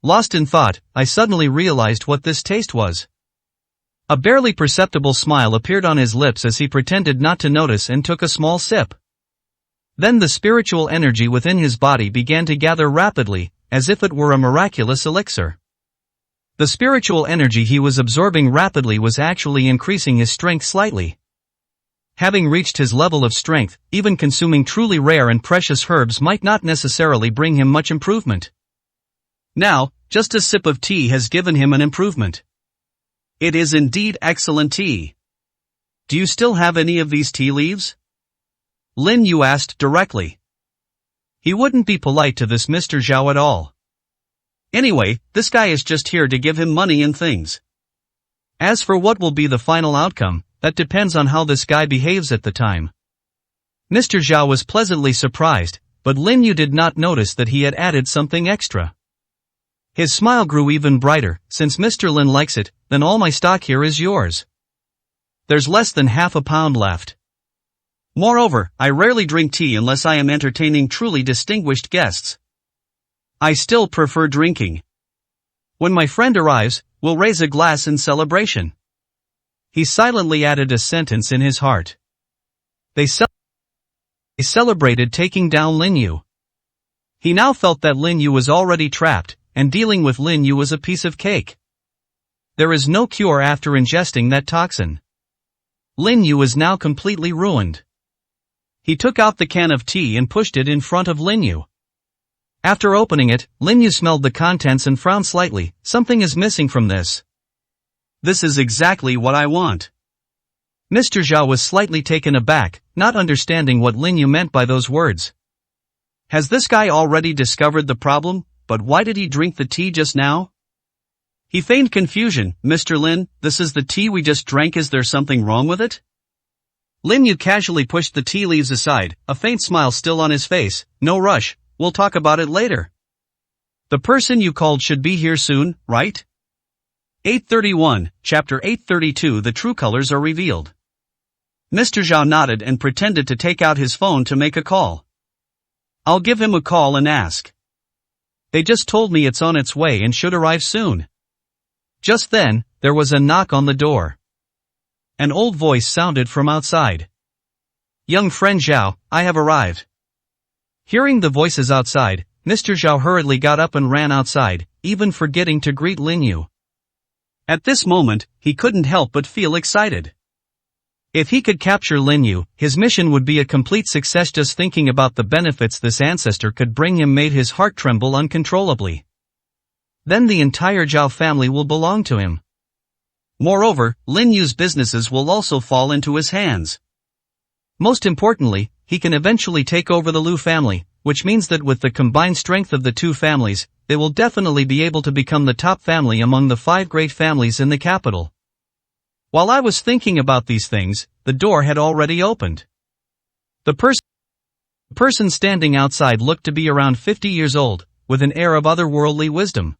Lost in thought, I suddenly realized what this taste was. A barely perceptible smile appeared on his lips as he pretended not to notice and took a small sip. Then the spiritual energy within his body began to gather rapidly, as if it were a miraculous elixir. The spiritual energy he was absorbing rapidly was actually increasing his strength slightly. Having reached his level of strength, even consuming truly rare and precious herbs might not necessarily bring him much improvement. Now, just a sip of tea has given him an improvement. It is indeed excellent tea. Do you still have any of these tea leaves? Lin Yu asked directly. He wouldn't be polite to this Mr. Zhao at all. Anyway, this guy is just here to give him money and things. As for what will be the final outcome, that depends on how this guy behaves at the time. Mr. Zhao was pleasantly surprised, but Lin Yu did not notice that he had added something extra. His smile grew even brighter. Since Mr. Lin likes it, then all my stock here is yours. There's less than half a pound left. Moreover, I rarely drink tea unless I am entertaining truly distinguished guests. I still prefer drinking. When my friend arrives, we'll raise a glass in celebration. He silently added a sentence in his heart. They celebrated taking down Lin Yu. He now felt that Lin Yu was already trapped, and dealing with Lin Yu was a piece of cake. There is no cure after ingesting that toxin. Lin Yu is now completely ruined. He took out the can of tea and pushed it in front of Lin Yu. After opening it, Lin Yu smelled the contents and frowned slightly. Something is missing from this. This is exactly what I want. Mr. Zhao was slightly taken aback, not understanding what Lin Yu meant by those words. Has this guy already discovered the problem? But why did he drink the tea just now? He feigned confusion. Mr. Lin, this is the tea we just drank. Is there something wrong with it? Lin Yu casually pushed the tea leaves aside, a faint smile still on his face. No rush, we'll talk about it later. The person you called should be here soon, right? 831, Chapter 832. The true colors are revealed. Mr. Zhao nodded and pretended to take out his phone to make a call. I'll give him a call and ask. They just told me it's on its way and should arrive soon. Just then, there was a knock on the door. An old voice sounded from outside. Young friend Zhao, I have arrived. Hearing the voices outside, Mr. Zhao hurriedly got up and ran outside, even forgetting to greet Lin Yu. At this moment, he couldn't help but feel excited. If he could capture Lin Yu, his mission would be a complete success. Just thinking about the benefits this ancestor could bring him made his heart tremble uncontrollably. Then the entire Zhao family will belong to him. Moreover, Lin Yu's businesses will also fall into his hands. Most importantly, he can eventually take over the Lu family, which means that with the combined strength of the two families, they will definitely be able to become the top family among the 5 great families in the capital. While I was thinking about these things, the door had already opened. The person standing outside looked to be around 50 years old, with an air of otherworldly wisdom.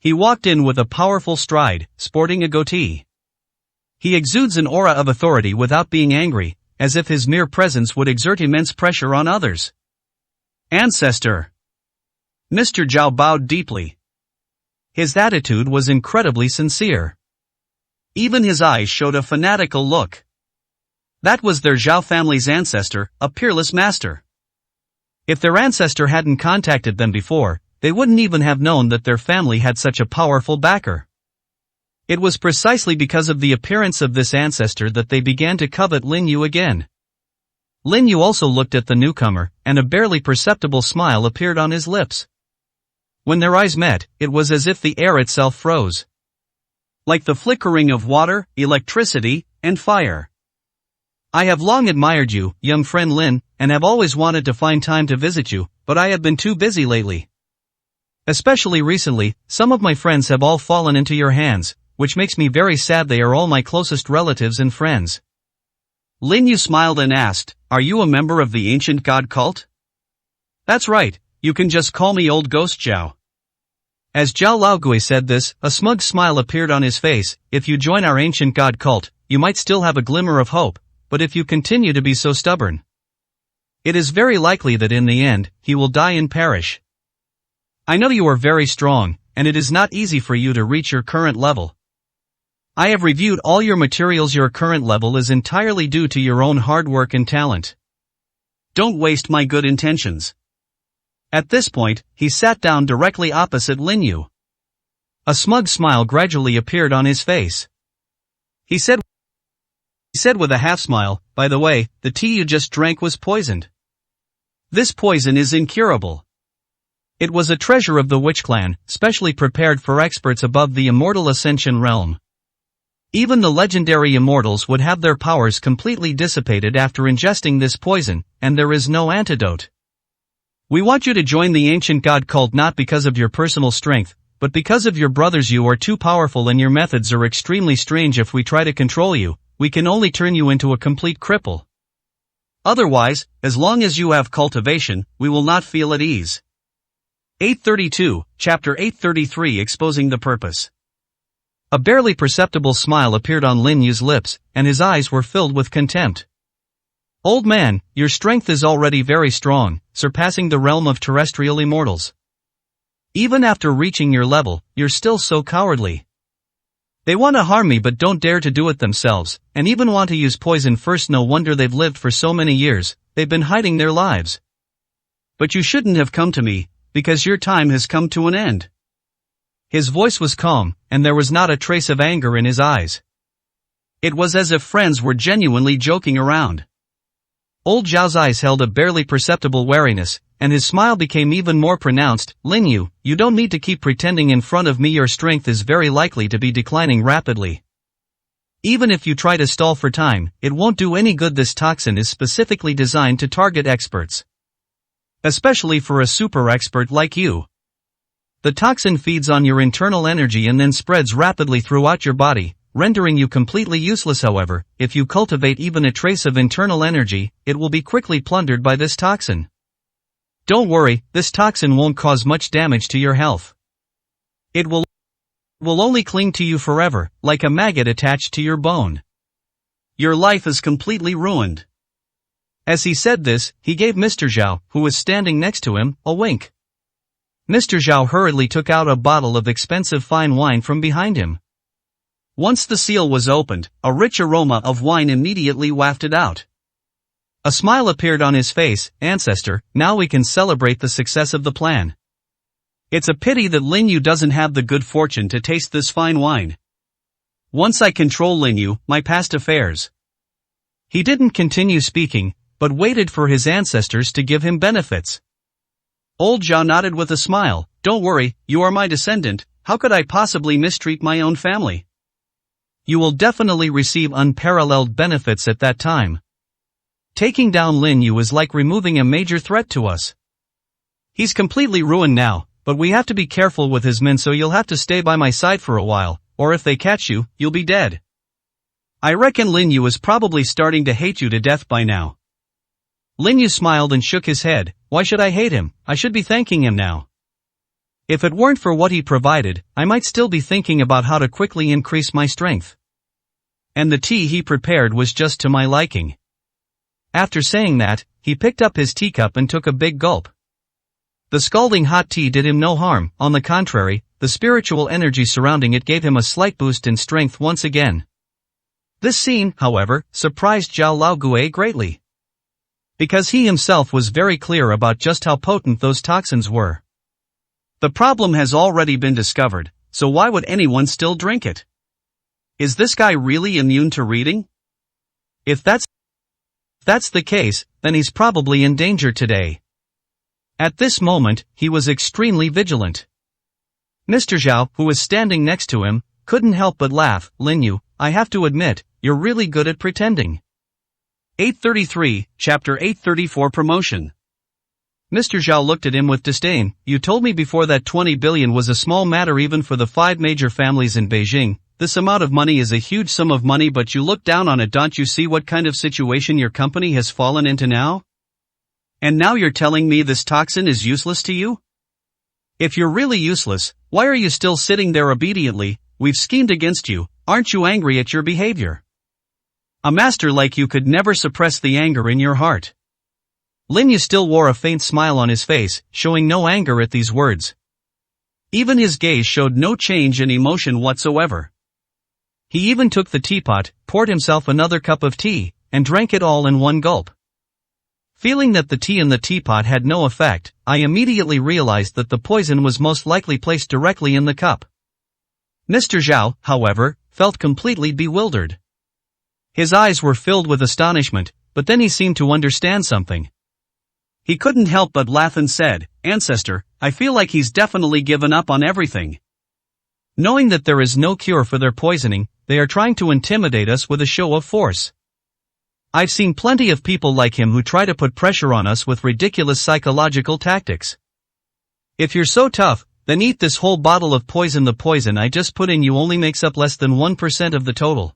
He walked in with a powerful stride, sporting a goatee. He exudes an aura of authority without being angry, as if his mere presence would exert immense pressure on others. Ancestor. Mr. Zhao bowed deeply. His attitude was incredibly sincere. Even his eyes showed a fanatical look. That was their Zhao family's ancestor, a peerless master. If their ancestor hadn't contacted them before, they wouldn't even have known that their family had such a powerful backer. It was precisely because of the appearance of this ancestor that they began to covet Lin Yu again. Lin Yu also looked at the newcomer, and a barely perceptible smile appeared on his lips. When their eyes met, it was as if the air itself froze. Like the flickering of water, electricity, and fire. I have long admired you, young friend Lin, and have always wanted to find time to visit you, but I have been too busy lately. Especially recently, some of my friends have all fallen into your hands, which makes me very sad. They are all my closest relatives and friends. Lin Yu smiled and asked, are you a member of the ancient god cult? That's right, you can just call me Old Ghost Zhao. As Zhao Laogui said this, a smug smile appeared on his face. If you join our ancient god cult, you might still have a glimmer of hope, but if you continue to be so stubborn, It is very likely that in the end, he will die and perish. I know you are very strong, and it is not easy for you to reach your current level. I have reviewed all your materials. Your current level is entirely due to your own hard work and talent. Don't waste my good intentions. At this point, he sat down directly opposite Lin Yu. A smug smile gradually appeared on his face. He said with a half smile, "By the way, the tea you just drank was poisoned. This poison is incurable." It was a treasure of the Witch Clan, specially prepared for experts above the immortal ascension realm. Even the legendary immortals would have their powers completely dissipated after ingesting this poison, and there is no antidote. We want you to join the ancient god cult not because of your personal strength, but because of your brothers. You are too powerful and your methods are extremely strange. If we try to control you, we can only turn you into a complete cripple. Otherwise, as long as you have cultivation, we will not feel at ease. 832, Chapter 833 Exposing the Purpose. A barely perceptible smile appeared on Lin Yu's lips, and his eyes were filled with contempt. Old man, your strength is already very strong, surpassing the realm of terrestrial immortals. Even after reaching your level, you're still so cowardly. They want to harm me but don't dare to do it themselves, and even want to use poison first. No wonder they've lived for so many years, they've been hiding their lives. But you shouldn't have come to me, because your time has come to an end. His voice was calm, and there was not a trace of anger in his eyes. It was as if friends were genuinely joking around. Old Zhao's eyes held a barely perceptible wariness, and his smile became even more pronounced. Lin Yu, you don't need to keep pretending in front of me. Your strength is very likely to be declining rapidly. Even if you try to stall for time, it won't do any good. This toxin is specifically designed to target experts. Especially for a super expert like you. The toxin feeds on your internal energy and then spreads rapidly throughout your body, rendering you completely useless. However, if you cultivate even a trace of internal energy, it will be quickly plundered by this toxin. Don't worry, this toxin won't cause much damage to your health. It will only cling to you forever, like a maggot attached to your bone. Your life is completely ruined. As he said this, he gave Mr. Zhao, who was standing next to him, a wink. Mr. Zhao hurriedly took out a bottle of expensive fine wine from behind him. Once the seal was opened, a rich aroma of wine immediately wafted out. A smile appeared on his face. Ancestor, now we can celebrate the success of the plan. It's a pity that Lin Yu doesn't have the good fortune to taste this fine wine. Once I control Lin Yu, my past affairs. He didn't continue speaking, but waited for his ancestors to give him benefits. Old Zhao nodded with a smile. Don't worry, you are my descendant, how could I possibly mistreat my own family? You will definitely receive unparalleled benefits at that time. Taking down Lin Yu is like removing a major threat to us. He's completely ruined now, but we have to be careful with his men, so you'll have to stay by my side for a while, or if they catch you, you'll be dead. I reckon Lin Yu is probably starting to hate you to death by now. Lin Yu smiled and shook his head. Why should I hate him? I should be thanking him now. If it weren't for what he provided, I might still be thinking about how to quickly increase my strength. And the tea he prepared was just to my liking. After saying that, he picked up his teacup and took a big gulp. The scalding hot tea did him no harm. On the contrary, the spiritual energy surrounding it gave him a slight boost in strength once again. This scene, however, surprised Zhao Laogue greatly. Because he himself was very clear about just how potent those toxins were. The problem has already been discovered, so why would anyone still drink it? Is this guy really immune to reading? If that's the case, then he's probably in danger today. At this moment, he was extremely vigilant. Mr. Zhao, who was standing next to him, couldn't help but laugh. Lin Yu, I have to admit, you're really good at pretending. 833, Chapter 834 Promotion. Mr. Zhao looked at him with disdain. You told me before that 20 billion was a small matter even for the 5 major families in Beijing. This amount of money is a huge sum of money, but you look down on it. Don't you see what kind of situation your company has fallen into now? And now you're telling me this toxin is useless to you? If you're really useless, why are you still sitting there obediently? We've schemed against you. Aren't you angry at your behavior? A master like you could never suppress the anger in your heart. Lin Yu still wore a faint smile on his face, showing no anger at these words. Even his gaze showed no change in emotion whatsoever. He even took the teapot, poured himself another cup of tea, and drank it all in one gulp. Feeling that the tea in the teapot had no effect, I immediately realized that the poison was most likely placed directly in the cup. Mr. Zhao, however, felt completely bewildered. His eyes were filled with astonishment, but then he seemed to understand something. He couldn't help but laugh and said, "Ancestor, I feel like he's definitely given up on everything." Knowing that there is no cure for their poisoning, they are trying to intimidate us with a show of force. I've seen plenty of people like him who try to put pressure on us with ridiculous psychological tactics. If you're so tough, then eat this whole bottle of poison. The poison I just put in you only makes up less than 1% of the total.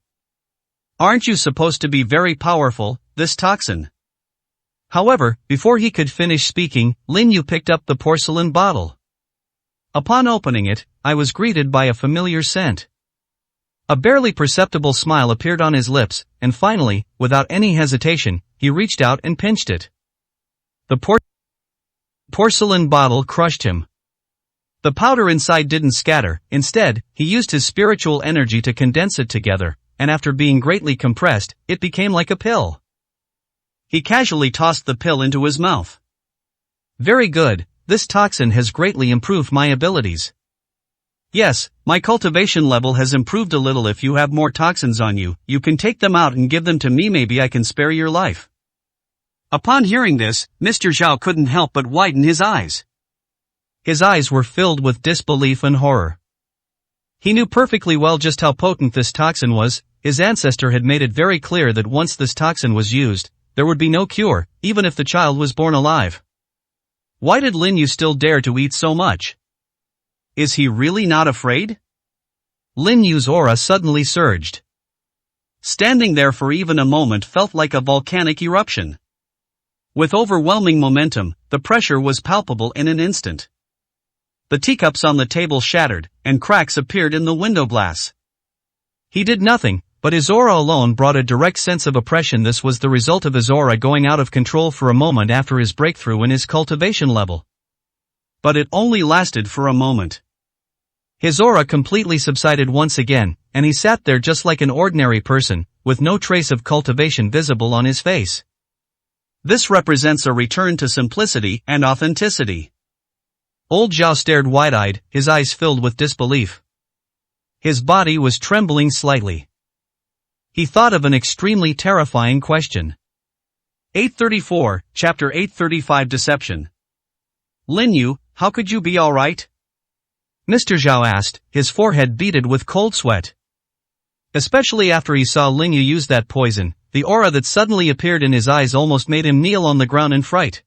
Aren't you supposed to be very powerful, this toxin? However, before he could finish speaking, Lin Yu picked up the porcelain bottle. Upon opening it, I was greeted by a familiar scent. A barely perceptible smile appeared on his lips, and finally, without any hesitation, he reached out and pinched it. The porcelain bottle crushed him. The powder inside didn't scatter, instead, he used his spiritual energy to condense it together, and after being greatly compressed, it became like a pill. He casually tossed the pill into his mouth. Very good, this toxin has greatly improved my abilities. Yes, my cultivation level has improved a little. If you have more toxins on you, you can take them out and give them to me. Maybe I can spare your life. Upon hearing this, Mr. Zhao couldn't help but widen his eyes. His eyes were filled with disbelief and horror. He knew perfectly well just how potent this toxin was. His ancestor had made it very clear that once this toxin was used, there would be no cure, even if the child was born alive. Why did Lin Yu still dare to eat so much? Is he really not afraid? Lin Yu's aura suddenly surged. Standing there for even a moment felt like a volcanic eruption. With overwhelming momentum, the pressure was palpable in an instant. The teacups on the table shattered, and cracks appeared in the window glass. He did nothing, but his aura alone brought a direct sense of oppression. This was the result of his aura going out of control for a moment after his breakthrough in his cultivation level. But it only lasted for a moment. His aura completely subsided once again, and he sat there just like an ordinary person, with no trace of cultivation visible on his face. This represents a return to simplicity and authenticity. Old Zhao stared wide-eyed, his eyes filled with disbelief. His body was trembling slightly. He thought of an extremely terrifying question. 834, Chapter 835 Deception. Lin Yu, how could you be alright? Mr. Zhao asked, his forehead beaded with cold sweat. Especially after he saw Lin Yu use that poison, the aura that suddenly appeared in his eyes almost made him kneel on the ground in fright.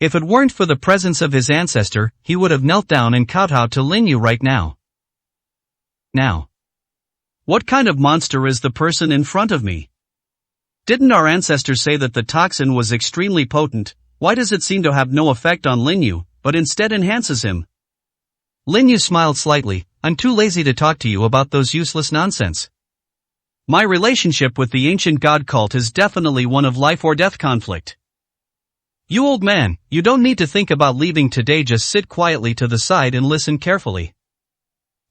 If it weren't for the presence of his ancestor, he would have knelt down and kowtowed to Lin Yu right now. Now, what kind of monster is the person in front of me? Didn't our ancestors say that the toxin was extremely potent? Why does it seem to have no effect on Lin Yu, but instead enhances him? Lin Yu smiled slightly. I'm too lazy to talk to you about those useless nonsense. My relationship with the ancient god cult is definitely one of life or death conflict. You old man, you don't need to think about leaving today. Just sit quietly to the side and listen carefully.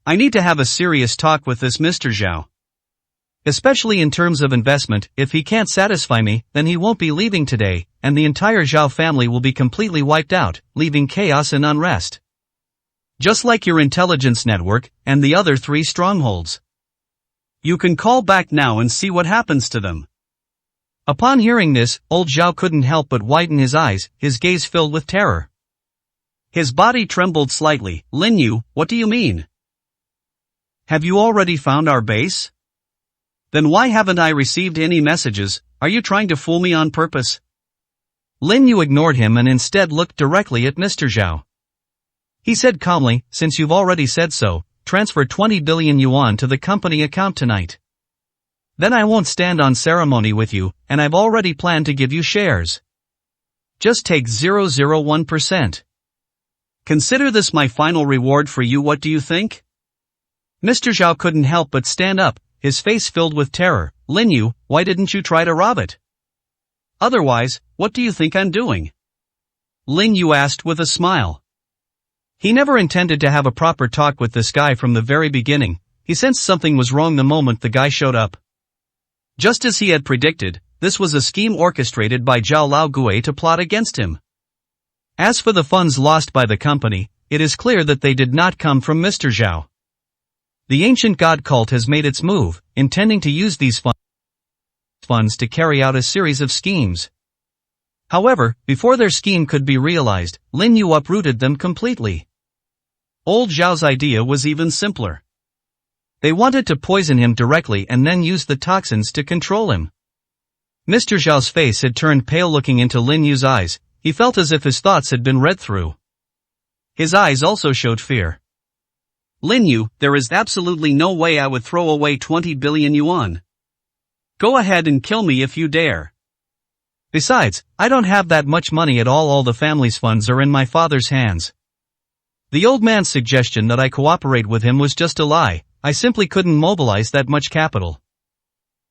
I need to have a serious talk with this Mr. Zhao. Especially in terms of investment. If he can't satisfy me, then he won't be leaving today, and the entire Zhao family will be completely wiped out, leaving chaos and unrest. Just like your intelligence network, and the other 3 strongholds. You can call back now and see what happens to them. Upon hearing this, old Zhao couldn't help but widen his eyes, his gaze filled with terror. His body trembled slightly. Lin Yu, what do you mean? Have you already found our base? Then why haven't I received any messages? Are you trying to fool me on purpose? Lin Yu ignored him and instead looked directly at Mr. Zhao. He said calmly, since you've already said so, transfer 20 billion yuan to the company account tonight. Then I won't stand on ceremony with you, and I've already planned to give you shares. Just take 0.001%. Consider this my final reward for you. What do you think? Mr. Zhao couldn't help but stand up, his face filled with terror. Lin Yu, why didn't you try to rob it? Otherwise, what do you think I'm doing? Lin Yu asked with a smile. He never intended to have a proper talk with this guy from the very beginning. He sensed something was wrong the moment the guy showed up. Just as he had predicted, this was a scheme orchestrated by Zhao Laogue to plot against him. As for the funds lost by the company, it is clear that they did not come from Mr. Zhao. The ancient god cult has made its move, intending to use these funds to carry out a series of schemes. However, before their scheme could be realized, Lin Yu uprooted them completely. Old Zhao's idea was even simpler. They wanted to poison him directly and then use the toxins to control him. Mr. Zhao's face had turned pale looking into Lin Yu's eyes. He felt as if his thoughts had been read through. His eyes also showed fear. Lin Yu, there is absolutely no way I would throw away 20 billion yuan. Go ahead and kill me if you dare. Besides, I don't have that much money at all the family's funds are in my father's hands. The old man's suggestion that I cooperate with him was just a lie. I simply couldn't mobilize that much capital.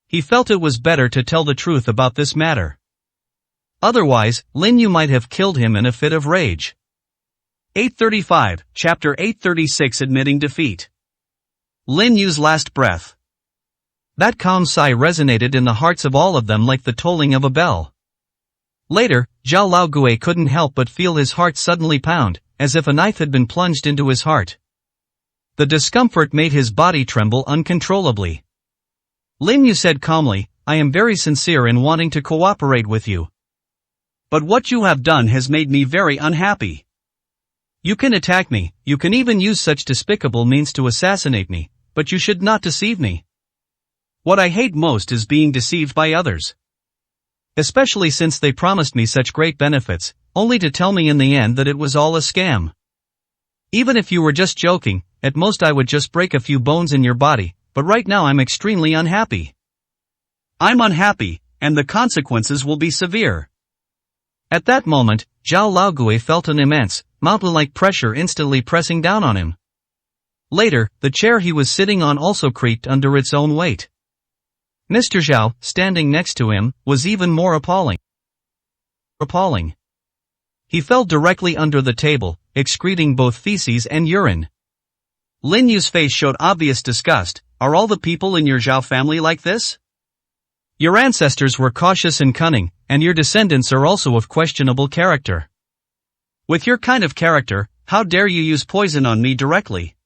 He felt it was better to tell the truth about this matter. Otherwise, Lin Yu might have killed him in a fit of rage. 835, Chapter 836 Admitting Defeat. Lin Yu's last breath. That calm sigh resonated in the hearts of all of them like the tolling of a bell. Later, Zhao Laogue couldn't help but feel his heart suddenly pound, as if a knife had been plunged into his heart. The discomfort made his body tremble uncontrollably. Lin Yu said calmly, I am very sincere in wanting to cooperate with you. But what you have done has made me very unhappy. You can attack me, you can even use such despicable means to assassinate me, but you should not deceive me. What I hate most is being deceived by others. Especially since they promised me such great benefits, only to tell me in the end that it was all a scam. Even if you were just joking, at most I would just break a few bones in your body, but right now I'm extremely unhappy. I'm unhappy, and the consequences will be severe. At that moment, Zhao Laogue felt an immense, mountain-like pressure instantly pressing down on him. Later, the chair he was sitting on also creaked under its own weight. Mr. Zhao, standing next to him, was even more appalling. He fell directly under the table, excreting both feces and urine. Lin Yu's face showed obvious disgust. Are all the people in your Zhao family like this? Your ancestors were cautious and cunning, and your descendants are also of questionable character. With your kind of character, how dare you use poison on me directly?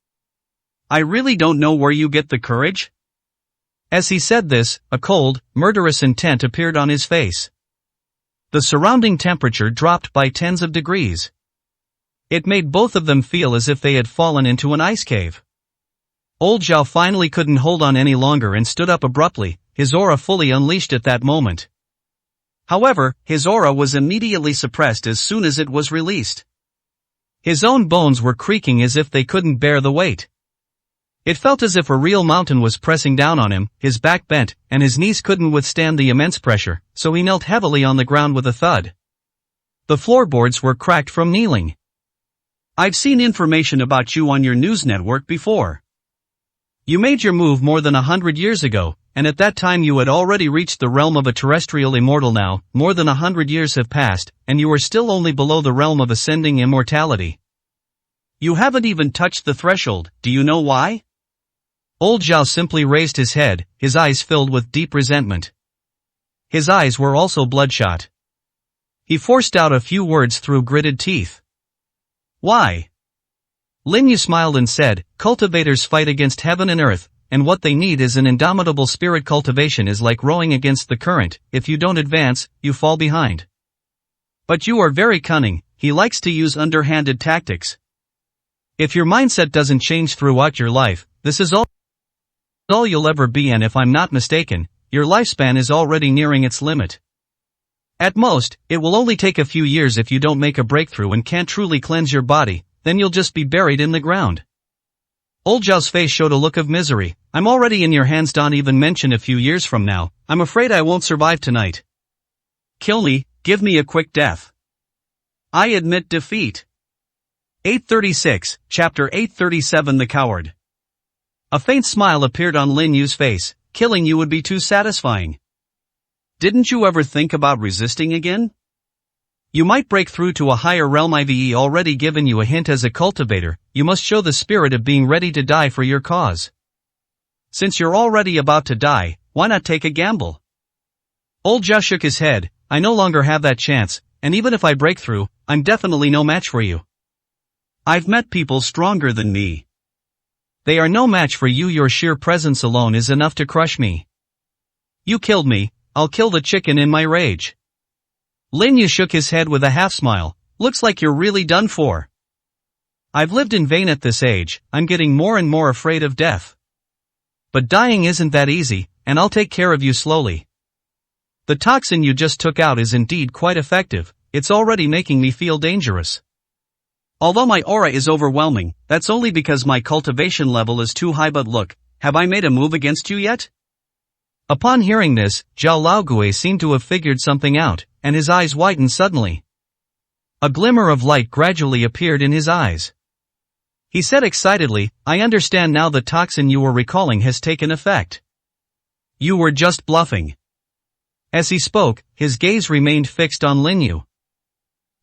I really don't know where you get the courage. As he said this, a cold, murderous intent appeared on his face. The surrounding temperature dropped by tens of degrees. It made both of them feel as if they had fallen into an ice cave. Old Zhao finally couldn't hold on any longer and stood up abruptly, his aura fully unleashed at that moment. However, his aura was immediately suppressed as soon as it was released. His own bones were creaking as if they couldn't bear the weight. It felt as if a real mountain was pressing down on him, his back bent, and his knees couldn't withstand the immense pressure, so he knelt heavily on the ground with a thud. The floorboards were cracked from kneeling. I've seen information about you on your news network before. You made your move more than 100 years ago, and at that time you had already reached the realm of a terrestrial immortal. Now, more than 100 years have passed, and you are still only below the realm of ascending immortality. You haven't even touched the threshold. Do you know why? Old Zhao simply raised his head, his eyes filled with deep resentment. His eyes were also bloodshot. He forced out a few words through gritted teeth. Why? Lin Yu smiled and said, cultivators fight against heaven and earth, and what they need is an indomitable spirit. Cultivation is like rowing against the current. If you don't advance, you fall behind. But you are very cunning. He likes to use underhanded tactics. If your mindset doesn't change throughout your life, this is all you'll ever be, and if I'm not mistaken, your lifespan is already nearing its limit. At most, it will only take a few years. If you don't make a breakthrough and can't truly cleanse your body, then you'll just be buried in the ground. Old Zhao's face showed a look of misery. I'm already in your hands. Don't even mention a few years from now. I'm afraid I won't survive tonight. Kill me, give me a quick death. I admit defeat. 836, Chapter 837 The Coward. A faint smile appeared on Lin Yu's face. Killing you would be too satisfying. Didn't you ever think about resisting again? You might break through to a higher realm. I've already given you a hint. As a cultivator, you must show the spirit of being ready to die for your cause. Since you're already about to die, why not take a gamble? Old Zhao shook his head. I no longer have that chance, and even if I break through, I'm definitely no match for you. I've met people stronger than me. They are no match for you. Your sheer presence alone is enough to crush me. You killed me, I'll kill the chicken in my rage. Lin Yu shook his head with a half-smile. Looks like you're really done for. I've lived in vain at this age. I'm getting more and more afraid of death. But dying isn't that easy, and I'll take care of you slowly. The toxin you just took out is indeed quite effective. It's already making me feel dangerous. Although my aura is overwhelming, that's only because my cultivation level is too high. But look, have I made a move against you yet? Upon hearing this, Zhao Laogui seemed to have figured something out, and his eyes widened suddenly. A glimmer of light gradually appeared in his eyes. He said excitedly, I understand now. The toxin you were recalling has taken effect. You were just bluffing. As he spoke, his gaze remained fixed on Lin Yu.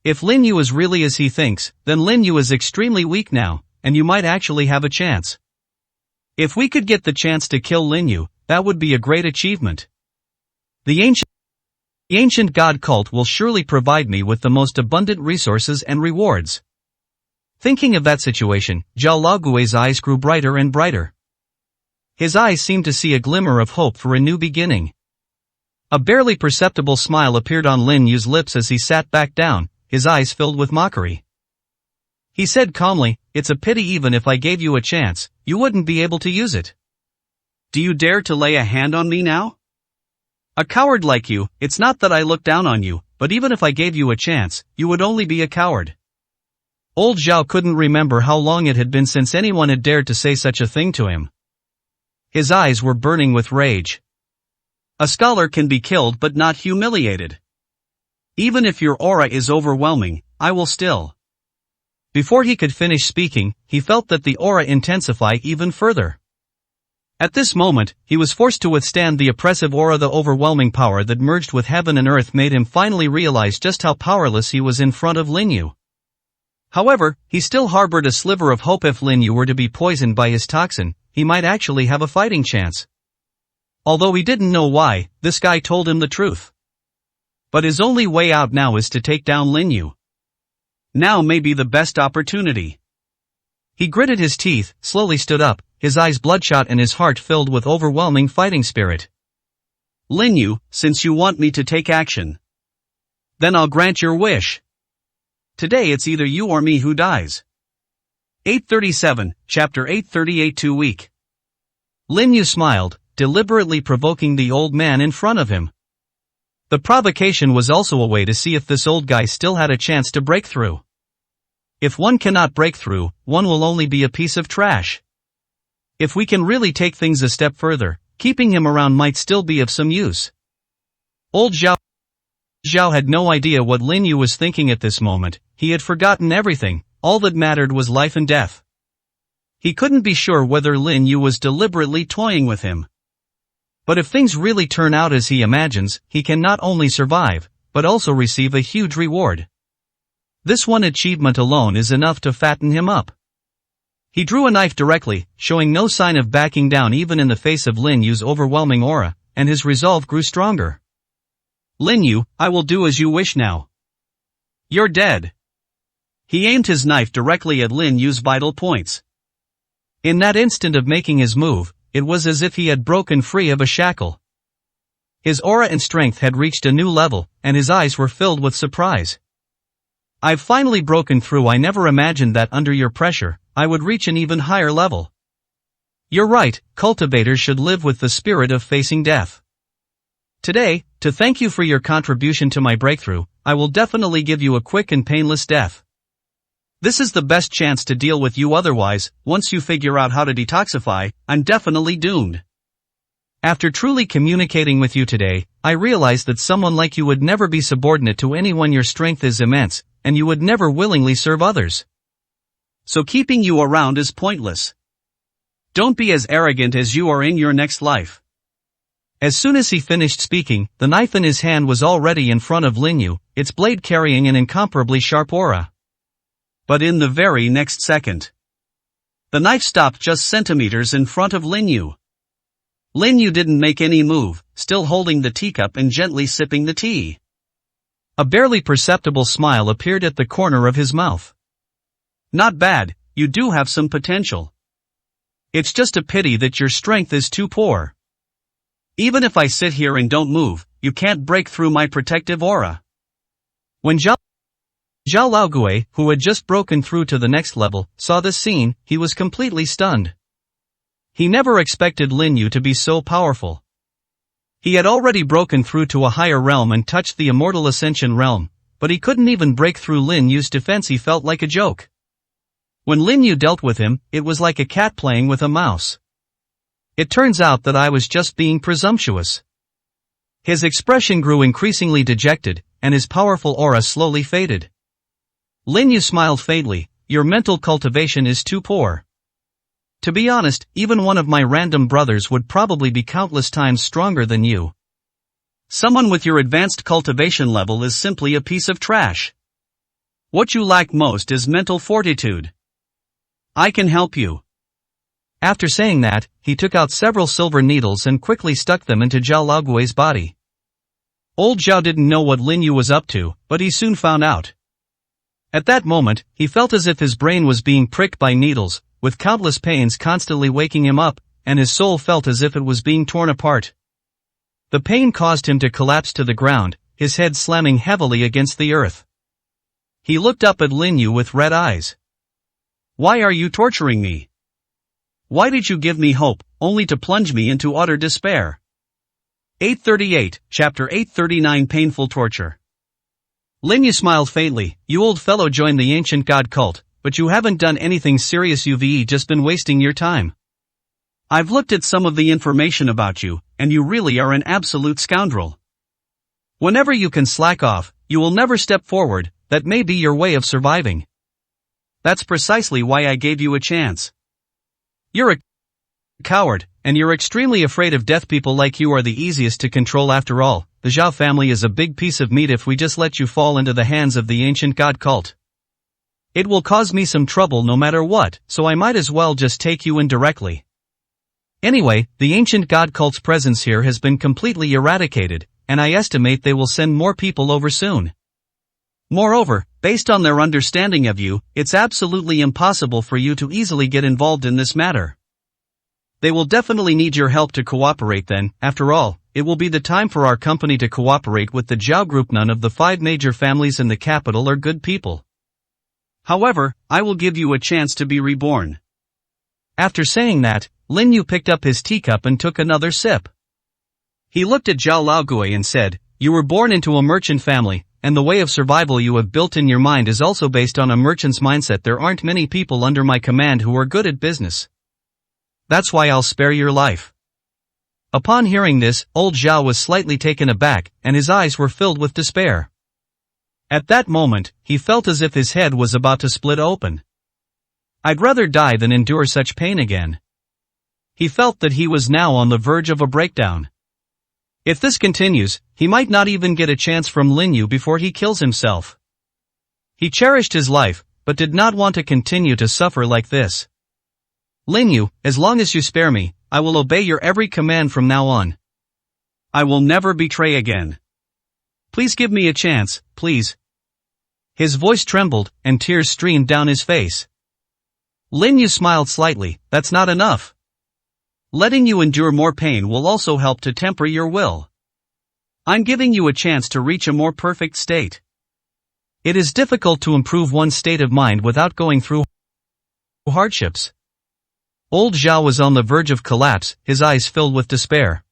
If Lin Yu is really as he thinks, then Lin Yu is extremely weak now, and you might actually have a chance. If we could get the chance to kill Lin Yu, that would be a great achievement. The ancient god cult will surely provide me with the most abundant resources and rewards. Thinking of that situation, Zhao Laogui's eyes grew brighter and brighter. His eyes seemed to see a glimmer of hope for a new beginning. A barely perceptible smile appeared on Lin Yu's lips as he sat back down, his eyes filled with mockery. He said calmly, it's a pity even if I gave you a chance, you wouldn't be able to use it. Do you dare to lay a hand on me now? A coward like you, it's not that I look down on you, but even if I gave you a chance, you would only be a coward. Old Zhao couldn't remember how long it had been since anyone had dared to say such a thing to him. His eyes were burning with rage. A scholar can be killed but not humiliated. Even if your aura is overwhelming, I will still. Before he could finish speaking, he felt that the aura intensify even further. At this moment, he was forced to withstand the oppressive aura. The overwhelming power that merged with heaven and earth made him finally realize just how powerless he was in front of Lin Yu. However, he still harbored a sliver of hope. If Lin Yu were to be poisoned by his toxin, he might actually have a fighting chance. Although he didn't know why, this guy told him the truth. But his only way out now is to take down Lin Yu. Now may be the best opportunity. He gritted his teeth, slowly stood up, his eyes bloodshot and his heart filled with overwhelming fighting spirit. Lin Yu, since you want me to take action, then I'll grant your wish. Today it's either you or me who dies. 837, Chapter 838. Too weak. Lin Yu smiled, deliberately provoking the old man in front of him. The provocation was also a way to see if this old guy still had a chance to break through. If one cannot break through, one will only be a piece of trash. If we can really take things a step further, keeping him around might still be of some use. Old Zhao had no idea what Lin Yu was thinking at this moment. He had forgotten everything. All that mattered was life and death. He couldn't be sure whether Lin Yu was deliberately toying with him. But if things really turn out as he imagines, he can not only survive, but also receive a huge reward. This one achievement alone is enough to fatten him up. He drew a knife directly, showing no sign of backing down even in the face of Lin Yu's overwhelming aura, and his resolve grew stronger. Lin Yu, I will do as you wish now. You're dead. He aimed his knife directly at Lin Yu's vital points. In that instant of making his move, it was as if he had broken free of a shackle. His aura and strength had reached a new level, and his eyes were filled with surprise. I've finally broken through. I never imagined that under your pressure, I would reach an even higher level. You're right, cultivators should live with the spirit of facing death. Today, to thank you for your contribution to my breakthrough, I will definitely give you a quick and painless death. This is the best chance to deal with you. Otherwise, once you figure out how to detoxify, I'm definitely doomed. After truly communicating with you today, I realize that someone like you would never be subordinate to anyone. Your strength is immense, and you would never willingly serve others. So keeping you around is pointless. Don't be as arrogant as you are in your next life. As soon as he finished speaking, the knife in his hand was already in front of Linyu, its blade carrying an incomparably sharp aura. But in the very next second, the knife stopped just centimeters in front of Linyu. Linyu didn't make any move, still holding the teacup and gently sipping the tea. A barely perceptible smile appeared at the corner of his mouth. Not bad, you do have some potential. It's just a pity that your strength is too poor. Even if I sit here and don't move, you can't break through my protective aura. When Zhao Laogui, who had just broken through to the next level, saw this scene, he was completely stunned. He never expected Linyu to be so powerful. He had already broken through to a higher realm and touched the immortal ascension realm, but he couldn't even break through Linyu's defense. He felt like a joke. When Linyu dealt with him, it was like a cat playing with a mouse. It turns out that I was just being presumptuous. His expression grew increasingly dejected, and his powerful aura slowly faded. Linyu smiled faintly. Your mental cultivation is too poor. To be honest, even one of my random brothers would probably be countless times stronger than you. Someone with your advanced cultivation level is simply a piece of trash. What you lack most is mental fortitude. I can help you. After saying that, he took out several silver needles and quickly stuck them into Zhao Laogui's body. Old Zhao didn't know what Linyu was up to, but he soon found out. At that moment, he felt as if his brain was being pricked by needles, with countless pains constantly waking him up, and his soul felt as if it was being torn apart. The pain caused him to collapse to the ground, his head slamming heavily against the earth. He looked up at Linyu with red eyes. Why are you torturing me? Why did you give me hope, only to plunge me into utter despair? 838, Chapter 839 Painful Torture. Linyu smiled faintly. You old fellow joined the ancient god cult, but you haven't done anything serious. You've just been wasting your time. I've looked at some of the information about you, and you really are an absolute scoundrel. Whenever you can slack off, you will never step forward. That may be your way of surviving. That's precisely why I gave you a chance. You're a coward, and you're extremely afraid of death. People like you are the easiest to control. After all, the Zhao family is a big piece of meat. If we just let you fall into the hands of the ancient god cult, it will cause me some trouble no matter what, so I might as well just take you in directly. Anyway, the ancient god cult's presence here has been completely eradicated, and I estimate they will send more people over soon. Moreover, based on their understanding of you, it's absolutely impossible for you to easily get involved in this matter. They will definitely need your help to cooperate then. After all, it will be the time for our company to cooperate with the Zhao group. None of the 5 major families in the capital are good people. However, I will give you a chance to be reborn. After saying that, Linyu picked up his teacup and took another sip. He looked at Zhao Laogui and said, you were born into a merchant family, and the way of survival you have built in your mind is also based on a merchant's mindset. There aren't many people under my command who are good at business. That's why I'll spare your life. Upon hearing this, old Zhao was slightly taken aback, and his eyes were filled with despair. At that moment, he felt as if his head was about to split open. I'd rather die than endure such pain again. He felt that he was now on the verge of a breakdown. If this continues, he might not even get a chance from Linyu before he kills himself. He cherished his life, but did not want to continue to suffer like this. Linyu, as long as you spare me, I will obey your every command from now on. I will never betray again. Please give me a chance, please. His voice trembled, and tears streamed down his face. Linyu smiled slightly. That's not enough. Letting you endure more pain will also help to temper your will. I'm giving you a chance to reach a more perfect state. It is difficult to improve one's state of mind without going through hardships. Old Zhao was on the verge of collapse, his eyes filled with despair.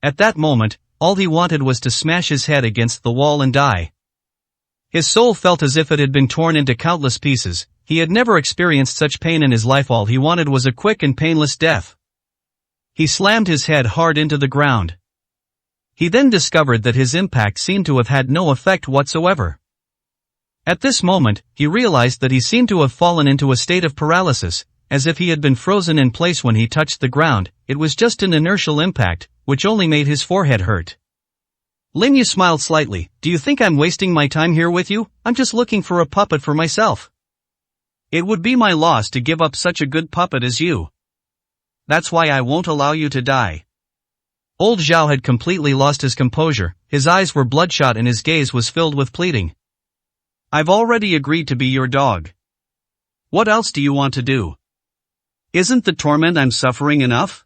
At that moment, all he wanted was to smash his head against the wall and die. His soul felt as if it had been torn into countless pieces. He had never experienced such pain in his life. All he wanted was a quick and painless death. He slammed his head hard into the ground. He then discovered that his impact seemed to have had no effect whatsoever. At this moment, he realized that he seemed to have fallen into a state of paralysis, as if he had been frozen in place when he touched the ground. It was just an inertial impact, which only made his forehead hurt. Lin Yu smiled slightly. Do you think I'm wasting my time here with you? I'm just looking for a puppet for myself. It would be my loss to give up such a good puppet as you. That's why I won't allow you to die. Old Zhao had completely lost his composure, his eyes were bloodshot and his gaze was filled with pleading. I've already agreed to be your dog. What else do you want to do? Isn't the torment I'm suffering enough?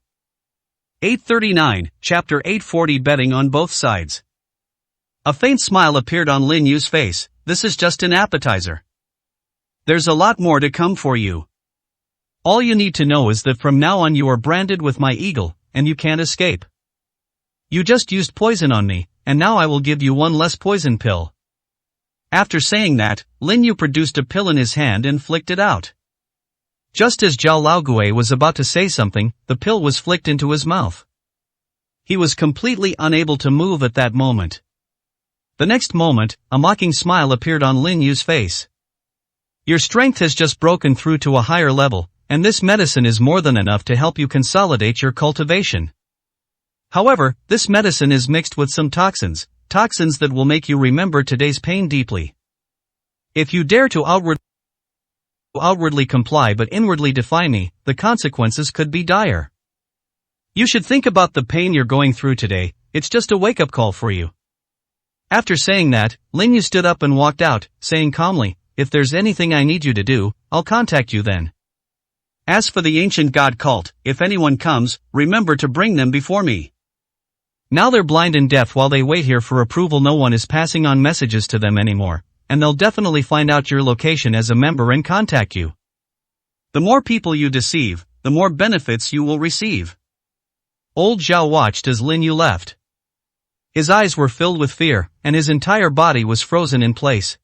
839, Chapter 840 Betting on Both Sides. A faint smile appeared on Lin Yu's face. This is just an appetizer. There's a lot more to come for you. All you need to know is that from now on you are branded with my eagle, and you can't escape. You just used poison on me, and now I will give you one less poison pill. After saying that, Lin Yu produced a pill in his hand and flicked it out. Just as Zhao Laogue was about to say something, the pill was flicked into his mouth. He was completely unable to move at that moment. The next moment, a mocking smile appeared on Lin Yu's face. Your strength has just broken through to a higher level, and this medicine is more than enough to help you consolidate your cultivation. However, this medicine is mixed with some toxins that will make you remember today's pain deeply. If you dare to outwardly comply but inwardly defy me, the consequences could be dire. You should think about the pain you're going through today, it's just a wake-up call for you. After saying that, Lin Yu stood up and walked out, saying calmly, if there's anything I need you to do, I'll contact you then. As for the ancient god cult, if anyone comes, remember to bring them before me. Now they're blind and deaf while they wait here for approval. No one is passing on messages to them anymore, and they'll definitely find out your location as a member and contact you. The more people you deceive, the more benefits you will receive. Old Zhao watched as Lin Yu left. His eyes were filled with fear, and his entire body was frozen in place.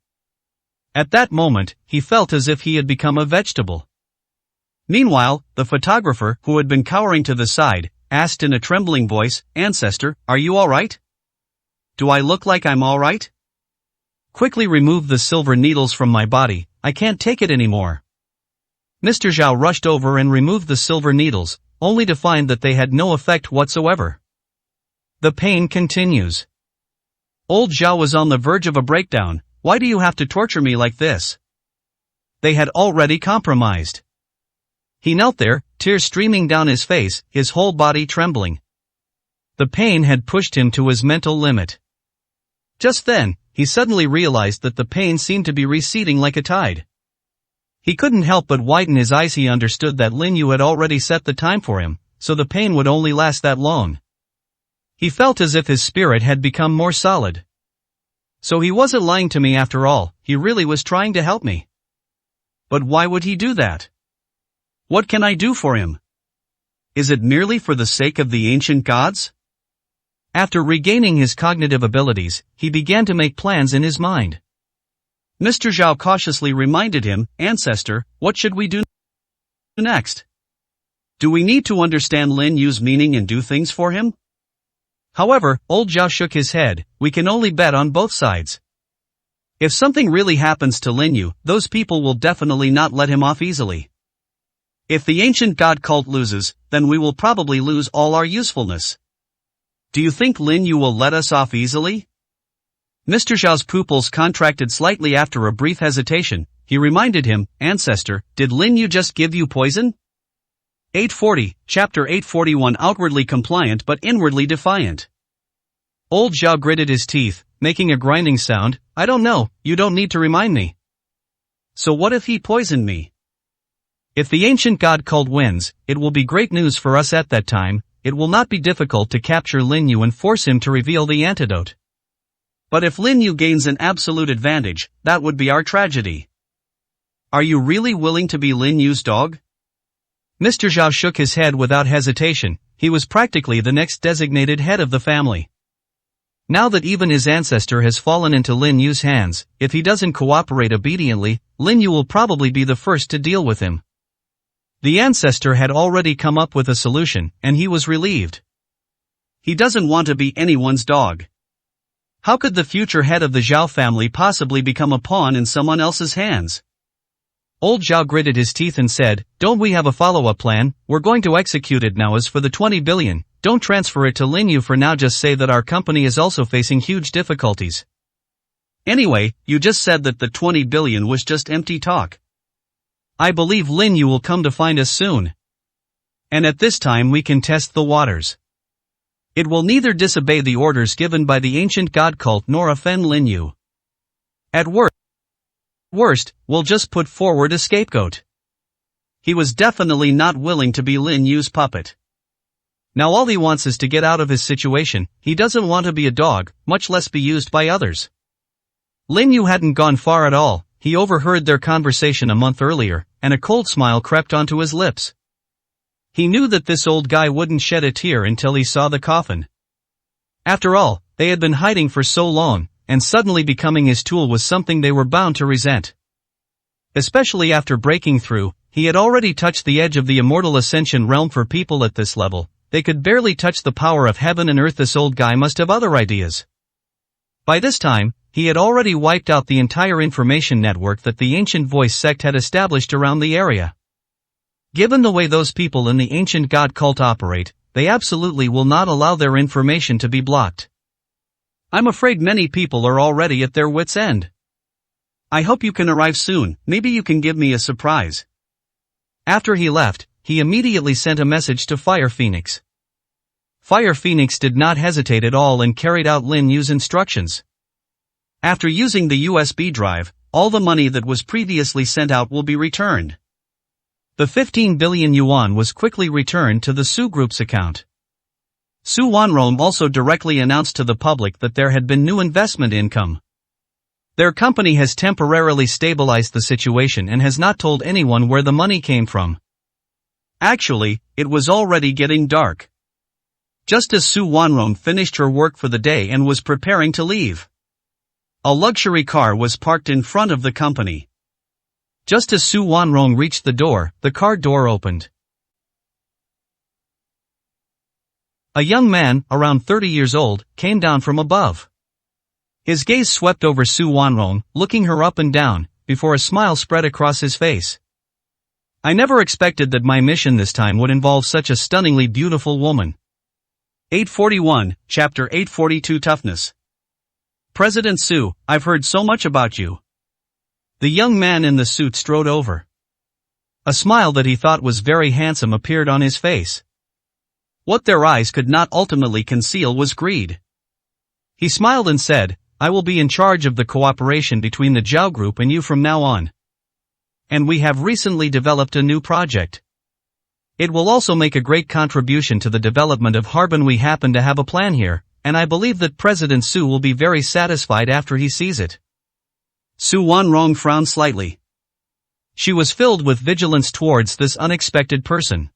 At that moment, he felt as if he had become a vegetable. Meanwhile, the photographer, who had been cowering to the side, asked in a trembling voice, Ancestor, are you alright? Do I look like I'm alright? Quickly remove the silver needles from my body, I can't take it anymore. Mr. Zhao rushed over and removed the silver needles, only to find that they had no effect whatsoever. The pain continues. Old Zhao was on the verge of a breakdown. Why do you have to torture me like this? They had already compromised. He knelt there, tears streaming down his face, his whole body trembling. The pain had pushed him to his mental limit. Just then, he suddenly realized that the pain seemed to be receding like a tide. He couldn't help but widen his eyes. He understood that Lin Yu had already set the time for him, so the pain would only last that long. He felt as if his spirit had become more solid. So he wasn't lying to me after all, he really was trying to help me. But why would he do that? What can I do for him? Is it merely for the sake of the ancient gods? After regaining his cognitive abilities, he began to make plans in his mind. Mr. Zhao cautiously reminded him, Ancestor, what should we do next? Do we need to understand Lin Yu's meaning and do things for him? However, old Zhao shook his head, we can only bet on both sides. If something really happens to Lin Yu, those people will definitely not let him off easily. If the ancient god cult loses, then we will probably lose all our usefulness. Do you think Lin Yu will let us off easily? Mr. Zhao's pupils contracted slightly after a brief hesitation. He reminded him, Ancestor, did Lin Yu just give you poison? 840, Chapter 841 Outwardly compliant but inwardly defiant. Old Zhao gritted his teeth, making a grinding sound. I don't know, you don't need to remind me. So what if he poisoned me? If the ancient god cult wins, it will be great news for us at that time. It will not be difficult to capture Lin Yu and force him to reveal the antidote. But if Lin Yu gains an absolute advantage, that would be our tragedy. Are you really willing to be Lin Yu's dog? Mr. Zhao shook his head without hesitation. He was practically the next designated head of the family. Now that even his ancestor has fallen into Lin Yu's hands, if he doesn't cooperate obediently, Lin Yu will probably be the first to deal with him. The ancestor had already come up with a solution, and he was relieved. He doesn't want to be anyone's dog. How could the future head of the Zhao family possibly become a pawn in someone else's hands? Old Zhao gritted his teeth and said, don't we have a follow-up plan? We're going to execute it now. As for the 20 billion, don't transfer it to Lin Yu for now, just say that our company is also facing huge difficulties. Anyway, you just said that the 20 billion was just empty talk. I believe Lin Yu will come to find us soon. And at this time we can test the waters. It will neither disobey the orders given by the ancient god cult nor offend Lin Yu. At worst, we'll just put forward a scapegoat. He was definitely not willing to be Lin Yu's puppet. Now all he wants is to get out of his situation. He doesn't want to be a dog, much less be used by others. Lin Yu hadn't gone far at all. He overheard their conversation a month earlier, and a cold smile crept onto his lips. He knew that this old guy wouldn't shed a tear until he saw the coffin. After all, they had been hiding for so long, and suddenly becoming his tool was something they were bound to resent. Especially after breaking through, he had already touched the edge of the immortal ascension realm. For people at this level, they could barely touch the power of heaven and earth. This old guy must have other ideas. By this time, he had already wiped out the entire information network that the ancient voice sect had established around the area. Given the way those people in the ancient god cult operate, they absolutely will not allow their information to be blocked. I'm afraid many people are already at their wits' end. I hope you can arrive soon. Maybe you can give me a surprise. After he left, he immediately sent a message to Fire Phoenix. Fire Phoenix did not hesitate at all and carried out Lin Yu's instructions. After using the USB drive, all the money that was previously sent out will be returned. The 15 billion yuan was quickly returned to the Su Group's account. Su Wanrong also directly announced to the public that there had been new investment income. Their company has temporarily stabilized the situation and has not told anyone where the money came from. Actually, it was already getting dark. Just as Su Wanrong finished her work for the day and was preparing to leave, a luxury car was parked in front of the company. Just as Su Wanrong reached the door, the car door opened. A young man, around 30 years old, came down from above. His gaze swept over Su Wanrong, looking her up and down, before a smile spread across his face. I never expected that my mission this time would involve such a stunningly beautiful woman. 841, Chapter 842 Toughness. President Su, I've heard so much about you. The young man in the suit strode over. A smile that he thought was very handsome appeared on his face. What their eyes could not ultimately conceal was greed. He smiled and said, I will be in charge of the cooperation between the Zhao Group and you from now on. And we have recently developed a new project. It will also make a great contribution to the development of Harbin. We happen to have a plan here, and I believe that President Su will be very satisfied after he sees it. Su Wanrong frowned slightly. She was filled with vigilance towards this unexpected person.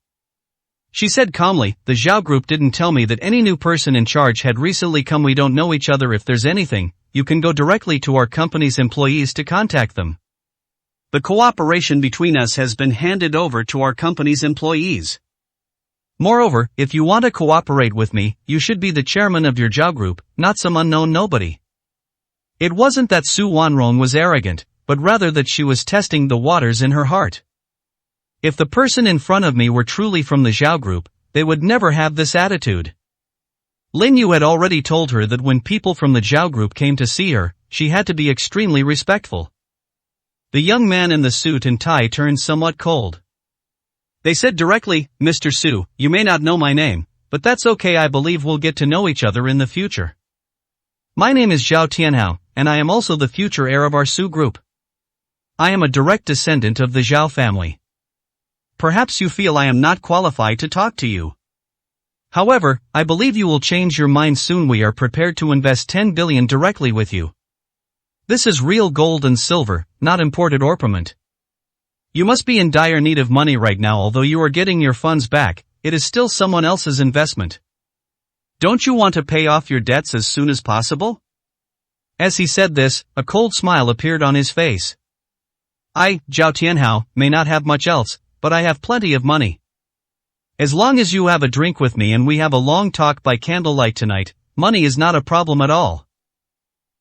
She said calmly, the Zhao Group didn't tell me that any new person in charge had recently come. We don't know each other. If there's anything, you can go directly to our company's employees to contact them. The cooperation between us has been handed over to our company's employees. Moreover, if you want to cooperate with me, you should be the chairman of your Zhao Group, not some unknown nobody. It wasn't that Su Wanrong was arrogant, but rather that she was testing the waters in her heart. If the person in front of me were truly from the Zhao Group, they would never have this attitude. Lin Yu had already told her that when people from the Zhao Group came to see her, she had to be extremely respectful. The young man in the suit and tie turned somewhat cold. They said directly, Mr. Su, you may not know my name, but that's okay. I believe we'll get to know each other in the future. My name is Zhao Tianhao, and I am also the future heir of our Su Group. I am a direct descendant of the Zhao family. Perhaps you feel I am not qualified to talk to you. However, I believe you will change your mind soon. We are prepared to invest 10 billion directly with you. This is real gold and silver, not imported ornament. You must be in dire need of money right now. Although you are getting your funds back, it is still someone else's investment. Don't you want to pay off your debts as soon as possible? As he said this, a cold smile appeared on his face. I, Zhao Tianhao, may not have much else, but I have plenty of money. As long as you have a drink with me and we have a long talk by candlelight tonight, money is not a problem at all.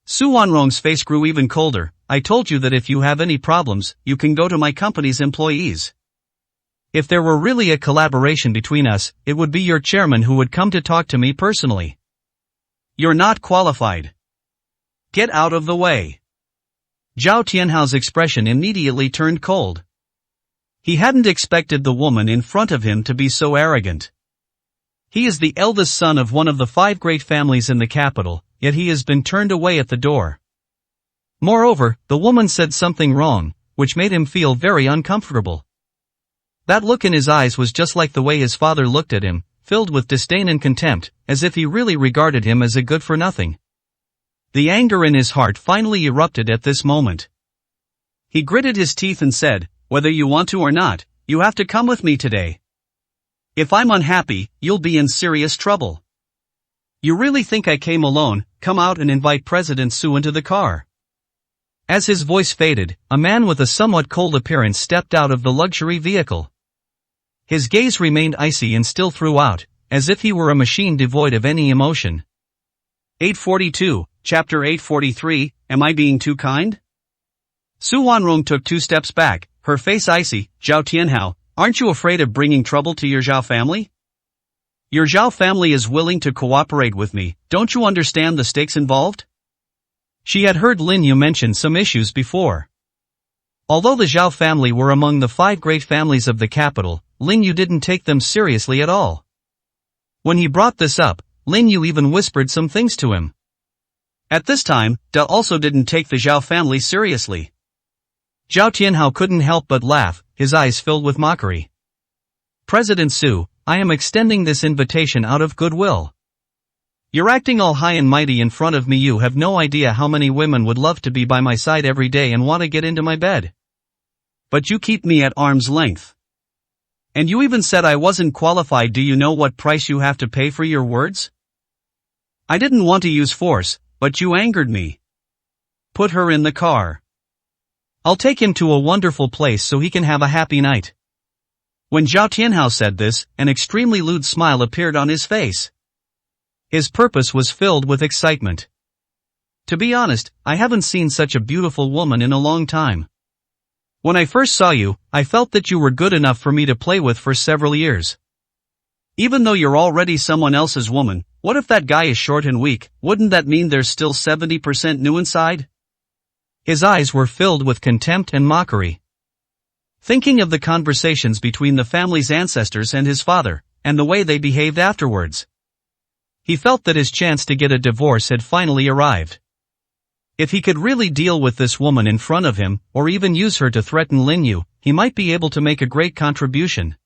Su Wanrong's face grew even colder. I told you that if you have any problems, you can go to my company's employees. If there were really a collaboration between us, it would be your chairman who would come to talk to me personally. You're not qualified. Get out of the way. Zhao Tianhao's expression immediately turned cold. He hadn't expected the woman in front of him to be so arrogant. He is the eldest son of one of the 5 great families in the capital, yet he has been turned away at the door. Moreover, the woman said something wrong, which made him feel very uncomfortable. That look in his eyes was just like the way his father looked at him, filled with disdain and contempt, as if he really regarded him as a good-for-nothing. The anger in his heart finally erupted at this moment. He gritted his teeth and said, "Whether you want to or not, you have to come with me today. If I'm unhappy, you'll be in serious trouble. You really think I came alone? Come out and invite President Su into the car." As his voice faded, a man with a somewhat cold appearance stepped out of the luxury vehicle. His gaze remained icy and still throughout, as if he were a machine devoid of any emotion. 842, Chapter 843, Am I being too kind? Su Wanrong took 2 steps back, her face icy. "Zhao Tianhao, aren't you afraid of bringing trouble to your Zhao family? Your Zhao family is willing to cooperate with me, don't you understand the stakes involved?" She had heard Lin Yu mention some issues before. Although the Zhao family were among the 5 great families of the capital, Lin Yu didn't take them seriously at all. When he brought this up, Lin Yu even whispered some things to him. At this time, Da also didn't take the Zhao family seriously. Zhao Tianhao couldn't help but laugh, his eyes filled with mockery. "President Su, I am extending this invitation out of goodwill. You're acting all high and mighty in front of me. You have no idea how many women would love to be by my side every day and want to get into my bed. But you keep me at arm's length. And you even said I wasn't qualified. Do you know what price you have to pay for your words? I didn't want to use force, but you angered me. Put her in the car. I'll take him to a wonderful place so he can have a happy night." When Zhao Tianhao said this, an extremely lewd smile appeared on his face. His purpose was filled with excitement. "To be honest, I haven't seen such a beautiful woman in a long time. When I first saw you, I felt that you were good enough for me to play with for several years. Even though you're already someone else's woman, what if that guy is short and weak? Wouldn't that mean there's still 70% new inside?" His eyes were filled with contempt and mockery. Thinking of the conversations between the family's ancestors and his father, and the way they behaved afterwards, he felt that his chance to get a divorce had finally arrived. If he could really deal with this woman in front of him, or even use her to threaten Lin Yu, he might be able to make a great contribution.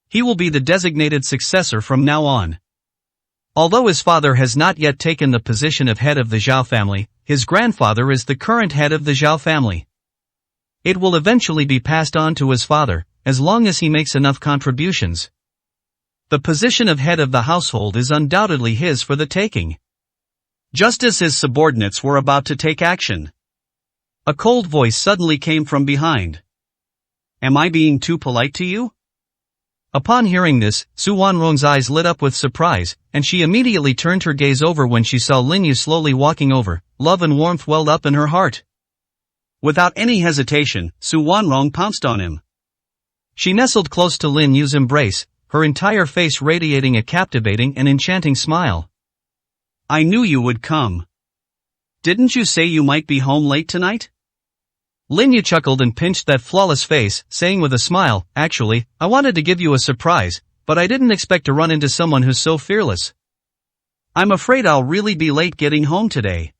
He will be the designated successor from now on. Although his father has not yet taken the position of head of the Zhao family, his grandfather is the current head of the Zhao family. It will eventually be passed on to his father, as long as he makes enough contributions. The position of head of the household is undoubtedly his for the taking. Just as his subordinates were about to take action, a cold voice suddenly came from behind. "Am I being too polite to you?" Upon hearing this, Su Wanrong's eyes lit up with surprise, and she immediately turned her gaze over when she saw Lin Yu slowly walking over. Love and warmth welled up in her heart. Without any hesitation, Su Wanrong pounced on him. She nestled close to Lin Yu's embrace, her entire face radiating a captivating and enchanting smile. "I knew you would come. Didn't you say you might be home late tonight?" Lin Yu chuckled and pinched that flawless face, saying with a smile, "Actually, I wanted to give you a surprise, but I didn't expect to run into someone who's so fearless. I'm afraid I'll really be late getting home today.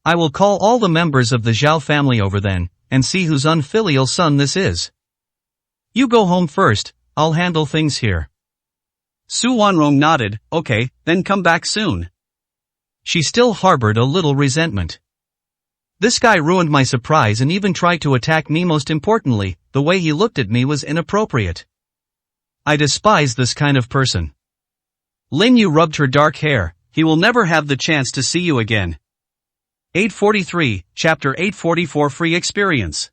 I will call all the members of the Zhao family over then, and see whose unfilial son this is. You go home first, I'll handle things here." Su Wanrong nodded. "Okay, then come back soon." She still harbored a little resentment. This guy ruined my surprise and even tried to attack me. Most importantly, the way he looked at me was inappropriate. I despise this kind of person. Lin Yu rubbed her dark hair. "He will never have the chance to see you again." 843, Chapter 844 Free Experience.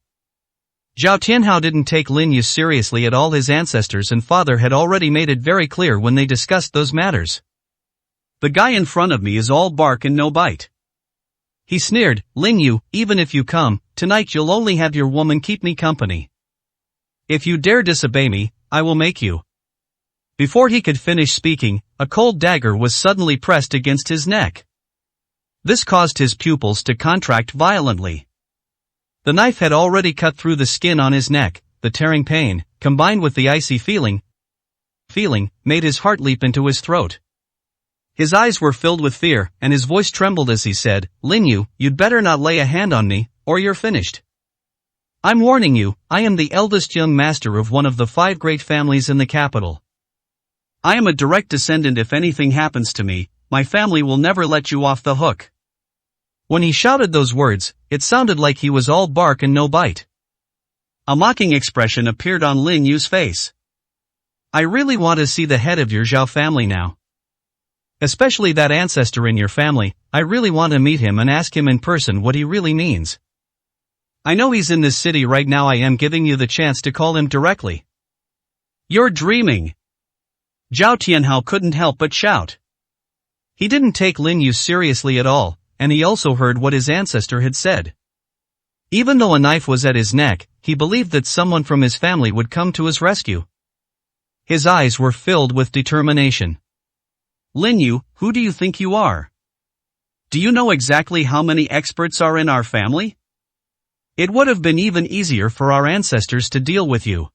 Zhao Tianhao didn't take Lin Yu seriously at all. His ancestors and father had already made it very clear when they discussed those matters. "The guy in front of me is all bark and no bite." He sneered. "Lin Yu, even if you come, tonight you'll only have your woman keep me company. If you dare disobey me, I will make you. Before he could finish speaking, a cold dagger was suddenly pressed against his neck. This caused his pupils to contract violently. The knife had already cut through the skin on his neck. The tearing pain, combined with the icy feeling, made his heart leap into his throat. His eyes were filled with fear, and his voice trembled as he said, "Linyu, you'd better not lay a hand on me, or you're finished. I'm warning you, I am the eldest young master of one of the 5 great families in the capital. I am a direct descendant. If anything happens to me, my family will never let you off the hook." When he shouted those words, it sounded like he was all bark and no bite. A mocking expression appeared on Lin Yu's face. "I really want to see the head of your Zhao family now. Especially that ancestor in your family. I really want to meet him and ask him in person what he really means. I know he's in this city right now. I am giving you the chance to call him directly." "You're dreaming!" Zhao Tianhao couldn't help but shout. He didn't take Lin Yu seriously at all, and he also heard what his ancestor had said. Even though a knife was at his neck, he believed that someone from his family would come to his rescue. His eyes were filled with determination. "Lin Yu, who do you think you are? Do you know exactly how many experts are in our family? It would have been even easier for our ancestors to deal with you.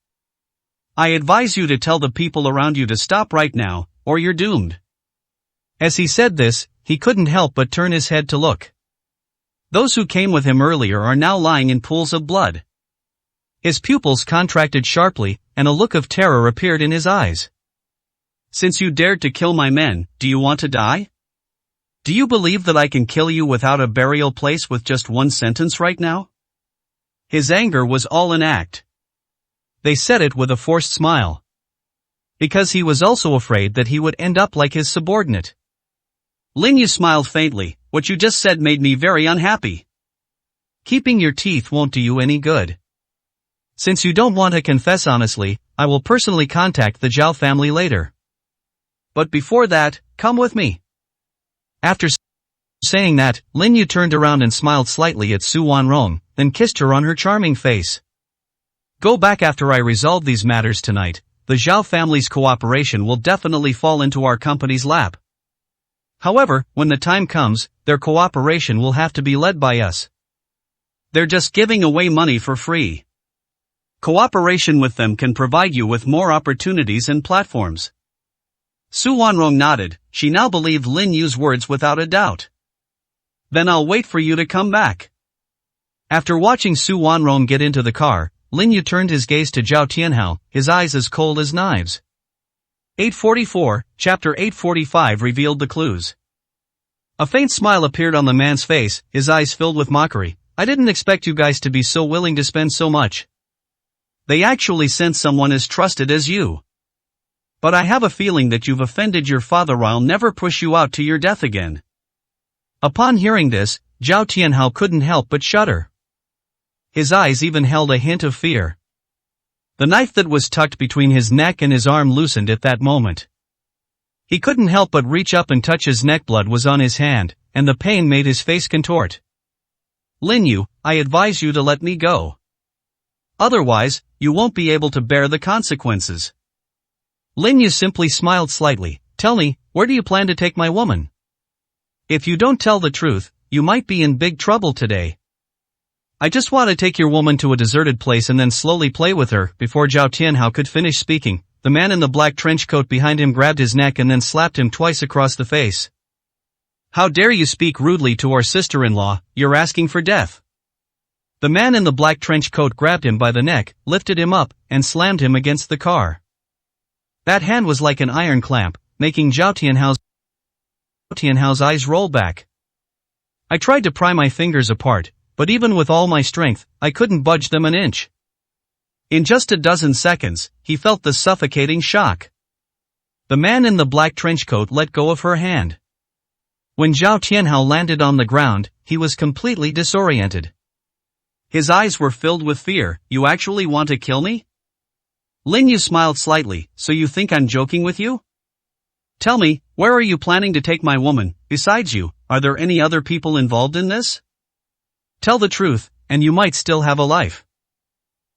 I advise you to tell the people around you to stop right now, or you're doomed." As he said this, he couldn't help but turn his head to look. Those who came with him earlier are now lying in pools of blood. His pupils contracted sharply, and a look of terror appeared in his eyes. "Since you dared to kill my men, do you want to die? Do you believe that I can kill you without a burial place with just one sentence right now?" His anger was all an act. They said it with a forced smile. Because he was also afraid that he would end up like his subordinate. Lin Yu smiled faintly. "What you just said made me very unhappy. Keeping your teeth won't do you any good. Since you don't want to confess honestly, I will personally contact the Zhao family later. But before that, come with me." After saying that, Lin Yu turned around and smiled slightly at Su Wanrong, then kissed her on her charming face. "Go back after I resolve these matters tonight. The Zhao family's cooperation will definitely fall into our company's lap. However, when the time comes, their cooperation will have to be led by us. They're just giving away money for free. Cooperation with them can provide you with more opportunities and platforms." Su Wanrong nodded. She now believed Lin Yu's words without a doubt. "Then I'll wait for you to come back." After watching Su Wanrong get into the car, Lin Yu turned his gaze to Zhao Tianhao, his eyes as cold as knives. 844, Chapter 845 revealed the clues. A faint smile appeared on the man's face, his eyes filled with mockery. "I didn't expect you guys to be so willing to spend so much. They actually sent someone as trusted as you. But I have a feeling that you've offended your father. I'll never push you out to your death again." Upon hearing this, Zhao Tianhao couldn't help but shudder. His eyes even held a hint of fear. The knife that was tucked between his neck and his arm loosened at that moment. He couldn't help but reach up and touch his neck. Blood was on his hand, and the pain made his face contort. "Lin Yu, I advise you to let me go. Otherwise, you won't be able to bear the consequences." Lin Yu simply smiled slightly. "Tell me, where do you plan to take my woman? If you don't tell the truth, you might be in big trouble today." "I just want to take your woman to a deserted place and then slowly play with her." Before Zhao Tianhao could finish speaking, the man in the black trench coat behind him grabbed his neck and then slapped him twice across the face. "How dare you speak rudely to our sister-in-law, you're asking for death." The man in the black trench coat grabbed him by the neck, lifted him up, and slammed him against the car. That hand was like an iron clamp, making Zhao Tianhao's eyes roll back. I tried to pry my fingers apart, but even with all my strength, I couldn't budge them an inch. In just a dozen seconds, he felt the suffocating shock. The man in the black trench coat let go of her hand. When Zhao Tianhao landed on the ground, he was completely disoriented. His eyes were filled with fear. "You actually want to kill me?" Lin Yu smiled slightly. "So you think I'm joking with you? Tell me, where are you planning to take my woman? Besides you, are there any other people involved in this? Tell the truth, and you might still have a life."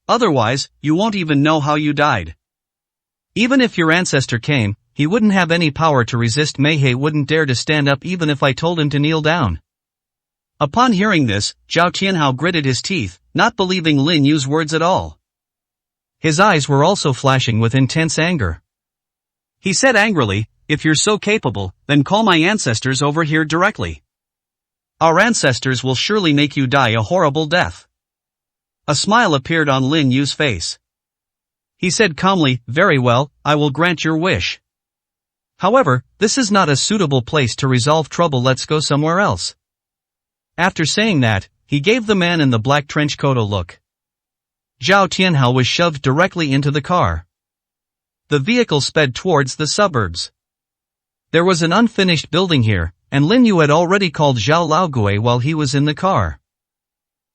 Otherwise, you won't even know how you died. Even if your ancestor came, he wouldn't have any power to resist me. He wouldn't dare to stand up even if I told him to kneel down. Upon hearing this, Zhao Tianhao gritted his teeth, not believing Lin Yu's words at all. His eyes were also flashing with intense anger. He said angrily, "If you're so capable, then call my ancestors over here directly. Our ancestors will surely make you die a horrible death." A smile appeared on Lin Yu's face. He said calmly, "Very well, I will grant your wish. However, this is not a suitable place to resolve trouble. Let's go somewhere else." After saying that, he gave the man in the black trench coat a look. Zhao Tianhao was shoved directly into the car. The vehicle sped towards the suburbs. There was an unfinished building here, and Lin Yu had already called Zhao Laogui while he was in the car.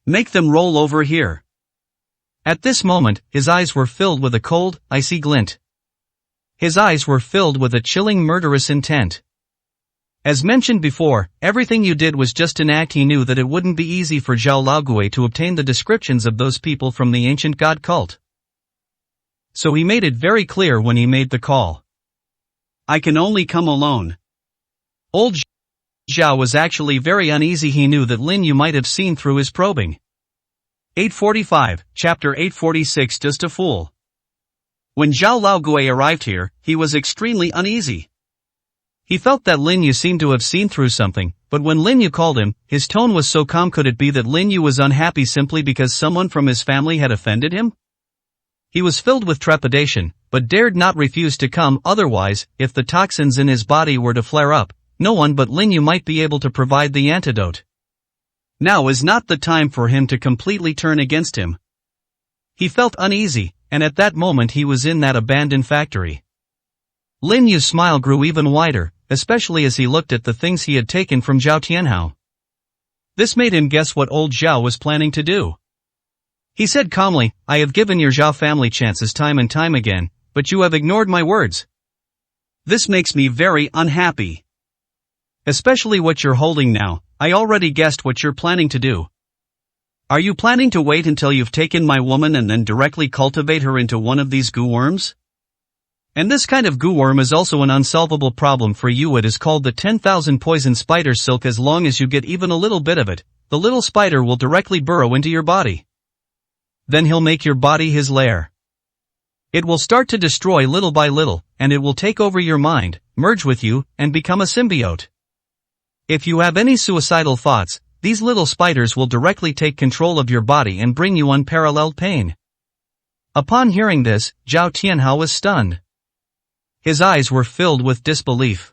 "Make them roll over here." At this moment, his eyes were filled with a cold, icy glint. His eyes were filled with a chilling murderous intent. As mentioned before, everything you did was just an act. He knew that it wouldn't be easy for Zhao Laogui to obtain the descriptions of those people from the ancient god cult. So he made it very clear when he made the call. "I can only come alone." Old Zhao was actually very uneasy. He knew that Lin Yu might have seen through his probing. 845, Chapter 846 Just a Fool. When Zhao Laogui arrived here, he was extremely uneasy. He felt that Lin Yu seemed to have seen through something, but when Lin Yu called him, his tone was so calm. Could it be that Lin Yu was unhappy simply because someone from his family had offended him? He was filled with trepidation, but dared not refuse to come. Otherwise, if the toxins in his body were to flare up, no one but Lin Yu might be able to provide the antidote. Now is not the time for him to completely turn against him. He felt uneasy, and at that moment he was in that abandoned factory. Lin Yu's smile grew even wider, especially as he looked at the things he had taken from Zhao Tianhao. This made him guess what old Zhao was planning to do. He said calmly, "I have given your Zhao family chances time and time again, but you have ignored my words. This makes me very unhappy. Especially what you're holding now. I already guessed what you're planning to do. Are you planning to wait until you've taken my woman and then directly cultivate her into one of these goo worms? And this kind of goo worm is also an unsolvable problem for you. It is called the 10,000 poison spider silk. As long as you get even a little bit of it, the little spider will directly burrow into your body. Then he'll make your body his lair. It will start to destroy little by little, and it will take over your mind, merge with you, and become a symbiote. If you have any suicidal thoughts, these little spiders will directly take control of your body and bring you unparalleled pain." Upon hearing this, Zhao Tianhao was stunned. His eyes were filled with disbelief.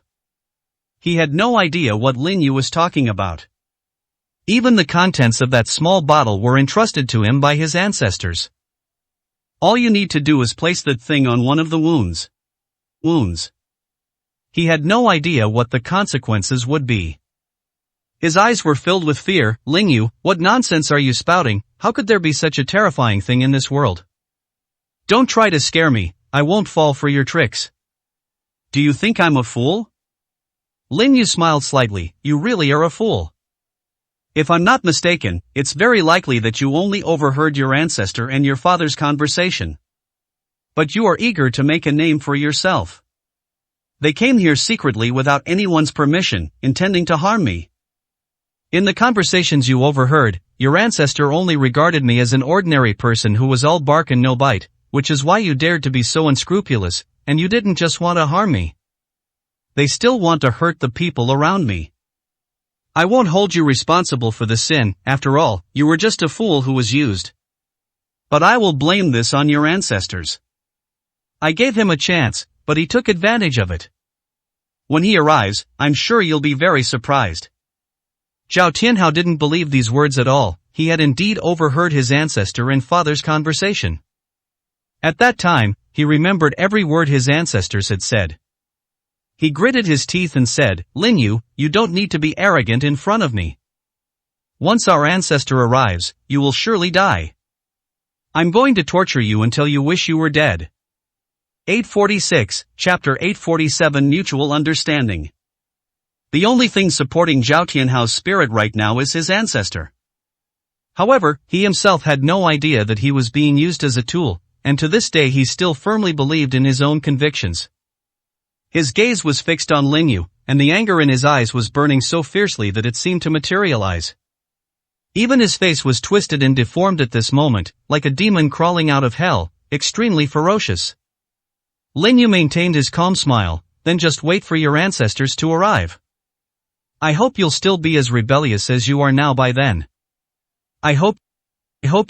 He had no idea what Lin Yu was talking about. Even the contents of that small bottle were entrusted to him by his ancestors. All you need to do is place that thing on one of the wounds. He had no idea what the consequences would be. His eyes were filled with fear. "Lin Yu, what nonsense are you spouting? How could there be such a terrifying thing in this world? Don't try to scare me, I won't fall for your tricks." "Do you think I'm a fool?" Lin Yu smiled slightly. "You really are a fool. If I'm not mistaken, it's very likely that you only overheard your ancestor and your father's conversation. But you are eager to make a name for yourself. They came here secretly without anyone's permission, intending to harm me. In the conversations you overheard, your ancestor only regarded me as an ordinary person who was all bark and no bite, which is why you dared to be so unscrupulous, and you didn't just want to harm me. They still want to hurt the people around me. I won't hold you responsible for the sin. After all, you were just a fool who was used. But I will blame this on your ancestors. I gave him a chance, but he took advantage of it. When he arrives, I'm sure you'll be very surprised." Zhao Tianhao didn't believe these words at all. He had indeed overheard his ancestor and father's conversation. At that time, he remembered every word his ancestors had said. He gritted his teeth and said, "Lin Yu, you don't need to be arrogant in front of me. Once our ancestor arrives, you will surely die. I'm going to torture you until you wish you were dead." 846, Chapter 847 Mutual Understanding. The only thing supporting Zhao Tianhao's spirit right now is his ancestor. However, he himself had no idea that he was being used as a tool, and to this day he still firmly believed in his own convictions. His gaze was fixed on Lin Yu, and the anger in his eyes was burning so fiercely that it seemed to materialize. Even his face was twisted and deformed at this moment, like a demon crawling out of hell, extremely ferocious. Lin Yu maintained his calm smile, then just wait for your ancestors to arrive. I hope you'll still be as rebellious as you are now by then. I hope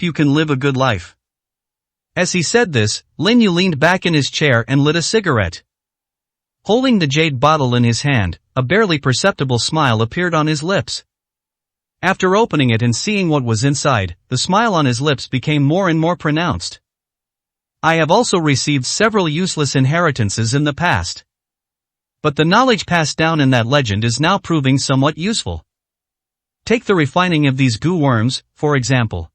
you can live a good life. As he said this, Lin Yu leaned back in his chair and lit a cigarette. Holding the jade bottle in his hand, a barely perceptible smile appeared on his lips. After opening it and seeing what was inside, the smile on his lips became more and more pronounced. I have also received several useless inheritances in the past. But the knowledge passed down in that legend is now proving somewhat useful. Take the refining of these goo worms, for example.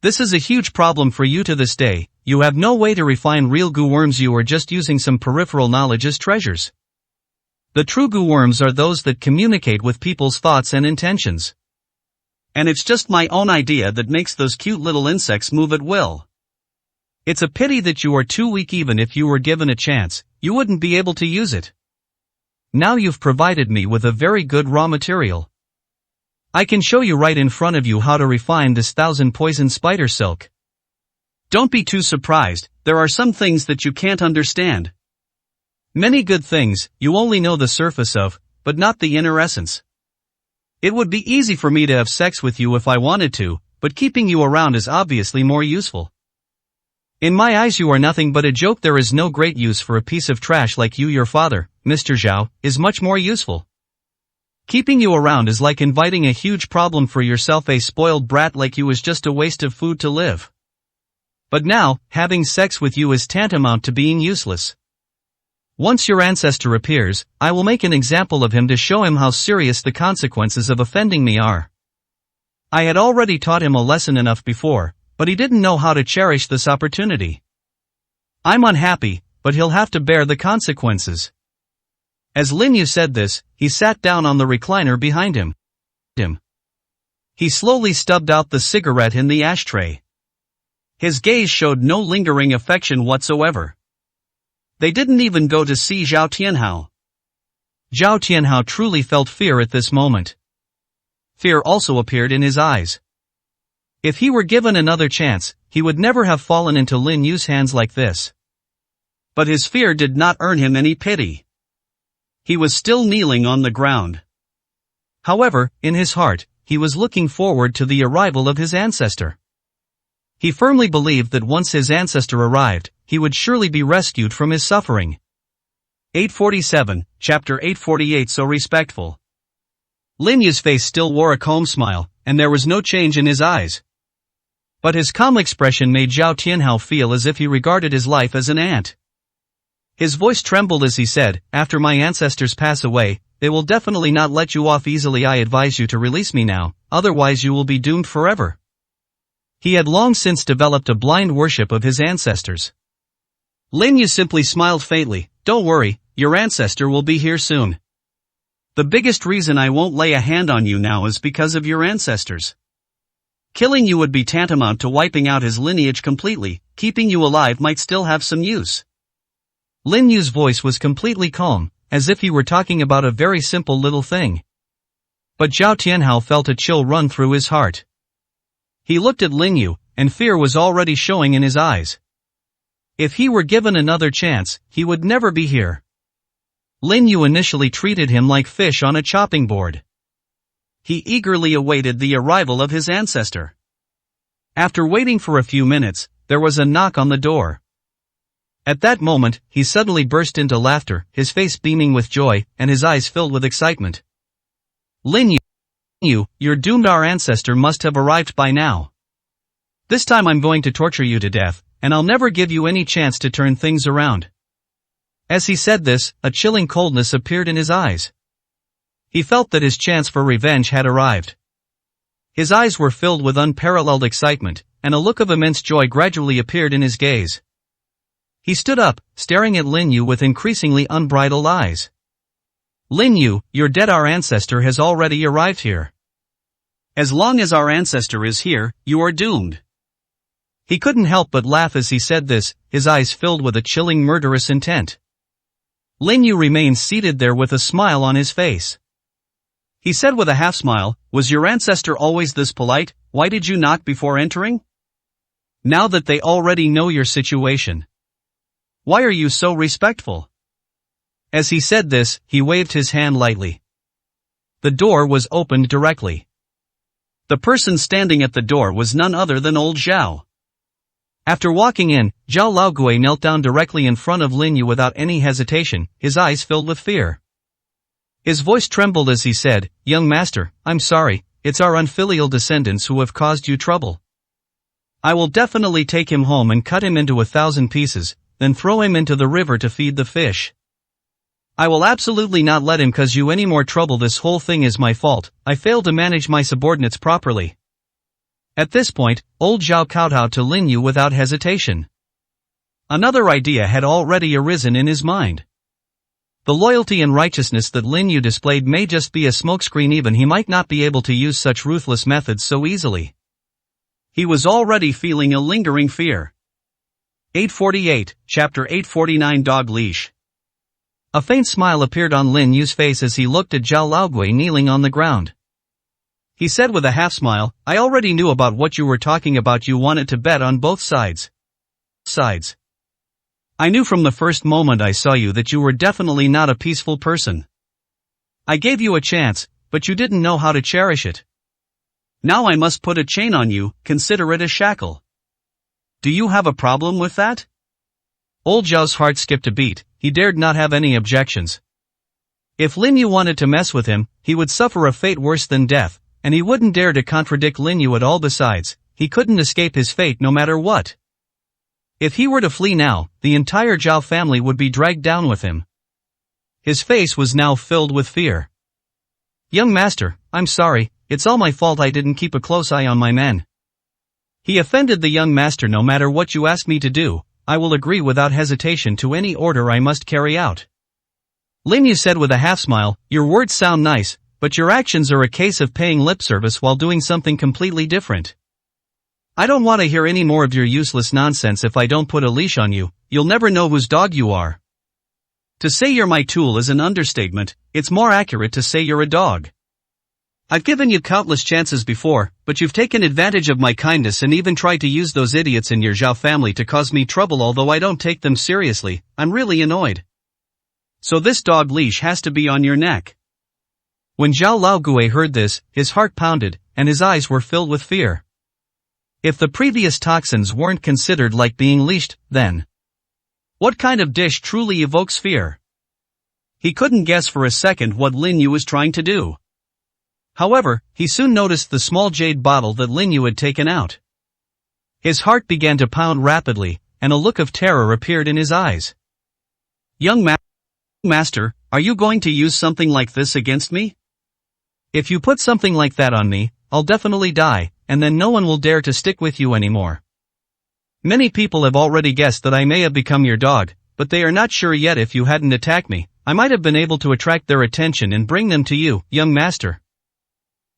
This is a huge problem for you to this day. You have no way to refine real goo worms, you are just using some peripheral knowledge as treasures. The true goo worms are those that communicate with people's thoughts and intentions. And it's just my own idea that makes those cute little insects move at will. It's a pity that you are too weak. Even if you were given a chance, you wouldn't be able to use it. Now you've provided me with a very good raw material. I can show you right in front of you how to refine this 1000 poison spider silk. Don't be too surprised, there are some things that you can't understand. Many good things, you only know the surface of, but not the inner essence. It would be easy for me to have sex with you if I wanted to, but keeping you around is obviously more useful. In my eyes you are nothing but a joke. There is no great use for a piece of trash like you. Your father, Mr. Zhao, is much more useful. Keeping you around is like inviting a huge problem for yourself. A spoiled brat like you is just a waste of food to live. But now, having sex with you is tantamount to being useless. Once your ancestor appears, I will make an example of him to show him how serious the consequences of offending me are. I had already taught him a lesson enough before, but he didn't know how to cherish this opportunity. I'm unhappy, but he'll have to bear the consequences. As Lin Yu said this, he sat down on the recliner behind him. He slowly stubbed out the cigarette in the ashtray. His gaze showed no lingering affection whatsoever. They didn't even go to see Zhao Tianhao. Zhao Tianhao truly felt fear at this moment. Fear also appeared in his eyes. If he were given another chance, he would never have fallen into Lin Yu's hands like this. But his fear did not earn him any pity. He was still kneeling on the ground. However, in his heart, he was looking forward to the arrival of his ancestor. He firmly believed that once his ancestor arrived, he would surely be rescued from his suffering. 847, Chapter 848. So respectful. Lin Yu's face still wore a calm smile, and there was no change in his eyes. But his calm expression made Zhao Tianhao feel as if he regarded his life as an ant. His voice trembled as he said, "After my ancestors pass away, they will definitely not let you off easily. I advise you to release me now, otherwise you will be doomed forever." He had long since developed a blind worship of his ancestors. Lin Yu simply smiled faintly. "Don't worry, your ancestor will be here soon. The biggest reason I won't lay a hand on you now is because of your ancestors. Killing you would be tantamount to wiping out his lineage completely. Keeping you alive might still have some use." Lin Yu's voice was completely calm, as if he were talking about a very simple little thing. But Zhao Tianhao felt a chill run through his heart. He looked at Lin Yu, and fear was already showing in his eyes. If he were given another chance, he would never be here. Lin Yu initially treated him like fish on a chopping board. He eagerly awaited the arrival of his ancestor. After waiting for a few minutes, there was a knock on the door. At that moment, he suddenly burst into laughter, his face beaming with joy, and his eyes filled with excitement. "Lin Yu, you're doomed. Our ancestor must have arrived by now. This time I'm going to torture you to death, and I'll never give you any chance to turn things around." As he said this, a chilling coldness appeared in his eyes. He felt that his chance for revenge had arrived. His eyes were filled with unparalleled excitement, and a look of immense joy gradually appeared in his gaze. He stood up, staring at Lin Yu with increasingly unbridled eyes. "Lin Yu, you're dead. Our ancestor has already arrived here." As long as our ancestor is here, you are doomed. He couldn't help but laugh as he said this, his eyes filled with a chilling murderous intent. Lin Yu remained seated there with a smile on his face. He said with a half smile, "Was your ancestor always this polite? Why did you knock before entering? Now that they already know your situation, why are you so respectful?" As he said this, he waved his hand lightly. The door was opened directly. The person standing at the door was none other than old Zhao. After walking in, Zhao Laogui knelt down directly in front of Lin Yu without any hesitation, his eyes filled with fear. His voice trembled as he said, "Young master, I'm sorry, it's our unfilial descendants who have caused you trouble. I will definitely take him home and cut him into 1,000 pieces, then throw him into the river to feed the fish. I will absolutely not let him cause you any more trouble. This whole thing is my fault, I failed to manage my subordinates properly." At this point, old Zhao kowtowed to Lin Yu without hesitation. Another idea had already arisen in his mind. The loyalty and righteousness that Lin Yu displayed may just be a smokescreen. Even he might not be able to use such ruthless methods so easily. He was already feeling a lingering fear. 848, Chapter 849 Dog Leash. A faint smile appeared on Lin Yu's face as he looked at Zhao Laogui kneeling on the ground. He said with a half smile, "I already knew about what you were talking about. You wanted to bet on both sides. I knew from the first moment I saw you that you were definitely not a peaceful person. I gave you a chance, but you didn't know how to cherish it. Now I must put a chain on you, consider it a shackle. Do you have a problem with that?" Old Zhao's heart skipped a beat. He dared not have any objections. If Lin Yu wanted to mess with him, he would suffer a fate worse than death, and he wouldn't dare to contradict Lin Yu at all. Besides, he couldn't escape his fate no matter what. If he were to flee now, the entire Zhao family would be dragged down with him. His face was now filled with fear. "Young master, I'm sorry, it's all my fault. I didn't keep a close eye on my men." He offended the young master. "No matter what you ask me to do, I will agree without hesitation to any order I must carry out." Lin Yu said with a half smile, "Your words sound nice, but your actions are a case of paying lip service while doing something completely different. I don't want to hear any more of your useless nonsense. If I don't put a leash on you, you'll never know whose dog you are. To say you're my tool is an understatement. It's more accurate to say you're a dog. I've given you countless chances before, but you've taken advantage of my kindness and even tried to use those idiots in your Zhao family to cause me trouble. Although I don't take them seriously, I'm really annoyed. So this dog leash has to be on your neck." When Zhao Laogui heard this, his heart pounded, and his eyes were filled with fear. If the previous toxins weren't considered like being leashed, then what kind of dish truly evokes fear? He couldn't guess for a second what Lin Yu was trying to do. However, he soon noticed the small jade bottle that Lin Yu had taken out. His heart began to pound rapidly, and a look of terror appeared in his eyes. "Young master, are you going to use something like this against me? If you put something like that on me, I'll definitely die, and then no one will dare to stick with you anymore. Many people have already guessed that I may have become your dog, but they are not sure yet. If you hadn't attacked me, I might have been able to attract their attention and bring them to you, young master.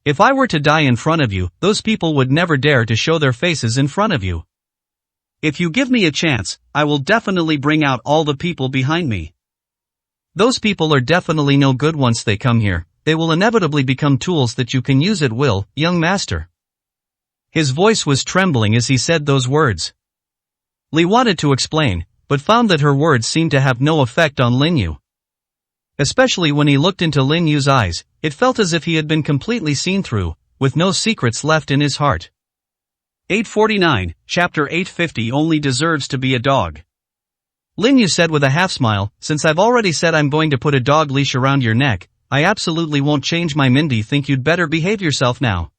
If I were to die in front of you, those people would never dare to show their faces in front of you. If you give me a chance, I will definitely bring out all the people behind me. Those people are definitely no good. Once they come here, they will inevitably become tools that you can use at will, young master." His voice was trembling as he said those words. Li wanted to explain, but found that her words seemed to have no effect on Lin Yu. Especially when he looked into Lin Yu's eyes, it felt as if he had been completely seen through, with no secrets left in his heart. 849, Chapter 850 Only deserves to be a dog. Lin Yu said with a half smile, "Since I've already said I'm going to put a dog leash around your neck, I absolutely won't change my mind. Think you'd better behave yourself now.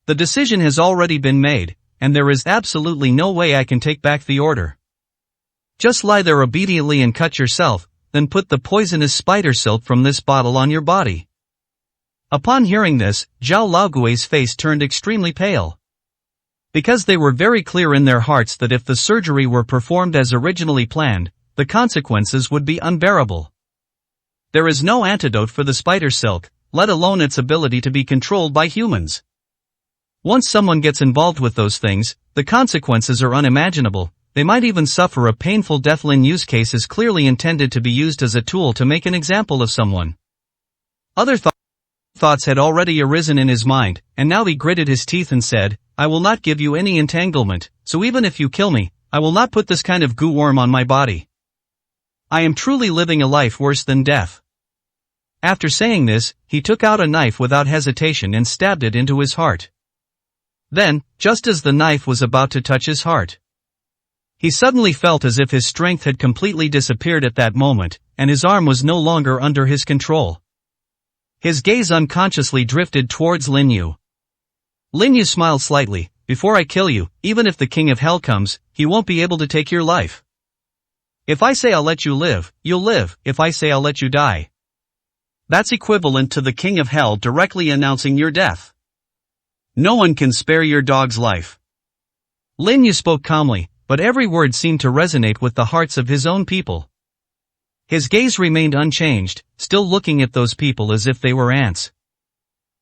The decision has already been made, and there is absolutely no way I can take back the order. Just lie there obediently and cut yourself, then put the poisonous spider silk from this bottle on your body." Upon hearing this, Zhao Laogui's face turned extremely pale. Because they were very clear in their hearts that if the surgery were performed as originally planned, the consequences would be unbearable. There is no antidote for the spider silk, let alone its ability to be controlled by humans. Once someone gets involved with those things, the consequences are unimaginable. They might even suffer a painful death. Lin Yu's case is clearly intended to be used as a tool to make an example of someone. Other thoughts had already arisen in his mind, and now he gritted his teeth and said, I will not give you any entanglement, so even if you kill me, I will not put this kind of goo worm on my body. I am truly living a life worse than death. After saying this, he took out a knife without hesitation and stabbed it into his heart. Then, just as the knife was about to touch his heart, he suddenly felt as if his strength had completely disappeared at that moment, and his arm was no longer under his control. His gaze unconsciously drifted towards Lin Yu. Lin Yu smiled slightly. Before I kill you, even if the King of Hell comes, he won't be able to take your life. If I say I'll let you live, you'll live. If I say I'll let you die, that's equivalent to the King of Hell directly announcing your death. No one can spare your dog's life. Lin Yu spoke calmly, but every word seemed to resonate with the hearts of his own people. His gaze remained unchanged, still looking at those people as if they were ants.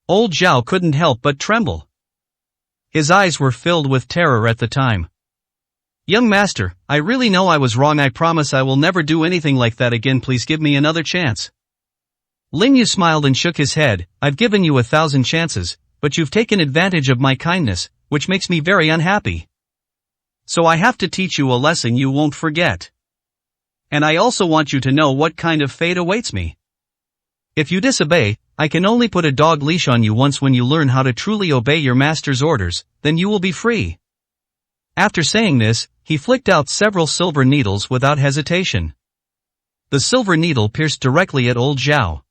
Old Zhao couldn't help but tremble. His eyes were filled with terror at the time. Young master, I really know I was wrong. I promise I will never do anything like that again. Please give me another chance. Lin Yu smiled and shook his head. I've given you 1,000 chances, but you've taken advantage of my kindness, which makes me very unhappy. So I have to teach you a lesson you won't forget. And I also want you to know what kind of fate awaits me. If you disobey, I can only put a dog leash on you once. When you learn how to truly obey your master's orders, then you will be free. After saying this, he flicked out several silver needles without hesitation. The silver needle pierced directly at old Zhao.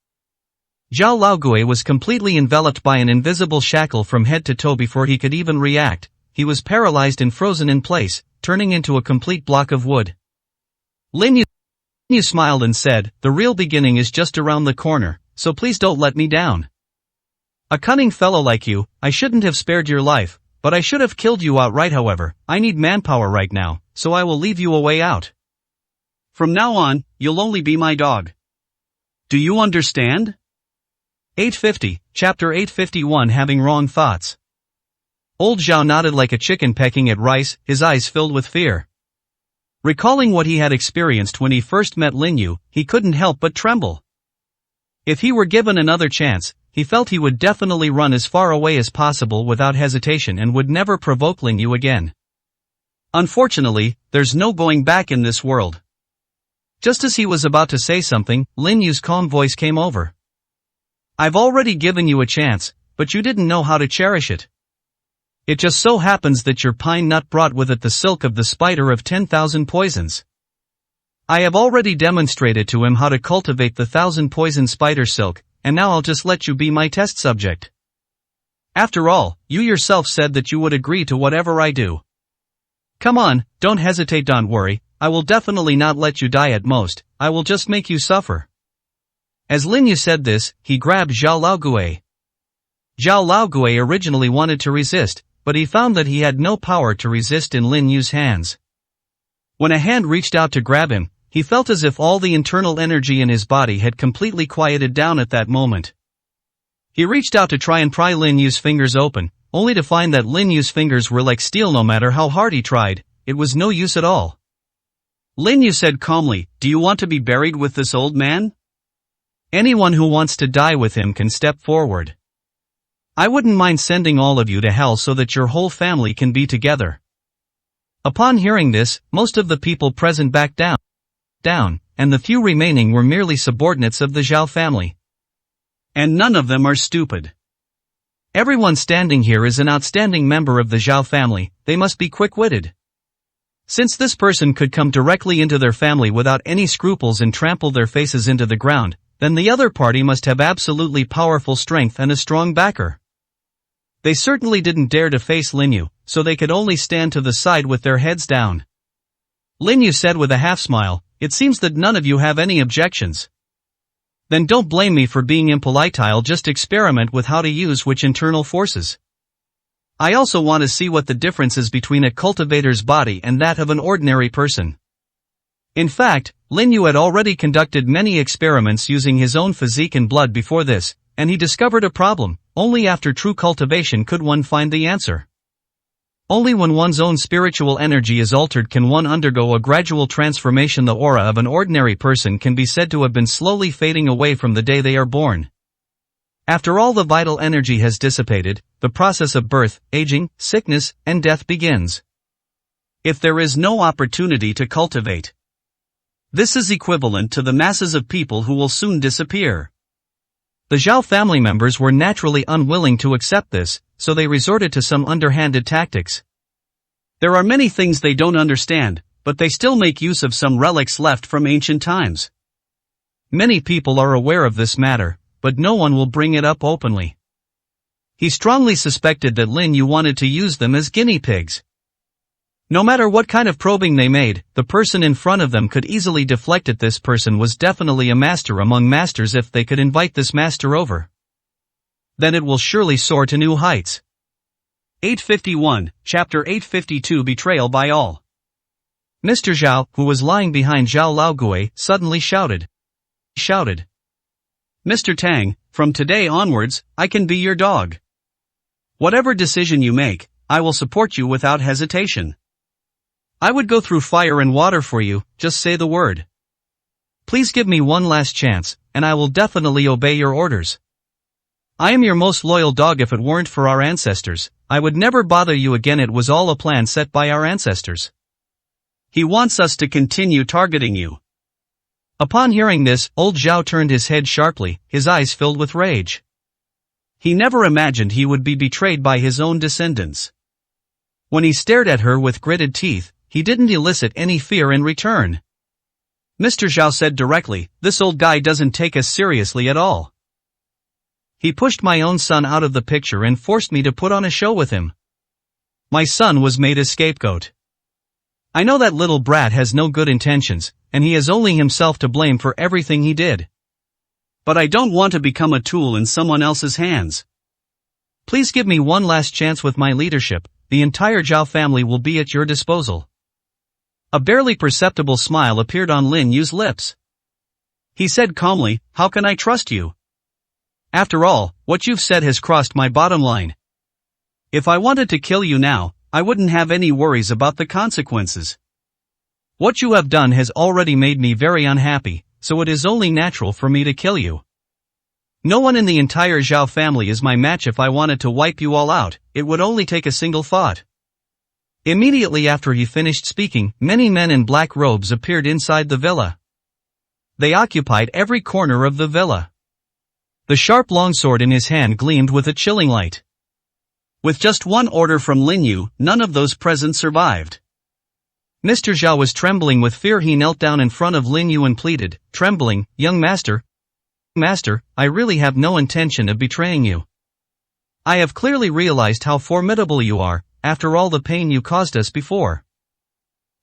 Zhao Laogue was completely enveloped by an invisible shackle from head to toe. Before he could even react, he was paralyzed and frozen in place, turning into a complete block of wood. Lin Yu smiled and said, the real beginning is just around the corner, so please don't let me down. A cunning fellow like you, I shouldn't have spared your life, but I should have killed you outright. However, I need manpower right now, so I will leave you a way out. From now on, you'll only be my dog. Do you understand? 850, Chapter 851. Having wrong thoughts. Old Zhao nodded like a chicken pecking at rice, his eyes filled with fear. Recalling what he had experienced when he first met Lin Yu, he couldn't help but tremble. If he were given another chance, he felt he would definitely run as far away as possible without hesitation and would never provoke Lin Yu again. Unfortunately, there's no going back in this world. Just as he was about to say something, Lin Yu's calm voice came over. I've already given you a chance, but you didn't know how to cherish it. It just so happens that your pine nut brought with it the silk of the spider of 10,000 poisons. I have already demonstrated to him how to cultivate the 1,000 poison spider silk, and now I'll just let you be my test subject. After all, you yourself said that you would agree to whatever I do. Come on, don't hesitate, don't worry, I will definitely not let you die. At most, I will just make you suffer. As Lin Yu said this, he grabbed Zhao Laogue. Zhao Laogue originally wanted to resist, but he found that he had no power to resist in Lin Yu's hands. When a hand reached out to grab him, he felt as if all the internal energy in his body had completely quieted down at that moment. He reached out to try and pry Lin Yu's fingers open, only to find that Lin Yu's fingers were like steel. No matter how hard he tried, it was no use at all. Lin Yu said calmly, do you want to be buried with this old man? Anyone who wants to die with him can step forward. I wouldn't mind sending all of you to hell so that your whole family can be together. Upon hearing this, most of the people present backed down, and the few remaining were merely subordinates of the Zhao family. And none of them are stupid. Everyone standing here is an outstanding member of the Zhao family, they must be quick-witted. Since this person could come directly into their family without any scruples and trample their faces into the ground, then the other party must have absolutely powerful strength and a strong backer. They certainly didn't dare to face Lin Yu, so they could only stand to the side with their heads down. Lin Yu said with a half-smile, it seems that none of you have any objections. Then don't blame me for being impolite. I'll just experiment with how to use which internal forces. I also want to see what the difference is between a cultivator's body and that of an ordinary person. In fact, Lin Yu had already conducted many experiments using his own physique and blood before this, and he discovered a problem. only after true cultivation could one find the answer. Only when one's own spiritual energy is altered can one undergo a gradual transformation. The aura of an ordinary person can be said to have been slowly fading away from the day they are born. After all the vital energy has dissipated, the process of birth, aging, sickness, and death begins. If there is no opportunity to cultivate, this is equivalent to the masses of people who will soon disappear. The Zhao family members were naturally unwilling to accept this, so they resorted to some underhanded tactics. There are many things they don't understand, but they still make use of some relics left from ancient times. Many people are aware of this matter, but no one will bring it up openly. He strongly suspected that Lin Yu wanted to use them as guinea pigs. No matter what kind of probing they made, the person in front of them could easily deflect it. This person was definitely a master among masters. If they could invite this master over, then it will surely soar to new heights. 851, Chapter 852 Betrayal by All. Mr. Zhao, who was lying behind Zhao Laogui, suddenly shouted. Mr. Tang, from today onwards, I can be your dog. Whatever decision you make, I will support you without hesitation. I would go through fire and water for you, just say the word. Please give me one last chance, and I will definitely obey your orders. I am your most loyal dog. If it weren't for our ancestors, I would never bother you again. It was all a plan set by our ancestors. He wants us to continue targeting you. Upon hearing this, old Zhao turned his head sharply, his eyes filled with rage. He never imagined he would be betrayed by his own descendants. When he stared at her with gritted teeth, he didn't elicit any fear in return. Mr. Zhao said directly, "This old guy doesn't take us seriously at all. He pushed my own son out of the picture and forced me to put on a show with him. My son was made a scapegoat. I know that little brat has no good intentions, and he has only himself to blame for everything he did. But I don't want to become a tool in someone else's hands. Please give me one last chance with my leadership. The entire Zhao family will be at your disposal." A barely perceptible smile appeared on Lin Yu's lips. He said calmly, "How can I trust you? After all, what you've said has crossed my bottom line. If I wanted to kill you now, I wouldn't have any worries about the consequences. What you have done has already made me very unhappy, so it is only natural for me to kill you. No one in the entire Zhao family is my match. If I wanted to wipe you all out, it would only take a single thought." Immediately after he finished speaking, many men in black robes appeared inside the villa. They occupied every corner of the villa. The sharp longsword in his hand gleamed with a chilling light. With just one order from Lin Yu, none of those present survived. Mr. Zhao was trembling with fear. He knelt down in front of Lin Yu and pleaded, trembling, "Young master, I really have no intention of betraying you. I have clearly realized how formidable you are, after all the pain you caused us before.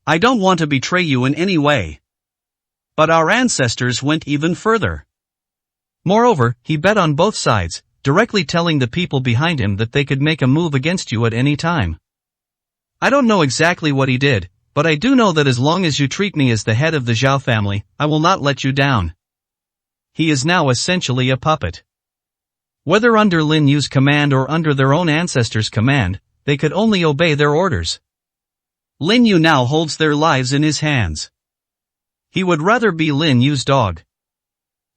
I don't want to betray you in any way. But our ancestors went even further." Moreover, he bet on both sides, directly telling the people behind him that they could make a move against you at any time. I don't know exactly what he did, but I do know that as long as you treat me as the head of the Zhao family, I will not let you down. He is now essentially a puppet. Whether under Lin Yu's command or under their own ancestors' command, they could only obey their orders. Lin Yu now holds their lives in his hands. He would rather be Lin Yu's dog.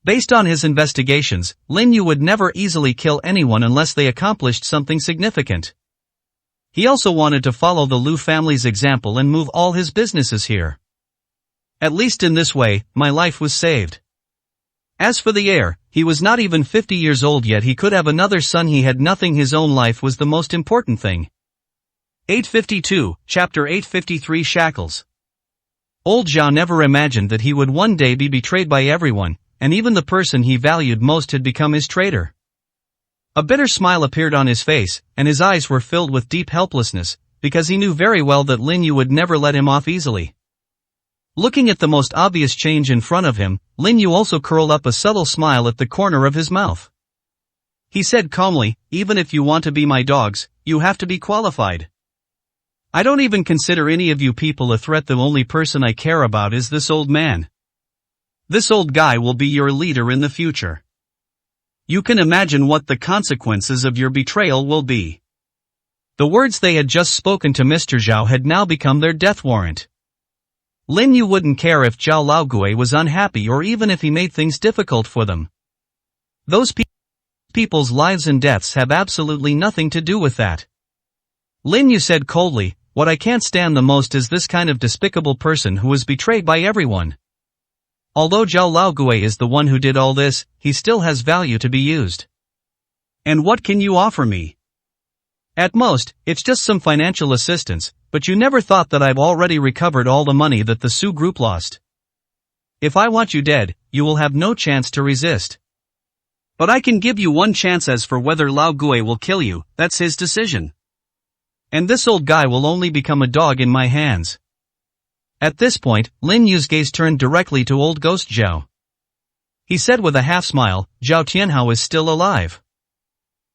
Based on his investigations, Lin Yu would never easily kill anyone unless they accomplished something significant. He also wanted to follow the Lu family's example and move all his businesses here. At least in this way, my life was saved. As for the heir, he was not even 50 years old yet. He could have another son. He had nothing. His own life was the most important thing. 852, Chapter 853 Shackles. Old Zhao never imagined that he would one day be betrayed by everyone, and even the person he valued most had become his traitor. A bitter smile appeared on his face, and his eyes were filled with deep helplessness, because he knew very well that Lin Yu would never let him off easily. Looking at the most obvious change in front of him, Lin Yu also curled up a subtle smile at the corner of his mouth. He said calmly, "Even if you want to be my dogs, you have to be qualified. I don't even consider any of you people a threat. The only person I care about is this old man. This old guy will be your leader in the future. You can imagine what the consequences of your betrayal will be. The words they had just spoken to Mr. Zhao had now become their death warrant. Lin Yu wouldn't care if Zhao Laogui was unhappy or even if he made things difficult for them. Those people's lives and deaths have absolutely nothing to do with that. Lin Yu said coldly, "What I can't stand the most is this kind of despicable person who was betrayed by everyone. Although Zhao Laogui is the one who did all this, he still has value to be used. And what can you offer me?" "At most, it's just some financial assistance, but you never thought that I've already recovered all the money that the Su group lost. If I want you dead, you will have no chance to resist." "But I can give you one chance. As for whether Laogui will kill you, that's his decision. And this old guy will only become a dog in my hands." At this point, Lin Yu's gaze turned directly to old Ghost Zhao. He said with a half smile, "Zhao Tianhao is still alive.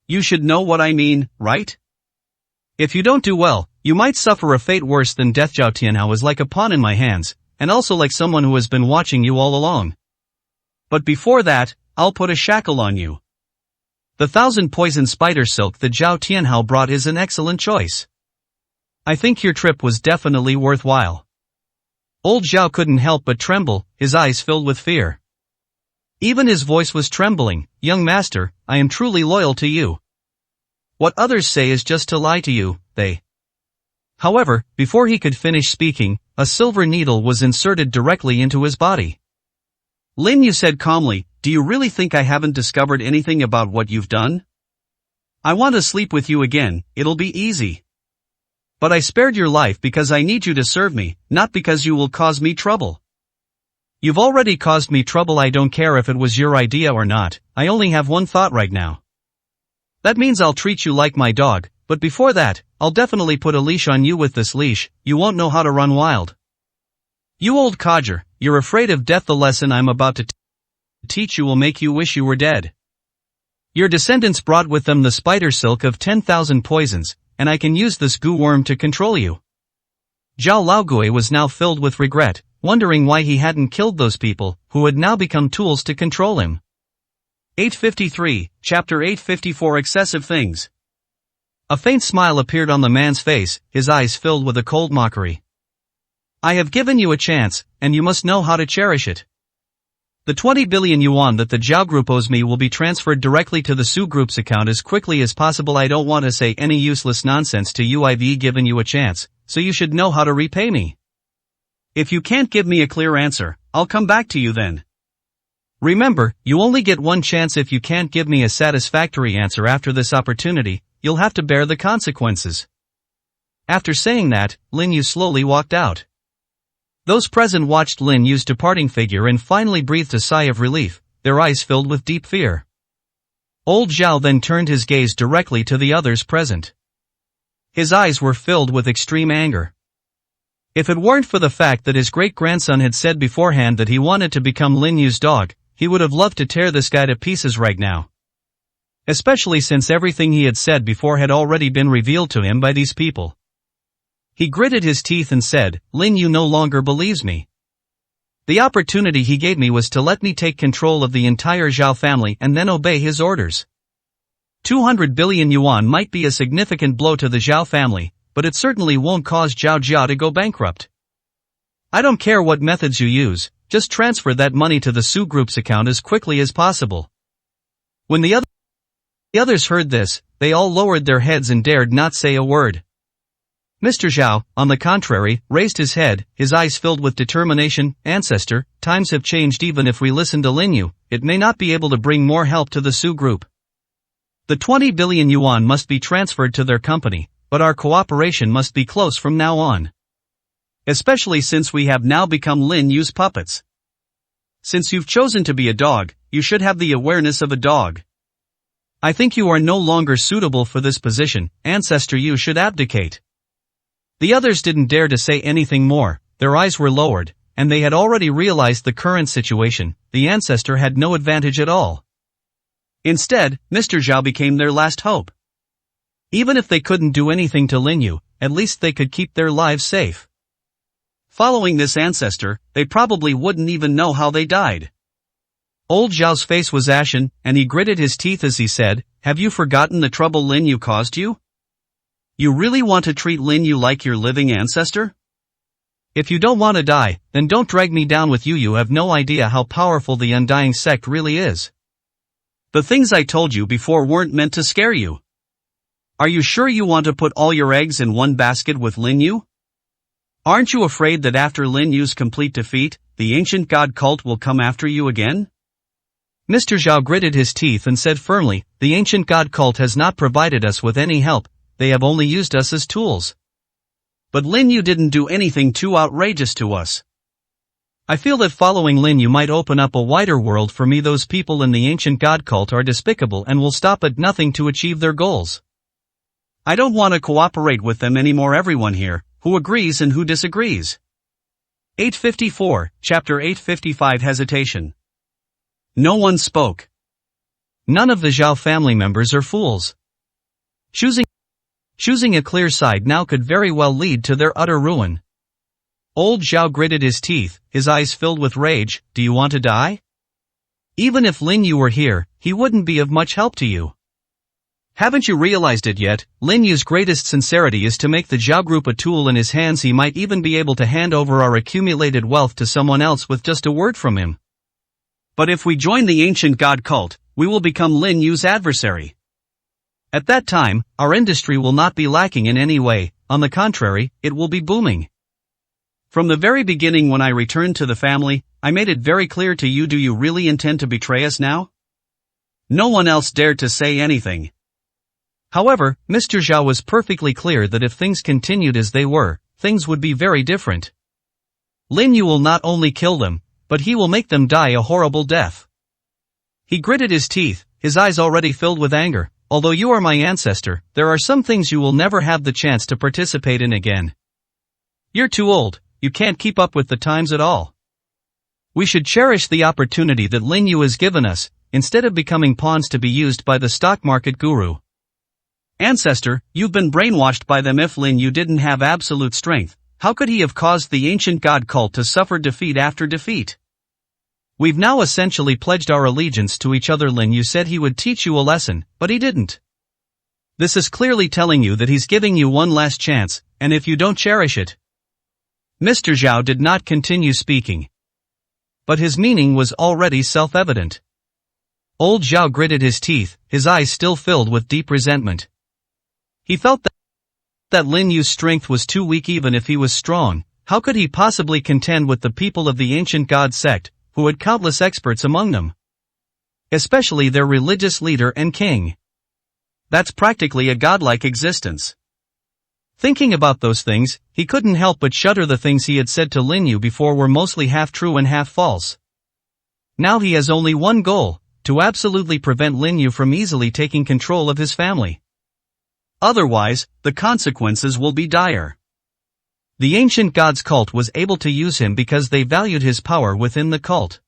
You should know what I mean, right? If you don't do well, you might suffer a fate worse than death. Zhao Tianhao is like a pawn in my hands, and also like someone who has been watching you all along. But before that, I'll put a shackle on you. The 1,000 poison spider silk that Zhao Tianhao brought is an excellent choice. I think your trip was definitely worthwhile." Old Zhao couldn't help but tremble, his eyes filled with fear. Even his voice was trembling. "Young master, I am truly loyal to you. What others say is just to lie to you, they." However, before he could finish speaking, a silver needle was inserted directly into his body. Lin Yu said calmly, "Do you really think I haven't discovered anything about what you've done? I want to sleep with you again, it'll be easy. But I spared your life because I need you to serve me, not because you will cause me trouble." "You've already caused me trouble. I don't care if it was your idea or not, I only have one thought right now. That means I'll treat you like my dog, but before that, I'll definitely put a leash on you. With this leash, you won't know how to run wild. You old codger, you're afraid of death. The lesson I'm about to teach you will make you wish you were dead. Your descendants brought with them the spider silk of 10,000 poisons, and I can use this goo worm to control you." Zhao Laogui was now filled with regret, wondering why he hadn't killed those people, who had now become tools to control him. 853, Chapter 854 Excessive Things. A faint smile appeared on the man's face, his eyes filled with a cold mockery. "I have given you a chance, and you must know how to cherish it. The 20 billion yuan that the Zhao Group owes me will be transferred directly to the Su Group's account as quickly as possible. I don't want to say any useless nonsense to you. I've given you a chance, so you should know how to repay me. If you can't give me a clear answer, I'll come back to you then. Remember, you only get one chance. If you can't give me a satisfactory answer after this opportunity, you'll have to bear the consequences." After saying that, Lin Yu slowly walked out. Those present watched Lin Yu's departing figure and finally breathed a sigh of relief, their eyes filled with deep fear. Old Zhao then turned his gaze directly to the others present. His eyes were filled with extreme anger. If it weren't for the fact that his great-grandson had said beforehand that he wanted to become Lin Yu's dog, he would have loved to tear this guy to pieces right now. Especially since everything he had said before had already been revealed to him by these people. He gritted his teeth and said, "Lin Yu no longer believes me. The opportunity he gave me was to let me take control of the entire Zhao family and then obey his orders. 200 billion yuan might be a significant blow to the Zhao family, but it certainly won't cause Zhao Jia to go bankrupt. I don't care what methods you use, just transfer that money to the Su Group's account as quickly as possible." When the others heard this, they all lowered their heads and dared not say a word. Mr. Zhao, on the contrary, raised his head, his eyes filled with determination. "Ancestor, times have changed. Even if we listen to Lin Yu, it may not be able to bring more help to the Su Group. The 20 billion yuan must be transferred to their company, but our cooperation must be close from now on. Especially since we have now become Lin Yu's puppets. Since you've chosen to be a dog, you should have the awareness of a dog. I think you are no longer suitable for this position. Ancestor, you should abdicate." The others didn't dare to say anything more, their eyes were lowered, and they had already realized the current situation. The ancestor had no advantage at all. Instead, Mr. Zhao became their last hope. Even if they couldn't do anything to Lin Yu, at least they could keep their lives safe. Following this ancestor, they probably wouldn't even know how they died. Old Zhao's face was ashen, and he gritted his teeth as he said, "Have you forgotten the trouble Lin Yu caused you? You really want to treat Lin Yu like your living ancestor? If you don't want to die, then don't drag me down with you. You have no idea how powerful the Undying sect really is. The things I told you before weren't meant to scare you. Are you sure you want to put all your eggs in one basket with Lin Yu? Aren't you afraid that after Lin Yu's complete defeat, the ancient god cult will come after you again?" Mr. Zhao gritted his teeth and said firmly, "The ancient god cult has not provided us with any help, they have only used us as tools. But Lin Yu didn't do anything too outrageous to us. I feel that following Lin Yu might open up a wider world for me. Those people in the ancient god cult are despicable and will stop at nothing to achieve their goals. I don't want to cooperate with them anymore." Everyone here, who agrees and who disagrees. 854, Chapter 855 Hesitation. No one spoke. None of the Zhao family members are fools. Choosing a clear side now could very well lead to their utter ruin. Old Zhao gritted his teeth, his eyes filled with rage. "Do you want to die? Even if Lin Yu were here, he wouldn't be of much help to you. Haven't you realized it yet? Lin Yu's greatest sincerity is to make the Zhao group a tool in his hands. He might even be able to hand over our accumulated wealth to someone else with just a word from him. But if we join the ancient god cult, we will become Lin Yu's adversary. At that time, our industry will not be lacking in any way, on the contrary, it will be booming. From the very beginning when I returned to the family, I made it very clear to you. Do you really intend to betray us now?" No one else dared to say anything. However, Mr. Zhao was perfectly clear that if things continued as they were, things would be very different. Lin Yu will not only kill them, but he will make them die a horrible death. He gritted his teeth, his eyes already filled with anger. "Although you are my ancestor, there are some things you will never have the chance to participate in again. You're too old, you can't keep up with the times at all. We should cherish the opportunity that Lin Yu has given us, instead of becoming pawns to be used by the stock market guru. Ancestor, you've been brainwashed by them. If Lin Yu didn't have absolute strength, how could he have caused the ancient god cult to suffer defeat after defeat? We've now essentially pledged our allegiance to each other. Lin Yu said he would teach you a lesson, but he didn't. This is clearly telling you that he's giving you one last chance, and if you don't cherish it." Mr. Zhao did not continue speaking. But his meaning was already self-evident. Old Zhao gritted his teeth, his eyes still filled with deep resentment. He felt that Lin Yu's strength was too weak. Even if he was strong, how could he possibly contend with the people of the ancient god sect, who had countless experts among them? Especially their religious leader and king. That's practically a godlike existence. Thinking about those things, he couldn't help but shudder. The things he had said to Lin Yu before were mostly half true and half false. Now he has only one goal, to absolutely prevent Lin Yu from easily taking control of his family. Otherwise, the consequences will be dire. The ancient gods cult was able to use him because they valued his power within the cult.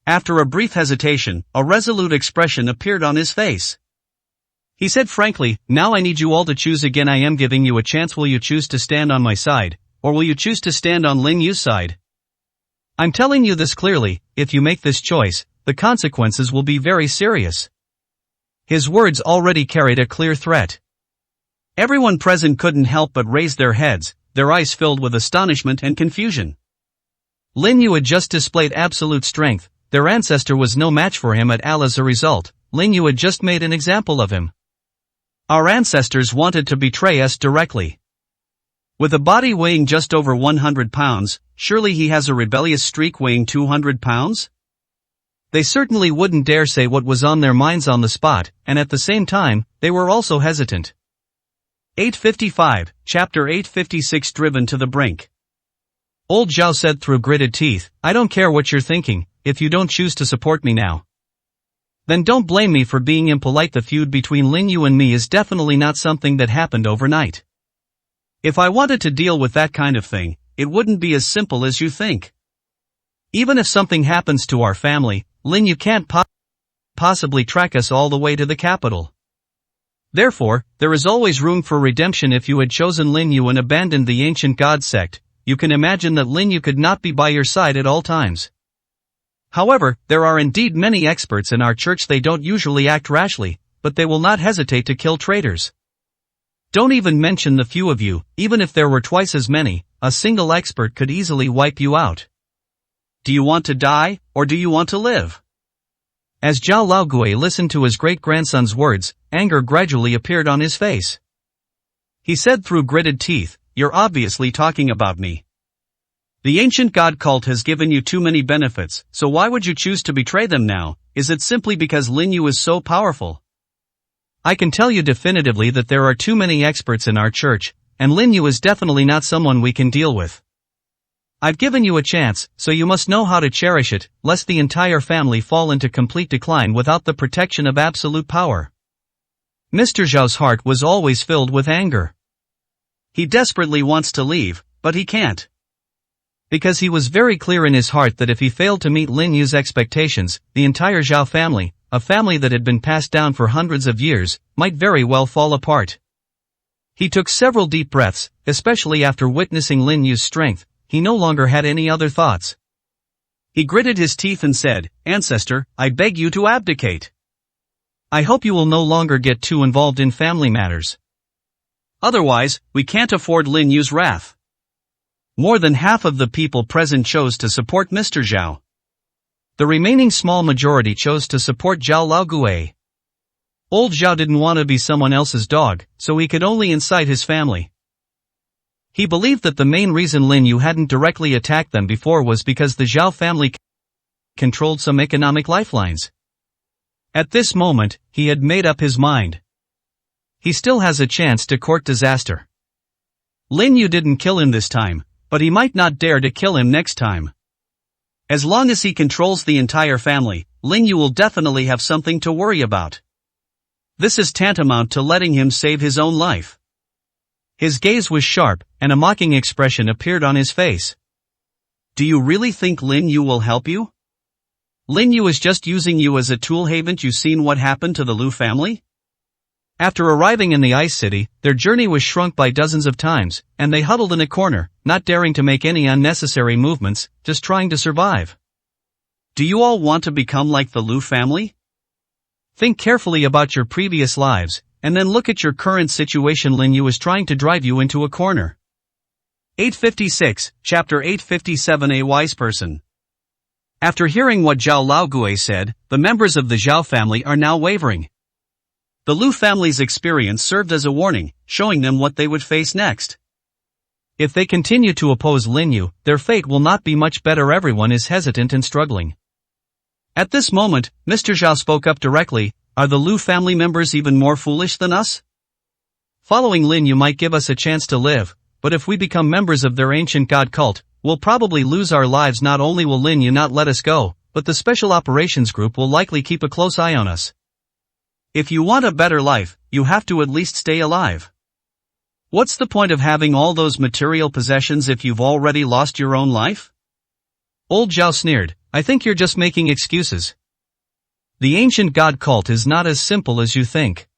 After a brief hesitation, a resolute expression appeared on his face. He said frankly, "Now I need you all to choose again. I am giving you a chance. Will you choose to stand on my side, or will you choose to stand on Lin Yu's side? I'm telling you this clearly, if you make this choice, the consequences will be very serious." His words already carried a clear threat. Everyone present couldn't help but raise their heads, their eyes filled with astonishment and confusion. Lin Yu had just displayed absolute strength, their ancestor was no match for him at all. As a result, Lin Yu had just made an example of him. Our ancestors wanted to betray us directly. With a body weighing just over 100 pounds, surely he has a rebellious streak weighing 200 pounds? They certainly wouldn't dare say what was on their minds on the spot, and at the same time, they were also hesitant. 855, Chapter 856 Driven to the Brink. Old Zhao said through gritted teeth, "I don't care what you're thinking, if you don't choose to support me now. Then don't blame me for being impolite. The feud between Lin Yu and me is definitely not something that happened overnight. If I wanted to deal with that kind of thing, it wouldn't be as simple as you think. Even if something happens to our family, Lin Yu can't possibly track us all the way to the capital. Therefore, there is always room for redemption. If you had chosen Lin Yu and abandoned the ancient god sect, you can imagine that Lin Yu could not be by your side at all times. However, there are indeed many experts in our church. They don't usually act rashly, but they will not hesitate to kill traitors. Don't even mention the few of you, even if there were twice as many, a single expert could easily wipe you out. Do you want to die, or do you want to live? As Zhao Laogui listened to his great-grandson's words, anger gradually appeared on his face. He said through gritted teeth, "You're obviously talking about me. The ancient god cult has given you too many benefits, so why would you choose to betray them now? Is it simply because Lin Yu is so powerful?" I can tell you definitively that there are too many experts in our church, and Lin Yu is definitely not someone we can deal with. I've given you a chance, so you must know how to cherish it, lest the entire family fall into complete decline without the protection of absolute power. Mr. Zhao's heart was always filled with anger. He desperately wants to leave, but he can't. Because he was very clear in his heart that if he failed to meet Lin Yu's expectations, the entire Zhao family, a family that had been passed down for hundreds of years, might very well fall apart. He took several deep breaths, especially after witnessing Lin Yu's strength. He no longer had any other thoughts. He gritted his teeth and said, "Ancestor, I beg you to abdicate. I hope you will no longer get too involved in family matters. Otherwise, we can't afford Lin Yu's wrath." More than half of the people present chose to support Mr. Zhao. The remaining small majority chose to support Zhao Laogui. Old Zhao didn't want to be someone else's dog, so he could only incite his family. He believed that the main reason Lin Yu hadn't directly attacked them before was because the Zhao family controlled some economic lifelines. At this moment, he had made up his mind. He still has a chance to court disaster. Lin Yu didn't kill him this time, but he might not dare to kill him next time. As long as he controls the entire family, Lin Yu will definitely have something to worry about. This is tantamount to letting him save his own life. His gaze was sharp, and a mocking expression appeared on his face. Do you really think Lin Yu will help you? Lin Yu is just using you as a tool. Haven't you seen what happened to the Lu family? After arriving in the Ice City, their journey was shrunk by dozens of times, and they huddled in a corner, not daring to make any unnecessary movements, just trying to survive. Do you all want to become like the Lu family? Think carefully about your previous lives, and then look at your current situation. Lin Yu is trying to drive you into a corner. 856, Chapter 857. A wise person. After hearing what Zhao Laogui said, the members of the Zhao family are now wavering. The Lu family's experience served as a warning, showing them what they would face next. If they continue to oppose Lin Yu, their fate will not be much better. Everyone is hesitant and struggling. At this moment, Mr. Zhao spoke up directly. Are the Lu family members even more foolish than us? Following Lin Yu might give us a chance to live, but if we become members of their ancient god cult, we'll probably lose our lives. Not only will Lin Yu not let us go, but the Special Operations Group will likely keep a close eye on us. If you want a better life, you have to at least stay alive. What's the point of having all those material possessions if you've already lost your own life? Old Zhao sneered, I think you're just making excuses. The ancient god cult is not as simple as you think.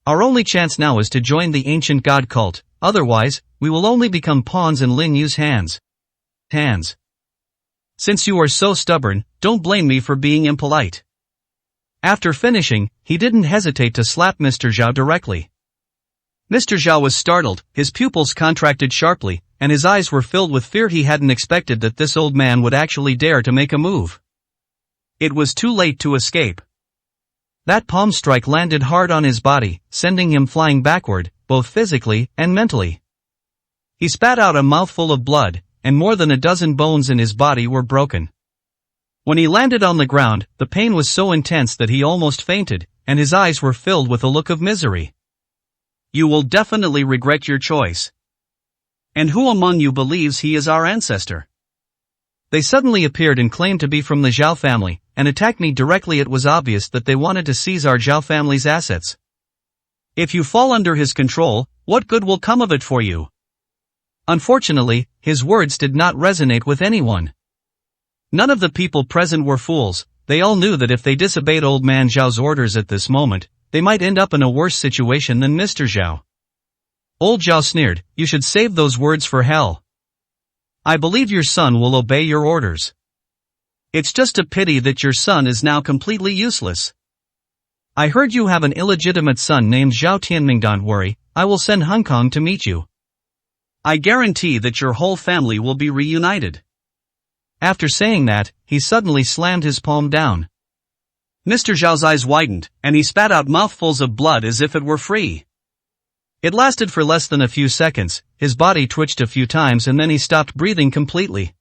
Our only chance now is to join the ancient god cult, otherwise, we will only become pawns in Lin Yu's hands. Since you are so stubborn, don't blame me for being impolite. After finishing, he didn't hesitate to slap Mr. Zhao directly. Mr. Zhao was startled, his pupils contracted sharply, and his eyes were filled with fear. He hadn't expected that this old man would actually dare to make a move. It was too late to escape. That palm strike landed hard on his body, sending him flying backward, both physically and mentally. He spat out a mouthful of blood, and more than a dozen bones in his body were broken. When he landed on the ground, the pain was so intense that he almost fainted, and his eyes were filled with a look of misery. You will definitely regret your choice. And who among you believes he is our ancestor? They suddenly appeared and claimed to be from the Zhao family, and attacked me directly. It was obvious that they wanted to seize our Zhao family's assets. If you fall under his control, what good will come of it for you? Unfortunately, his words did not resonate with anyone. None of the people present were fools. They all knew that if they disobeyed old man Zhao's orders at this moment, they might end up in a worse situation than Mr. Zhao. Old Zhao sneered, you should save those words for hell. I believe your son will obey your orders. It's just a pity that your son is now completely useless. I heard you have an illegitimate son named Zhao Tianming. Don't worry, I will send Hong Kong to meet you. I guarantee that your whole family will be reunited. After saying that, he suddenly slammed his palm down. Mr. Zhao's eyes widened, and he spat out mouthfuls of blood as if it were free. It lasted for less than a few seconds, his body twitched a few times and then he stopped breathing completely.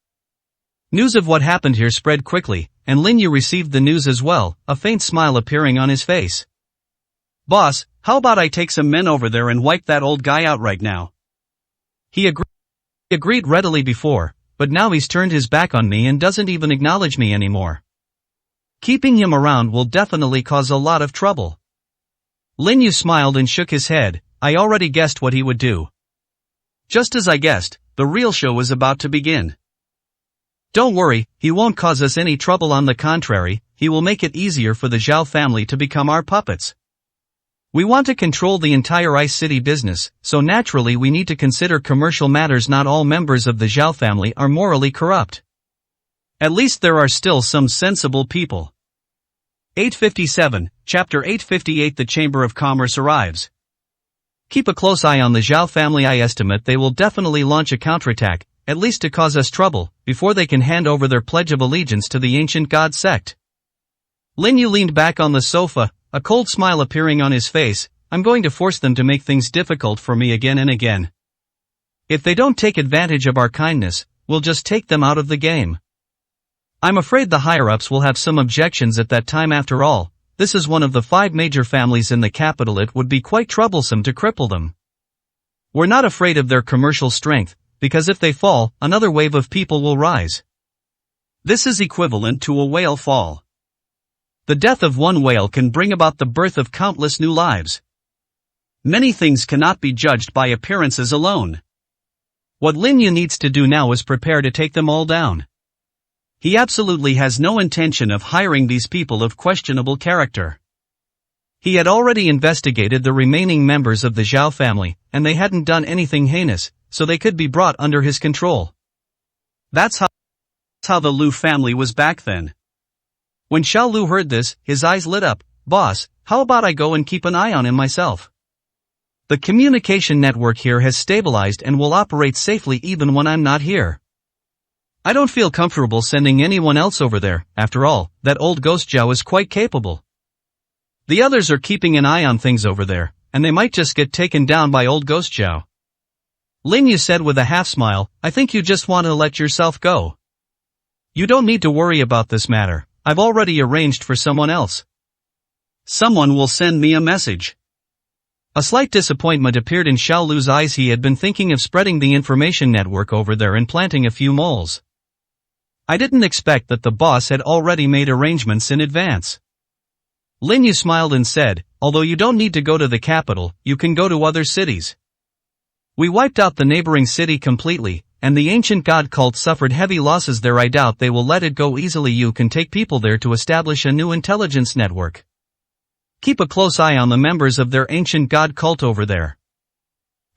News of what happened here spread quickly, and Lin Yu received the news as well, a faint smile appearing on his face. Boss, how about I take some men over there and wipe that old guy out right now? He agreed readily before, but now he's turned his back on me and doesn't even acknowledge me anymore. Keeping him around will definitely cause a lot of trouble. Lin Yu smiled and shook his head. I already guessed what he would do. Just as I guessed, the real show is about to begin. Don't worry, he won't cause us any trouble. On the contrary, he will make it easier for the Zhao family to become our puppets. We want to control the entire Ice City business, so naturally we need to consider commercial matters. Not all members of the Zhao family are morally corrupt. At least there are still some sensible people. 857, Chapter 858. The Chamber of Commerce arrives. Keep a close eye on the Zhao family. I estimate they will definitely launch a counterattack, at least to cause us trouble, before they can hand over their pledge of allegiance to the ancient god sect. Lin Yu leaned back on the sofa, a cold smile appearing on his face. I'm going to force them to make things difficult for me again and again. If they don't take advantage of our kindness, we'll just take them out of the game. I'm afraid the higher-ups will have some objections at that time. After all, this is one of the 5 major families in the capital. It would be quite troublesome to cripple them. We're not afraid of their commercial strength, because if they fall, another wave of people will rise. This is equivalent to a whale fall. The death of one whale can bring about the birth of countless new lives. Many things cannot be judged by appearances alone. What Lin Yu needs to do now is prepare to take them all down. He absolutely has no intention of hiring these people of questionable character. He had already investigated the remaining members of the Zhao family, and they hadn't done anything heinous, so they could be brought under his control. That's how the Lu family was back then. When Xiao Lu heard this, his eyes lit up. Boss, how about I go and keep an eye on him myself? The communication network here has stabilized and will operate safely even when I'm not here. I don't feel comfortable sending anyone else over there. After all, that old ghost Zhao is quite capable. The others are keeping an eye on things over there, and they might just get taken down by old ghost Zhao. Lin Yu said with a half smile, I think you just want to let yourself go. You don't need to worry about this matter. I've already arranged for someone else. Someone will send me a message. A slight disappointment appeared in Xiao Lu's eyes. He had been thinking of spreading the information network over there and planting a few moles. I didn't expect that the boss had already made arrangements in advance. Lin Yu smiled and said, although you don't need to go to the capital, you can go to other cities. We wiped out the neighboring city completely, and the ancient god cult suffered heavy losses there. I doubt they will let it go easily. You can take people there to establish a new intelligence network. Keep a close eye on the members of their ancient god cult over there.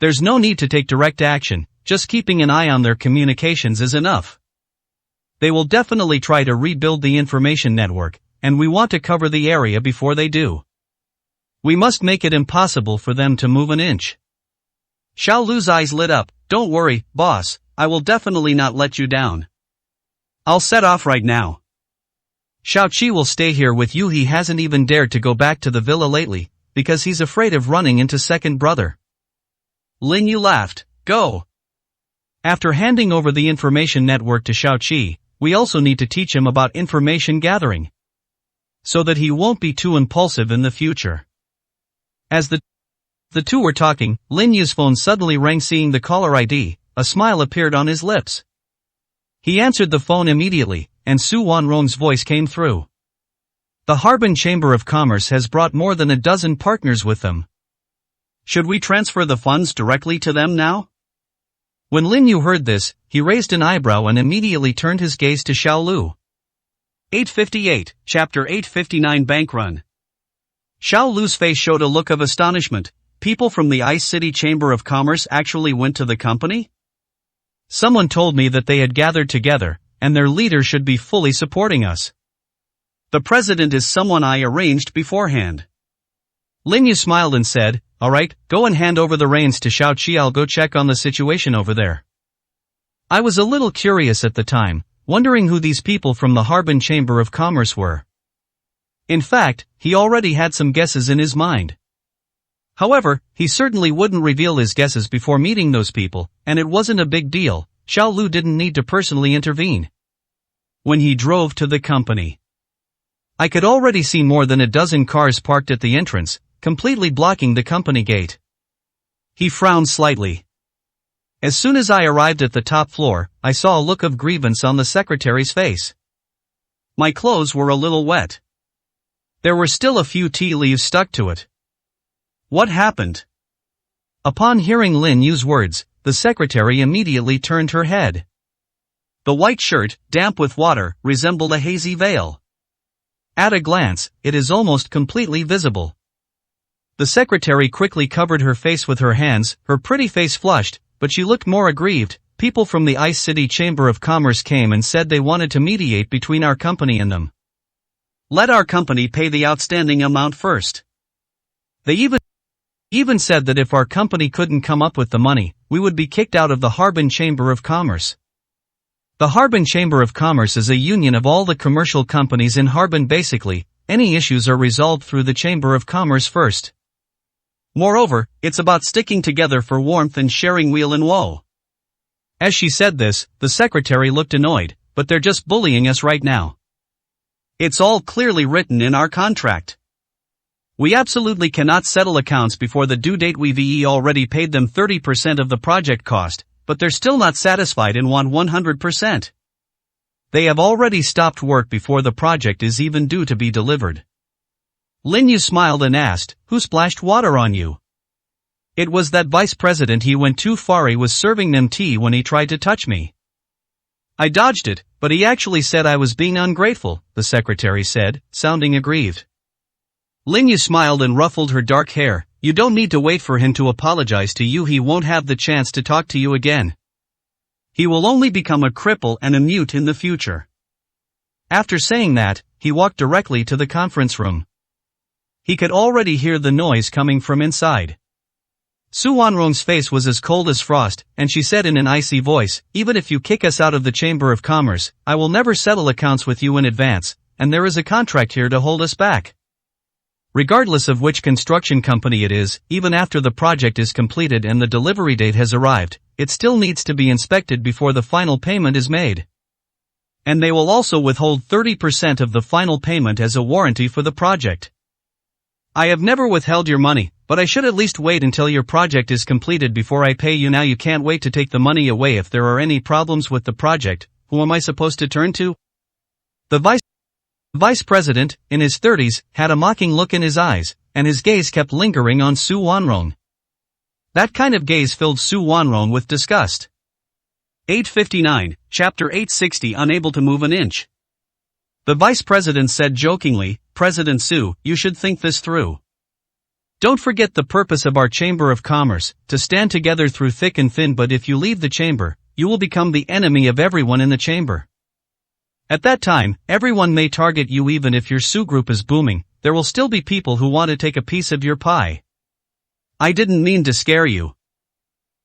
There's no need to take direct action, just keeping an eye on their communications is enough. They will definitely try to rebuild the information network, and we want to cover the area before they do. We must make it impossible for them to move an inch. Xiao Lu's eyes lit up. Don't worry, boss, I will definitely not let you down. I'll set off right now. Xiao Qi will stay here with you. He hasn't even dared to go back to the villa lately, because he's afraid of running into second brother. Lin Yu laughed. Go. After handing over the information network to Xiao Qi, we also need to teach him about information gathering, so that he won't be too impulsive in the future. As the two were talking, Lin Yu's phone suddenly rang. Seeing the caller ID, a smile appeared on his lips. He answered the phone immediately, and Su Wanrong's voice came through. The Harbin Chamber of Commerce has brought more than a dozen partners with them. Should we transfer the funds directly to them now? When Lin Yu heard this, he raised an eyebrow and immediately turned his gaze to Xiao Lu. 858, Chapter 859. Bank Run. Xiao Lu's face showed a look of astonishment. People from the Ice City Chamber of Commerce actually went to the company? Someone told me that they had gathered together, and their leader should be fully supporting us. The president is someone I arranged beforehand. Lin Yu smiled and said, "Alright, go and hand over the reins to Xiao Qi. I'll go check on the situation over there." I was a little curious at the time, wondering who these people from the Harbin Chamber of Commerce were. In fact, he already had some guesses in his mind. However, he certainly wouldn't reveal his guesses before meeting those people, and it wasn't a big deal. Xiao Lu didn't need to personally intervene. When he drove to the company, I could already see more than a dozen cars parked at the entrance, completely blocking the company gate. He frowned slightly. As soon as I arrived at the top floor, I saw a look of grievance on the secretary's face. My clothes were a little wet. There were still a few tea leaves stuck to it. What happened? Upon hearing Lin Yu's words, the secretary immediately turned her head. The white shirt, damp with water, resembled a hazy veil. At a glance, it is almost completely visible. The secretary quickly covered her face with her hands, her pretty face flushed, but she looked more aggrieved. People from the Ice City Chamber of Commerce came and said they wanted to mediate between our company and them. Let our company pay the outstanding amount first. They even said that if our company couldn't come up with the money, we would be kicked out of the Harbin Chamber of Commerce. The Harbin Chamber of Commerce is a union of all the commercial companies in Harbin. Basically, any issues are resolved through the Chamber of Commerce first. Moreover, it's about sticking together for warmth and sharing weal and woe. As she said this, the secretary looked annoyed, but they're just bullying us right now. It's all clearly written in our contract. We absolutely cannot settle accounts before the due date. We've already paid them 30% of the project cost, but they're still not satisfied and want 100%. They have already stopped work before the project is even due to be delivered. Lin Yu smiled and asked, "Who splashed water on you?" It was that vice president. He went too far. He was serving them tea when he tried to touch me. I dodged it, but he actually said I was being ungrateful, the secretary said, sounding aggrieved. Lin Yu smiled and ruffled her dark hair. You don't need to wait for him to apologize to you. He won't have the chance to talk to you again. He will only become a cripple and a mute in the future. After saying that, he walked directly to the conference room. He could already hear the noise coming from inside. Su Wanrong's face was as cold as frost, and she said in an icy voice, "Even if you kick us out of the Chamber of Commerce, I will never settle accounts with you in advance, and there is a contract here to hold us back. Regardless of which construction company it is, even after the project is completed and the delivery date has arrived, it still needs to be inspected before the final payment is made. And they will also withhold 30% of the final payment as a warranty for the project. I have never withheld your money, but I should at least wait until your project is completed before I pay you. Now you can't wait to take the money away. If there are any problems with the project, who am I supposed to turn to?" The vice president, in his 30s, had a mocking look in his eyes, and his gaze kept lingering on Su Wanrong. That kind of gaze filled Su Wanrong with disgust. 859, Chapter 860. Unable to move an inch. The vice president said jokingly, "President Su, you should think this through. Don't forget the purpose of our Chamber of Commerce, to stand together through thick and thin. But if you leave the chamber, you will become the enemy of everyone in the chamber. At that time, everyone may target you. Even if your Su group is booming, there will still be people who want to take a piece of your pie. I didn't mean to scare you.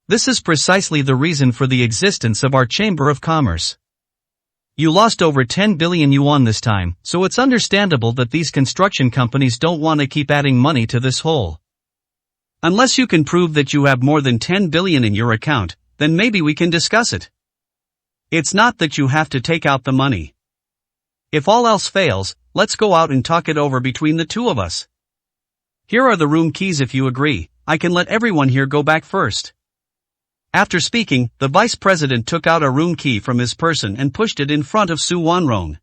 This is precisely the reason for the existence of our Chamber of Commerce. You lost over 10 billion yuan this time, so it's understandable that these construction companies don't want to keep adding money to this hole. Unless you can prove that you have more than 10 billion in your account, then maybe we can discuss it. It's not that you have to take out the money. If all else fails, let's go out and talk it over between the two of us. Here are the room keys. If you agree, I can let everyone here go back first." After speaking, the vice president took out a room key from his person and pushed it in front of Su Wanrong.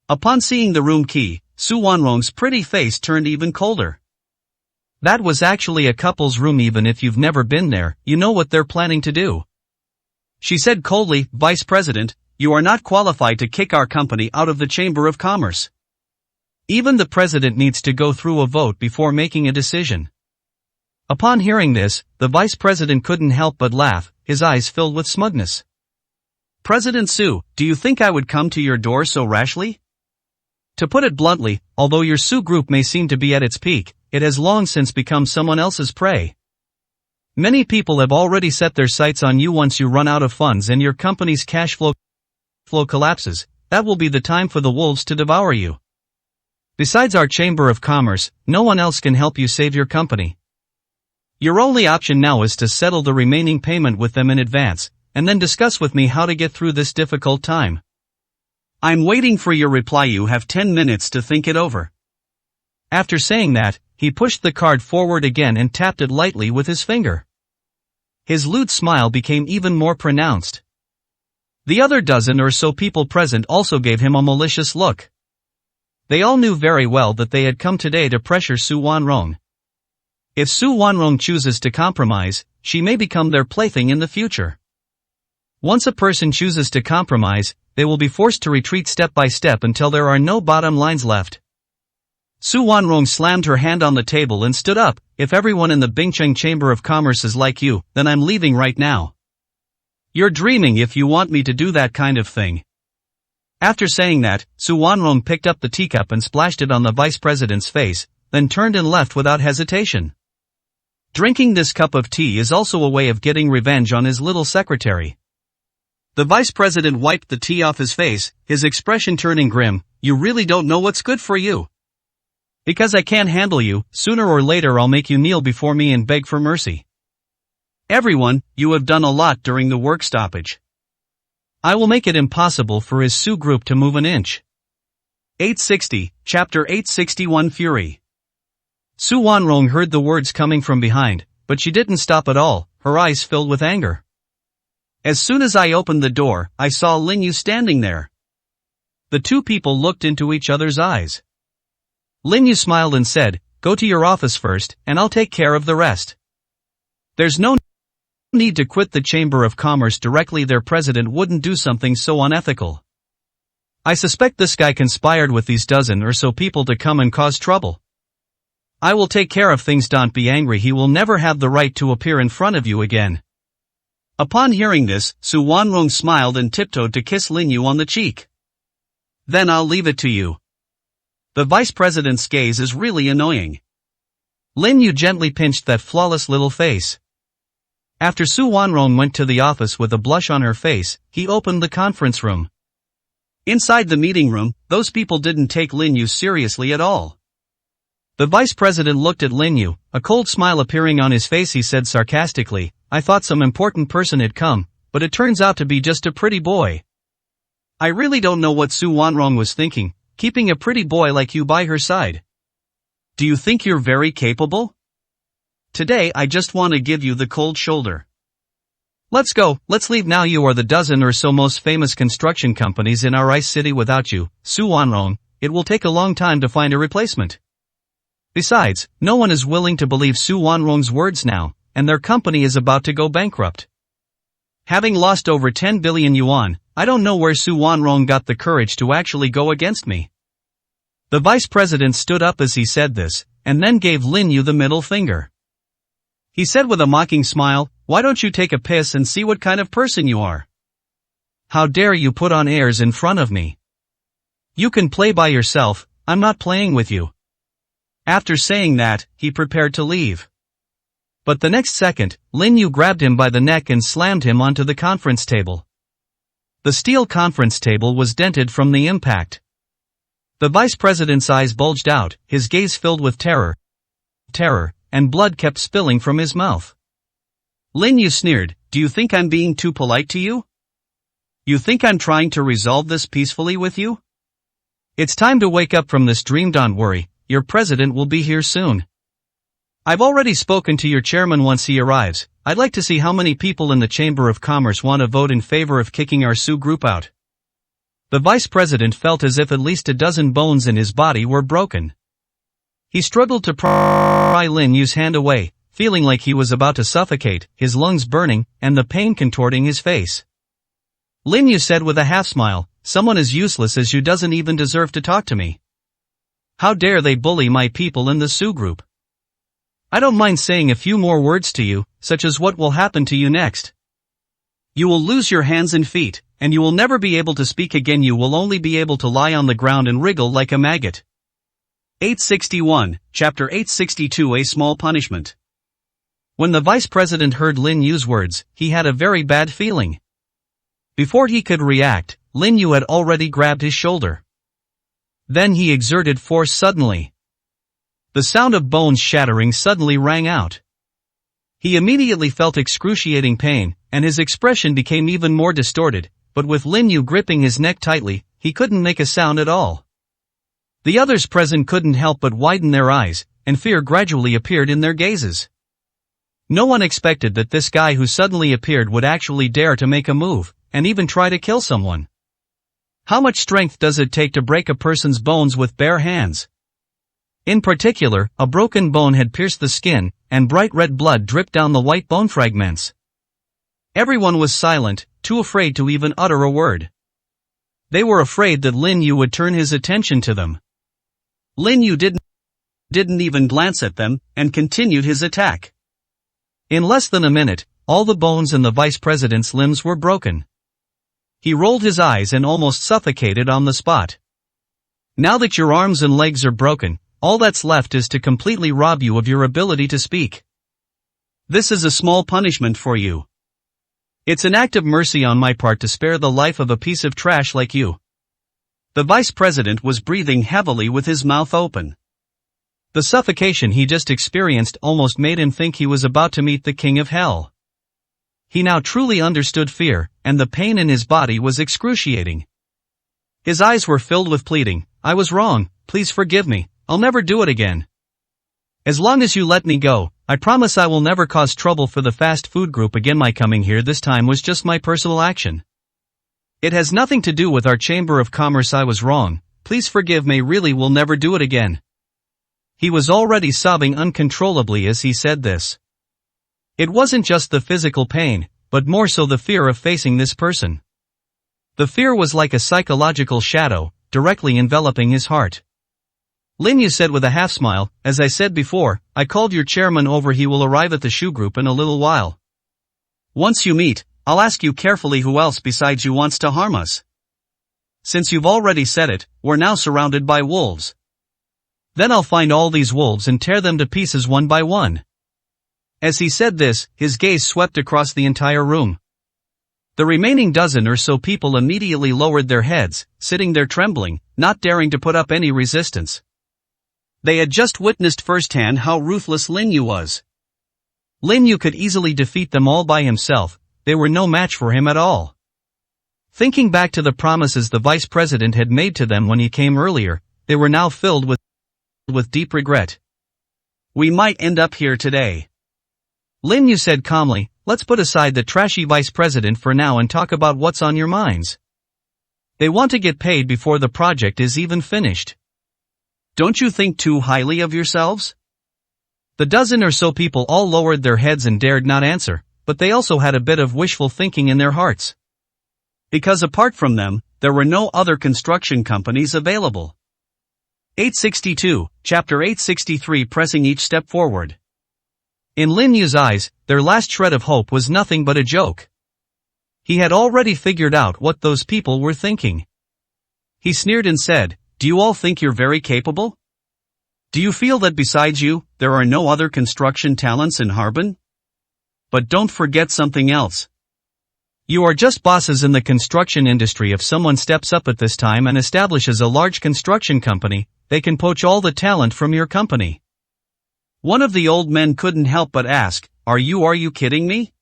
Upon seeing the room key, Su Wanrong's pretty face turned even colder. That was actually a couple's room. Even if you've never been there, you know what they're planning to do. She said coldly, "Vice President, you are not qualified to kick our company out of the Chamber of Commerce. Even the president needs to go through a vote before making a decision." Upon hearing this, the vice president couldn't help but laugh, his eyes filled with smugness. President Su, do you think I would come to your door so rashly? To put it bluntly, although your Su group may seem to be at its peak, it has long since become someone else's prey. Many people have already set their sights on you. Once you run out of funds and your company's cash flow collapses, that will be the time for the wolves to devour you. Besides our Chamber of Commerce, no one else can help you save your company. Your only option now is to settle the remaining payment with them in advance, and then discuss with me how to get through this difficult time. I'm waiting for your reply. You have 10 minutes to think it over. After saying that, he pushed the card forward again and tapped it lightly with his finger. His lewd smile became even more pronounced. The other dozen or so people present also gave him a malicious look. They all knew very well that they had come today to pressure Su Wanrong. If Su Wanrong chooses to compromise, she may become their plaything in the future. Once a person chooses to compromise, they will be forced to retreat step by step until there are no bottom lines left. Su Wanrong slammed her hand on the table and stood up. If everyone in the Bingcheng Chamber of Commerce is like you, then I'm leaving right now. You're dreaming if you want me to do that kind of thing. After saying that, Su Wanrong picked up the teacup and splashed it on the vice president's face, then turned and left without hesitation. Drinking this cup of tea is also a way of getting revenge on his little secretary. The vice president wiped the tea off his face, his expression turning grim. You really don't know what's good for you. Because I can't handle you, sooner or later I'll make you kneel before me and beg for mercy. Everyone, you have done a lot during the work stoppage. I will make it impossible for his Su group to move an inch. 860, Chapter 861 Fury. Su Wanrong heard the words coming from behind, but she didn't stop at all, her eyes filled with anger. As soon as I opened the door, I saw Lin Yu standing there. The two people looked into each other's eyes. Lin Yu smiled and said, "Go to your office first, and I'll take care of the rest." There's no need to quit the Chamber of Commerce directly. Their president wouldn't do something so unethical. I suspect this guy conspired with these dozen or so people to come and cause trouble. I will take care of things. Don't be angry. He will never have the right to appear in front of you again. Upon hearing this, Su Wanrong smiled and tiptoed to kiss Lin Yu on the cheek. Then I'll leave it to you. The vice president's gaze is really annoying. Lin Yu gently pinched that flawless little face. After Su Wanrong went to the office with a blush on her face, he opened the conference room. Inside the meeting room, those people didn't take Lin Yu seriously at all. The vice president looked at Lin Yu, a cold smile appearing on his face. He said sarcastically, "I thought some important person had come, but it turns out to be just a pretty boy." I really don't know what Su Wanrong was thinking, keeping a pretty boy like you by her side. Do you think you're very capable? Today I just want to give you the cold shoulder. Let's go, let's leave now. You are the dozen or so most famous construction companies in our Ice City. Without you, Su Wanrong, it will take a long time to find a replacement. Besides, no one is willing to believe Su Wanrong's words now, and their company is about to go bankrupt. Having lost over 10 billion yuan, I don't know where Su Wanrong got the courage to actually go against me. The vice president stood up as he said this, and then gave Lin Yu the middle finger. He said with a mocking smile, "Why don't you take a piss and see what kind of person you are? How dare you put on airs in front of me? You can play by yourself, I'm not playing with you." After saying that, he prepared to leave. But the next second, Lin Yu grabbed him by the neck and slammed him onto the conference table. The steel conference table was dented from the impact. The vice president's eyes bulged out, his gaze filled with terror, and blood kept spilling from his mouth. Lin Yu sneered, "Do you think I'm being too polite to you? You think I'm trying to resolve this peacefully with you? It's time to wake up from this dream. Don't worry, your president will be here soon. I've already spoken to your chairman. Once he arrives, I'd like to see how many people in the Chamber of Commerce want to vote in favor of kicking our Su group out." The vice president felt as if at least a dozen bones in his body were broken. He struggled to pry Lin Yu's hand away, feeling like he was about to suffocate, his lungs burning, and the pain contorting his face. Lin Yu said with a half-smile, "Someone as useless as you doesn't even deserve to talk to me. How dare they bully my people in the Su group? I don't mind saying a few more words to you, such as what will happen to you next. You will lose your hands and feet, and you will never be able to speak again. You will only be able to lie on the ground and wriggle like a maggot. 861, Chapter 862 A Small Punishment. When the vice president heard Lin Yu's words, he had a very bad feeling. Before he could react, Lin Yu had already grabbed his shoulder. Then he exerted force suddenly. The sound of bones shattering suddenly rang out. He immediately felt excruciating pain, and his expression became even more distorted, but with Lin Yu gripping his neck tightly, he couldn't make a sound at all. The others present couldn't help but widen their eyes, and fear gradually appeared in their gazes. No one expected that this guy who suddenly appeared would actually dare to make a move, and even try to kill someone. How much strength does it take to break a person's bones with bare hands? In particular, a broken bone had pierced the skin, and bright red blood dripped down the white bone fragments. Everyone was silent, too afraid to even utter a word. They were afraid that Lin Yu would turn his attention to them. Lin Yu didn't even glance at them, and continued his attack. In less than a minute, all the bones in the vice president's limbs were broken. He rolled his eyes and almost suffocated on the spot. Now that your arms and legs are broken, all that's left is to completely rob you of your ability to speak. This is a small punishment for you. It's an act of mercy on my part to spare the life of a piece of trash like you. The vice president was breathing heavily with his mouth open. The suffocation he just experienced almost made him think he was about to meet the king of hell. He now truly understood fear, and the pain in his body was excruciating. His eyes were filled with pleading. I was wrong, please forgive me, I'll never do it again. As long as you let me go, I promise I will never cause trouble for the fast food group again. My coming here this time was just my personal action. It has nothing to do with our Chamber of Commerce. I was wrong, please forgive me, really will never do it again. He was already sobbing uncontrollably as he said this. It wasn't just the physical pain, but more so the fear of facing this person. The fear was like a psychological shadow, directly enveloping his heart. Lin Yu said with a half smile, as I said before, I called your chairman over. He will arrive at the shoe group in a little while. Once you meet, I'll ask you carefully who else besides you wants to harm us. Since you've already said it, we're now surrounded by wolves. Then I'll find all these wolves and tear them to pieces one by one. As he said this, his gaze swept across the entire room. The remaining dozen or so people immediately lowered their heads, sitting there trembling, not daring to put up any resistance. They had just witnessed firsthand how ruthless Lin Yu was. Lin Yu could easily defeat them all by himself. They were no match for him at all. Thinking back to the promises the vice president had made to them when he came earlier, they were now filled with deep regret. We might end up here today. Lin Yu said calmly, let's put aside the trashy vice president for now and talk about what's on your minds. They want to get paid before the project is even finished. Don't you think too highly of yourselves? The dozen or so people all lowered their heads and dared not answer, but they also had a bit of wishful thinking in their hearts. Because apart from them, there were no other construction companies available. 862, Chapter 863 Pressing each step forward. In Lin Yu's eyes, their last shred of hope was nothing but a joke. He had already figured out what those people were thinking. He sneered and said, do you all think you're very capable? Do you feel that besides you, there are no other construction talents in Harbin? But don't forget something else. You are just bosses in the construction industry. If someone steps up at this time and establishes a large construction company, they can poach all the talent from your company. One of the old men couldn't help but ask, Are you kidding me?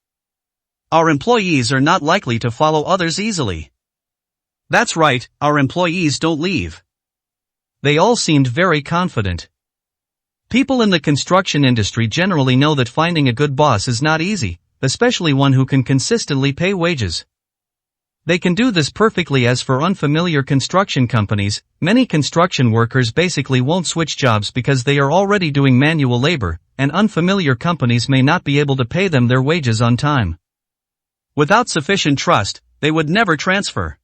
Our employees are not likely to follow others easily. That's right, our employees don't leave. They all seemed very confident. People in the construction industry generally know that finding a good boss is not easy, especially one who can consistently pay wages. They can do this perfectly. As for unfamiliar construction companies, many construction workers basically won't switch jobs because they are already doing manual labor, and unfamiliar companies may not be able to pay them their wages on time. Without sufficient trust, they would never transfer.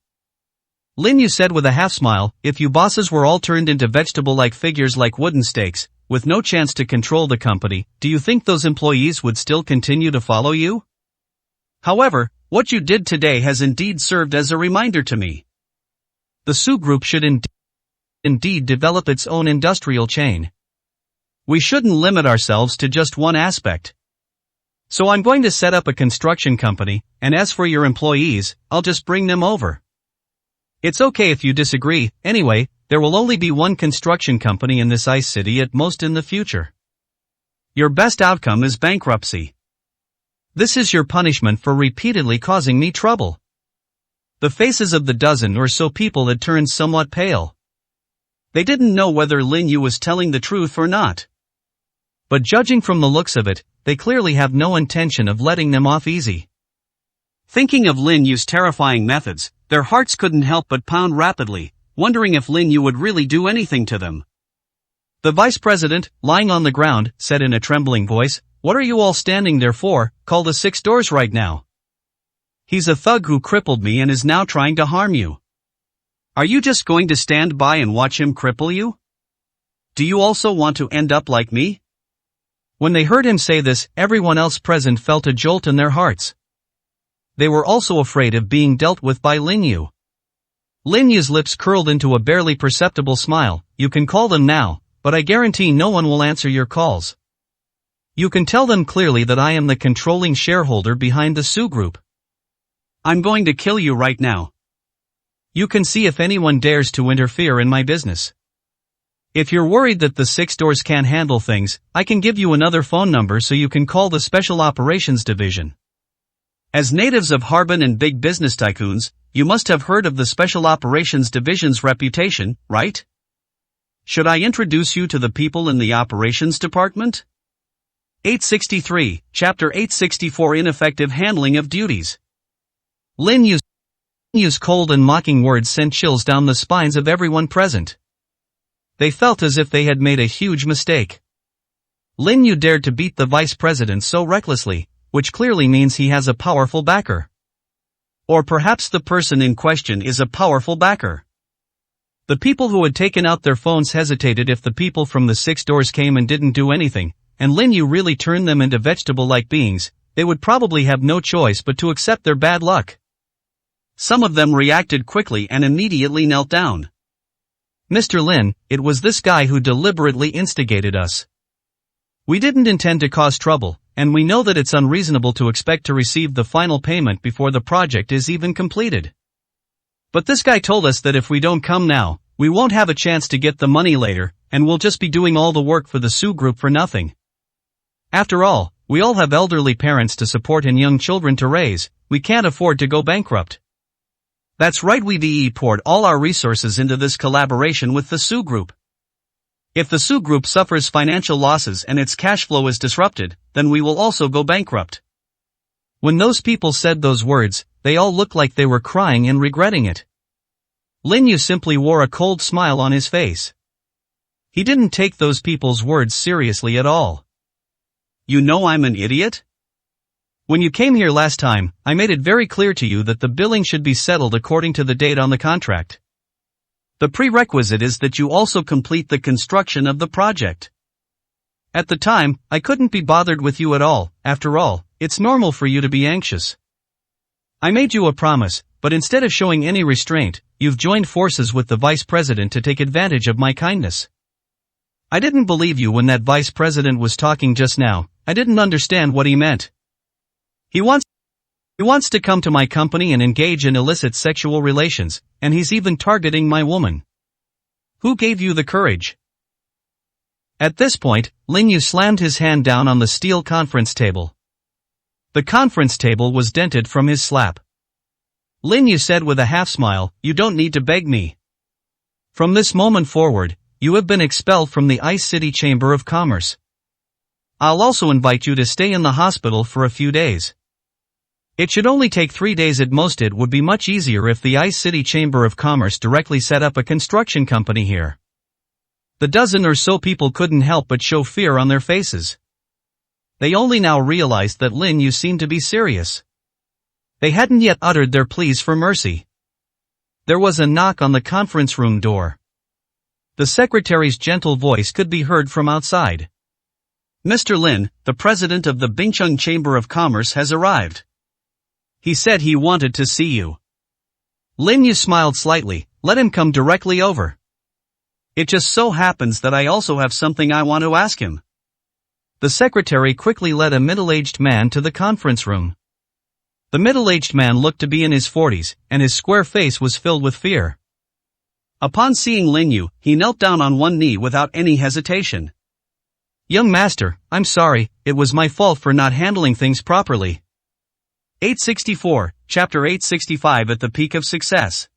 Lin Yu said with a half smile, if you bosses were all turned into vegetable-like figures like wooden stakes, with no chance to control the company, do you think those employees would still continue to follow you? However, What you did today has indeed served as a reminder to me. The Su Group should indeed develop its own industrial chain. We shouldn't limit ourselves to just one aspect. So I'm going to set up a construction company, and as for your employees, I'll just bring them over. It's okay if you disagree. Anyway, there will only be one construction company in this ice city at most in the future. Your best outcome is bankruptcy. This is your punishment for repeatedly causing me trouble. The faces of the dozen or so people had turned somewhat pale. They didn't know whether Lin Yu was telling the truth or not. But judging from the looks of it, they clearly have no intention of letting them off easy. Thinking of Lin Yu's terrifying methods, their hearts couldn't help but pound rapidly, wondering if Lin Yu would really do anything to them. The vice president, lying on the ground, said in a trembling voice, "What are you all standing there for? Call the 6 doors right now. He's a thug who crippled me and is now trying to harm you." Are you just going to stand by and watch him cripple you? Do you also want to end up like me? When they heard him say this, everyone else present felt a jolt in their hearts. They were also afraid of being dealt with by Lin Yu. Lin Yu's lips curled into a barely perceptible smile. "You can call them now, but I guarantee no one will answer your calls. You can tell them clearly that I am the controlling shareholder behind the Su Group. I'm going to kill you right now. You can see if anyone dares to interfere in my business. If you're worried that the 6 doors can't handle things, I can give you another phone number so you can call the Special Operations Division." As natives of Harbin and big business tycoons, you must have heard of the Special Operations Division's reputation, right? Should I introduce you to the people in the Operations Department? 863, Chapter 864 Ineffective Handling of Duties. Lin Yu's cold and mocking words sent chills down the spines of everyone present. They felt as if they had made a huge mistake. Lin Yu dared to beat the vice president so recklessly, which clearly means he has a powerful backer. Or perhaps the person in question is a powerful backer. The people who had taken out their phones hesitated if the people from the 6 doors came and didn't do anything, and Lin Yu really turned them into vegetable-like beings. They would probably have no choice but to accept their bad luck. Some of them reacted quickly and immediately knelt down. "Mr. Lin, it was this guy who deliberately instigated us. We didn't intend to cause trouble, and we know that it's unreasonable to expect to receive the final payment before the project is even completed. But this guy told us that if we don't come now, we won't have a chance to get the money later, and we'll just be doing all the work for the Su Group for nothing. After all, we all have elderly parents to support and young children to raise. We can't afford to go bankrupt." That's right, we poured all our resources into this collaboration with the Su Group. If the Su Group suffers financial losses and its cash flow is disrupted, then we will also go bankrupt. When those people said those words, they all looked like they were crying and regretting it. Lin Yu simply wore a cold smile on his face. He didn't take those people's words seriously at all. "You know I'm an idiot? When you came here last time, I made it very clear to you that the billing should be settled according to the date on the contract. The prerequisite is that you also complete the construction of the project. At the time, I couldn't be bothered with you at all. After all, it's normal for you to be anxious. I made you a promise, but instead of showing any restraint, you've joined forces with the vice president to take advantage of my kindness. I didn't believe you when that vice president was talking just now. I didn't understand what he meant. He wants to come to my company and engage in illicit sexual relations, and he's even targeting my woman. Who gave you the courage?" At this point, Lin Yu slammed his hand down on the steel conference table. The conference table was dented from his slap. Lin Yu said with a half-smile, "You don't need to beg me. From this moment forward, you have been expelled from the Ice City Chamber of Commerce. I'll also invite you to stay in the hospital for a few days. It should only take 3 days at most. It would be much easier if the Ice City Chamber of Commerce directly set up a construction company here." The dozen or so people couldn't help but show fear on their faces. They only now realized that Lin Yu seemed to be serious. They hadn't yet uttered their pleas for mercy. There was a knock on the conference room door. The secretary's gentle voice could be heard from outside. "Mr. Lin, the president of the Bingcheng Chamber of Commerce has arrived. He said he wanted to see you. Lin Yu smiled slightly. Let him come directly over. It just so happens that I also have something I want to ask him. The secretary quickly led a middle-aged man to the conference room. The middle-aged man looked to be in his 40s, and his square face was filled with fear. Upon seeing Lin Yu, he knelt down on one knee without any hesitation. Young master, I'm sorry, it was my fault for not handling things properly. 864, Chapter 865 At the Peak of Success.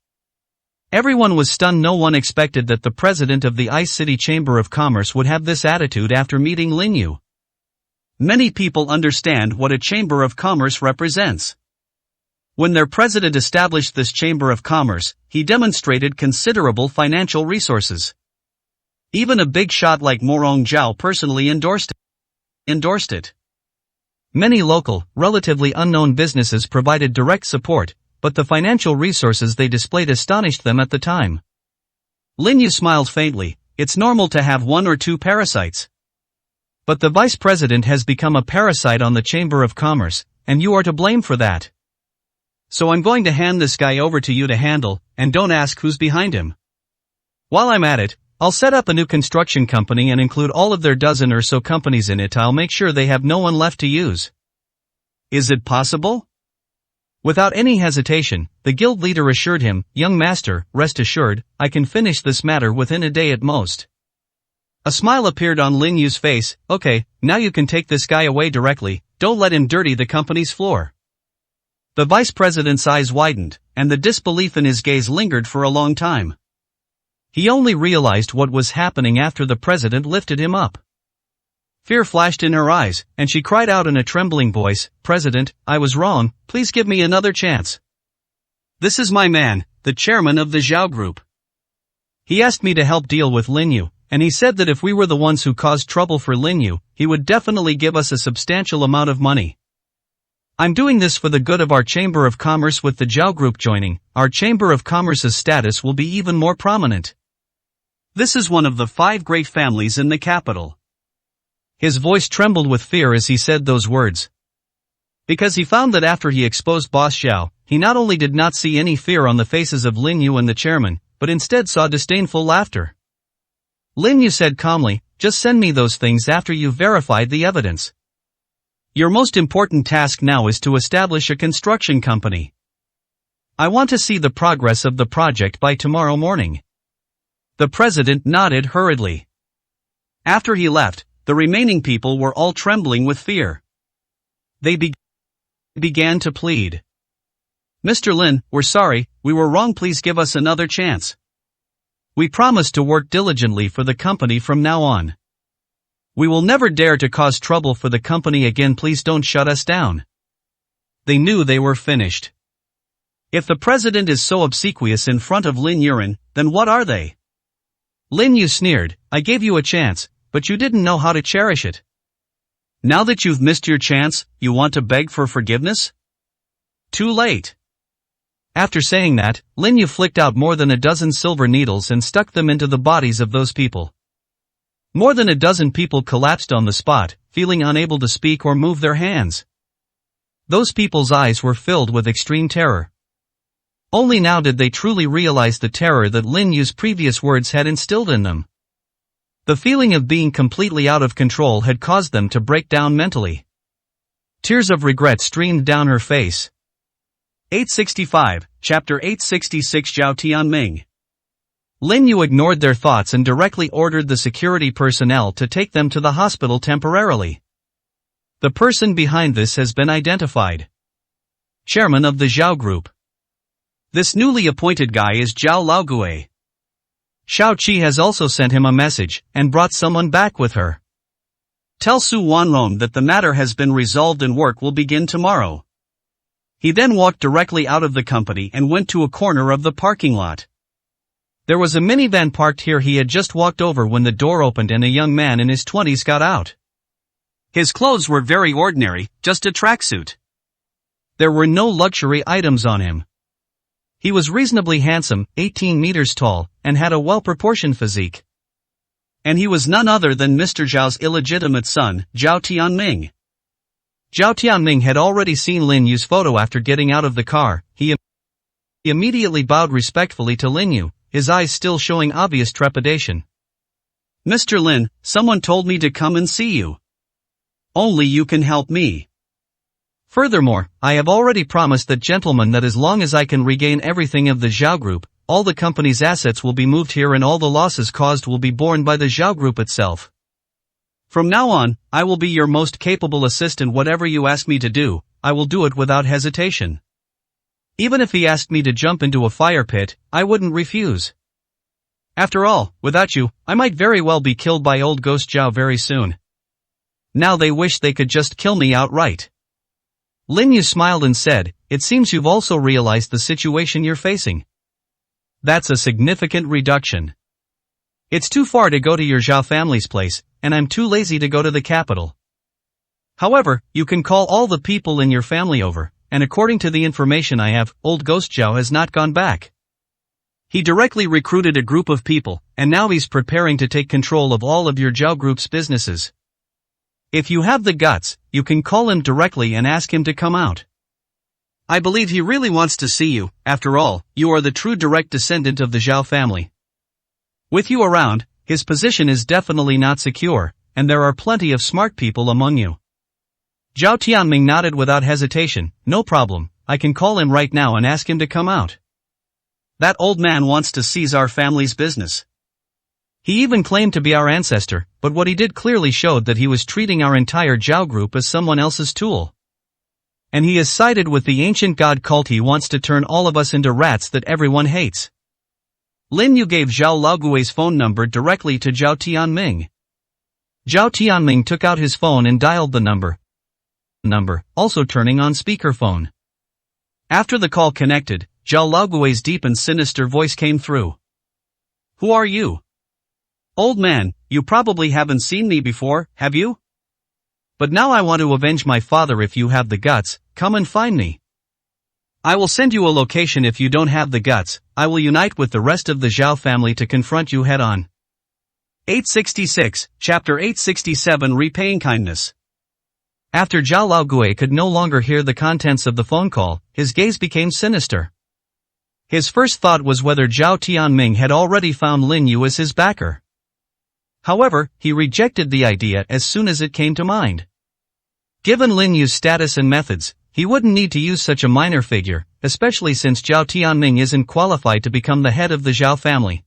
Everyone was stunned. No one expected that the president of the Ice City Chamber of Commerce would have this attitude after meeting Lin Yu. Many people understand what a Chamber of Commerce represents. When their president established this Chamber of Commerce, he demonstrated considerable financial resources. Even a big shot like Morong Zhao personally endorsed it. Many local, relatively unknown businesses provided direct support, but the financial resources they displayed astonished them at the time. Lin Yu smiled faintly. It's normal to have one or two parasites. But the vice president has become a parasite on the Chamber of Commerce, and you are to blame for that. So I'm going to hand this guy over to you to handle, and don't ask who's behind him. While I'm at it, I'll set up a new construction company and include all of their dozen or so companies in it. I'll make sure they have no one left to use. Is it possible? Without any hesitation, the guild leader assured him, Young master, rest assured, I can finish this matter within a day at most. A smile appeared on Lin Yu's face. Okay, now you can take this guy away directly, don't let him dirty the company's floor. The vice president's eyes widened, and the disbelief in his gaze lingered for a long time. He only realized what was happening after the president lifted him up. Fear flashed in her eyes, and she cried out in a trembling voice, President, I was wrong, please give me another chance. This is my man, the chairman of the Zhao Group. He asked me to help deal with Lin Yu, and he said that if we were the ones who caused trouble for Lin Yu, he would definitely give us a substantial amount of money. I'm doing this for the good of our Chamber of Commerce. With the Zhao Group joining, our Chamber of Commerce's status will be even more prominent. This is one of the 5 great families in the capital. His voice trembled with fear as he said those words. Because he found that after he exposed Boss Zhao, he not only did not see any fear on the faces of Lin Yu and the chairman, but instead saw disdainful laughter. Lin Yu said calmly, just send me those things after you've verified the evidence. Your most important task now is to establish a construction company. I want to see the progress of the project by tomorrow morning. The president nodded hurriedly. After he left, the remaining people were all trembling with fear. They began to plead. Mr. Lin, we're sorry, we were wrong, please give us another chance. We promise to work diligently for the company from now on. We will never dare to cause trouble for the company again, please don't shut us down. They knew they were finished. If the president is so obsequious in front of Lin Yuan, then what are they? Lin Yu sneered, I gave you a chance, but you didn't know how to cherish it. Now that you've missed your chance, you want to beg for forgiveness? Too late. After saying that, Lin Yu flicked out more than a dozen silver needles and stuck them into the bodies of those people. More than a dozen people collapsed on the spot, feeling unable to speak or move their hands. Those people's eyes were filled with extreme terror. Only now did they truly realize the terror that Lin Yu's previous words had instilled in them. The feeling of being completely out of control had caused them to break down mentally. Tears of regret streamed down her face. 865, Chapter 866 Zhao Tianming. Lin Yu ignored their thoughts and directly ordered the security personnel to take them to the hospital temporarily. The person behind this has been identified. Chairman of the Zhao Group. This newly appointed guy is Zhao Laogue. Shao Qi has also sent him a message, and brought someone back with her. Tell Su Wanlong that the matter has been resolved and work will begin tomorrow. He then walked directly out of the company and went to a corner of the parking lot. There was a minivan parked here. He had just walked over when the door opened and a young man in his 20s got out. His clothes were very ordinary, just a tracksuit. There were no luxury items on him. He was reasonably handsome, 18 meters tall, and had a well-proportioned physique. And he was none other than Mr. Zhao's illegitimate son, Zhao Tianming. Zhao Tianming had already seen Lin Yu's photo after getting out of the car. He immediately bowed respectfully to Lin Yu, his eyes still showing obvious trepidation. Mr. Lin, someone told me to come and see you. Only you can help me. Furthermore, I have already promised that gentleman that as long as I can regain everything of the Zhao Group, all the company's assets will be moved here and all the losses caused will be borne by the Zhao Group itself. From now on, I will be your most capable assistant. Whatever you ask me to do, I will do it without hesitation. Even if he asked me to jump into a fire pit, I wouldn't refuse. After all, without you, I might very well be killed by old Ghost Zhao very soon. Now they wish they could just kill me outright. Lin Yu smiled and said, "It seems you've also realized the situation you're facing. That's a significant reduction. It's too far to go to your Zhao family's place, and I'm too lazy to go to the capital. However, you can call all the people in your family over, and according to the information I have, old Ghost Zhao has not gone back. He directly recruited a group of people, and now he's preparing to take control of all of your Zhao Group's businesses. If you have the guts, you can call him directly and ask him to come out. I believe he really wants to see you. After all, you are the true direct descendant of the Zhao family. With you around, his position is definitely not secure, and there are plenty of smart people among you." Zhao Tianming nodded without hesitation. "No problem, I can call him right now and ask him to come out. That old man wants to seize our family's business. He even claimed to be our ancestor, but what he did clearly showed that he was treating our entire Zhao Group as someone else's tool. And he has sided with the ancient god cult. He wants to turn all of us into rats that everyone hates." Lin Yu gave Zhao Laogui's phone number directly to Zhao Tianming. Zhao Tianming took out his phone and dialed the number, also turning on speakerphone. After the call connected, Zhao Laogui's deep and sinister voice came through. "Who are you? Old man, you probably haven't seen me before, have you? But now I want to avenge my father. If you have the guts, come and find me. I will send you a location. If you don't have the guts, I will unite with the rest of the Zhao family to confront you head on." 866, Chapter 867 Repaying Kindness. After Zhao Laogui could no longer hear the contents of the phone call, his gaze became sinister. His first thought was whether Zhao Tianming had already found Lin Yu as his backer. However, he rejected the idea as soon as it came to mind. Given Lin Yu's status and methods, he wouldn't need to use such a minor figure, especially since Zhao Tianming isn't qualified to become the head of the Zhao family.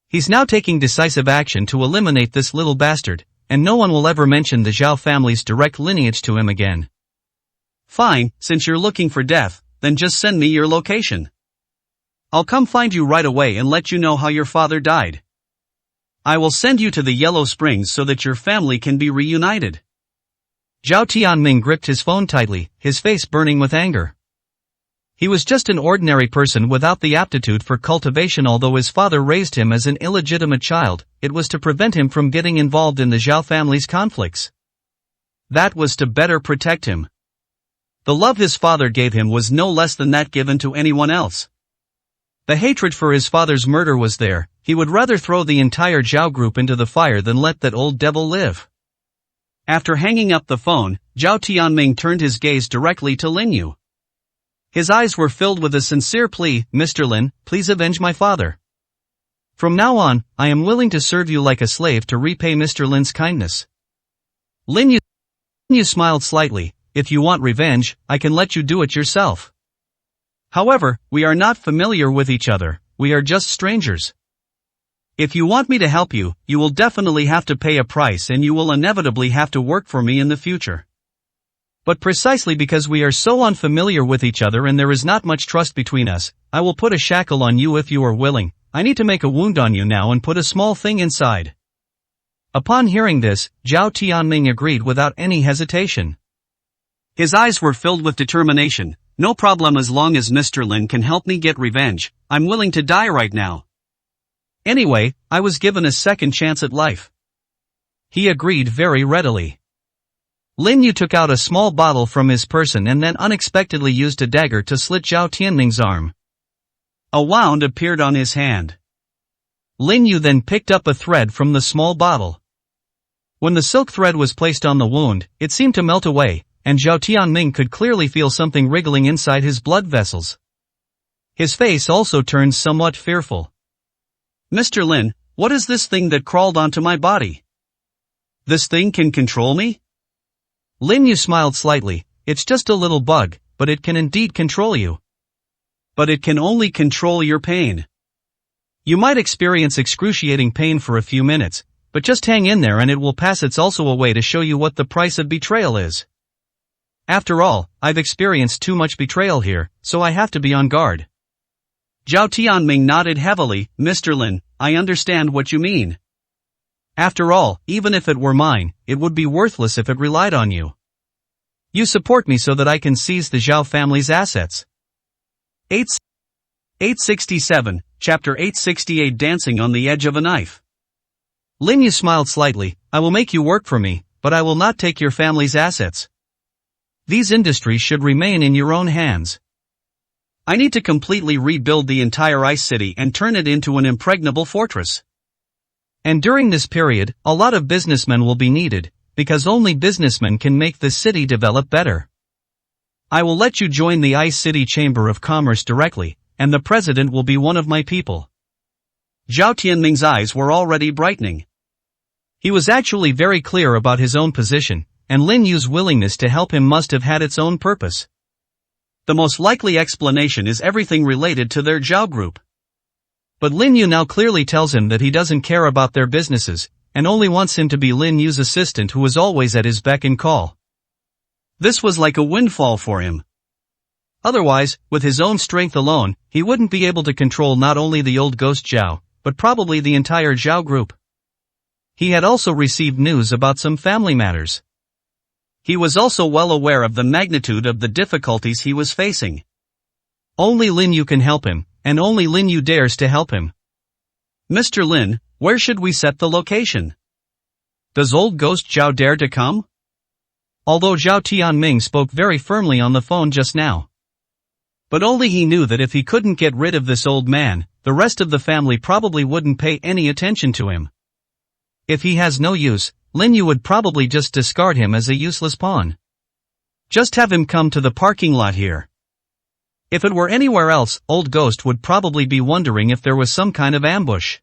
He's now taking decisive action to eliminate this little bastard, and no one will ever mention the Zhao family's direct lineage to him again. "Fine, since you're looking for death, then just send me your location. I'll come find you right away and let you know how your father died. I will send you to the Yellow Springs so that your family can be reunited." Zhao Tianming gripped his phone tightly, his face burning with anger. He was just an ordinary person without the aptitude for cultivation. Although his father raised him as an illegitimate child, it was to prevent him from getting involved in the Zhao family's conflicts. That was to better protect him. The love his father gave him was no less than that given to anyone else. The hatred for his father's murder was there. He would rather throw the entire Zhao Group into the fire than let that old devil live. After hanging up the phone, Zhao Tianming turned his gaze directly to Lin Yu. His eyes were filled with a sincere plea. "Mr. Lin, please avenge my father. From now on, I am willing to serve you like a slave to repay Mr. Lin's kindness." Lin Yu smiled slightly. "If you want revenge, I can let you do it yourself. However, we are not familiar with each other, we are just strangers. If you want me to help you, you will definitely have to pay a price and you will inevitably have to work for me in the future. But precisely because we are so unfamiliar with each other and there is not much trust between us, I will put a shackle on you if you are willing. I need to make a wound on you now and put a small thing inside." Upon hearing this, Zhao Tianming agreed without any hesitation. His eyes were filled with determination. "No problem, as long as Mr. Lin can help me get revenge, I'm willing to die right now. Anyway, I was given a second chance at life." He agreed very readily. Lin Yu took out a small bottle from his person and then unexpectedly used a dagger to slit Zhao Tianming's arm. A wound appeared on his hand. Lin Yu then picked up a thread from the small bottle. When the silk thread was placed on the wound, it seemed to melt away, and Zhao Tianming could clearly feel something wriggling inside his blood vessels. His face also turned somewhat fearful. Mr. Lin, what is this thing that crawled onto my body? This thing can control me? Lin Yu smiled slightly. It's just a little bug, but it can indeed control you. But it can only control your pain. You might experience excruciating pain for a few minutes, but just hang in there and it will pass. It's also a way to show you what the price of betrayal is. After all, I've experienced too much betrayal here, so I have to be on guard. Zhao Tianming nodded heavily. Mr. Lin, I understand what you mean. After all, even if it were mine, it would be worthless if it relied on you. You support me so that I can seize the Zhao family's assets. 867, Chapter 868 Dancing on the Edge of a Knife. Lin Yu smiled slightly. I will make you work for me, but I will not take your family's assets. These industries should remain in your own hands. I need to completely rebuild the entire ice city and turn it into an impregnable fortress. And during this period, a lot of businessmen will be needed, because only businessmen can make the city develop better. I will let you join the Ice City Chamber of Commerce directly, and the president will be one of my people. Zhao Tianming's eyes were already brightening. He was actually very clear about his own position, and Lin Yu's willingness to help him must have had its own purpose. The most likely explanation is everything related to their Zhao group. But Lin Yu now clearly tells him that he doesn't care about their businesses, and only wants him to be Lin Yu's assistant who is always at his beck and call. This was like a windfall for him. Otherwise, with his own strength alone, he wouldn't be able to control not only the old ghost Zhao, but probably the entire Zhao group. He had also received news about some family matters. He was also well aware of the magnitude of the difficulties he was facing. Only Lin Yu can help him, and only Lin Yu dares to help him. Mr. Lin, where should we set the location? Does old ghost Zhao dare to come? Although Zhao Tianming spoke very firmly on the phone just now. But only he knew that if he couldn't get rid of this old man, the rest of the family probably wouldn't pay any attention to him. If he has no use, Lin Yu would probably just discard him as a useless pawn. Just have him come to the parking lot here. If it were anywhere else, old ghost would probably be wondering if there was some kind of ambush.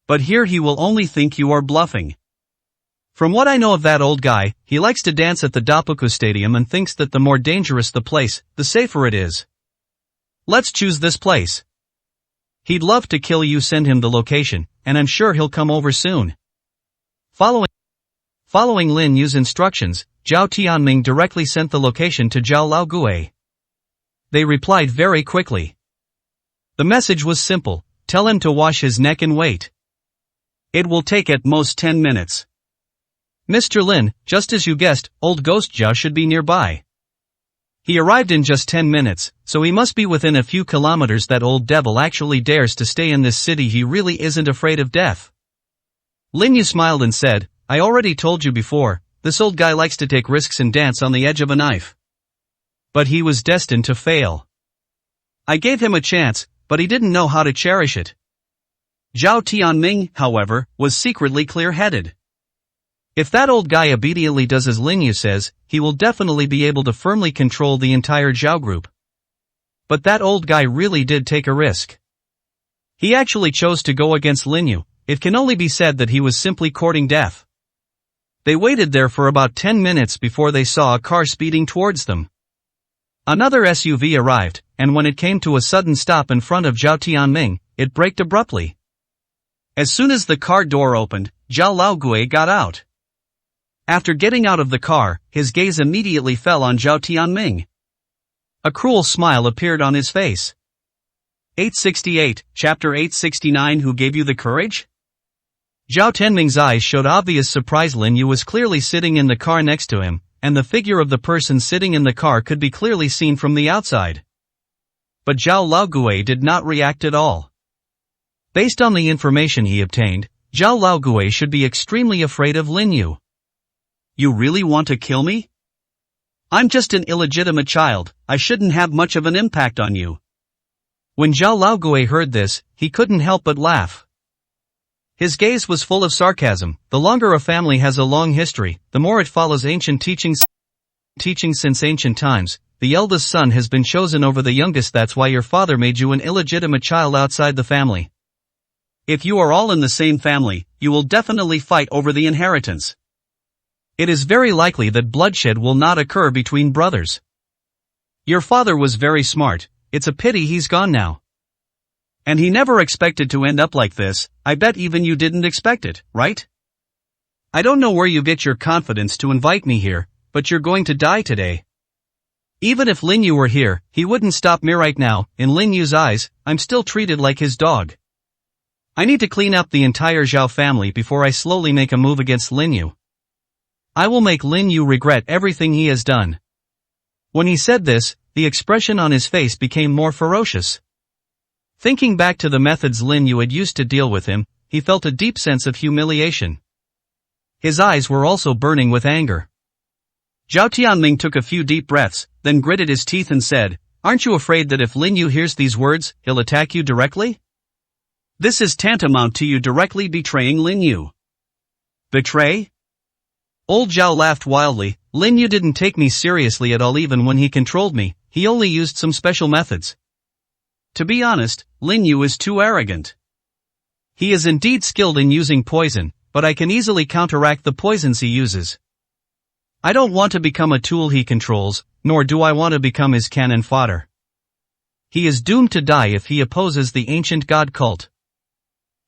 But here he will only think you are bluffing. From what I know of that old guy, he likes to dance at the Dappuku Stadium and thinks that the more dangerous the place, the safer it is. Let's choose this place. He'd love to kill you. Send him the location, and I'm sure he'll come over soon. Following Lin Yu's instructions, Zhao Tianming directly sent the location to Zhao Laogui. They replied very quickly. The message was simple: tell him to wash his neck and wait. It will take at most 10 minutes. Mr. Lin, just as you guessed, old ghost Zhao should be nearby. He arrived in just 10 minutes, so he must be within a few kilometers. That old devil actually dares to stay in this city. He really isn't afraid of death. Lin Yu smiled and said, I already told you before, this old guy likes to take risks and dance on the edge of a knife. But he was destined to fail. I gave him a chance, but he didn't know how to cherish it. Zhao Tianming, however, was secretly clear-headed. If that old guy obediently does as Lin Yu says, he will definitely be able to firmly control the entire Zhao group. But that old guy really did take a risk. He actually chose to go against Lin Yu. It can only be said that he was simply courting death. They waited there for about 10 minutes before they saw a car speeding towards them. Another SUV arrived, and when it came to a sudden stop in front of Zhao Tianming, it braked abruptly. As soon as the car door opened, Zhao Laogui got out. After getting out of the car, his gaze immediately fell on Zhao Tianming. A cruel smile appeared on his face. 868, Chapter 869 Who gave you the courage? Zhao Tianming's eyes showed obvious surprise. Lin Yu was clearly sitting in the car next to him, and the figure of the person sitting in the car could be clearly seen from the outside. But Zhao Laogui did not react at all. Based on the information he obtained, Zhao Laogui should be extremely afraid of Lin Yu. You really want to kill me? I'm just an illegitimate child. I shouldn't have much of an impact on you. When Zhao Laogui heard this, he couldn't help but laugh. His gaze was full of sarcasm. The longer a family has a long history, the more it follows ancient teachings. teaching since ancient times, the eldest son has been chosen over the youngest. That's why your father made you an illegitimate child outside the family. If you are all in the same family, you will definitely fight over the inheritance. It is very likely that bloodshed will not occur between brothers. Your father was very smart, it's a pity he's gone now. And he never expected to end up like this. I bet even you didn't expect it, right? I don't know where you get your confidence to invite me here, but you're going to die today. Even if Lin Yu were here, he wouldn't stop me right now. In Lin Yu's eyes, I'm still treated like his dog. I need to clean up the entire Zhao family before I slowly make a move against Lin Yu. I will make Lin Yu regret everything he has done. When he said this, the expression on his face became more ferocious. Thinking back to the methods Lin Yu had used to deal with him, he felt a deep sense of humiliation. His eyes were also burning with anger. Zhao Tianming took a few deep breaths, then gritted his teeth and said, "Aren't you afraid that if Lin Yu hears these words, he'll attack you directly? This is tantamount to you directly betraying Lin Yu." Betray? Old Zhao laughed wildly. Lin Yu didn't take me seriously at all. Even when he controlled me, he only used some special methods. To be honest, Lin Yu is too arrogant. He is indeed skilled in using poison, but I can easily counteract the poisons he uses. I don't want to become a tool he controls, nor do I want to become his cannon fodder. He is doomed to die if he opposes the ancient god cult.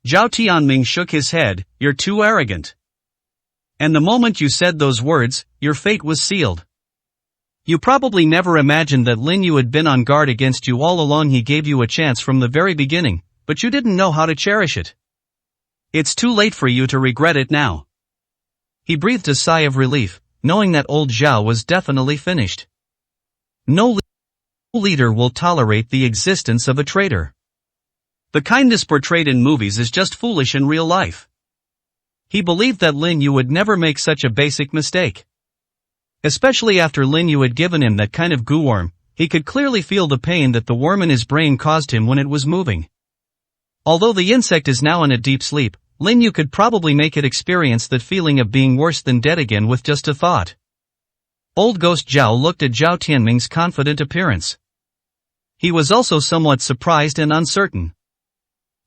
Zhao Tianming shook his head. "You're too arrogant. And the moment you said those words, your fate was sealed. You probably never imagined that Lin Yu had been on guard against you all along. He gave you a chance from the very beginning, but you didn't know how to cherish it. It's too late for you to regret it now." He breathed a sigh of relief, knowing that old Zhao was definitely finished. No leader will tolerate the existence of a traitor. The kindness portrayed in movies is just foolish in real life. He believed that Lin Yu would never make such a basic mistake. Especially after Lin Yu had given him that kind of goo worm, he could clearly feel the pain that the worm in his brain caused him when it was moving. Although the insect is now in a deep sleep, Lin Yu could probably make it experience that feeling of being worse than dead again with just a thought. Old Ghost Zhao looked at Zhao Tianming's confident appearance. He was also somewhat surprised and uncertain.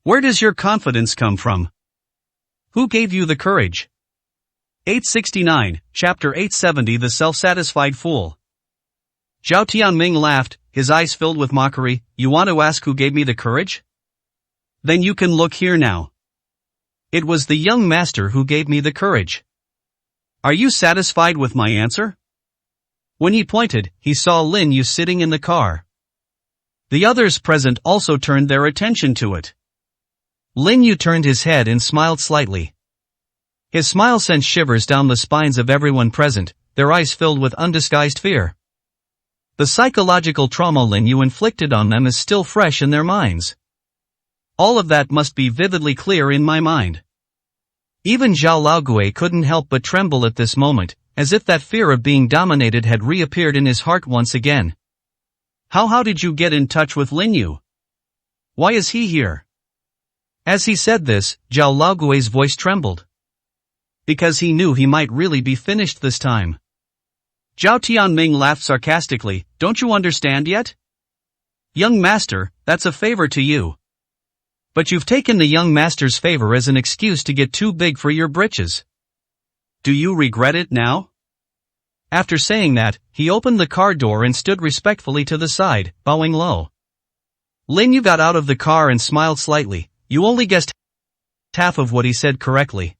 "Where does your confidence come from? Who gave you the courage?" 869, Chapter 870 The Self-Satisfied Fool. Zhao Tianming laughed, his eyes filled with mockery. "You want to ask who gave me the courage? Then you can look here now. It was the young master who gave me the courage." "Are you satisfied with my answer?" When he pointed, he saw Lin Yu sitting in the car. The others present also turned their attention to it. Lin Yu turned his head and smiled slightly. His smile sent shivers down the spines of everyone present, their eyes filled with undisguised fear. The psychological trauma Lin Yu inflicted on them is still fresh in their minds. All of that must be vividly clear in my mind. Even Zhao Laogui couldn't help but tremble at this moment, as if that fear of being dominated had reappeared in his heart once again. How did you get in touch with Lin Yu? Why is he here?" As he said this, Zhao Laogui's voice trembled. Because he knew he might really be finished this time. Zhao Tianming laughed sarcastically. "Don't you understand yet? Young master, that's a favor to you. But you've taken the young master's favor as an excuse to get too big for your britches. Do you regret it now?" After saying that, he opened the car door and stood respectfully to the side, bowing low. Lin Yu got out of the car and smiled slightly. "You only guessed half of what he said correctly.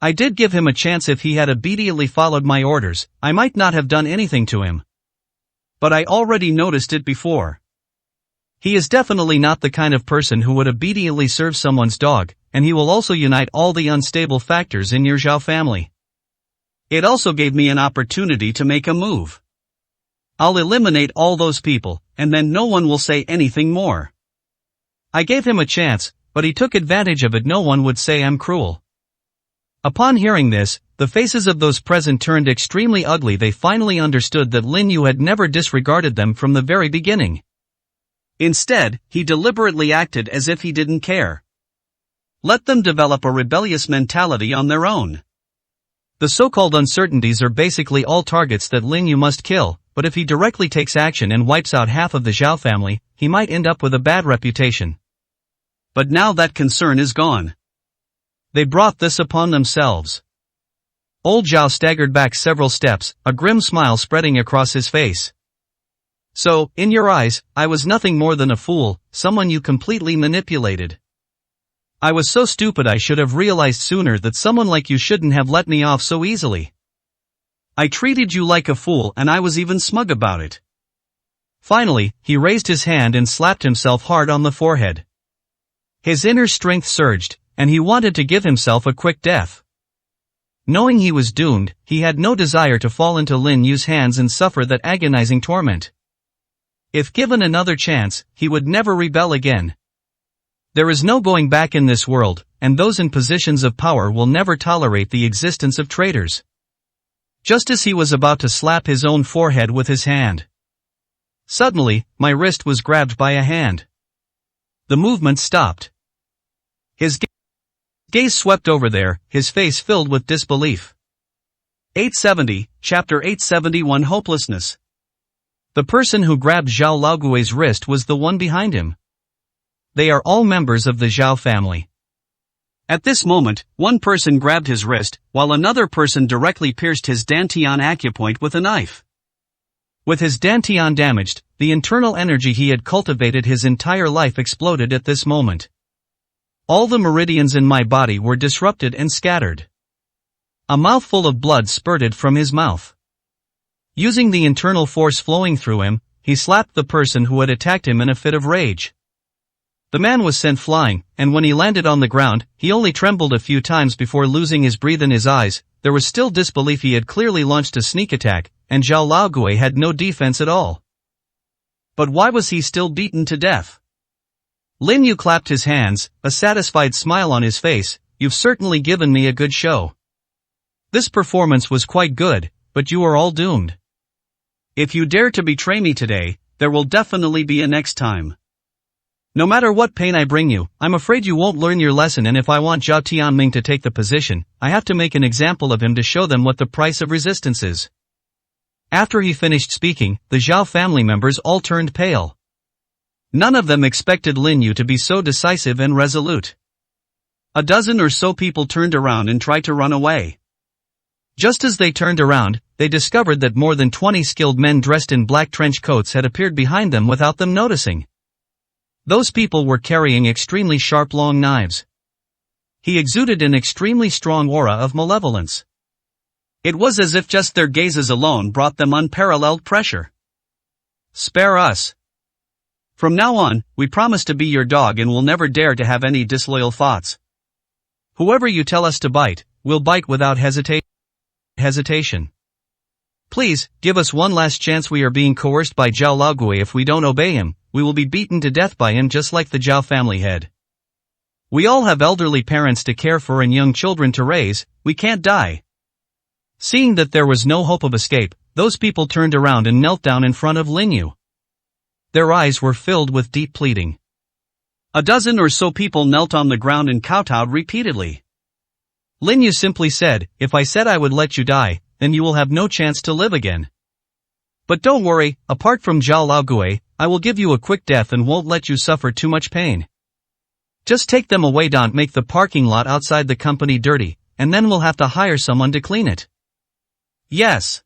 I did give him a chance. If he had obediently followed my orders, I might not have done anything to him. But I already noticed it before. He is definitely not the kind of person who would obediently serve someone's dog, and he will also unite all the unstable factors in your Zhao family. It also gave me an opportunity to make a move. I'll eliminate all those people, and then no one will say anything more." I gave him a chance, but he took advantage of it. No one would say I'm cruel. Upon hearing this, the faces of those present turned extremely ugly. They finally understood that Lin Yu had never disregarded them from the very beginning. Instead, he deliberately acted as if he didn't care. Let them develop a rebellious mentality on their own. The so-called uncertainties are basically all targets that Lin Yu must kill, but if he directly takes action and wipes out half of the Zhao family, he might end up with a bad reputation. But now that concern is gone. They brought this upon themselves. Old Zhao staggered back several steps, a grim smile spreading across his face. So, in your eyes, I was nothing more than a fool, someone you completely manipulated. I was so stupid I should have realized sooner that someone like you shouldn't have let me off so easily. I treated you like a fool and I was even smug about it. Finally, he raised his hand and slapped himself hard on the forehead. His inner strength surged, and he wanted to give himself a quick death. Knowing he was doomed, he had no desire to fall into Lin Yu's hands and suffer that agonizing torment. If given another chance, he would never rebel again. There is no going back in this world, and those in positions of power will never tolerate the existence of traitors. Just as he was about to slap his own forehead with his hand, suddenly, my wrist was grabbed by a hand. The movement stopped. His gaze swept over there, his face filled with disbelief. 870, Chapter 871 Hopelessness. The person who grabbed Zhao Laogui's wrist was the one behind him. They are all members of the Zhao family. At this moment, one person grabbed his wrist, while another person directly pierced his dantian acupoint with a knife. With his dantian damaged, the internal energy he had cultivated his entire life exploded at this moment. All the meridians in my body were disrupted and scattered. A mouthful of blood spurted from his mouth. Using the internal force flowing through him, he slapped the person who had attacked him in a fit of rage. The man was sent flying, and when he landed on the ground, he only trembled a few times before losing his breath in his eyes. There was still disbelief. He had clearly launched a sneak attack, and Zhao Laogui had no defense at all. But why was he still beaten to death? Lin Yu clapped his hands, a satisfied smile on his face. You've certainly given me a good show. This performance was quite good, but you are all doomed. If you dare to betray me today, there will definitely be a next time. No matter what pain I bring you, I'm afraid you won't learn your lesson, and if I want Zhao Tianming to take the position, I have to make an example of him to show them what the price of resistance is. After he finished speaking, the Zhao family members all turned pale. None of them expected Lin Yu to be so decisive and resolute. A dozen or so people turned around and tried to run away. Just as they turned around, they discovered that more than 20 skilled men dressed in black trench coats had appeared behind them without them noticing. Those people were carrying extremely sharp long knives. He exuded an extremely strong aura of malevolence. It was as if just their gazes alone brought them unparalleled pressure. Spare us. From now on, we promise to be your dog and will never dare to have any disloyal thoughts. Whoever you tell us to bite, we'll bite without hesitation. Please, give us one last chance. We are being coerced by Zhao Laogui. If we don't obey him, we will be beaten to death by him just like the Zhao family head. We all have elderly parents to care for and young children to raise, we can't die. Seeing that there was no hope of escape, those people turned around and knelt down in front of Lin Yu. Their eyes were filled with deep pleading. A dozen or so people knelt on the ground and kowtowed repeatedly. Lin Yu simply said, if I said I would let you die, then you will have no chance to live again. But don't worry, apart from Zhao Laogui, I will give you a quick death and won't let you suffer too much pain. Just take them away. Don't make the parking lot outside the company dirty, and then we'll have to hire someone to clean it. Yes.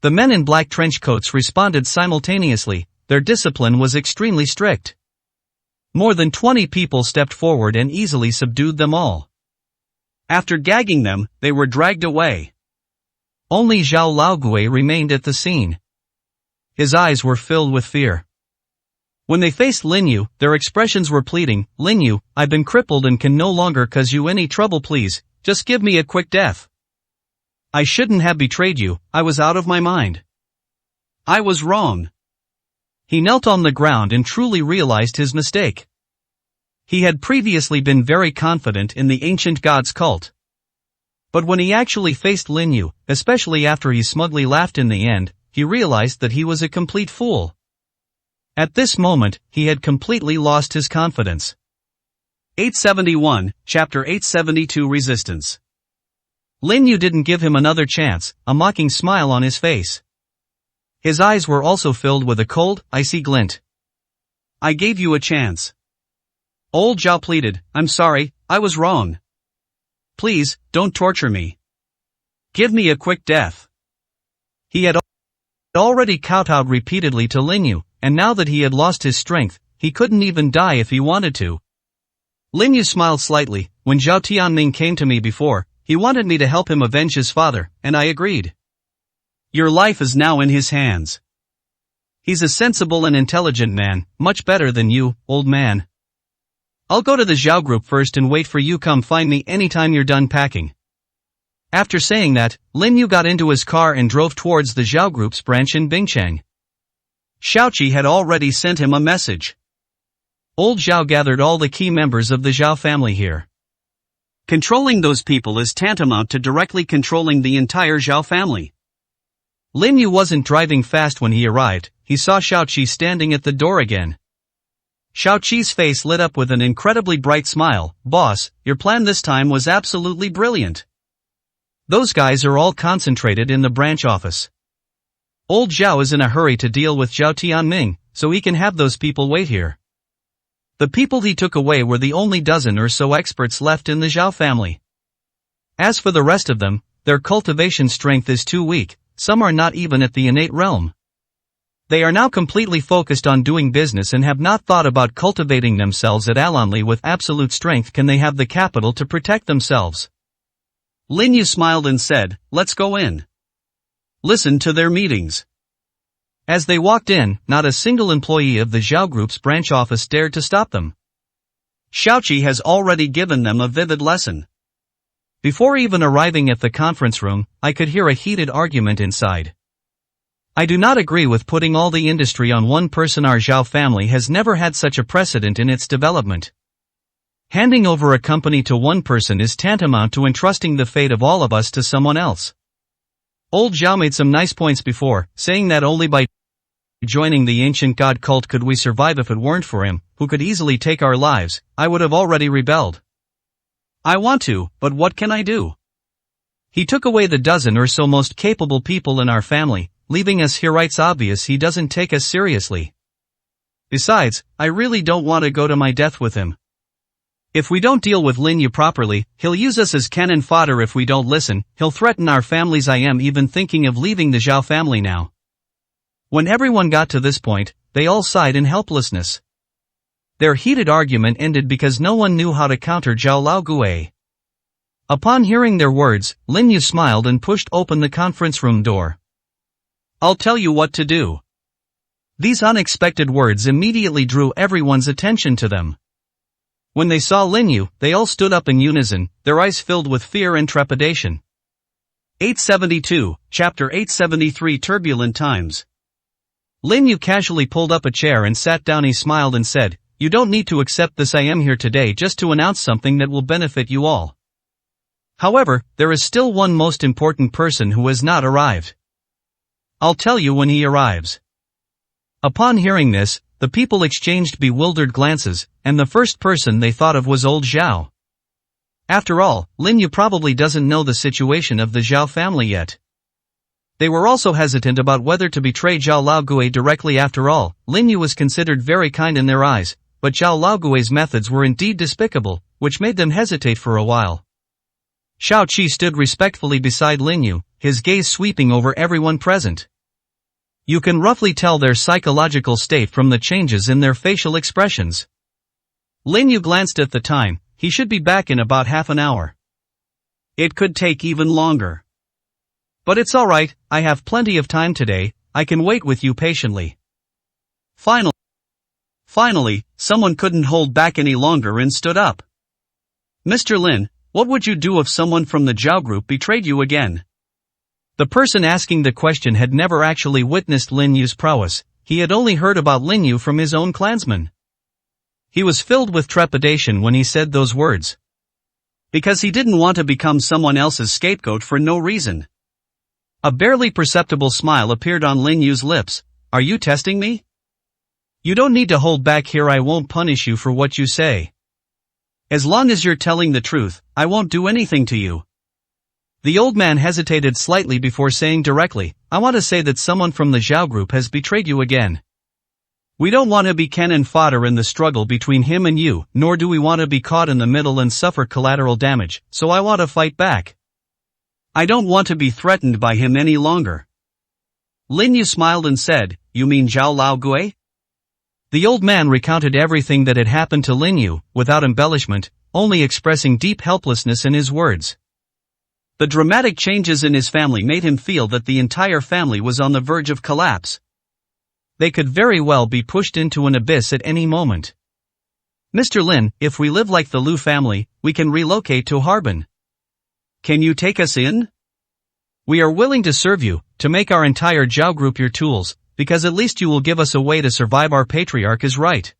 The men in black trench coats responded simultaneously. Their discipline was extremely strict. More than 20 people stepped forward and easily subdued them all. After gagging them, they were dragged away. Only Zhao Laogui remained at the scene. His eyes were filled with fear. When they faced Lin Yu, their expressions were pleading. Lin Yu, I've been crippled and can no longer cause you any trouble. Please, just give me a quick death. I shouldn't have betrayed you, I was out of my mind. I was wrong. He knelt on the ground and truly realized his mistake. He had previously been very confident in the ancient gods cult. But when he actually faced Lin Yu, especially after he smugly laughed in the end, he realized that he was a complete fool. At this moment, he had completely lost his confidence. 871, Chapter 872 Resistance. Lin Yu didn't give him another chance, a mocking smile on his face. His eyes were also filled with a cold, icy glint. I gave you a chance. Old Zhao pleaded, I'm sorry, I was wrong. Please, don't torture me. Give me a quick death. He had already kowtowed repeatedly to Lin Yu, and now that he had lost his strength, he couldn't even die if he wanted to. Lin Yu smiled slightly. When Zhao Tianming came to me before, he wanted me to help him avenge his father, and I agreed. Your life is now in his hands. He's a sensible and intelligent man, much better than you, old man. I'll go to the Zhao group first and wait for you. Come find me anytime you're done packing. After saying that, Lin Yu got into his car and drove towards the Zhao group's branch in Bingcheng. Shaoqi had already sent him a message. Old Zhao gathered all the key members of the Zhao family here. Controlling those people is tantamount to directly controlling the entire Zhao family. Lin Yu wasn't driving fast when he arrived. He saw Shaoqi standing at the door again. Shaoqi's face lit up with an incredibly bright smile. Boss, your plan this time was absolutely brilliant. Those guys are all concentrated in the branch office. Old Zhao is in a hurry to deal with Zhao Tianming, so he can have those people wait here. The people he took away were the only dozen or so experts left in the Zhao family. As for the rest of them, their cultivation strength is too weak, some are not even at the innate realm. They are now completely focused on doing business and have not thought about cultivating themselves at all. Only with absolute strength can they have the capital to protect themselves. Lin Yu smiled and said, let's go in. Listen to their meetings. As they walked in, not a single employee of the Zhao Group's branch office dared to stop them. Shaoqi has already given them a vivid lesson. Before even arriving at the conference room, I could hear a heated argument inside. I do not agree with putting all the industry on one person. Our Zhao family has never had such a precedent in its development. Handing over a company to one person is tantamount to entrusting the fate of all of us to someone else. Old Zhao made some nice points before, saying that only by joining the ancient god cult could we survive. If it weren't for him, who could easily take our lives, I would have already rebelled. I want to, but what can I do? He took away the dozen or so most capable people in our family, leaving us here. It's obvious he doesn't take us seriously. Besides, I really don't want to go to my death with him. If we don't deal with Lin Yu properly, he'll use us as cannon fodder. If we don't listen, he'll threaten our families. I am even thinking of leaving the Zhao family now. When everyone got to this point, they all sighed in helplessness. Their heated argument ended because no one knew how to counter Zhao Laogui. Upon hearing their words, Lin Yu smiled and pushed open the conference room door. I'll tell you what to do. These unexpected words immediately drew everyone's attention to them. When they saw Lin Yu, they all stood up in unison, their eyes filled with fear and trepidation. 872, Chapter 873 Turbulent Times. Lin Yu casually pulled up a chair and sat down. He smiled and said, you don't need to accept this. I am here today just to announce something that will benefit you all. However, there is still one most important person who has not arrived. I'll tell you when he arrives. Upon hearing this, the people exchanged bewildered glances, and the first person they thought of was old Zhao. After all, Lin Yu probably doesn't know the situation of the Zhao family yet. They were also hesitant about whether to betray Zhao Laogui directly. After all, Lin Yu was considered very kind in their eyes, but Zhao Laogui's methods were indeed despicable, which made them hesitate for a while. Shaoqi stood respectfully beside Lin Yu, his gaze sweeping over everyone present. You can roughly tell their psychological state from the changes in their facial expressions. Lin Yu glanced at the time. He should be back in about half an hour. It could take even longer. But it's alright, I have plenty of time today, I can wait with you patiently. Finally, someone couldn't hold back any longer and stood up. Mr. Lin, what would you do if someone from the Zhao group betrayed you again? The person asking the question had never actually witnessed Lin Yu's prowess, he had only heard about Lin Yu from his own clansmen. He was filled with trepidation when he said those words. Because he didn't want to become someone else's scapegoat for no reason. A barely perceptible smile appeared on Lin Yu's lips. Are you testing me? You don't need to hold back here. I won't punish you for what you say. As long as you're telling the truth, I won't do anything to you. The old man hesitated slightly before saying directly, I want to say that someone from the Zhao group has betrayed you again. We don't want to be cannon fodder in the struggle between him and you, nor do we want to be caught in the middle and suffer collateral damage, so I want to fight back. I don't want to be threatened by him any longer. Lin Yu smiled and said, You mean Zhao Laogui? The old man recounted everything that had happened to Lin Yu, without embellishment, only expressing deep helplessness in his words. The dramatic changes in his family made him feel that the entire family was on the verge of collapse. They could very well be pushed into an abyss at any moment. Mr. Lin, if we live like the Liu family, we can relocate to Harbin. Can you take us in? We are willing to serve you, to make our entire Zhao group your tools, because at least you will give us a way to survive. Our patriarch is right.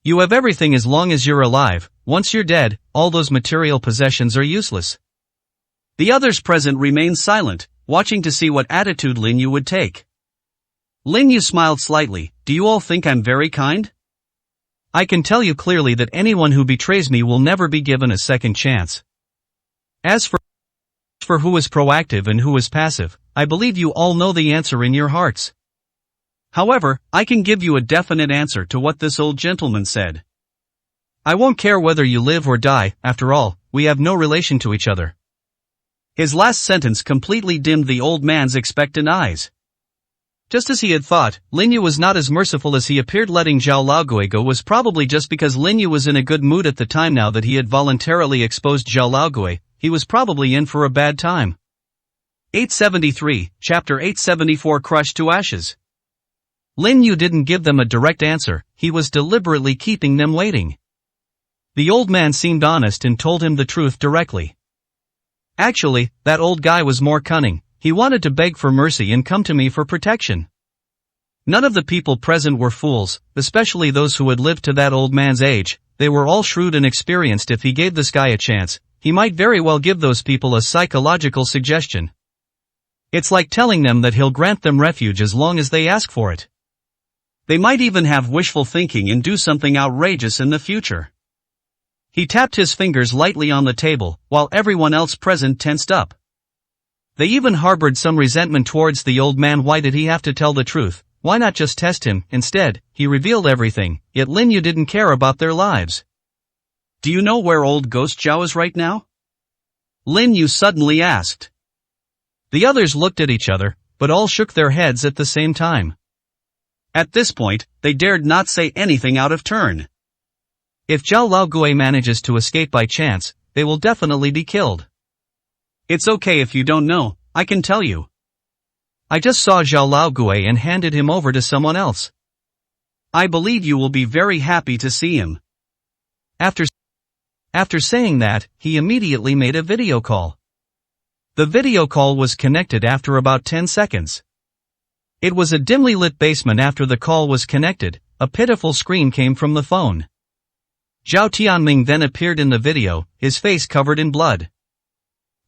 You have everything as long as you're alive. Once you're dead, all those material possessions are useless. The others present remained silent, watching to see what attitude Lin Yu would take. Lin Yu smiled slightly. Do you all think I'm very kind? I can tell you clearly that anyone who betrays me will never be given a second chance. As for who is proactive and who is passive, I believe you all know the answer in your hearts. However, I can give you a definite answer to what this old gentleman said. I won't care whether you live or die, after all, we have no relation to each other. His last sentence completely dimmed the old man's expectant eyes. Just as he had thought, Lin Yu was not as merciful as he appeared. Letting Zhao Laogui go was probably just because Lin Yu was in a good mood at the time. Now that he had voluntarily exposed Zhao Laogui, he was probably in for a bad time. 873, Chapter 874 Crushed to Ashes. Lin Yu didn't give them a direct answer, he was deliberately keeping them waiting. The old man seemed honest and told him the truth directly. Actually, that old guy was more cunning. He wanted to beg for mercy and come to me for protection. None of the people present were fools, especially those who had lived to that old man's age. They were all shrewd and experienced. If he gave this guy a chance, he might very well give those people a psychological suggestion. It's like telling them that he'll grant them refuge as long as they ask for it. They might even have wishful thinking and do something outrageous in the future. He tapped his fingers lightly on the table, while everyone else present tensed up. They even harbored some resentment towards the old man. Why did he have to tell the truth? Why not just test him? Instead, he revealed everything, yet Lin Yu didn't care about their lives. Do you know where old Ghost Zhao is right now? Lin Yu suddenly asked. The others looked at each other, but all shook their heads at the same time. At this point, they dared not say anything out of turn. If Zhao Laogui manages to escape by chance, they will definitely be killed. It's okay if you don't know, I can tell you. I just saw Zhao Laogui and handed him over to someone else. I believe you will be very happy to see him. After saying that, he immediately made a video call. The video call was connected after about 10 seconds. It was a dimly lit basement. After the call was connected, a pitiful scream came from the phone. Zhao Tianming then appeared in the video, his face covered in blood.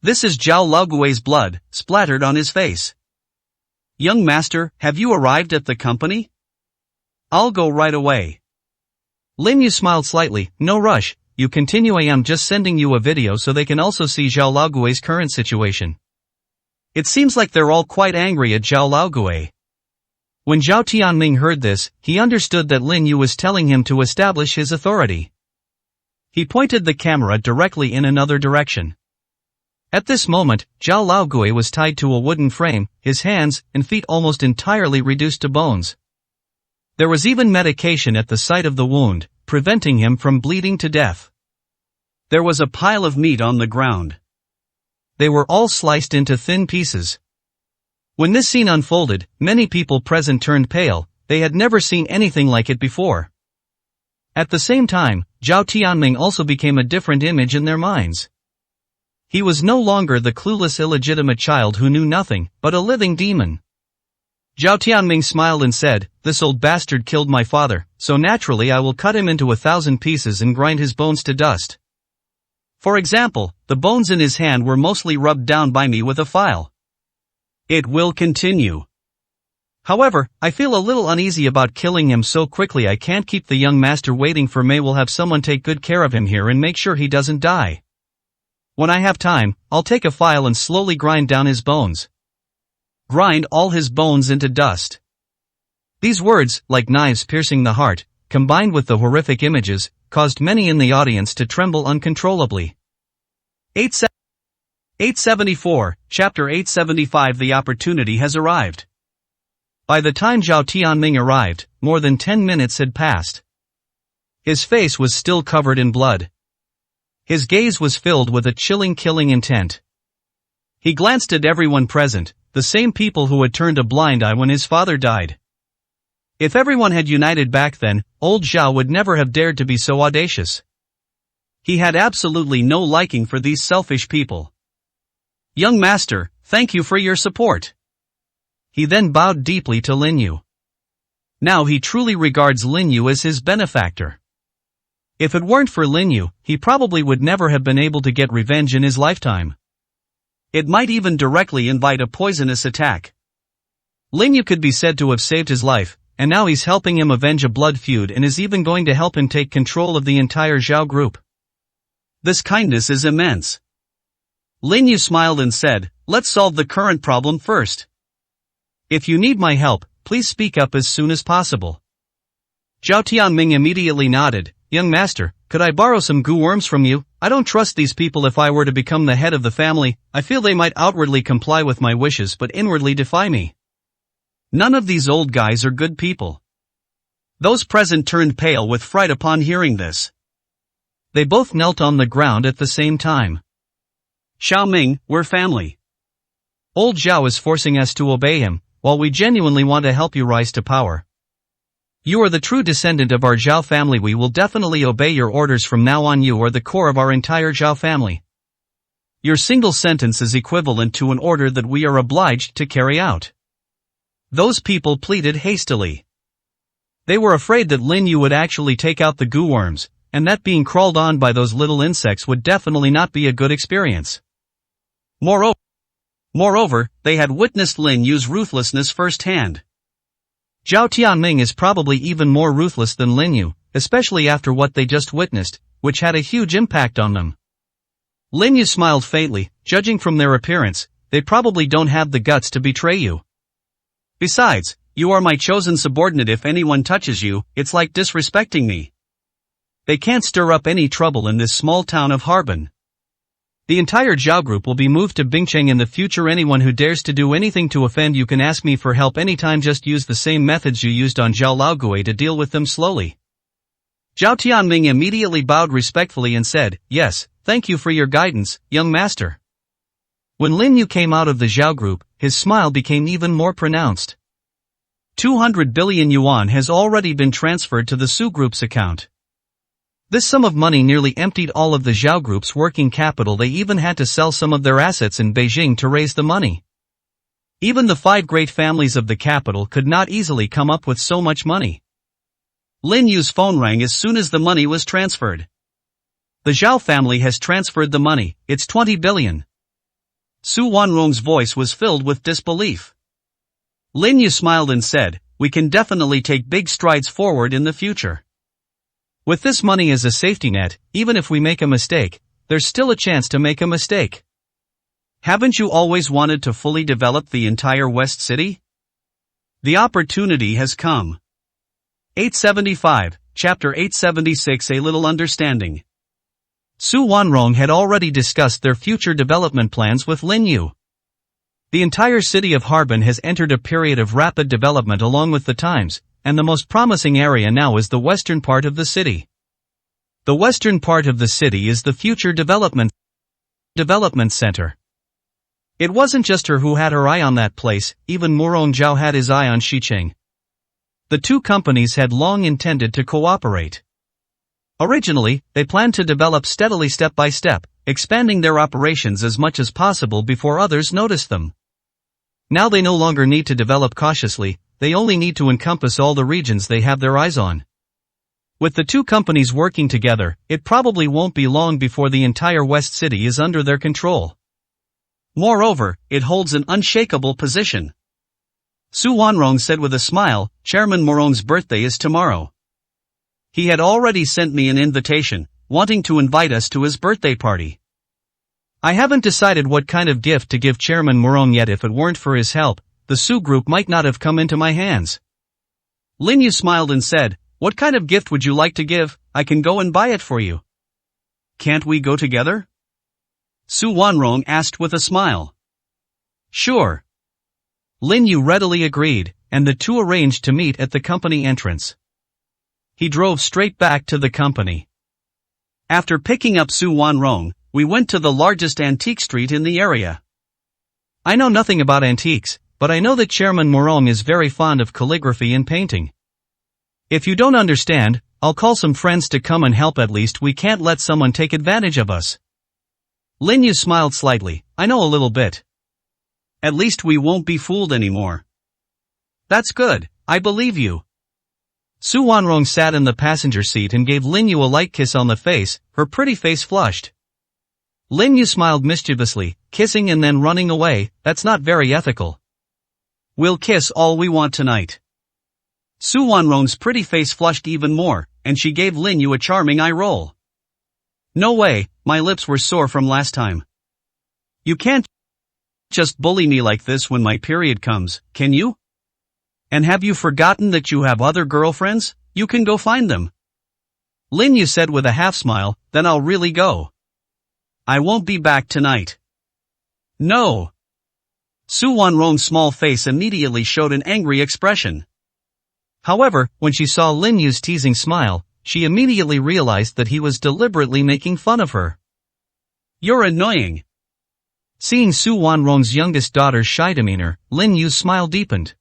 This is Zhao Laogui's blood, splattered on his face. Young master, have you arrived at the company? I'll go right away. Lin Yu smiled slightly. No rush, you continue. I am just sending you a video so they can also see Zhao Laogui's current situation. It seems like they're all quite angry at Zhao Laogui. When Zhao Tianming heard this, he understood that Lin Yu was telling him to establish his authority. He pointed the camera directly in another direction. At this moment, Zhao Laogui was tied to a wooden frame, his hands and feet almost entirely reduced to bones. There was even medication at the site of the wound, preventing him from bleeding to death. There was a pile of meat on the ground. They were all sliced into thin pieces. When this scene unfolded, many people present turned pale. They had never seen anything like it before. At the same time, Zhao Tianming also became a different image in their minds. He was no longer the clueless illegitimate child who knew nothing, but a living demon. Zhao Tianming smiled and said, "This old bastard killed my father, so naturally I will cut him into 1,000 pieces and grind his bones to dust." For example, the bones in his hand were mostly rubbed down by me with a file. It will continue. However, I feel a little uneasy about killing him so quickly. I can't keep the young master waiting for me. We'll have someone take good care of him here and make sure he doesn't die. When I have time, I'll take a file and slowly grind down his bones. Grind all his bones into dust. These words, like knives piercing the heart, combined with the horrific images, caused many in the audience to tremble uncontrollably. 874, Chapter 875. The opportunity has arrived. By the time Zhao Tianming arrived, more than 10 minutes had passed. His face was still covered in blood. His gaze was filled with a chilling killing intent. He glanced at everyone present, the same people who had turned a blind eye when his father died. If everyone had united back then, old Zhao would never have dared to be so audacious. He had absolutely no liking for these selfish people. Young master, thank you for your support. He then bowed deeply to Lin Yu. Now he truly regards Lin Yu as his benefactor. If it weren't for Lin Yu, he probably would never have been able to get revenge in his lifetime. It might even directly invite a poisonous attack. Lin Yu could be said to have saved his life, and now he's helping him avenge a blood feud and is even going to help him take control of the entire Zhao group. This kindness is immense. Lin Yu smiled and said, let's solve the current problem first. If you need my help, please speak up as soon as possible. Zhao Tianming immediately nodded. Young master, could I borrow some goo worms from you? I don't trust these people. If I were to become the head of the family, I feel they might outwardly comply with my wishes but inwardly defy me. None of these old guys are good people. Those present turned pale with fright upon hearing this. They both knelt on the ground at the same time. Xiao Ming, we're family. Old Zhao is forcing us to obey him, while we genuinely want to help you rise to power. You are the true descendant of our Zhao family. We will definitely obey your orders from now on. You are the core of our entire Zhao family. Your single sentence is equivalent to an order that we are obliged to carry out. Those people pleaded hastily. They were afraid that Lin Yu would actually take out the goo worms, and that being crawled on by those little insects would definitely not be a good experience. Moreover, they had witnessed Lin Yu's ruthlessness firsthand. Zhao Tianming is probably even more ruthless than Lin Yu, especially after what they just witnessed, which had a huge impact on them. Lin Yu smiled faintly. Judging from their appearance, they probably don't have the guts to betray you. Besides, you are my chosen subordinate. If anyone touches you, it's like disrespecting me. They can't stir up any trouble in this small town of Harbin. The entire Zhao group will be moved to Bingcheng in the future. Anyone who dares to do anything to offend you can ask me for help anytime. Just use the same methods you used on Zhao Laogui to deal with them slowly. Zhao Tianming immediately bowed respectfully and said, yes, thank you for your guidance, young master. When Lin Yu came out of the Zhao group, his smile became even more pronounced. 200 billion yuan has already been transferred to the Su group's account. This sum of money nearly emptied all of the Zhao group's working capital. They even had to sell some of their assets in Beijing to raise the money. Even the 5 great families of the capital could not easily come up with so much money. Lin Yu's phone rang as soon as the money was transferred. The Zhao family has transferred the money, it's 20 billion. Su Wanrong's voice was filled with disbelief. Lin Yu smiled and said, we can definitely take big strides forward in the future. With this money as a safety net, even if we make a mistake, there's still a chance to make a mistake. Haven't you always wanted to fully develop the entire West City? The opportunity has come. 875, Chapter 876. A little understanding. Su Wanrong had already discussed their future development plans with Lin Yu. The entire city of Harbin has entered a period of rapid development along with the times, and the most promising area now is the western part of the city. The western part of the city is the future development center. It wasn't just her who had her eye on that place, even Murong Zhao had his eye on Xicheng. The two companies had long intended to cooperate. Originally, they planned to develop steadily step by step, expanding their operations as much as possible before others noticed them. Now they no longer need to develop cautiously, they only need to encompass all the regions they have their eyes on. With the two companies working together, it probably won't be long before the entire West City is under their control. Moreover, it holds an unshakable position. Su Wanrong said with a smile, Chairman Morong's birthday is tomorrow. He had already sent me an invitation, wanting to invite us to his birthday party. I haven't decided what kind of gift to give Chairman Morong yet. If it weren't for his help, the Su group might not have come into my hands. Lin Yu smiled and said, what kind of gift would you like to give? I can go and buy it for you. Can't we go together? Su Wanrong asked with a smile. Sure. Lin Yu readily agreed, and the two arranged to meet at the company entrance. He drove straight back to the company. After picking up Su Wanrong, we went to the largest antique street in the area. I know nothing about antiques, but I know that Chairman Morong is very fond of calligraphy and painting. If you don't understand, I'll call some friends to come and help. At least we can't let someone take advantage of us. Lin Yu smiled slightly. I know a little bit. At least we won't be fooled anymore. That's good, I believe you. Su Wanrong sat in the passenger seat and gave Lin Yu a light kiss on the face. Her pretty face flushed. Lin Yu smiled mischievously, kissing and then running away. That's not very ethical. We'll kiss all we want tonight. Su Wanrong's pretty face flushed even more, and she gave Lin Yu a charming eye roll. No way, my lips were sore from last time. You can't just bully me like this when my period comes, can you? And have you forgotten that you have other girlfriends? You can go find them. Lin Yu said with a half smile, then I'll really go. I won't be back tonight. No. Su Wanrong's small face immediately showed an angry expression. However, when she saw Lin Yu's teasing smile, she immediately realized that he was deliberately making fun of her. You're annoying. Seeing Su Wanrong's youngest daughter's shy demeanor, Lin Yu's smile deepened.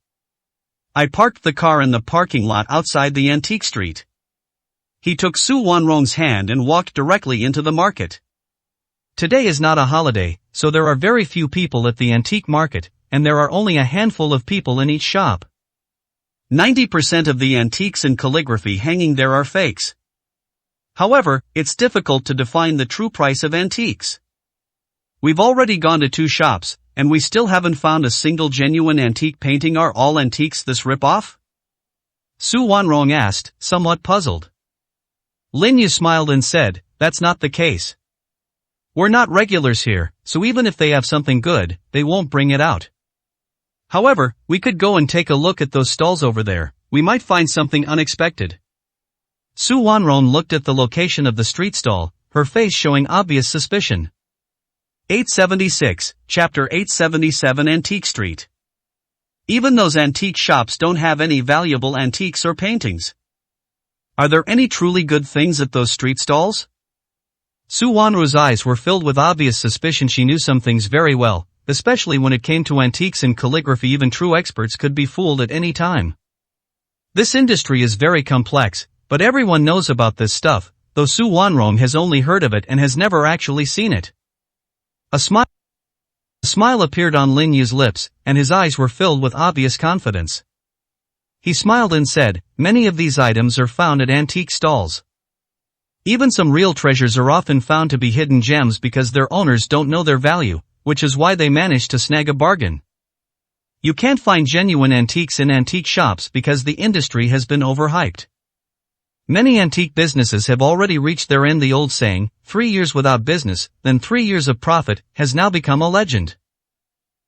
I parked the car in the parking lot outside the antique street. He took Su Wanrong's hand and walked directly into the market. Today is not a holiday, so there are very few people at the antique market, and there are only a handful of people in each shop. 90% of the antiques and calligraphy hanging there are fakes. However, it's difficult to define the true price of antiques. We've already gone to 2 shops, and we still haven't found a single genuine antique painting. Are all antiques this rip-off? Su Wanrong asked, somewhat puzzled. Lin Yu smiled and said, that's not the case. We're not regulars here, so even if they have something good, they won't bring it out. However, we could go and take a look at those stalls over there. We might find something unexpected. Su Wanrong looked at the location of the street stall, her face showing obvious suspicion. 876, Chapter 877 Antique Street. Even those antique shops don't have any valuable antiques or paintings. Are there any truly good things at those street stalls? Su Wanru's eyes were filled with obvious suspicion. She knew some things very well, especially when it came to antiques and calligraphy. Even true experts could be fooled at any time. This industry is very complex, but everyone knows about this stuff, though Su Wanrong has only heard of it and has never actually seen it. A smile appeared on Lin Yu's lips, and his eyes were filled with obvious confidence. He smiled and said, many of these items are found at antique stalls. Even some real treasures are often found to be hidden gems because their owners don't know their value, which is why they manage to snag a bargain. You can't find genuine antiques in antique shops because the industry has been overhyped. Many antique businesses have already reached their end. The old saying, 3 years without business, then 3 years of profit, has now become a legend.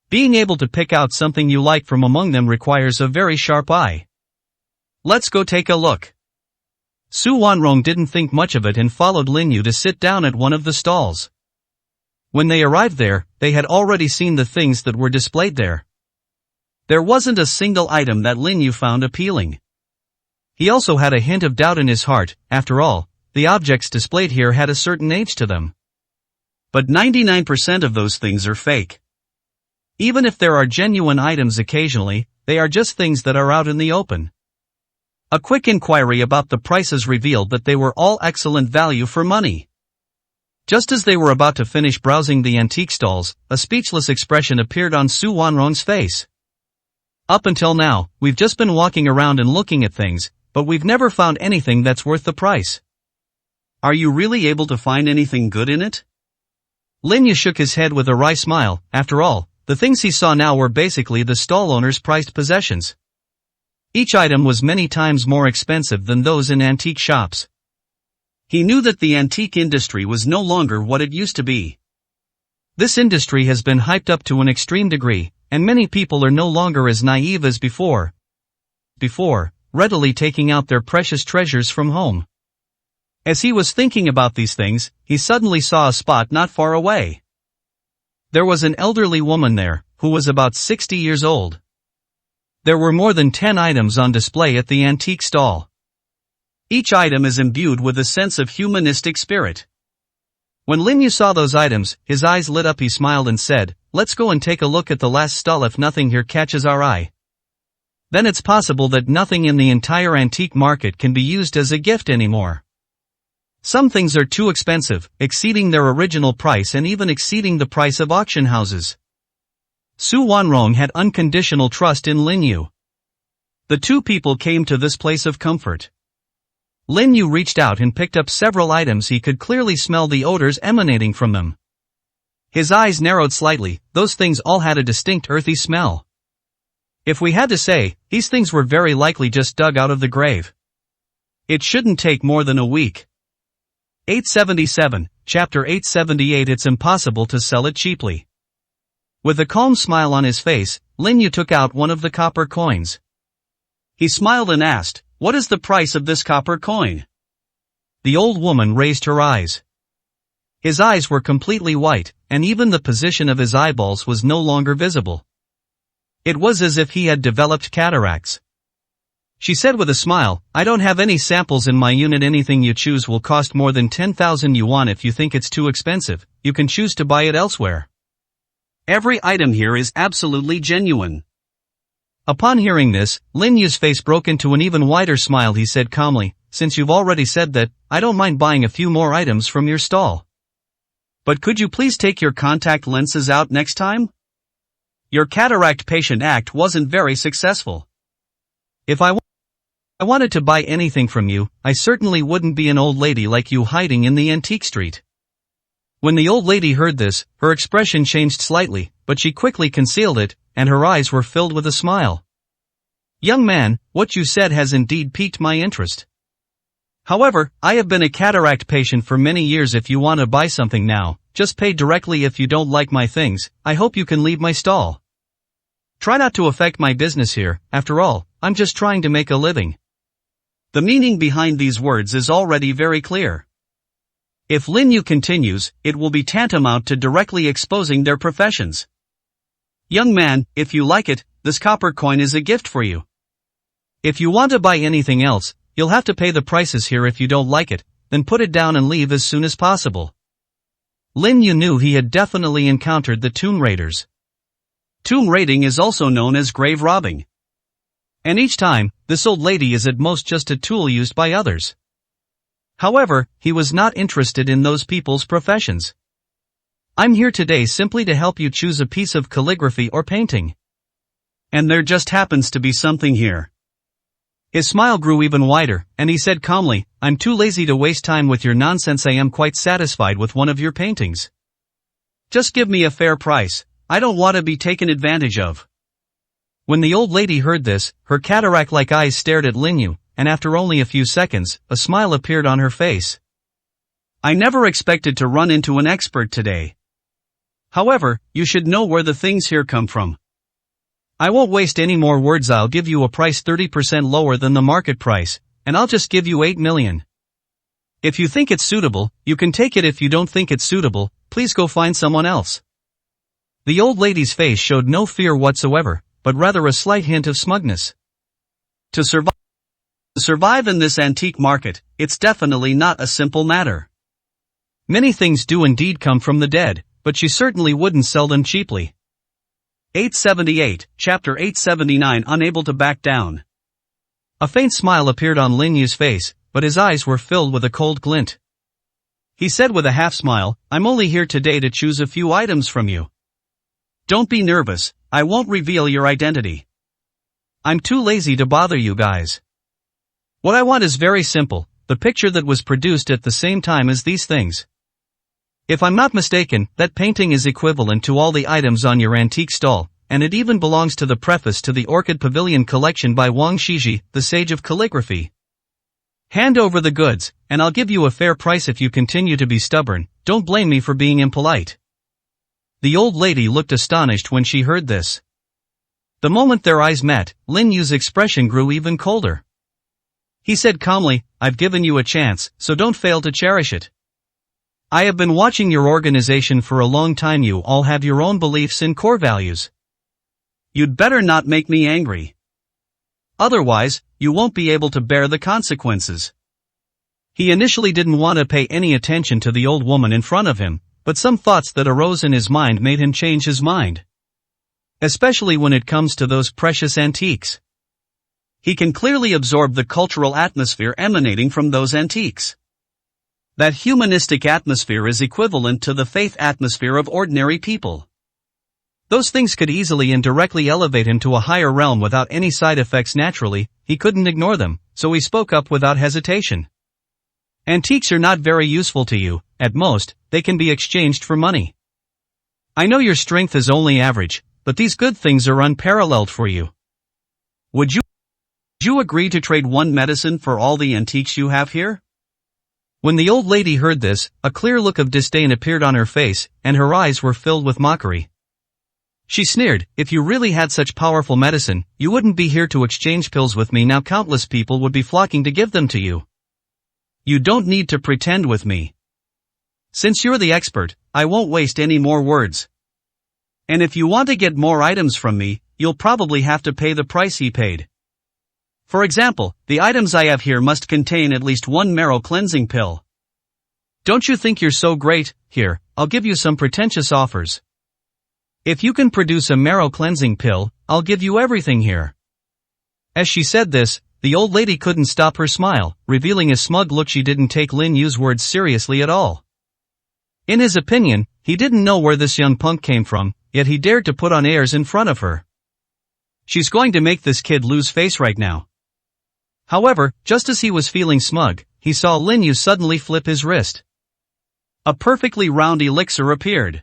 Being able to pick out something you like from among them requires a very sharp eye. Let's go take a look. Su Wanrong didn't think much of it and followed Lin Yu to sit down at one of the stalls. When they arrived there, they had already seen the things that were displayed there. There wasn't a single item that Lin Yu found appealing. He also had a hint of doubt in his heart. After all, the objects displayed here had a certain age to them. But 99% of those things are fake. Even if there are genuine items occasionally, they are just things that are out in the open. A quick inquiry about the prices revealed that they were all excellent value for money. Just as they were about to finish browsing the antique stalls, a speechless expression appeared on Su Wanrong's face. Up until now, we've just been walking around and looking at things, but we've never found anything that's worth the price. Are you really able to find anything good in it? Lin Yu shook his head with a wry smile. After all, The things he saw now were basically the stall owner's prized possessions. Each item was many times more expensive than those in antique shops. He knew that the antique industry was no longer what it used to be. This industry has been hyped up to an extreme degree, and many people are no longer as naive as before, readily taking out their precious treasures from home. As he was thinking about these things, he suddenly saw a spot not far away. There was an elderly woman there, who was about 60 years old. There were more than 10 items on display at the antique stall. Each item is imbued with a sense of humanistic spirit. When Lin Yu saw those items, his eyes lit up. He smiled and said, "Let's go and take a look at the last stall. If nothing here catches our eye, then it's possible that nothing in the entire antique market can be used as a gift anymore. Some things are too expensive, exceeding their original price and even exceeding the price of auction houses." Su Wanrong had unconditional trust in Lin Yu. The two people came to this place of comfort. Lin Yu reached out and picked up several items. He could clearly smell the odors emanating from them. His eyes narrowed slightly. Those things all had a distinct earthy smell. If we had to say, these things were very likely just dug out of the grave. It shouldn't take more than a week. 877, Chapter 878. It's impossible to sell it cheaply. With a calm smile on his face, Lin Yu took out one of the copper coins. He smiled and asked, "What is the price of this copper coin?" The old woman raised her eyes. His eyes were completely white, and even the position of his eyeballs was no longer visible. It was as if he had developed cataracts. She said with a smile, "I don't have any samples in my unit. Anything you choose will cost more than 10,000 yuan. If you think it's too expensive, you can choose to buy it elsewhere. Every item here is absolutely genuine." Upon hearing this, Lin Yu's face broke into an even wider smile. He said calmly, "Since you've already said that, I don't mind buying a few more items from your stall. But could you please take your contact lenses out next time? Your cataract patient act wasn't very successful." If I wanted to buy anything from you, I certainly wouldn't be an old lady like you hiding in the antique street." When the old lady heard this, her expression changed slightly, but she quickly concealed it, and her eyes were filled with a smile. "Young man, what you said has indeed piqued my interest. However, I have been a cataract patient for many years. If you want to buy something now, just pay directly. If you don't like my things, I hope you can leave my stall. Try not to affect my business here. After all, I'm just trying to make a living." The meaning behind these words is already very clear. If Lin Yu continues, it will be tantamount to directly exposing their professions. "Young man, if you like it, this copper coin is a gift for you. If you want to buy anything else, you'll have to pay the prices here. If you don't like it, then put it down and leave as soon as possible." Lin Yu knew he had definitely encountered the tomb raiders. Tomb raiding is also known as grave robbing. And each time, this old lady is at most just a tool used by others. However, he was not interested in those people's professions. "I'm here today simply to help you choose a piece of calligraphy or painting. And there just happens to be something here." His smile grew even wider, and he said calmly, "I'm too lazy to waste time with your nonsense. I am quite satisfied with one of your paintings. Just give me a fair price. I don't want to be taken advantage of." When the old lady heard this, her cataract-like eyes stared at Lin Yu, and after only a few seconds, a smile appeared on her face. "I never expected to run into an expert today. However, you should know where the things here come from." "I won't waste any more words. I'll give you a price 30% lower than the market price, and I'll just give you 8 million. If you think it's suitable, you can take it. If you don't think it's suitable, please go find someone else." The old lady's face showed no fear whatsoever, but rather a slight hint of smugness. To survive in this antique market, it's definitely not a simple matter. Many things do indeed come from the dead, but she certainly wouldn't sell them cheaply. 878, Chapter 879. Unable to back down. A faint smile appeared on Lin Yu's face, but his eyes were filled with a cold glint. He said with a half smile, "I'm only here today to choose a few items from you. Don't be nervous, I won't reveal your identity. I'm too lazy to bother you guys. What I want is very simple, the picture that was produced at the same time as these things. If I'm not mistaken, that painting is equivalent to all the items on your antique stall, and it even belongs to the preface to the Orchid Pavilion collection by Wang Shiji, the sage of calligraphy. Hand over the goods, and I'll give you a fair price if you continue to be stubborn. Don't blame me for being impolite. The old lady looked astonished when she heard this. The moment their eyes met, Lin Yu's expression grew even colder. He said calmly, I've given you a chance, so don't fail to cherish it. I have been watching your organization for a long time. You all have your own beliefs and core values. You'd better not make me angry. Otherwise, you won't be able to bear the consequences. He initially didn't want to pay any attention to the old woman in front of him, but some thoughts that arose in his mind made him change his mind. Especially when it comes to those precious antiques. He can clearly absorb the cultural atmosphere emanating from those antiques. That humanistic atmosphere is equivalent to the faith atmosphere of ordinary people. Those things could easily and directly elevate him to a higher realm without any side effects. Naturally, he couldn't ignore them, so he spoke up without hesitation. Antiques are not very useful to you. At most, they can be exchanged for money. I know your strength is only average, but these good things are unparalleled for you. Would you agree to trade one medicine for all the antiques you have here? When the old lady heard this, a clear look of disdain appeared on her face, and her eyes were filled with mockery. She sneered, if you really had such powerful medicine, you wouldn't be here to exchange pills with me now. Countless people would be flocking to give them to you. You don't need to pretend with me. Since you're the expert, I won't waste any more words. And if you want to get more items from me, you'll probably have to pay the price he paid. For example, the items I have here must contain at least one marrow cleansing pill. Don't you think you're so great? Here, I'll give you some pretentious offers. If you can produce a marrow cleansing pill, I'll give you everything here. As she said this, the old lady couldn't stop her smile, revealing a smug look. She didn't take Lin Yu's words seriously at all. In his opinion, he didn't know where this young punk came from, yet he dared to put on airs in front of her. She's going to make this kid lose face right now. However, just as he was feeling smug, he saw Lin Yu suddenly flip his wrist. A perfectly round elixir appeared.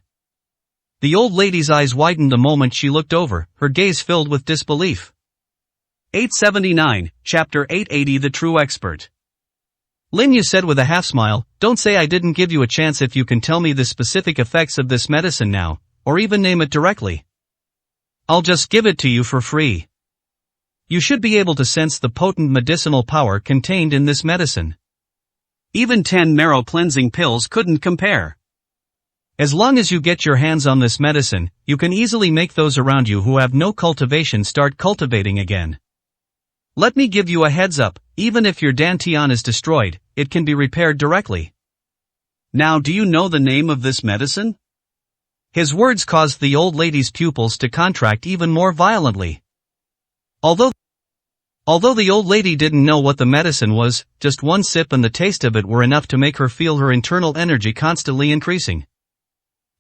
The old lady's eyes widened the moment she looked over, her gaze filled with disbelief. 879, Chapter 880. The True Expert. Lin Yu said with a half-smile, don't say I didn't give you a chance. If you can tell me the specific effects of this medicine now, or even name it directly, I'll just give it to you for free. You should be able to sense the potent medicinal power contained in this medicine. Even 10 marrow cleansing pills couldn't compare. As long as you get your hands on this medicine, you can easily make those around you who have no cultivation start cultivating again. Let me give you a heads up, even if your dantian is destroyed, it can be repaired directly. Now, do you know the name of this medicine? His words caused the old lady's pupils to contract even more violently. Although the old lady didn't know what the medicine was, just one sip and the taste of it were enough to make her feel her internal energy constantly increasing.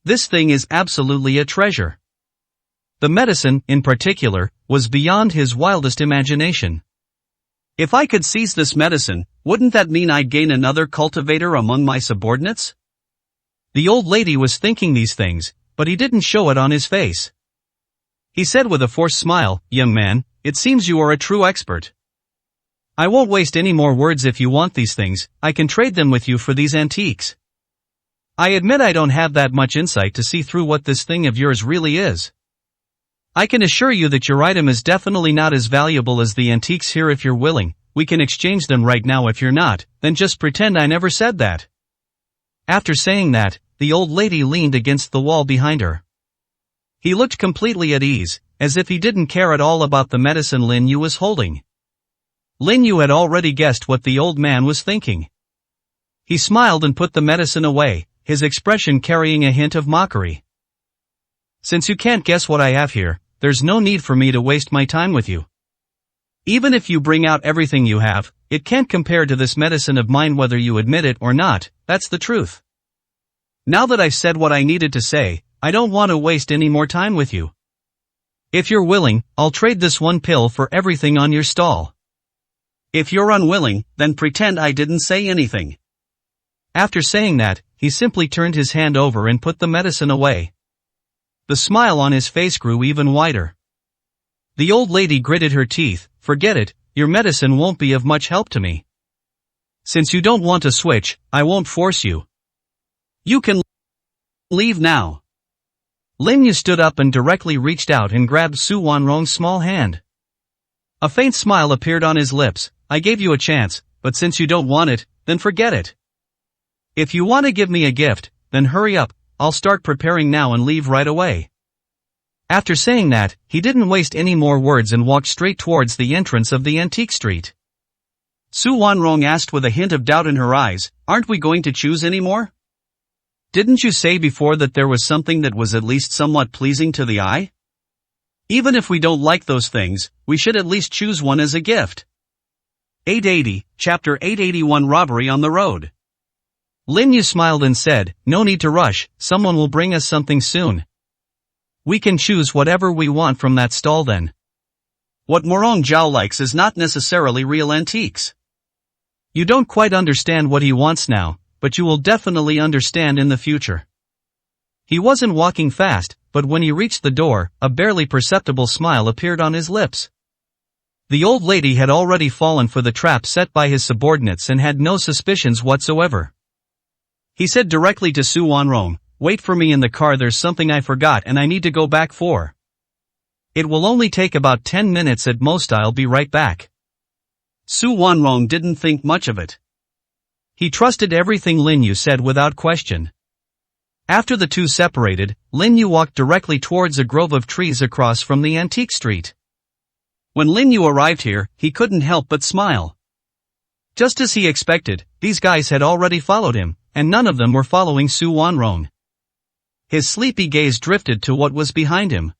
This thing is absolutely a treasure. The medicine, in particular, was beyond his wildest imagination. If I could seize this medicine, wouldn't that mean I'd gain another cultivator among my subordinates? The old lady was thinking these things, but he didn't show it on his face. He said with a forced smile, young man, it seems you are a true expert. I won't waste any more words. If you want these things, I can trade them with you for these antiques. I admit I don't have that much insight to see through what this thing of yours really is. I can assure you that your item is definitely not as valuable as the antiques here. If you're willing, we can exchange them right now. If you're not, then just pretend I never said that. After saying that, the old lady leaned against the wall behind her. He looked completely at ease, as if he didn't care at all about the medicine Lin Yu was holding. Lin Yu had already guessed what the old man was thinking. He smiled and put the medicine away, his expression carrying a hint of mockery. Since you can't guess what I have here, there's no need for me to waste my time with you. Even if you bring out everything you have, it can't compare to this medicine of mine. Whether you admit it or not, that's the truth. Now that I've said what I needed to say, I don't want to waste any more time with you. If you're willing, I'll trade this one pill for everything on your stall. If you're unwilling, then pretend I didn't say anything. After saying that, he simply turned his hand over and put the medicine away. The smile on his face grew even wider. The old lady gritted her teeth. Forget it, your medicine won't be of much help to me. Since you don't want to switch, I won't force you. You can leave now. Lin Yu stood up and directly reached out and grabbed Su Wanrong's small hand. A faint smile appeared on his lips. I gave you a chance, but since you don't want it, then forget it. If you want to give me a gift, then hurry up, I'll start preparing now and leave right away. After saying that, he didn't waste any more words and walked straight towards the entrance of the antique street. Su Wanrong asked with a hint of doubt in her eyes, aren't we going to choose anymore? Didn't you say before that there was something that was at least somewhat pleasing to the eye? Even if we don't like those things, we should at least choose one as a gift. 880, Chapter 881 Robbery on the Road. Lin Yu smiled and said, no need to rush, someone will bring us something soon. We can choose whatever we want from that stall then. What Morong Zhao likes is not necessarily real antiques. You don't quite understand what he wants now, but you will definitely understand in the future. He wasn't walking fast, but when he reached the door, a barely perceptible smile appeared on his lips. The old lady had already fallen for the trap set by his subordinates and had no suspicions whatsoever. He said directly to Su Wanrong, wait for me in the car, there's something I forgot and I need to go back for. It will only take about 10 minutes at most, I'll be right back. Su Wanrong didn't think much of it. He trusted everything Lin Yu said without question. After the two separated, Lin Yu walked directly towards a grove of trees across from the antique street. When Lin Yu arrived here, he couldn't help but smile. Just as he expected, these guys had already followed him, and none of them were following Su Wanrong. His sleepy gaze drifted to what was behind him.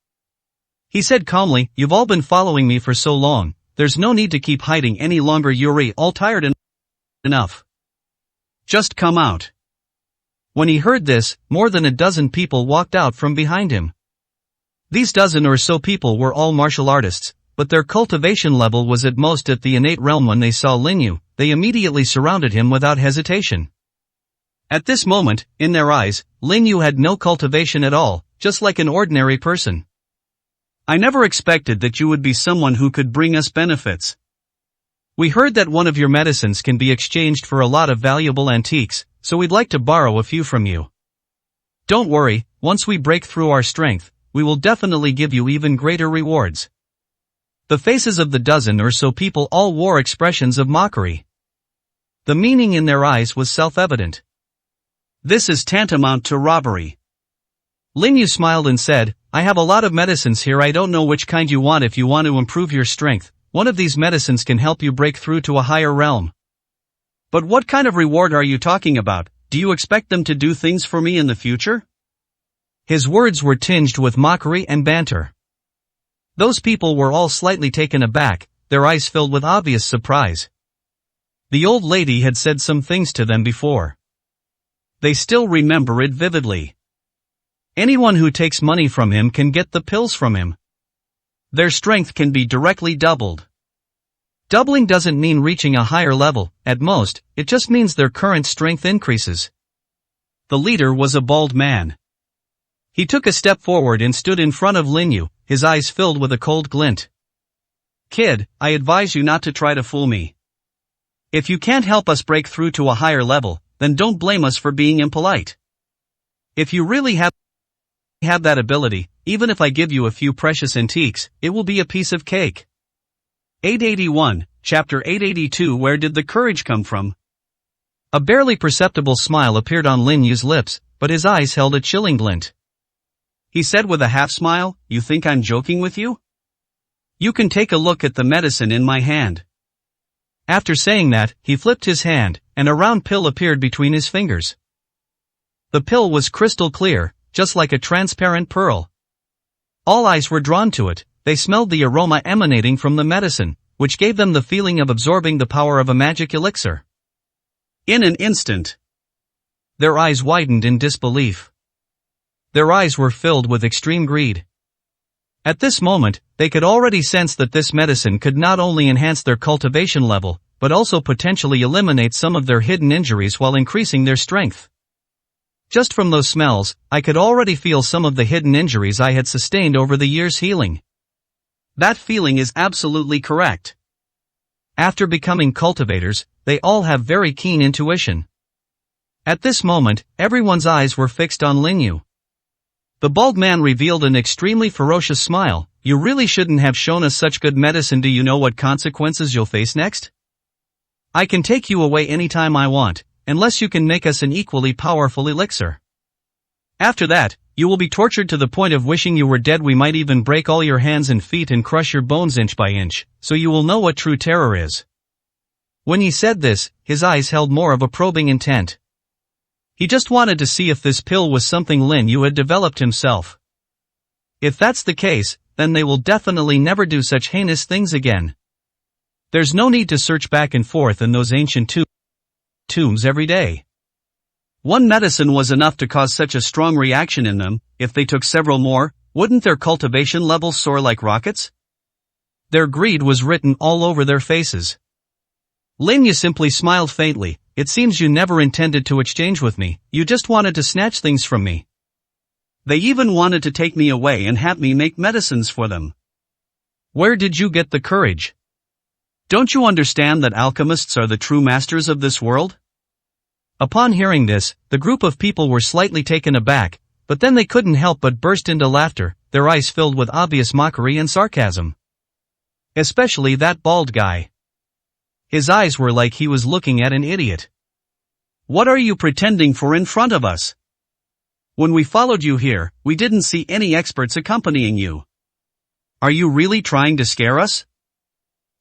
He said calmly, you've all been following me for so long, there's no need to keep hiding any longer, you're all tired enough. Just come out. When he heard this, more than a dozen people walked out from behind him. These dozen or so people were all martial artists, but their cultivation level was at most at the innate realm. When they saw Lin Yu, they immediately surrounded him without hesitation. At this moment, in their eyes, Lin Yu had no cultivation at all, just like an ordinary person. I never expected that you would be someone who could bring us benefits. We heard that one of your medicines can be exchanged for a lot of valuable antiques, so we'd like to borrow a few from you. Don't worry, once we break through our strength, we will definitely give you even greater rewards. The faces of the dozen or so people all wore expressions of mockery. The meaning in their eyes was self-evident. This is tantamount to robbery. Lin Yu smiled and said, I have a lot of medicines here, I don't know which kind you want. If you want to improve your strength, one of these medicines can help you break through to a higher realm. But what kind of reward are you talking about? Do you expect them to do things for me in the future? His words were tinged with mockery and banter. Those people were all slightly taken aback, their eyes filled with obvious surprise. The old lady had said some things to them before. They still remember it vividly. Anyone who takes money from him can get the pills from him. Their strength can be directly doubled. Doubling doesn't mean reaching a higher level, at most, it just means their current strength increases. The leader was a bald man. He took a step forward and stood in front of Lin Yu, his eyes filled with a cold glint. Kid, I advise you not to try to fool me. If you can't help us break through to a higher level, then don't blame us for being impolite. If you really have that ability, even if I give you a few precious antiques, it will be a piece of cake. 881, Chapter 882 Where did the courage come from? A barely perceptible smile appeared on Lin Yu's lips, but his eyes held a chilling glint. He said with a half smile, you think I'm joking with you? You can take a look at the medicine in my hand. After saying that, he flipped his hand, and a round pill appeared between his fingers. The pill was crystal clear, just like a transparent pearl. All eyes were drawn to it, they smelled the aroma emanating from the medicine, which gave them the feeling of absorbing the power of a magic elixir. In an instant, their eyes widened in disbelief. Their eyes were filled with extreme greed. At this moment, they could already sense that this medicine could not only enhance their cultivation level, but also potentially eliminate some of their hidden injuries while increasing their strength. Just from those smells, I could already feel some of the hidden injuries I had sustained over the years healing. That feeling is absolutely correct. After becoming cultivators, they all have very keen intuition. At this moment, everyone's eyes were fixed on Linyu. The bald man revealed an extremely ferocious smile. You really shouldn't have shown us such good medicine. Do you know what consequences you'll face next? I can take you away anytime I want, unless you can make us an equally powerful elixir. After that, you will be tortured to the point of wishing you were dead. We might even break all your hands and feet and crush your bones inch by inch, so you will know what true terror is. When he said this, his eyes held more of a probing intent. He just wanted to see if this pill was something Lin Yu had developed himself. If that's the case, then they will definitely never do such heinous things again. There's no need to search back and forth in those ancient tombs every day. One medicine was enough to cause such a strong reaction in them. If they took several more, wouldn't their cultivation levels soar like rockets? Their greed was written all over their faces. Lin Yu simply smiled faintly. It seems you never intended to exchange with me, you just wanted to snatch things from me. They even wanted to take me away and have me make medicines for them. Where did you get the courage? Don't you understand that alchemists are the true masters of this world? Upon hearing this, the group of people were slightly taken aback, but then they couldn't help but burst into laughter, their eyes filled with obvious mockery and sarcasm. Especially that bald guy. His eyes were like he was looking at an idiot. What are you pretending for in front of us? When we followed you here, we didn't see any experts accompanying you. Are you really trying to scare us?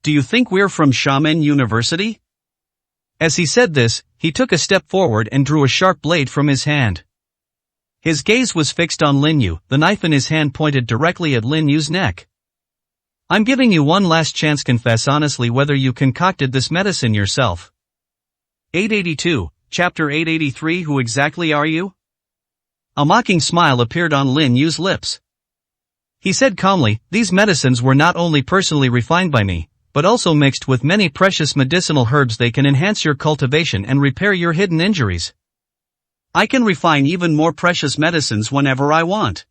Do you think we're from Shaman University? As he said this, he took a step forward and drew a sharp blade from his hand. His gaze was fixed on Lin Yu, the knife in his hand pointed directly at Lin Yu's neck. I'm giving you one last chance. Confess honestly whether you concocted this medicine yourself. 882, Chapter 883. Who exactly are you? A mocking smile appeared on Lin Yu's lips. He said calmly, these medicines were not only personally refined by me, but also mixed with many precious medicinal herbs. They can enhance your cultivation and repair your hidden injuries. I can refine even more precious medicines whenever I want.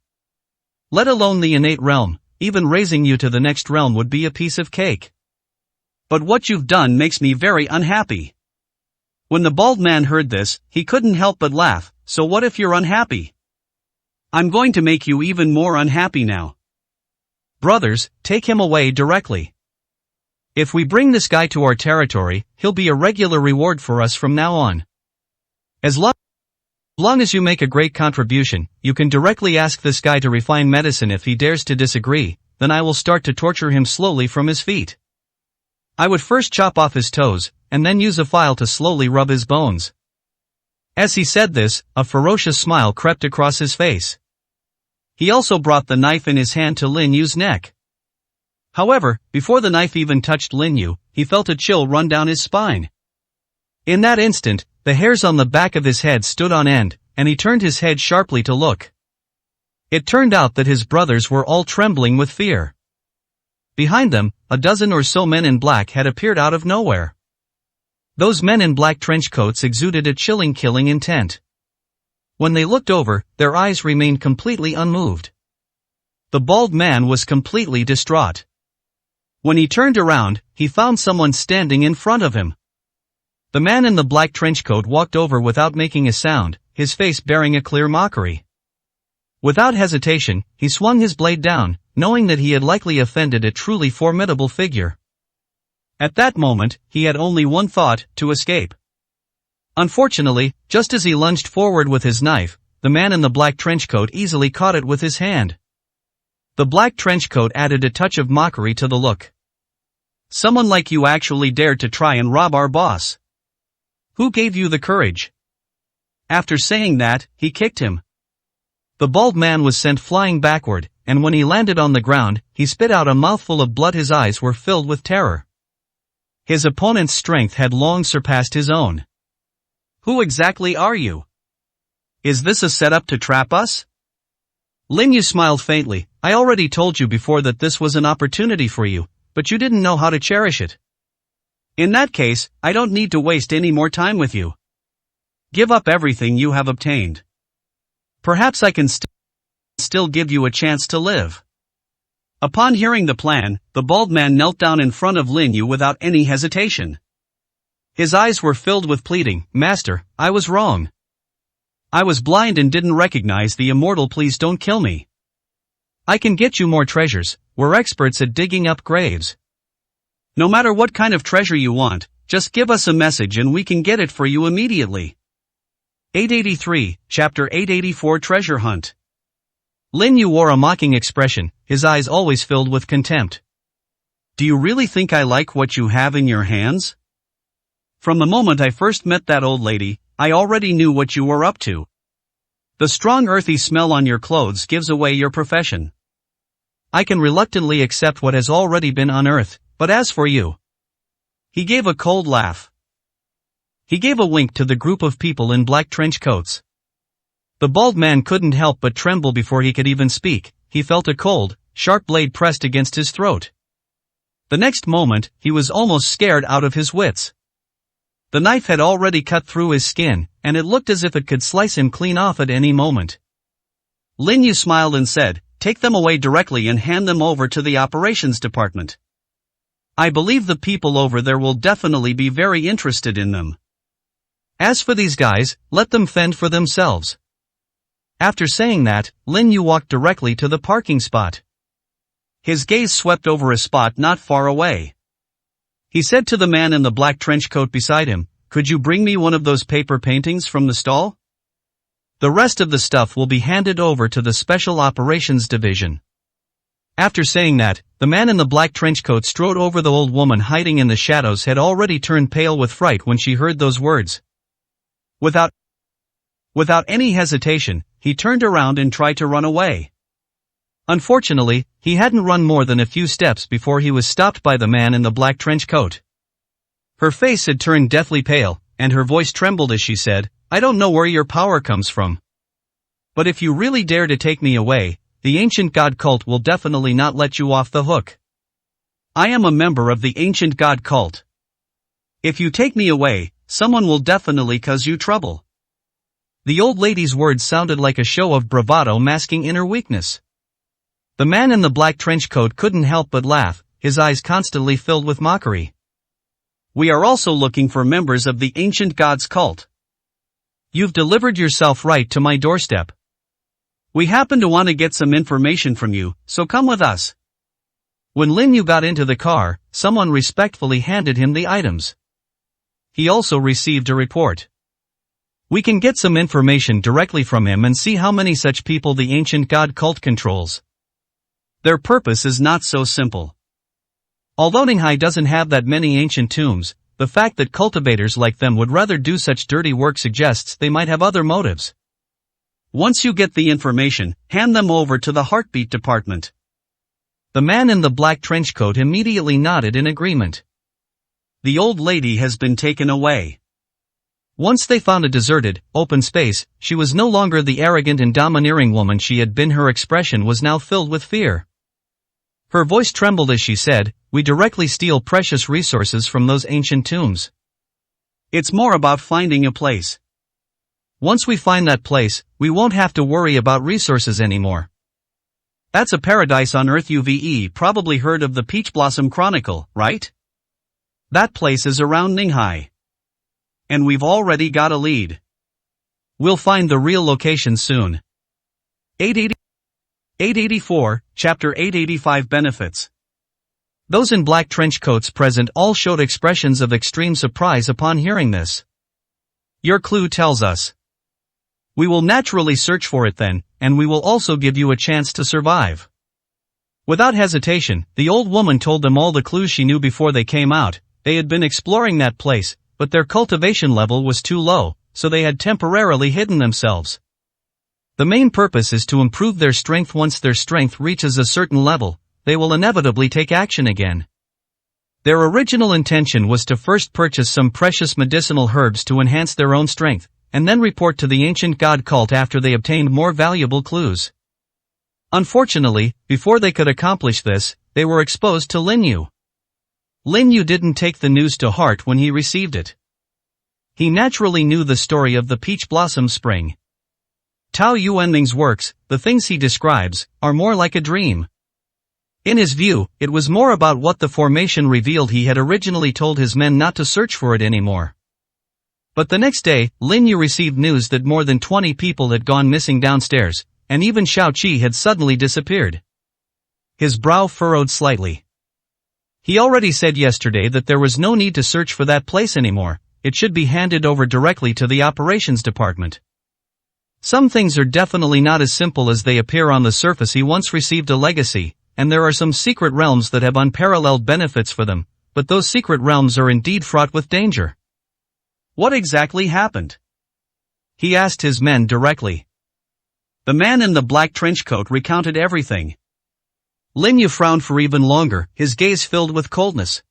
Let alone the innate realm. Even raising you to the next realm would be a piece of cake. But what you've done makes me very unhappy. When the bald man heard this, he couldn't help but laugh. So what if you're unhappy? I'm going to make you even more unhappy now. Brothers, take him away directly. If we bring this guy to our territory, he'll be a regular reward for us from now on. As long as you make a great contribution, you can directly ask this guy to refine medicine. If he dares to disagree, then I will start to torture him slowly from his feet. I would first chop off his toes, and then use a file to slowly rub his bones. As he said this, a ferocious smile crept across his face. He also brought the knife in his hand to Lin Yu's neck. However, before the knife even touched Lin Yu, he felt a chill run down his spine. In that instant, the hairs on the back of his head stood on end, and he turned his head sharply to look. It turned out that his brothers were all trembling with fear. Behind them, a dozen or so men in black had appeared out of nowhere. Those men in black trench coats exuded a chilling killing intent. When they looked over, their eyes remained completely unmoved. The bald man was completely distraught. When he turned around, he found someone standing in front of him. The man in the black trench coat walked over without making a sound, his face bearing a clear mockery. Without hesitation, he swung his blade down, knowing that he had likely offended a truly formidable figure. At that moment, he had only one thought, to escape. Unfortunately, just as he lunged forward with his knife, the man in the black trench coat easily caught it with his hand. The black trench coat added a touch of mockery to the look. Someone like you actually dared to try and rob our boss. Who gave you the courage? After saying that, he kicked him. The bald man was sent flying backward, and when he landed on the ground, he spit out a mouthful of blood. His eyes were filled with terror. His opponent's strength had long surpassed his own. Who exactly are you? Is this a setup to trap us? Lin Yu smiled faintly. I already told you before that this was an opportunity for you, but you didn't know how to cherish it. In that case, I don't need to waste any more time with you. Give up everything you have obtained. Perhaps I can still give you a chance to live. Upon hearing the plan, the bald man knelt down in front of Lin Yu without any hesitation. His eyes were filled with pleading, "Master, I was wrong. I was blind and didn't recognize the immortal, please don't kill me. I can get you more treasures, we're experts at digging up graves. No matter what kind of treasure you want, just give us a message and we can get it for you immediately." 883, Chapter 884 Treasure Hunt. Lin Yu wore a mocking expression, his eyes always filled with contempt. "Do you really think I like what you have in your hands? From the moment I first met that old lady, I already knew what you were up to. The strong earthy smell on your clothes gives away your profession. I can reluctantly accept what has already been unearthed, but as for you..." He gave a cold laugh. He gave a wink to the group of people in black trench coats. The bald man couldn't help but tremble before he could even speak. He felt a cold, sharp blade pressed against his throat. The next moment, he was almost scared out of his wits. The knife had already cut through his skin, and it looked as if it could slice him clean off at any moment. Lin Yu smiled and said, "Take them away directly and hand them over to the operations department. I believe the people over there will definitely be very interested in them. As for these guys, let them fend for themselves." After saying that, Lin Yu walked directly to the parking spot. His gaze swept over a spot not far away. He said to the man in the black trench coat beside him, "Could you bring me one of those paper paintings from the stall? The rest of the stuff will be handed over to the Special Operations Division." After saying that, the man in the black trench coat strode over. The old woman hiding in the shadows had already turned pale with fright when she heard those words. Without any hesitation, he turned around and tried to run away. Unfortunately, he hadn't run more than a few steps before he was stopped by the man in the black trench coat. Her face had turned deathly pale, and her voice trembled as she said, "I don't know where your power comes from. But if you really dare to take me away, the ancient god cult will definitely not let you off the hook. I am a member of the ancient god cult. If you take me away, someone will definitely cause you trouble." The old lady's words sounded like a show of bravado masking inner weakness. The man in the black trench coat couldn't help but laugh, his eyes constantly filled with mockery. "We are also looking for members of the ancient god's cult. You've delivered yourself right to my doorstep. We happen to want to get some information from you, so come with us." When Lin Yu got into the car, someone respectfully handed him the items. He also received a report. "We can get some information directly from him and see how many such people the ancient god cult controls. Their purpose is not so simple. Although Ninghai doesn't have that many ancient tombs, the fact that cultivators like them would rather do such dirty work suggests they might have other motives. Once you get the information, hand them over to the heartbeat department." The man in the black trench coat immediately nodded in agreement. The old lady has been taken away. Once they found a deserted, open space, she was no longer the arrogant and domineering woman she had been. Her expression was now filled with fear. Her voice trembled as she said, "We directly steal precious resources from those ancient tombs. It's more about finding a place. Once we find that place, we won't have to worry about resources anymore. That's a paradise on Earth. You've probably heard of the Peach Blossom Chronicle, right? That place is around Ninghai. And we've already got a lead. We'll find the real location soon." 884, Chapter 885 Benefits. Those in black trench coats present all showed expressions of extreme surprise upon hearing this. "Your clue tells us. We will naturally search for it then, and we will also give you a chance to survive." Without hesitation, the old woman told them all the clues she knew before they came out. They had been exploring that place, but their cultivation level was too low, so they had temporarily hidden themselves. The main purpose is to improve their strength. Once their strength reaches a certain level, they will inevitably take action again. Their original intention was to first purchase some precious medicinal herbs to enhance their own strength, and then report to the ancient god cult after they obtained more valuable clues. Unfortunately, before they could accomplish this, they were exposed to Lin Yu. Lin Yu didn't take the news to heart when he received it. He naturally knew the story of the peach blossom spring. Tao Yuanming's works, the things he describes, are more like a dream. In his view, it was more about what the formation revealed. He had originally told his men not to search for it anymore. But the next day, Lin Yu received news that more than 20 people had gone missing downstairs, and even Xiao Qi had suddenly disappeared. His brow furrowed slightly. He already said yesterday that there was no need to search for that place anymore, it should be handed over directly to the operations department. Some things are definitely not as simple as they appear on the surface. He once received a legacy, and there are some secret realms that have unparalleled benefits for them, but those secret realms are indeed fraught with danger. What exactly happened? He asked his men directly. The man in the black trench coat recounted everything. Lin Yu frowned for even longer, his gaze filled with coldness.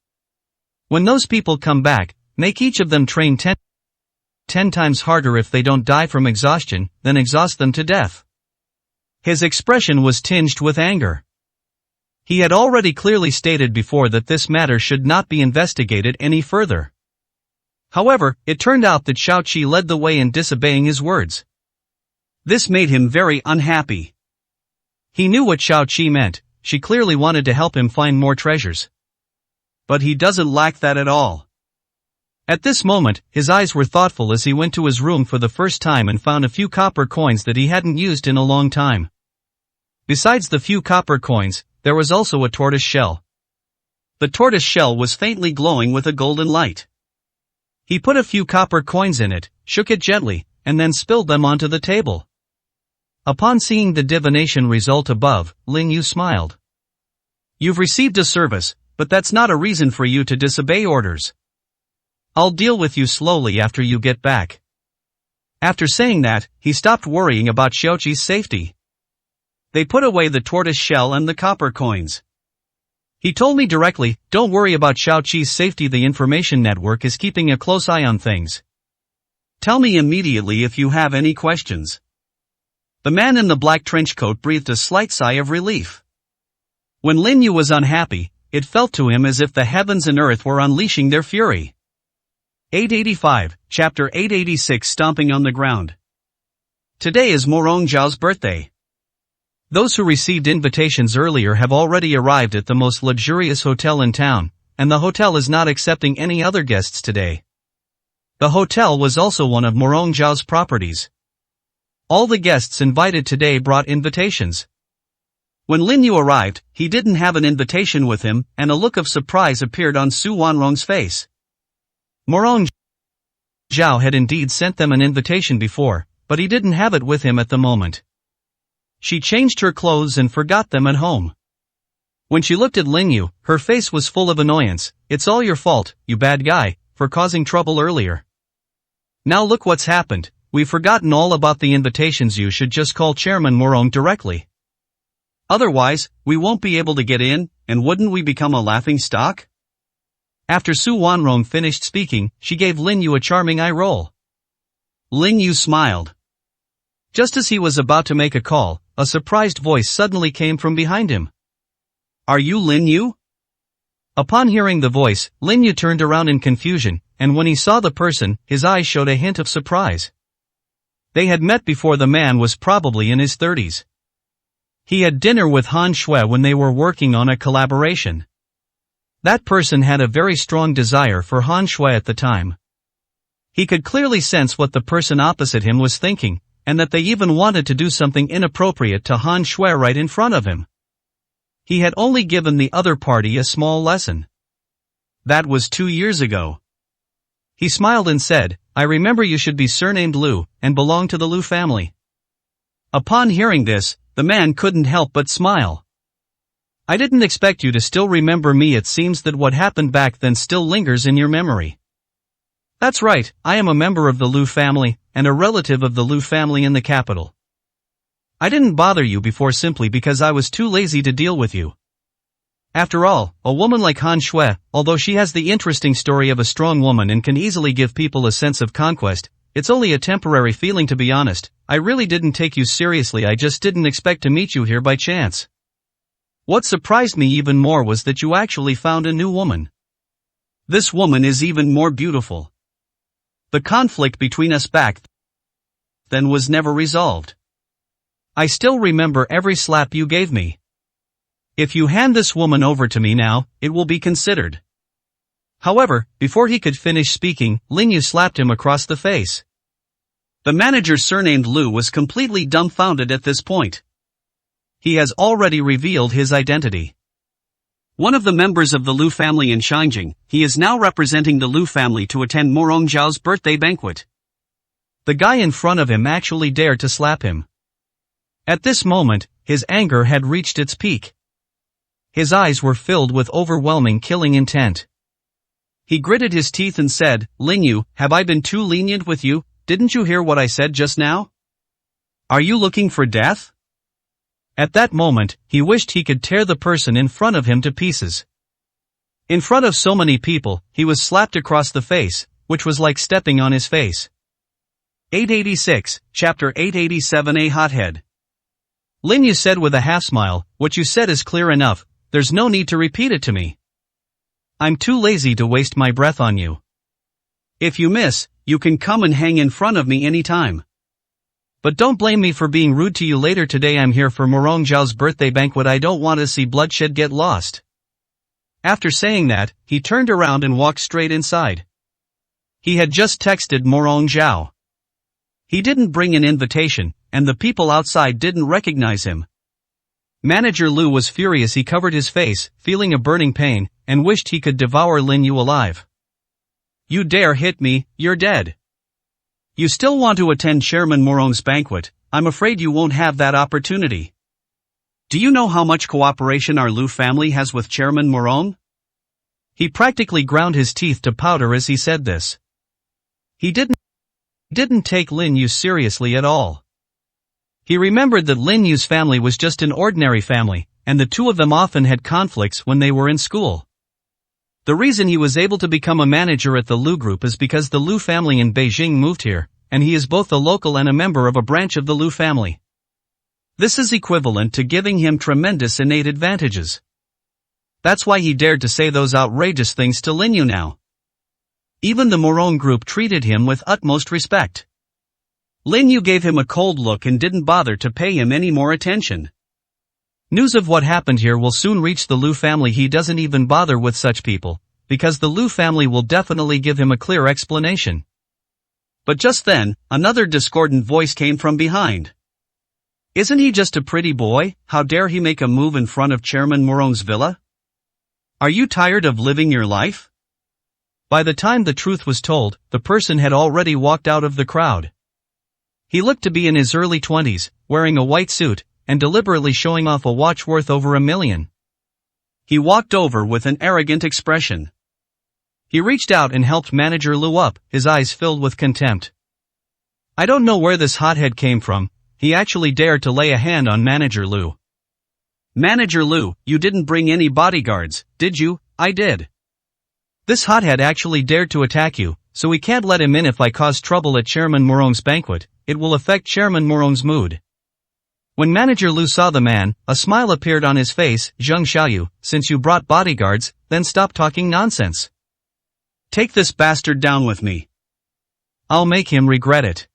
When those people come back, make each of them train 10 times harder. If they don't die from exhaustion, then exhaust them to death. His expression was tinged with anger. He had already clearly stated before that this matter should not be investigated any further. However, it turned out that Xiao Qi led the way in disobeying his words. This made him very unhappy. He knew what Xiao Qi meant. She clearly wanted to help him find more treasures. But he doesn't lack that at all. At this moment, his eyes were thoughtful as he went to his room for the first time and found a few copper coins that he hadn't used in a long time. Besides the few copper coins, there was also a tortoise shell. The tortoise shell was faintly glowing with a golden light. He put a few copper coins in it, shook it gently, and then spilled them onto the table. Upon seeing the divination result above, Lin Yu smiled. You've received a service, but that's not a reason for you to disobey orders. I'll deal with you slowly after you get back. After saying that, he stopped worrying about Xiao Qi's safety. They put away the tortoise shell and the copper coins. He told me directly, don't worry about Xiao Qi's safety. The information network is keeping a close eye on things. Tell me immediately if you have any questions. The man in the black trench coat breathed a slight sigh of relief. When Lin Yu was unhappy, it felt to him as if the heavens and earth were unleashing their fury. 885, Chapter 886 Stomping on the Ground. Today is Morong Zhao's birthday. Those who received invitations earlier have already arrived at the most luxurious hotel in town, and the hotel is not accepting any other guests today. The hotel was also one of Morong Zhao's properties. All the guests invited today brought invitations. When Lin Yu arrived, he didn't have an invitation with him, and a look of surprise appeared on Su Wanrong's face. Morong Zhao had indeed sent them an invitation before, but he didn't have it with him at the moment. She changed her clothes and forgot them at home. When she looked at Lin Yu, her face was full of annoyance. It's all your fault, you bad guy, for causing trouble earlier. Now look what's happened. We've forgotten all about the invitations. You should just call Chairman Morong directly. Otherwise, we won't be able to get in, and wouldn't we become a laughing stock? After Su Wanrong finished speaking, she gave Lin Yu a charming eye roll. Lin Yu smiled. Just as he was about to make a call, a surprised voice suddenly came from behind him. Are you Lin Yu? Upon hearing the voice, Lin Yu turned around in confusion, and when he saw the person, his eyes showed a hint of surprise. They had met before. The man was probably in his 30s. He had dinner with Han Shui when they were working on a collaboration. That person had a very strong desire for Han Shui at the time. He could clearly sense what the person opposite him was thinking, and that they even wanted to do something inappropriate to Han Shui right in front of him. He had only given the other party a small lesson. That was 2 years ago. He smiled and said, I remember you should be surnamed Liu, and belong to the Liu family. Upon hearing this, the man couldn't help but smile. I didn't expect you to still remember me. It seems that what happened back then still lingers in your memory. That's right, I am a member of the Liu family, and a relative of the Liu family in the capital. I didn't bother you before simply because I was too lazy to deal with you. After all, a woman like Han Shui, although she has the interesting story of a strong woman and can easily give people a sense of conquest, it's only a temporary feeling. To be honest, I really didn't take you seriously. I just didn't expect to meet you here by chance. What surprised me even more was that you actually found a new woman. This woman is even more beautiful. The conflict between us back then was never resolved. I still remember every slap you gave me. If you hand this woman over to me now, it will be considered. However, before he could finish speaking, Lin Yu slapped him across the face. The manager surnamed Lu was completely dumbfounded at this point. He has already revealed his identity. One of the members of the Lu family in Shangjing, he is now representing the Lu family to attend Morong Zhao's birthday banquet. The guy in front of him actually dared to slap him. At this moment, his anger had reached its peak. His eyes were filled with overwhelming killing intent. He gritted his teeth and said, "Lin Yu, have I been too lenient with you? Didn't you hear what I said just now? Are you looking for death?" At that moment, he wished he could tear the person in front of him to pieces. In front of so many people, he was slapped across the face, which was like stepping on his face. 886, Chapter 887. A hothead. Lin Yu said with a half-smile, "What you said is clear enough, there's no need to repeat it to me. I'm too lazy to waste my breath on you. If you miss, you can come and hang in front of me anytime. But don't blame me for being rude to you later today. I'm here for Morong Zhao's birthday banquet. I don't want to see bloodshed get lost." After saying that, he turned around and walked straight inside. He had just texted Morong Zhao. He didn't bring an invitation, and the people outside didn't recognize him. Manager Lu was furious. He covered his face, feeling a burning pain, and wished he could devour Lin Yu alive. "You dare hit me, you're dead. You still want to attend Chairman Morong's banquet? I'm afraid you won't have that opportunity. Do you know how much cooperation our Lu family has with Chairman Morong?" He practically ground his teeth to powder as he said this. He didn't take Lin Yu seriously at all. He remembered that Lin Yu's family was just an ordinary family, and the two of them often had conflicts when they were in school. The reason he was able to become a manager at the Lu Group is because the Lu family in Beijing moved here, and he is both a local and a member of a branch of the Lu family. This is equivalent to giving him tremendous innate advantages. That's why he dared to say those outrageous things to Lin Yu now. Even the Morong Group treated him with utmost respect. Lin Yu gave him a cold look and didn't bother to pay him any more attention. News of what happened here will soon reach the Lu family. He doesn't even bother with such people, because the Lu family will definitely give him a clear explanation. But just then, another discordant voice came from behind. "Isn't he just a pretty boy? How dare he make a move in front of Chairman Morong's villa? Are you tired of living your life?" By the time the truth was told, the person had already walked out of the crowd. He looked to be in his early 20s, wearing a white suit, and deliberately showing off a watch worth over $1 million. He walked over with an arrogant expression. He reached out and helped Manager Lu up, his eyes filled with contempt. I don't know where this hothead came from. He actually dared to lay a hand on Manager Lu. "Manager Lu, you didn't bring any bodyguards, did you?" "I did." "This hothead actually dared to attack you, so we can't let him in. If I cause trouble at Chairman Morong's banquet, it will affect Chairman Morong's mood." When Manager Lu saw the man, a smile appeared on his face. "Zheng Xiaoyu, since you brought bodyguards, then stop talking nonsense. Take this bastard down with me. I'll make him regret it.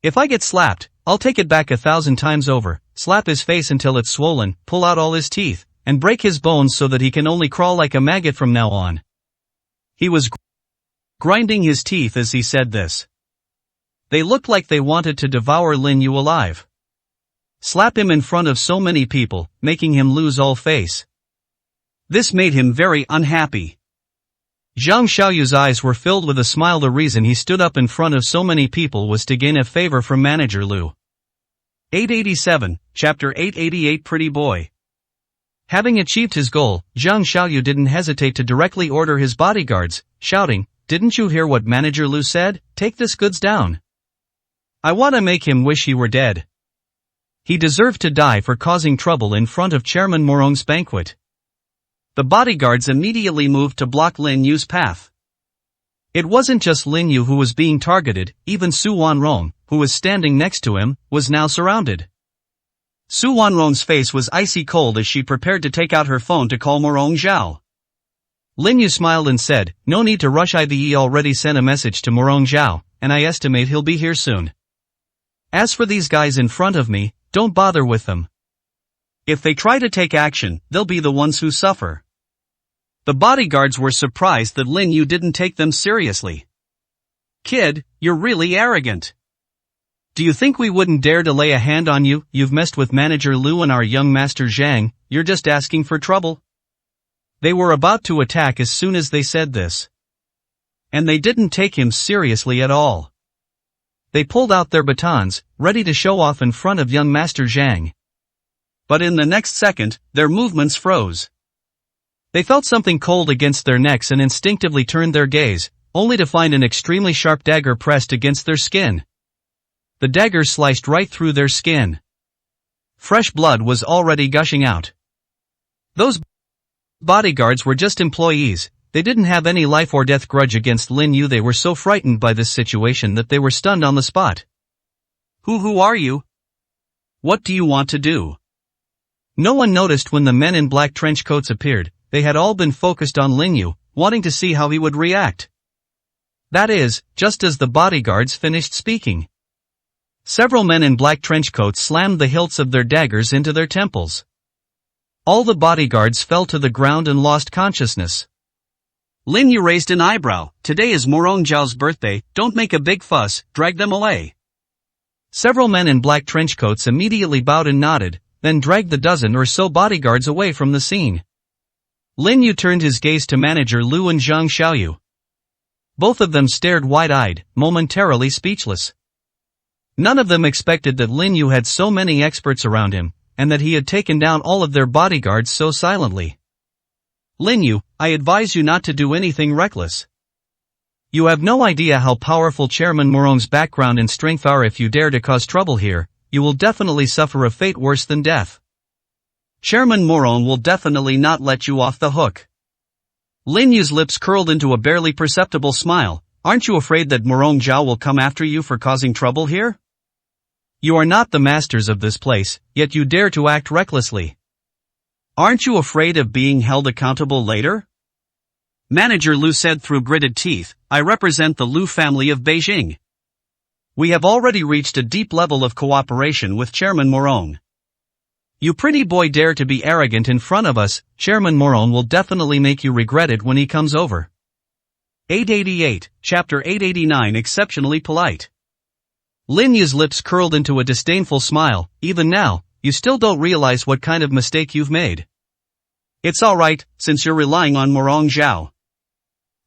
If I get slapped, I'll take it back 1,000 times over, slap his face until it's swollen, pull out all his teeth, and break his bones so that he can only crawl like a maggot from now on." He was grinding his teeth as he said this. They looked like they wanted to devour Lin Yu alive. Slap him in front of so many people, making him lose all face. This made him very unhappy. Zhang Xiaoyu's eyes were filled with a smile. The reason he stood up in front of so many people was to gain a favor from Manager Lu. 887, Chapter 888. Pretty boy. Having achieved his goal, Zhang Xiaoyu didn't hesitate to directly order his bodyguards, shouting, "Didn't you hear what Manager Lu said? Take this goods down. I want to make him wish he were dead. He deserved to die for causing trouble in front of Chairman Morong's banquet." The bodyguards immediately moved to block Lin Yu's path. It wasn't just Lin Yu who was being targeted, even Su Wanrong, who was standing next to him, was now surrounded. Su Wanrong's face was icy cold as she prepared to take out her phone to call Morong Zhao. Lin Yu smiled and said, "No need to rush. IVE already sent a message to Morong Zhao, and I estimate he'll be here soon. As for these guys in front of me, don't bother with them. If they try to take action, they'll be the ones who suffer." The bodyguards were surprised that Lin Yu didn't take them seriously. "Kid, you're really arrogant. Do you think we wouldn't dare to lay a hand on you? You've messed with Manager Lu and our young master Zhang, you're just asking for trouble." They were about to attack as soon as they said this. And they didn't take him seriously at all. They pulled out their batons, ready to show off in front of young master Zhang. But in the next second, their movements froze. They felt something cold against their necks and instinctively turned their gaze, only to find an extremely sharp dagger pressed against their skin. The dagger sliced right through their skin. Fresh blood was already gushing out. Those bodyguards were just employees. They didn't have any life or death grudge against Lin Yu. They were so frightened by this situation that they were stunned on the spot. Who are you? What do you want to do?" No one noticed when the men in black trench coats appeared. They had all been focused on Lin Yu, wanting to see how he would react. That is, just as the bodyguards finished speaking. Several men in black trench coats slammed the hilts of their daggers into their temples. All the bodyguards fell to the ground and lost consciousness. Lin Yu raised an eyebrow. "Today is Morong Zhao's birthday, don't make a big fuss, drag them away." Several men in black trench coats immediately bowed and nodded, then dragged the dozen or so bodyguards away from the scene. Lin Yu turned his gaze to Manager Lu and Zhang Xiaoyu. Both of them stared wide-eyed, momentarily speechless. None of them expected that Lin Yu had so many experts around him, and that he had taken down all of their bodyguards so silently. "Lin Yu, I advise you not to do anything reckless. You have no idea how powerful Chairman Morong's background and strength are. If you dare to cause trouble here, you will definitely suffer a fate worse than death. Chairman Morong will definitely not let you off the hook." Lin Yu's lips curled into a barely perceptible smile. "Aren't you afraid that Morong Zhao will come after you for causing trouble here? You are not the masters of this place, yet you dare to act recklessly. Aren't you afraid of being held accountable later?" Manager Lu said through gritted teeth, "I represent the Lu family of Beijing. We have already reached a deep level of cooperation with Chairman Morong. You pretty boy dare to be arrogant in front of us. Chairman Morong will definitely make you regret it when he comes over." 888, Chapter 889. Exceptionally polite. Lin Yu's lips curled into a disdainful smile. "Even now, you still don't realize what kind of mistake you've made. It's alright, since you're relying on Morong Zhao.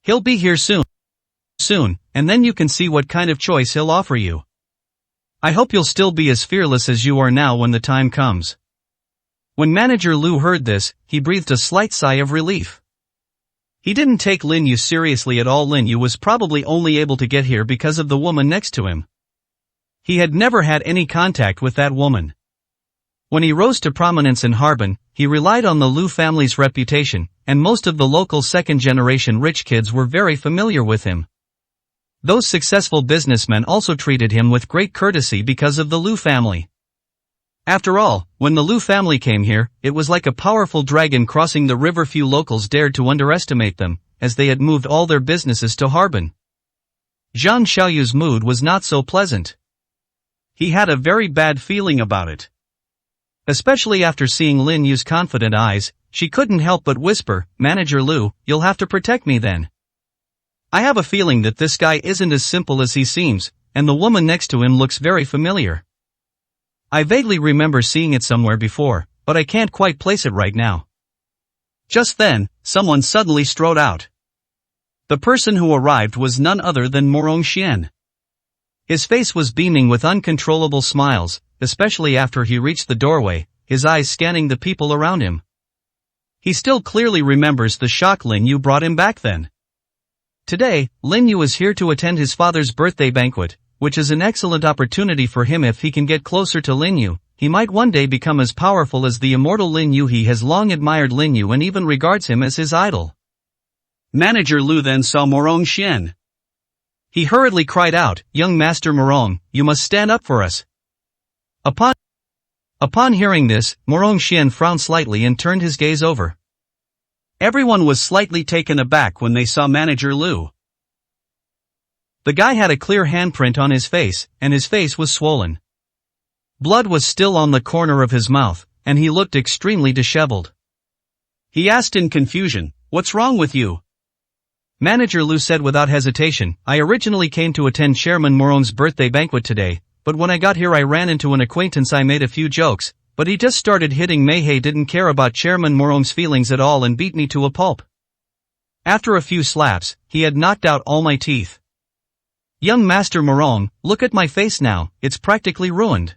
He'll be here soon, and then you can see what kind of choice he'll offer you. I hope you'll still be as fearless as you are now when the time comes." When Manager Lu heard this, he breathed a slight sigh of relief. He didn't take Lin Yu seriously at all. Lin Yu was probably only able to get here because of the woman next to him. He had never had any contact with that woman. When he rose to prominence in Harbin, he relied on the Lu family's reputation, and most of the local second-generation rich kids were very familiar with him. Those successful businessmen also treated him with great courtesy because of the Lu family. After all, when the Lu family came here, it was like a powerful dragon crossing the river. Few locals dared to underestimate them, as they had moved all their businesses to Harbin. Zhang Xiaoyu's mood was not so pleasant. He had a very bad feeling about it. Especially after seeing Lin Yu's confident eyes, she couldn't help but whisper, "Manager Lu, you'll have to protect me then. I have a feeling that this guy isn't as simple as he seems, and the woman next to him looks very familiar. I vaguely remember seeing it somewhere before, but I can't quite place it right now." Just then, someone suddenly strode out. The person who arrived was none other than Morong Xian. His face was beaming with uncontrollable smiles, especially after he reached the doorway, his eyes scanning the people around him. He still clearly remembers the shock Lin Yu brought him back then. Today, Lin Yu is here to attend his father's birthday banquet, which is an excellent opportunity for him. If he can get closer to Lin Yu, he might one day become as powerful as the immortal Lin Yu. He has long admired Lin Yu and even regards him as his idol. Manager Lu then saw Morong Xian. He hurriedly cried out, "Young Master Morong, you must stand up for us." Upon hearing this, Morong Xian frowned slightly and turned his gaze over. Everyone was slightly taken aback when they saw Manager Lou. The guy had a clear handprint on his face, and his face was swollen. Blood was still on the corner of his mouth, and he looked extremely disheveled. He asked in confusion, "What's wrong with you?" Manager Lou said without hesitation, "I originally came to attend Chairman Moron's birthday banquet today, but when I got here I ran into an acquaintance. I made a few jokes, but he just started hitting me. He didn't care about Chairman Moron's feelings at all and beat me to a pulp. After a few slaps, he had knocked out all my teeth. Young Master Moron, look at my face now, it's practically ruined."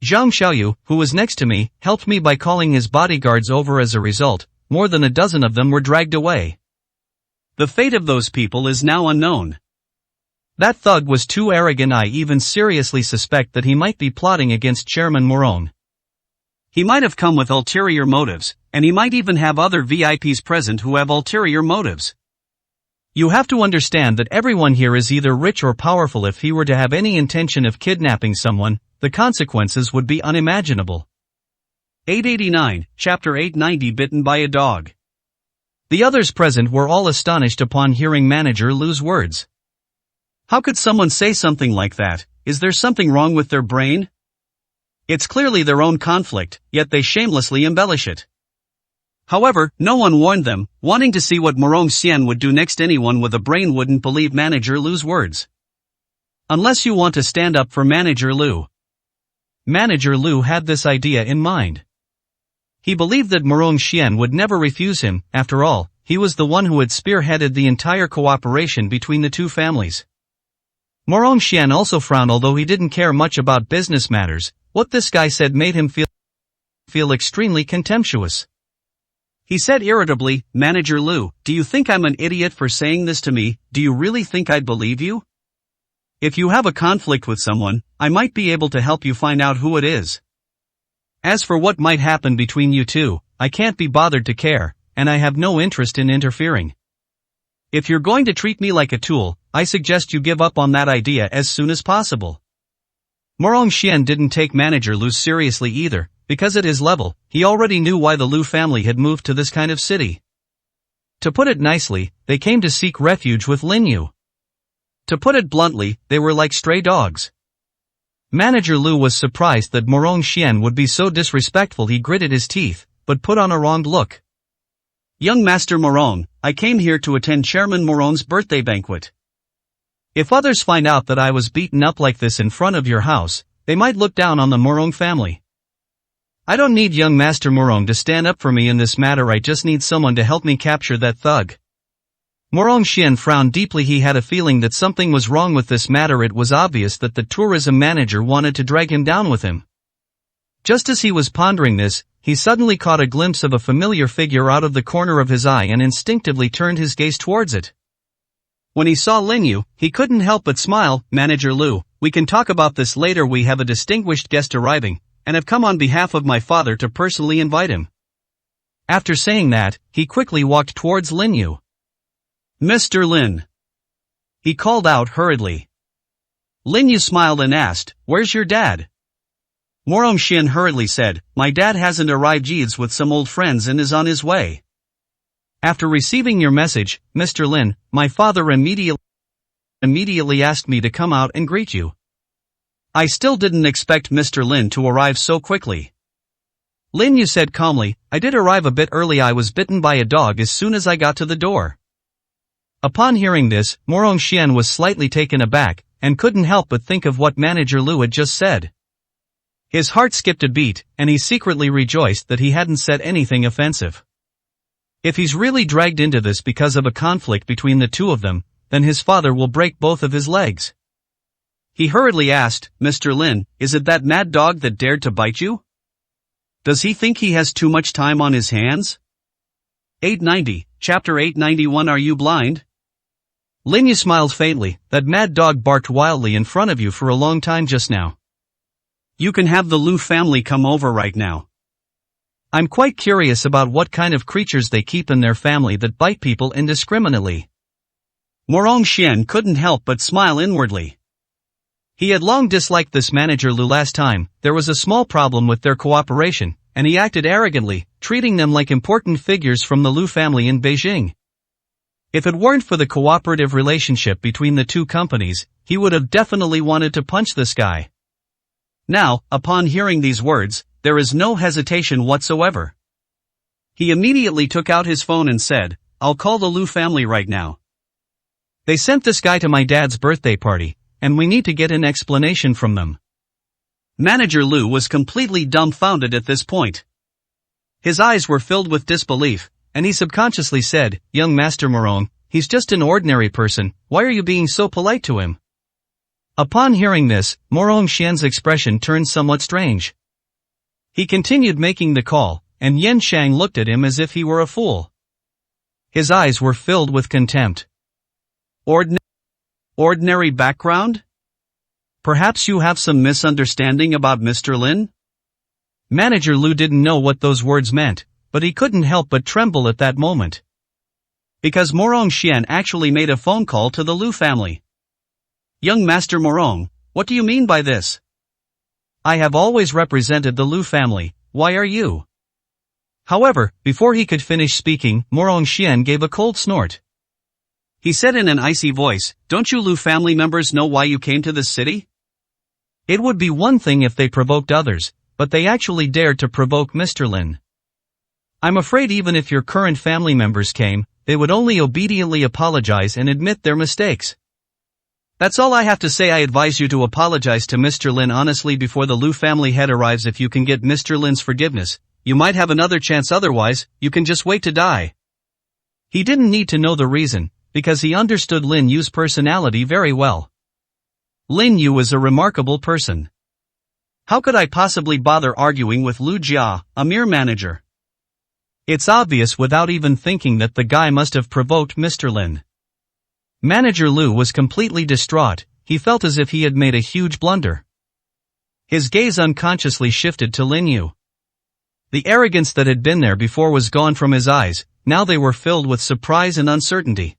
Zhang Xiaoyu, who was next to me, helped me by calling his bodyguards over. As a result, more than a dozen of them were dragged away. The fate of those people is now unknown. That thug was too arrogant. I even seriously suspect that he might be plotting against Chairman Moron. He might have come with ulterior motives, and he might even have other VIPs present who have ulterior motives. You have to understand that everyone here is either rich or powerful. If he were to have any intention of kidnapping someone, the consequences would be unimaginable. 889, Chapter 890 Bitten by a Dog. The others present were all astonished upon hearing Manager Lou's words. How could someone say something like that? Is there something wrong with their brain? It's clearly their own conflict, yet they shamelessly embellish it. However, no one warned them, wanting to see what Morong Xian would do next. Anyone with a brain wouldn't believe Manager Lou's words. Unless you want to stand up for Manager Lou. Manager Lou had this idea in mind. He believed that Morong Xian would never refuse him. After all, he was the one who had spearheaded the entire cooperation between the two families. Morong Xian also frowned, although he didn't care much about business matters. What this guy said made him feel extremely contemptuous. He said irritably, "Manager Lou, do you think I'm an idiot for saying this to me? Do you really think I'd believe you? If you have a conflict with someone, I might be able to help you find out who it is. As for what might happen between you two, I can't be bothered to care, and I have no interest in interfering. If you're going to treat me like a tool, I suggest you give up on that idea as soon as possible." Morong Xian didn't take Manager Lou seriously either, because at his level, he already knew why the Lu family had moved to this kind of city. To put it nicely, they came to seek refuge with Lin Yu. To put it bluntly, they were like stray dogs. Manager Lou was surprised that Morong Xian would be so disrespectful. He gritted his teeth, but put on a wronged look. "Young Master Morong, I came here to attend Chairman Moron's birthday banquet. If others find out that I was beaten up like this in front of your house, they might look down on the Morong family. I don't need young Master Morong to stand up for me in this matter. I just need someone to help me capture that thug." Morong Xian frowned deeply. He had a feeling that something was wrong with this matter. It was obvious that the tourism manager wanted to drag him down with him. Just as he was pondering this, he suddenly caught a glimpse of a familiar figure out of the corner of his eye and instinctively turned his gaze towards it. When he saw Lin Yu, he couldn't help but smile. "Manager Lou, we can talk about this later. We have a distinguished guest arriving, and have come on behalf of my father to personally invite him." After saying that, he quickly walked towards Lin Yu. "Mr. Lin," he called out hurriedly. Lin Yu smiled and asked, "Where's your dad?" Morong Xian hurriedly said, "My dad hasn't arrived. He's with some old friends and is on his way. After receiving your message, Mr. Lin, my father immediately asked me to come out and greet you. I still didn't expect Mr. Lin to arrive so quickly." Lin Yu said calmly, "I did arrive a bit early. I was bitten by a dog as soon as I got to the door." Upon hearing this, Morong Xian was slightly taken aback, and couldn't help but think of what Manager Lou had just said. His heart skipped a beat, and he secretly rejoiced that he hadn't said anything offensive. If he's really dragged into this because of a conflict between the two of them, then his father will break both of his legs. He hurriedly asked, "Mr. Lin, is it that mad dog that dared to bite you? Does he think he has too much time on his hands?" 890, Chapter 891 Are you blind? Lin Yu smiled faintly. "That mad dog barked wildly in front of you for a long time just now. You can have the Lu family come over right now. I'm quite curious about what kind of creatures they keep in their family that bite people indiscriminately." Morong Xian couldn't help but smile inwardly. He had long disliked this Manager Lu. Last time, there was a small problem with their cooperation, and he acted arrogantly, treating them like important figures from the Lu family in Beijing. If it weren't for the cooperative relationship between the two companies, he would have definitely wanted to punch this guy. Now, upon hearing these words, there is no hesitation whatsoever. He immediately took out his phone and said, "I'll call the Lu family right now. They sent this guy to my dad's birthday party, and we need to get an explanation from them." Manager Lu was completely dumbfounded at this point. His eyes were filled with disbelief, and he subconsciously said, "Young Master Morong, he's just an ordinary person, why are you being so polite to him?" Upon hearing this, Morong Xian's expression turned somewhat strange. He continued making the call, and Yen Shang looked at him as if he were a fool. His eyes were filled with contempt. Ordinary background? Perhaps you have some misunderstanding about Mr. Lin? Manager Lu didn't know what those words meant, but he couldn't help but tremble at that moment. Because Morong Xian actually made a phone call to the Lu family. "Young Master Morong, what do you mean by this? I have always represented the Lu family, why are you?" However, before he could finish speaking, Morong Xian gave a cold snort. He said in an icy voice, "Don't you Lu family members know why you came to this city?" It would be one thing if they provoked others, but they actually dared to provoke Mr. Lin. "I'm afraid even if your current family members came, they would only obediently apologize and admit their mistakes. That's all I have to say. I advise you to apologize to Mr. Lin honestly before the Lu family head arrives. If you can get Mr. Lin's forgiveness, you might have another chance, otherwise, you can just wait to die." He didn't need to know the reason, because he understood Lin Yu's personality very well. Lin Yu is a remarkable person. How could I possibly bother arguing with Lu Jia, a mere manager? It's obvious without even thinking that the guy must have provoked Mr. Lin. Manager Lu was completely distraught, he felt as if he had made a huge blunder. His gaze unconsciously shifted to Lin Yu. The arrogance that had been there before was gone from his eyes, now they were filled with surprise and uncertainty.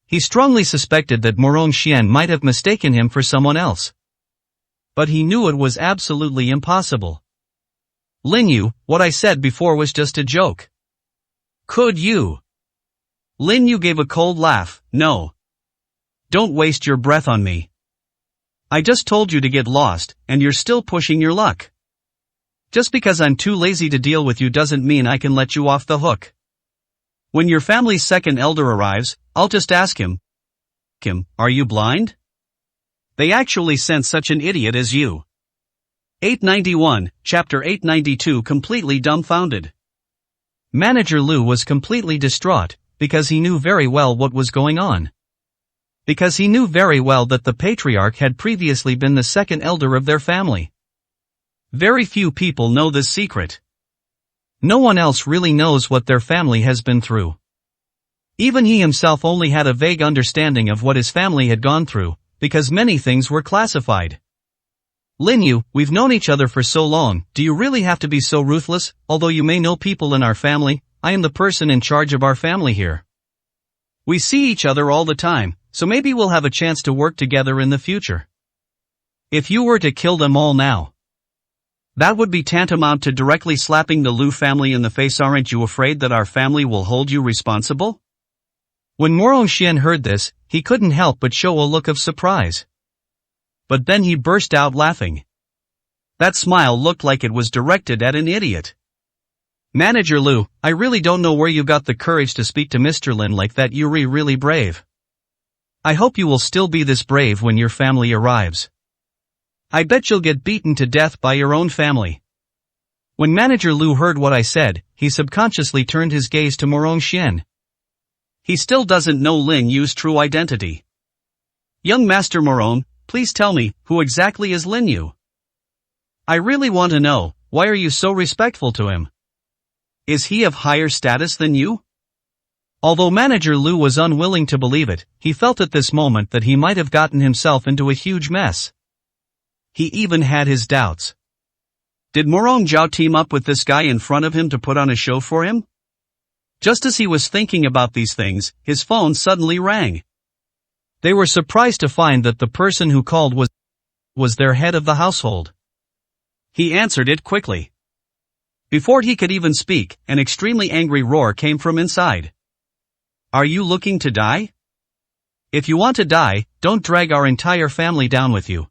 He strongly suspected that Morong Xian might have mistaken him for someone else. But he knew it was absolutely impossible. "Lin Yu, what I said before was just a joke. Could you?" Lin Yu gave a cold laugh. "No. Don't waste your breath on me. I just told you to get lost, and you're still pushing your luck. Just because I'm too lazy to deal with you doesn't mean I can let you off the hook. When your family's second elder arrives, I'll just ask him, are you blind? They actually sent such an idiot as you." 891, Chapter 892. Completely dumbfounded. Manager Lu was completely distraught, because he knew very well what was going on. Because he knew very well that the patriarch had previously been the second elder of their family. Very few people know this secret. No one else really knows what their family has been through. Even he himself only had a vague understanding of what his family had gone through, because many things were classified. "Lin Yu, we've known each other for so long, do you really have to be so ruthless? Although you may know people in our family, I am the person in charge of our family here. We see each other all the time, so maybe we'll have a chance to work together in the future. If you were to kill them all now, that would be tantamount to directly slapping the Lu family in the face. Aren't you afraid that our family will hold you responsible?" When Morong Xian heard this, he couldn't help but show a look of surprise. But then he burst out laughing. That smile looked like it was directed at an idiot. "Manager Lu, I really don't know where you got the courage to speak to Mr. Lin like that. You're really brave. I hope you will still be this brave when your family arrives. I bet you'll get beaten to death by your own family." When Manager Lu heard what I said, he subconsciously turned his gaze to Morong Xian. He still doesn't know Lin Yu's true identity. "Young Master Morong, please tell me, who exactly is Lin Yu? I really want to know, why are you so respectful to him? Is he of higher status than you?" Although Manager Lu was unwilling to believe it, he felt at this moment that he might have gotten himself into a huge mess. He even had his doubts. Did Morong Zhao team up with this guy in front of him to put on a show for him? Just as he was thinking about these things, his phone suddenly rang. They were surprised to find that the person who called was their head of the household. He answered it quickly. Before he could even speak, an extremely angry roar came from inside. Are you looking to die? If you want to die, don't drag our entire family down with you.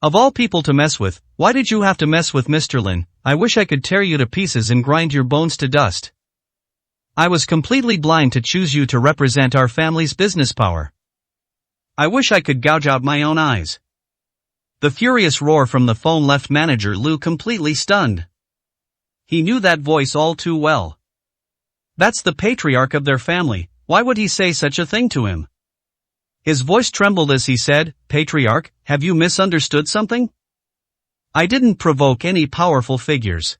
Of all people to mess with, why did you have to mess with Mr. Lin? I wish I could tear you to pieces and grind your bones to dust. I was completely blind to choose you to represent our family's business power. I wish I could gouge out my own eyes. The furious roar from the phone left Manager Lu completely stunned. He knew that voice all too well. That's the patriarch of their family, why would he say such a thing to him? His voice trembled as he said, Patriarch, have you misunderstood something? I didn't provoke any powerful figures.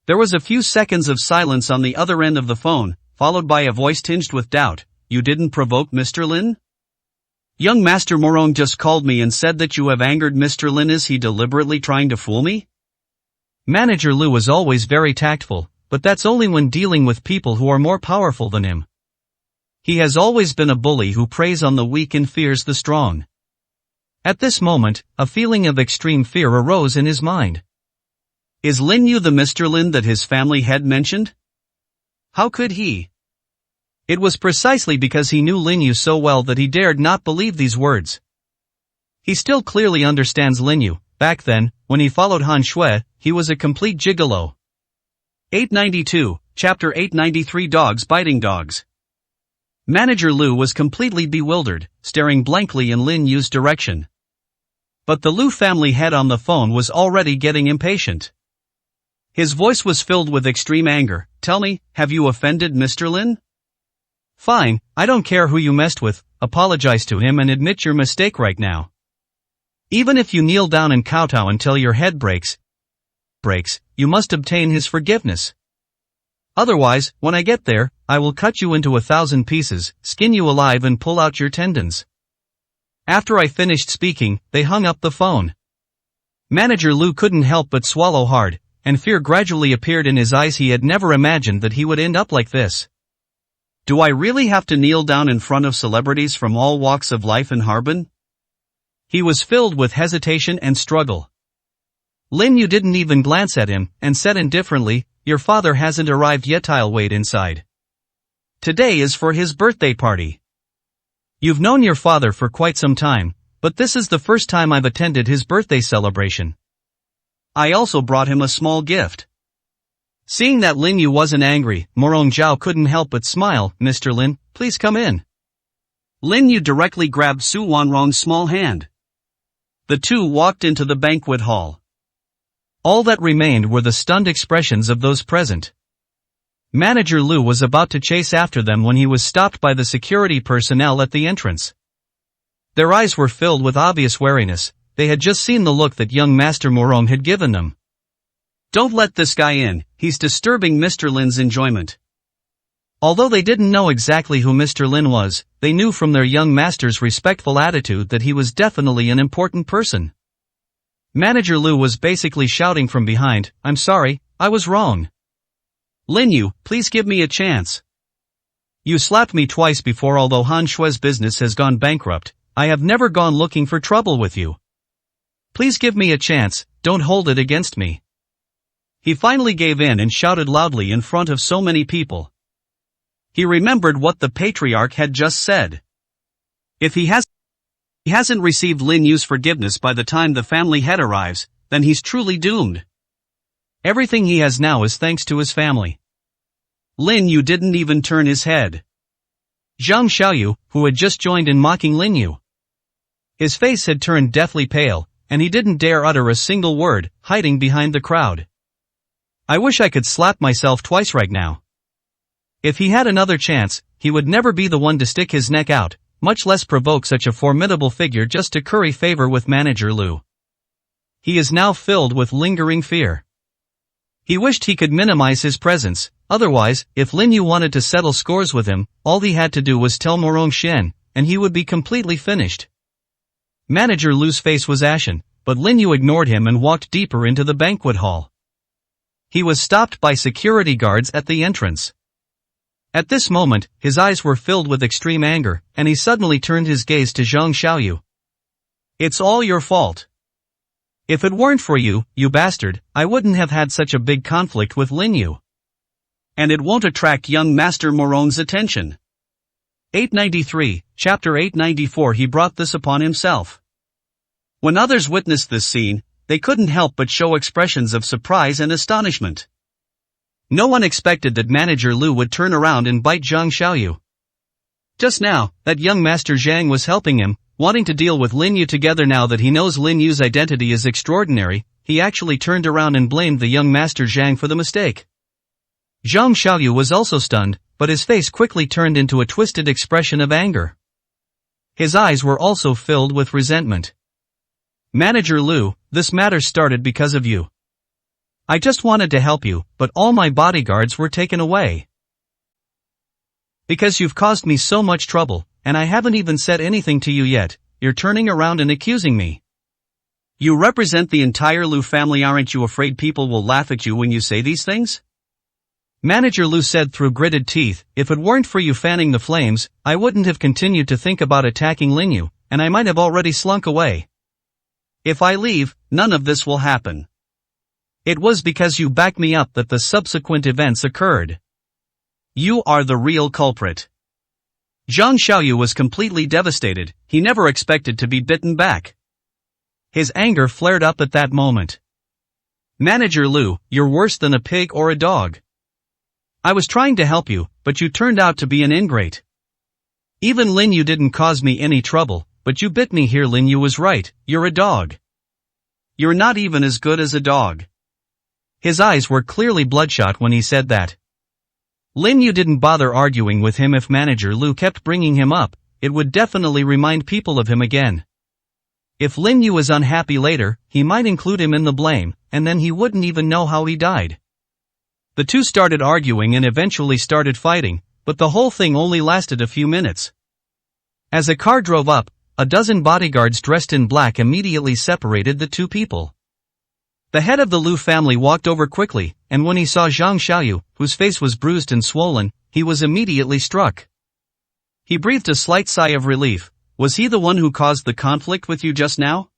There was a few seconds of silence on the other end of the phone, followed by a voice tinged with doubt. You didn't provoke Mr. Lin? Young Master Morong just called me and said that you have angered Mr. Lin. Is he deliberately trying to fool me? Manager Lu is always very tactful, but that's only when dealing with people who are more powerful than him. He has always been a bully who preys on the weak and fears the strong. At this moment, a feeling of extreme fear arose in his mind. Is Lin Yu the Mr. Lin that his family had mentioned? How could he? It was precisely because he knew Lin Yu so well that he dared not believe these words. He still clearly understands Lin Yu. Back then, when he followed Han Shui, he was a complete gigolo. 892, Chapter 893 Dogs Biting Dogs. Manager Lu was completely bewildered, staring blankly in Lin Yu's direction. But the Lu family head on the phone was already getting impatient. His voice was filled with extreme anger. Tell me, have you offended Mr. Lin? Fine, I don't care who you messed with, apologize to him and admit your mistake right now. Even if you kneel down and kowtow until your head breaks, you must obtain his forgiveness. Otherwise, when I get there, I will cut you into 1,000 pieces, skin you alive and pull out your tendons. After I finished speaking, they hung up the phone. Manager Lu couldn't help but swallow hard, and fear gradually appeared in his eyes. He had never imagined that he would end up like this. Do I really have to kneel down in front of celebrities from all walks of life in Harbin? He was filled with hesitation and struggle. Lin Yu didn't even glance at him, and said indifferently, your father hasn't arrived yet. I'll wait inside. Today is for his birthday party. You've known your father for quite some time, but this is the first time I've attended his birthday celebration. I also brought him a small gift. Seeing that Lin Yu wasn't angry, Morong Zhao couldn't help but smile. Mr. Lin, please come in. Lin Yu directly grabbed Su Wanrong's small hand. The two walked into the banquet hall. All that remained were the stunned expressions of those present. Manager Lu was about to chase after them when he was stopped by the security personnel at the entrance. Their eyes were filled with obvious wariness. They had just seen the look that young Master Morong had given them. Don't let this guy in, he's disturbing Mr. Lin's enjoyment. Although they didn't know exactly who Mr. Lin was, they knew from their young master's respectful attitude that he was definitely an important person. Manager Lu was basically shouting from behind, I'm sorry, I was wrong. Lin Yu, please give me a chance. You slapped me twice before. Although Han Shui's business has gone bankrupt, I have never gone looking for trouble with you. Please give me a chance, don't hold it against me. He finally gave in and shouted loudly in front of so many people. He remembered what the patriarch had just said. If he hasn't received Lin Yu's forgiveness by the time the family head arrives, then he's truly doomed. Everything he has now is thanks to his family. Lin Yu didn't even turn his head. Zhang Xiaoyu, who had just joined in mocking Lin Yu. His face had turned deathly pale, and he didn't dare utter a single word, hiding behind the crowd. I wish I could slap myself twice right now. If he had another chance, he would never be the one to stick his neck out, much less provoke such a formidable figure just to curry favor with Manager Lu. He is now filled with lingering fear. He wished he could minimize his presence, otherwise, if Lin Yu wanted to settle scores with him, all he had to do was tell Morong Shen, and he would be completely finished. Manager Lu's face was ashen, but Lin Yu ignored him and walked deeper into the banquet hall. He was stopped by security guards at the entrance. At this moment, his eyes were filled with extreme anger, and he suddenly turned his gaze to Zhang Xiaoyu. It's all your fault. If it weren't for you, you bastard, I wouldn't have had such a big conflict with Lin Yu. And it won't attract young Master Moron's attention. 893, Chapter 894. He brought this upon himself. When others witnessed this scene, they couldn't help but show expressions of surprise and astonishment. No one expected that Manager Lu would turn around and bite Zhang Xiaoyu. Just now, that young Master Zhang was helping him, wanting to deal with Lin Yu together. Now that he knows Lin Yu's identity is extraordinary, he actually turned around and blamed the young Master Zhang for the mistake. Zhang Xiaoyu was also stunned, but his face quickly turned into a twisted expression of anger. His eyes were also filled with resentment. Manager Lu, this matter started because of you. I just wanted to help you, but all my bodyguards were taken away. Because you've caused me so much trouble, and I haven't even said anything to you yet, you're turning around and accusing me. You represent the entire Lu family. Aren't you afraid people will laugh at you when you say these things? Manager Lu said through gritted teeth, if it weren't for you fanning the flames, I wouldn't have continued to think about attacking Lin Yu, and I might have already slunk away. If I leave, none of this will happen. It was because you backed me up that the subsequent events occurred. You are the real culprit. Zhang Xiaoyu was completely devastated. He never expected to be bitten back. His anger flared up at that moment. Manager Lu, you're worse than a pig or a dog. I was trying to help you, but you turned out to be an ingrate. Even Lin Yu didn't cause me any trouble, but you bit me here. Lin Yu was right, you're a dog. You're not even as good as a dog. His eyes were clearly bloodshot when he said that. Lin Yu didn't bother arguing with him. If Manager Lu kept bringing him up, it would definitely remind people of him again. If Lin Yu was unhappy later, he might include him in the blame, and then he wouldn't even know how he died. The two started arguing and eventually started fighting, but the whole thing only lasted a few minutes. As a car drove up, a dozen bodyguards dressed in black immediately separated the two people. The head of the Lu family walked over quickly, and when he saw Zhang Xiaoyu, whose face was bruised and swollen, he was immediately struck. He breathed a slight sigh of relief. Was he the one who caused the conflict with you just now?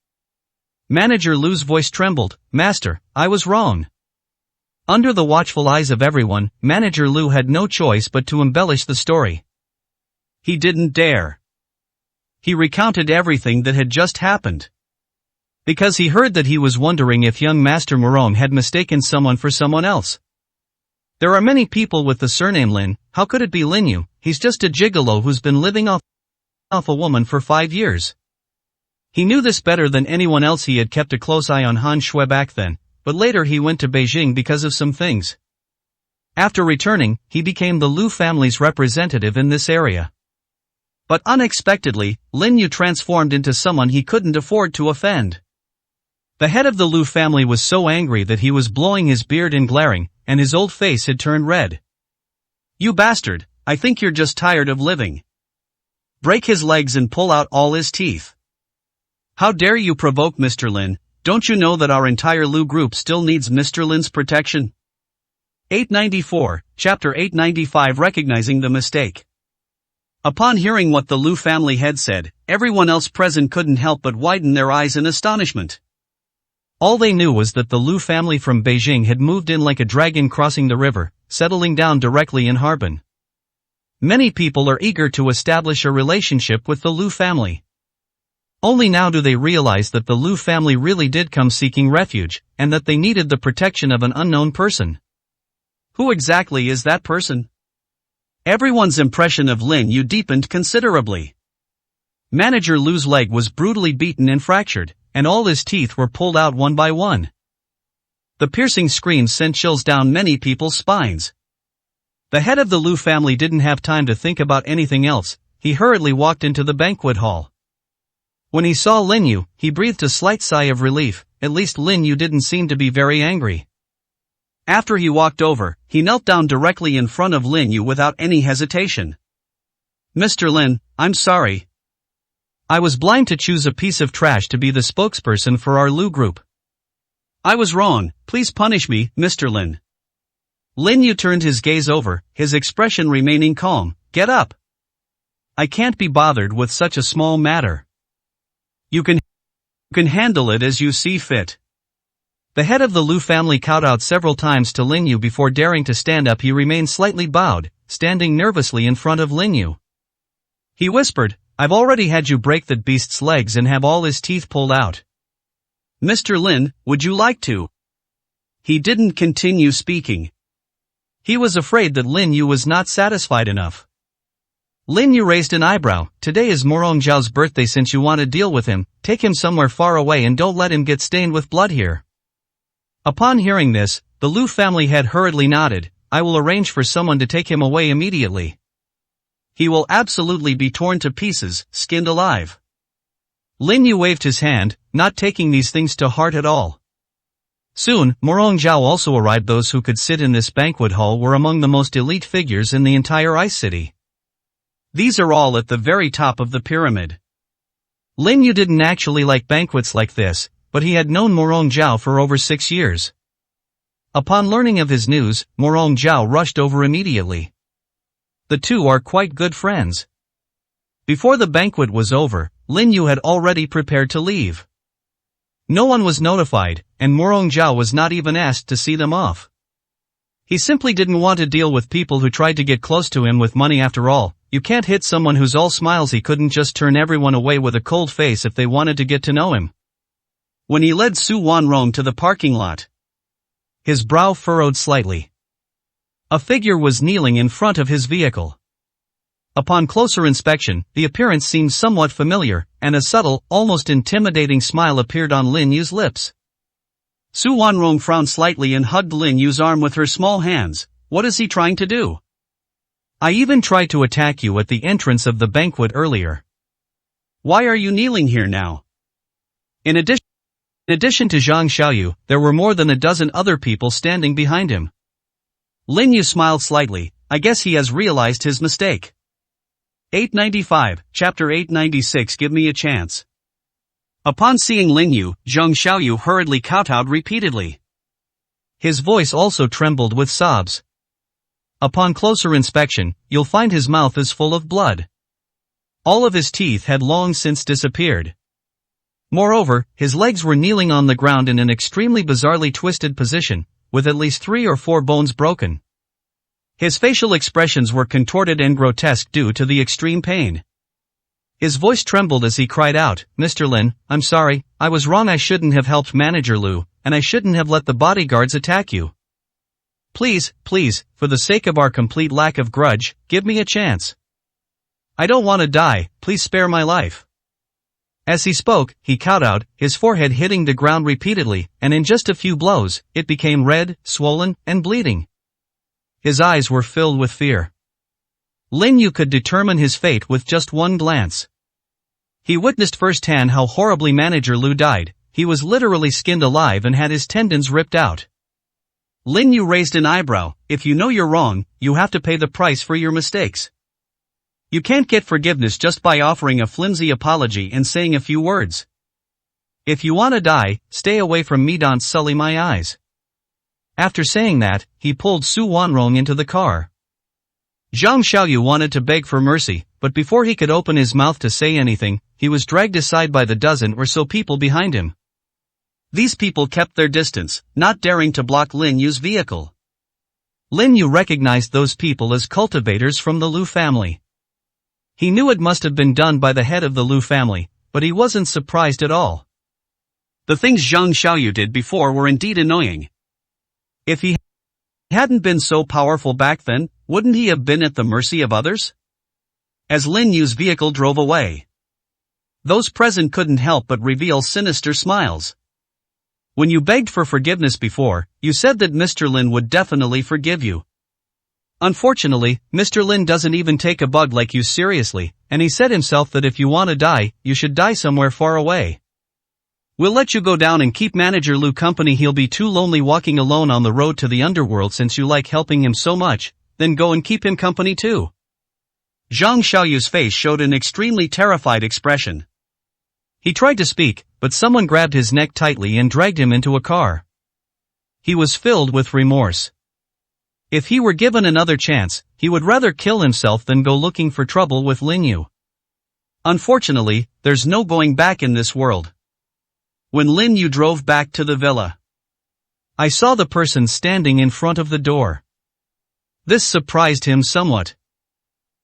Manager Lu's voice trembled. Master, I was wrong. Under the watchful eyes of everyone, Manager Lu had no choice but to embellish the story. He didn't dare. He recounted everything that had just happened. Because he heard that, he was wondering if young Master Moron had mistaken someone for someone else. There are many people with the surname Lin. How could it be Lin Yu? He's just a gigolo who's been living off a woman for 5 years. He knew this better than anyone else. He had kept a close eye on Han Shui back then, but later he went to Beijing because of some things. After returning, he became the Lu family's representative in this area. But unexpectedly, Lin Yu transformed into someone he couldn't afford to offend. The head of the Lu family was so angry that he was blowing his beard and glaring, and his old face had turned red. You bastard, I think you're just tired of living. Break his legs and pull out all his teeth. How dare you provoke Mr. Lin? Don't you know that our entire Lu group still needs Mr. Lin's protection? 894, Chapter 895. Recognizing the mistake. Upon hearing what the Lu family had said, everyone else present couldn't help but widen their eyes in astonishment. All they knew was that the Lu family from Beijing had moved in like a dragon crossing the river, settling down directly in Harbin. Many people are eager to establish a relationship with the Lu family. Only now do they realize that the Lu family really did come seeking refuge, and that they needed the protection of an unknown person. Who exactly is that person? Everyone's impression of Lin Yu deepened considerably. Manager Lu's leg was brutally beaten and fractured, and all his teeth were pulled out one by one. The piercing screams sent chills down many people's spines. The head of the Lu family didn't have time to think about anything else. He hurriedly walked into the banquet hall. When he saw Lin Yu, he breathed a slight sigh of relief. At least Lin Yu didn't seem to be very angry. After he walked over, he knelt down directly in front of Lin Yu without any hesitation. Mr. Lin, I'm sorry. I was blind to choose a piece of trash to be the spokesperson for our Lu group. I was wrong. Please punish me, Mr. Lin. Lin Yu turned his gaze over, his expression remaining calm. Get up. I can't be bothered with such a small matter. You can handle it as you see fit. The head of the Liu family kowtowed several times to Lin Yu before daring to stand up. He remained slightly bowed, standing nervously in front of Lin Yu. He whispered, "I've already had you break that beast's legs and have all his teeth pulled out. Mr. Lin, would you like to?" He didn't continue speaking. He was afraid that Lin Yu was not satisfied enough. Lin Yu raised an eyebrow. "Today is Morong Zhao's birthday. Since you want to deal with him, take him somewhere far away and don't let him get stained with blood here." Upon hearing this, the Liu family head hurriedly nodded. "I will arrange for someone to take him away immediately. He will absolutely be torn to pieces, skinned alive." Lin Yu waved his hand, not taking these things to heart at all. Soon, Morong Zhao also arrived. Those who could sit in this banquet hall were among the most elite figures in the entire Ice City. These are all at the very top of the pyramid. Lin Yu didn't actually like banquets like this, but he had known Morong Zhao for over 6 years. Upon learning of his news, Morong Zhao rushed over immediately. The two are quite good friends. Before the banquet was over, Lin Yu had already prepared to leave. No one was notified, and Morong Zhao was not even asked to see them off. He simply didn't want to deal with people who tried to get close to him with money. After all, you can't hit someone who's all smiles. He couldn't just turn everyone away with a cold face if they wanted to get to know him. When he led Su Wanrong to the parking lot, his brow furrowed slightly. A figure was kneeling in front of his vehicle. Upon closer inspection, the appearance seemed somewhat familiar, and a subtle, almost intimidating smile appeared on Lin Yu's lips. Su Wanrong frowned slightly and hugged Lin Yu's arm with her small hands. "What is he trying to do?" "I even tried to attack you at the entrance of the banquet earlier. Why are you kneeling here now?" In addition to Zhang Xiaoyu, there were more than a dozen other people standing behind him. Lin Yu smiled slightly. "I guess he has realized his mistake." 895, Chapter 896. Give me a chance. Upon seeing Lin Yu, Zhang Xiaoyu hurriedly kowtowed repeatedly. His voice also trembled with sobs. Upon closer inspection, you'll find his mouth is full of blood. All of his teeth had long since disappeared. Moreover, his legs were kneeling on the ground in an extremely bizarrely twisted position, with at least 3 or 4 bones broken. His facial expressions were contorted and grotesque due to the extreme pain. His voice trembled as he cried out, "Mr. Lin, I'm sorry, I was wrong. I shouldn't have helped Manager Liu, and I shouldn't have let the bodyguards attack you. Please, for the sake of our complete lack of grudge, give me a chance. I don't want to die, please spare my life." As he spoke, he kowtowed, his forehead hitting the ground repeatedly, and in just a few blows, it became red, swollen, and bleeding. His eyes were filled with fear. Lin Yu could determine his fate with just one glance. He witnessed firsthand how horribly Manager Liu died. He was literally skinned alive and had his tendons ripped out. Lin Yu raised an eyebrow. "If you know you're wrong, you have to pay the price for your mistakes. You can't get forgiveness just by offering a flimsy apology and saying a few words. If you want to die, stay away from me. Don't sully my eyes." After saying that, he pulled Su Wanrong into the car. Zhang Xiaoyu wanted to beg for mercy, but before he could open his mouth to say anything, he was dragged aside by the dozen or so people behind him. These people kept their distance, not daring to block Lin Yu's vehicle. Lin Yu recognized those people as cultivators from the Liu family. He knew it must have been done by the head of the Liu family, but he wasn't surprised at all. The things Zhang Xiaoyu did before were indeed annoying. If he hadn't been so powerful back then, wouldn't he have been at the mercy of others? As Lin Yu's vehicle drove away, those present couldn't help but reveal sinister smiles. "When you begged for forgiveness before, you said that Mr. Lin would definitely forgive you. Unfortunately, Mr. Lin doesn't even take a bug like you seriously, and he said himself that if you want to die, you should die somewhere far away. We'll let you go down and keep Manager Liu company. He'll be too lonely walking alone on the road to the underworld. Since you like helping him so much, then go and keep him company too." Zhang Xiaoyu's face showed an extremely terrified expression. He tried to speak, but someone grabbed his neck tightly and dragged him into a car. He was filled with remorse. If he were given another chance, he would rather kill himself than go looking for trouble with Lin Yu. Unfortunately, there's no going back in this world. When Lin Yu drove back to the villa, I saw the person standing in front of the door. This surprised him somewhat.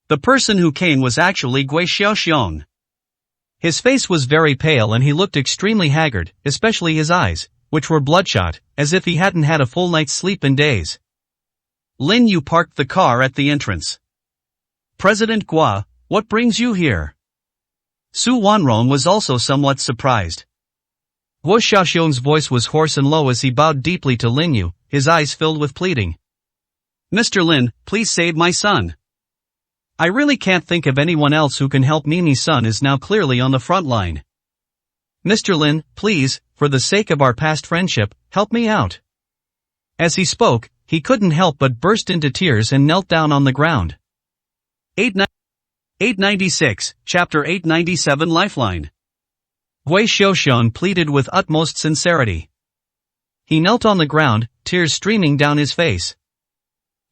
The person who came was actually Gui Xiaoxiong. His face was very pale and he looked extremely haggard, especially his eyes, which were bloodshot, as if he hadn't had a full night's sleep in days. Lin Yu parked the car at the entrance. President Gua, what brings you here? Su Wanrong was also somewhat surprised. Guo Xiaoxiong's voice was hoarse and low as he bowed deeply to Lin Yu, his eyes filled with pleading. Mr. Lin, please save my son. I really can't think of anyone else who can help me. My son is now clearly on the front line. Mr. Lin, please, for the sake of our past friendship, help me out. As he spoke, he couldn't help but burst into tears and knelt down on the ground. 896, Chapter 897 Lifeline. Gui Xiaoxiong pleaded with utmost sincerity. He knelt on the ground, tears streaming down his face.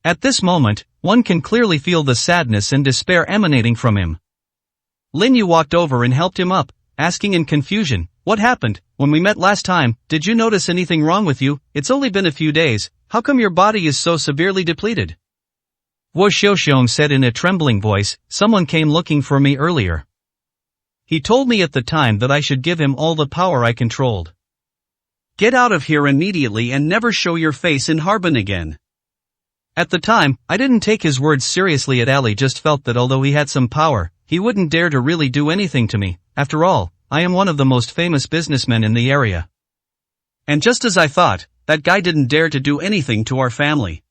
At this moment, one can clearly feel the sadness and despair emanating from him. Lin Yu walked over and helped him up, asking in confusion, "What happened? When we met last time, did you notice anything wrong with you? It's only been a few days, how come your body is so severely depleted?" Guo Xiaoxiong said in a trembling voice, "Someone came looking for me earlier. He told me at the time that I should give him all the power I controlled. Get out of here immediately and never show your face in Harbin again." At the time, I didn't take his words seriously. Ali just felt that although he had some power, he wouldn't dare to really do anything to me. After all, I am one of the most famous businessmen in the area. And just as I thought, that guy didn't dare to do anything to our family.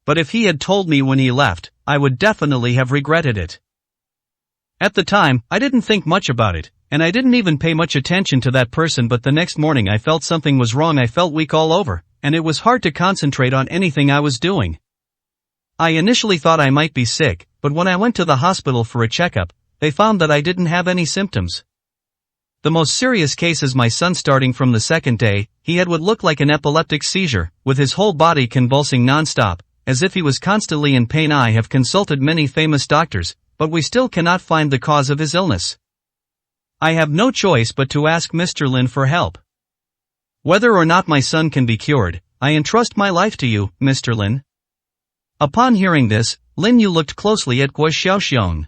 But if he had told me when he left, I would definitely have regretted it. At the time, I didn't think much about it, and I didn't even pay much attention to that person, but the next morning I felt something was wrong. I felt weak all over, and it was hard to concentrate on anything I was doing. I initially thought I might be sick, but when I went to the hospital for a checkup, they found that I didn't have any symptoms. The most serious case is my son. Starting from the second day, he had what looked like an epileptic seizure, with his whole body convulsing non-stop, as if he was constantly in pain. I have consulted many famous doctors, but we still cannot find the cause of his illness. I have no choice but to ask Mr. Lin for help. Whether or not my son can be cured, I entrust my life to you, Mr. Lin." Upon hearing this, Lin Yu looked closely at Gui Xiaoxiong.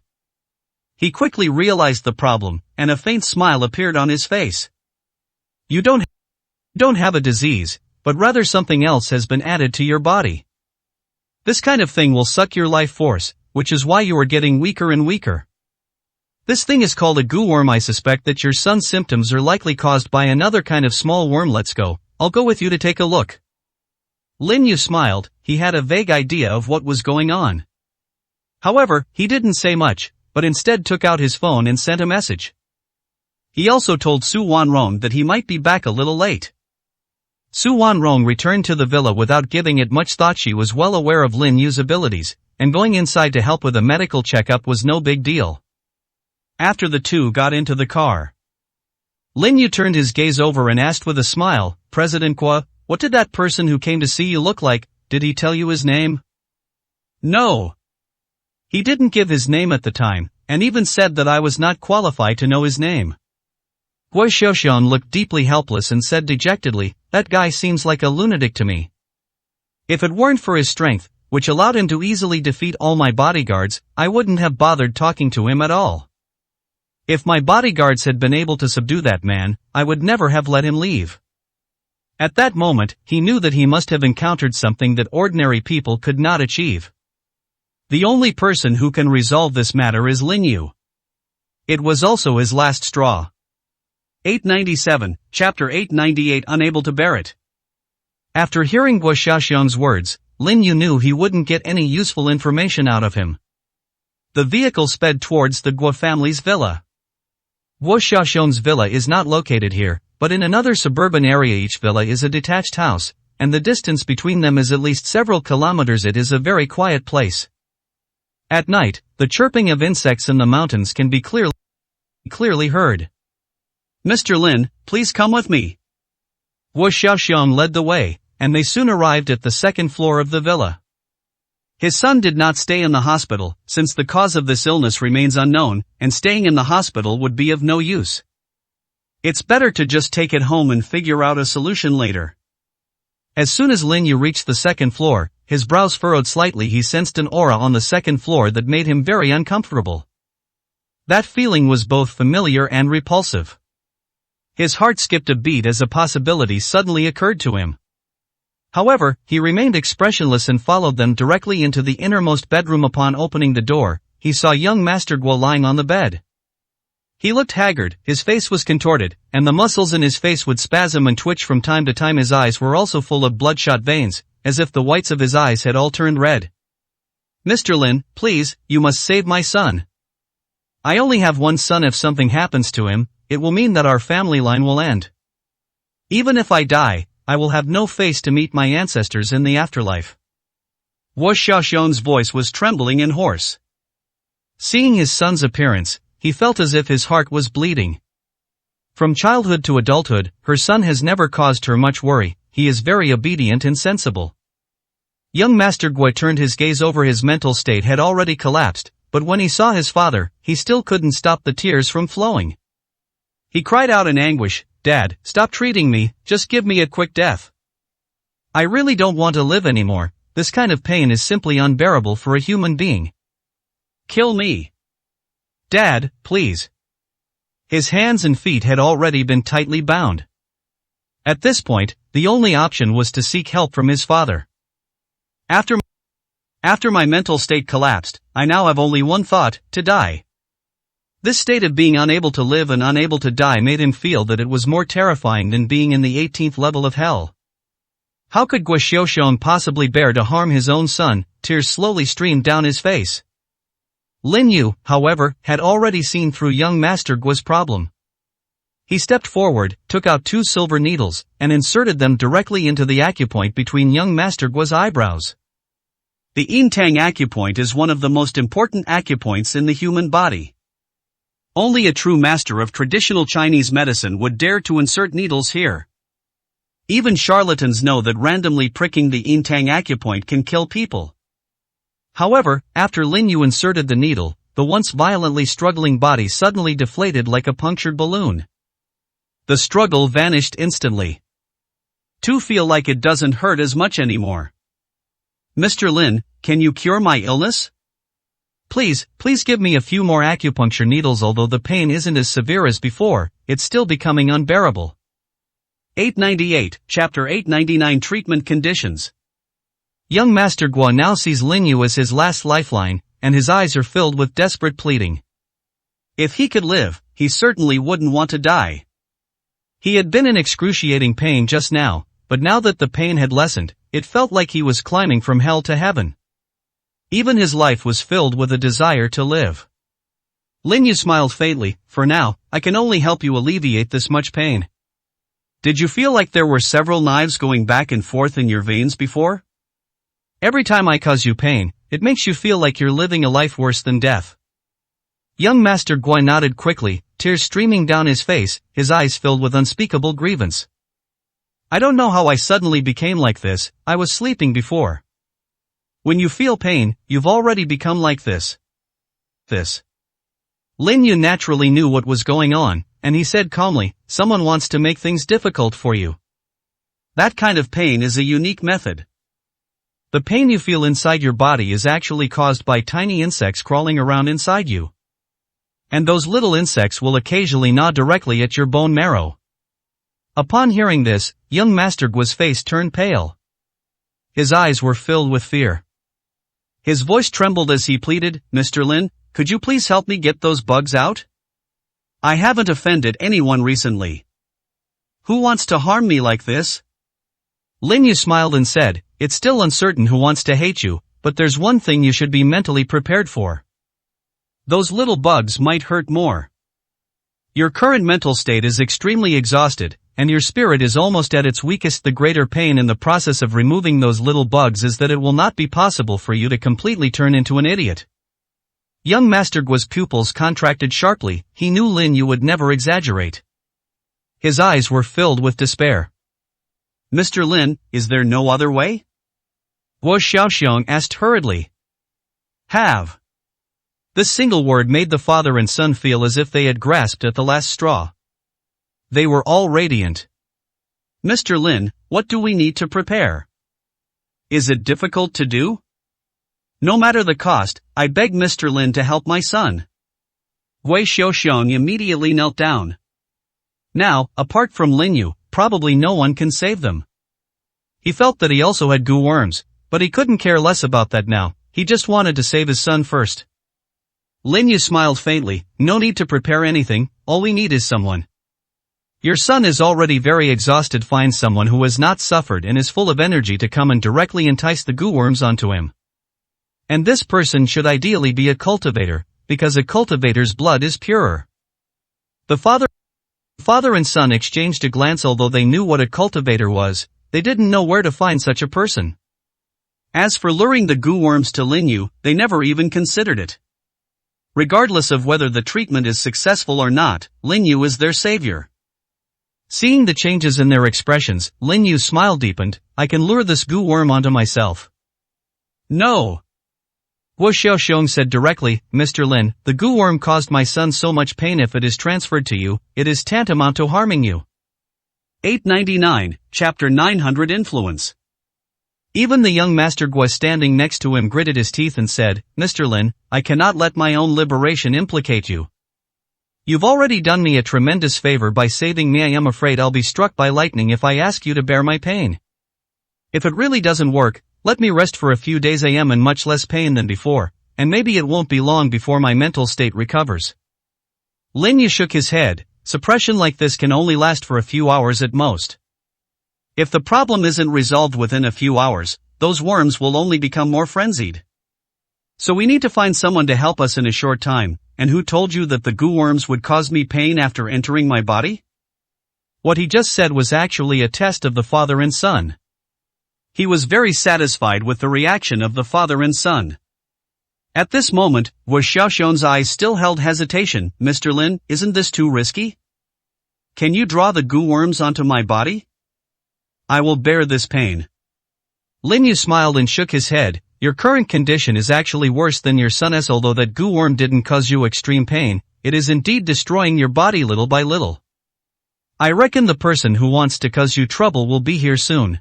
He quickly realized the problem, and a faint smile appeared on his face. You don't have a disease, but rather something else has been added to your body. This kind of thing will suck your life force, which is why you are getting weaker and weaker. This thing is called a goo worm. I suspect that your son's symptoms are likely caused by another kind of small worm. Let's go, I'll go with you to take a look. Lin Yu smiled. He had a vague idea of what was going on. However, he didn't say much, but instead took out his phone and sent a message. He also told Su Wanrong that he might be back a little late. Su Wanrong returned to the villa without giving it much thought. She was well aware of Lin Yu's abilities, and going inside to help with a medical checkup was no big deal. After the two got into the car, Lin Yu turned his gaze over and asked with a smile, "President Gua, what did that person who came to see you look like? Did he tell you his name?" No. He didn't give his name at the time, and even said that I was not qualified to know his name. Gui Xiaoxiong looked deeply helpless and said dejectedly, "That guy seems like a lunatic to me. If it weren't for his strength, which allowed him to easily defeat all my bodyguards, I wouldn't have bothered talking to him at all. If my bodyguards had been able to subdue that man, I would never have let him leave." At that moment, he knew that he must have encountered something that ordinary people could not achieve. The only person who can resolve this matter is Lin Yu. It was also his last straw. 897, Chapter 898 Unable to bear it. After hearing Guo Xiaoxiong's words, Lin Yu knew he wouldn't get any useful information out of him. The vehicle sped towards the Guo family's villa. Guo Xiaoxiong's villa is not located here, but in another suburban area. Each villa is a detached house, and the distance between them is at least several kilometers. It is a very quiet place. At night, the chirping of insects in the mountains can be clearly heard. "Mr. Lin, please come with me." Guo Xiaoxiong led the way, and they soon arrived at the second floor of the villa. His son did not stay in the hospital, since the cause of this illness remains unknown, and staying in the hospital would be of no use. It's better to just take it home and figure out a solution later. As soon as Lin Yu reached the second floor, his brows furrowed slightly. He sensed an aura on the second floor that made him very uncomfortable. That feeling was both familiar and repulsive. His heart skipped a beat as a possibility suddenly occurred to him. However, he remained expressionless and followed them directly into the innermost bedroom. Upon opening the door, he saw young Master Guo lying on the bed. He looked haggard, his face was contorted, and the muscles in his face would spasm and twitch from time to time. His eyes were also full of bloodshot veins, as if the whites of his eyes had all turned red. "Mr. Lin, please, you must save my son. I only have one son. If something happens to him, it will mean that our family line will end. Even if I die, I will have no face to meet my ancestors in the afterlife." Wu Xiaoxiong's voice was trembling and hoarse. Seeing his son's appearance, he felt as if his heart was bleeding. From childhood to adulthood, her son has never caused her much worry. He is very obedient and sensible. Young Master Guo turned his gaze over. His mental state had already collapsed, but when he saw his father, he still couldn't stop the tears from flowing. He cried out in anguish, "Dad, stop treating me, just give me a quick death. I really don't want to live anymore. This kind of pain is simply unbearable for a human being. Kill me. Dad, please." His hands and feet had already been tightly bound. At this point, the only option was to seek help from his father. After my mental state collapsed, I now have only one thought: to die. This state of being unable to live and unable to die made him feel that it was more terrifying than being in the 18th level of hell. How could Guo Xiaoxiong possibly bear to harm his own son? Tears slowly streamed down his face. Lin Yu, however, had already seen through young Master Guo's problem. He stepped forward, took out 2 silver needles, and inserted them directly into the acupoint between young Master Guo's eyebrows. The Yintang acupoint is one of the most important acupoints in the human body. Only a true master of traditional Chinese medicine would dare to insert needles here. Even charlatans know that randomly pricking the Yintang acupoint can kill people. However, after Lin Yu inserted the needle, the once violently struggling body suddenly deflated like a punctured balloon. The struggle vanished instantly. To feel like it doesn't hurt as much anymore. "Mr. Lin, can you cure my illness? Please give me a few more acupuncture needles." Although the pain isn't as severe as before, it's still becoming unbearable. 898, Chapter 899 Treatment Conditions. Young Master Guo now sees Lin Yu as his last lifeline, and his eyes are filled with desperate pleading. If he could live, he certainly wouldn't want to die. He had been in excruciating pain just now, but now that the pain had lessened, it felt like he was climbing from hell to heaven. Even his life was filled with a desire to live. Lin Yu smiled faintly. "For now, I can only help you alleviate this much pain. Did you feel like there were several knives going back and forth in your veins before? Every time I cause you pain, it makes you feel like you're living a life worse than death." Young Master Guo nodded quickly, tears streaming down his face, his eyes filled with unspeakable grievance. "I don't know how I suddenly became like this. I was sleeping before. When you feel pain, you've already become like this." Lin Yu naturally knew what was going on, and he said calmly, "Someone wants to make things difficult for you. That kind of pain is a unique method. The pain you feel inside your body is actually caused by tiny insects crawling around inside you. And those little insects will occasionally gnaw directly at your bone marrow." Upon hearing this, young Master Guo's face turned pale. His eyes were filled with fear. His voice trembled as he pleaded, "Mr. Lin, could you please help me get those bugs out? I haven't offended anyone recently. Who wants to harm me like this?" Lin Yu smiled and said, "It's still uncertain who wants to hate you, but there's one thing you should be mentally prepared for. Those little bugs might hurt more. Your current mental state is extremely exhausted, and your spirit is almost at its weakest. The greater pain in the process of removing those little bugs is that it will not be possible for you to completely turn into an idiot." Young Master Guo's pupils contracted sharply. He knew Lin Yu would never exaggerate. His eyes were filled with despair. "Mr. Lin, is there no other way?" Wu Xiaoxiong asked hurriedly. "Have." This single word made the father and son feel as if they had grasped at the last straw. They were all radiant. "Mr. Lin, what do we need to prepare? Is it difficult to do? No matter the cost, I beg Mr. Lin to help my son. Wei Xiaoxiong immediately knelt down. Now, apart from Lin Yu, probably no one can save them. He felt that he also had goo worms, but he couldn't care less about that now, he just wanted to save his son first. Lin Yu smiled faintly, no need to prepare anything, all we need is someone. Your son is already very exhausted, find someone who has not suffered and is full of energy to come and directly entice the goo worms onto him. And this person should ideally be a cultivator, because a cultivator's blood is purer. The father and son exchanged a glance. Although they knew what a cultivator was, they didn't know where to find such a person. As for luring the goo worms to Lin Yu, they never even considered it. Regardless of whether the treatment is successful or not, Lin Yu is their savior. Seeing the changes in their expressions, Lin Yu's smile deepened. I can lure this goo worm onto myself. No. Wu Xiaoxiong said directly, Mr. Lin, the goo worm caused my son so much pain. If it is transferred to you, it is tantamount to harming you. 899, Chapter 900 Influence. Even the young Master Guo standing next to him gritted his teeth and said, Mr. Lin, I cannot let my own liberation implicate you. You've already done me a tremendous favor by saving me. I am afraid I'll be struck by lightning if I ask you to bear my pain. If it really doesn't work, let me rest for a few days. I am in much less pain than before, and maybe it won't be long before my mental state recovers. Lin Yu shook his head. Suppression like this can only last for a few hours at most. If the problem isn't resolved within a few hours, those worms will only become more frenzied. So we need to find someone to help us in a short time. And who told you that the goo worms would cause me pain after entering my body? What he just said was actually a test of the father and son. He was very satisfied with the reaction of the father and son. At this moment, Wu Xiaoxiong's eyes still held hesitation. Mr. Lin, isn't this too risky? Can you draw the goo worms onto my body? I will bear this pain. Lin Yu smiled and shook his head. Your current condition is actually worse than your son's. Although that goo worm didn't cause you extreme pain, it is indeed destroying your body little by little. I reckon the person who wants to cause you trouble will be here soon.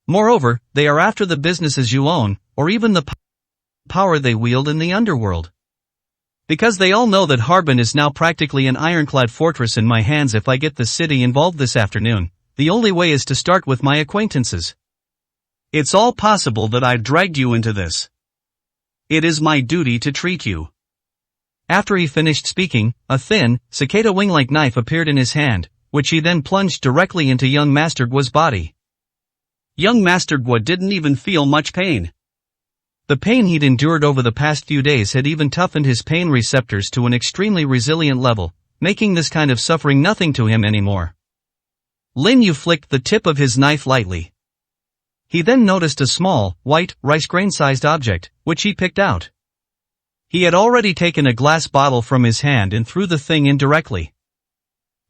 Moreover, they are after the businesses you own, or even the power they wield in the underworld. Because they all know that Harbin is now practically an ironclad fortress in my hands. If I get the city involved this afternoon, the only way is to start with my acquaintances. It's all possible that I dragged you into this. It is my duty to treat you. After he finished speaking, a thin, cicada wing-like knife appeared in his hand, which he then plunged directly into young Master Guo's body. Young Master Guo didn't even feel much pain. The pain he'd endured over the past few days had even toughened his pain receptors to an extremely resilient level, making this kind of suffering nothing to him anymore. Lin Yu flicked the tip of his knife lightly. He then noticed a small, white, rice grain-sized object, which he picked out. He had already taken a glass bottle from his hand and threw the thing in directly.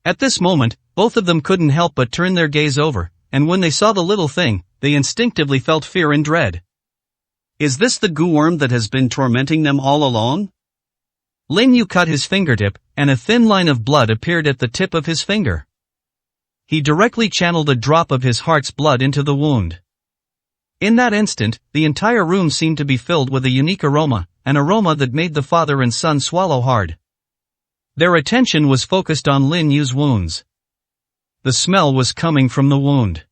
At this moment, both of them couldn't help but turn their gaze over, and when they saw the little thing, they instinctively felt fear and dread. Is this the goo worm that has been tormenting them all along? Lin Yu cut his fingertip, and a thin line of blood appeared at the tip of his finger. He directly channeled a drop of his heart's blood into the wound. In that instant, the entire room seemed to be filled with a unique aroma, an aroma that made the father and son swallow hard. Their attention was focused on Lin Yu's wounds. The smell was coming from the wound.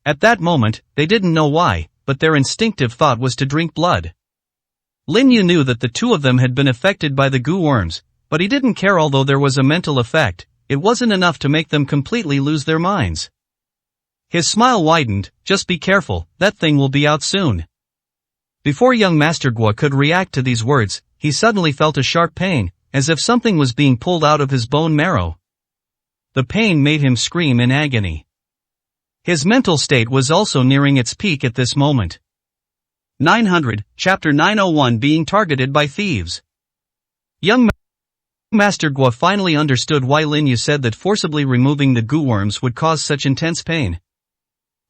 At that moment, they didn't know why, but their instinctive thought was to drink blood. Lin Yu knew that the two of them had been affected by the goo worms, but he didn't care. Although there was a mental effect, it wasn't enough to make them completely lose their minds. His smile widened. Just be careful, that thing will be out soon. Before young Master Guo could react to these words, he suddenly felt a sharp pain, as if something was being pulled out of his bone marrow. The pain made him scream in agony. His mental state was also nearing its peak at this moment. 900, Chapter 901 Being Targeted by Thieves. Young Master Guo finally understood why Lin Yu said that forcibly removing the goo worms would cause such intense pain.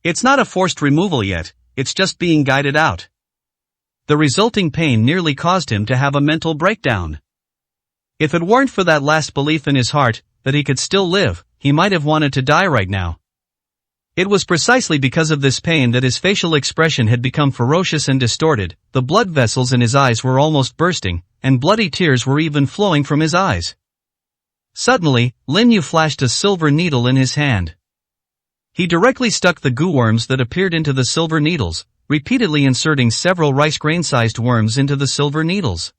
It's not a forced removal yet, it's just being guided out. The resulting pain nearly caused him to have a mental breakdown. If it weren't for that last belief in his heart, that he could still live, he might have wanted to die right now. It was precisely because of this pain that his facial expression had become ferocious and distorted, the blood vessels in his eyes were almost bursting, and bloody tears were even flowing from his eyes. Suddenly, Lin Yu flashed a silver needle in his hand. He directly stuck the goo worms that appeared into the silver needles, repeatedly inserting several rice grain-sized worms into the silver needles.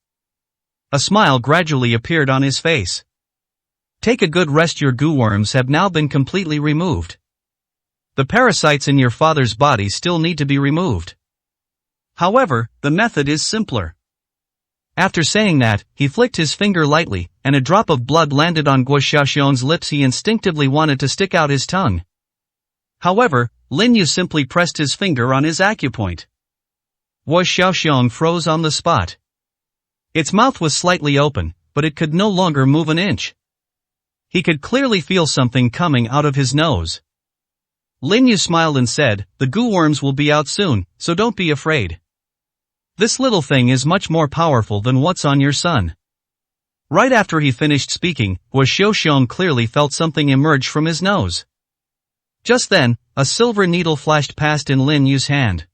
A smile gradually appeared on his face. Take a good rest. Your goo worms have now been completely removed. The parasites in your father's body still need to be removed. However, the method is simpler. After saying that, he flicked his finger lightly, and a drop of blood landed on Guo Xiaoxiang's lips. He instinctively wanted to stick out his tongue. However, Lin Yu simply pressed his finger on his acupoint. Guo Xiaoxiang froze on the spot. Its mouth was slightly open, but it could no longer move an inch. He could clearly feel something coming out of his nose. Lin Yu smiled and said, "The goo worms will be out soon, so don't be afraid. This little thing is much more powerful than what's on your son." Right after he finished speaking, Guo Xiaoxiang clearly felt something emerge from his nose. Just then, a silver needle flashed past in Lin Yu's hand.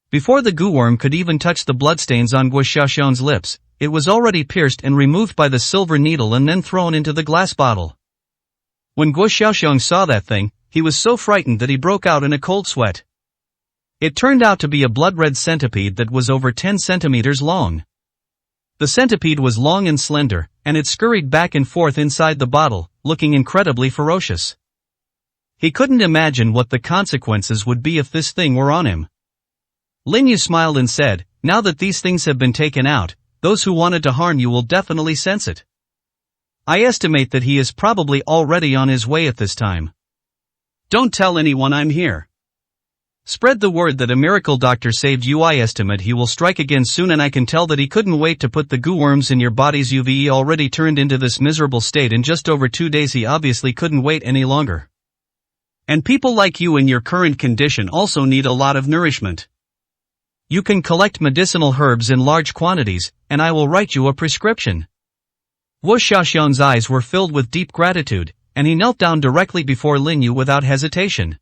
Before the goo worm could even touch the bloodstains on Guo Xiaoxiang's lips, it was already pierced and removed by the silver needle and then thrown into the glass bottle. When Guo Xiaoxiang saw that thing, he was so frightened that he broke out in a cold sweat. It turned out to be a blood-red centipede that was over 10 centimeters long. The centipede was long and slender, and it scurried back and forth inside the bottle, looking incredibly ferocious. He couldn't imagine what the consequences would be if this thing were on him. Lin Yu smiled and said, "Now that these things have been taken out, those who wanted to harm you will definitely sense it. I estimate that he is probably already on his way at this time. Don't tell anyone I'm here. Spread the word that a miracle doctor saved you. I estimate he will strike again soon, and I can tell that he couldn't wait to put the goo worms in your bodies. You've already turned into this miserable state in just over 2 days. He obviously couldn't wait any longer. And people like you in your current condition also need a lot of nourishment. You can collect medicinal herbs in large quantities, and I will write you a prescription." Guo Xiaoxiang's eyes were filled with deep gratitude, and he knelt down directly before Lin Yu without hesitation.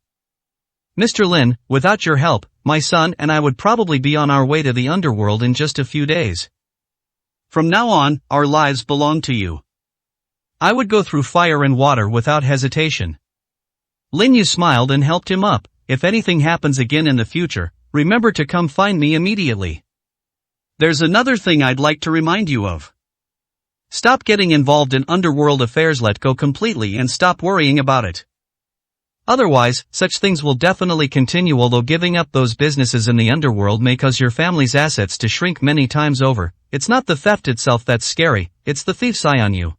"Mr. Lin, without your help, my son and I would probably be on our way to the underworld in just a few days. From now on, our lives belong to you. I would go through fire and water without hesitation." Lin Yu smiled and helped him up. "If anything happens again in the future, remember to come find me immediately. There's another thing I'd like to remind you of. Stop getting involved in underworld affairs. Let go completely and stop worrying about it. Otherwise, such things will definitely continue. Although giving up those businesses in the underworld may cause your family's assets to shrink many times over, it's not the theft itself that's scary, it's the thief's eye on you."